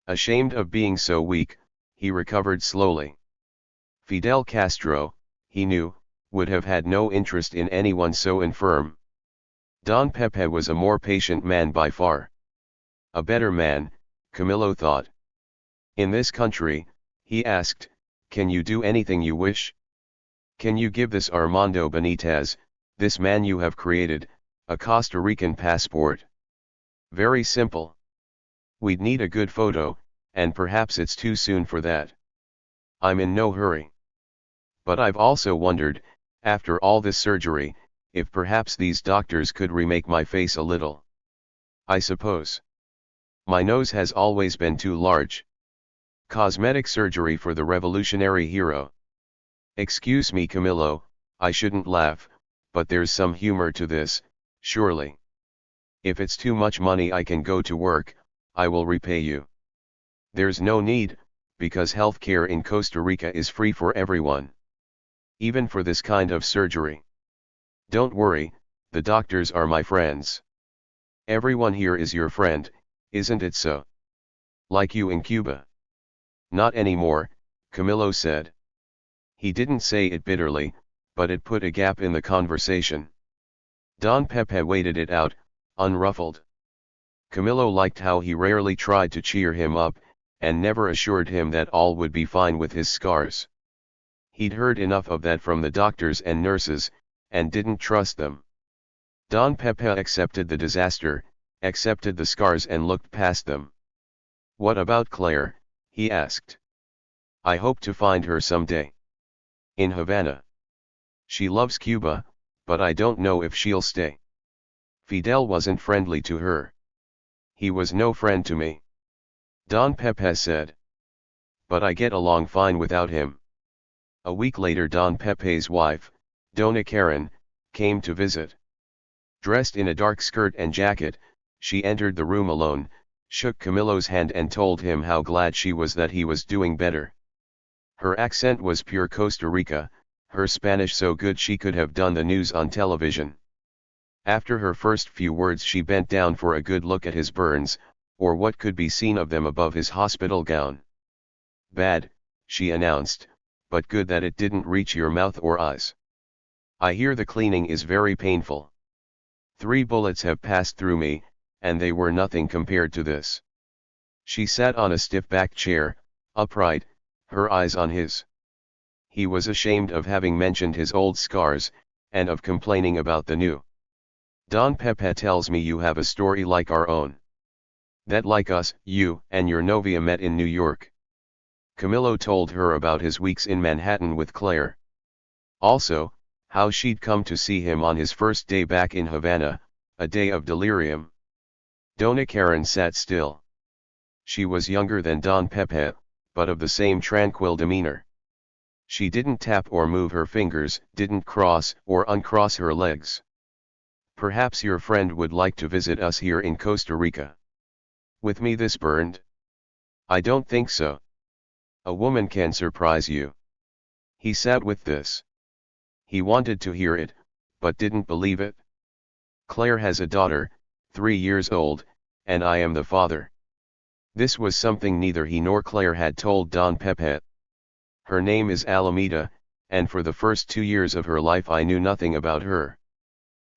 Ashamed of being so weak, he recovered slowly. Fidel Castro, he knew, would have had no interest in anyone so infirm. Don Pepe was a more patient man by far. A better man, Camillo thought. In this country, he asked, can you do anything you wish? Can you give this Armando Benitez, this man you have created, a Costa Rican passport? Very simple. We'd need a good photo, and perhaps it's too soon for that. I'm in no hurry. But I've also wondered, after all this surgery, if perhaps these doctors could remake my face a little. I suppose. My nose has always been too large. Cosmetic surgery for the revolutionary hero. Excuse me, Camillo, I shouldn't laugh, but there's some humor to this, surely. If it's too much money I can go to work, I will repay you. There's no need, because health care in Costa Rica is free for everyone. Even for this kind of surgery. Don't worry, the doctors are my friends. Everyone here is your friend, isn't it so? Like you in Cuba. Not anymore, Camillo said. He didn't say it bitterly, but it put a gap in the conversation. Don Pepe waited it out, unruffled. Camillo liked how he rarely tried to cheer him up, and never assured him that all would be fine with his scars. He'd heard enough of that from the doctors and nurses, and didn't trust them. Don Pepe accepted the disaster, accepted the scars and looked past them. What about Claire? He asked. I hope to find her someday. In Havana. She loves Cuba, but I don't know if she'll stay. Fidel wasn't friendly to her. He was no friend to me. Don Pepe said. But I get along fine without him. A week later Don Pepe's wife, Dona Karen, came to visit. Dressed in a dark skirt and jacket, she entered the room alone, shook Camillo's hand and told him how glad she was that he was doing better. Her accent was pure Costa Rica, her Spanish so good she could have done the news on television. After her first few words she bent down for a good look at his burns, or what could be seen of them above his hospital gown. "Bad," she announced, "but good that it didn't reach your mouth or eyes. I hear the cleaning is very painful. 3 bullets have passed through me, and they were nothing compared to this." She sat on a stiff-backed chair, upright, her eyes on his. He was ashamed of having mentioned his old scars, and of complaining about the new. "Don Pepe tells me you have a story like our own. That like us, you and your novia met in New York." Camillo told her about his weeks in Manhattan with Claire. Also, how she'd come to see him on his first day back in Havana, a day of delirium. Dona Karen sat still. She was younger than Don Pepe, but of the same tranquil demeanor. She didn't tap or move her fingers, didn't cross or uncross her legs. "Perhaps your friend would like to visit us here in Costa Rica. With me this burned?" "I don't think so. A woman can surprise you." He sat with this. He wanted to hear it, but didn't believe it. "Claire has a daughter, 3 years old, and I am the father." This was something neither he nor Claire had told Don Pepe. "Her name is Alameda, and for the first 2 years of her life I knew nothing about her.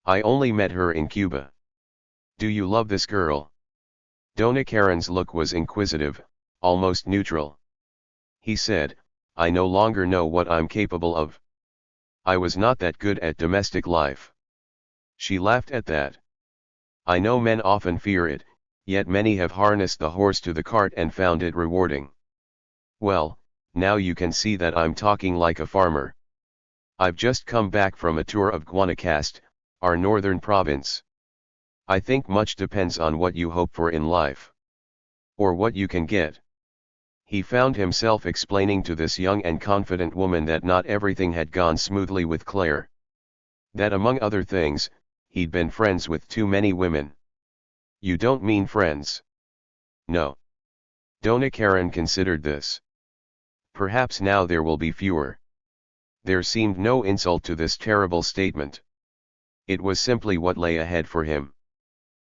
I only met her in Cuba." "Do you love this girl?" Dona Karen's look was inquisitive, almost neutral. He said, "I no longer know what I'm capable of. I was not that good at domestic life." She laughed at that. "I know men often fear it, yet many have harnessed the horse to the cart and found it rewarding." "Well, now you can see that I'm talking like a farmer. I've just come back from a tour of Guanacaste, our northern province. I think much depends on what you hope for in life. Or what you can get." He found himself explaining to this young and confident woman that not everything had gone smoothly with Claire. That among other things, he'd been friends with too many women. "You don't mean friends?" "No." Dona Karen considered this. "Perhaps now there will be fewer." There seemed no insult to this terrible statement. It was simply what lay ahead for him.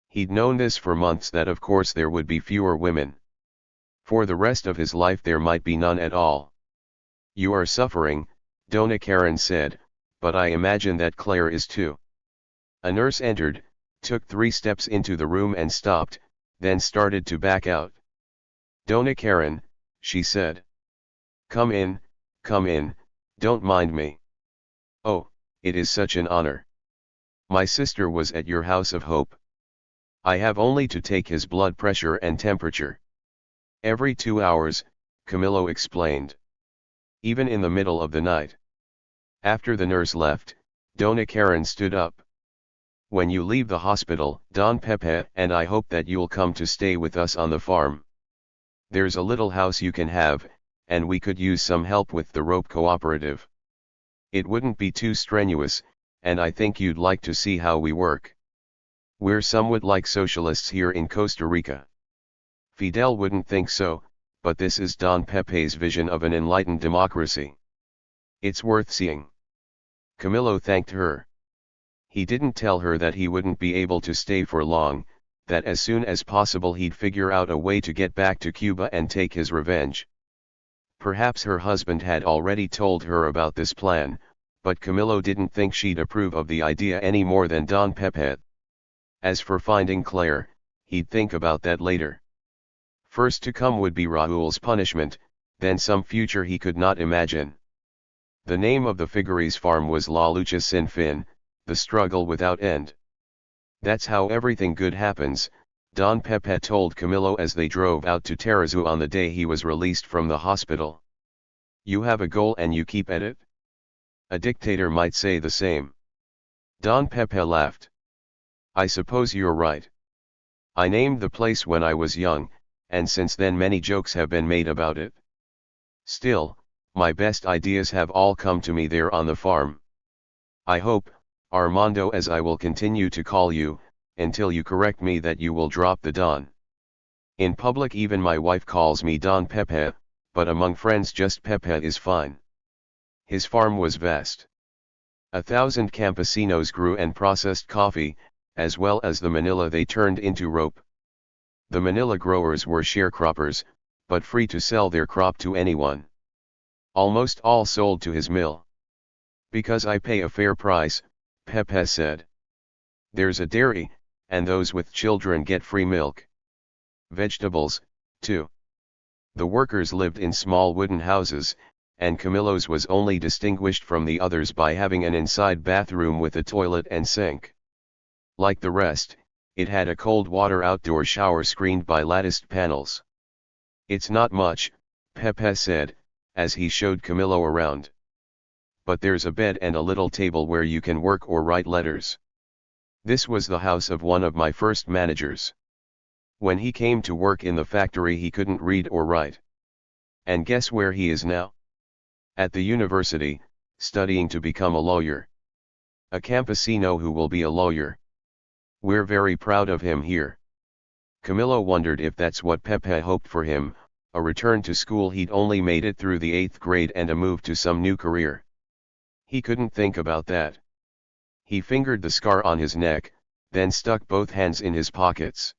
He'd known this for months, that of course there would be fewer women. For the rest of his life there might be none at all. "You are suffering," Dona Karen said, "but I imagine that Claire is too." A nurse entered, took 3 steps into the room and stopped, then started to back out. "Dona Karen," she said. Come in, don't mind me." "Oh, it is such an honor. My sister was at your house of hope. I have only to take his blood pressure and temperature. Every 2 hours," Camillo explained. "Even in the middle of the night." After the nurse left, Dona Karen stood up. "When you leave the hospital, Don Pepe and I hope that you'll come to stay with us on the farm. There's a little house you can have, and we could use some help with the rope cooperative. It wouldn't be too strenuous, and I think you'd like to see how we work. We're somewhat like socialists here in Costa Rica. Fidel wouldn't think so, but this is Don Pepe's vision of an enlightened democracy. It's worth seeing." Camillo thanked her. He didn't tell her that he wouldn't be able to stay for long, that as soon as possible he'd figure out a way to get back to Cuba and take his revenge. Perhaps her husband had already told her about this plan, but Camillo didn't think she'd approve of the idea any more than Don Pepe. As for finding Claire, he'd think about that later. First to come would be Raúl's punishment, then some future he could not imagine. The name of the Figueres farm was La Lucha Sin Fin, the struggle without end. "That's how everything good happens," Don Pepe told Camillo as they drove out to Tarrazú on the day he was released from the hospital. "You have a goal and you keep at it? A dictator might say the same." Don Pepe laughed. "I suppose you're right. I named the place when I was young, and since then many jokes have been made about it. Still, my best ideas have all come to me there on the farm. I hope, Armando, as I will continue to call you, until you correct me, that you will drop the Don. In public even my wife calls me Don Pepe, but among friends just Pepe is fine. His farm was vast. 1,000 campesinos grew and processed coffee, as well as the manila they turned into rope. The manila growers were sharecroppers, but free to sell their crop to anyone. Almost all sold to his mill. Because I pay a fair price, Pepe said. There's a dairy, and those with children get free milk. Vegetables, too. The workers lived in small wooden houses, and Camillo's was only distinguished from the others by having an inside bathroom with a toilet and sink. Like the rest, it had a cold water outdoor shower screened by latticed panels. It's not much, Pepe said, as he showed Camillo around. But there's a bed and a little table where you can work or write letters. This was the house of one of my first managers. When he came to work in the factory he couldn't read or write. And guess where he is now? At the university, studying to become a lawyer. A campesino who will be a lawyer. We're very proud of him here. Camillo wondered if that's what Pepe hoped for him, a return to school. He'd only made it through the 8th grade and a move to some new career. He couldn't think about that. He fingered the scar on his neck, then stuck both hands in his pockets.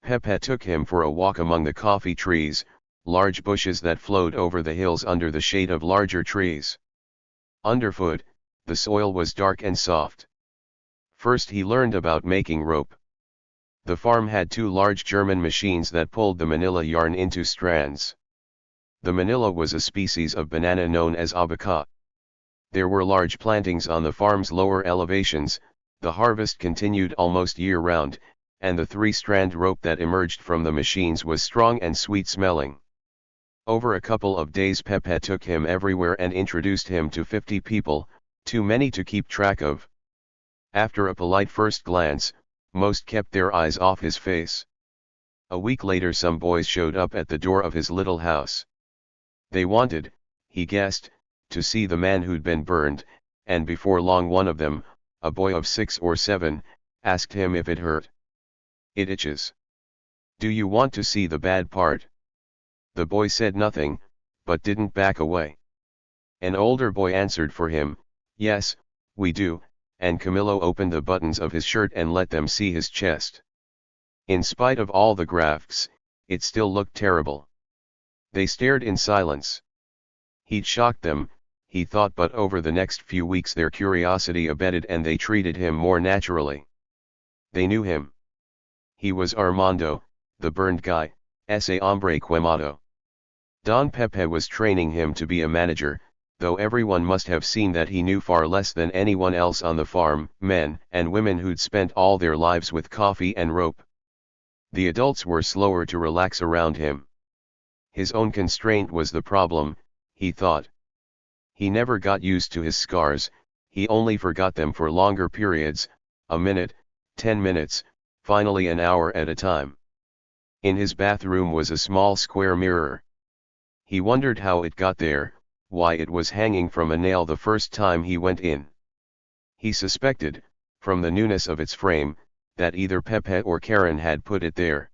Pepe took him for a walk among the coffee trees, large bushes that flowed over the hills under the shade of larger trees. Underfoot, the soil was dark and soft. First he learned about making rope. The farm had 2 large German machines that pulled the manila yarn into strands. The manila was a species of banana known as abaca. There were large plantings on the farm's lower elevations, the harvest continued almost year-round, and the 3-strand rope that emerged from the machines was strong and sweet-smelling. Over a couple of days Pepe took him everywhere and introduced him to 50 people, too many to keep track of. After a polite first glance, most kept their eyes off his face. A week later some boys showed up at the door of his little house. They wanted, he guessed, to see the man who'd been burned, and before long one of them, a boy of 6 or 7, asked him if it hurt. It itches. Do you want to see the bad part? The boy said nothing, but didn't back away. An older boy answered for him, yes, we do, and Camillo opened the buttons of his shirt and let them see his chest. In spite of all the grafts, it still looked terrible. They stared in silence. He'd shocked them, he thought, but over the next few weeks their curiosity abated and they treated him more naturally. They knew him. He was Armando, the burned guy, ese hombre quemado. Don Pepe was training him to be a manager, though everyone must have seen that he knew far less than anyone else on the farm, men and women who'd spent all their lives with coffee and rope. The adults were slower to relax around him. His own constraint was the problem, he thought. He never got used to his scars, he only forgot them for longer periods, a minute, 10 minutes, finally an hour at a time. In his bathroom was a small square mirror. He wondered how it got there, why it was hanging from a nail the first time he went in. He suspected, from the newness of its frame, that either Pepe or Karen had put it there.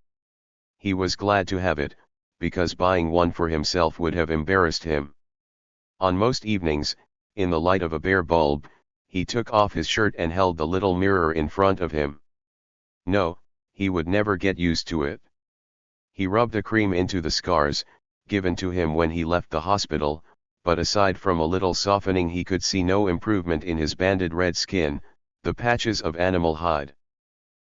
He was glad to have it, because buying one for himself would have embarrassed him. On most evenings, in the light of a bare bulb, he took off his shirt and held the little mirror in front of him. No, he would never get used to it. He rubbed a cream into the scars, given to him when he left the hospital, but aside from a little softening he could see no improvement in his banded red skin, the patches of animal hide.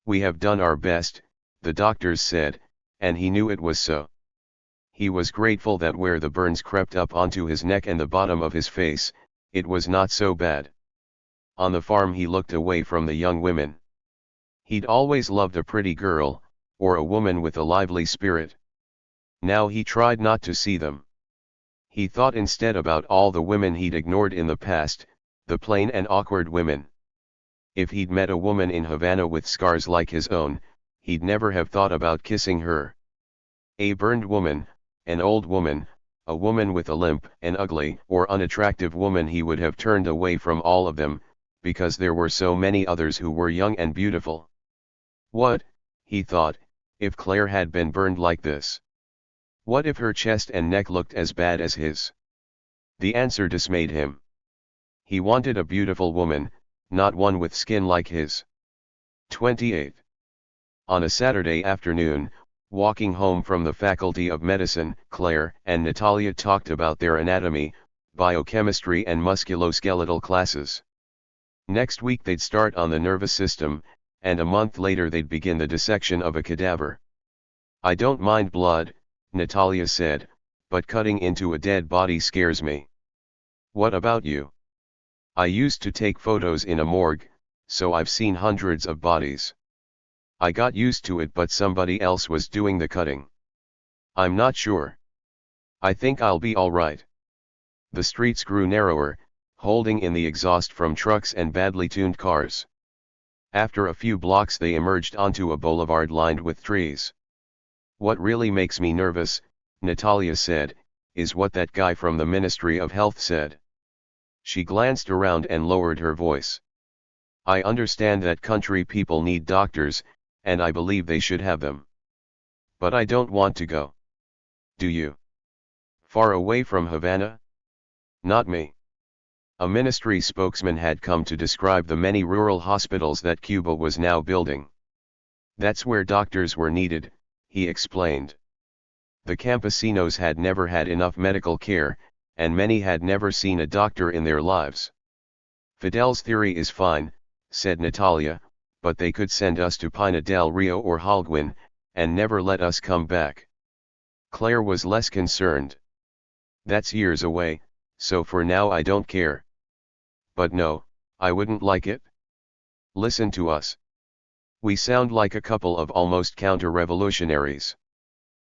We have done our best, the doctors said, and he knew it was so. He was grateful that where the burns crept up onto his neck and the bottom of his face, it was not so bad. On the farm he looked away from the young women. He'd always loved a pretty girl, or a woman with a lively spirit. Now he tried not to see them. He thought instead about all the women he'd ignored in the past, the plain and awkward women. If he'd met a woman in Havana with scars like his own, he'd never have thought about kissing her. A burned woman, an old woman, a woman with a limp, an ugly or unattractive woman, he would have turned away from all of them, because there were so many others who were young and beautiful. What, he thought, if Claire had been burned like this? What if her chest and neck looked as bad as his? The answer dismayed him. He wanted a beautiful woman, not one with skin like his. 28. On a Saturday afternoon, walking home from the Faculty of Medicine, Claire and Natalia talked about their anatomy, biochemistry and musculoskeletal classes. Next week they'd start on the nervous system, and a month later they'd begin the dissection of a cadaver. I don't mind blood, Natalia said, but cutting into a dead body scares me. What about you? I used to take photos in a morgue, so I've seen hundreds of bodies. I got used to it, but somebody else was doing the cutting. I'm not sure. I think I'll be all right. The streets grew narrower, holding in the exhaust from trucks and badly tuned cars. After a few blocks they emerged onto a boulevard lined with trees. What really makes me nervous, Natalia said, is what that guy from the Ministry of Health said. She glanced around and lowered her voice. I understand that country people need doctors, and I believe they should have them. But I don't want to go. Do you? Far away from Havana? Not me. A ministry spokesman had come to describe the many rural hospitals that Cuba was now building. That's where doctors were needed, he explained. The campesinos had never had enough medical care, and many had never seen a doctor in their lives. Fidel's theory is fine, said Natalia, but they could send us to Pina del Rio or Holguin, and never let us come back. Claire was less concerned. That's years away, so for now I don't care. But no, I wouldn't like it. Listen to us. We sound like a couple of almost counter-revolutionaries.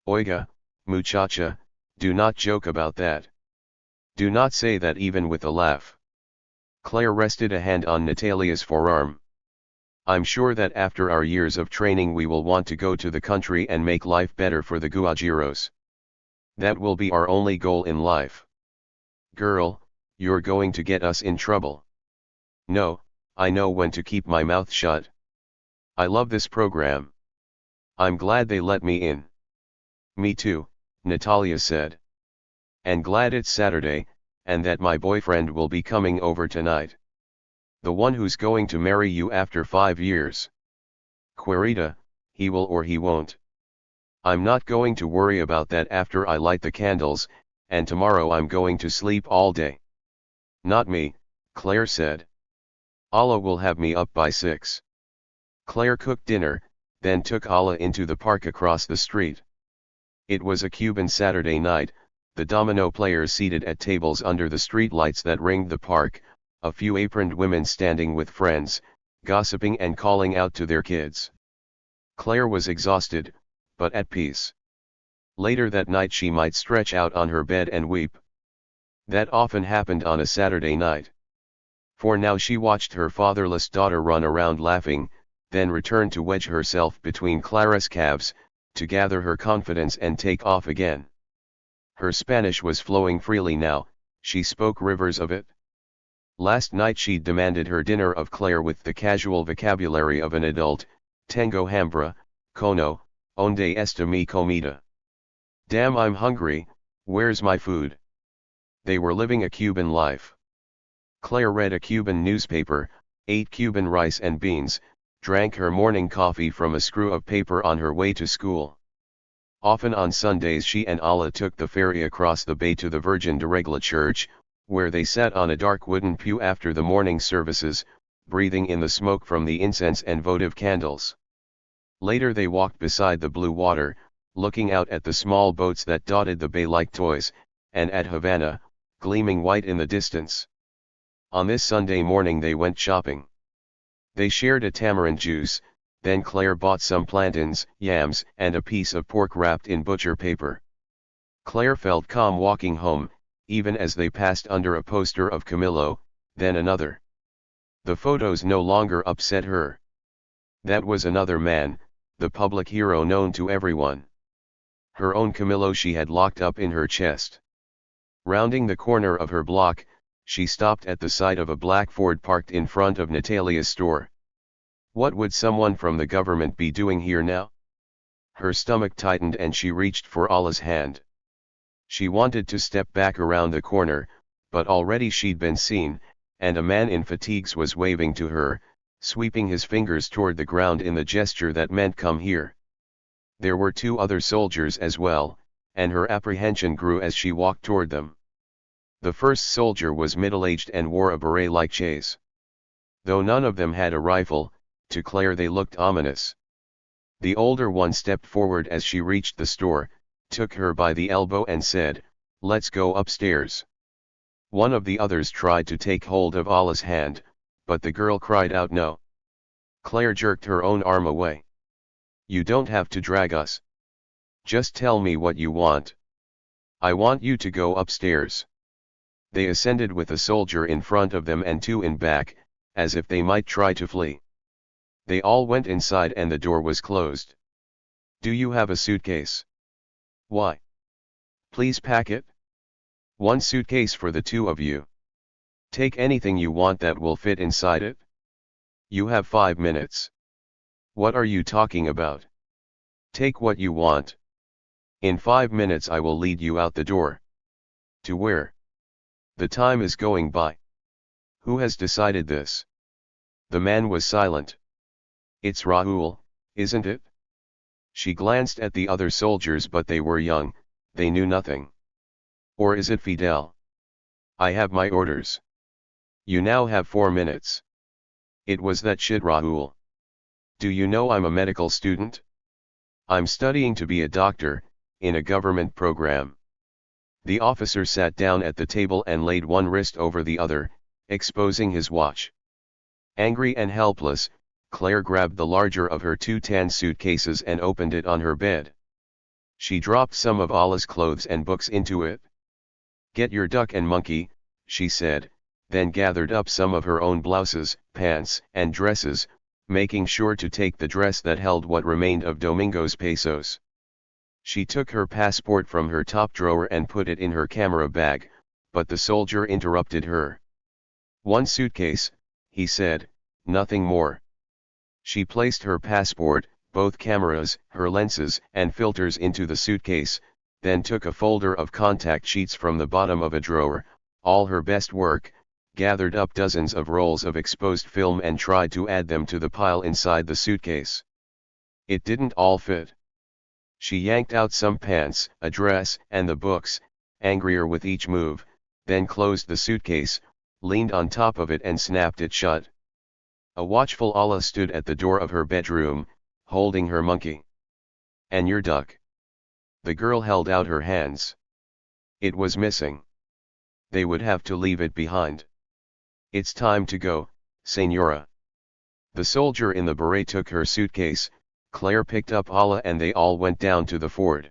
Oiga, muchacha, do not joke about that. Do not say that even with a laugh. Claire rested a hand on Natalia's forearm. I'm sure that after our years of training we will want to go to the country and make life better for the Guajiros. That will be our only goal in life. Girl, you're going to get us in trouble. No, I know when to keep my mouth shut. I love this program. I'm glad they let me in. Me too, Natalia said. And glad it's Saturday, and that my boyfriend will be coming over tonight. The one who's going to marry you after 5 years. Querida, he will or he won't. I'm not going to worry about that after I light the candles, and tomorrow I'm going to sleep all day. Not me, Claire said. Allah will have me up by 6. Claire cooked dinner, then took Allah into the park across the street. It was a Cuban Saturday night, the domino players seated at tables under the streetlights that ringed the park, a few aproned women standing with friends, gossiping and calling out to their kids. Claire was exhausted, but at peace. Later that night she might stretch out on her bed and weep. That often happened on a Saturday night. For now she watched her fatherless daughter run around laughing, then return to wedge herself between Clara's calves, to gather her confidence and take off again. Her Spanish was flowing freely now, she spoke rivers of it. Last night she demanded her dinner of Claire with the casual vocabulary of an adult, tengo hambre, cono, onde está mi comida? Damn, I'm hungry, where's my food? They were living a Cuban life. Claire read a Cuban newspaper, ate Cuban rice and beans, drank her morning coffee from a screw of paper on her way to school. Often on Sundays she and Allah took the ferry across the bay to the Virgin de Regla Church, where they sat on a dark wooden pew after the morning services, breathing in the smoke from the incense and votive candles. Later they walked beside the blue water, looking out at the small boats that dotted the bay like toys, and at Havana, gleaming white in the distance. On this Sunday morning they went shopping. They shared a tamarind juice, then Claire bought some plantains, yams, and a piece of pork wrapped in butcher paper. Claire felt calm walking home, even as they passed under a poster of Camilo, then another. The photos no longer upset her. That was another man, the public hero known to everyone. Her own Camilo she had locked up in her chest. Rounding the corner of her block, she stopped at the sight of a black Ford parked in front of Natalia's store. What would someone from the government be doing here now? Her stomach tightened and she reached for Allah's hand. She wanted to step back around the corner, but already she'd been seen, and a man in fatigues was waving to her, sweeping his fingers toward the ground in the gesture that meant come here. There were 2 other soldiers as well, and her apprehension grew as she walked toward them. The first soldier was middle-aged and wore a beret like Che's. Though none of them had a rifle, to Claire they looked ominous. The older one stepped forward as she reached the store, took her by the elbow and said, "Let's go upstairs." One of the others tried to take hold of Allah's hand, but the girl cried out no. Claire jerked her own arm away. "You don't have to drag us. Just tell me what you want. I want you to go upstairs." They ascended with a soldier in front of them and 2 in back, as if they might try to flee. They all went inside and the door was closed. "Do you have a suitcase?" "Why?" "Please pack it." "1 suitcase for the 2 of you. Take anything you want that will fit inside it." "You have 5 minutes." "What are you talking about?" "Take what you want. In 5 minutes I will lead you out the door." "To where?" "The time is going by." "Who has decided this?" The man was silent. "It's Rahul, isn't it?" She glanced at the other soldiers, but they were young, they knew nothing. "Or is it Fidel?" "I have my orders." "You now have 4 minutes." "It was that shit Rahul. Do you know I'm a medical student? I'm studying to be a doctor, in a government program." The officer sat down at the table and laid one wrist over the other, exposing his watch. Angry and helpless, Claire grabbed the larger of her 2 tan suitcases and opened it on her bed. She dropped some of Allah's clothes and books into it. "Get your duck and monkey," she said, then gathered up some of her own blouses, pants, and dresses, making sure to take the dress that held what remained of Domingo's pesos. She took her passport from her top drawer and put it in her camera bag, but the soldier interrupted her. "1 suitcase," he said, "nothing more." She placed her passport, both cameras, her lenses, and filters into the suitcase, then took a folder of contact sheets from the bottom of a drawer, all her best work, gathered up dozens of rolls of exposed film and tried to add them to the pile inside the suitcase. It didn't all fit. She yanked out some pants, a dress, and the books, angrier with each move, then closed the suitcase, leaned on top of it and snapped it shut. A watchful Allah stood at the door of her bedroom, holding her monkey. "And your duck?" The girl held out her hands. It was missing. They would have to leave it behind. "It's time to go, Señora." The soldier in the beret took her suitcase, Claire picked up Allah and they all went down to the ford.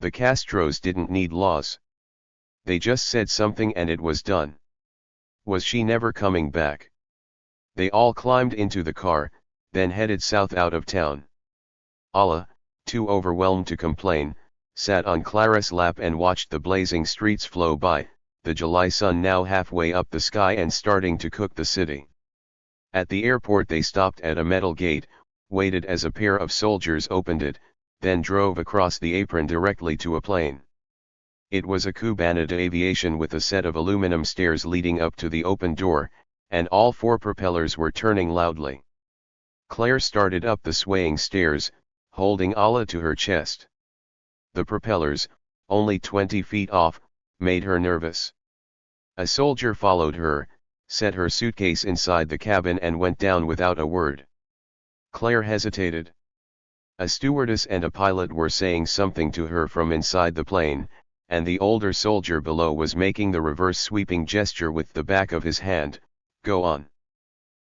The Castros didn't need laws. They just said something and it was done. Was she never coming back? They all climbed into the car, then headed south out of town. Allah, too overwhelmed to complain, sat on Clara's lap and watched the blazing streets flow by, the July sun now halfway up the sky and starting to cook the city. At the airport they stopped at a metal gate, waited as a pair of soldiers opened it, then drove across the apron directly to a plane. It was a Cubanid Aviation with a set of aluminum stairs leading up to the open door, and all 4 propellers were turning loudly. Claire started up the swaying stairs, holding Allah to her chest. The propellers, only 20 feet off, made her nervous. A soldier followed her, set her suitcase inside the cabin and went down without a word. Claire hesitated. A stewardess and a pilot were saying something to her from inside the plane, and the older soldier below was making the reverse sweeping gesture with the back of his hand. "Go on.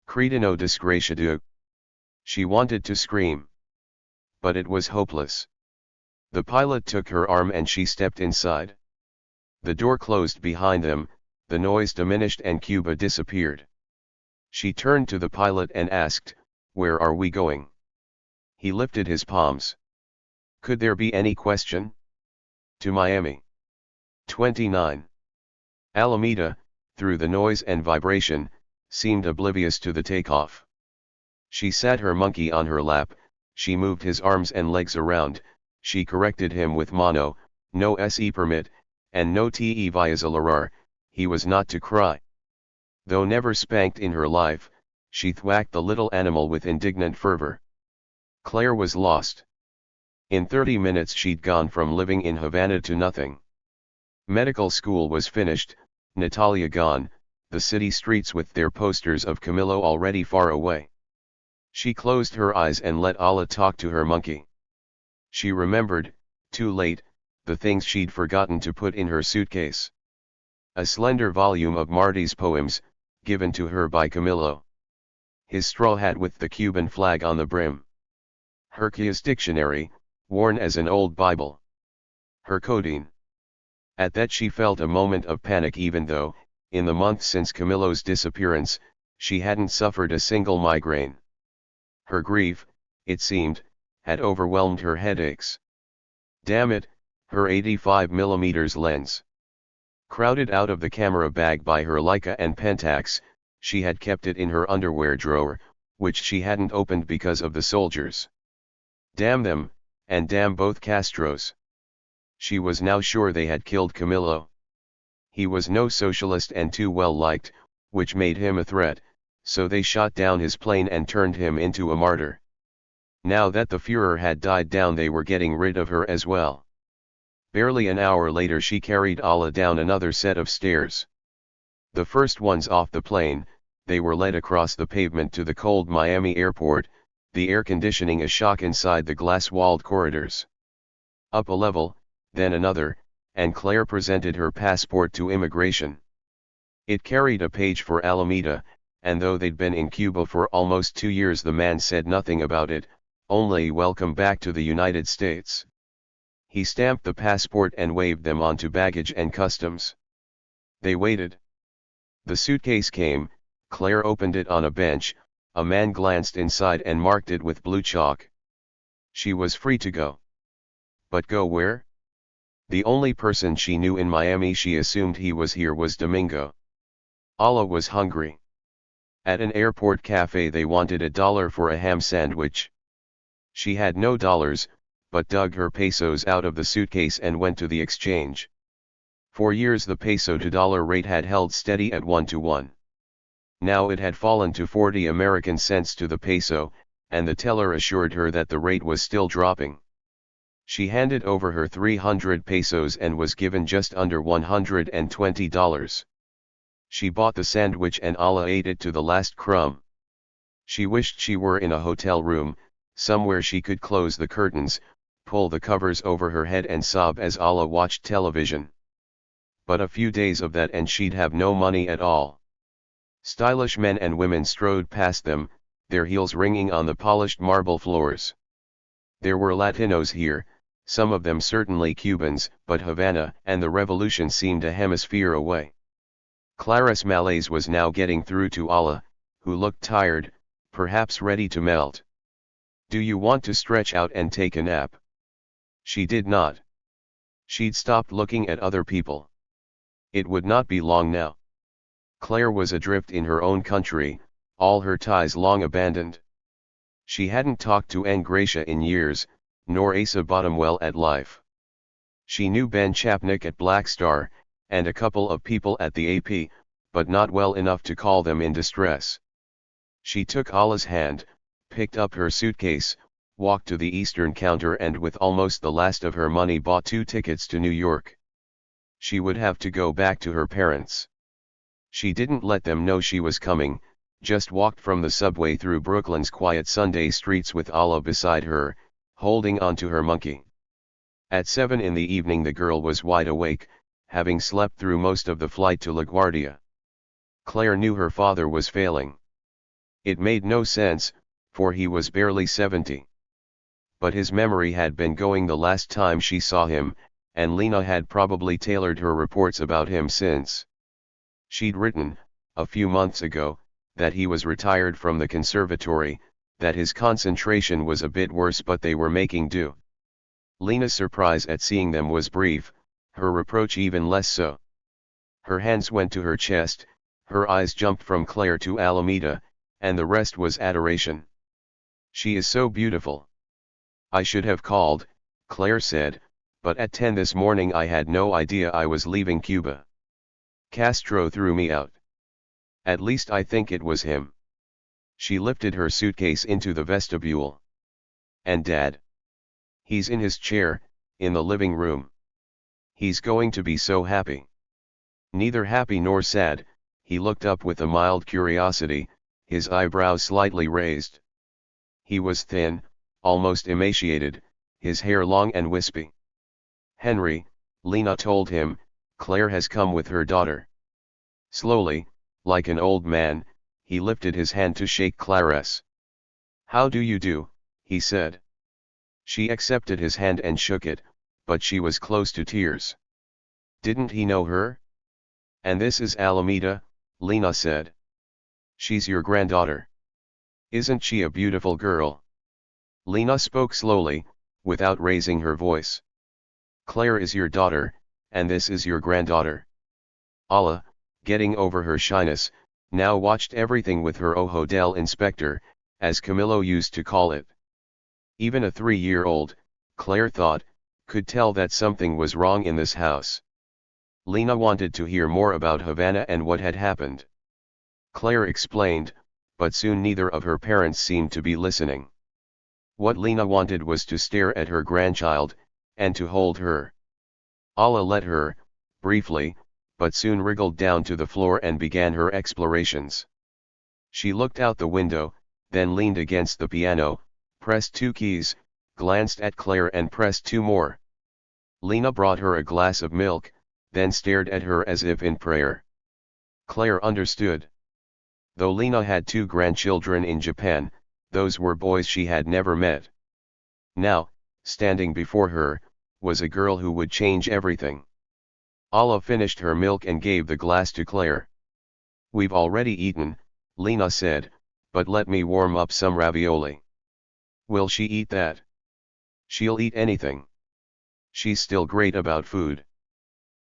Cretino disgraciado." She wanted to scream. But it was hopeless. The pilot took her arm and she stepped inside. The door closed behind them, the noise diminished and Cuba disappeared. She turned to the pilot and asked, "Where are we going?" He lifted his palms. "Could there be any question?" "To Miami." 29. Alameda, through the noise and vibration, seemed oblivious to the takeoff. She sat her monkey on her lap, she moved his arms and legs around, she corrected him with mano, no se permit, and no te violarar, he was not to cry. Though never spanked in her life, she thwacked the little animal with indignant fervor. Claire was lost. In 30 minutes she'd gone from living in Havana to nothing. Medical school was finished, Natalia gone, the city streets with their posters of Camillo already far away. She closed her eyes and let Allah talk to her monkey. She remembered, too late, the things she'd forgotten to put in her suitcase. A slender volume of Marti's poems, given to her by Camillo. His straw hat with the Cuban flag on the brim. Hercules' dictionary, worn as an old Bible. Her codeine. At that she felt a moment of panic even though, in the month since Camillo's disappearance, she hadn't suffered a single migraine. Her grief, it seemed, had overwhelmed her headaches. Damn it, her 85mm lens. Crowded out of the camera bag by her Leica and Pentax, she had kept it in her underwear drawer, which she hadn't opened because of the soldiers. Damn them, and damn both Castros. She was now sure they had killed Camillo. He was no socialist and too well liked, which made him a threat, so they shot down his plane and turned him into a martyr. Now that the Führer had died down they were getting rid of her as well. Barely an hour later she carried Allah down another set of stairs. The first ones off the plane, they were led across the pavement to the cold Miami airport, the air conditioning a shock inside the glass-walled corridors. Up a level, then another, and Claire presented her passport to immigration. It carried a page for Alameda, and though they'd been in Cuba for almost 2 years the man said nothing about it, only welcome back to the United States. He stamped the passport and waved them on to baggage and customs. They waited. The suitcase came, Claire opened it on a bench, a man glanced inside and marked it with blue chalk. She was free to go. But go where? The only person she knew in Miami she assumed he was here was Domingo. Allah was hungry. At an airport cafe they wanted $1 for a ham sandwich. She had no dollars, but dug her pesos out of the suitcase and went to the exchange. For years the peso to dollar rate had held steady at 1-to-1. Now it had fallen to 40 American cents to the peso, and the teller assured her that the rate was still dropping. She handed over her 300 pesos and was given just under $120. She bought the sandwich and Allah ate it to the last crumb. She wished she were in a hotel room, somewhere she could close the curtains, pull the covers over her head and sob as Allah watched television. But a few days of that and she'd have no money at all. Stylish men and women strode past them, their heels ringing on the polished marble floors. There were Latinos here, some of them certainly Cubans, but Havana and the revolution seemed a hemisphere away. Clara's malaise was now getting through to Allah, who looked tired, perhaps ready to melt. Do you want to stretch out and take a nap? She did not. She'd stopped looking at other people. It would not be long now. Claire was adrift in her own country, all her ties long abandoned. She hadn't talked to Angracia in years, nor Asa Bottomwell at life. She knew Ben Chapnick at Black Star, and a couple of people at the AP, but not well enough to call them in distress. She took Allah's hand, picked up her suitcase, walked to the eastern counter and with almost the last of her money bought 2 tickets to New York. She would have to go back to her parents. She didn't let them know she was coming, just walked from the subway through Brooklyn's quiet Sunday streets with Allah beside her, holding on to her monkey. At 7 in the evening the girl was wide awake, having slept through most of the flight to LaGuardia. Claire knew her father was failing. It made no sense, for he was barely 70. But his memory had been going the last time she saw him, and Lena had probably tailored her reports about him since. She'd written, a few months ago, that he was retired from the conservatory, that his concentration was a bit worse but they were making do. Lena's surprise at seeing them was brief, her reproach even less so. Her hands went to her chest, her eyes jumped from Claire to Alameda, and the rest was adoration. She is so beautiful. I should have called, Claire said, but at 10 this morning I had no idea I was leaving Cuba. Castro threw me out. At least I think it was him. She lifted her suitcase into the vestibule. And Dad? He's in his chair, in the living room. He's going to be so happy. Neither happy nor sad, he looked up with a mild curiosity, his eyebrows slightly raised. He was thin, almost emaciated, his hair long and wispy. Henry, Lena told him, Claire has come with her daughter. Slowly, like an old man, he lifted his hand to shake Clarice. How do you do, he said. She accepted his hand and shook it, but she was close to tears. Didn't he know her? And this is Alameda, Lena said. She's your granddaughter. Isn't she a beautiful girl? Lena spoke slowly, without raising her voice. Claire is your daughter, and this is your granddaughter. Ala, getting over her shyness, now watched everything with her ojo del inspector, as Camillo used to call it. Even a 3-year-old, Claire thought, could tell that something was wrong in this house. Lena wanted to hear more about Havana and what had happened. Claire explained, but soon neither of her parents seemed to be listening. What Lena wanted was to stare at her grandchild, and to hold her. Ala let her, briefly, but soon wriggled down to the floor and began her explorations. She looked out the window, then leaned against the piano, pressed 2 keys, glanced at Claire and pressed 2 more. Lena brought her a glass of milk, then stared at her as if in prayer. Claire understood. Though Lena had 2 grandchildren in Japan, those were boys she had never met. Now, standing before her, was a girl who would change everything. Ala finished her milk and gave the glass to Claire. We've already eaten, Lena said, but let me warm up some ravioli. Will she eat that? She'll eat anything. She's still great about food.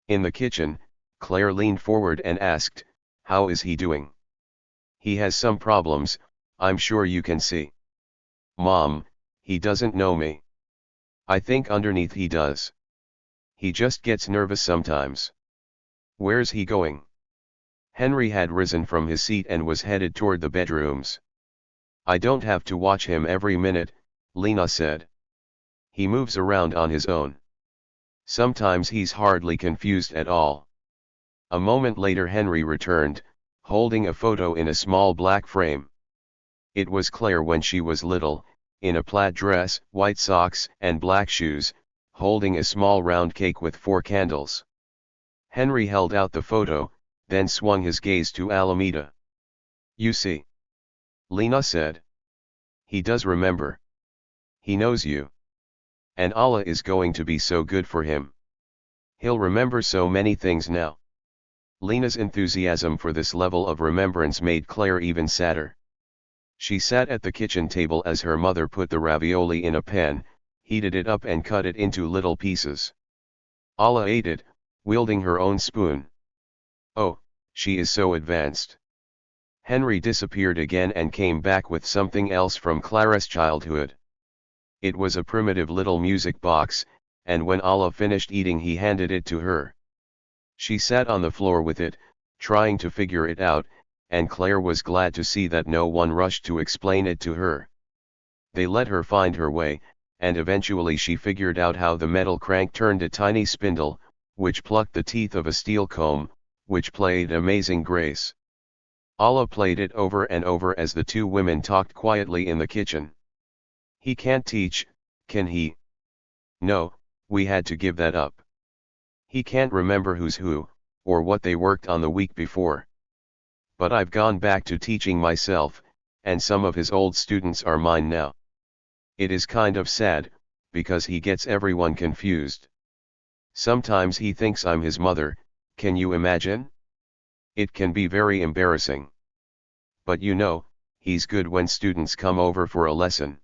In the kitchen, Claire leaned forward and asked, how is he doing? He has some problems, I'm sure you can see. Mom, he doesn't know me. I think underneath he does. He just gets nervous sometimes. Where's he going? Henry had risen from his seat and was headed toward the bedrooms. I don't have to watch him every minute, Lena said. He moves around on his own. Sometimes he's hardly confused at all. A moment later Henry returned, holding a photo in a small black frame. It was Claire when she was little, in a plaid dress, white socks and black shoes, holding a small round cake with 4 candles. Henry held out the photo, then swung his gaze to Alameda. You see? Lena said. He does remember. He knows you. And Allah is going to be so good for him. He'll remember so many things now. Lena's enthusiasm for this level of remembrance made Claire even sadder. She sat at the kitchen table as her mother put the ravioli in a pan, heated it up and cut it into little pieces. Ala ate it, wielding her own spoon. Oh, she is so advanced. Henry disappeared again and came back with something else from Clara's childhood. It was a primitive little music box, and when Ala finished eating he handed it to her. She sat on the floor with it, trying to figure it out, and Claire was glad to see that no one rushed to explain it to her. They let her find her way, and eventually she figured out how the metal crank turned a tiny spindle, which plucked the teeth of a steel comb, which played Amazing Grace. Ala played it over and over as the 2 women talked quietly in the kitchen. He can't teach, can he? No, we had to give that up. He can't remember who's who, or what they worked on the week before. But I've gone back to teaching myself, and some of his old students are mine now. It is kind of sad, because he gets everyone confused. Sometimes he thinks I'm his mother, can you imagine? It can be very embarrassing. But you know, he's good when students come over for a lesson.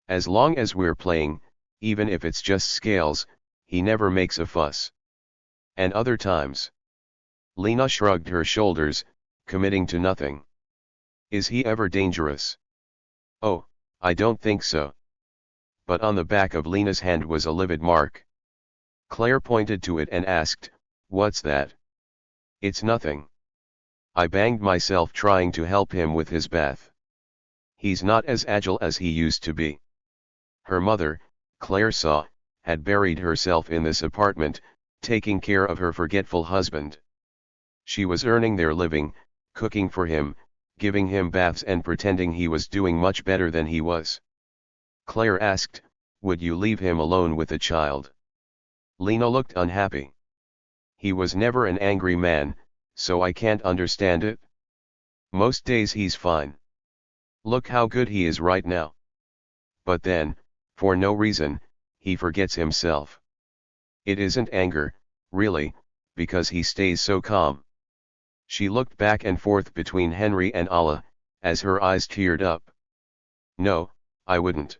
As long as we're playing, even if it's just scales, he never makes a fuss. And other times. Lena shrugged her shoulders, committing to nothing. Is he ever dangerous? Oh, I don't think so. but on the back of Lena's hand was a livid mark. Claire pointed to it and asked, "What's that?" "It's nothing. I banged myself trying to help him with his bath. He's not as agile as he used to be." Her mother, Claire saw, had buried herself in this apartment, taking care of her forgetful husband. She was earning their living, cooking for him, giving him baths and pretending he was doing much better than he was. Claire asked, "Would you leave him alone with the child?" Lena looked unhappy. "He was never an angry man, so I can't understand it. Most days he's fine. Look how good he is right now. But then, for no reason, he forgets himself. It isn't anger, really, because he stays so calm." She looked back and forth between Henry and Allah, as her eyes teared up. "No, I wouldn't.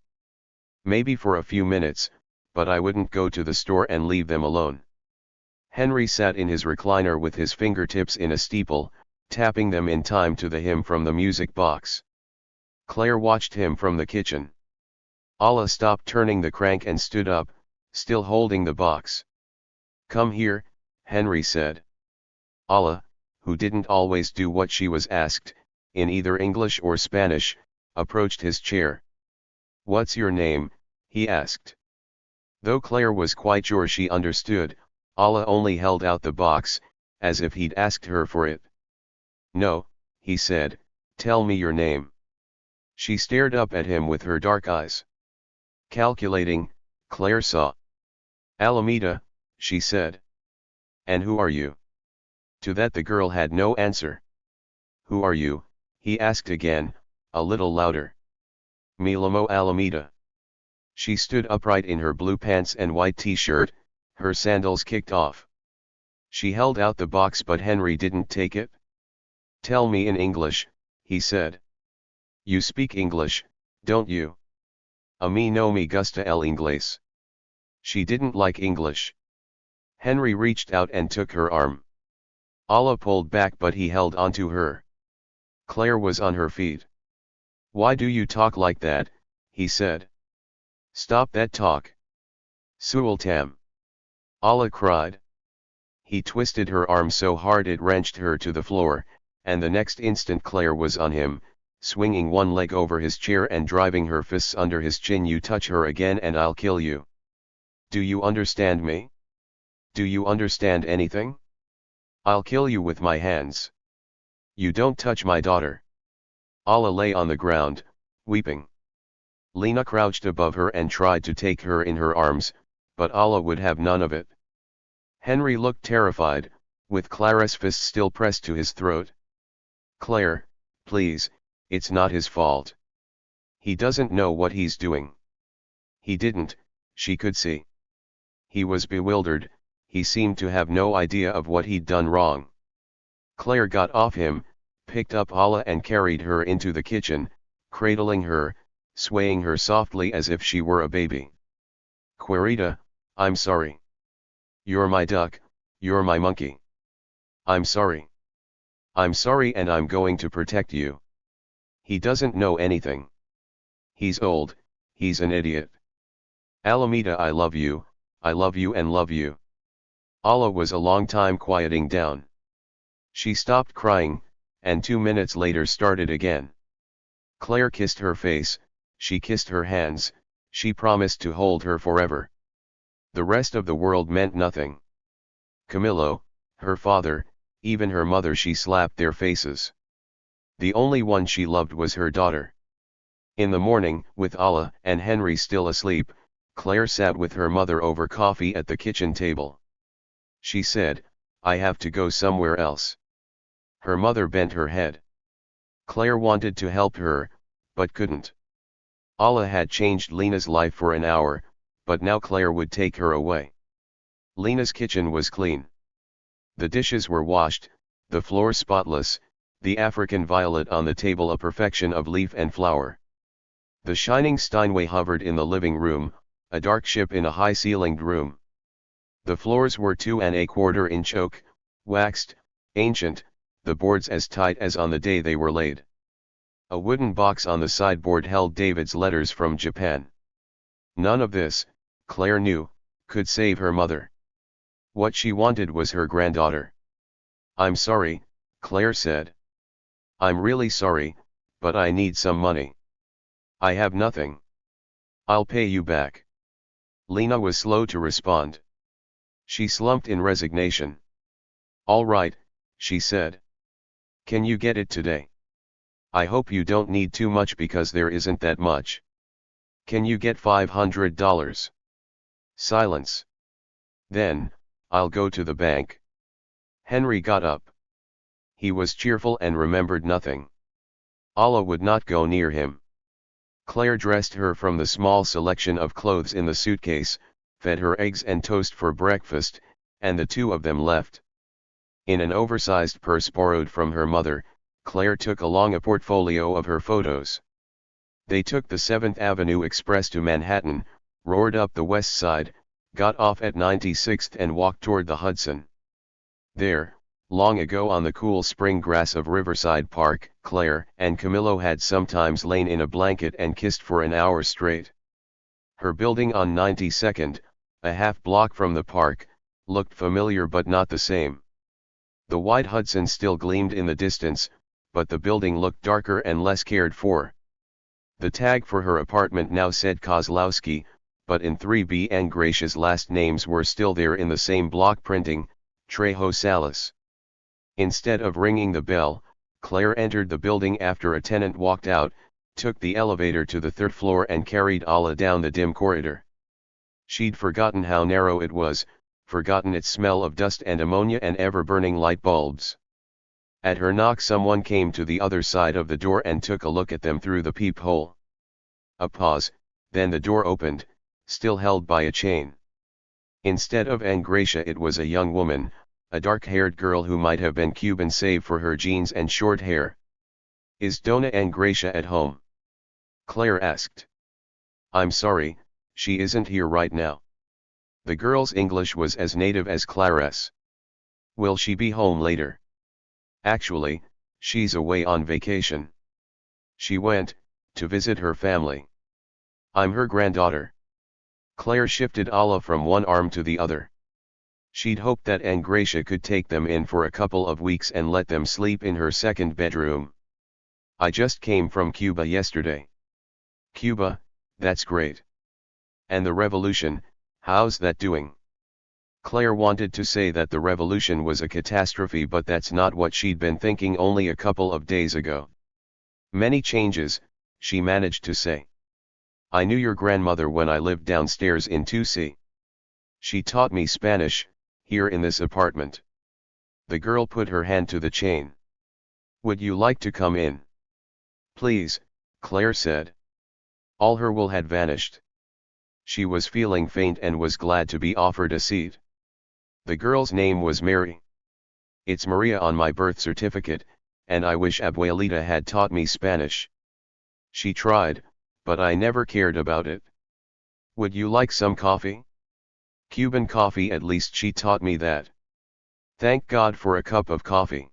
Maybe for a few minutes, but I wouldn't go to the store and leave them alone." Henry sat in his recliner with his fingertips in a steeple, tapping them in time to the hymn from the music box. Claire watched him from the kitchen. Allah stopped turning the crank and stood up, still holding the box. "Come here," Henry said. Allah, who didn't always do what she was asked, in either English or Spanish, approached his chair. "What's your name?" he asked. Though Claire was quite sure she understood, Allah only held out the box, as if he'd asked her for it. "No," he said, "tell me your name." She stared up at him with her dark eyes. Calculating, Claire saw. "Alameda," she said. "And who are you?" To that the girl had no answer. "Who are you?" he asked again, a little louder. "Me llamo Alameda." She stood upright in her blue pants and white t-shirt, her sandals kicked off. She held out the box but Henry didn't take it. "Tell me in English," he said. "You speak English, don't you?" "A mí no me gusta el inglés." She didn't like English. Henry reached out and took her arm. Allah pulled back but he held onto her. Claire was on her feet. "Why do you talk like that?" he said. "Stop that talk." "Sultan!" Allah cried. He twisted her arm so hard it wrenched her to the floor, and the next instant Claire was on him, swinging one leg over his chair and driving her fists under his chin. "You touch her again and I'll kill you. Do you understand me? Do you understand anything? I'll kill you with my hands. You don't touch my daughter." Allah lay on the ground, weeping. Lena crouched above her and tried to take her in her arms, but Allah would have none of it. Henry looked terrified, with Clara's fist still pressed to his throat. "Claire, please, it's not his fault. He doesn't know what he's doing." He didn't, she could see. He was bewildered, he seemed to have no idea of what he'd done wrong. Claire got off him, picked up Allah and carried her into the kitchen, cradling her, swaying her softly as if she were a baby. "Querida, I'm sorry. You're my duck, you're my monkey. I'm sorry. I'm sorry and I'm going to protect you. He doesn't know anything. He's old, he's an idiot. Alameda, I love you and love you." Allah was a long time quieting down. She stopped crying, and 2 minutes later started again. Claire kissed her face, she kissed her hands, she promised to hold her forever. The rest of the world meant nothing. Camillo, her father, even her mother, she slapped their faces. The only one she loved was her daughter. In the morning, with Allah and Henry still asleep, Claire sat with her mother over coffee at the kitchen table. She said, "I have to go somewhere else." Her mother bent her head. Claire wanted to help her, but couldn't. Allah had changed Lena's life for an hour, but now Claire would take her away. Lena's kitchen was clean. The dishes were washed, the floor spotless, the African violet on the table a perfection of leaf and flower. The shining Steinway hovered in the living room, a dark ship in a high-ceilinged room. The floors were 2¼ inch oak, waxed, ancient, the boards as tight as on the day they were laid. A wooden box on the sideboard held David's letters from Japan. None of this, Claire knew, could save her mother. What she wanted was her granddaughter. "I'm sorry," Claire said. "I'm really sorry, but I need some money. I have nothing. I'll pay you back." Lena was slow to respond. She slumped in resignation. "All right," she said. "Can you get it today? I hope you don't need too much because there isn't that much. Can you get $500? Silence. "Then, I'll go to the bank." Henry got up. He was cheerful and remembered nothing. Allah would not go near him. Claire dressed her from the small selection of clothes in the suitcase, fed her eggs and toast for breakfast, and the two of them left. In an oversized purse borrowed from her mother, Claire took along a portfolio of her photos. They took the 7th Avenue Express to Manhattan, roared up the West Side, got off at 96th and walked toward the Hudson. There, long ago on the cool spring grass of Riverside Park, Claire and Camillo had sometimes lain in a blanket and kissed for an hour straight. Her building on 92nd, a half block from the park, looked familiar but not the same. The wide Hudson still gleamed in the distance, but the building looked darker and less cared for. The tag for her apartment now said Kozlowski, but in 3B and Gracia's last names were still there in the same block printing, Trejo Salas. Instead of ringing the bell, Claire entered the building after a tenant walked out, took the elevator to the 3rd floor and carried Alla down the dim corridor. She'd forgotten how narrow it was, forgotten its smell of dust and ammonia and ever-burning light bulbs. At her knock someone came to the other side of the door and took a look at them through the peephole. A pause, then the door opened, still held by a chain. Instead of Gracia it was a young woman, a dark-haired girl who might have been Cuban save for her jeans and short hair. "Is Dona Gracia at home?" Claire asked. "I'm sorry, she isn't here right now." The girl's English was as native as Claire's. "Will she be home later?" "Actually, she's away on vacation. She went to visit her family. I'm her granddaughter." Claire shifted Alla from one arm to the other. She'd hoped that Gracia could take them in for a couple of weeks and let them sleep in her second bedroom. "I just came from Cuba yesterday." "Cuba, that's great. And the revolution, how's that doing?" Claire wanted to say that the revolution was a catastrophe, but that's not what she'd been thinking only a couple of days ago. "Many changes," she managed to say. "I knew your grandmother when I lived downstairs in 2C. She taught me Spanish, here in this apartment." The girl put her hand to the chain. "Would you like to come in?" "Please," Claire said. All her will had vanished. She was feeling faint and was glad to be offered a seat. The girl's name was Mary. "It's Maria on my birth certificate, and I wish Abuelita had taught me Spanish. She tried, but I never cared about it. Would you like some coffee?" "Cuban coffee, at least she taught me that." "Thank God for a cup of coffee."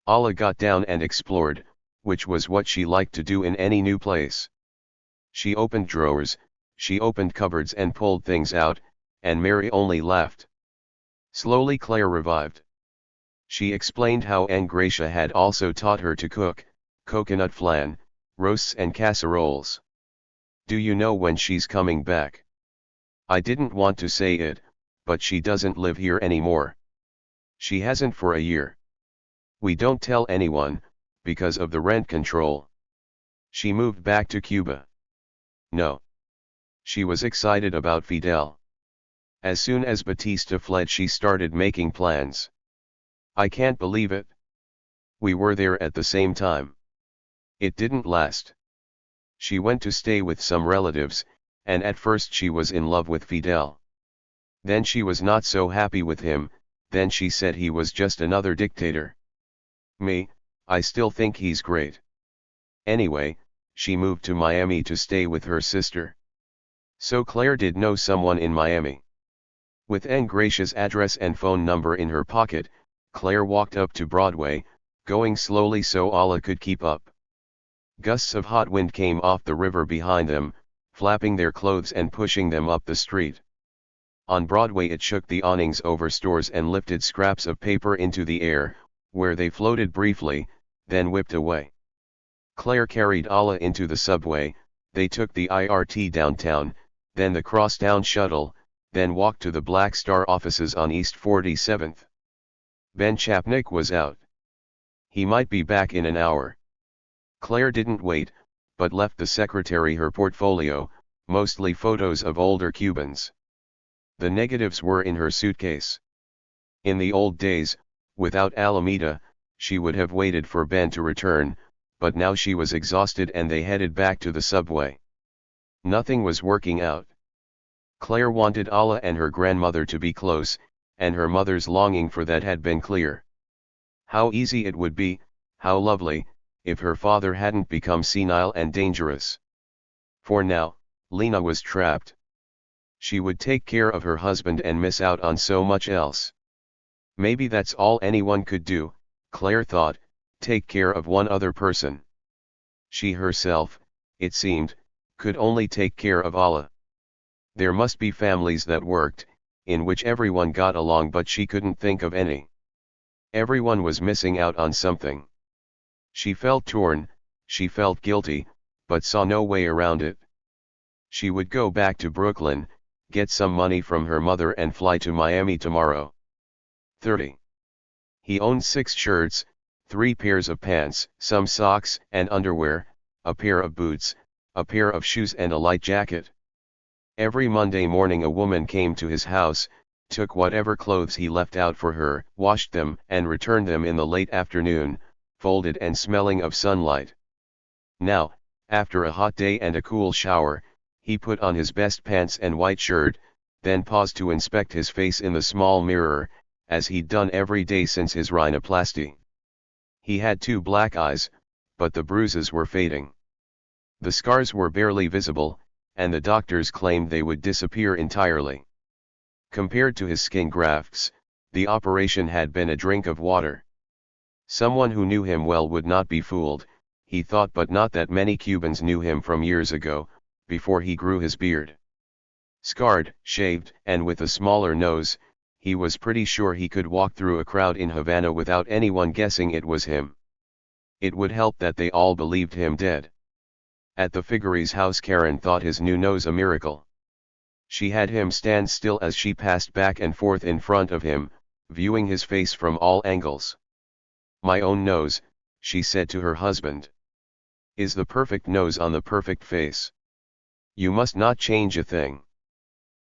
Alla got down and explored, which was what she liked to do in any new place. She opened drawers, she opened cupboards and pulled things out, and Mary only laughed. Slowly Claire revived. She explained how Gracia had also taught her to cook, coconut flan, roasts and casseroles. "Do you know when she's coming back?" I didn't want to say it, but she doesn't live here anymore. She hasn't for a year. We don't tell anyone, because of the rent control. She moved back to Cuba. No. She was excited about Fidel. As soon as Batista fled she started making plans. I can't believe it. We were there at the same time. It didn't last. She went to stay with some relatives, and at first she was in love with Fidel. Then she was not so happy with him, then she said he was just another dictator. Me, I still think he's great. Anyway, she moved to Miami to stay with her sister. So Claire did know someone in Miami. With Gracia's address and phone number in her pocket, Claire walked up to Broadway, going slowly so Alla could keep up. Gusts of hot wind came off the river behind them, flapping their clothes and pushing them up the street. On Broadway it shook the awnings over stores and lifted scraps of paper into the air, where they floated briefly, then whipped away. Claire carried Alla into the subway, they took the IRT downtown, then the crosstown shuttle, then walked to the Black Star offices on East 47th. Ben Chapnick was out. He might be back in an hour. Claire didn't wait, but left the secretary her portfolio, mostly photos of older Cubans. The negatives were in her suitcase. In the old days, without Alameda, she would have waited for Ben to return, but now she was exhausted and they headed back to the subway. Nothing was working out. Claire wanted Alla and her grandmother to be close, and her mother's longing for that had been clear. How easy it would be, how lovely, if her father hadn't become senile and dangerous. For now, Lena was trapped. She would take care of her husband and miss out on so much else. Maybe that's all anyone could do, Claire thought, take care of one other person. She herself, it seemed, could only take care of Alla. There must be families that worked, in which everyone got along, but she couldn't think of any. Everyone was missing out on something. She felt torn, she felt guilty, but saw no way around it. She would go back to Brooklyn, get some money from her mother and fly to Miami tomorrow. 30. He owned 6 shirts, 3 pairs of pants, some socks and underwear, a pair of boots, a pair of shoes and a light jacket. Every Monday morning a woman came to his house, took whatever clothes he left out for her, washed them and returned them in the late afternoon, folded and smelling of sunlight. Now, after a hot day and a cool shower, he put on his best pants and white shirt, then paused to inspect his face in the small mirror, as he'd done every day since his rhinoplasty. He had 2 black eyes, but the bruises were fading. The scars were barely visible, and the doctors claimed they would disappear entirely. Compared to his skin grafts, the operation had been a drink of water. Someone who knew him well would not be fooled, he thought, but not that many Cubans knew him from years ago, before he grew his beard. Scarred, shaved, and with a smaller nose, he was pretty sure he could walk through a crowd in Havana without anyone guessing it was him. It would help that they all believed him dead. At the Figueres house, Karen thought his new nose a miracle. She had him stand still as she passed back and forth in front of him, viewing his face from all angles. "My own nose," she said to her husband, "is the perfect nose on the perfect face. You must not change a thing."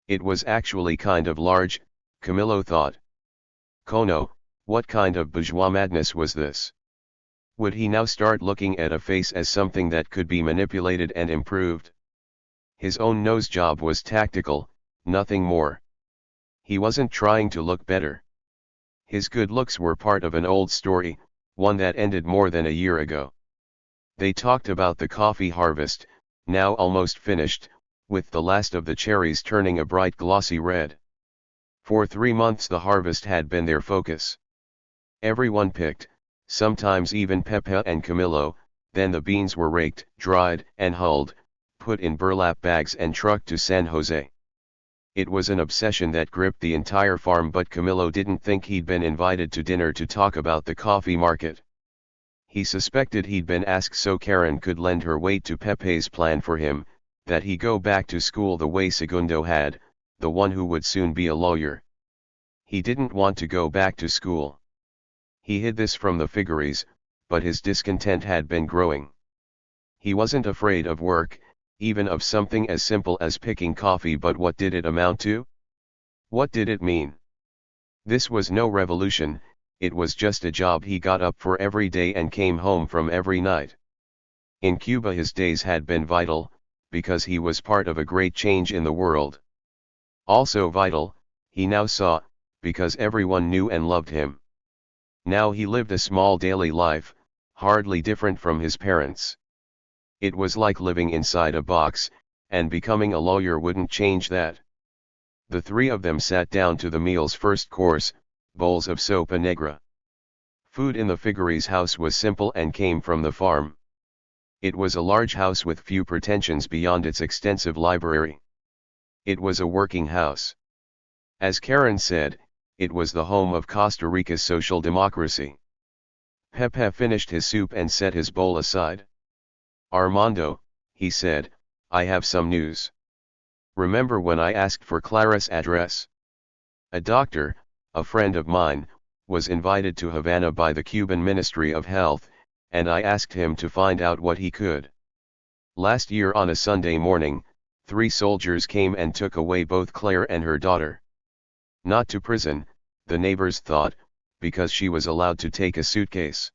It was actually kind of large, Camillo thought. Kono, what kind of bourgeois madness was this? Would he now start looking at a face as something that could be manipulated and improved? His own nose job was tactical, nothing more. He wasn't trying to look better. His good looks were part of an old story, one that ended more than a year ago. They talked about the coffee harvest, now almost finished, with the last of the cherries turning a bright glossy red. For 3 months the harvest had been their focus. Everyone picked, sometimes even Pepe and Camillo, then the beans were raked, dried, and hulled, put in burlap bags and trucked to San Jose. It was an obsession that gripped the entire farm, but Camillo didn't think he'd been invited to dinner to talk about the coffee market. He suspected he'd been asked so Karen could lend her weight to Pepe's plan for him, that he go back to school the way Segundo had, the one who would soon be a lawyer. He didn't want to go back to school. He hid this from the Figueres, but his discontent had been growing. He wasn't afraid of work, even of something as simple as picking coffee, but what did it amount to? What did it mean? This was no revolution, it was just a job he got up for every day and came home from every night. In Cuba his days had been vital, because he was part of a great change in the world. Also vital, he now saw, because everyone knew and loved him. Now he lived a small daily life, hardly different from his parents'. It was like living inside a box, and becoming a lawyer wouldn't change that. The 3 of them sat down to the meal's first course, bowls of sopa negra. Food in the Figueres house was simple and came from the farm. It was a large house with few pretensions beyond its extensive library. It was a working house. As Karen said, it was the home of Costa Rica's social democracy. Pepe finished his soup and set his bowl aside. "Armando," he said, "I have some news. Remember when I asked for Clara's address? A doctor, a friend of mine, was invited to Havana by the Cuban Ministry of Health, and I asked him to find out what he could. Last year on a Sunday morning, 3 soldiers came and took away both Claire and her daughter. Not to prison, the neighbors thought, because she was allowed to take a suitcase.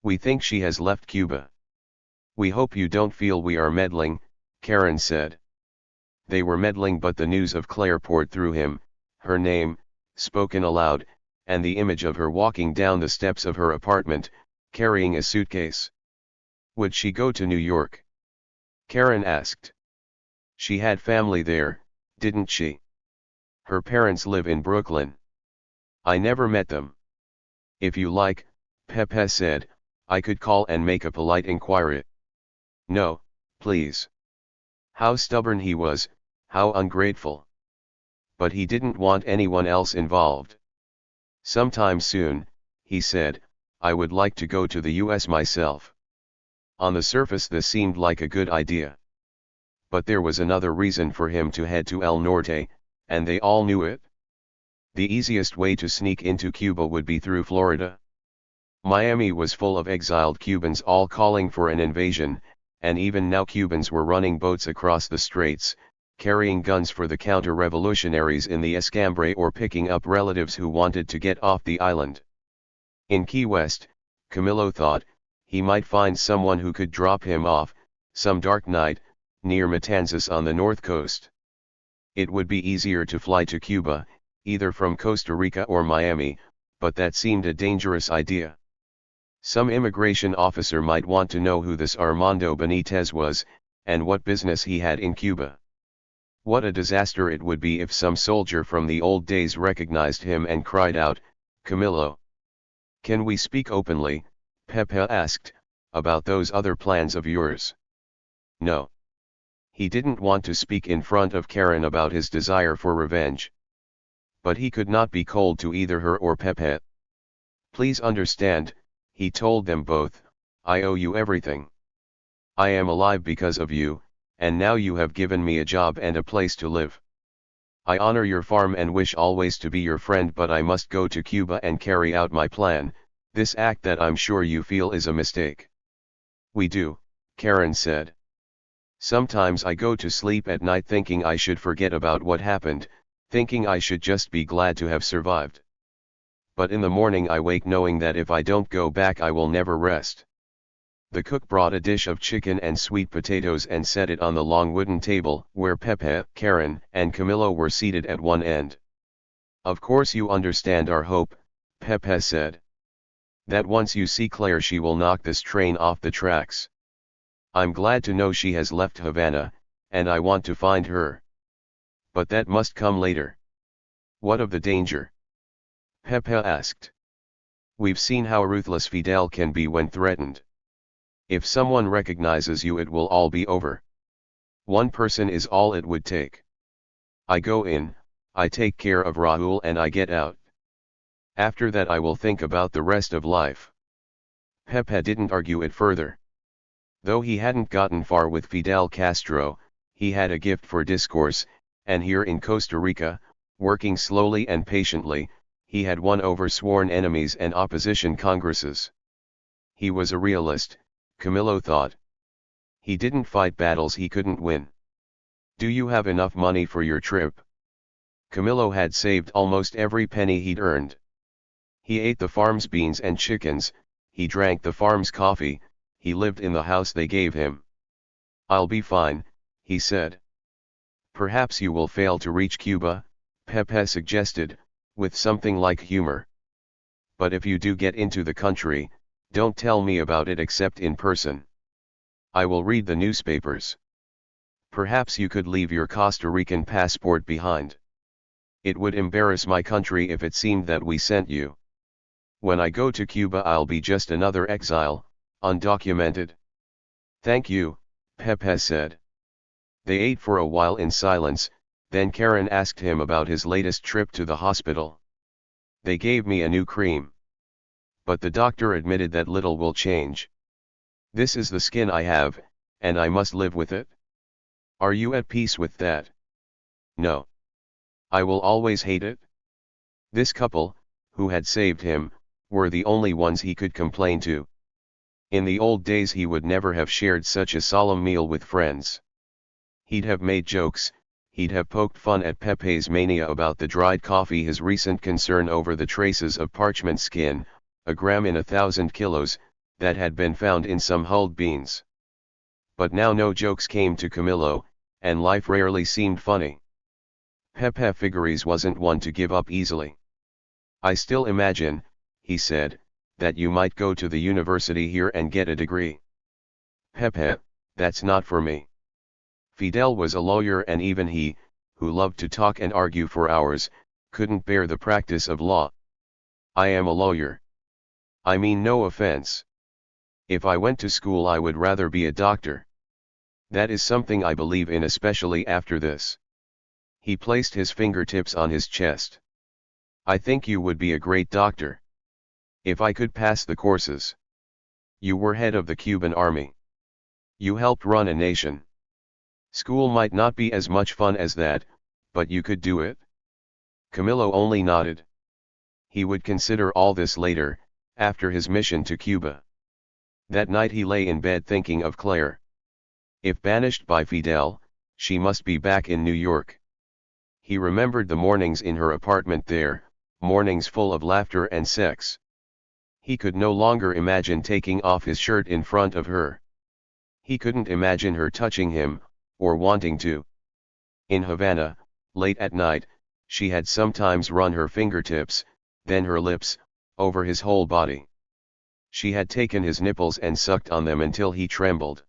We think she has left Cuba. We hope you don't feel we are meddling," Karen said. They were meddling, but the news of Claire poured through him, her name, spoken aloud, and the image of her walking down the steps of her apartment, carrying a suitcase. Would she go to New York? Karen asked. She had family there, didn't she? Her parents live in Brooklyn. I never met them. If you like, Pepe said, I could call and make a polite inquiry. No, please. How stubborn he was, how ungrateful. But he didn't want anyone else involved. Sometime soon, he said, I would like to go to the US myself. On the surface this seemed like a good idea. But there was another reason for him to head to El Norte, and they all knew it. The easiest way to sneak into Cuba would be through Florida. Miami was full of exiled Cubans all calling for an invasion, and even now Cubans were running boats across the straits, carrying guns for the counter-revolutionaries in the Escambray or picking up relatives who wanted to get off the island. In Key West, Camilo thought, he might find someone who could drop him off, some dark night, near Matanzas on the north coast. It would be easier to fly to Cuba, either from Costa Rica or Miami, but that seemed a dangerous idea. Some immigration officer might want to know who this Armando Benitez was, and what business he had in Cuba. What a disaster it would be if some soldier from the old days recognized him and cried out, Camilo. Can we speak openly, Pepe asked, about those other plans of yours? No. He didn't want to speak in front of Karen about his desire for revenge. But he could not be cold to either her or Pepe. Please understand, he told them both, I owe you everything. I am alive because of you, and now you have given me a job and a place to live. I honor your farm and wish always to be your friend, but I must go to Cuba and carry out my plan, this act that I'm sure you feel is a mistake. We do, Karen said. Sometimes I go to sleep at night thinking I should forget about what happened, thinking I should just be glad to have survived. But in the morning I wake knowing that if I don't go back I will never rest. The cook brought a dish of chicken and sweet potatoes and set it on the long wooden table where Pepe, Karen, and Camilo were seated at one end. Of course you understand our hope, Pepe said. That once you see Claire she will knock this train off the tracks. I'm glad to know she has left Havana, and I want to find her. But that must come later. What of the danger? Pepe asked. We've seen how ruthless Fidel can be when threatened. If someone recognizes you it will all be over. One person is all it would take. I go in, I take care of Raúl and I get out. After that I will think about the rest of life. Pepe didn't argue it further. Though he hadn't gotten far with Fidel Castro, he had a gift for discourse, and here in Costa Rica, working slowly and patiently, he had won over sworn enemies and opposition congresses. He was a realist, Camilo thought. He didn't fight battles he couldn't win. Do you have enough money for your trip? Camilo had saved almost every penny he'd earned. He ate the farm's beans and chickens, he drank the farm's coffee, he lived in the house they gave him. I'll be fine, he said. Perhaps you will fail to reach Cuba, Pepe suggested, with something like humor. But if you do get into the country, don't tell me about it except in person. I will read the newspapers. Perhaps you could leave your Costa Rican passport behind. It would embarrass my country if it seemed that we sent you. When I go to Cuba I'll be just another exile, undocumented. Thank you, Pepe said. They ate for a while in silence, then Karen asked him about his latest trip to the hospital. They gave me a new cream. But the doctor admitted that little will change. This is the skin I have, and I must live with it. Are you at peace with that? No. I will always hate it. This couple, who had saved him, were the only ones he could complain to. In the old days he would never have shared such a solemn meal with friends. He'd have made jokes, he'd have poked fun at Pepe's mania about the dried coffee, his recent concern over the traces of parchment skin, a gram in 1,000 kilos, that had been found in some hulled beans. But now no jokes came to Camillo, and life rarely seemed funny. Pepe Figueres wasn't one to give up easily. I still imagine, he said, that you might go to the university here and get a degree. Pepe, that's not for me. Fidel was a lawyer, and even he, who loved to talk and argue for hours, couldn't bear the practice of law. I am a lawyer. I mean no offense. If I went to school I would rather be a doctor. That is something I believe in, especially after this. He placed his fingertips on his chest. I think you would be a great doctor. If I could pass the courses. You were head of the Cuban army. You helped run a nation. School might not be as much fun as that, but you could do it. Camillo only nodded. He would consider all this later, after his mission to Cuba. That night he lay in bed thinking of Claire. If banished by Fidel, she must be back in New York. He remembered the mornings in her apartment there, mornings full of laughter and sex. He could no longer imagine taking off his shirt in front of her. He couldn't imagine her touching him, or wanting to. In Havana, late at night, she had sometimes run her fingertips, then her lips, over his whole body. She had taken his nipples and sucked on them until he trembled.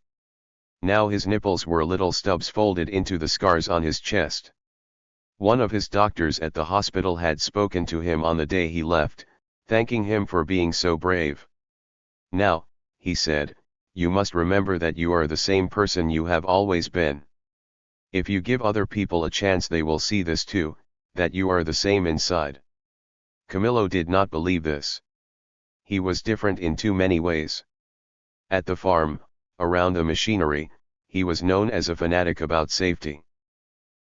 Now his nipples were little stubs folded into the scars on his chest. One of his doctors at the hospital had spoken to him on the day he left, thanking him for being so brave. Now, he said, you must remember that you are the same person you have always been. If you give other people a chance they will see this too, that you are the same inside. Camillo did not believe this. He was different in too many ways. At the farm, around the machinery, he was known as a fanatic about safety.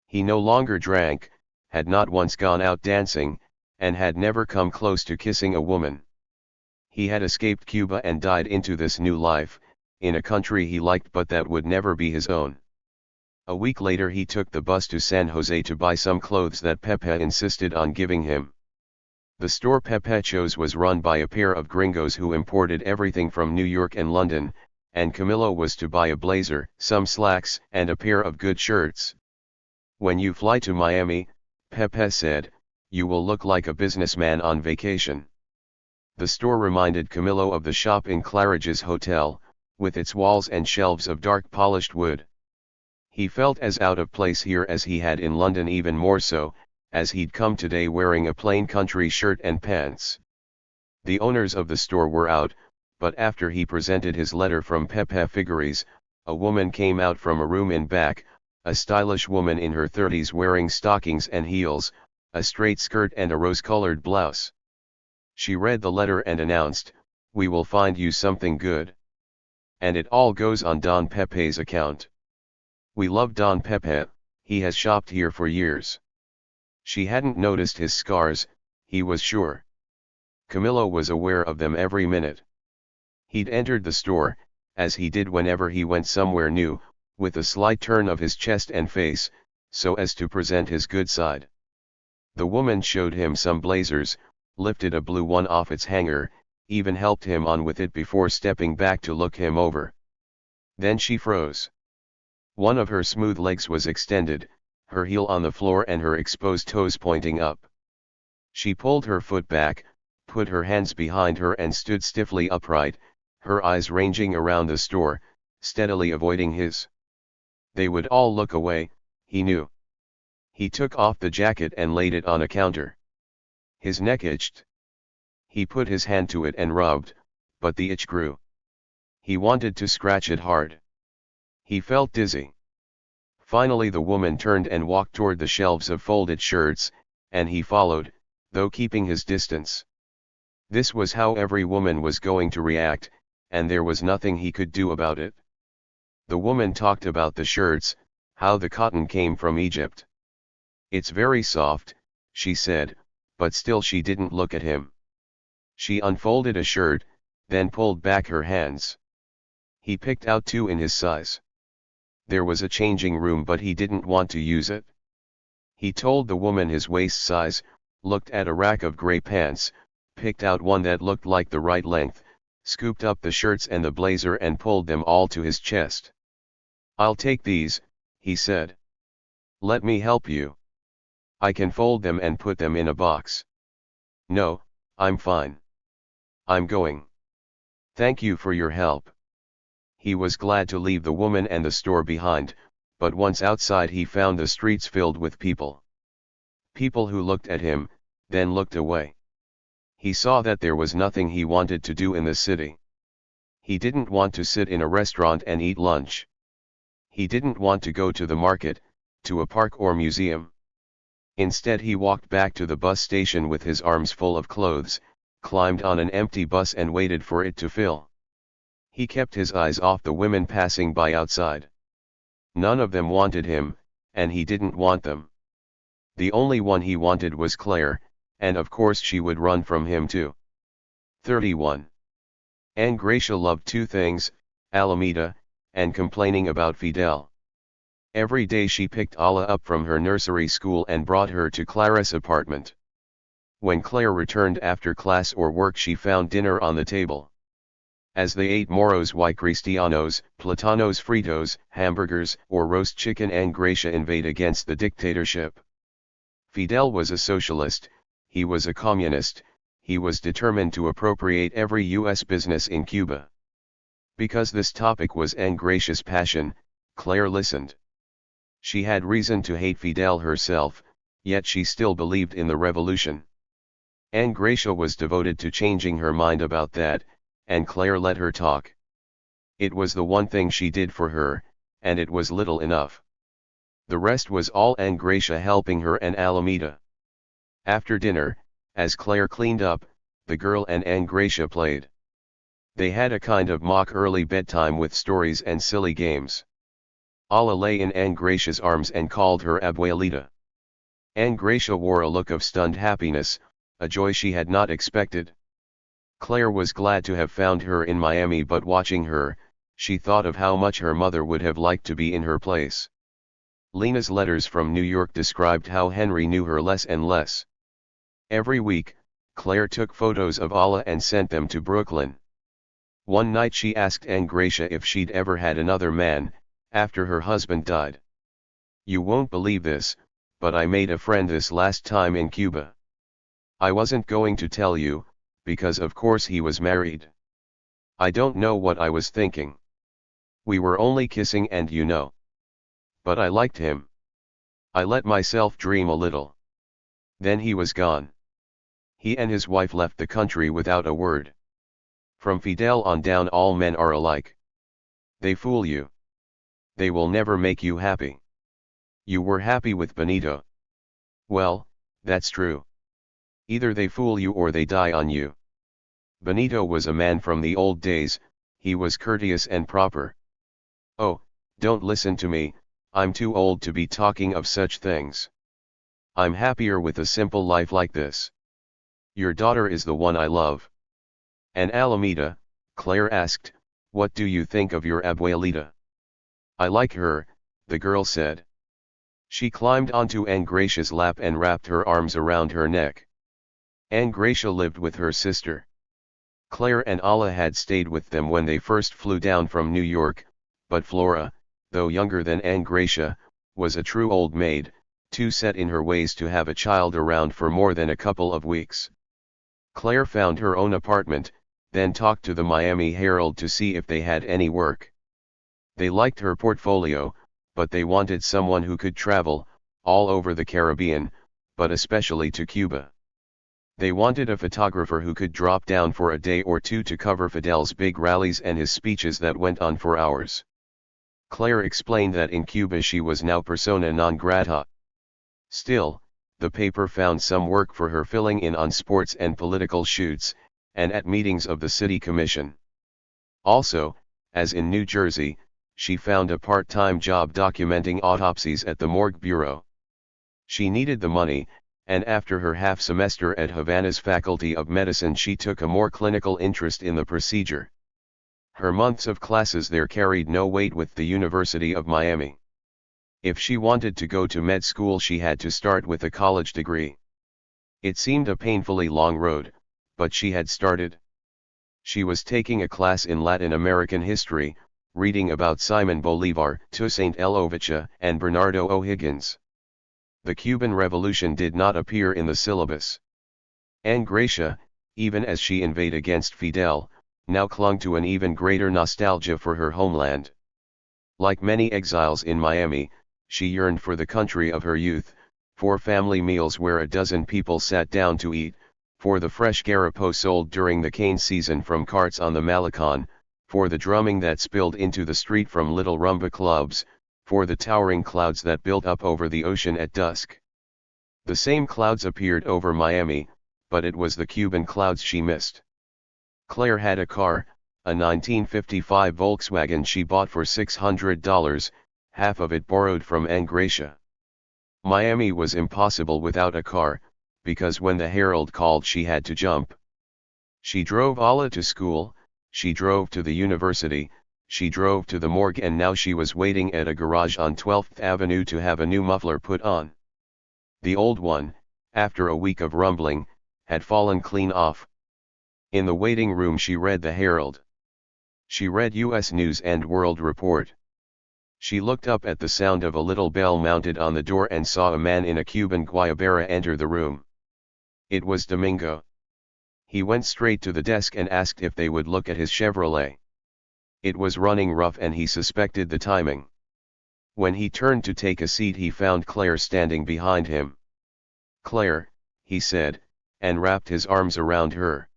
He no longer drank, had not once gone out dancing, and had never come close to kissing a woman. He had escaped Cuba and died into this new life, in a country he liked but that would never be his own. A week later he took the bus to San Jose to buy some clothes that Pepe insisted on giving him. The store Pepe chose was run by a pair of gringos who imported everything from New York and London, and Camillo was to buy a blazer, some slacks, and a pair of good shirts. When you fly to Miami, Pepe said, you will look like a businessman on vacation. The store reminded Camillo of the shop in Claridge's hotel, with its walls and shelves of dark polished wood. He felt as out of place here as he had in London, even more so, as he'd come today wearing a plain country shirt and pants. The owners of the store were out, but after he presented his letter from Pepe Figueres, a woman came out from a room in back, a stylish woman in her 30s wearing stockings and heels, a straight skirt and a rose-colored blouse. She read the letter and announced, "We will find you something good. And it all goes on Don Pepe's account. We love Don Pepe, he has shopped here for years." She hadn't noticed his scars, he was sure. Camillo was aware of them every minute. He'd entered the store, as he did whenever he went somewhere new, with a slight turn of his chest and face, so as to present his good side. The woman showed him some blazers, lifted a blue one off its hanger, even helped him on with it before stepping back to look him over. Then she froze. One of her smooth legs was extended, her heel on the floor and her exposed toes pointing up. She pulled her foot back, put her hands behind her and stood stiffly upright, her eyes ranging around the store, steadily avoiding his. They would all look away, he knew. He took off the jacket and laid it on a counter. His neck itched. He put his hand to it and rubbed, but the itch grew. He wanted to scratch it hard. He felt dizzy. Finally the woman turned and walked toward the shelves of folded shirts, and he followed, though keeping his distance. This was how every woman was going to react, and there was nothing he could do about it. The woman talked about the shirts, how the cotton came from Egypt. "It's very soft," she said, but still she didn't look at him. She unfolded a shirt, then pulled back her hands. He picked out two in his size. There was a changing room but he didn't want to use it. He told the woman his waist size, looked at a rack of gray pants, picked out one that looked like the right length, scooped up the shirts and the blazer and pulled them all to his chest. "I'll take these," he said. "Let me help you. I can fold them and put them in a box." "No, I'm fine. I'm going. Thank you for your help." He was glad to leave the woman and the store behind, but once outside he found the streets filled with people. People who looked at him, then looked away. He saw that there was nothing he wanted to do in the city. He didn't want to sit in a restaurant and eat lunch. He didn't want to go to the market, to a park or museum. Instead he walked back to the bus station with his arms full of clothes, climbed on an empty bus and waited for it to fill. He kept his eyes off the women passing by outside. None of them wanted him, and he didn't want them. The only one he wanted was Claire, and of course she would run from him too. 31. Anne Gracia loved two things, Alameda, and complaining about Fidel. Every day she picked Ala up from her nursery school and brought her to Clara's apartment. When Claire returned after class or work she found dinner on the table. As they ate moros y cristianos, platanos fritos, hamburgers, or roast chicken, Anne Gracia inveighed against the dictatorship. Fidel was a socialist, he was a communist, he was determined to appropriate every U.S. business in Cuba. Because this topic was Anne Gracia's passion, Claire listened. She had reason to hate Fidel herself, yet she still believed in the revolution. Anne Gracia was devoted to changing her mind about that, and Claire let her talk. It was the one thing she did for her, and it was little enough. The rest was all Anne Gracia helping her and Alameda. After dinner, as Claire cleaned up, the girl and Anne Gracia played. They had a kind of mock early bedtime with stories and silly games. Ala lay in Anne Gracia's arms and called her Abuelita. Anne Gracia wore a look of stunned happiness, a joy she had not expected. Claire was glad to have found her in Miami, but watching her, she thought of how much her mother would have liked to be in her place. Lena's letters from New York described how Henry knew her less and less. Every week, Claire took photos of Ala and sent them to Brooklyn. One night she asked Anne Gracia if she'd ever had another man, after her husband died. "You won't believe this, but I made a friend this last time in Cuba. I wasn't going to tell you, because of course he was married. I don't know what I was thinking. We were only kissing and you know. But I liked him. I let myself dream a little. Then he was gone. He and his wife left the country without a word. From Fidel on down all men are alike. They fool you. They will never make you happy. You were happy with Benito. Well, that's true. Either they fool you or they die on you. Benito was a man from the old days, he was courteous and proper. Oh, don't listen to me, I'm too old to be talking of such things. I'm happier with a simple life like this. Your daughter is the one I love." "And Alameda," Claire asked, "what do you think of your Abuelita?" "I like her," the girl said. She climbed onto Anne Gracia's lap and wrapped her arms around her neck. Anne Gracia lived with her sister. Claire and Ala had stayed with them when they first flew down from New York, but Flora, though younger than Anne Gracia, was a true old maid, too set in her ways to have a child around for more than a couple of weeks. Claire found her own apartment, then talked to the Miami Herald to see if they had any work. They liked her portfolio, but they wanted someone who could travel, all over the Caribbean, but especially to Cuba. They wanted a photographer who could drop down for a day or two to cover Fidel's big rallies and his speeches that went on for hours. Claire explained that in Cuba she was now persona non grata. Still, the paper found some work for her filling in on sports and political shoots, and at meetings of the city commission. Also, as in New Jersey, she found a part-time job documenting autopsies at the morgue bureau. She needed the money, and after her half-semester at Havana's Faculty of Medicine she took a more clinical interest in the procedure. Her months of classes there carried no weight with the University of Miami. If she wanted to go to med school she had to start with a college degree. It seemed a painfully long road, but she had started. She was taking a class in Latin American history, reading about Simon Bolivar, Toussaint L'Ouverture, and Bernardo O'Higgins. The Cuban Revolution did not appear in the syllabus. Gracia, even as she inveighed against Fidel, now clung to an even greater nostalgia for her homeland. Like many exiles in Miami, she yearned for the country of her youth, for family meals where a dozen people sat down to eat, for the fresh garapo sold during the cane season from carts on the Malecon, for the drumming that spilled into the street from little rumba clubs, for the towering clouds that built up over the ocean at dusk. The same clouds appeared over Miami, but it was the Cuban clouds she missed. Claire had a car, a 1955 Volkswagen she bought for $600, half of it borrowed from Gracia. Miami was impossible without a car, because when the Herald called she had to jump. She drove Alla to school, she drove to the university, she drove to the morgue, and now she was waiting at a garage on 12th Avenue to have a new muffler put on. The old one, after a week of rumbling, had fallen clean off. In the waiting room she read the Herald. She read U.S. News and World Report. She looked up at the sound of a little bell mounted on the door and saw a man in a Cuban guayabera enter the room. It was Domingo. He went straight to the desk and asked if they would look at his Chevrolet. It was running rough and he suspected the timing. When he turned to take a seat he found Claire standing behind him. "Claire," he said, and wrapped his arms around her.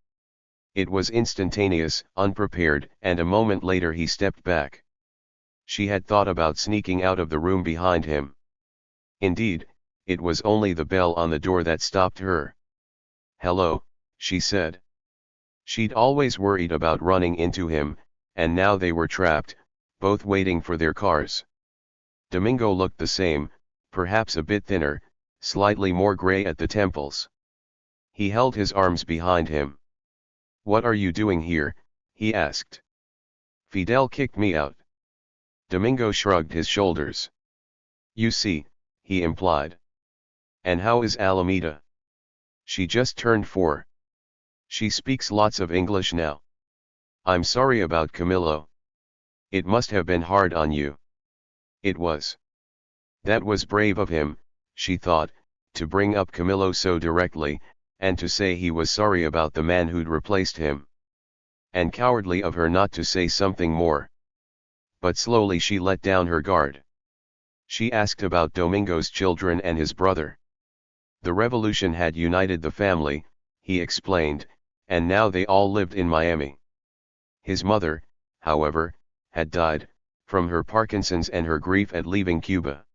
It was instantaneous, unprepared, and a moment later he stepped back. She had thought about sneaking out of the room behind him. Indeed, it was only the bell on the door that stopped her. "Hello," she said. She'd always worried about running into him, and now they were trapped, both waiting for their cars. Domingo looked the same, perhaps a bit thinner, slightly more gray at the temples. He held his arms behind him. "What are you doing here?" he asked. "Fidel kicked me out." Domingo shrugged his shoulders. "You see," he implied. "And how is Alameda?" "She just turned 4. She speaks lots of English now." "I'm sorry about Camilo. It must have been hard on you." It was. That was brave of him, she thought, to bring up Camilo so directly, and to say he was sorry about the man who'd replaced him. And cowardly of her not to say something more. But slowly she let down her guard. She asked about Domingo's children and his brother. The revolution had united the family, he explained, and now they all lived in Miami. His mother, however, had died, from her Parkinson's and her grief at leaving Cuba.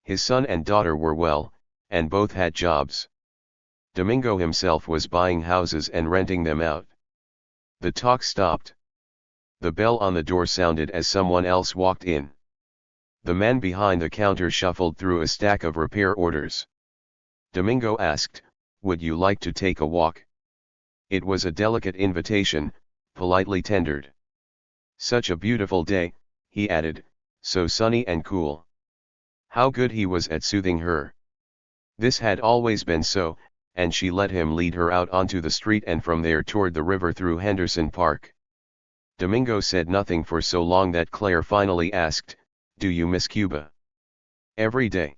His son and daughter were well, and both had jobs. Domingo himself was buying houses and renting them out. The talk stopped. The bell on the door sounded as someone else walked in. The man behind the counter shuffled through a stack of repair orders. Domingo asked, "Would you like to take a walk?" It was a delicate invitation, politely tendered. "Such a beautiful day," he added, "so sunny and cool." How good he was at soothing her. This had always been so, and she let him lead her out onto the street and from there toward the river through Henderson Park. Domingo said nothing for so long that Claire finally asked, "Do you miss Cuba?" "Every day.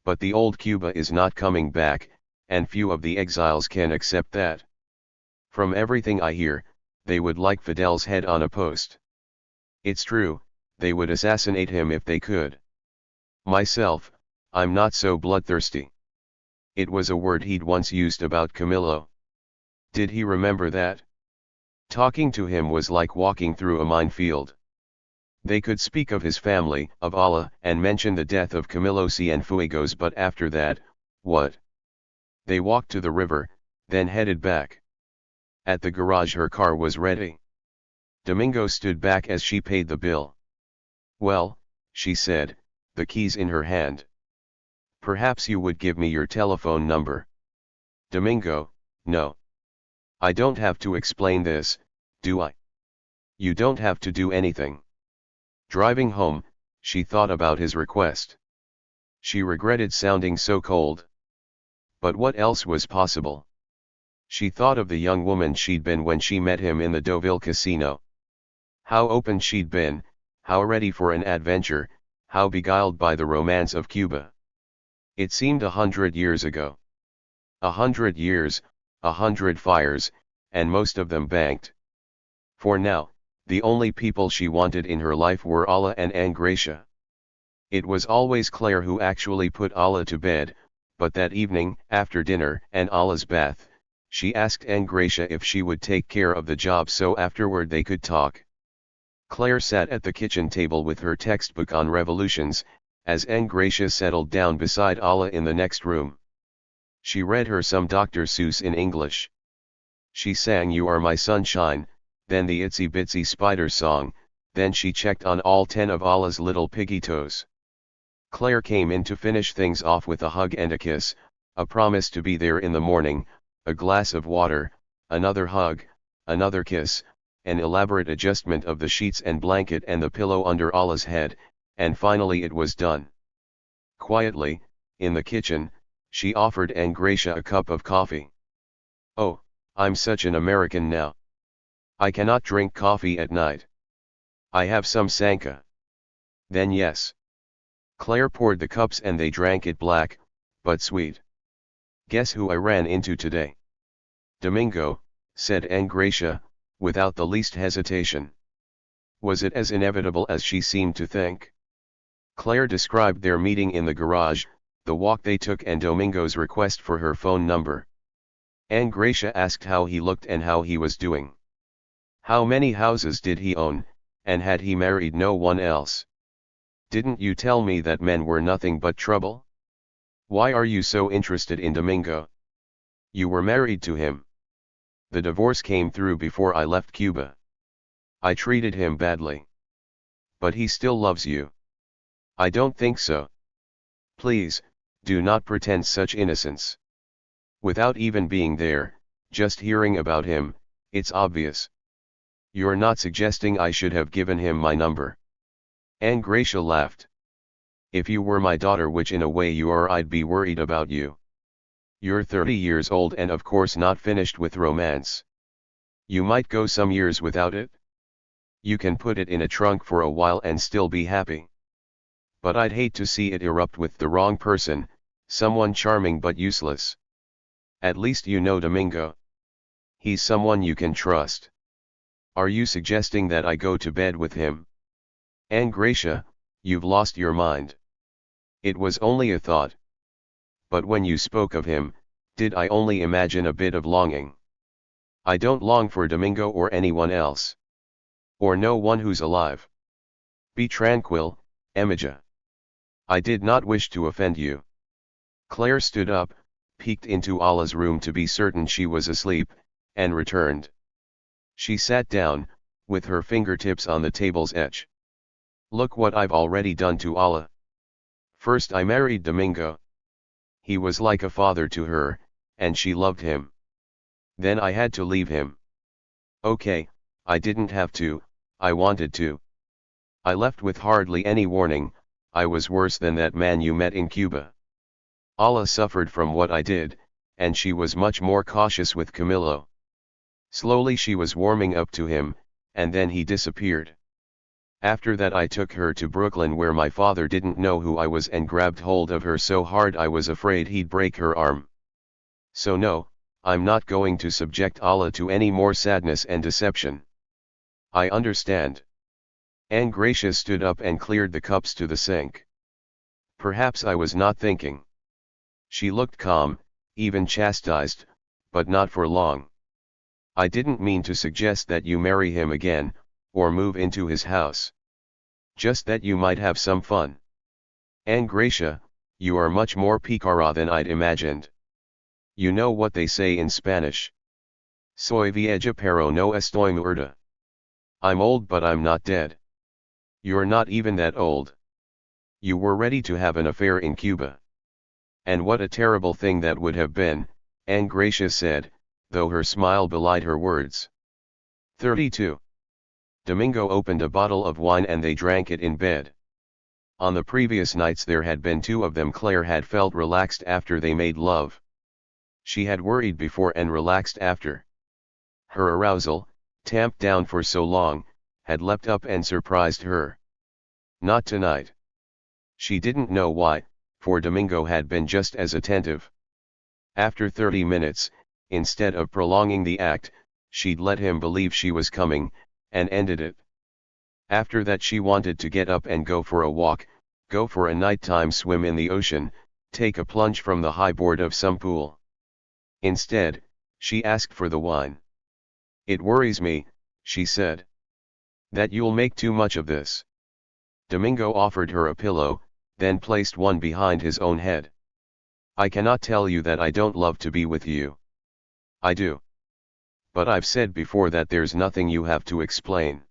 But the old Cuba is not coming back, and few of the exiles can accept that. From everything I hear, they would like Fidel's head on a post. It's true, they would assassinate him if they could. Myself, I'm not so bloodthirsty." It was a word he'd once used about Camilo. Did he remember that? Talking to him was like walking through a minefield. They could speak of his family, of Allah, and mention the death of Camilo Cienfuegos, but after that, what? They walked to the river, then headed back. At the garage her car was ready. Domingo stood back as she paid the bill. "Well," she said, the keys in her hand. "Perhaps you would give me your telephone number." Domingo: "No. I don't have to explain this, do I?" "You don't have to do anything." Driving home, she thought about his request. She regretted sounding so cold. But what else was possible? She thought of the young woman she'd been when she met him in the Deauville casino. How open she'd been, how ready for an adventure, how beguiled by the romance of Cuba. It seemed 100 years ago. 100 years, 100 fires, and most of them banked. For now, the only people she wanted in her life were Allah and Angracia. It was always Claire who actually put Allah to bed, but that evening, after dinner and Allah's bath, she asked Angracia if she would take care of the job so afterward they could talk. Claire sat at the kitchen table with her textbook on revolutions, as Angracia settled down beside Allah in the next room. She read her some Dr. Seuss in English. She sang "You Are My Sunshine," then the Itsy Bitsy Spider song, then she checked on all 10 of Allah's little piggy toes. Claire came in to finish things off with a hug and a kiss, a promise to be there in the morning, a glass of water, another hug, another kiss, an elaborate adjustment of the sheets and blanket and the pillow under Allah's head, and finally it was done. Quietly, in the kitchen, she offered Angracia a cup of coffee. "Oh, I'm such an American now. I cannot drink coffee at night. I have some Sanka." "Then yes." Claire poured the cups and they drank it black, but sweet. "Guess who I ran into today?" "Domingo," said Angracia, without the least hesitation. Was it as inevitable as she seemed to think? Claire described their meeting in the garage, the walk they took and Domingo's request for her phone number. Angracia asked how he looked and how he was doing. How many houses did he own, and had he married no one else? "Didn't you tell me that men were nothing but trouble? Why are you so interested in Domingo? You were married to him." "The divorce came through before I left Cuba. I treated him badly." "But he still loves you." "I don't think so." "Please, do not pretend such innocence. Without even being there, just hearing about him, it's obvious. You're not suggesting I should have given him my number?" Angracia laughed. "If you were my daughter, which in a way you are, I'd be worried about you. You're 30 years old and of course not finished with romance. You might go some years without it. You can put it in a trunk for a while and still be happy. But I'd hate to see it erupt with the wrong person, someone charming but useless. At least you know Domingo. He's someone you can trust. Are you suggesting that I go to bed with him?" "Angracia, you've lost your mind." "It was only a thought. But when you spoke of him, did I only imagine a bit of longing? I don't long for Domingo or anyone else. Or no one who's alive. Be tranquil, Emilia. I did not wish to offend you." Claire stood up, peeked into Allah's room to be certain she was asleep, and returned. She sat down, with her fingertips on the table's edge. "Look what I've already done to Allah. First I married Domingo. He was like a father to her, and she loved him. Then I had to leave him. Okay, I didn't have to, I wanted to. I left with hardly any warning. I was worse than that man you met in Cuba. Allah suffered from what I did, and she was much more cautious with Camilo. Slowly she was warming up to him, and then he disappeared. After that I took her to Brooklyn where my father didn't know who I was and grabbed hold of her so hard I was afraid he'd break her arm. So no, I'm not going to subject Allah to any more sadness and deception." "I understand." Angracia stood up and cleared the cups to the sink. "Perhaps I was not thinking." She looked calm, even chastised, but not for long. "I didn't mean to suggest that you marry him again, or move into his house. Just that you might have some fun. And Gracia, you are much more picara than I'd imagined. You know what they say in Spanish. Soy vieja pero no estoy muerta. I'm old but I'm not dead. You're not even that old. You were ready to have an affair in Cuba. And what a terrible thing that would have been, Aunt Gracia said, though her smile belied her words. 32. Domingo opened a bottle of wine and they drank it in bed. On the previous nights there had been 2 of them. Claire had felt relaxed after they made love. She had worried before and relaxed after. Her arousal, tamped down for so long, had leapt up and surprised her. Not tonight. She didn't know why, for Domingo had been just as attentive. After 30 minutes, instead of prolonging the act, she'd let him believe she was coming, and ended it. After that she wanted to get up and go for a walk, go for a nighttime swim in the ocean, take a plunge from the high board of some pool. Instead, she asked for the wine. It worries me, she said, that you'll make too much of this. Domingo offered her a pillow, then placed one behind his own head. I cannot tell you that I don't love to be with you. I do. But I've said before that there's nothing you have to explain.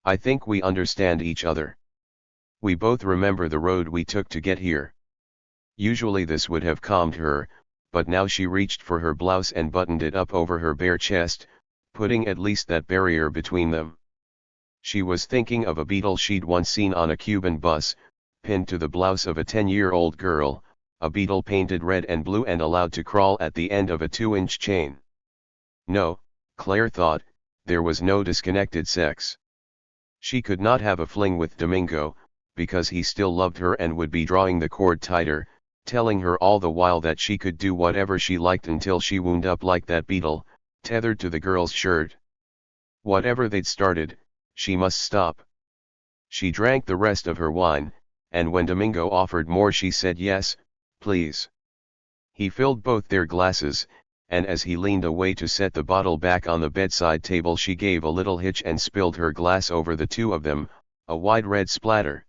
I think we understand each other. We both remember the road we took to get here. Usually this would have calmed her, but now she reached for her blouse and buttoned it up over her bare chest, putting at least that barrier between them. She was thinking of a beetle she'd once seen on a Cuban bus, pinned to the blouse of a 10-year-old girl, a beetle painted red and blue and allowed to crawl at the end of a 2-inch chain. No, Claire thought, there was no disconnected sex. She could not have a fling with Domingo, because he still loved her and would be drawing the cord tighter, telling her all the while that she could do whatever she liked until she wound up like that beetle, tethered to the girl's shirt. Whatever they'd started, she must stop. She drank the rest of her wine, and when Domingo offered more she said yes, please. He filled both their glasses, and as he leaned away to set the bottle back on the bedside table she gave a little hitch and spilled her glass over the 2 of them, a wide red splatter.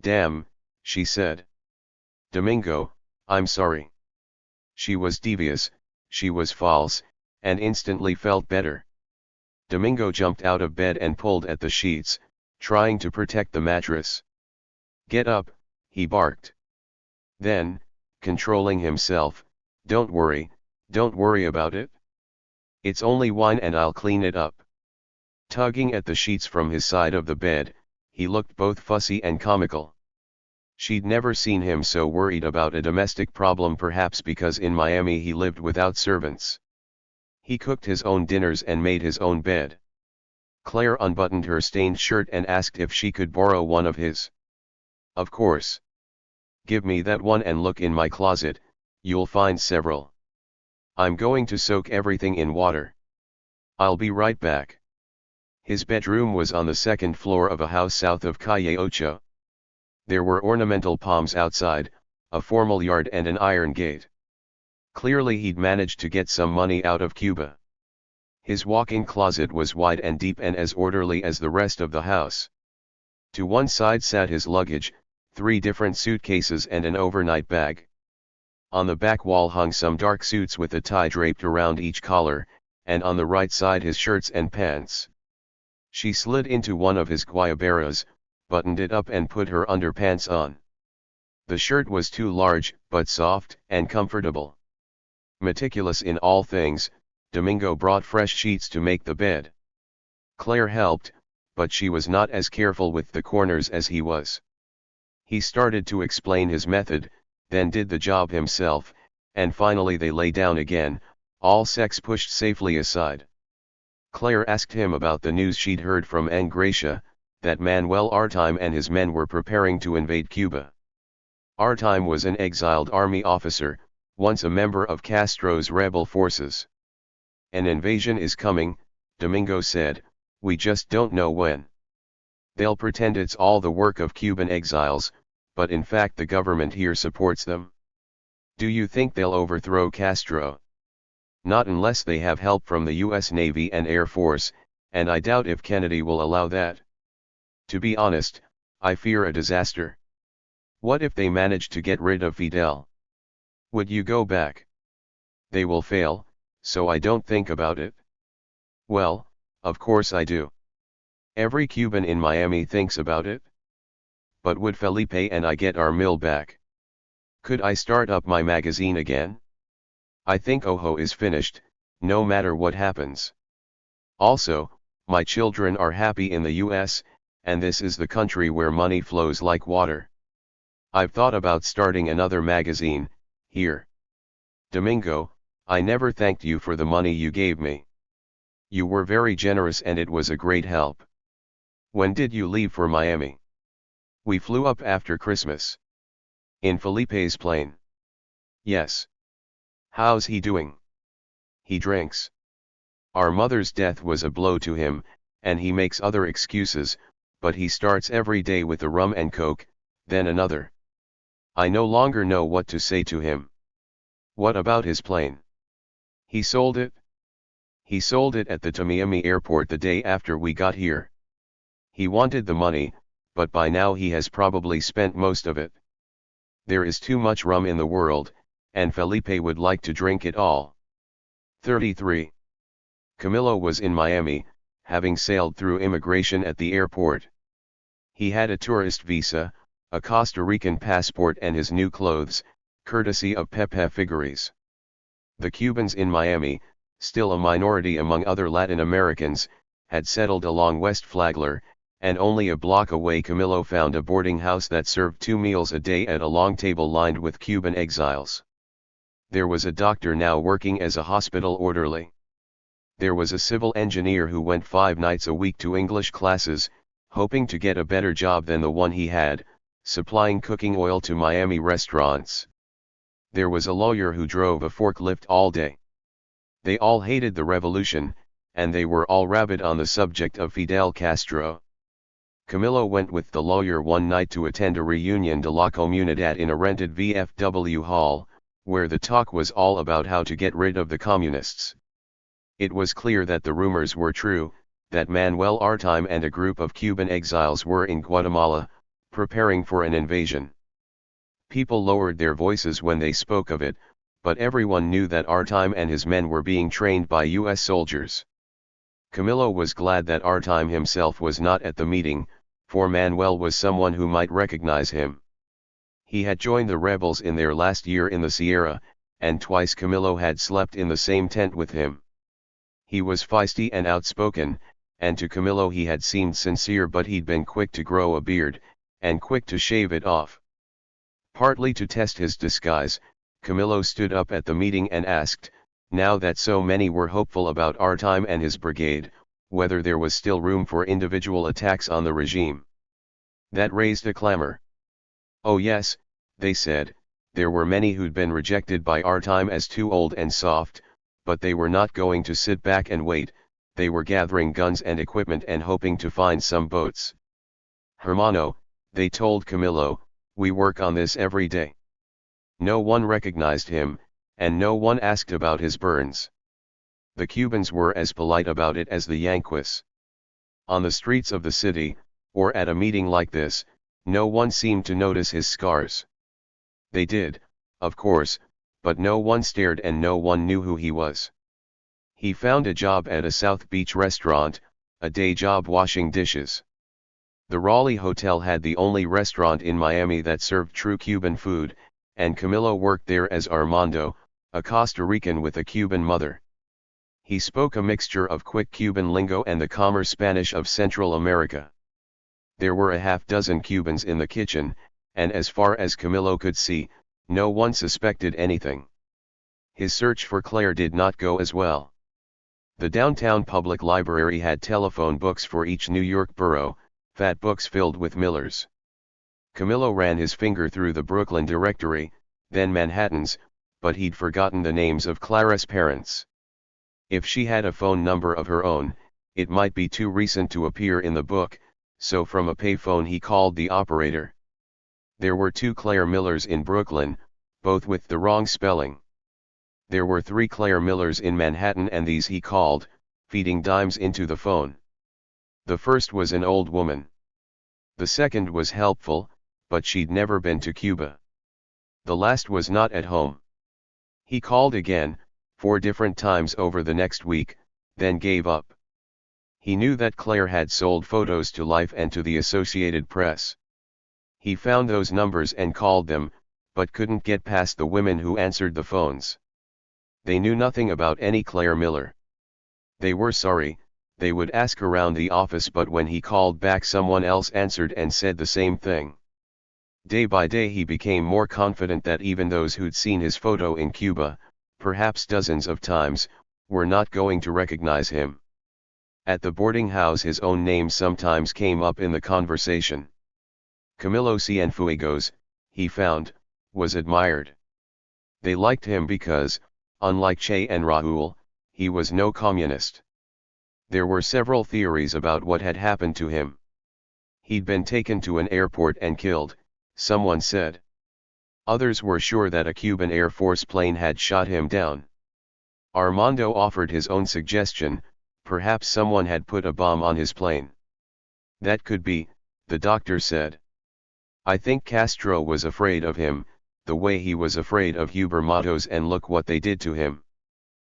Damn, she said. Domingo, I'm sorry. She was devious, she was false, and instantly felt better. Domingo jumped out of bed and pulled at the sheets, trying to protect the mattress. Get up, he barked. Then, controlling himself, don't worry about it. It's only wine and I'll clean it up. Tugging at the sheets from his side of the bed, he looked both fussy and comical. She'd never seen him so worried about a domestic problem, perhaps because in Miami he lived without servants. He cooked his own dinners and made his own bed. Claire unbuttoned her stained shirt and asked if she could borrow one of his. Of course. Give me that one and look in my closet, you'll find several. I'm going to soak everything in water. I'll be right back. His bedroom was on the 2nd floor of a house south of Calle Ocho. There were ornamental palms outside, a formal yard and an iron gate. Clearly he'd managed to get some money out of Cuba. His walk-in closet was wide and deep and as orderly as the rest of the house. To one side sat his luggage, 3 different suitcases and an overnight bag. On the back wall hung some dark suits with a tie draped around each collar, and on the right side his shirts and pants. She slid into one of his guayaberas, buttoned it up and put her underpants on. The shirt was too large, but soft and comfortable. Meticulous in all things, Domingo brought fresh sheets to make the bed. Claire helped, but she was not as careful with the corners as he was. He started to explain his method, then did the job himself, and finally they lay down again, all sex pushed safely aside. Claire asked him about the news she'd heard from Aunt Gracia, that Manuel Artime and his men were preparing to invade Cuba. Artime was an exiled army officer, once a member of Castro's rebel forces. An invasion is coming, Domingo said, we just don't know when. They'll pretend it's all the work of Cuban exiles, but in fact the government here supports them. Do you think they'll overthrow Castro? Not unless they have help from the US Navy and Air Force, and I doubt if Kennedy will allow that. To be honest, I fear a disaster. What if they manage to get rid of Fidel? Would you go back? They will fail, so I don't think about it. Well, of course I do. Every Cuban in Miami thinks about it. But would Felipe and I get our mill back? Could I start up my magazine again? I think Ojo is finished, no matter what happens. Also, my children are happy in the US, and this is the country where money flows like water. I've thought about starting another magazine, here. Domingo, I never thanked you for the money you gave me. You were very generous and it was a great help. When did you leave for Miami? We flew up after Christmas. In Felipe's plane. Yes. How's he doing? He drinks. Our mother's death was a blow to him, and he makes other excuses, but he starts every day with a rum and coke, then another. I no longer know what to say to him. What about his plane? He sold it? He sold it at the Miami airport the day after we got here. He wanted the money, but by now he has probably spent most of it. There is too much rum in the world, and Felipe would like to drink it all. 33. Camilo was in Miami, having sailed through immigration at the airport. He had a tourist visa, a Costa Rican passport and his new clothes, courtesy of Pepe Figueres. The Cubans in Miami, still a minority among other Latin Americans, had settled along West Flagler, and only a block away Camilo found a boarding house that served 2 meals a day at a long table lined with Cuban exiles. There was a doctor now working as a hospital orderly. There was a civil engineer who went 5 nights a week to English classes, hoping to get a better job than the one he had, supplying cooking oil to Miami restaurants. There was a lawyer who drove a forklift all day. They all hated the revolution, and they were all rabid on the subject of Fidel Castro. Camilo went with the lawyer one night to attend a reunion de la Comunidad in a rented VFW hall, where the talk was all about how to get rid of the communists. It was clear that the rumors were true, that Manuel Artime and a group of Cuban exiles were in Guatemala, preparing for an invasion. People lowered their voices when they spoke of it, but everyone knew that Artime and his men were being trained by US soldiers. Camilo was glad that Artime himself was not at the meeting, for Manuel was someone who might recognize him. He had joined the rebels in their last year in the Sierra, and twice Camilo had slept in the same tent with him. He was feisty and outspoken, and to Camilo he had seemed sincere, but he'd been quick to grow a beard, and quick to shave it off. Partly to test his disguise, Camilo stood up at the meeting and asked, now that so many were hopeful about Artime and his brigade, whether there was still room for individual attacks on the regime. That raised a clamor. Oh yes, they said, there were many who'd been rejected by Artime as too old and soft, but they were not going to sit back and wait, they were gathering guns and equipment and hoping to find some boats. Hermano, they told Camilo, we work on this every day. No one recognized him, and no one asked about his burns. The Cubans were as polite about it as the Yankees. On the streets of the city, or at a meeting like this, no one seemed to notice his scars. They did, of course, but no one stared and no one knew who he was. He found a job at a South Beach restaurant, a day job washing dishes. The Raleigh Hotel had the only restaurant in Miami that served true Cuban food, and Camilo worked there as Armando, a Costa Rican with a Cuban mother. He spoke a mixture of quick Cuban lingo and the calmer Spanish of Central America. There were a half-dozen Cubans in the kitchen, and as far as Camilo could see, no one suspected anything. His search for Claire did not go as well. The downtown public library had telephone books for each New York borough, fat books filled with Millers. Camilo ran his finger through the Brooklyn directory, then Manhattan's, but he'd forgotten the names of Clara's parents. If she had a phone number of her own, it might be too recent to appear in the book, so from a payphone he called the operator. There were 2 Claire Millers in Brooklyn, both with the wrong spelling. There were 3 Claire Millers in Manhattan, and these he called, feeding dimes into the phone. The first was an old woman. The second was helpful, but she'd never been to Cuba. The last was not at home. He called again, 4 different times over the next week, then gave up. He knew that Claire had sold photos to Life and to the Associated Press. He found those numbers and called them, but couldn't get past the women who answered the phones. They knew nothing about any Claire Miller. They were sorry, they would ask around the office, but when he called back someone else answered and said the same thing. Day by day he became more confident that even those who'd seen his photo in Cuba, perhaps dozens of times, were not going to recognize him. At the boarding house his own name sometimes came up in the conversation. Camilo Cienfuegos, he found, was admired. They liked him because, unlike Che and Raúl, he was no communist. There were several theories about what had happened to him. He'd been taken to an airport and killed, someone said. Others were sure that a Cuban Air Force plane had shot him down. Armando offered his own suggestion, perhaps someone had put a bomb on his plane. That could be, the doctor said. I think Castro was afraid of him, the way he was afraid of Huber Matos, and look what they did to him.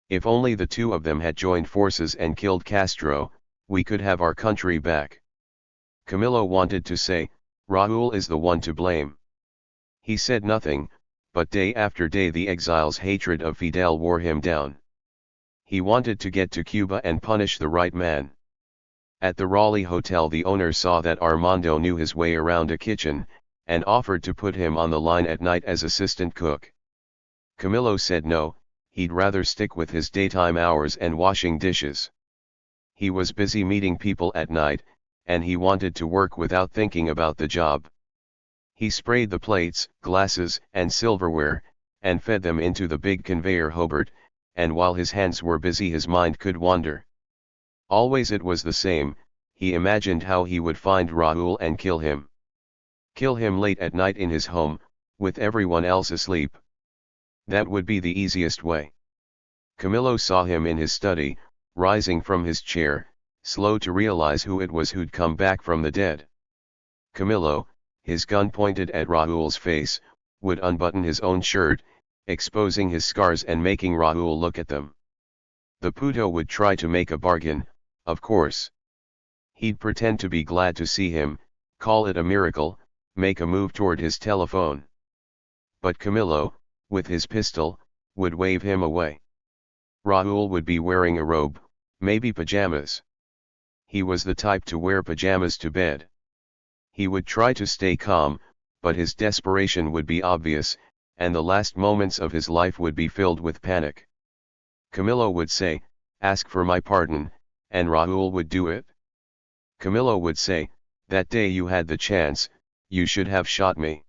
If only the two of them had joined forces and killed Castro, we could have our country back. Camilo wanted to say, Raúl is the one to blame. He said nothing, but day after day the exile's hatred of Fidel wore him down. He wanted to get to Cuba and punish the right man. At the Raleigh Hotel the owner saw that Armando knew his way around a kitchen, and offered to put him on the line at night as assistant cook. Camilo said no, he'd rather stick with his daytime hours and washing dishes. He was busy meeting people at night, and he wanted to work without thinking about the job. He sprayed the plates, glasses, and silverware, and fed them into the big conveyor Hobart, and while his hands were busy his mind could wander. Always it was the same, he imagined how he would find Raúl and kill him. Kill him late at night in his home, with everyone else asleep. That would be the easiest way. Camilo saw him in his study, rising from his chair, slow to realize who it was who'd come back from the dead. Camilo, his gun pointed at Raúl's face, would unbutton his own shirt, exposing his scars and making Raúl look at them. The puto would try to make a bargain, of course. He'd pretend to be glad to see him, call it a miracle, make a move toward his telephone. But Camilo, with his pistol, would wave him away. Raúl would be wearing a robe, maybe pajamas. He was the type to wear pajamas to bed. He would try to stay calm, but his desperation would be obvious, and the last moments of his life would be filled with panic. Camilo would say, "Ask for my pardon," and Raúl would do it. Camilo would say, "That day you had the chance, you should have shot me.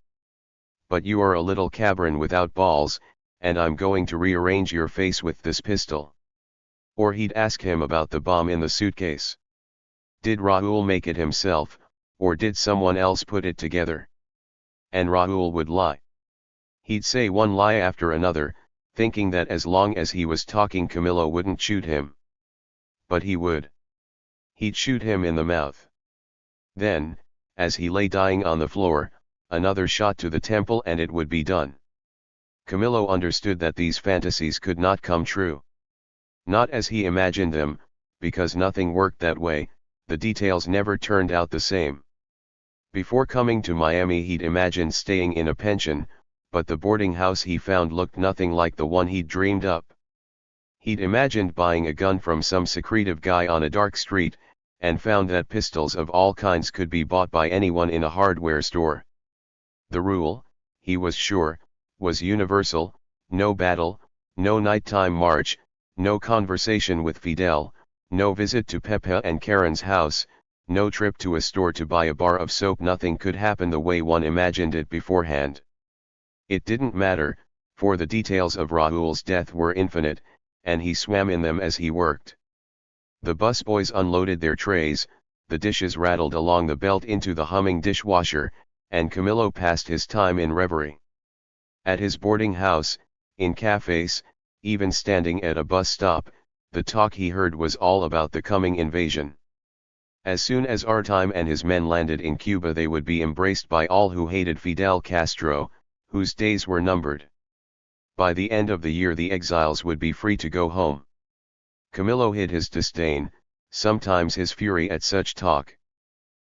But you are a little cabron without balls, and I'm going to rearrange your face with this pistol." Or he'd ask him about the bomb in the suitcase. Did Raúl make it himself, or did someone else put it together? And Raúl would lie. He'd say one lie after another, thinking that as long as he was talking Camilo wouldn't shoot him. But he would. He'd shoot him in the mouth. Then, as he lay dying on the floor, another shot to the temple and it would be done. Camilo understood that these fantasies could not come true. Not as he imagined them, because nothing worked that way, the details never turned out the same. Before coming to Miami he'd imagined staying in a pension, but the boarding house he found looked nothing like the one he'd dreamed up. He'd imagined buying a gun from some secretive guy on a dark street, and found that pistols of all kinds could be bought by anyone in a hardware store. The rule, he was sure, was universal: no battle, no nighttime march, no conversation with Fidel, no visit to Pepe and Karen's house, no trip to a store to buy a bar of soap. Nothing could happen the way one imagined it beforehand. It didn't matter, for the details of Raúl's death were infinite, and he swam in them as he worked. The busboys unloaded their trays, the dishes rattled along the belt into the humming dishwasher, and Camilo passed his time in reverie. At his boarding house, in cafes, even standing at a bus stop, the talk he heard was all about the coming invasion. As soon as Artime and his men landed in Cuba, they would be embraced by all who hated Fidel Castro, whose days were numbered. By the end of the year the exiles would be free to go home. Camillo hid his disdain, sometimes his fury at such talk.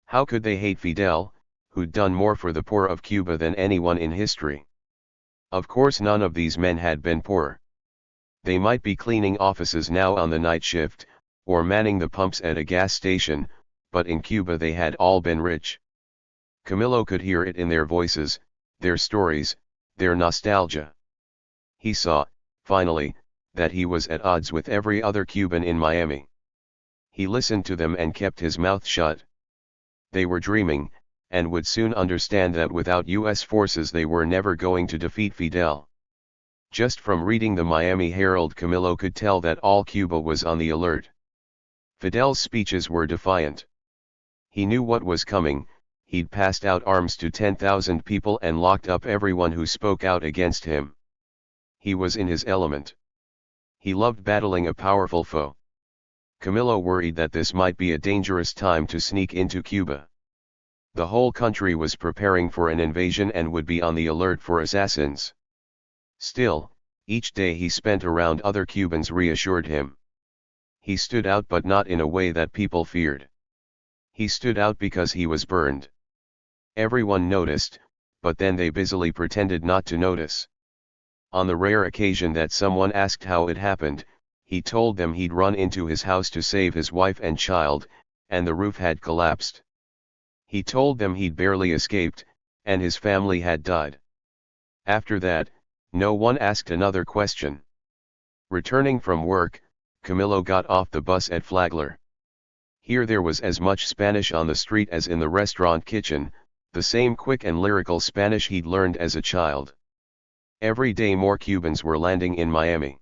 How could they hate Fidel, who'd done more for the poor of Cuba than anyone in history? Of course none of these men had been poor. They might be cleaning offices now on the night shift, or manning the pumps at a gas station, but in Cuba they had all been rich. Camillo could hear it in their voices, their stories, their nostalgia. He saw, finally, that he was at odds with every other Cuban in Miami. He listened to them and kept his mouth shut. They were dreaming, and would soon understand that without U.S. forces they were never going to defeat Fidel. Just from reading the Miami Herald, Camillo could tell that all Cuba was on the alert. Fidel's speeches were defiant. He knew what was coming. He'd passed out arms to 10,000 people and locked up everyone who spoke out against him. He was in his element. He loved battling a powerful foe. Camillo worried that this might be a dangerous time to sneak into Cuba. The whole country was preparing for an invasion and would be on the alert for assassins. Still, each day he spent around other Cubans reassured him. He stood out, but not in a way that people feared. He stood out because he was burned. Everyone noticed, but then they busily pretended not to notice. On the rare occasion that someone asked how it happened, he told them he'd run into his house to save his wife and child, and the roof had collapsed. He told them he'd barely escaped, and his family had died. After that, no one asked another question. Returning from work, Camillo got off the bus at Flagler. Here there was as much Spanish on the street as in the restaurant kitchen, the same quick and lyrical Spanish he'd learned as a child. Every day more Cubans were landing in Miami.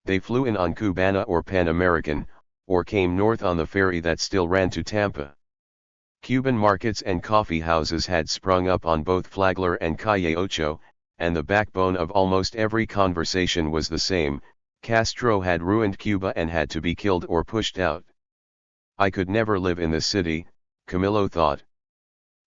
They flew in on Cubana or Pan American, or came north on the ferry that still ran to Tampa. Cuban markets and coffee houses had sprung up on both Flagler and Calle Ocho, and the backbone of almost every conversation was the same: Castro had ruined Cuba and had to be killed or pushed out. I could never live in the city, Camillo thought.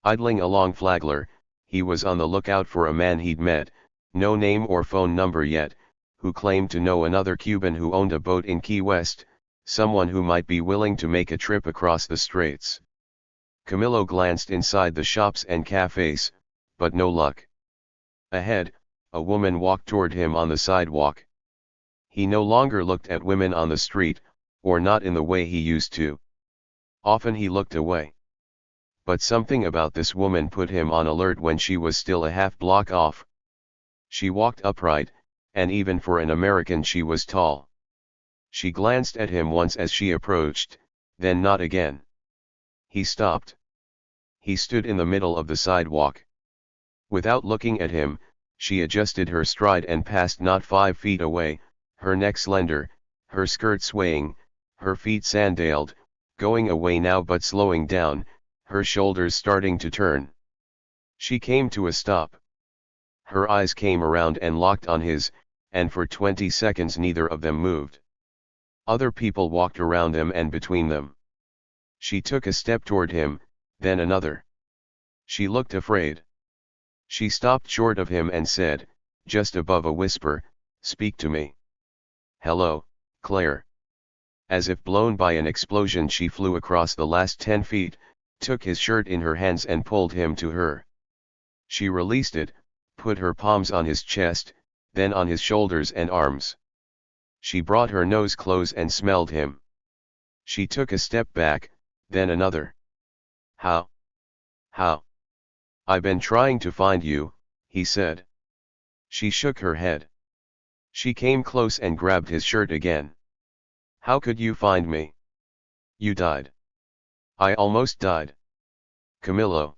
Idling along Flagler, he was on the lookout for a man he'd met, no name or phone number yet, who claimed to know another Cuban who owned a boat in Key West, someone who might be willing to make a trip across the straits. Camillo glanced inside the shops and cafes, but no luck. Ahead, a woman walked toward him on the sidewalk. He no longer looked at women on the street, or not in the way he used to. Often he looked away. But something about this woman put him on alert when she was still a half block off. She walked upright, and even for an American she was tall. She glanced at him once as she approached, then not again. He stopped. He stood in the middle of the sidewalk. Without looking at him, she adjusted her stride and passed not 5 feet away, her neck slender, her skirt swaying, her feet sandaled, going away now but slowing down, her shoulders starting to turn. She came to a stop. Her eyes came around and locked on his, and for 20 seconds neither of them moved. Other people walked around them and between them. She took a step toward him, then another. She looked afraid. She stopped short of him and said, just above a whisper, "Speak to me." "Hello, Claire." As if blown by an explosion she flew across the last 10 feet, took his shirt in her hands and pulled him to her. She released it, put her palms on his chest, then on his shoulders and arms. She brought her nose close and smelled him. She took a step back, then another. How? "I've been trying to find you," he said. She shook her head. She came close and grabbed his shirt again. "How could you find me? You died." "I almost died." "Camillo.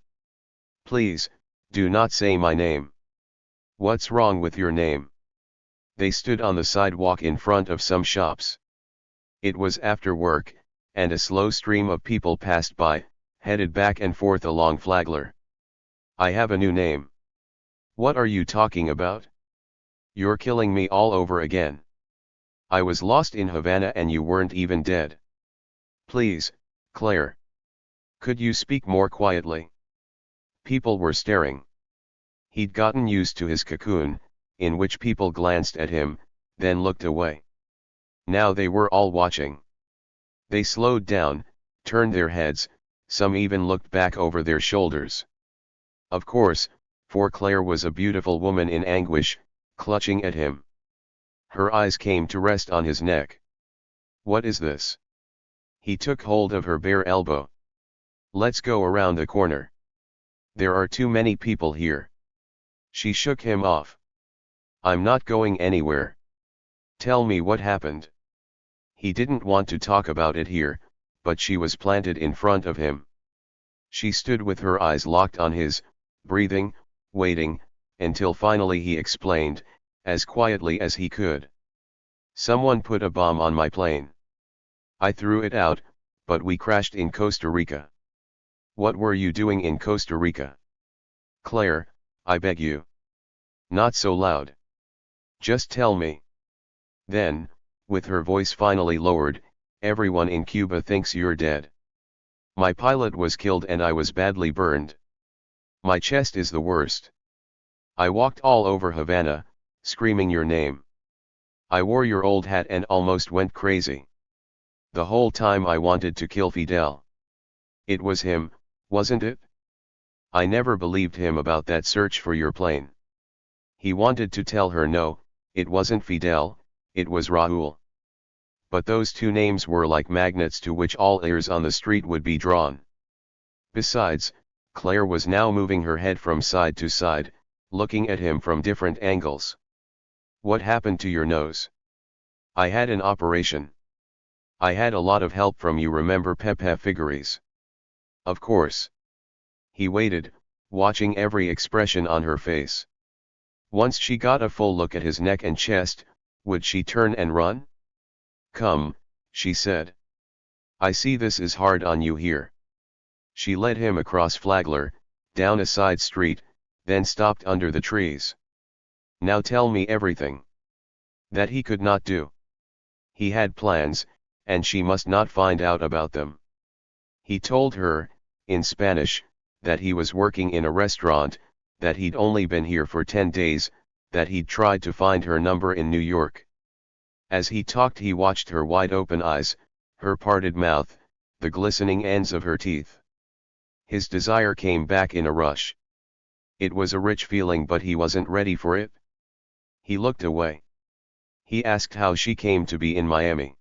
Please, do not say my name." "What's wrong with your name?" They stood on the sidewalk in front of some shops. It was after work, and a slow stream of people passed by, headed back and forth along Flagler. "I have a new name." "What are you talking about? You're killing me all over again. I was lost in Havana and you weren't even dead." "Please, Claire, Could you speak more quietly? People were staring. He'd gotten used to his cocoon, in which people glanced at him, then looked away. Now they were all watching. They slowed down, turned their heads, some even looked back over their shoulders. Of course, for Claire was a beautiful woman in anguish, clutching at him. Her eyes came to rest on his neck. What is this? He took hold of her bare elbow. Let's go around the corner. There are too many people here. She shook him off. I'm not going anywhere. Tell me what happened. He didn't want to talk about it here, but she was planted in front of him. She stood with her eyes locked on his, breathing, waiting, until finally he explained, as quietly as he could. Someone put a bomb on my plane. I threw it out, but we crashed in Costa Rica. What were you doing in Costa Rica? Claire, I beg you. Not so loud. Just tell me. Then, with her voice finally lowered, everyone in Cuba thinks you're dead. My pilot was killed and I was badly burned. My chest is the worst. I walked all over Havana, screaming your name. I wore your old hat and almost went crazy. The whole time I wanted to kill Fidel. It was him, wasn't it? I never believed him about that search for your plane. He wanted to tell her no, it wasn't Fidel, it was Raúl. But those two names were like magnets to which all ears on the street would be drawn. Besides, Claire was now moving her head from side to side, looking at him from different angles. What happened to your nose? I had an operation. I had a lot of help from you, remember Pepe Figueres? Of course. He waited, watching every expression on her face. Once she got a full look at his neck and chest, would she turn and run? Come, she said. I see this is hard on you here. She led him across Flagler, down a side street, then stopped under the trees. Now tell me everything. That he could not do. He had plans, and she must not find out about them. He told her, in Spanish, that he was working in a restaurant, that he'd only been here for 10 days, that he'd tried to find her number in New York. As he talked he watched her wide-open eyes, her parted mouth, the glistening ends of her teeth. His desire came back in a rush. It was a rich feeling but he wasn't ready for it. He looked away. He asked how she came to be in Miami.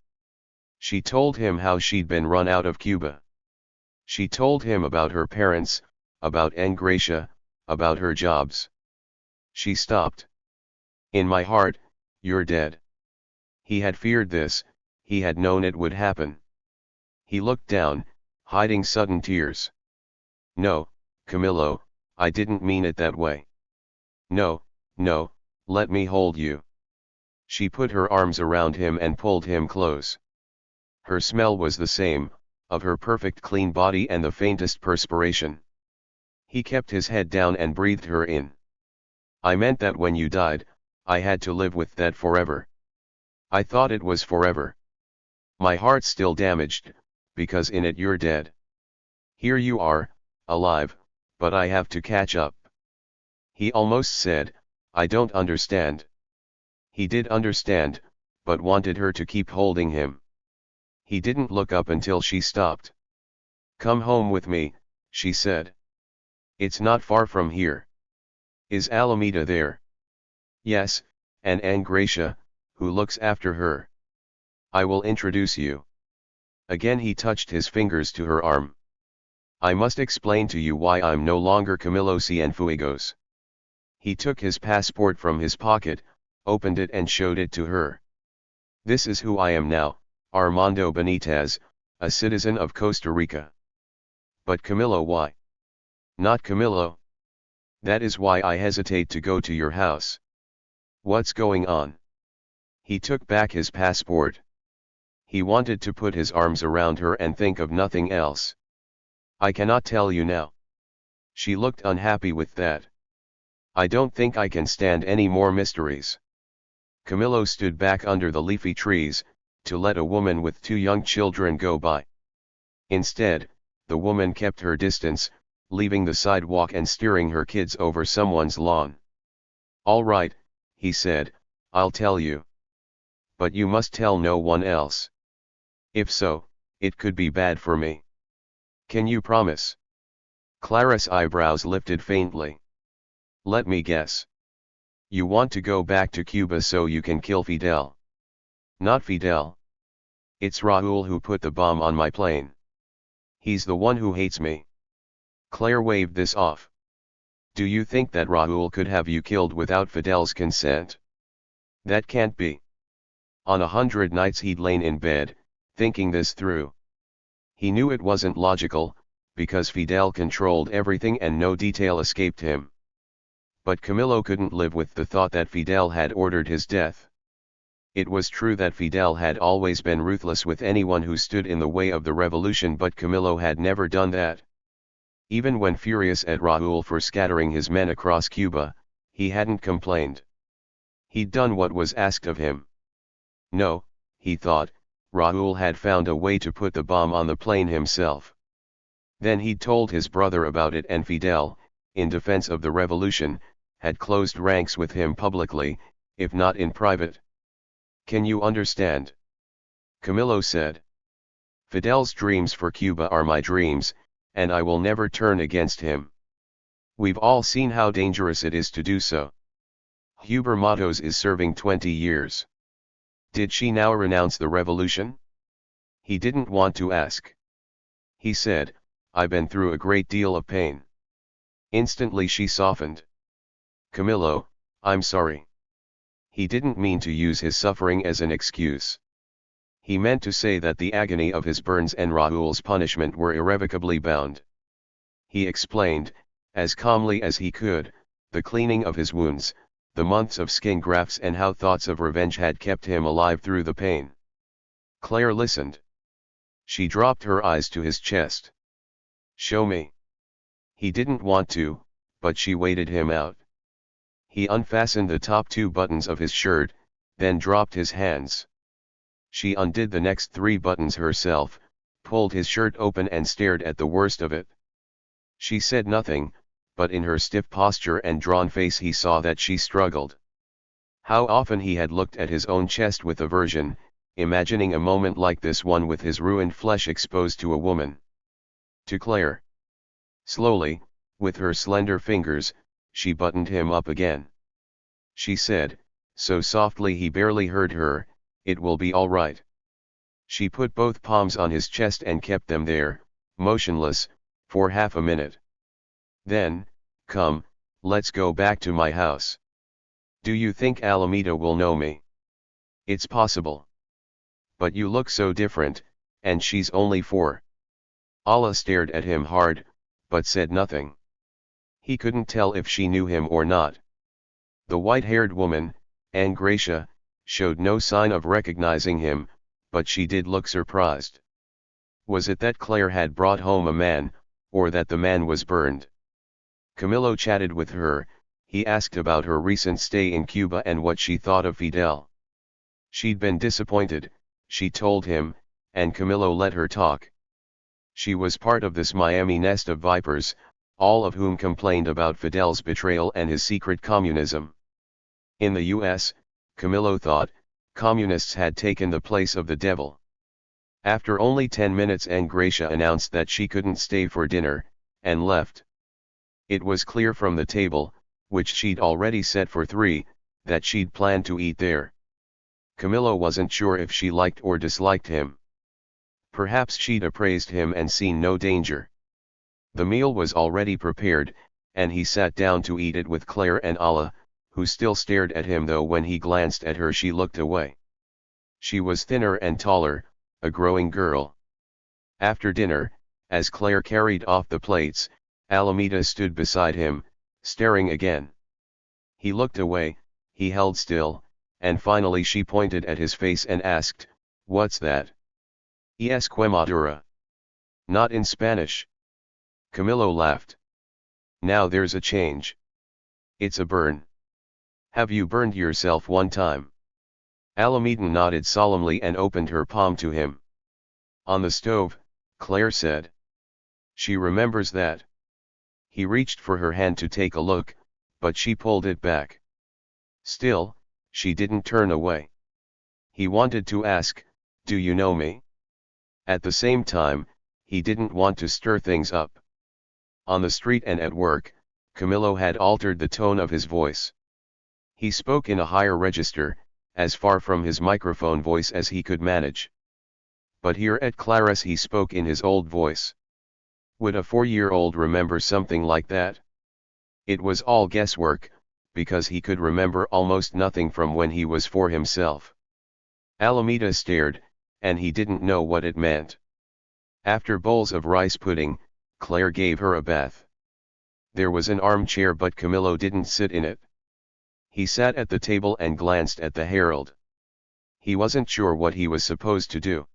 She told him how she'd been run out of Cuba. She told him about her parents, about Engracia, about her jobs. She stopped. In my heart, you're dead. He had feared this, he had known it would happen. He looked down, hiding sudden tears. No, Camillo, I didn't mean it that way. No, no, let me hold you. She put her arms around him and pulled him close. Her smell was the same, of her perfect clean body and the faintest perspiration. He kept his head down and breathed her in. I meant that when you died, I had to live with that forever. I thought it was forever. My heart's still damaged, because in it you're dead. Here you are, alive, but I have to catch up. He almost said, I don't understand. He did understand, but wanted her to keep holding him. He didn't look up until she stopped. Come home with me, she said. It's not far from here. Is Alameda there? Yes, and Engracia, who looks after her. I will introduce you. Again he touched his fingers to her arm. I must explain to you why I'm no longer Camilo Cienfuegos. He took his passport from his pocket, opened it and showed it to her. This is who I am now, Armando Benitez, a citizen of Costa Rica. But Camilo, why? Not Camilo. That is why I hesitate to go to your house. What's going on? He took back his passport. He wanted to put his arms around her and think of nothing else. I cannot tell you now. She looked unhappy with that. I don't think I can stand any more mysteries. Camilo stood back under the leafy trees, to let a woman with 2 young children go by. Instead, the woman kept her distance, leaving the sidewalk and steering her kids over someone's lawn. "All right," he said, "I'll tell you. But you must tell no one else. If so, it could be bad for me. Can you promise?" Clara's eyebrows lifted faintly. "Let me guess. You want to go back to Cuba so you can kill Fidel." "Not Fidel. It's Raúl who put the bomb on my plane. He's the one who hates me." Claire waved this off. "Do you think that Raúl could have you killed without Fidel's consent? That can't be." On 100 nights he'd lain in bed, thinking this through. He knew it wasn't logical, because Fidel controlled everything and no detail escaped him. But Camilo couldn't live with the thought that Fidel had ordered his death. It was true that Fidel had always been ruthless with anyone who stood in the way of the revolution, but Camilo had never done that. Even when furious at Raúl for scattering his men across Cuba, he hadn't complained. He'd done what was asked of him. No, he thought, Raúl had found a way to put the bomb on the plane himself. Then he'd told his brother about it, and Fidel, in defense of the revolution, had closed ranks with him publicly, if not in private. "Can you understand?" Camilo said. "Fidel's dreams for Cuba are my dreams, and I will never turn against him. We've all seen how dangerous it is to do so. Huber Matos is serving 20 years. Did she now renounce the revolution?" He didn't want to ask. He said, "I've been through a great deal of pain." Instantly she softened. "Camilo, I'm sorry." He didn't mean to use his suffering as an excuse. He meant to say that the agony of his burns and Raúl's punishment were irrevocably bound. He explained, as calmly as he could, the cleaning of his wounds, the months of skin grafts, and how thoughts of revenge had kept him alive through the pain. Claire listened. She dropped her eyes to his chest. "Show me." He didn't want to, but she waited him out. He unfastened the top 2 buttons of his shirt, then dropped his hands. She undid the next 3 buttons herself, pulled his shirt open and stared at the worst of it. She said nothing, but in her stiff posture and drawn face he saw that she struggled. How often he had looked at his own chest with aversion, imagining a moment like this one with his ruined flesh exposed to a woman. To Claire. Slowly, with her slender fingers, she buttoned him up again. She said, so softly he barely heard her, "It will be all right." She put both palms on his chest and kept them there, motionless, for half a minute. Then, "Come, let's go back to my house. Do you think Alameda will know me?" "It's possible. But you look so different, and she's only 4. Ala stared at him hard, but said nothing. He couldn't tell if she knew him or not. The white-haired woman, Aunt Gracia, showed no sign of recognizing him, but she did look surprised. Was it that Claire had brought home a man, or that the man was burned? Camilo chatted with her. He asked about her recent stay in Cuba and what she thought of Fidel. She'd been disappointed, she told him, and Camilo let her talk. She was part of this Miami nest of vipers, all of whom complained about Fidel's betrayal and his secret communism. In the U.S., Camilo thought, communists had taken the place of the devil. After only 10 minutes, Aunt Gracia announced that she couldn't stay for dinner, and left. It was clear from the table, which she'd already set for 3, that she'd planned to eat there. Camilo wasn't sure if she liked or disliked him. Perhaps she'd appraised him and seen no danger. The meal was already prepared, and he sat down to eat it with Claire and Ala, who still stared at him, though when he glanced at her she looked away. She was thinner and taller, a growing girl. After dinner, as Claire carried off the plates, Alameda stood beside him, staring again. He looked away, he held still, and finally she pointed at his face and asked, "What's that?" "Es quemadura." "Not in Spanish." Camilo laughed. "Now there's a change. It's a burn. Have you burned yourself one time?" Alameda nodded solemnly and opened her palm to him. "On the stove," Claire said. She remembers that. He reached for her hand to take a look, but she pulled it back. Still, she didn't turn away. He wanted to ask, "Do you know me?" At the same time, he didn't want to stir things up. On the street and at work, Camillo had altered the tone of his voice. He spoke in a higher register, as far from his microphone voice as he could manage. But here at Claris he spoke in his old voice. Would a 4-year-old remember something like that? It was all guesswork, because he could remember almost nothing from when he was 4 himself. Alameda stared, and he didn't know what it meant. After bowls of rice pudding, Claire gave her a bath. There was an armchair, but Camillo didn't sit in it. He sat at the table and glanced at the Herald. He wasn't sure what he was supposed to do.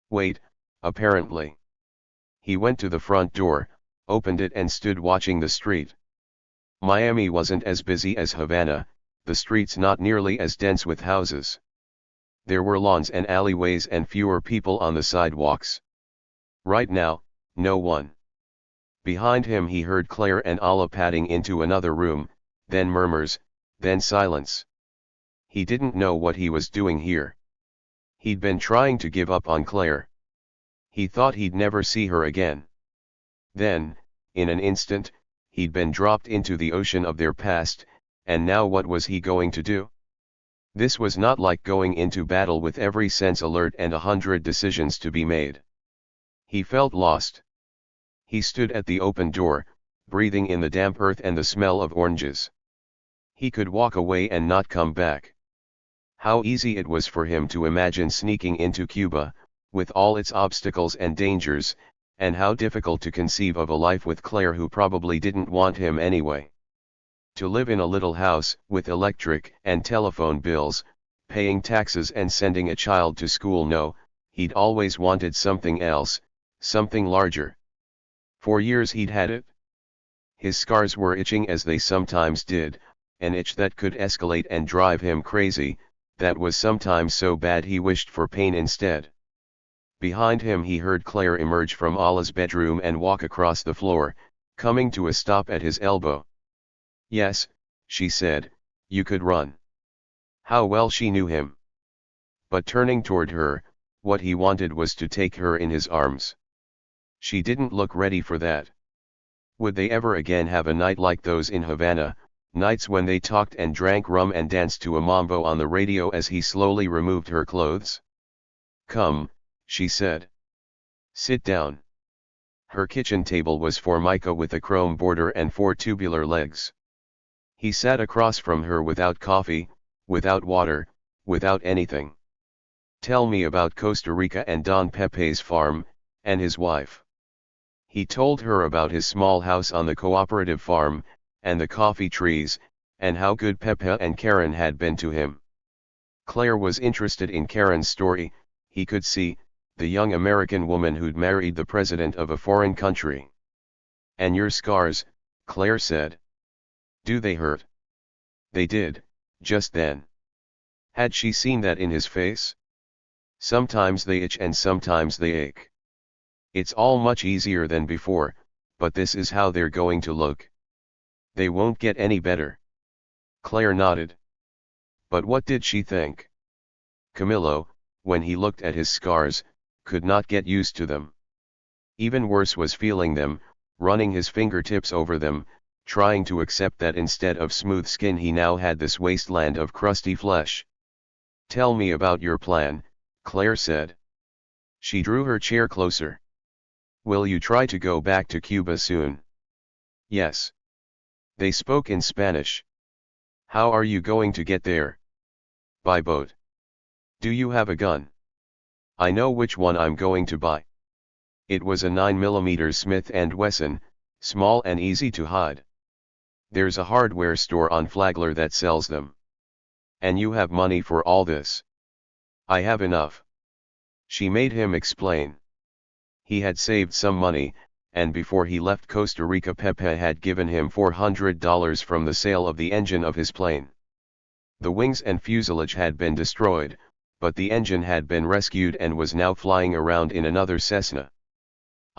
Wait, apparently. He went to the front door, opened it and stood watching the street. Miami wasn't as busy as Havana, the streets not nearly as dense with houses. There were lawns and alleyways and fewer people on the sidewalks. Right now, no one. Behind him he heard Claire and Alla padding into another room, then murmurs, then silence. He didn't know what he was doing here. He'd been trying to give up on Claire. He thought he'd never see her again. Then, in an instant, he'd been dropped into the ocean of their past, and now what was he going to do? This was not like going into battle with every sense alert and 100 decisions to be made. He felt lost. He stood at the open door, breathing in the damp earth and the smell of oranges. He could walk away and not come back. How easy it was for him to imagine sneaking into Cuba, with all its obstacles and dangers, and how difficult to conceive of a life with Claire who probably didn't want him anyway. To live in a little house, with electric and telephone bills, paying taxes and sending a child to school. No, he'd always wanted something else, something larger. For years he'd had it. His scars were itching as they sometimes did, an itch that could escalate and drive him crazy, that was sometimes so bad he wished for pain instead. Behind him he heard Claire emerge from Alla's bedroom and walk across the floor, coming to a stop at his elbow. "Yes," she said, "you could run." How well she knew him. But turning toward her, what he wanted was to take her in his arms. She didn't look ready for that. Would they ever again have a night like those in Havana, nights when they talked and drank rum and danced to a mambo on the radio as he slowly removed her clothes? "Come," she said. "Sit down." Her kitchen table was formica with a chrome border and 4 tubular legs. He sat across from her without coffee, without water, without anything. "Tell me about Costa Rica and Don Pepe's farm, and his wife." He told her about his small house on the cooperative farm, and the coffee trees, and how good Pepe and Karen had been to him. Claire was interested in Karen's story, he could see, the young American woman who'd married the president of a foreign country. "And your scars," Claire said. "Do they hurt?" They did, just then. Had she seen that in his face? "Sometimes they itch and sometimes they ache. It's all much easier than before, but this is how they're going to look. They won't get any better." Claire nodded. But what did she think? Camillo, when he looked at his scars, could not get used to them. Even worse was feeling them, running his fingertips over them, trying to accept that instead of smooth skin he now had this wasteland of crusty flesh. "Tell me about your plan," Claire said. She drew her chair closer. "Will you try to go back to Cuba soon?" "Yes." They spoke in Spanish. "How are you going to get there?" "By boat." "Do you have a gun?" "I know which one I'm going to buy." It was a 9mm Smith & Wesson, small and easy to hide. "There's a hardware store on Flagler that sells them." "And you have money for all this?" "I have enough." She made him explain. He had saved some money, and before he left Costa Rica Pepe had given him $400 from the sale of the engine of his plane. The wings and fuselage had been destroyed, but the engine had been rescued and was now flying around in another Cessna.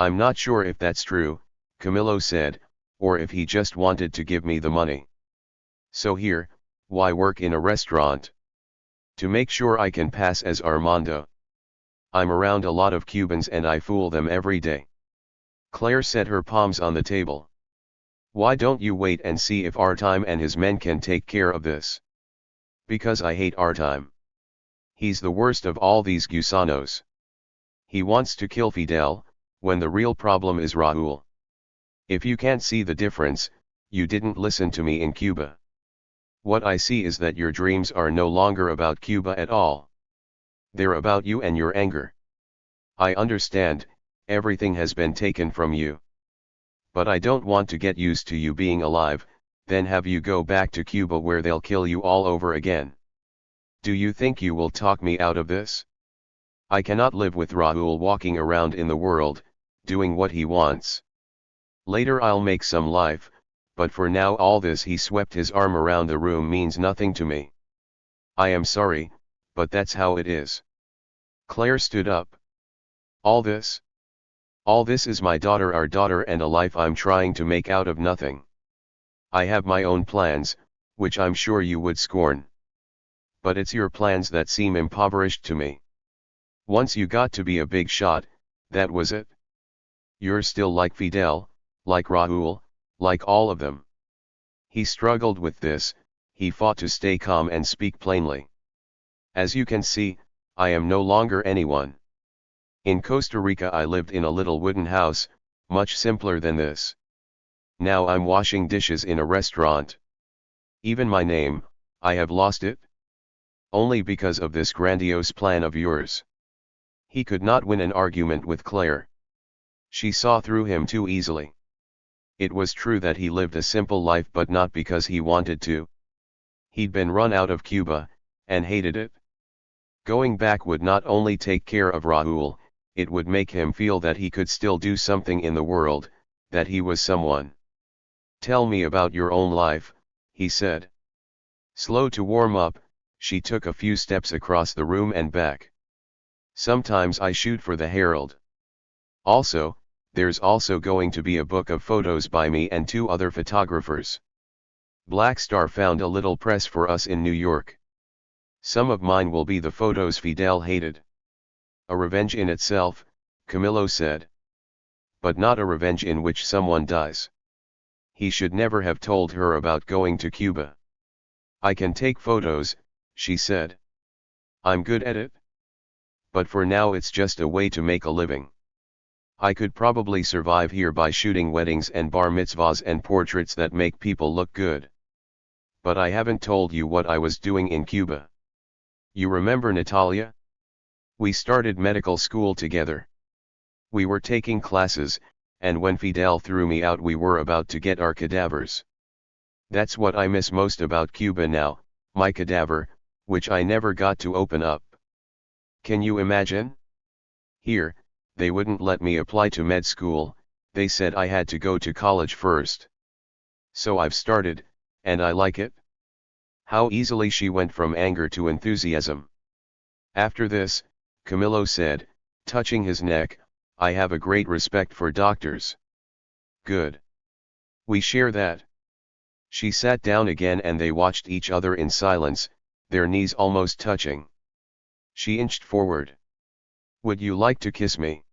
I'm not sure if that's true, Camillo said, or if he just wanted to give me the money. So here, why work in a restaurant? To make sure I can pass as Armando. I'm around a lot of Cubans and I fool them every day. Claire set her palms on the table. Why don't you wait and see if Artyom and his men can take care of this? Because I hate Artyom. He's the worst of all these gusanos. He wants to kill Fidel, when the real problem is Raúl. If you can't see the difference, you didn't listen to me in Cuba. What I see is that your dreams are no longer about Cuba at all. They're about you and your anger. I understand, everything has been taken from you. But I don't want to get used to you being alive, then have you go back to Cuba where they'll kill you all over again. Do you think you will talk me out of this? I cannot live with Raúl walking around in the world, doing what he wants. Later I'll make some life, but for now all this, he swept his arm around the room, means nothing to me. I am sorry, but that's how it is. Claire stood up. All this? All this is my daughter, our daughter, and a life I'm trying to make out of nothing. I have my own plans, which I'm sure you would scorn. But it's your plans that seem impoverished to me. Once you got to be a big shot, that was it. You're still like Fidel, like Raúl, like all of them. He struggled with this, he fought to stay calm and speak plainly. As you can see, I am no longer anyone. In Costa Rica I lived in a little wooden house, much simpler than this. Now I'm washing dishes in a restaurant. Even my name, I have lost it. Only because of this grandiose plan of yours. He could not win an argument with Claire. She saw through him too easily. It was true that he lived a simple life, but not because he wanted to. He'd been run out of Cuba, and hated it. Going back would not only take care of Raúl, it would make him feel that he could still do something in the world, that he was someone. Tell me about your own life, he said. Slow to warm up, she took a few steps across the room and back. Sometimes I shoot for the Herald. Also, there's also going to be a book of photos by me and 2 other photographers. Black Star found a little press for us in New York. Some of mine will be the photos Fidel hated. A revenge in itself, Camillo said. But not a revenge in which someone dies. He should never have told her about going to Cuba. I can take photos, she said. I'm good at it. But for now it's just a way to make a living. I could probably survive here by shooting weddings and bar mitzvahs and portraits that make people look good. But I haven't told you what I was doing in Cuba. You remember Natalia? We started medical school together. We were taking classes, and when Fidel threw me out we were about to get our cadavers. That's what I miss most about Cuba now, my cadaver, which I never got to open up. Can you imagine? Here, they wouldn't let me apply to med school, they said I had to go to college first. So I've started, and I like it. How easily she went from anger to enthusiasm. After this, Camillo said, touching his neck, I have a great respect for doctors. Good. We share that. She sat down again and they watched each other in silence, their knees almost touching. She inched forward. Would you like to kiss me?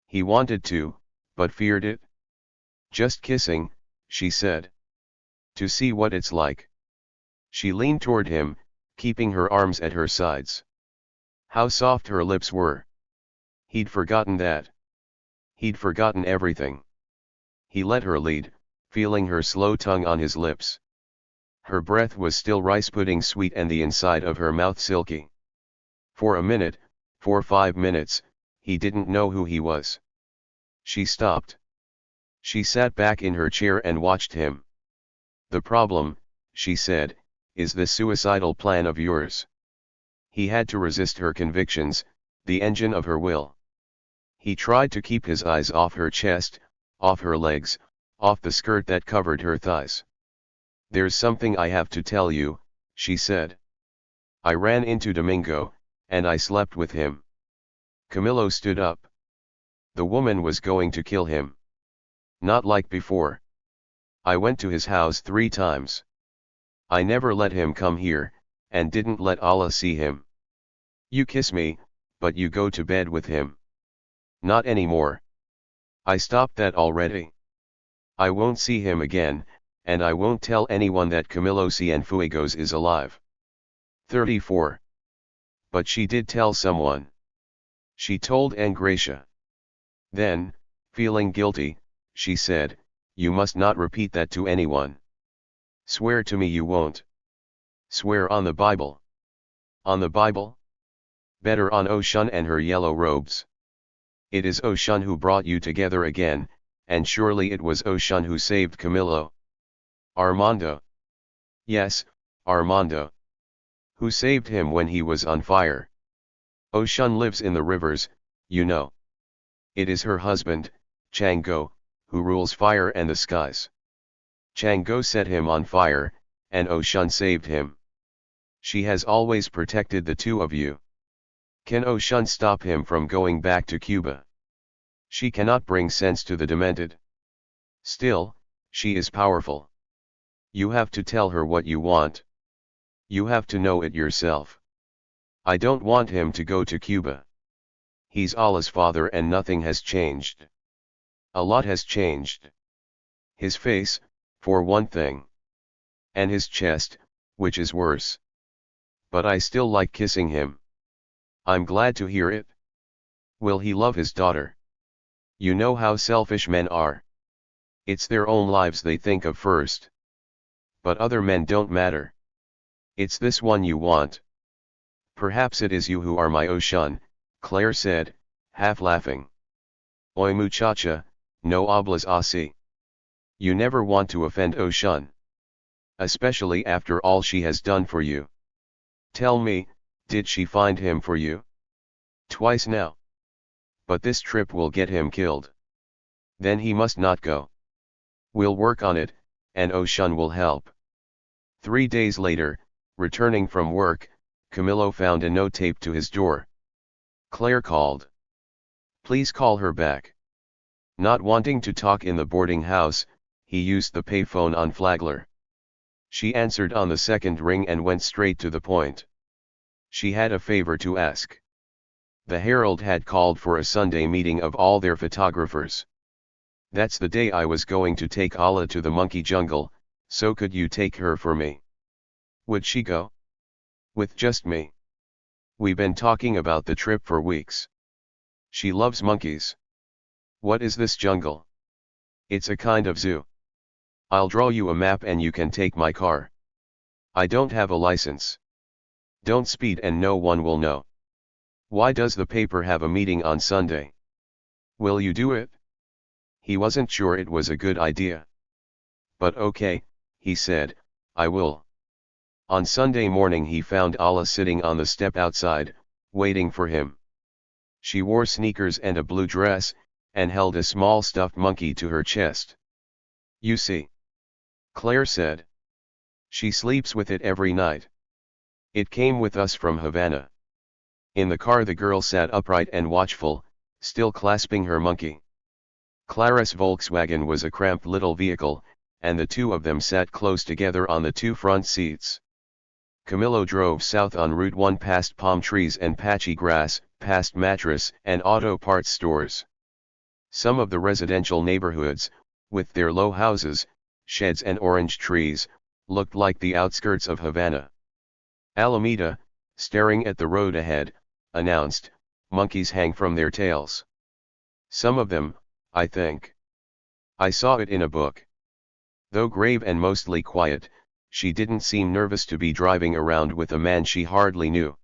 He wanted to, but feared it. Just kissing, she said. To see what it's like. She leaned toward him, keeping her arms at her sides. How soft her lips were. He'd forgotten that. He'd forgotten everything. He let her lead, feeling her slow tongue on his lips. Her breath was still rice pudding sweet and the inside of her mouth silky. For a minute, for 5 minutes, he didn't know who he was. She stopped. She sat back in her chair and watched him. The problem, she said, is this suicidal plan of yours. He had to resist her convictions, the engine of her will. He tried to keep his eyes off her chest, off her legs, off the skirt that covered her thighs. There's something I have to tell you, she said. I ran into Domingo, and I slept with him. Camillo stood up. The woman was going to kill him. Not like before. I went to his house 3 times. I never let him come here, and didn't let Allah see him. You kiss me, but you go to bed with him. Not anymore. I stopped that already. I won't see him again, and I won't tell anyone that Camilo Cienfuegos is alive. 34. But she did tell someone. She told Engracia. Then, feeling guilty, she said, "You must not repeat that to anyone. Swear to me you won't." Swear on the Bible. On the Bible? Better on Oshun and her yellow robes. It is Oshun who brought you together again, and surely it was Oshun who saved Camilo. Armando. Yes, Armando. Who saved him when he was on fire. Oshun lives in the rivers, you know. It is her husband, Chango, who rules fire and the skies. Chango set him on fire, and Oshun saved him. She has always protected the two of you. Can Oshun stop him from going back to Cuba? She cannot bring sense to the demented. Still, she is powerful. You have to tell her what you want. You have to know it yourself. I don't want him to go to Cuba. He's Allah's father and nothing has changed. A lot has changed. His face, for one thing. And his chest, which is worse. But I still like kissing him. I'm glad to hear it. Will he love his daughter? You know how selfish men are. It's their own lives they think of first. But other men don't matter. It's this one you want. Perhaps it is you who are my Oshun, Claire said, half laughing. Oy muchacha, no hablas así. You never want to offend Oshun. Especially after all she has done for you. Tell me, did she find him for you? Twice now. But this trip will get him killed. Then he must not go. We'll work on it, and Oshun will help. 3 days later, returning from work, Camilo found a note taped to his door. Claire called. Please call her back. Not wanting to talk in the boarding house, he used the payphone on Flagler. She answered on the second ring and went straight to the point. She had a favor to ask. The Herald had called for a Sunday meeting of all their photographers. That's the day I was going to take Allah to the monkey jungle, so could you take her for me? Would she go? With just me. We've been talking about the trip for weeks. She loves monkeys. What is this jungle? It's a kind of zoo. I'll draw you a map and you can take my car. I don't have a license. Don't speed and no one will know. Why does the paper have a meeting on Sunday? Will you do it? He wasn't sure it was a good idea. But okay, he said, I will. On Sunday morning he found Allah sitting on the step outside, waiting for him. She wore sneakers and a blue dress, and held a small stuffed monkey to her chest. You see? Claire said. She sleeps with it every night. It came with us from Havana. In the car the girl sat upright and watchful, still clasping her monkey. Clara's Volkswagen was a cramped little vehicle, and the two of them sat close together on the 2 front seats. Camilo drove south on Route 1 past palm trees and patchy grass, past mattress and auto parts stores. Some of the residential neighborhoods, with their low houses, sheds and orange trees, looked like the outskirts of Havana. Alameda, staring at the road ahead, announced, monkeys hang from their tails. Some of them, I think. I saw it in a book. Though grave and mostly quiet, she didn't seem nervous to be driving around with a man she hardly knew.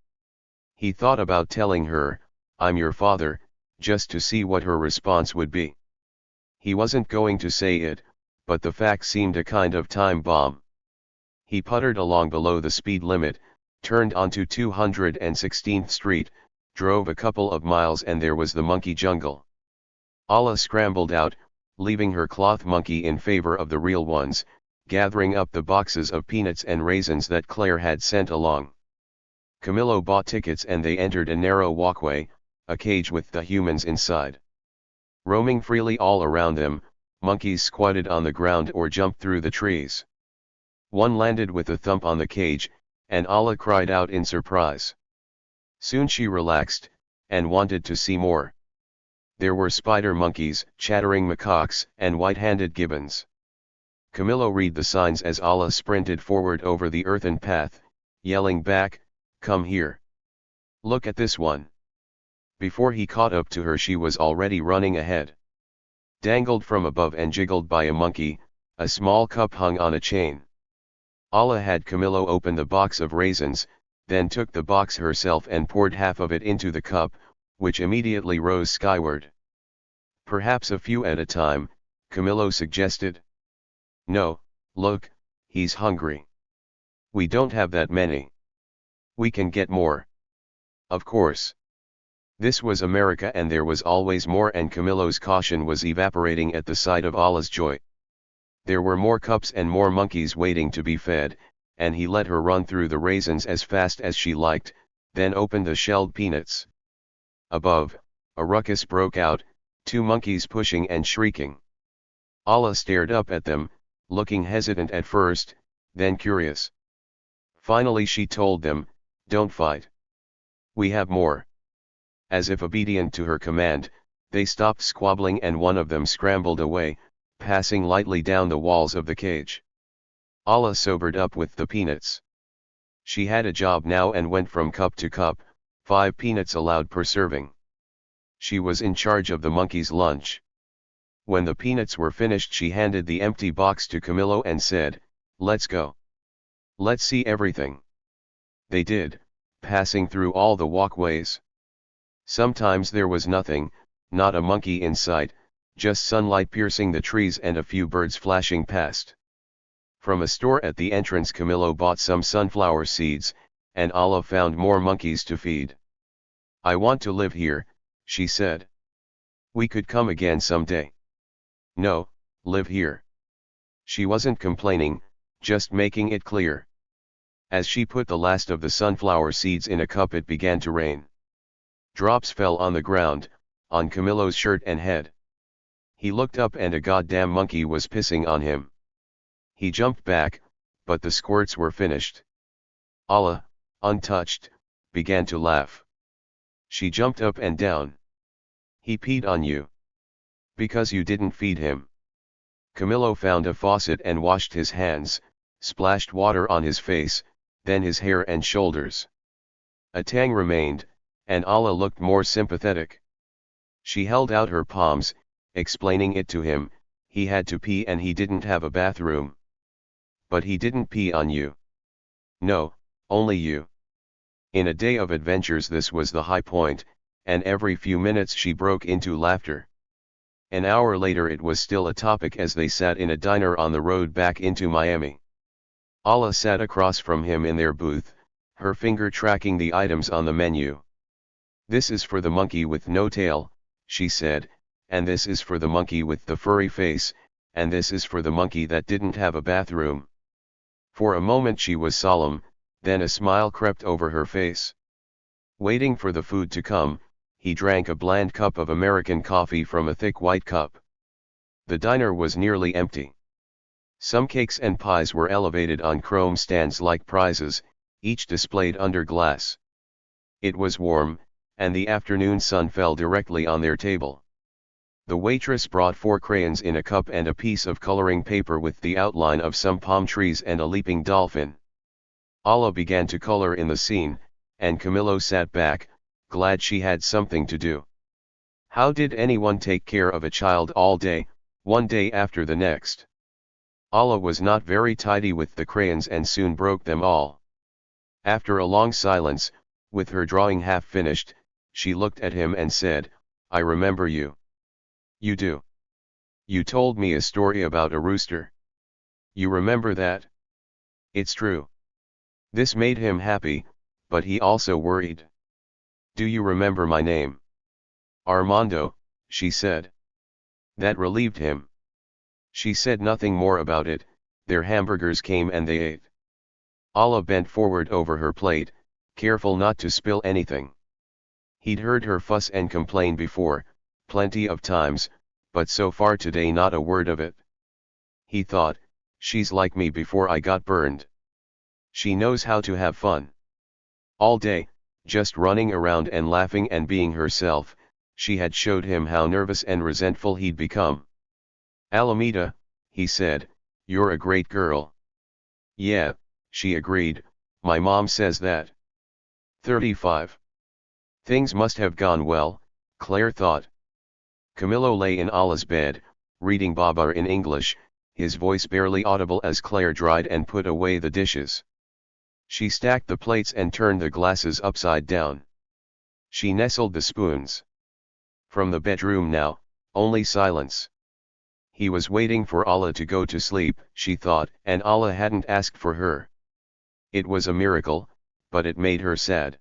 He thought about telling her, I'm your father, just to see what her response would be. He wasn't going to say it, but the fact seemed a kind of time bomb. He puttered along below the speed limit, turned onto 216th Street, drove a couple of miles and there was the monkey jungle. Allah scrambled out, leaving her cloth monkey in favor of the real ones, gathering up the boxes of peanuts and raisins that Claire had sent along. Camilo bought tickets and they entered a narrow walkway, a cage with the humans inside. Roaming freely all around them, monkeys squatted on the ground or jumped through the trees. One landed with a thump on the cage, and Allah cried out in surprise. Soon she relaxed, and wanted to see more. There were spider monkeys, chattering macaques, and white-handed gibbons. Camillo read the signs as Allah sprinted forward over the earthen path, yelling back, "Come here. Look at this one." Before he caught up to her, she was already running ahead. Dangled from above and jiggled by a monkey, a small cup hung on a chain. Allah had Camillo open the box of raisins, then took the box herself and poured half of it into the cup, which immediately rose skyward. "Perhaps a few at a time," Camillo suggested. "No, look, he's hungry. We don't have that many. We can get more." Of course. This was America and there was always more, and Camillo's caution was evaporating at the sight of Allah's joy. There were more cups and more monkeys waiting to be fed, and he let her run through the raisins as fast as she liked, then opened the shelled peanuts. Above, a ruckus broke out, 2 monkeys pushing and shrieking. Allah stared up at them, looking hesitant at first, then curious. Finally she told them, "Don't fight. We have more." As if obedient to her command, they stopped squabbling and one of them scrambled away, passing lightly down the walls of the cage. Allah sobered up with the peanuts. She had a job now and went from cup to cup, 5 peanuts allowed per serving. She was in charge of the monkey's lunch. When the peanuts were finished, she handed the empty box to Camillo and said, "Let's go. Let's see everything." They did, passing through all the walkways. Sometimes there was nothing, not a monkey in sight, just sunlight piercing the trees and a few birds flashing past. From a store at the entrance Camillo bought some sunflower seeds, and Allah found more monkeys to feed. "I want to live here," she said. "We could come again someday." "No, live here." She wasn't complaining, just making it clear. As she put the last of the sunflower seeds in a cup, it began to rain. Drops fell on the ground, on Camillo's shirt and head. He looked up and a goddamn monkey was pissing on him. He jumped back, but the squirts were finished. Allah, untouched, began to laugh. She jumped up and down. "He peed on you. Because you didn't feed him." Camillo found a faucet and washed his hands, splashed water on his face, then his hair and shoulders. A tang remained, and Allah looked more sympathetic. She held out her palms, explaining it to him, he had to pee and he didn't have a bathroom. "But he didn't pee on you." "No, only you." In a day of adventures this was the high point, and every few minutes she broke into laughter. An hour later it was still a topic as they sat in a diner on the road back into Miami. Allah sat across from him in their booth, her finger tracking the items on the menu. "This is for the monkey with no tail," she said, "and this is for the monkey with the furry face, and this is for the monkey that didn't have a bathroom." For a moment she was solemn, then a smile crept over her face. Waiting for the food to come, he drank a bland cup of American coffee from a thick white cup. The diner was nearly empty. Some cakes and pies were elevated on chrome stands like prizes, each displayed under glass. It was warm, and the afternoon sun fell directly on their table. The waitress brought 4 crayons in a cup and a piece of coloring paper with the outline of some palm trees and a leaping dolphin. Allah began to color in the scene, and Camillo sat back, glad she had something to do. How did anyone take care of a child all day, one day after the next? Allah was not very tidy with the crayons and soon broke them all. After a long silence, with her drawing half finished, she looked at him and said, "I remember you." "You do? You told me a story about a rooster. You remember that?" It's true. This made him happy, but he also worried. "Do you remember my name?" "Armando," she said. That relieved him. She said nothing more about it. Their hamburgers came and they ate. Allah bent forward over her plate, careful not to spill anything. He'd heard her fuss and complain before, plenty of times, but so far today not a word of it. He thought, she's like me before I got burned. She knows how to have fun. All day, just running around and laughing and being herself, she had showed him how nervous and resentful he'd become. Alameda, he said, you're a great girl. Yeah, she agreed, my mom says that. 35. Things must have gone well, Claire thought. Camillo lay in Allah's bed, reading Baba in English, his voice barely audible as Claire dried and put away the dishes. She stacked the plates and turned the glasses upside down. She nestled the spoons. From the bedroom now, only silence. He was waiting for Allah to go to sleep, she thought, and Allah hadn't asked for her. It was a miracle, but it made her sad.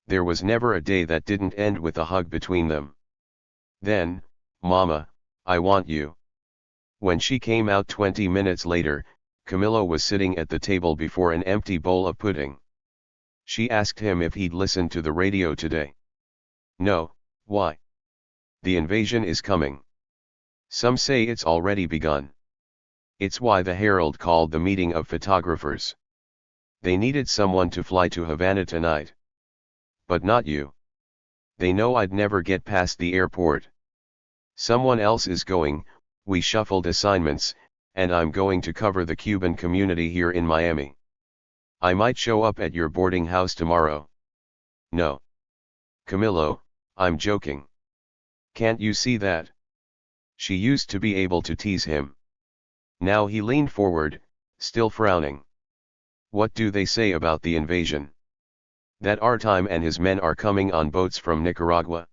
There was never a day that didn't end with a hug between them. Then, Mama, I want you. When she came out 20 minutes later, Camillo was sitting at the table before an empty bowl of pudding. She asked him if he'd listened to the radio today. No, why? The invasion is coming. Some say it's already begun. It's why the Herald called the meeting of photographers. They needed someone to fly to Havana tonight. But not you. They know I'd never get past the airport. Someone else is going, we shuffled assignments, and I'm going to cover the Cuban community here in Miami. I might show up at your boarding house tomorrow. No. Camillo, I'm joking. Can't you see that? She used to be able to tease him. Now he leaned forward, still frowning. What do they say about the invasion? That Artime and his men are coming on boats from Nicaragua.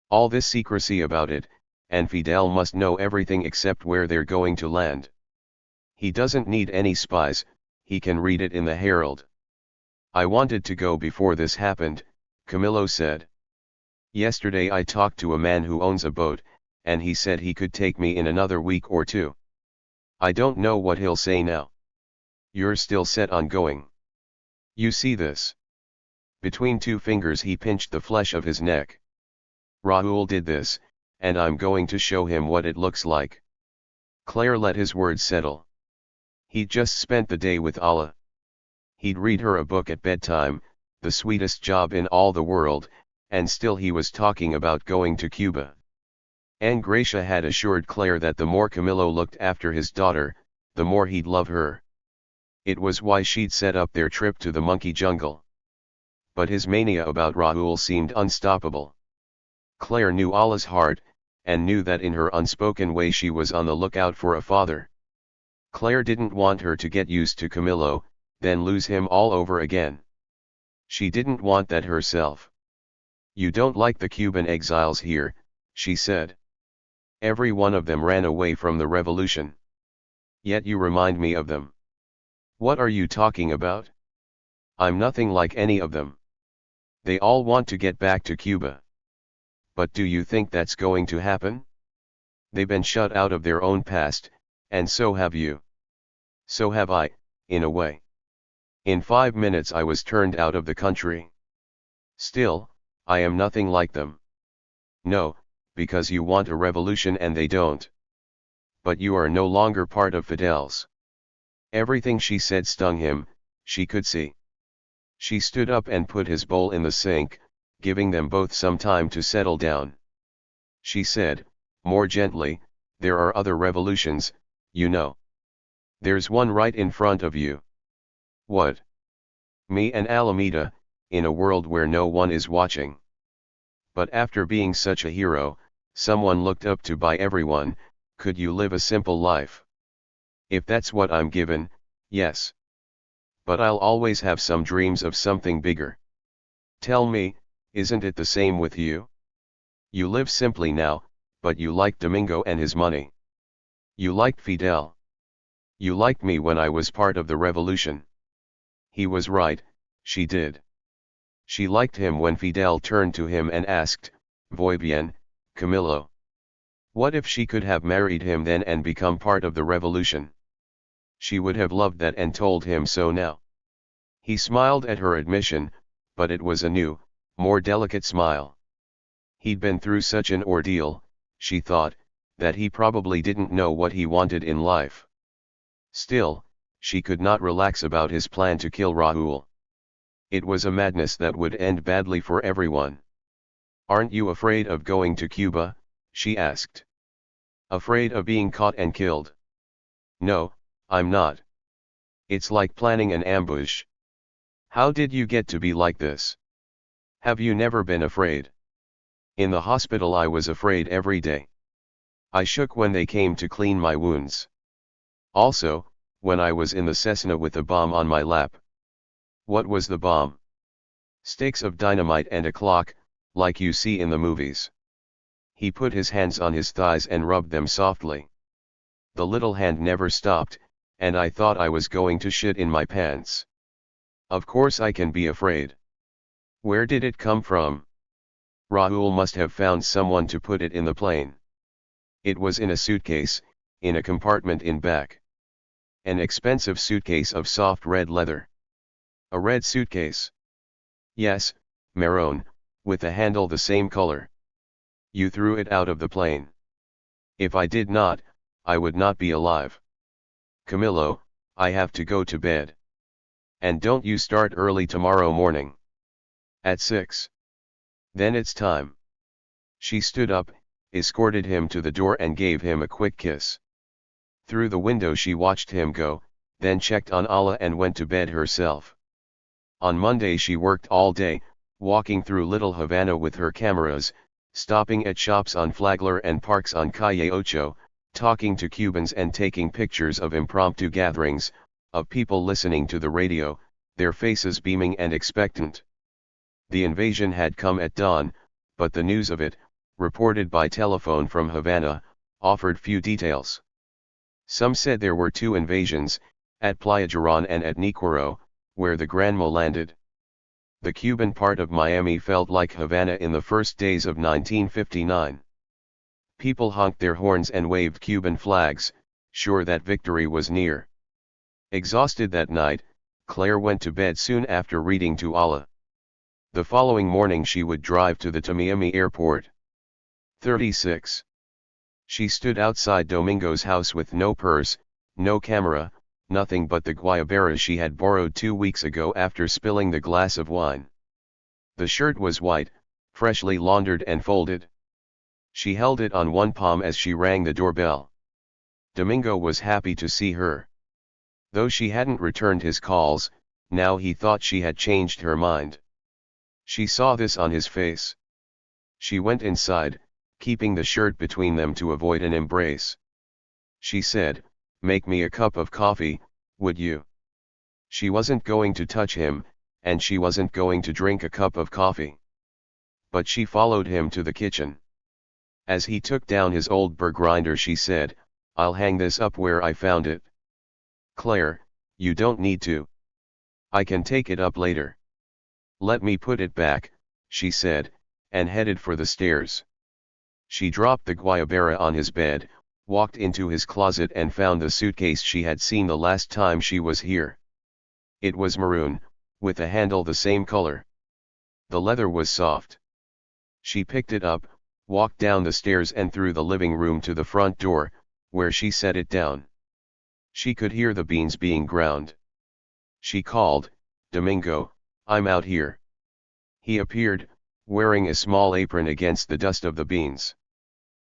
All this secrecy about it, and Fidel must know everything except where they're going to land. He doesn't need any spies, he can read it in the Herald. I wanted to go before this happened, Camillo said. Yesterday I talked to a man who owns a boat, and he said he could take me in another week or two. I don't know what he'll say now. You're still set on going. You see this? Between two fingers he pinched the flesh of his neck. Raul did this, and I'm going to show him what it looks like. Claire let his words settle. He'd just spent the day with Allah. He'd read her a book at bedtime, the sweetest job in all the world, and still he was talking about going to Cuba. Aunt Gracia had assured Claire that the more Camillo looked after his daughter, the more he'd love her. It was why she'd set up their trip to the monkey jungle. But his mania about Raul seemed unstoppable. Claire knew Allah's heart, and knew that in her unspoken way she was on the lookout for a father. Claire didn't want her to get used to Camillo, then lose him all over again. She didn't want that herself. You don't like the Cuban exiles here, she said. Every one of them ran away from the revolution. Yet you remind me of them. What are you talking about? I'm nothing like any of them. They all want to get back to Cuba. But do you think that's going to happen? They've been shut out of their own past, and so have you. So have I, in a way. In 5 minutes I was turned out of the country. Still, I am nothing like them. No, because you want a revolution and they don't. But you are no longer part of Fidel's. Everything she said stung him, she could see. She stood up and put his bowl in the sink, giving them both some time to settle down. She said, more gently, there are other revolutions, you know. There's one right in front of you. What? Me and Alameda, in a world where no one is watching. But after being such a hero, someone looked up to by everyone, could you live a simple life? If that's what I'm given, yes. But I'll always have some dreams of something bigger. Tell me, isn't it the same with you? You live simply now, but you like Domingo and his money. You liked Fidel. You liked me when I was part of the revolution. He was right, she did. She liked him when Fidel turned to him and asked, Voy bien, Camillo. What if she could have married him then and become part of the revolution? She would have loved that and told him so now. He smiled at her admission, but it was a new, more delicate smile. He'd been through such an ordeal, she thought, that he probably didn't know what he wanted in life. Still, she could not relax about his plan to kill Rahul. It was a madness that would end badly for everyone. "Aren't you afraid of going to Cuba?" she asked. "Afraid of being caught and killed?" "No, I'm not. It's like planning an ambush." "How did you get to be like this? Have you never been afraid?" "In the hospital I was afraid every day. I shook when they came to clean my wounds. Also, when I was in the Cessna with a bomb on my lap." "What was the bomb?" "Sticks of dynamite and a clock, like you see in the movies." He put his hands on his thighs and rubbed them softly. "The little hand never stopped, and I thought I was going to shit in my pants. Of course I can be afraid." "Where did it come from?" "Rahul must have found someone to put it in the plane. It was in a suitcase, in a compartment in back. An expensive suitcase of soft red leather." "A red suitcase?" "Yes, maroon, with a handle the same color." "You threw it out of the plane." "If I did not, I would not be alive. Camillo, I have to go to bed." "And don't you start early tomorrow morning?" "At 6. "Then it's time." She stood up, escorted him to the door and gave him a quick kiss. Through the window she watched him go, then checked on Allah and went to bed herself. On Monday she worked all day, walking through Little Havana with her cameras, stopping at shops on Flagler and parks on Calle Ocho, talking to Cubans and taking pictures of impromptu gatherings, of people listening to the radio, their faces beaming and expectant. The invasion had come at dawn, but the news of it, reported by telephone from Havana, offered few details. Some said there were 2 invasions, at Playa Girón and at Niquero, where the Granma landed. The Cuban part of Miami felt like Havana in the first days of 1959. People honked their horns and waved Cuban flags, sure that victory was near. Exhausted that night, Claire went to bed soon after reading to Allah. The following morning she would drive to the Miami airport. 36. She stood outside Domingo's house with no purse, no camera, nothing but the guayabera she had borrowed 2 weeks ago after spilling the glass of wine. The shirt was white, freshly laundered and folded. She held it on one palm as she rang the doorbell. Domingo was happy to see her. Though she hadn't returned his calls, now he thought she had changed her mind. She saw this on his face. She went inside, keeping the shirt between them to avoid an embrace. She said, "Make me a cup of coffee, would you?" She wasn't going to touch him, and she wasn't going to drink a cup of coffee. But she followed him to the kitchen. As he took down his old burr grinder she said, "I'll hang this up where I found it." "Claire, you don't need to. I can take it up later." "Let me put it back," she said, and headed for the stairs. She dropped the guayabera on his bed, walked into his closet and found the suitcase she had seen the last time she was here. It was maroon, with a handle the same color. The leather was soft. She picked it up, walked down the stairs and through the living room to the front door, where she set it down. She could hear the beans being ground. She called, "Domingo, I'm out here." He appeared, wearing a small apron against the dust of the beans.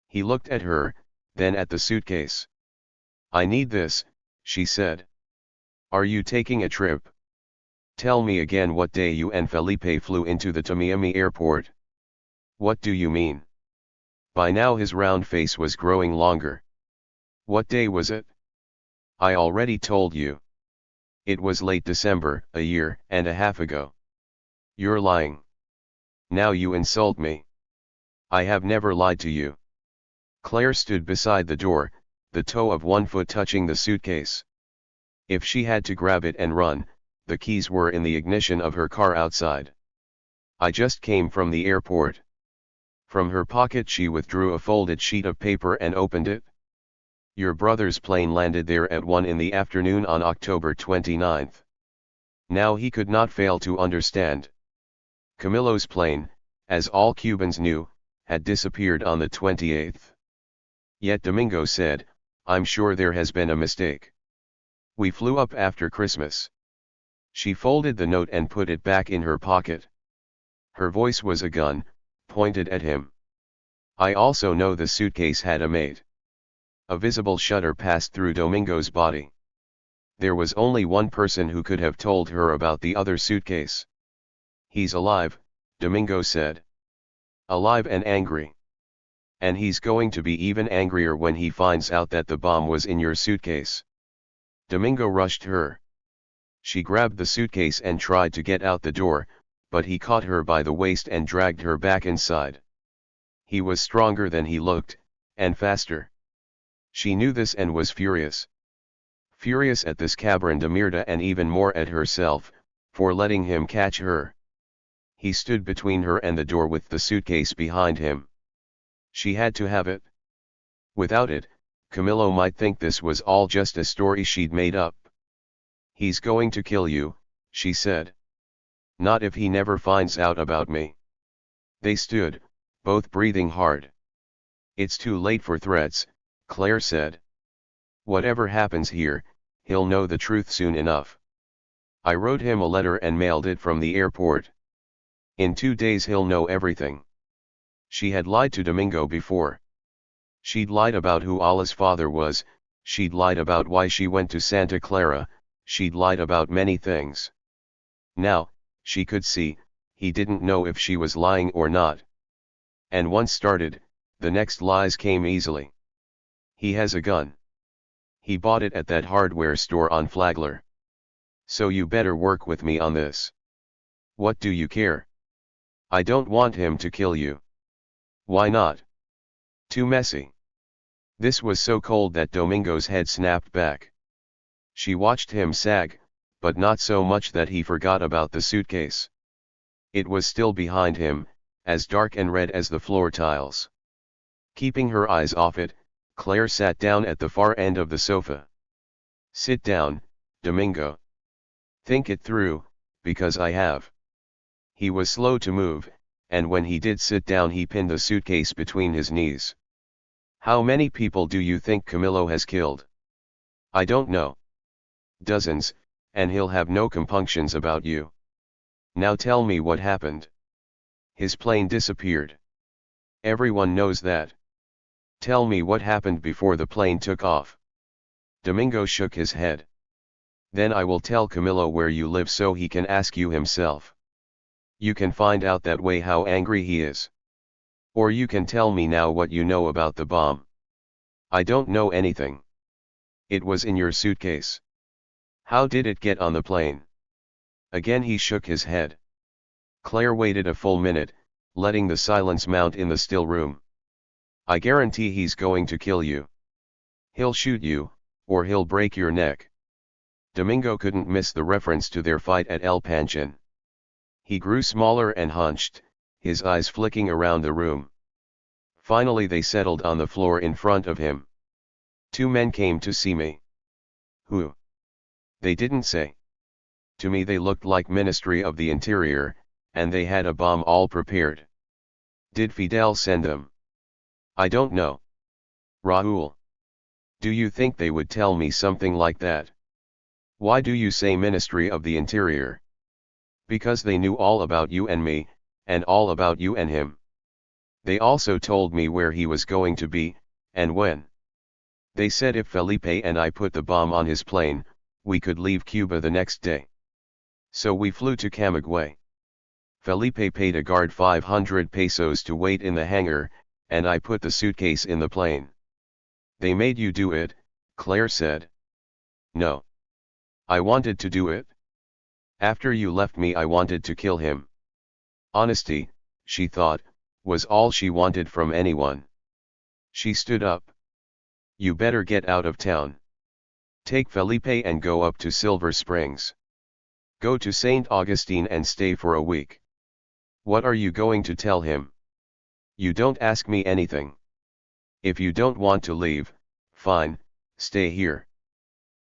He looked at her, then at the suitcase. "I need this," she said. "Are you taking a trip? Tell me again what day you and Felipe flew into the Miami airport." "What do you mean?" By now his round face was growing longer. "What day was it?" "I already told you. It was late December, a year and a half ago." "You're lying. Now you insult me." "I have never lied to you." Claire stood beside the door, the toe of one foot touching the suitcase. If she had to grab it and run, the keys were in the ignition of her car outside. "I just came from the airport." From her pocket she withdrew a folded sheet of paper and opened it. "Your brother's plane landed there at 1 in the afternoon on October 29th. Now he could not fail to understand. Camillo's plane, as all Cubans knew, had disappeared on the 28th. Yet Domingo said, "I'm sure there has been a mistake. We flew up after Christmas." She folded the note and put it back in her pocket. Her voice was a gun, pointed at him. "I also know the suitcase had a mate." A visible shudder passed through Domingo's body. There was only one person who could have told her about the other suitcase. "He's alive," Domingo said. "Alive and angry. And he's going to be even angrier when he finds out that the bomb was in your suitcase." Domingo rushed her. She grabbed the suitcase and tried to get out the door, but he caught her by the waist and dragged her back inside. He was stronger than he looked, and faster. She knew this and was furious. Furious at this cabron de mierda and even more at herself, for letting him catch her. He stood between her and the door with the suitcase behind him. She had to have it. Without it, Camillo might think this was all just a story she'd made up. "He's going to kill you," she said. "Not if he never finds out about me." They stood, both breathing hard. "It's too late for threats," Claire said. "Whatever happens here, he'll know the truth soon enough. I wrote him a letter and mailed it from the airport. In 2 days he'll know everything." She had lied to Domingo before. She'd lied about who Allah's father was, she'd lied about why she went to Santa Clara, she'd lied about many things. Now, she could see, he didn't know if she was lying or not. And once started, the next lies came easily. "He has a gun. He bought it at that hardware store on Flagler. So you better work with me on this." "What do you care? I don't want him to kill you." "Why not?" "Too messy." This was so cold that Domingo's head snapped back. She watched him sag, but not so much that he forgot about the suitcase. It was still behind him, as dark and red as the floor tiles. Keeping her eyes off it, Claire sat down at the far end of the sofa. "Sit down, Domingo. Think it through, because I have." He was slow to move, and when he did sit down he pinned the suitcase between his knees. "How many people do you think Camillo has killed?" "I don't know. Dozens, and he'll have no compunctions about you. Now tell me what happened." "His plane disappeared." "Everyone knows that. Tell me what happened before the plane took off." Domingo shook his head. "Then I will tell Camillo where you live so he can ask you himself. You can find out that way how angry he is. Or you can tell me now what you know about the bomb." "I don't know anything." "It was in your suitcase. How did it get on the plane?" Again he shook his head. Claire waited a full minute, letting the silence mount in the still room. "I guarantee he's going to kill you. He'll shoot you, or he'll break your neck." Domingo couldn't miss the reference to their fight at El Panchon. He grew smaller and hunched, his eyes flicking around the room. Finally they settled on the floor in front of him. "2 men came to see me." "Who?" "They didn't say. To me they looked like Ministry of the Interior, and they had a bomb all prepared." "Did Fidel send them?" "I don't know. Raúl. Do you think they would tell me something like that?" "Why do you say Ministry of the Interior?" "Because they knew all about you and me, and all about you and him. They also told me where he was going to be, and when. They said if Felipe and I put the bomb on his plane, we could leave Cuba the next day. So we flew to Camagüey. Felipe paid a guard 500 pesos to wait in the hangar, and I put the suitcase in the plane." "They made you do it," Claire said. "No. I wanted to do it. After you left me I wanted to kill him." Honesty, she thought, was all she wanted from anyone. She stood up. "You better get out of town. Take Felipe and go up to Silver Springs. Go to St. Augustine and stay for a week." "What are you going to tell him?" "You don't ask me anything. If you don't want to leave, fine, stay here.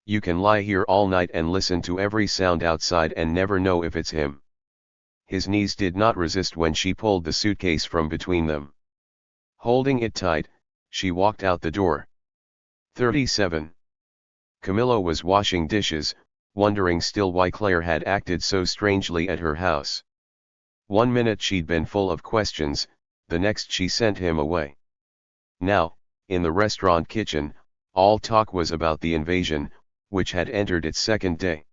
You can lie here all night and listen to every sound outside and never know if it's him." His knees did not resist when she pulled the suitcase from between them. Holding it tight, she walked out the door. 37. Camillo was washing dishes, wondering still why Claire had acted so strangely at her house. 1 minute she'd been full of questions, the next she sent him away. Now, in the restaurant kitchen, all talk was about the invasion, which had entered its second day.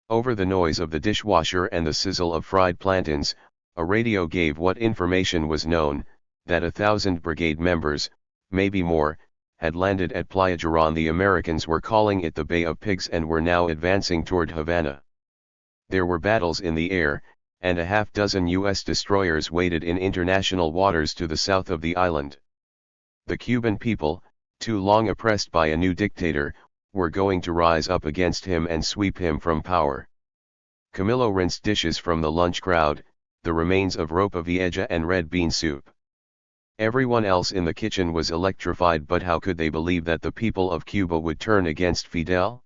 Over the noise of the dishwasher and the sizzle of fried plantains, a radio gave what information was known, that 1,000 brigade members, maybe more, had landed at Playa Girón. The Americans were calling it the Bay of Pigs and were now advancing toward Havana. There were battles in the air, and a half-dozen U.S. destroyers waited in international waters to the south of the island. The Cuban people, too long oppressed by a new dictator, were going to rise up against him and sweep him from power. Camillo rinsed dishes from the lunch crowd, the remains of ropa vieja and red bean soup. Everyone else in the kitchen was electrified, but how could they believe that the people of Cuba would turn against Fidel?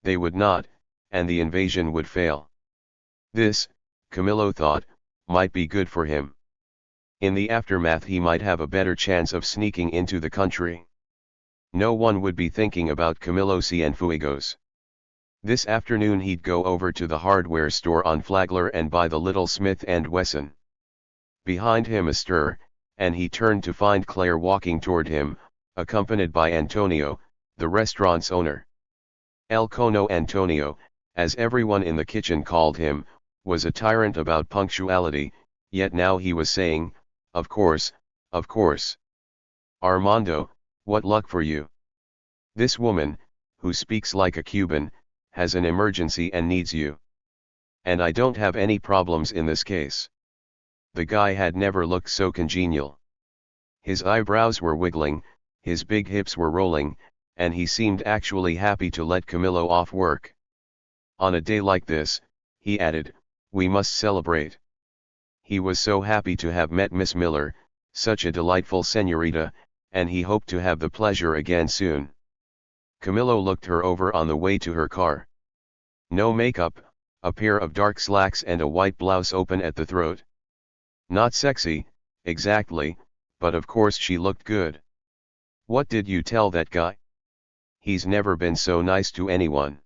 They would not, and the invasion would fail. This, Camillo thought, might be good for him. In the aftermath he might have a better chance of sneaking into the country. No one would be thinking about Camilo Cienfuegos. This afternoon he'd go over to the hardware store on Flagler and buy the little Smith & Wesson. Behind him a stir, and he turned to find Claire walking toward him, accompanied by Antonio, the restaurant's owner. El Cono Antonio, as everyone in the kitchen called him, was a tyrant about punctuality, yet now he was saying, "Of course, of course. Armando, what luck for you. This woman, who speaks like a Cuban, has an emergency and needs you. And I don't have any problems in this case." The guy had never looked so congenial. His eyebrows were wiggling, his big hips were rolling, and he seemed actually happy to let Camillo off work. "On a day like this," he added, "we must celebrate." He was so happy to have met Miss Miller, such a delightful señorita, and he hoped to have the pleasure again soon. Camillo looked her over on the way to her car. No makeup, a pair of dark slacks and a white blouse open at the throat. Not sexy, exactly, but of course she looked good. "What did you tell that guy? He's never been so nice to anyone."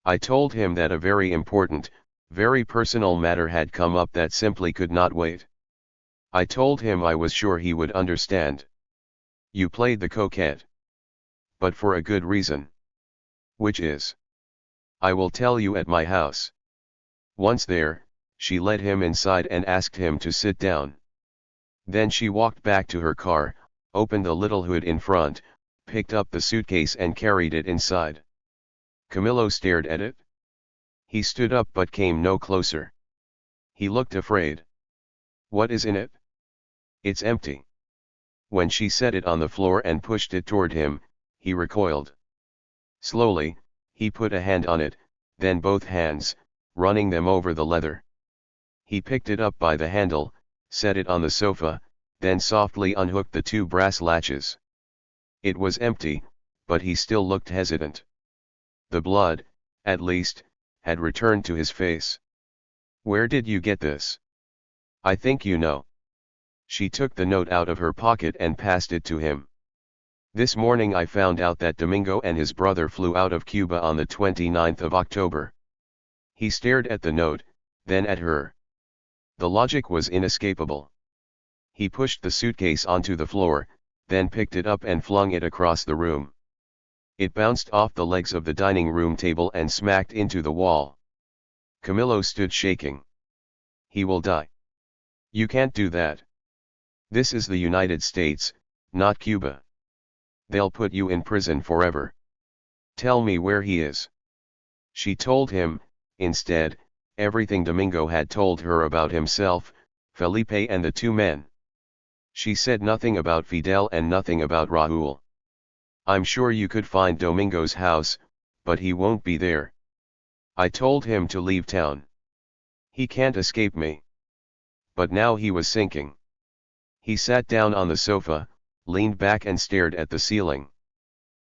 "I told him that a very important, very personal matter had come up that simply could not wait. I told him I was sure he would understand." "You played the coquette. But for a good reason." "Which is?" "I will tell you at my house." Once there, she led him inside and asked him to sit down. Then she walked back to her car, opened the little hood in front, picked up the suitcase and carried it inside. Camillo stared at it. He stood up but came no closer. He looked afraid. "What is in it?" "It's empty." When she set it on the floor and pushed it toward him, he recoiled. Slowly, he put a hand on it, then both hands, running them over the leather. He picked it up by the handle, set it on the sofa, then softly unhooked the 2 brass latches. It was empty, but he still looked hesitant. The blood, at least, had returned to his face. "Where did you get this?" "I think you know." She took the note out of her pocket and passed it to him. "This morning I found out that Domingo and his brother flew out of Cuba on the 29th of October. He stared at the note, then at her. The logic was inescapable. He pushed the suitcase onto the floor, then picked it up and flung it across the room. It bounced off the legs of the dining room table and smacked into the wall. Camillo stood shaking. "He will die." "You can't do that. This is the United States, not Cuba. They'll put you in prison forever. Tell me where he is." She told him, instead, everything Domingo had told her about himself, Felipe and the 2 men. She said nothing about Fidel and nothing about Raúl. "I'm sure you could find Domingo's house, but he won't be there. I told him to leave town. He can't escape me." But now he was sinking. He sat down on the sofa, leaned back and stared at the ceiling.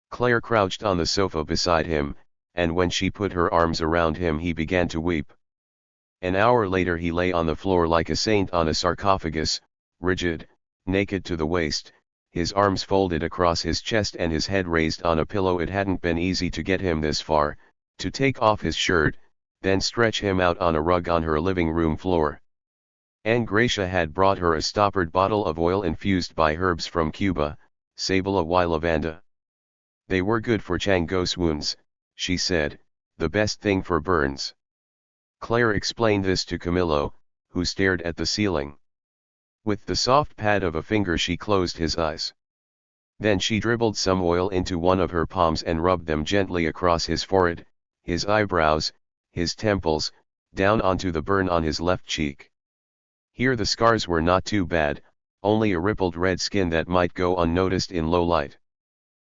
Claire crouched on the sofa beside him, and when she put her arms around him he began to weep. An hour later he lay on the floor like a saint on a sarcophagus, rigid, naked to the waist, his arms folded across his chest and his head raised on a pillow. It hadn't been easy to get him this far, to take off his shirt, then stretch him out on a rug on her living room floor. Aunt Gracia had brought her a stoppered bottle of oil infused by herbs from Cuba, Sabala y lavanda. They were good for Changos wounds, she said, the best thing for burns. Claire explained this to Camillo, who stared at the ceiling. With the soft pad of a finger she closed his eyes. Then she dribbled some oil into one of her palms and rubbed them gently across his forehead, his eyebrows, his temples, down onto the burn on his left cheek. Here the scars were not too bad, only a rippled red skin that might go unnoticed in low light.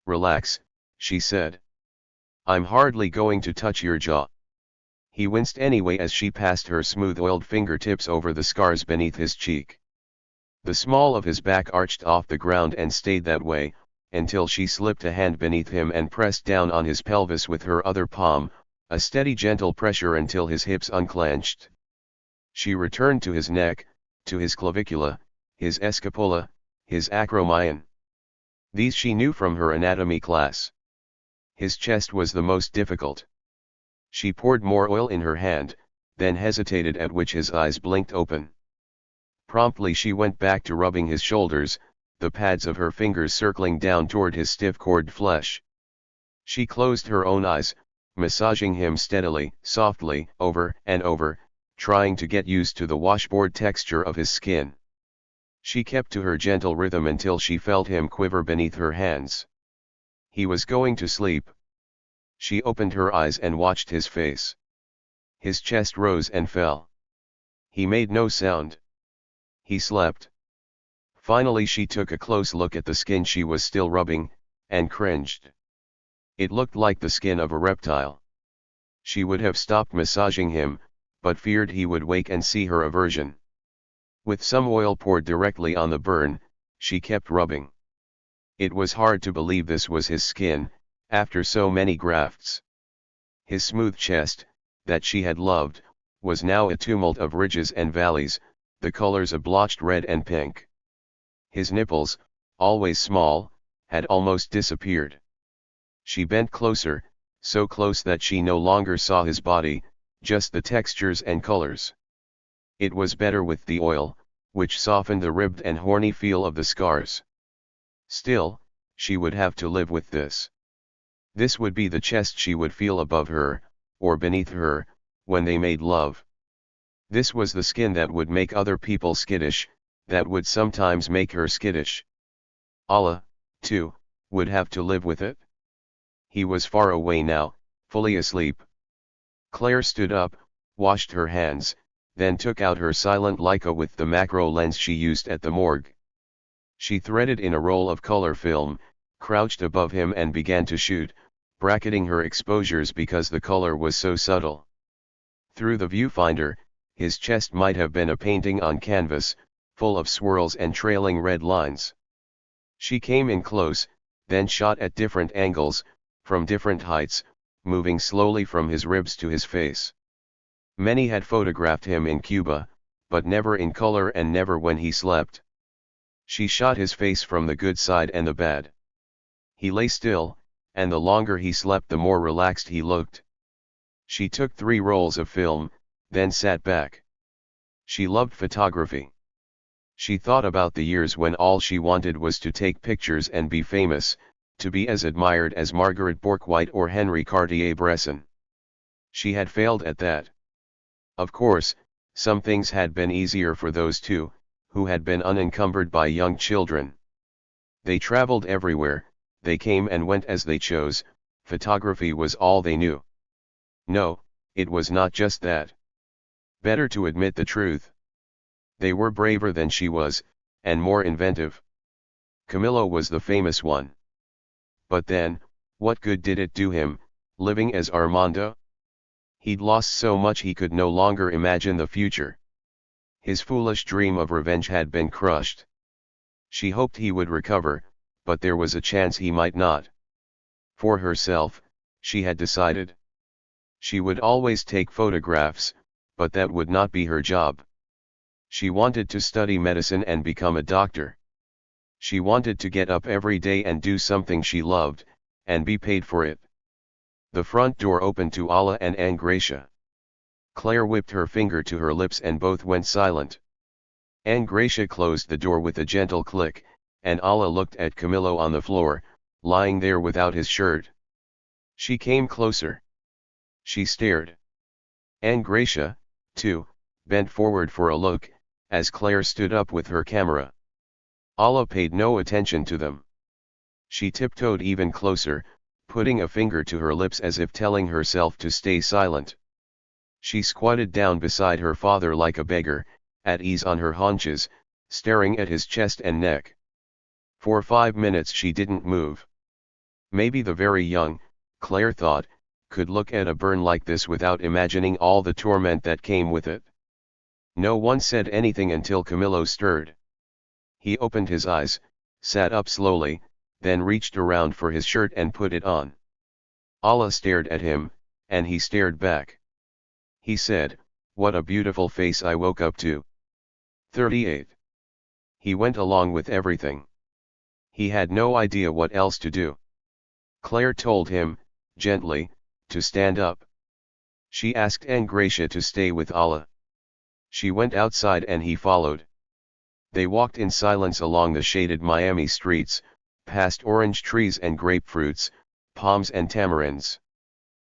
Relax, she said. I'm hardly going to touch your jaw. He winced anyway as she passed her smooth-oiled fingertips over the scars beneath his cheek. The small of his back arched off the ground and stayed that way, until she slipped a hand beneath him and pressed down on his pelvis with her other palm, a steady gentle pressure until his hips unclenched. She returned to his neck, to his clavicula, his escapula, his acromion. These she knew from her anatomy class. His chest was the most difficult. She poured more oil in her hand, then hesitated, at which his eyes blinked open. Promptly she went back to rubbing his shoulders, the pads of her fingers circling down toward his stiff cord flesh. She closed her own eyes, massaging him steadily, softly, over and over, trying to get used to the washboard texture of his skin. She kept to her gentle rhythm until she felt him quiver beneath her hands. He was going to sleep. She opened her eyes and watched his face. His chest rose and fell. He made no sound. He slept. Finally she took a close look at the skin she was still rubbing, and cringed. It looked like the skin of a reptile. She would have stopped massaging him, but feared he would wake and see her aversion. With some oil poured directly on the burn, she kept rubbing. It was hard to believe this was his skin, after so many grafts. His smooth chest, that she had loved, was now a tumult of ridges and valleys, the colors a blotched red and pink. His nipples, always small, had almost disappeared. She bent closer, so close that she no longer saw his body, just the textures and colors. It was better with the oil, which softened the ribbed and horny feel of the scars. Still, she would have to live with this. This would be the chest she would feel above her, or beneath her, when they made love. This was the skin that would make other people skittish, that would sometimes make her skittish. Allah, too, would have to live with it. He was far away now, fully asleep. Claire stood up, washed her hands, then took out her silent Leica with the macro lens she used at the morgue. She threaded in a roll of color film, crouched above him and began to shoot, bracketing her exposures because the color was so subtle. Through the viewfinder, his chest might have been a painting on canvas, full of swirls and trailing red lines. She came in close, then shot at different angles, from different heights, moving slowly from his ribs to his face. Many had photographed him in Cuba, but never in color and never when he slept. She shot his face from the good side and the bad. He lay still, and the longer he slept the more relaxed he looked. She took 3 rolls of film, then sat back. She loved photography. She thought about the years when all she wanted was to take pictures and be famous, to be as admired as Margaret Bourke-White or Henry Cartier-Bresson. She had failed at that. Of course, some things had been easier for those two, who had been unencumbered by young children. They traveled everywhere, they came and went as they chose, photography was all they knew. No, it was not just that. Better to admit the truth. They were braver than she was, and more inventive. Camillo was the famous one. But then, what good did it do him, living as Armando? He'd lost so much he could no longer imagine the future. His foolish dream of revenge had been crushed. She hoped he would recover, but there was a chance he might not. For herself, she had decided. She would always take photographs, but that would not be her job. She wanted to study medicine and become a doctor. She wanted to get up every day and do something she loved, and be paid for it. The front door opened to Allah and Angracia. Claire whipped her finger to her lips and both went silent. Angracia closed the door with a gentle click, and Allah looked at Camillo on the floor, lying there without his shirt. She came closer. She stared. Angracia, too, bent forward for a look, as Claire stood up with her camera. Allah paid no attention to them. She tiptoed even closer, putting a finger to her lips as if telling herself to stay silent. She squatted down beside her father like a beggar, at ease on her haunches, staring at his chest and neck. For 5 minutes she didn't move. Maybe the very young, Claire thought, could look at a burn like this without imagining all the torment that came with it. No one said anything until Camillo stirred. He opened his eyes, sat up slowly, then reached around for his shirt and put it on. Allah stared at him, and he stared back. He said, "What a beautiful face I woke up to." 38. He went along with everything. He had no idea what else to do. Claire told him, gently, to stand up. She asked Angracia to stay with Allah. She went outside and he followed. They walked in silence along the shaded Miami streets, past orange trees and grapefruits, palms and tamarinds.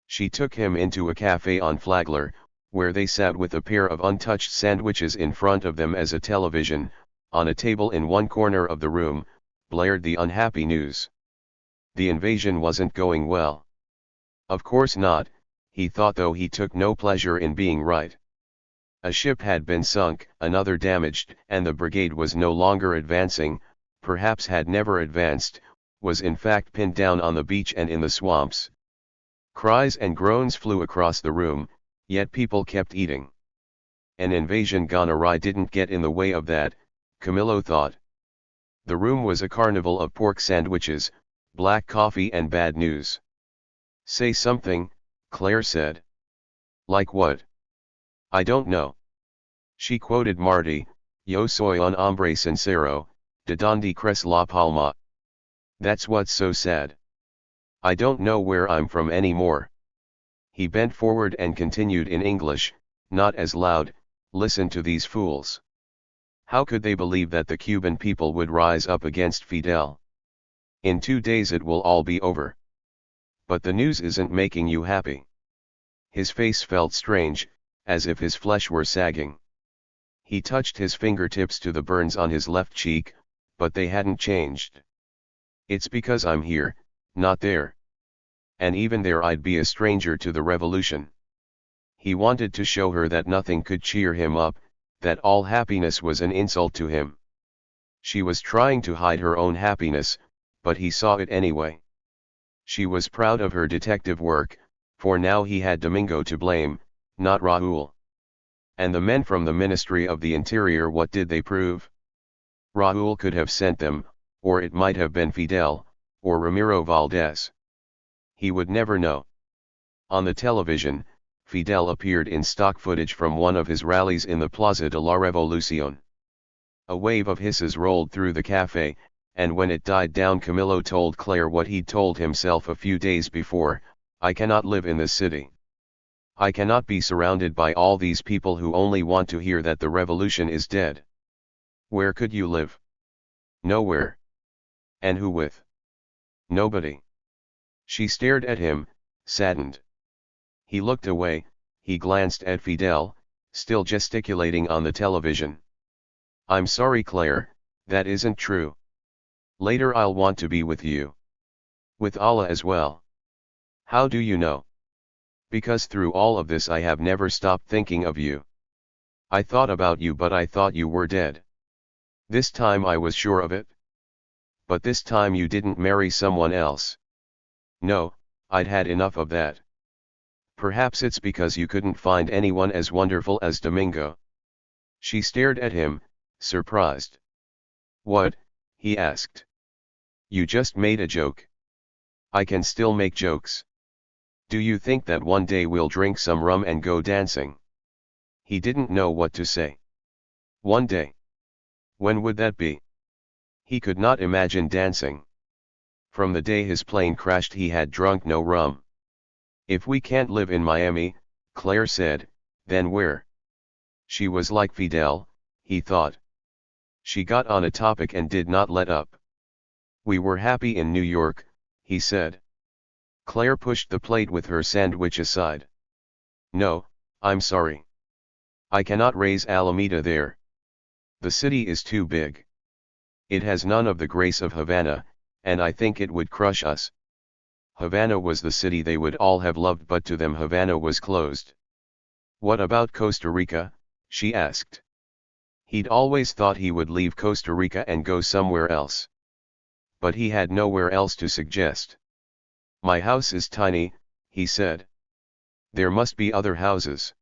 She took him into a cafe on Flagler, where they sat with a pair of untouched sandwiches in front of them as a television, on a table in one corner of the room, blared the unhappy news. The invasion wasn't going well. Of course not, he thought, though he took no pleasure in being right. A ship had been sunk, another damaged, and the brigade was no longer advancing, perhaps had never advanced, was in fact pinned down on the beach and in the swamps. Cries and groans flew across the room, yet people kept eating. An invasion gone awry didn't get in the way of that, Camillo thought. The room was a carnival of pork sandwiches, black coffee and bad news. "Say something," Claire said. "Like what?" "I don't know." She quoted Marty, "Yo soy un hombre sincero, de donde crece la palma." That's what's so sad. I don't know where I'm from anymore. He bent forward and continued in English, not as loud, "Listen to these fools. How could they believe that the Cuban people would rise up against Fidel? In 2 days it will all be over. But the news isn't making you happy." His face felt strange, as if his flesh were sagging. He touched his fingertips to the burns on his left cheek, but they hadn't changed. "It's because I'm here, not there. And even there I'd be a stranger to the revolution." He wanted to show her that nothing could cheer him up, that all happiness was an insult to him. She was trying to hide her own happiness, but he saw it anyway. She was proud of her detective work, for now he had Domingo to blame, not Raúl. And the men from the Ministry of the Interior, what did they prove? Raúl could have sent them, or it might have been Fidel, or Ramiro Valdez. He would never know. On the television, Fidel appeared in stock footage from one of his rallies in the Plaza de la Revolución. A wave of hisses rolled through the cafe, and when it died down, Camillo told Claire what he'd told himself a few days before: "I cannot live in this city. I cannot be surrounded by all these people who only want to hear that the revolution is dead." "Where could you live?" "Nowhere." "And who with?" "Nobody." She stared at him, saddened. He looked away. He glanced at Fidel, still gesticulating on the television. "I'm sorry, Claire, that isn't true. Later I'll want to be with you. With Allah as well." "How do you know?" "Because through all of this I have never stopped thinking of you. I thought about you, but I thought you were dead. This time I was sure of it. But this time you didn't marry someone else." "No, I'd had enough of that." "Perhaps it's because you couldn't find anyone as wonderful as Domingo." She stared at him, surprised. "What?" he asked. "You just made a joke." "I can still make jokes. Do you think that one day we'll drink some rum and go dancing?" He didn't know what to say. "One day? When would that be?" He could not imagine dancing. From the day his plane crashed he had drunk no rum. If we can't live in Miami, Claire said, then where? She was like Fidel, he thought. She got on a topic and did not let up. We were happy in New York, he said. Claire pushed the plate with her sandwich aside. No, I'm sorry. I cannot raise Alameda there. The city is too big. It has none of the grace of Havana, and I think it would crush us. Havana was the city they would all have loved, but to them Havana was closed. What about Costa Rica? She asked. He'd always thought he would leave Costa Rica and go somewhere else. But he had nowhere else to suggest. My house is tiny, he said. There must be other houses.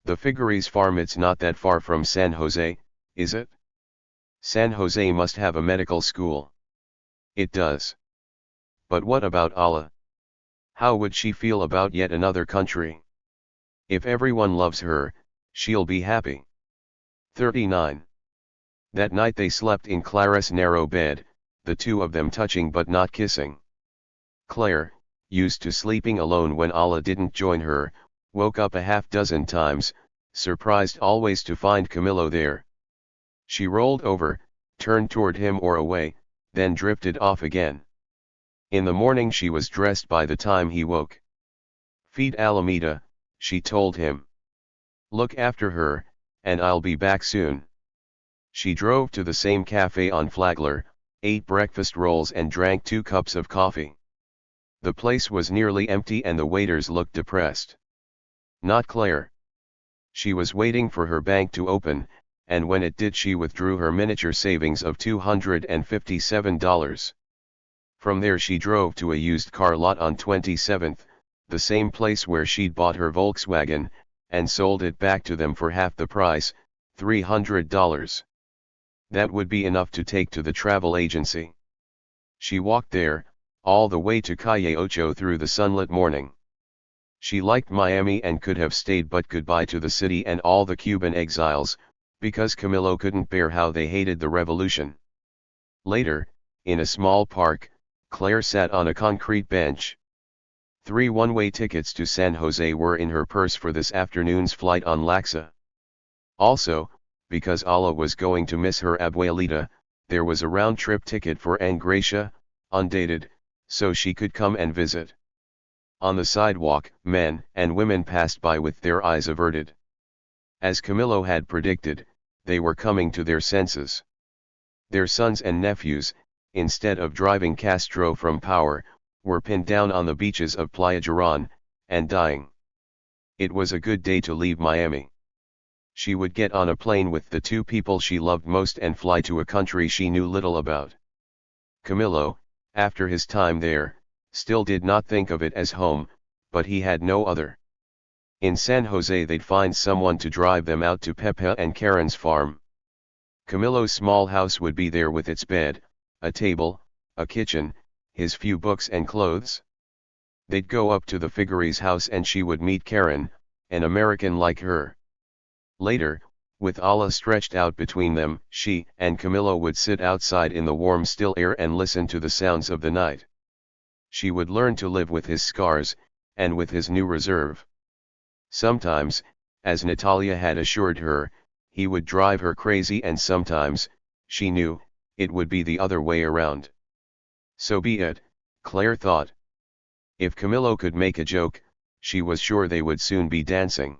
The Figueres farm, it's not that far from San Jose, is it? San Jose must have a medical school. It does. But what about Allah? How would she feel about yet another country? If everyone loves her, she'll be happy. 39. That night they slept in Clara's narrow bed, the two of them touching but not kissing. Claire, used to sleeping alone when Allah didn't join her, woke up a half-dozen times, surprised always to find Camillo there. She rolled over, turned toward him or away, then drifted off again. In the morning she was dressed by the time he woke. Feed Alameda, she told him. Look after her, and I'll be back soon. She drove to the same cafe on Flagler, ate breakfast rolls and drank 2 cups of coffee. The place was nearly empty and the waiters looked depressed. Not Claire. She was waiting for her bank to open, and when it did she withdrew her miniature savings of $257. From there she drove to a used car lot on 27th, the same place where she'd bought her Volkswagen, and sold it back to them for half the price, $300. That would be enough to take to the travel agency. She walked there, all the way to Calle Ocho through the sunlit morning. She liked Miami and could have stayed, but goodbye to the city and all the Cuban exiles, because Camillo couldn't bear how they hated the revolution. Later, in a small park, Claire sat on a concrete bench. 3 one-way tickets to San Jose were in her purse for this afternoon's flight on Laxa. Also, because Allah was going to miss her abuelita, there was a round-trip ticket for Angracia, undated, so she could come and visit. On the sidewalk, men and women passed by with their eyes averted. As Camillo had predicted, they were coming to their senses. Their sons and nephews, instead of driving Castro from power, were pinned down on the beaches of Playa Girón, and dying. It was a good day to leave Miami. She would get on a plane with the 2 people she loved most and fly to a country she knew little about. Camillo, after his time there, still did not think of it as home, but he had no other. In San Jose they'd find someone to drive them out to Pepe and Karen's farm. Camillo's small house would be there with its bed, a table, a kitchen, his few books and clothes. They'd go up to the Figueres house and she would meet Karen, an American like her. Later, with Allah stretched out between them, she and Camillo would sit outside in the warm still air and listen to the sounds of the night. She would learn to live with his scars, and with his new reserve. Sometimes, as Natalia had assured her, he would drive her crazy, and sometimes, she knew, it would be the other way around. So be it, Claire thought. If Camillo could make a joke, she was sure they would soon be dancing.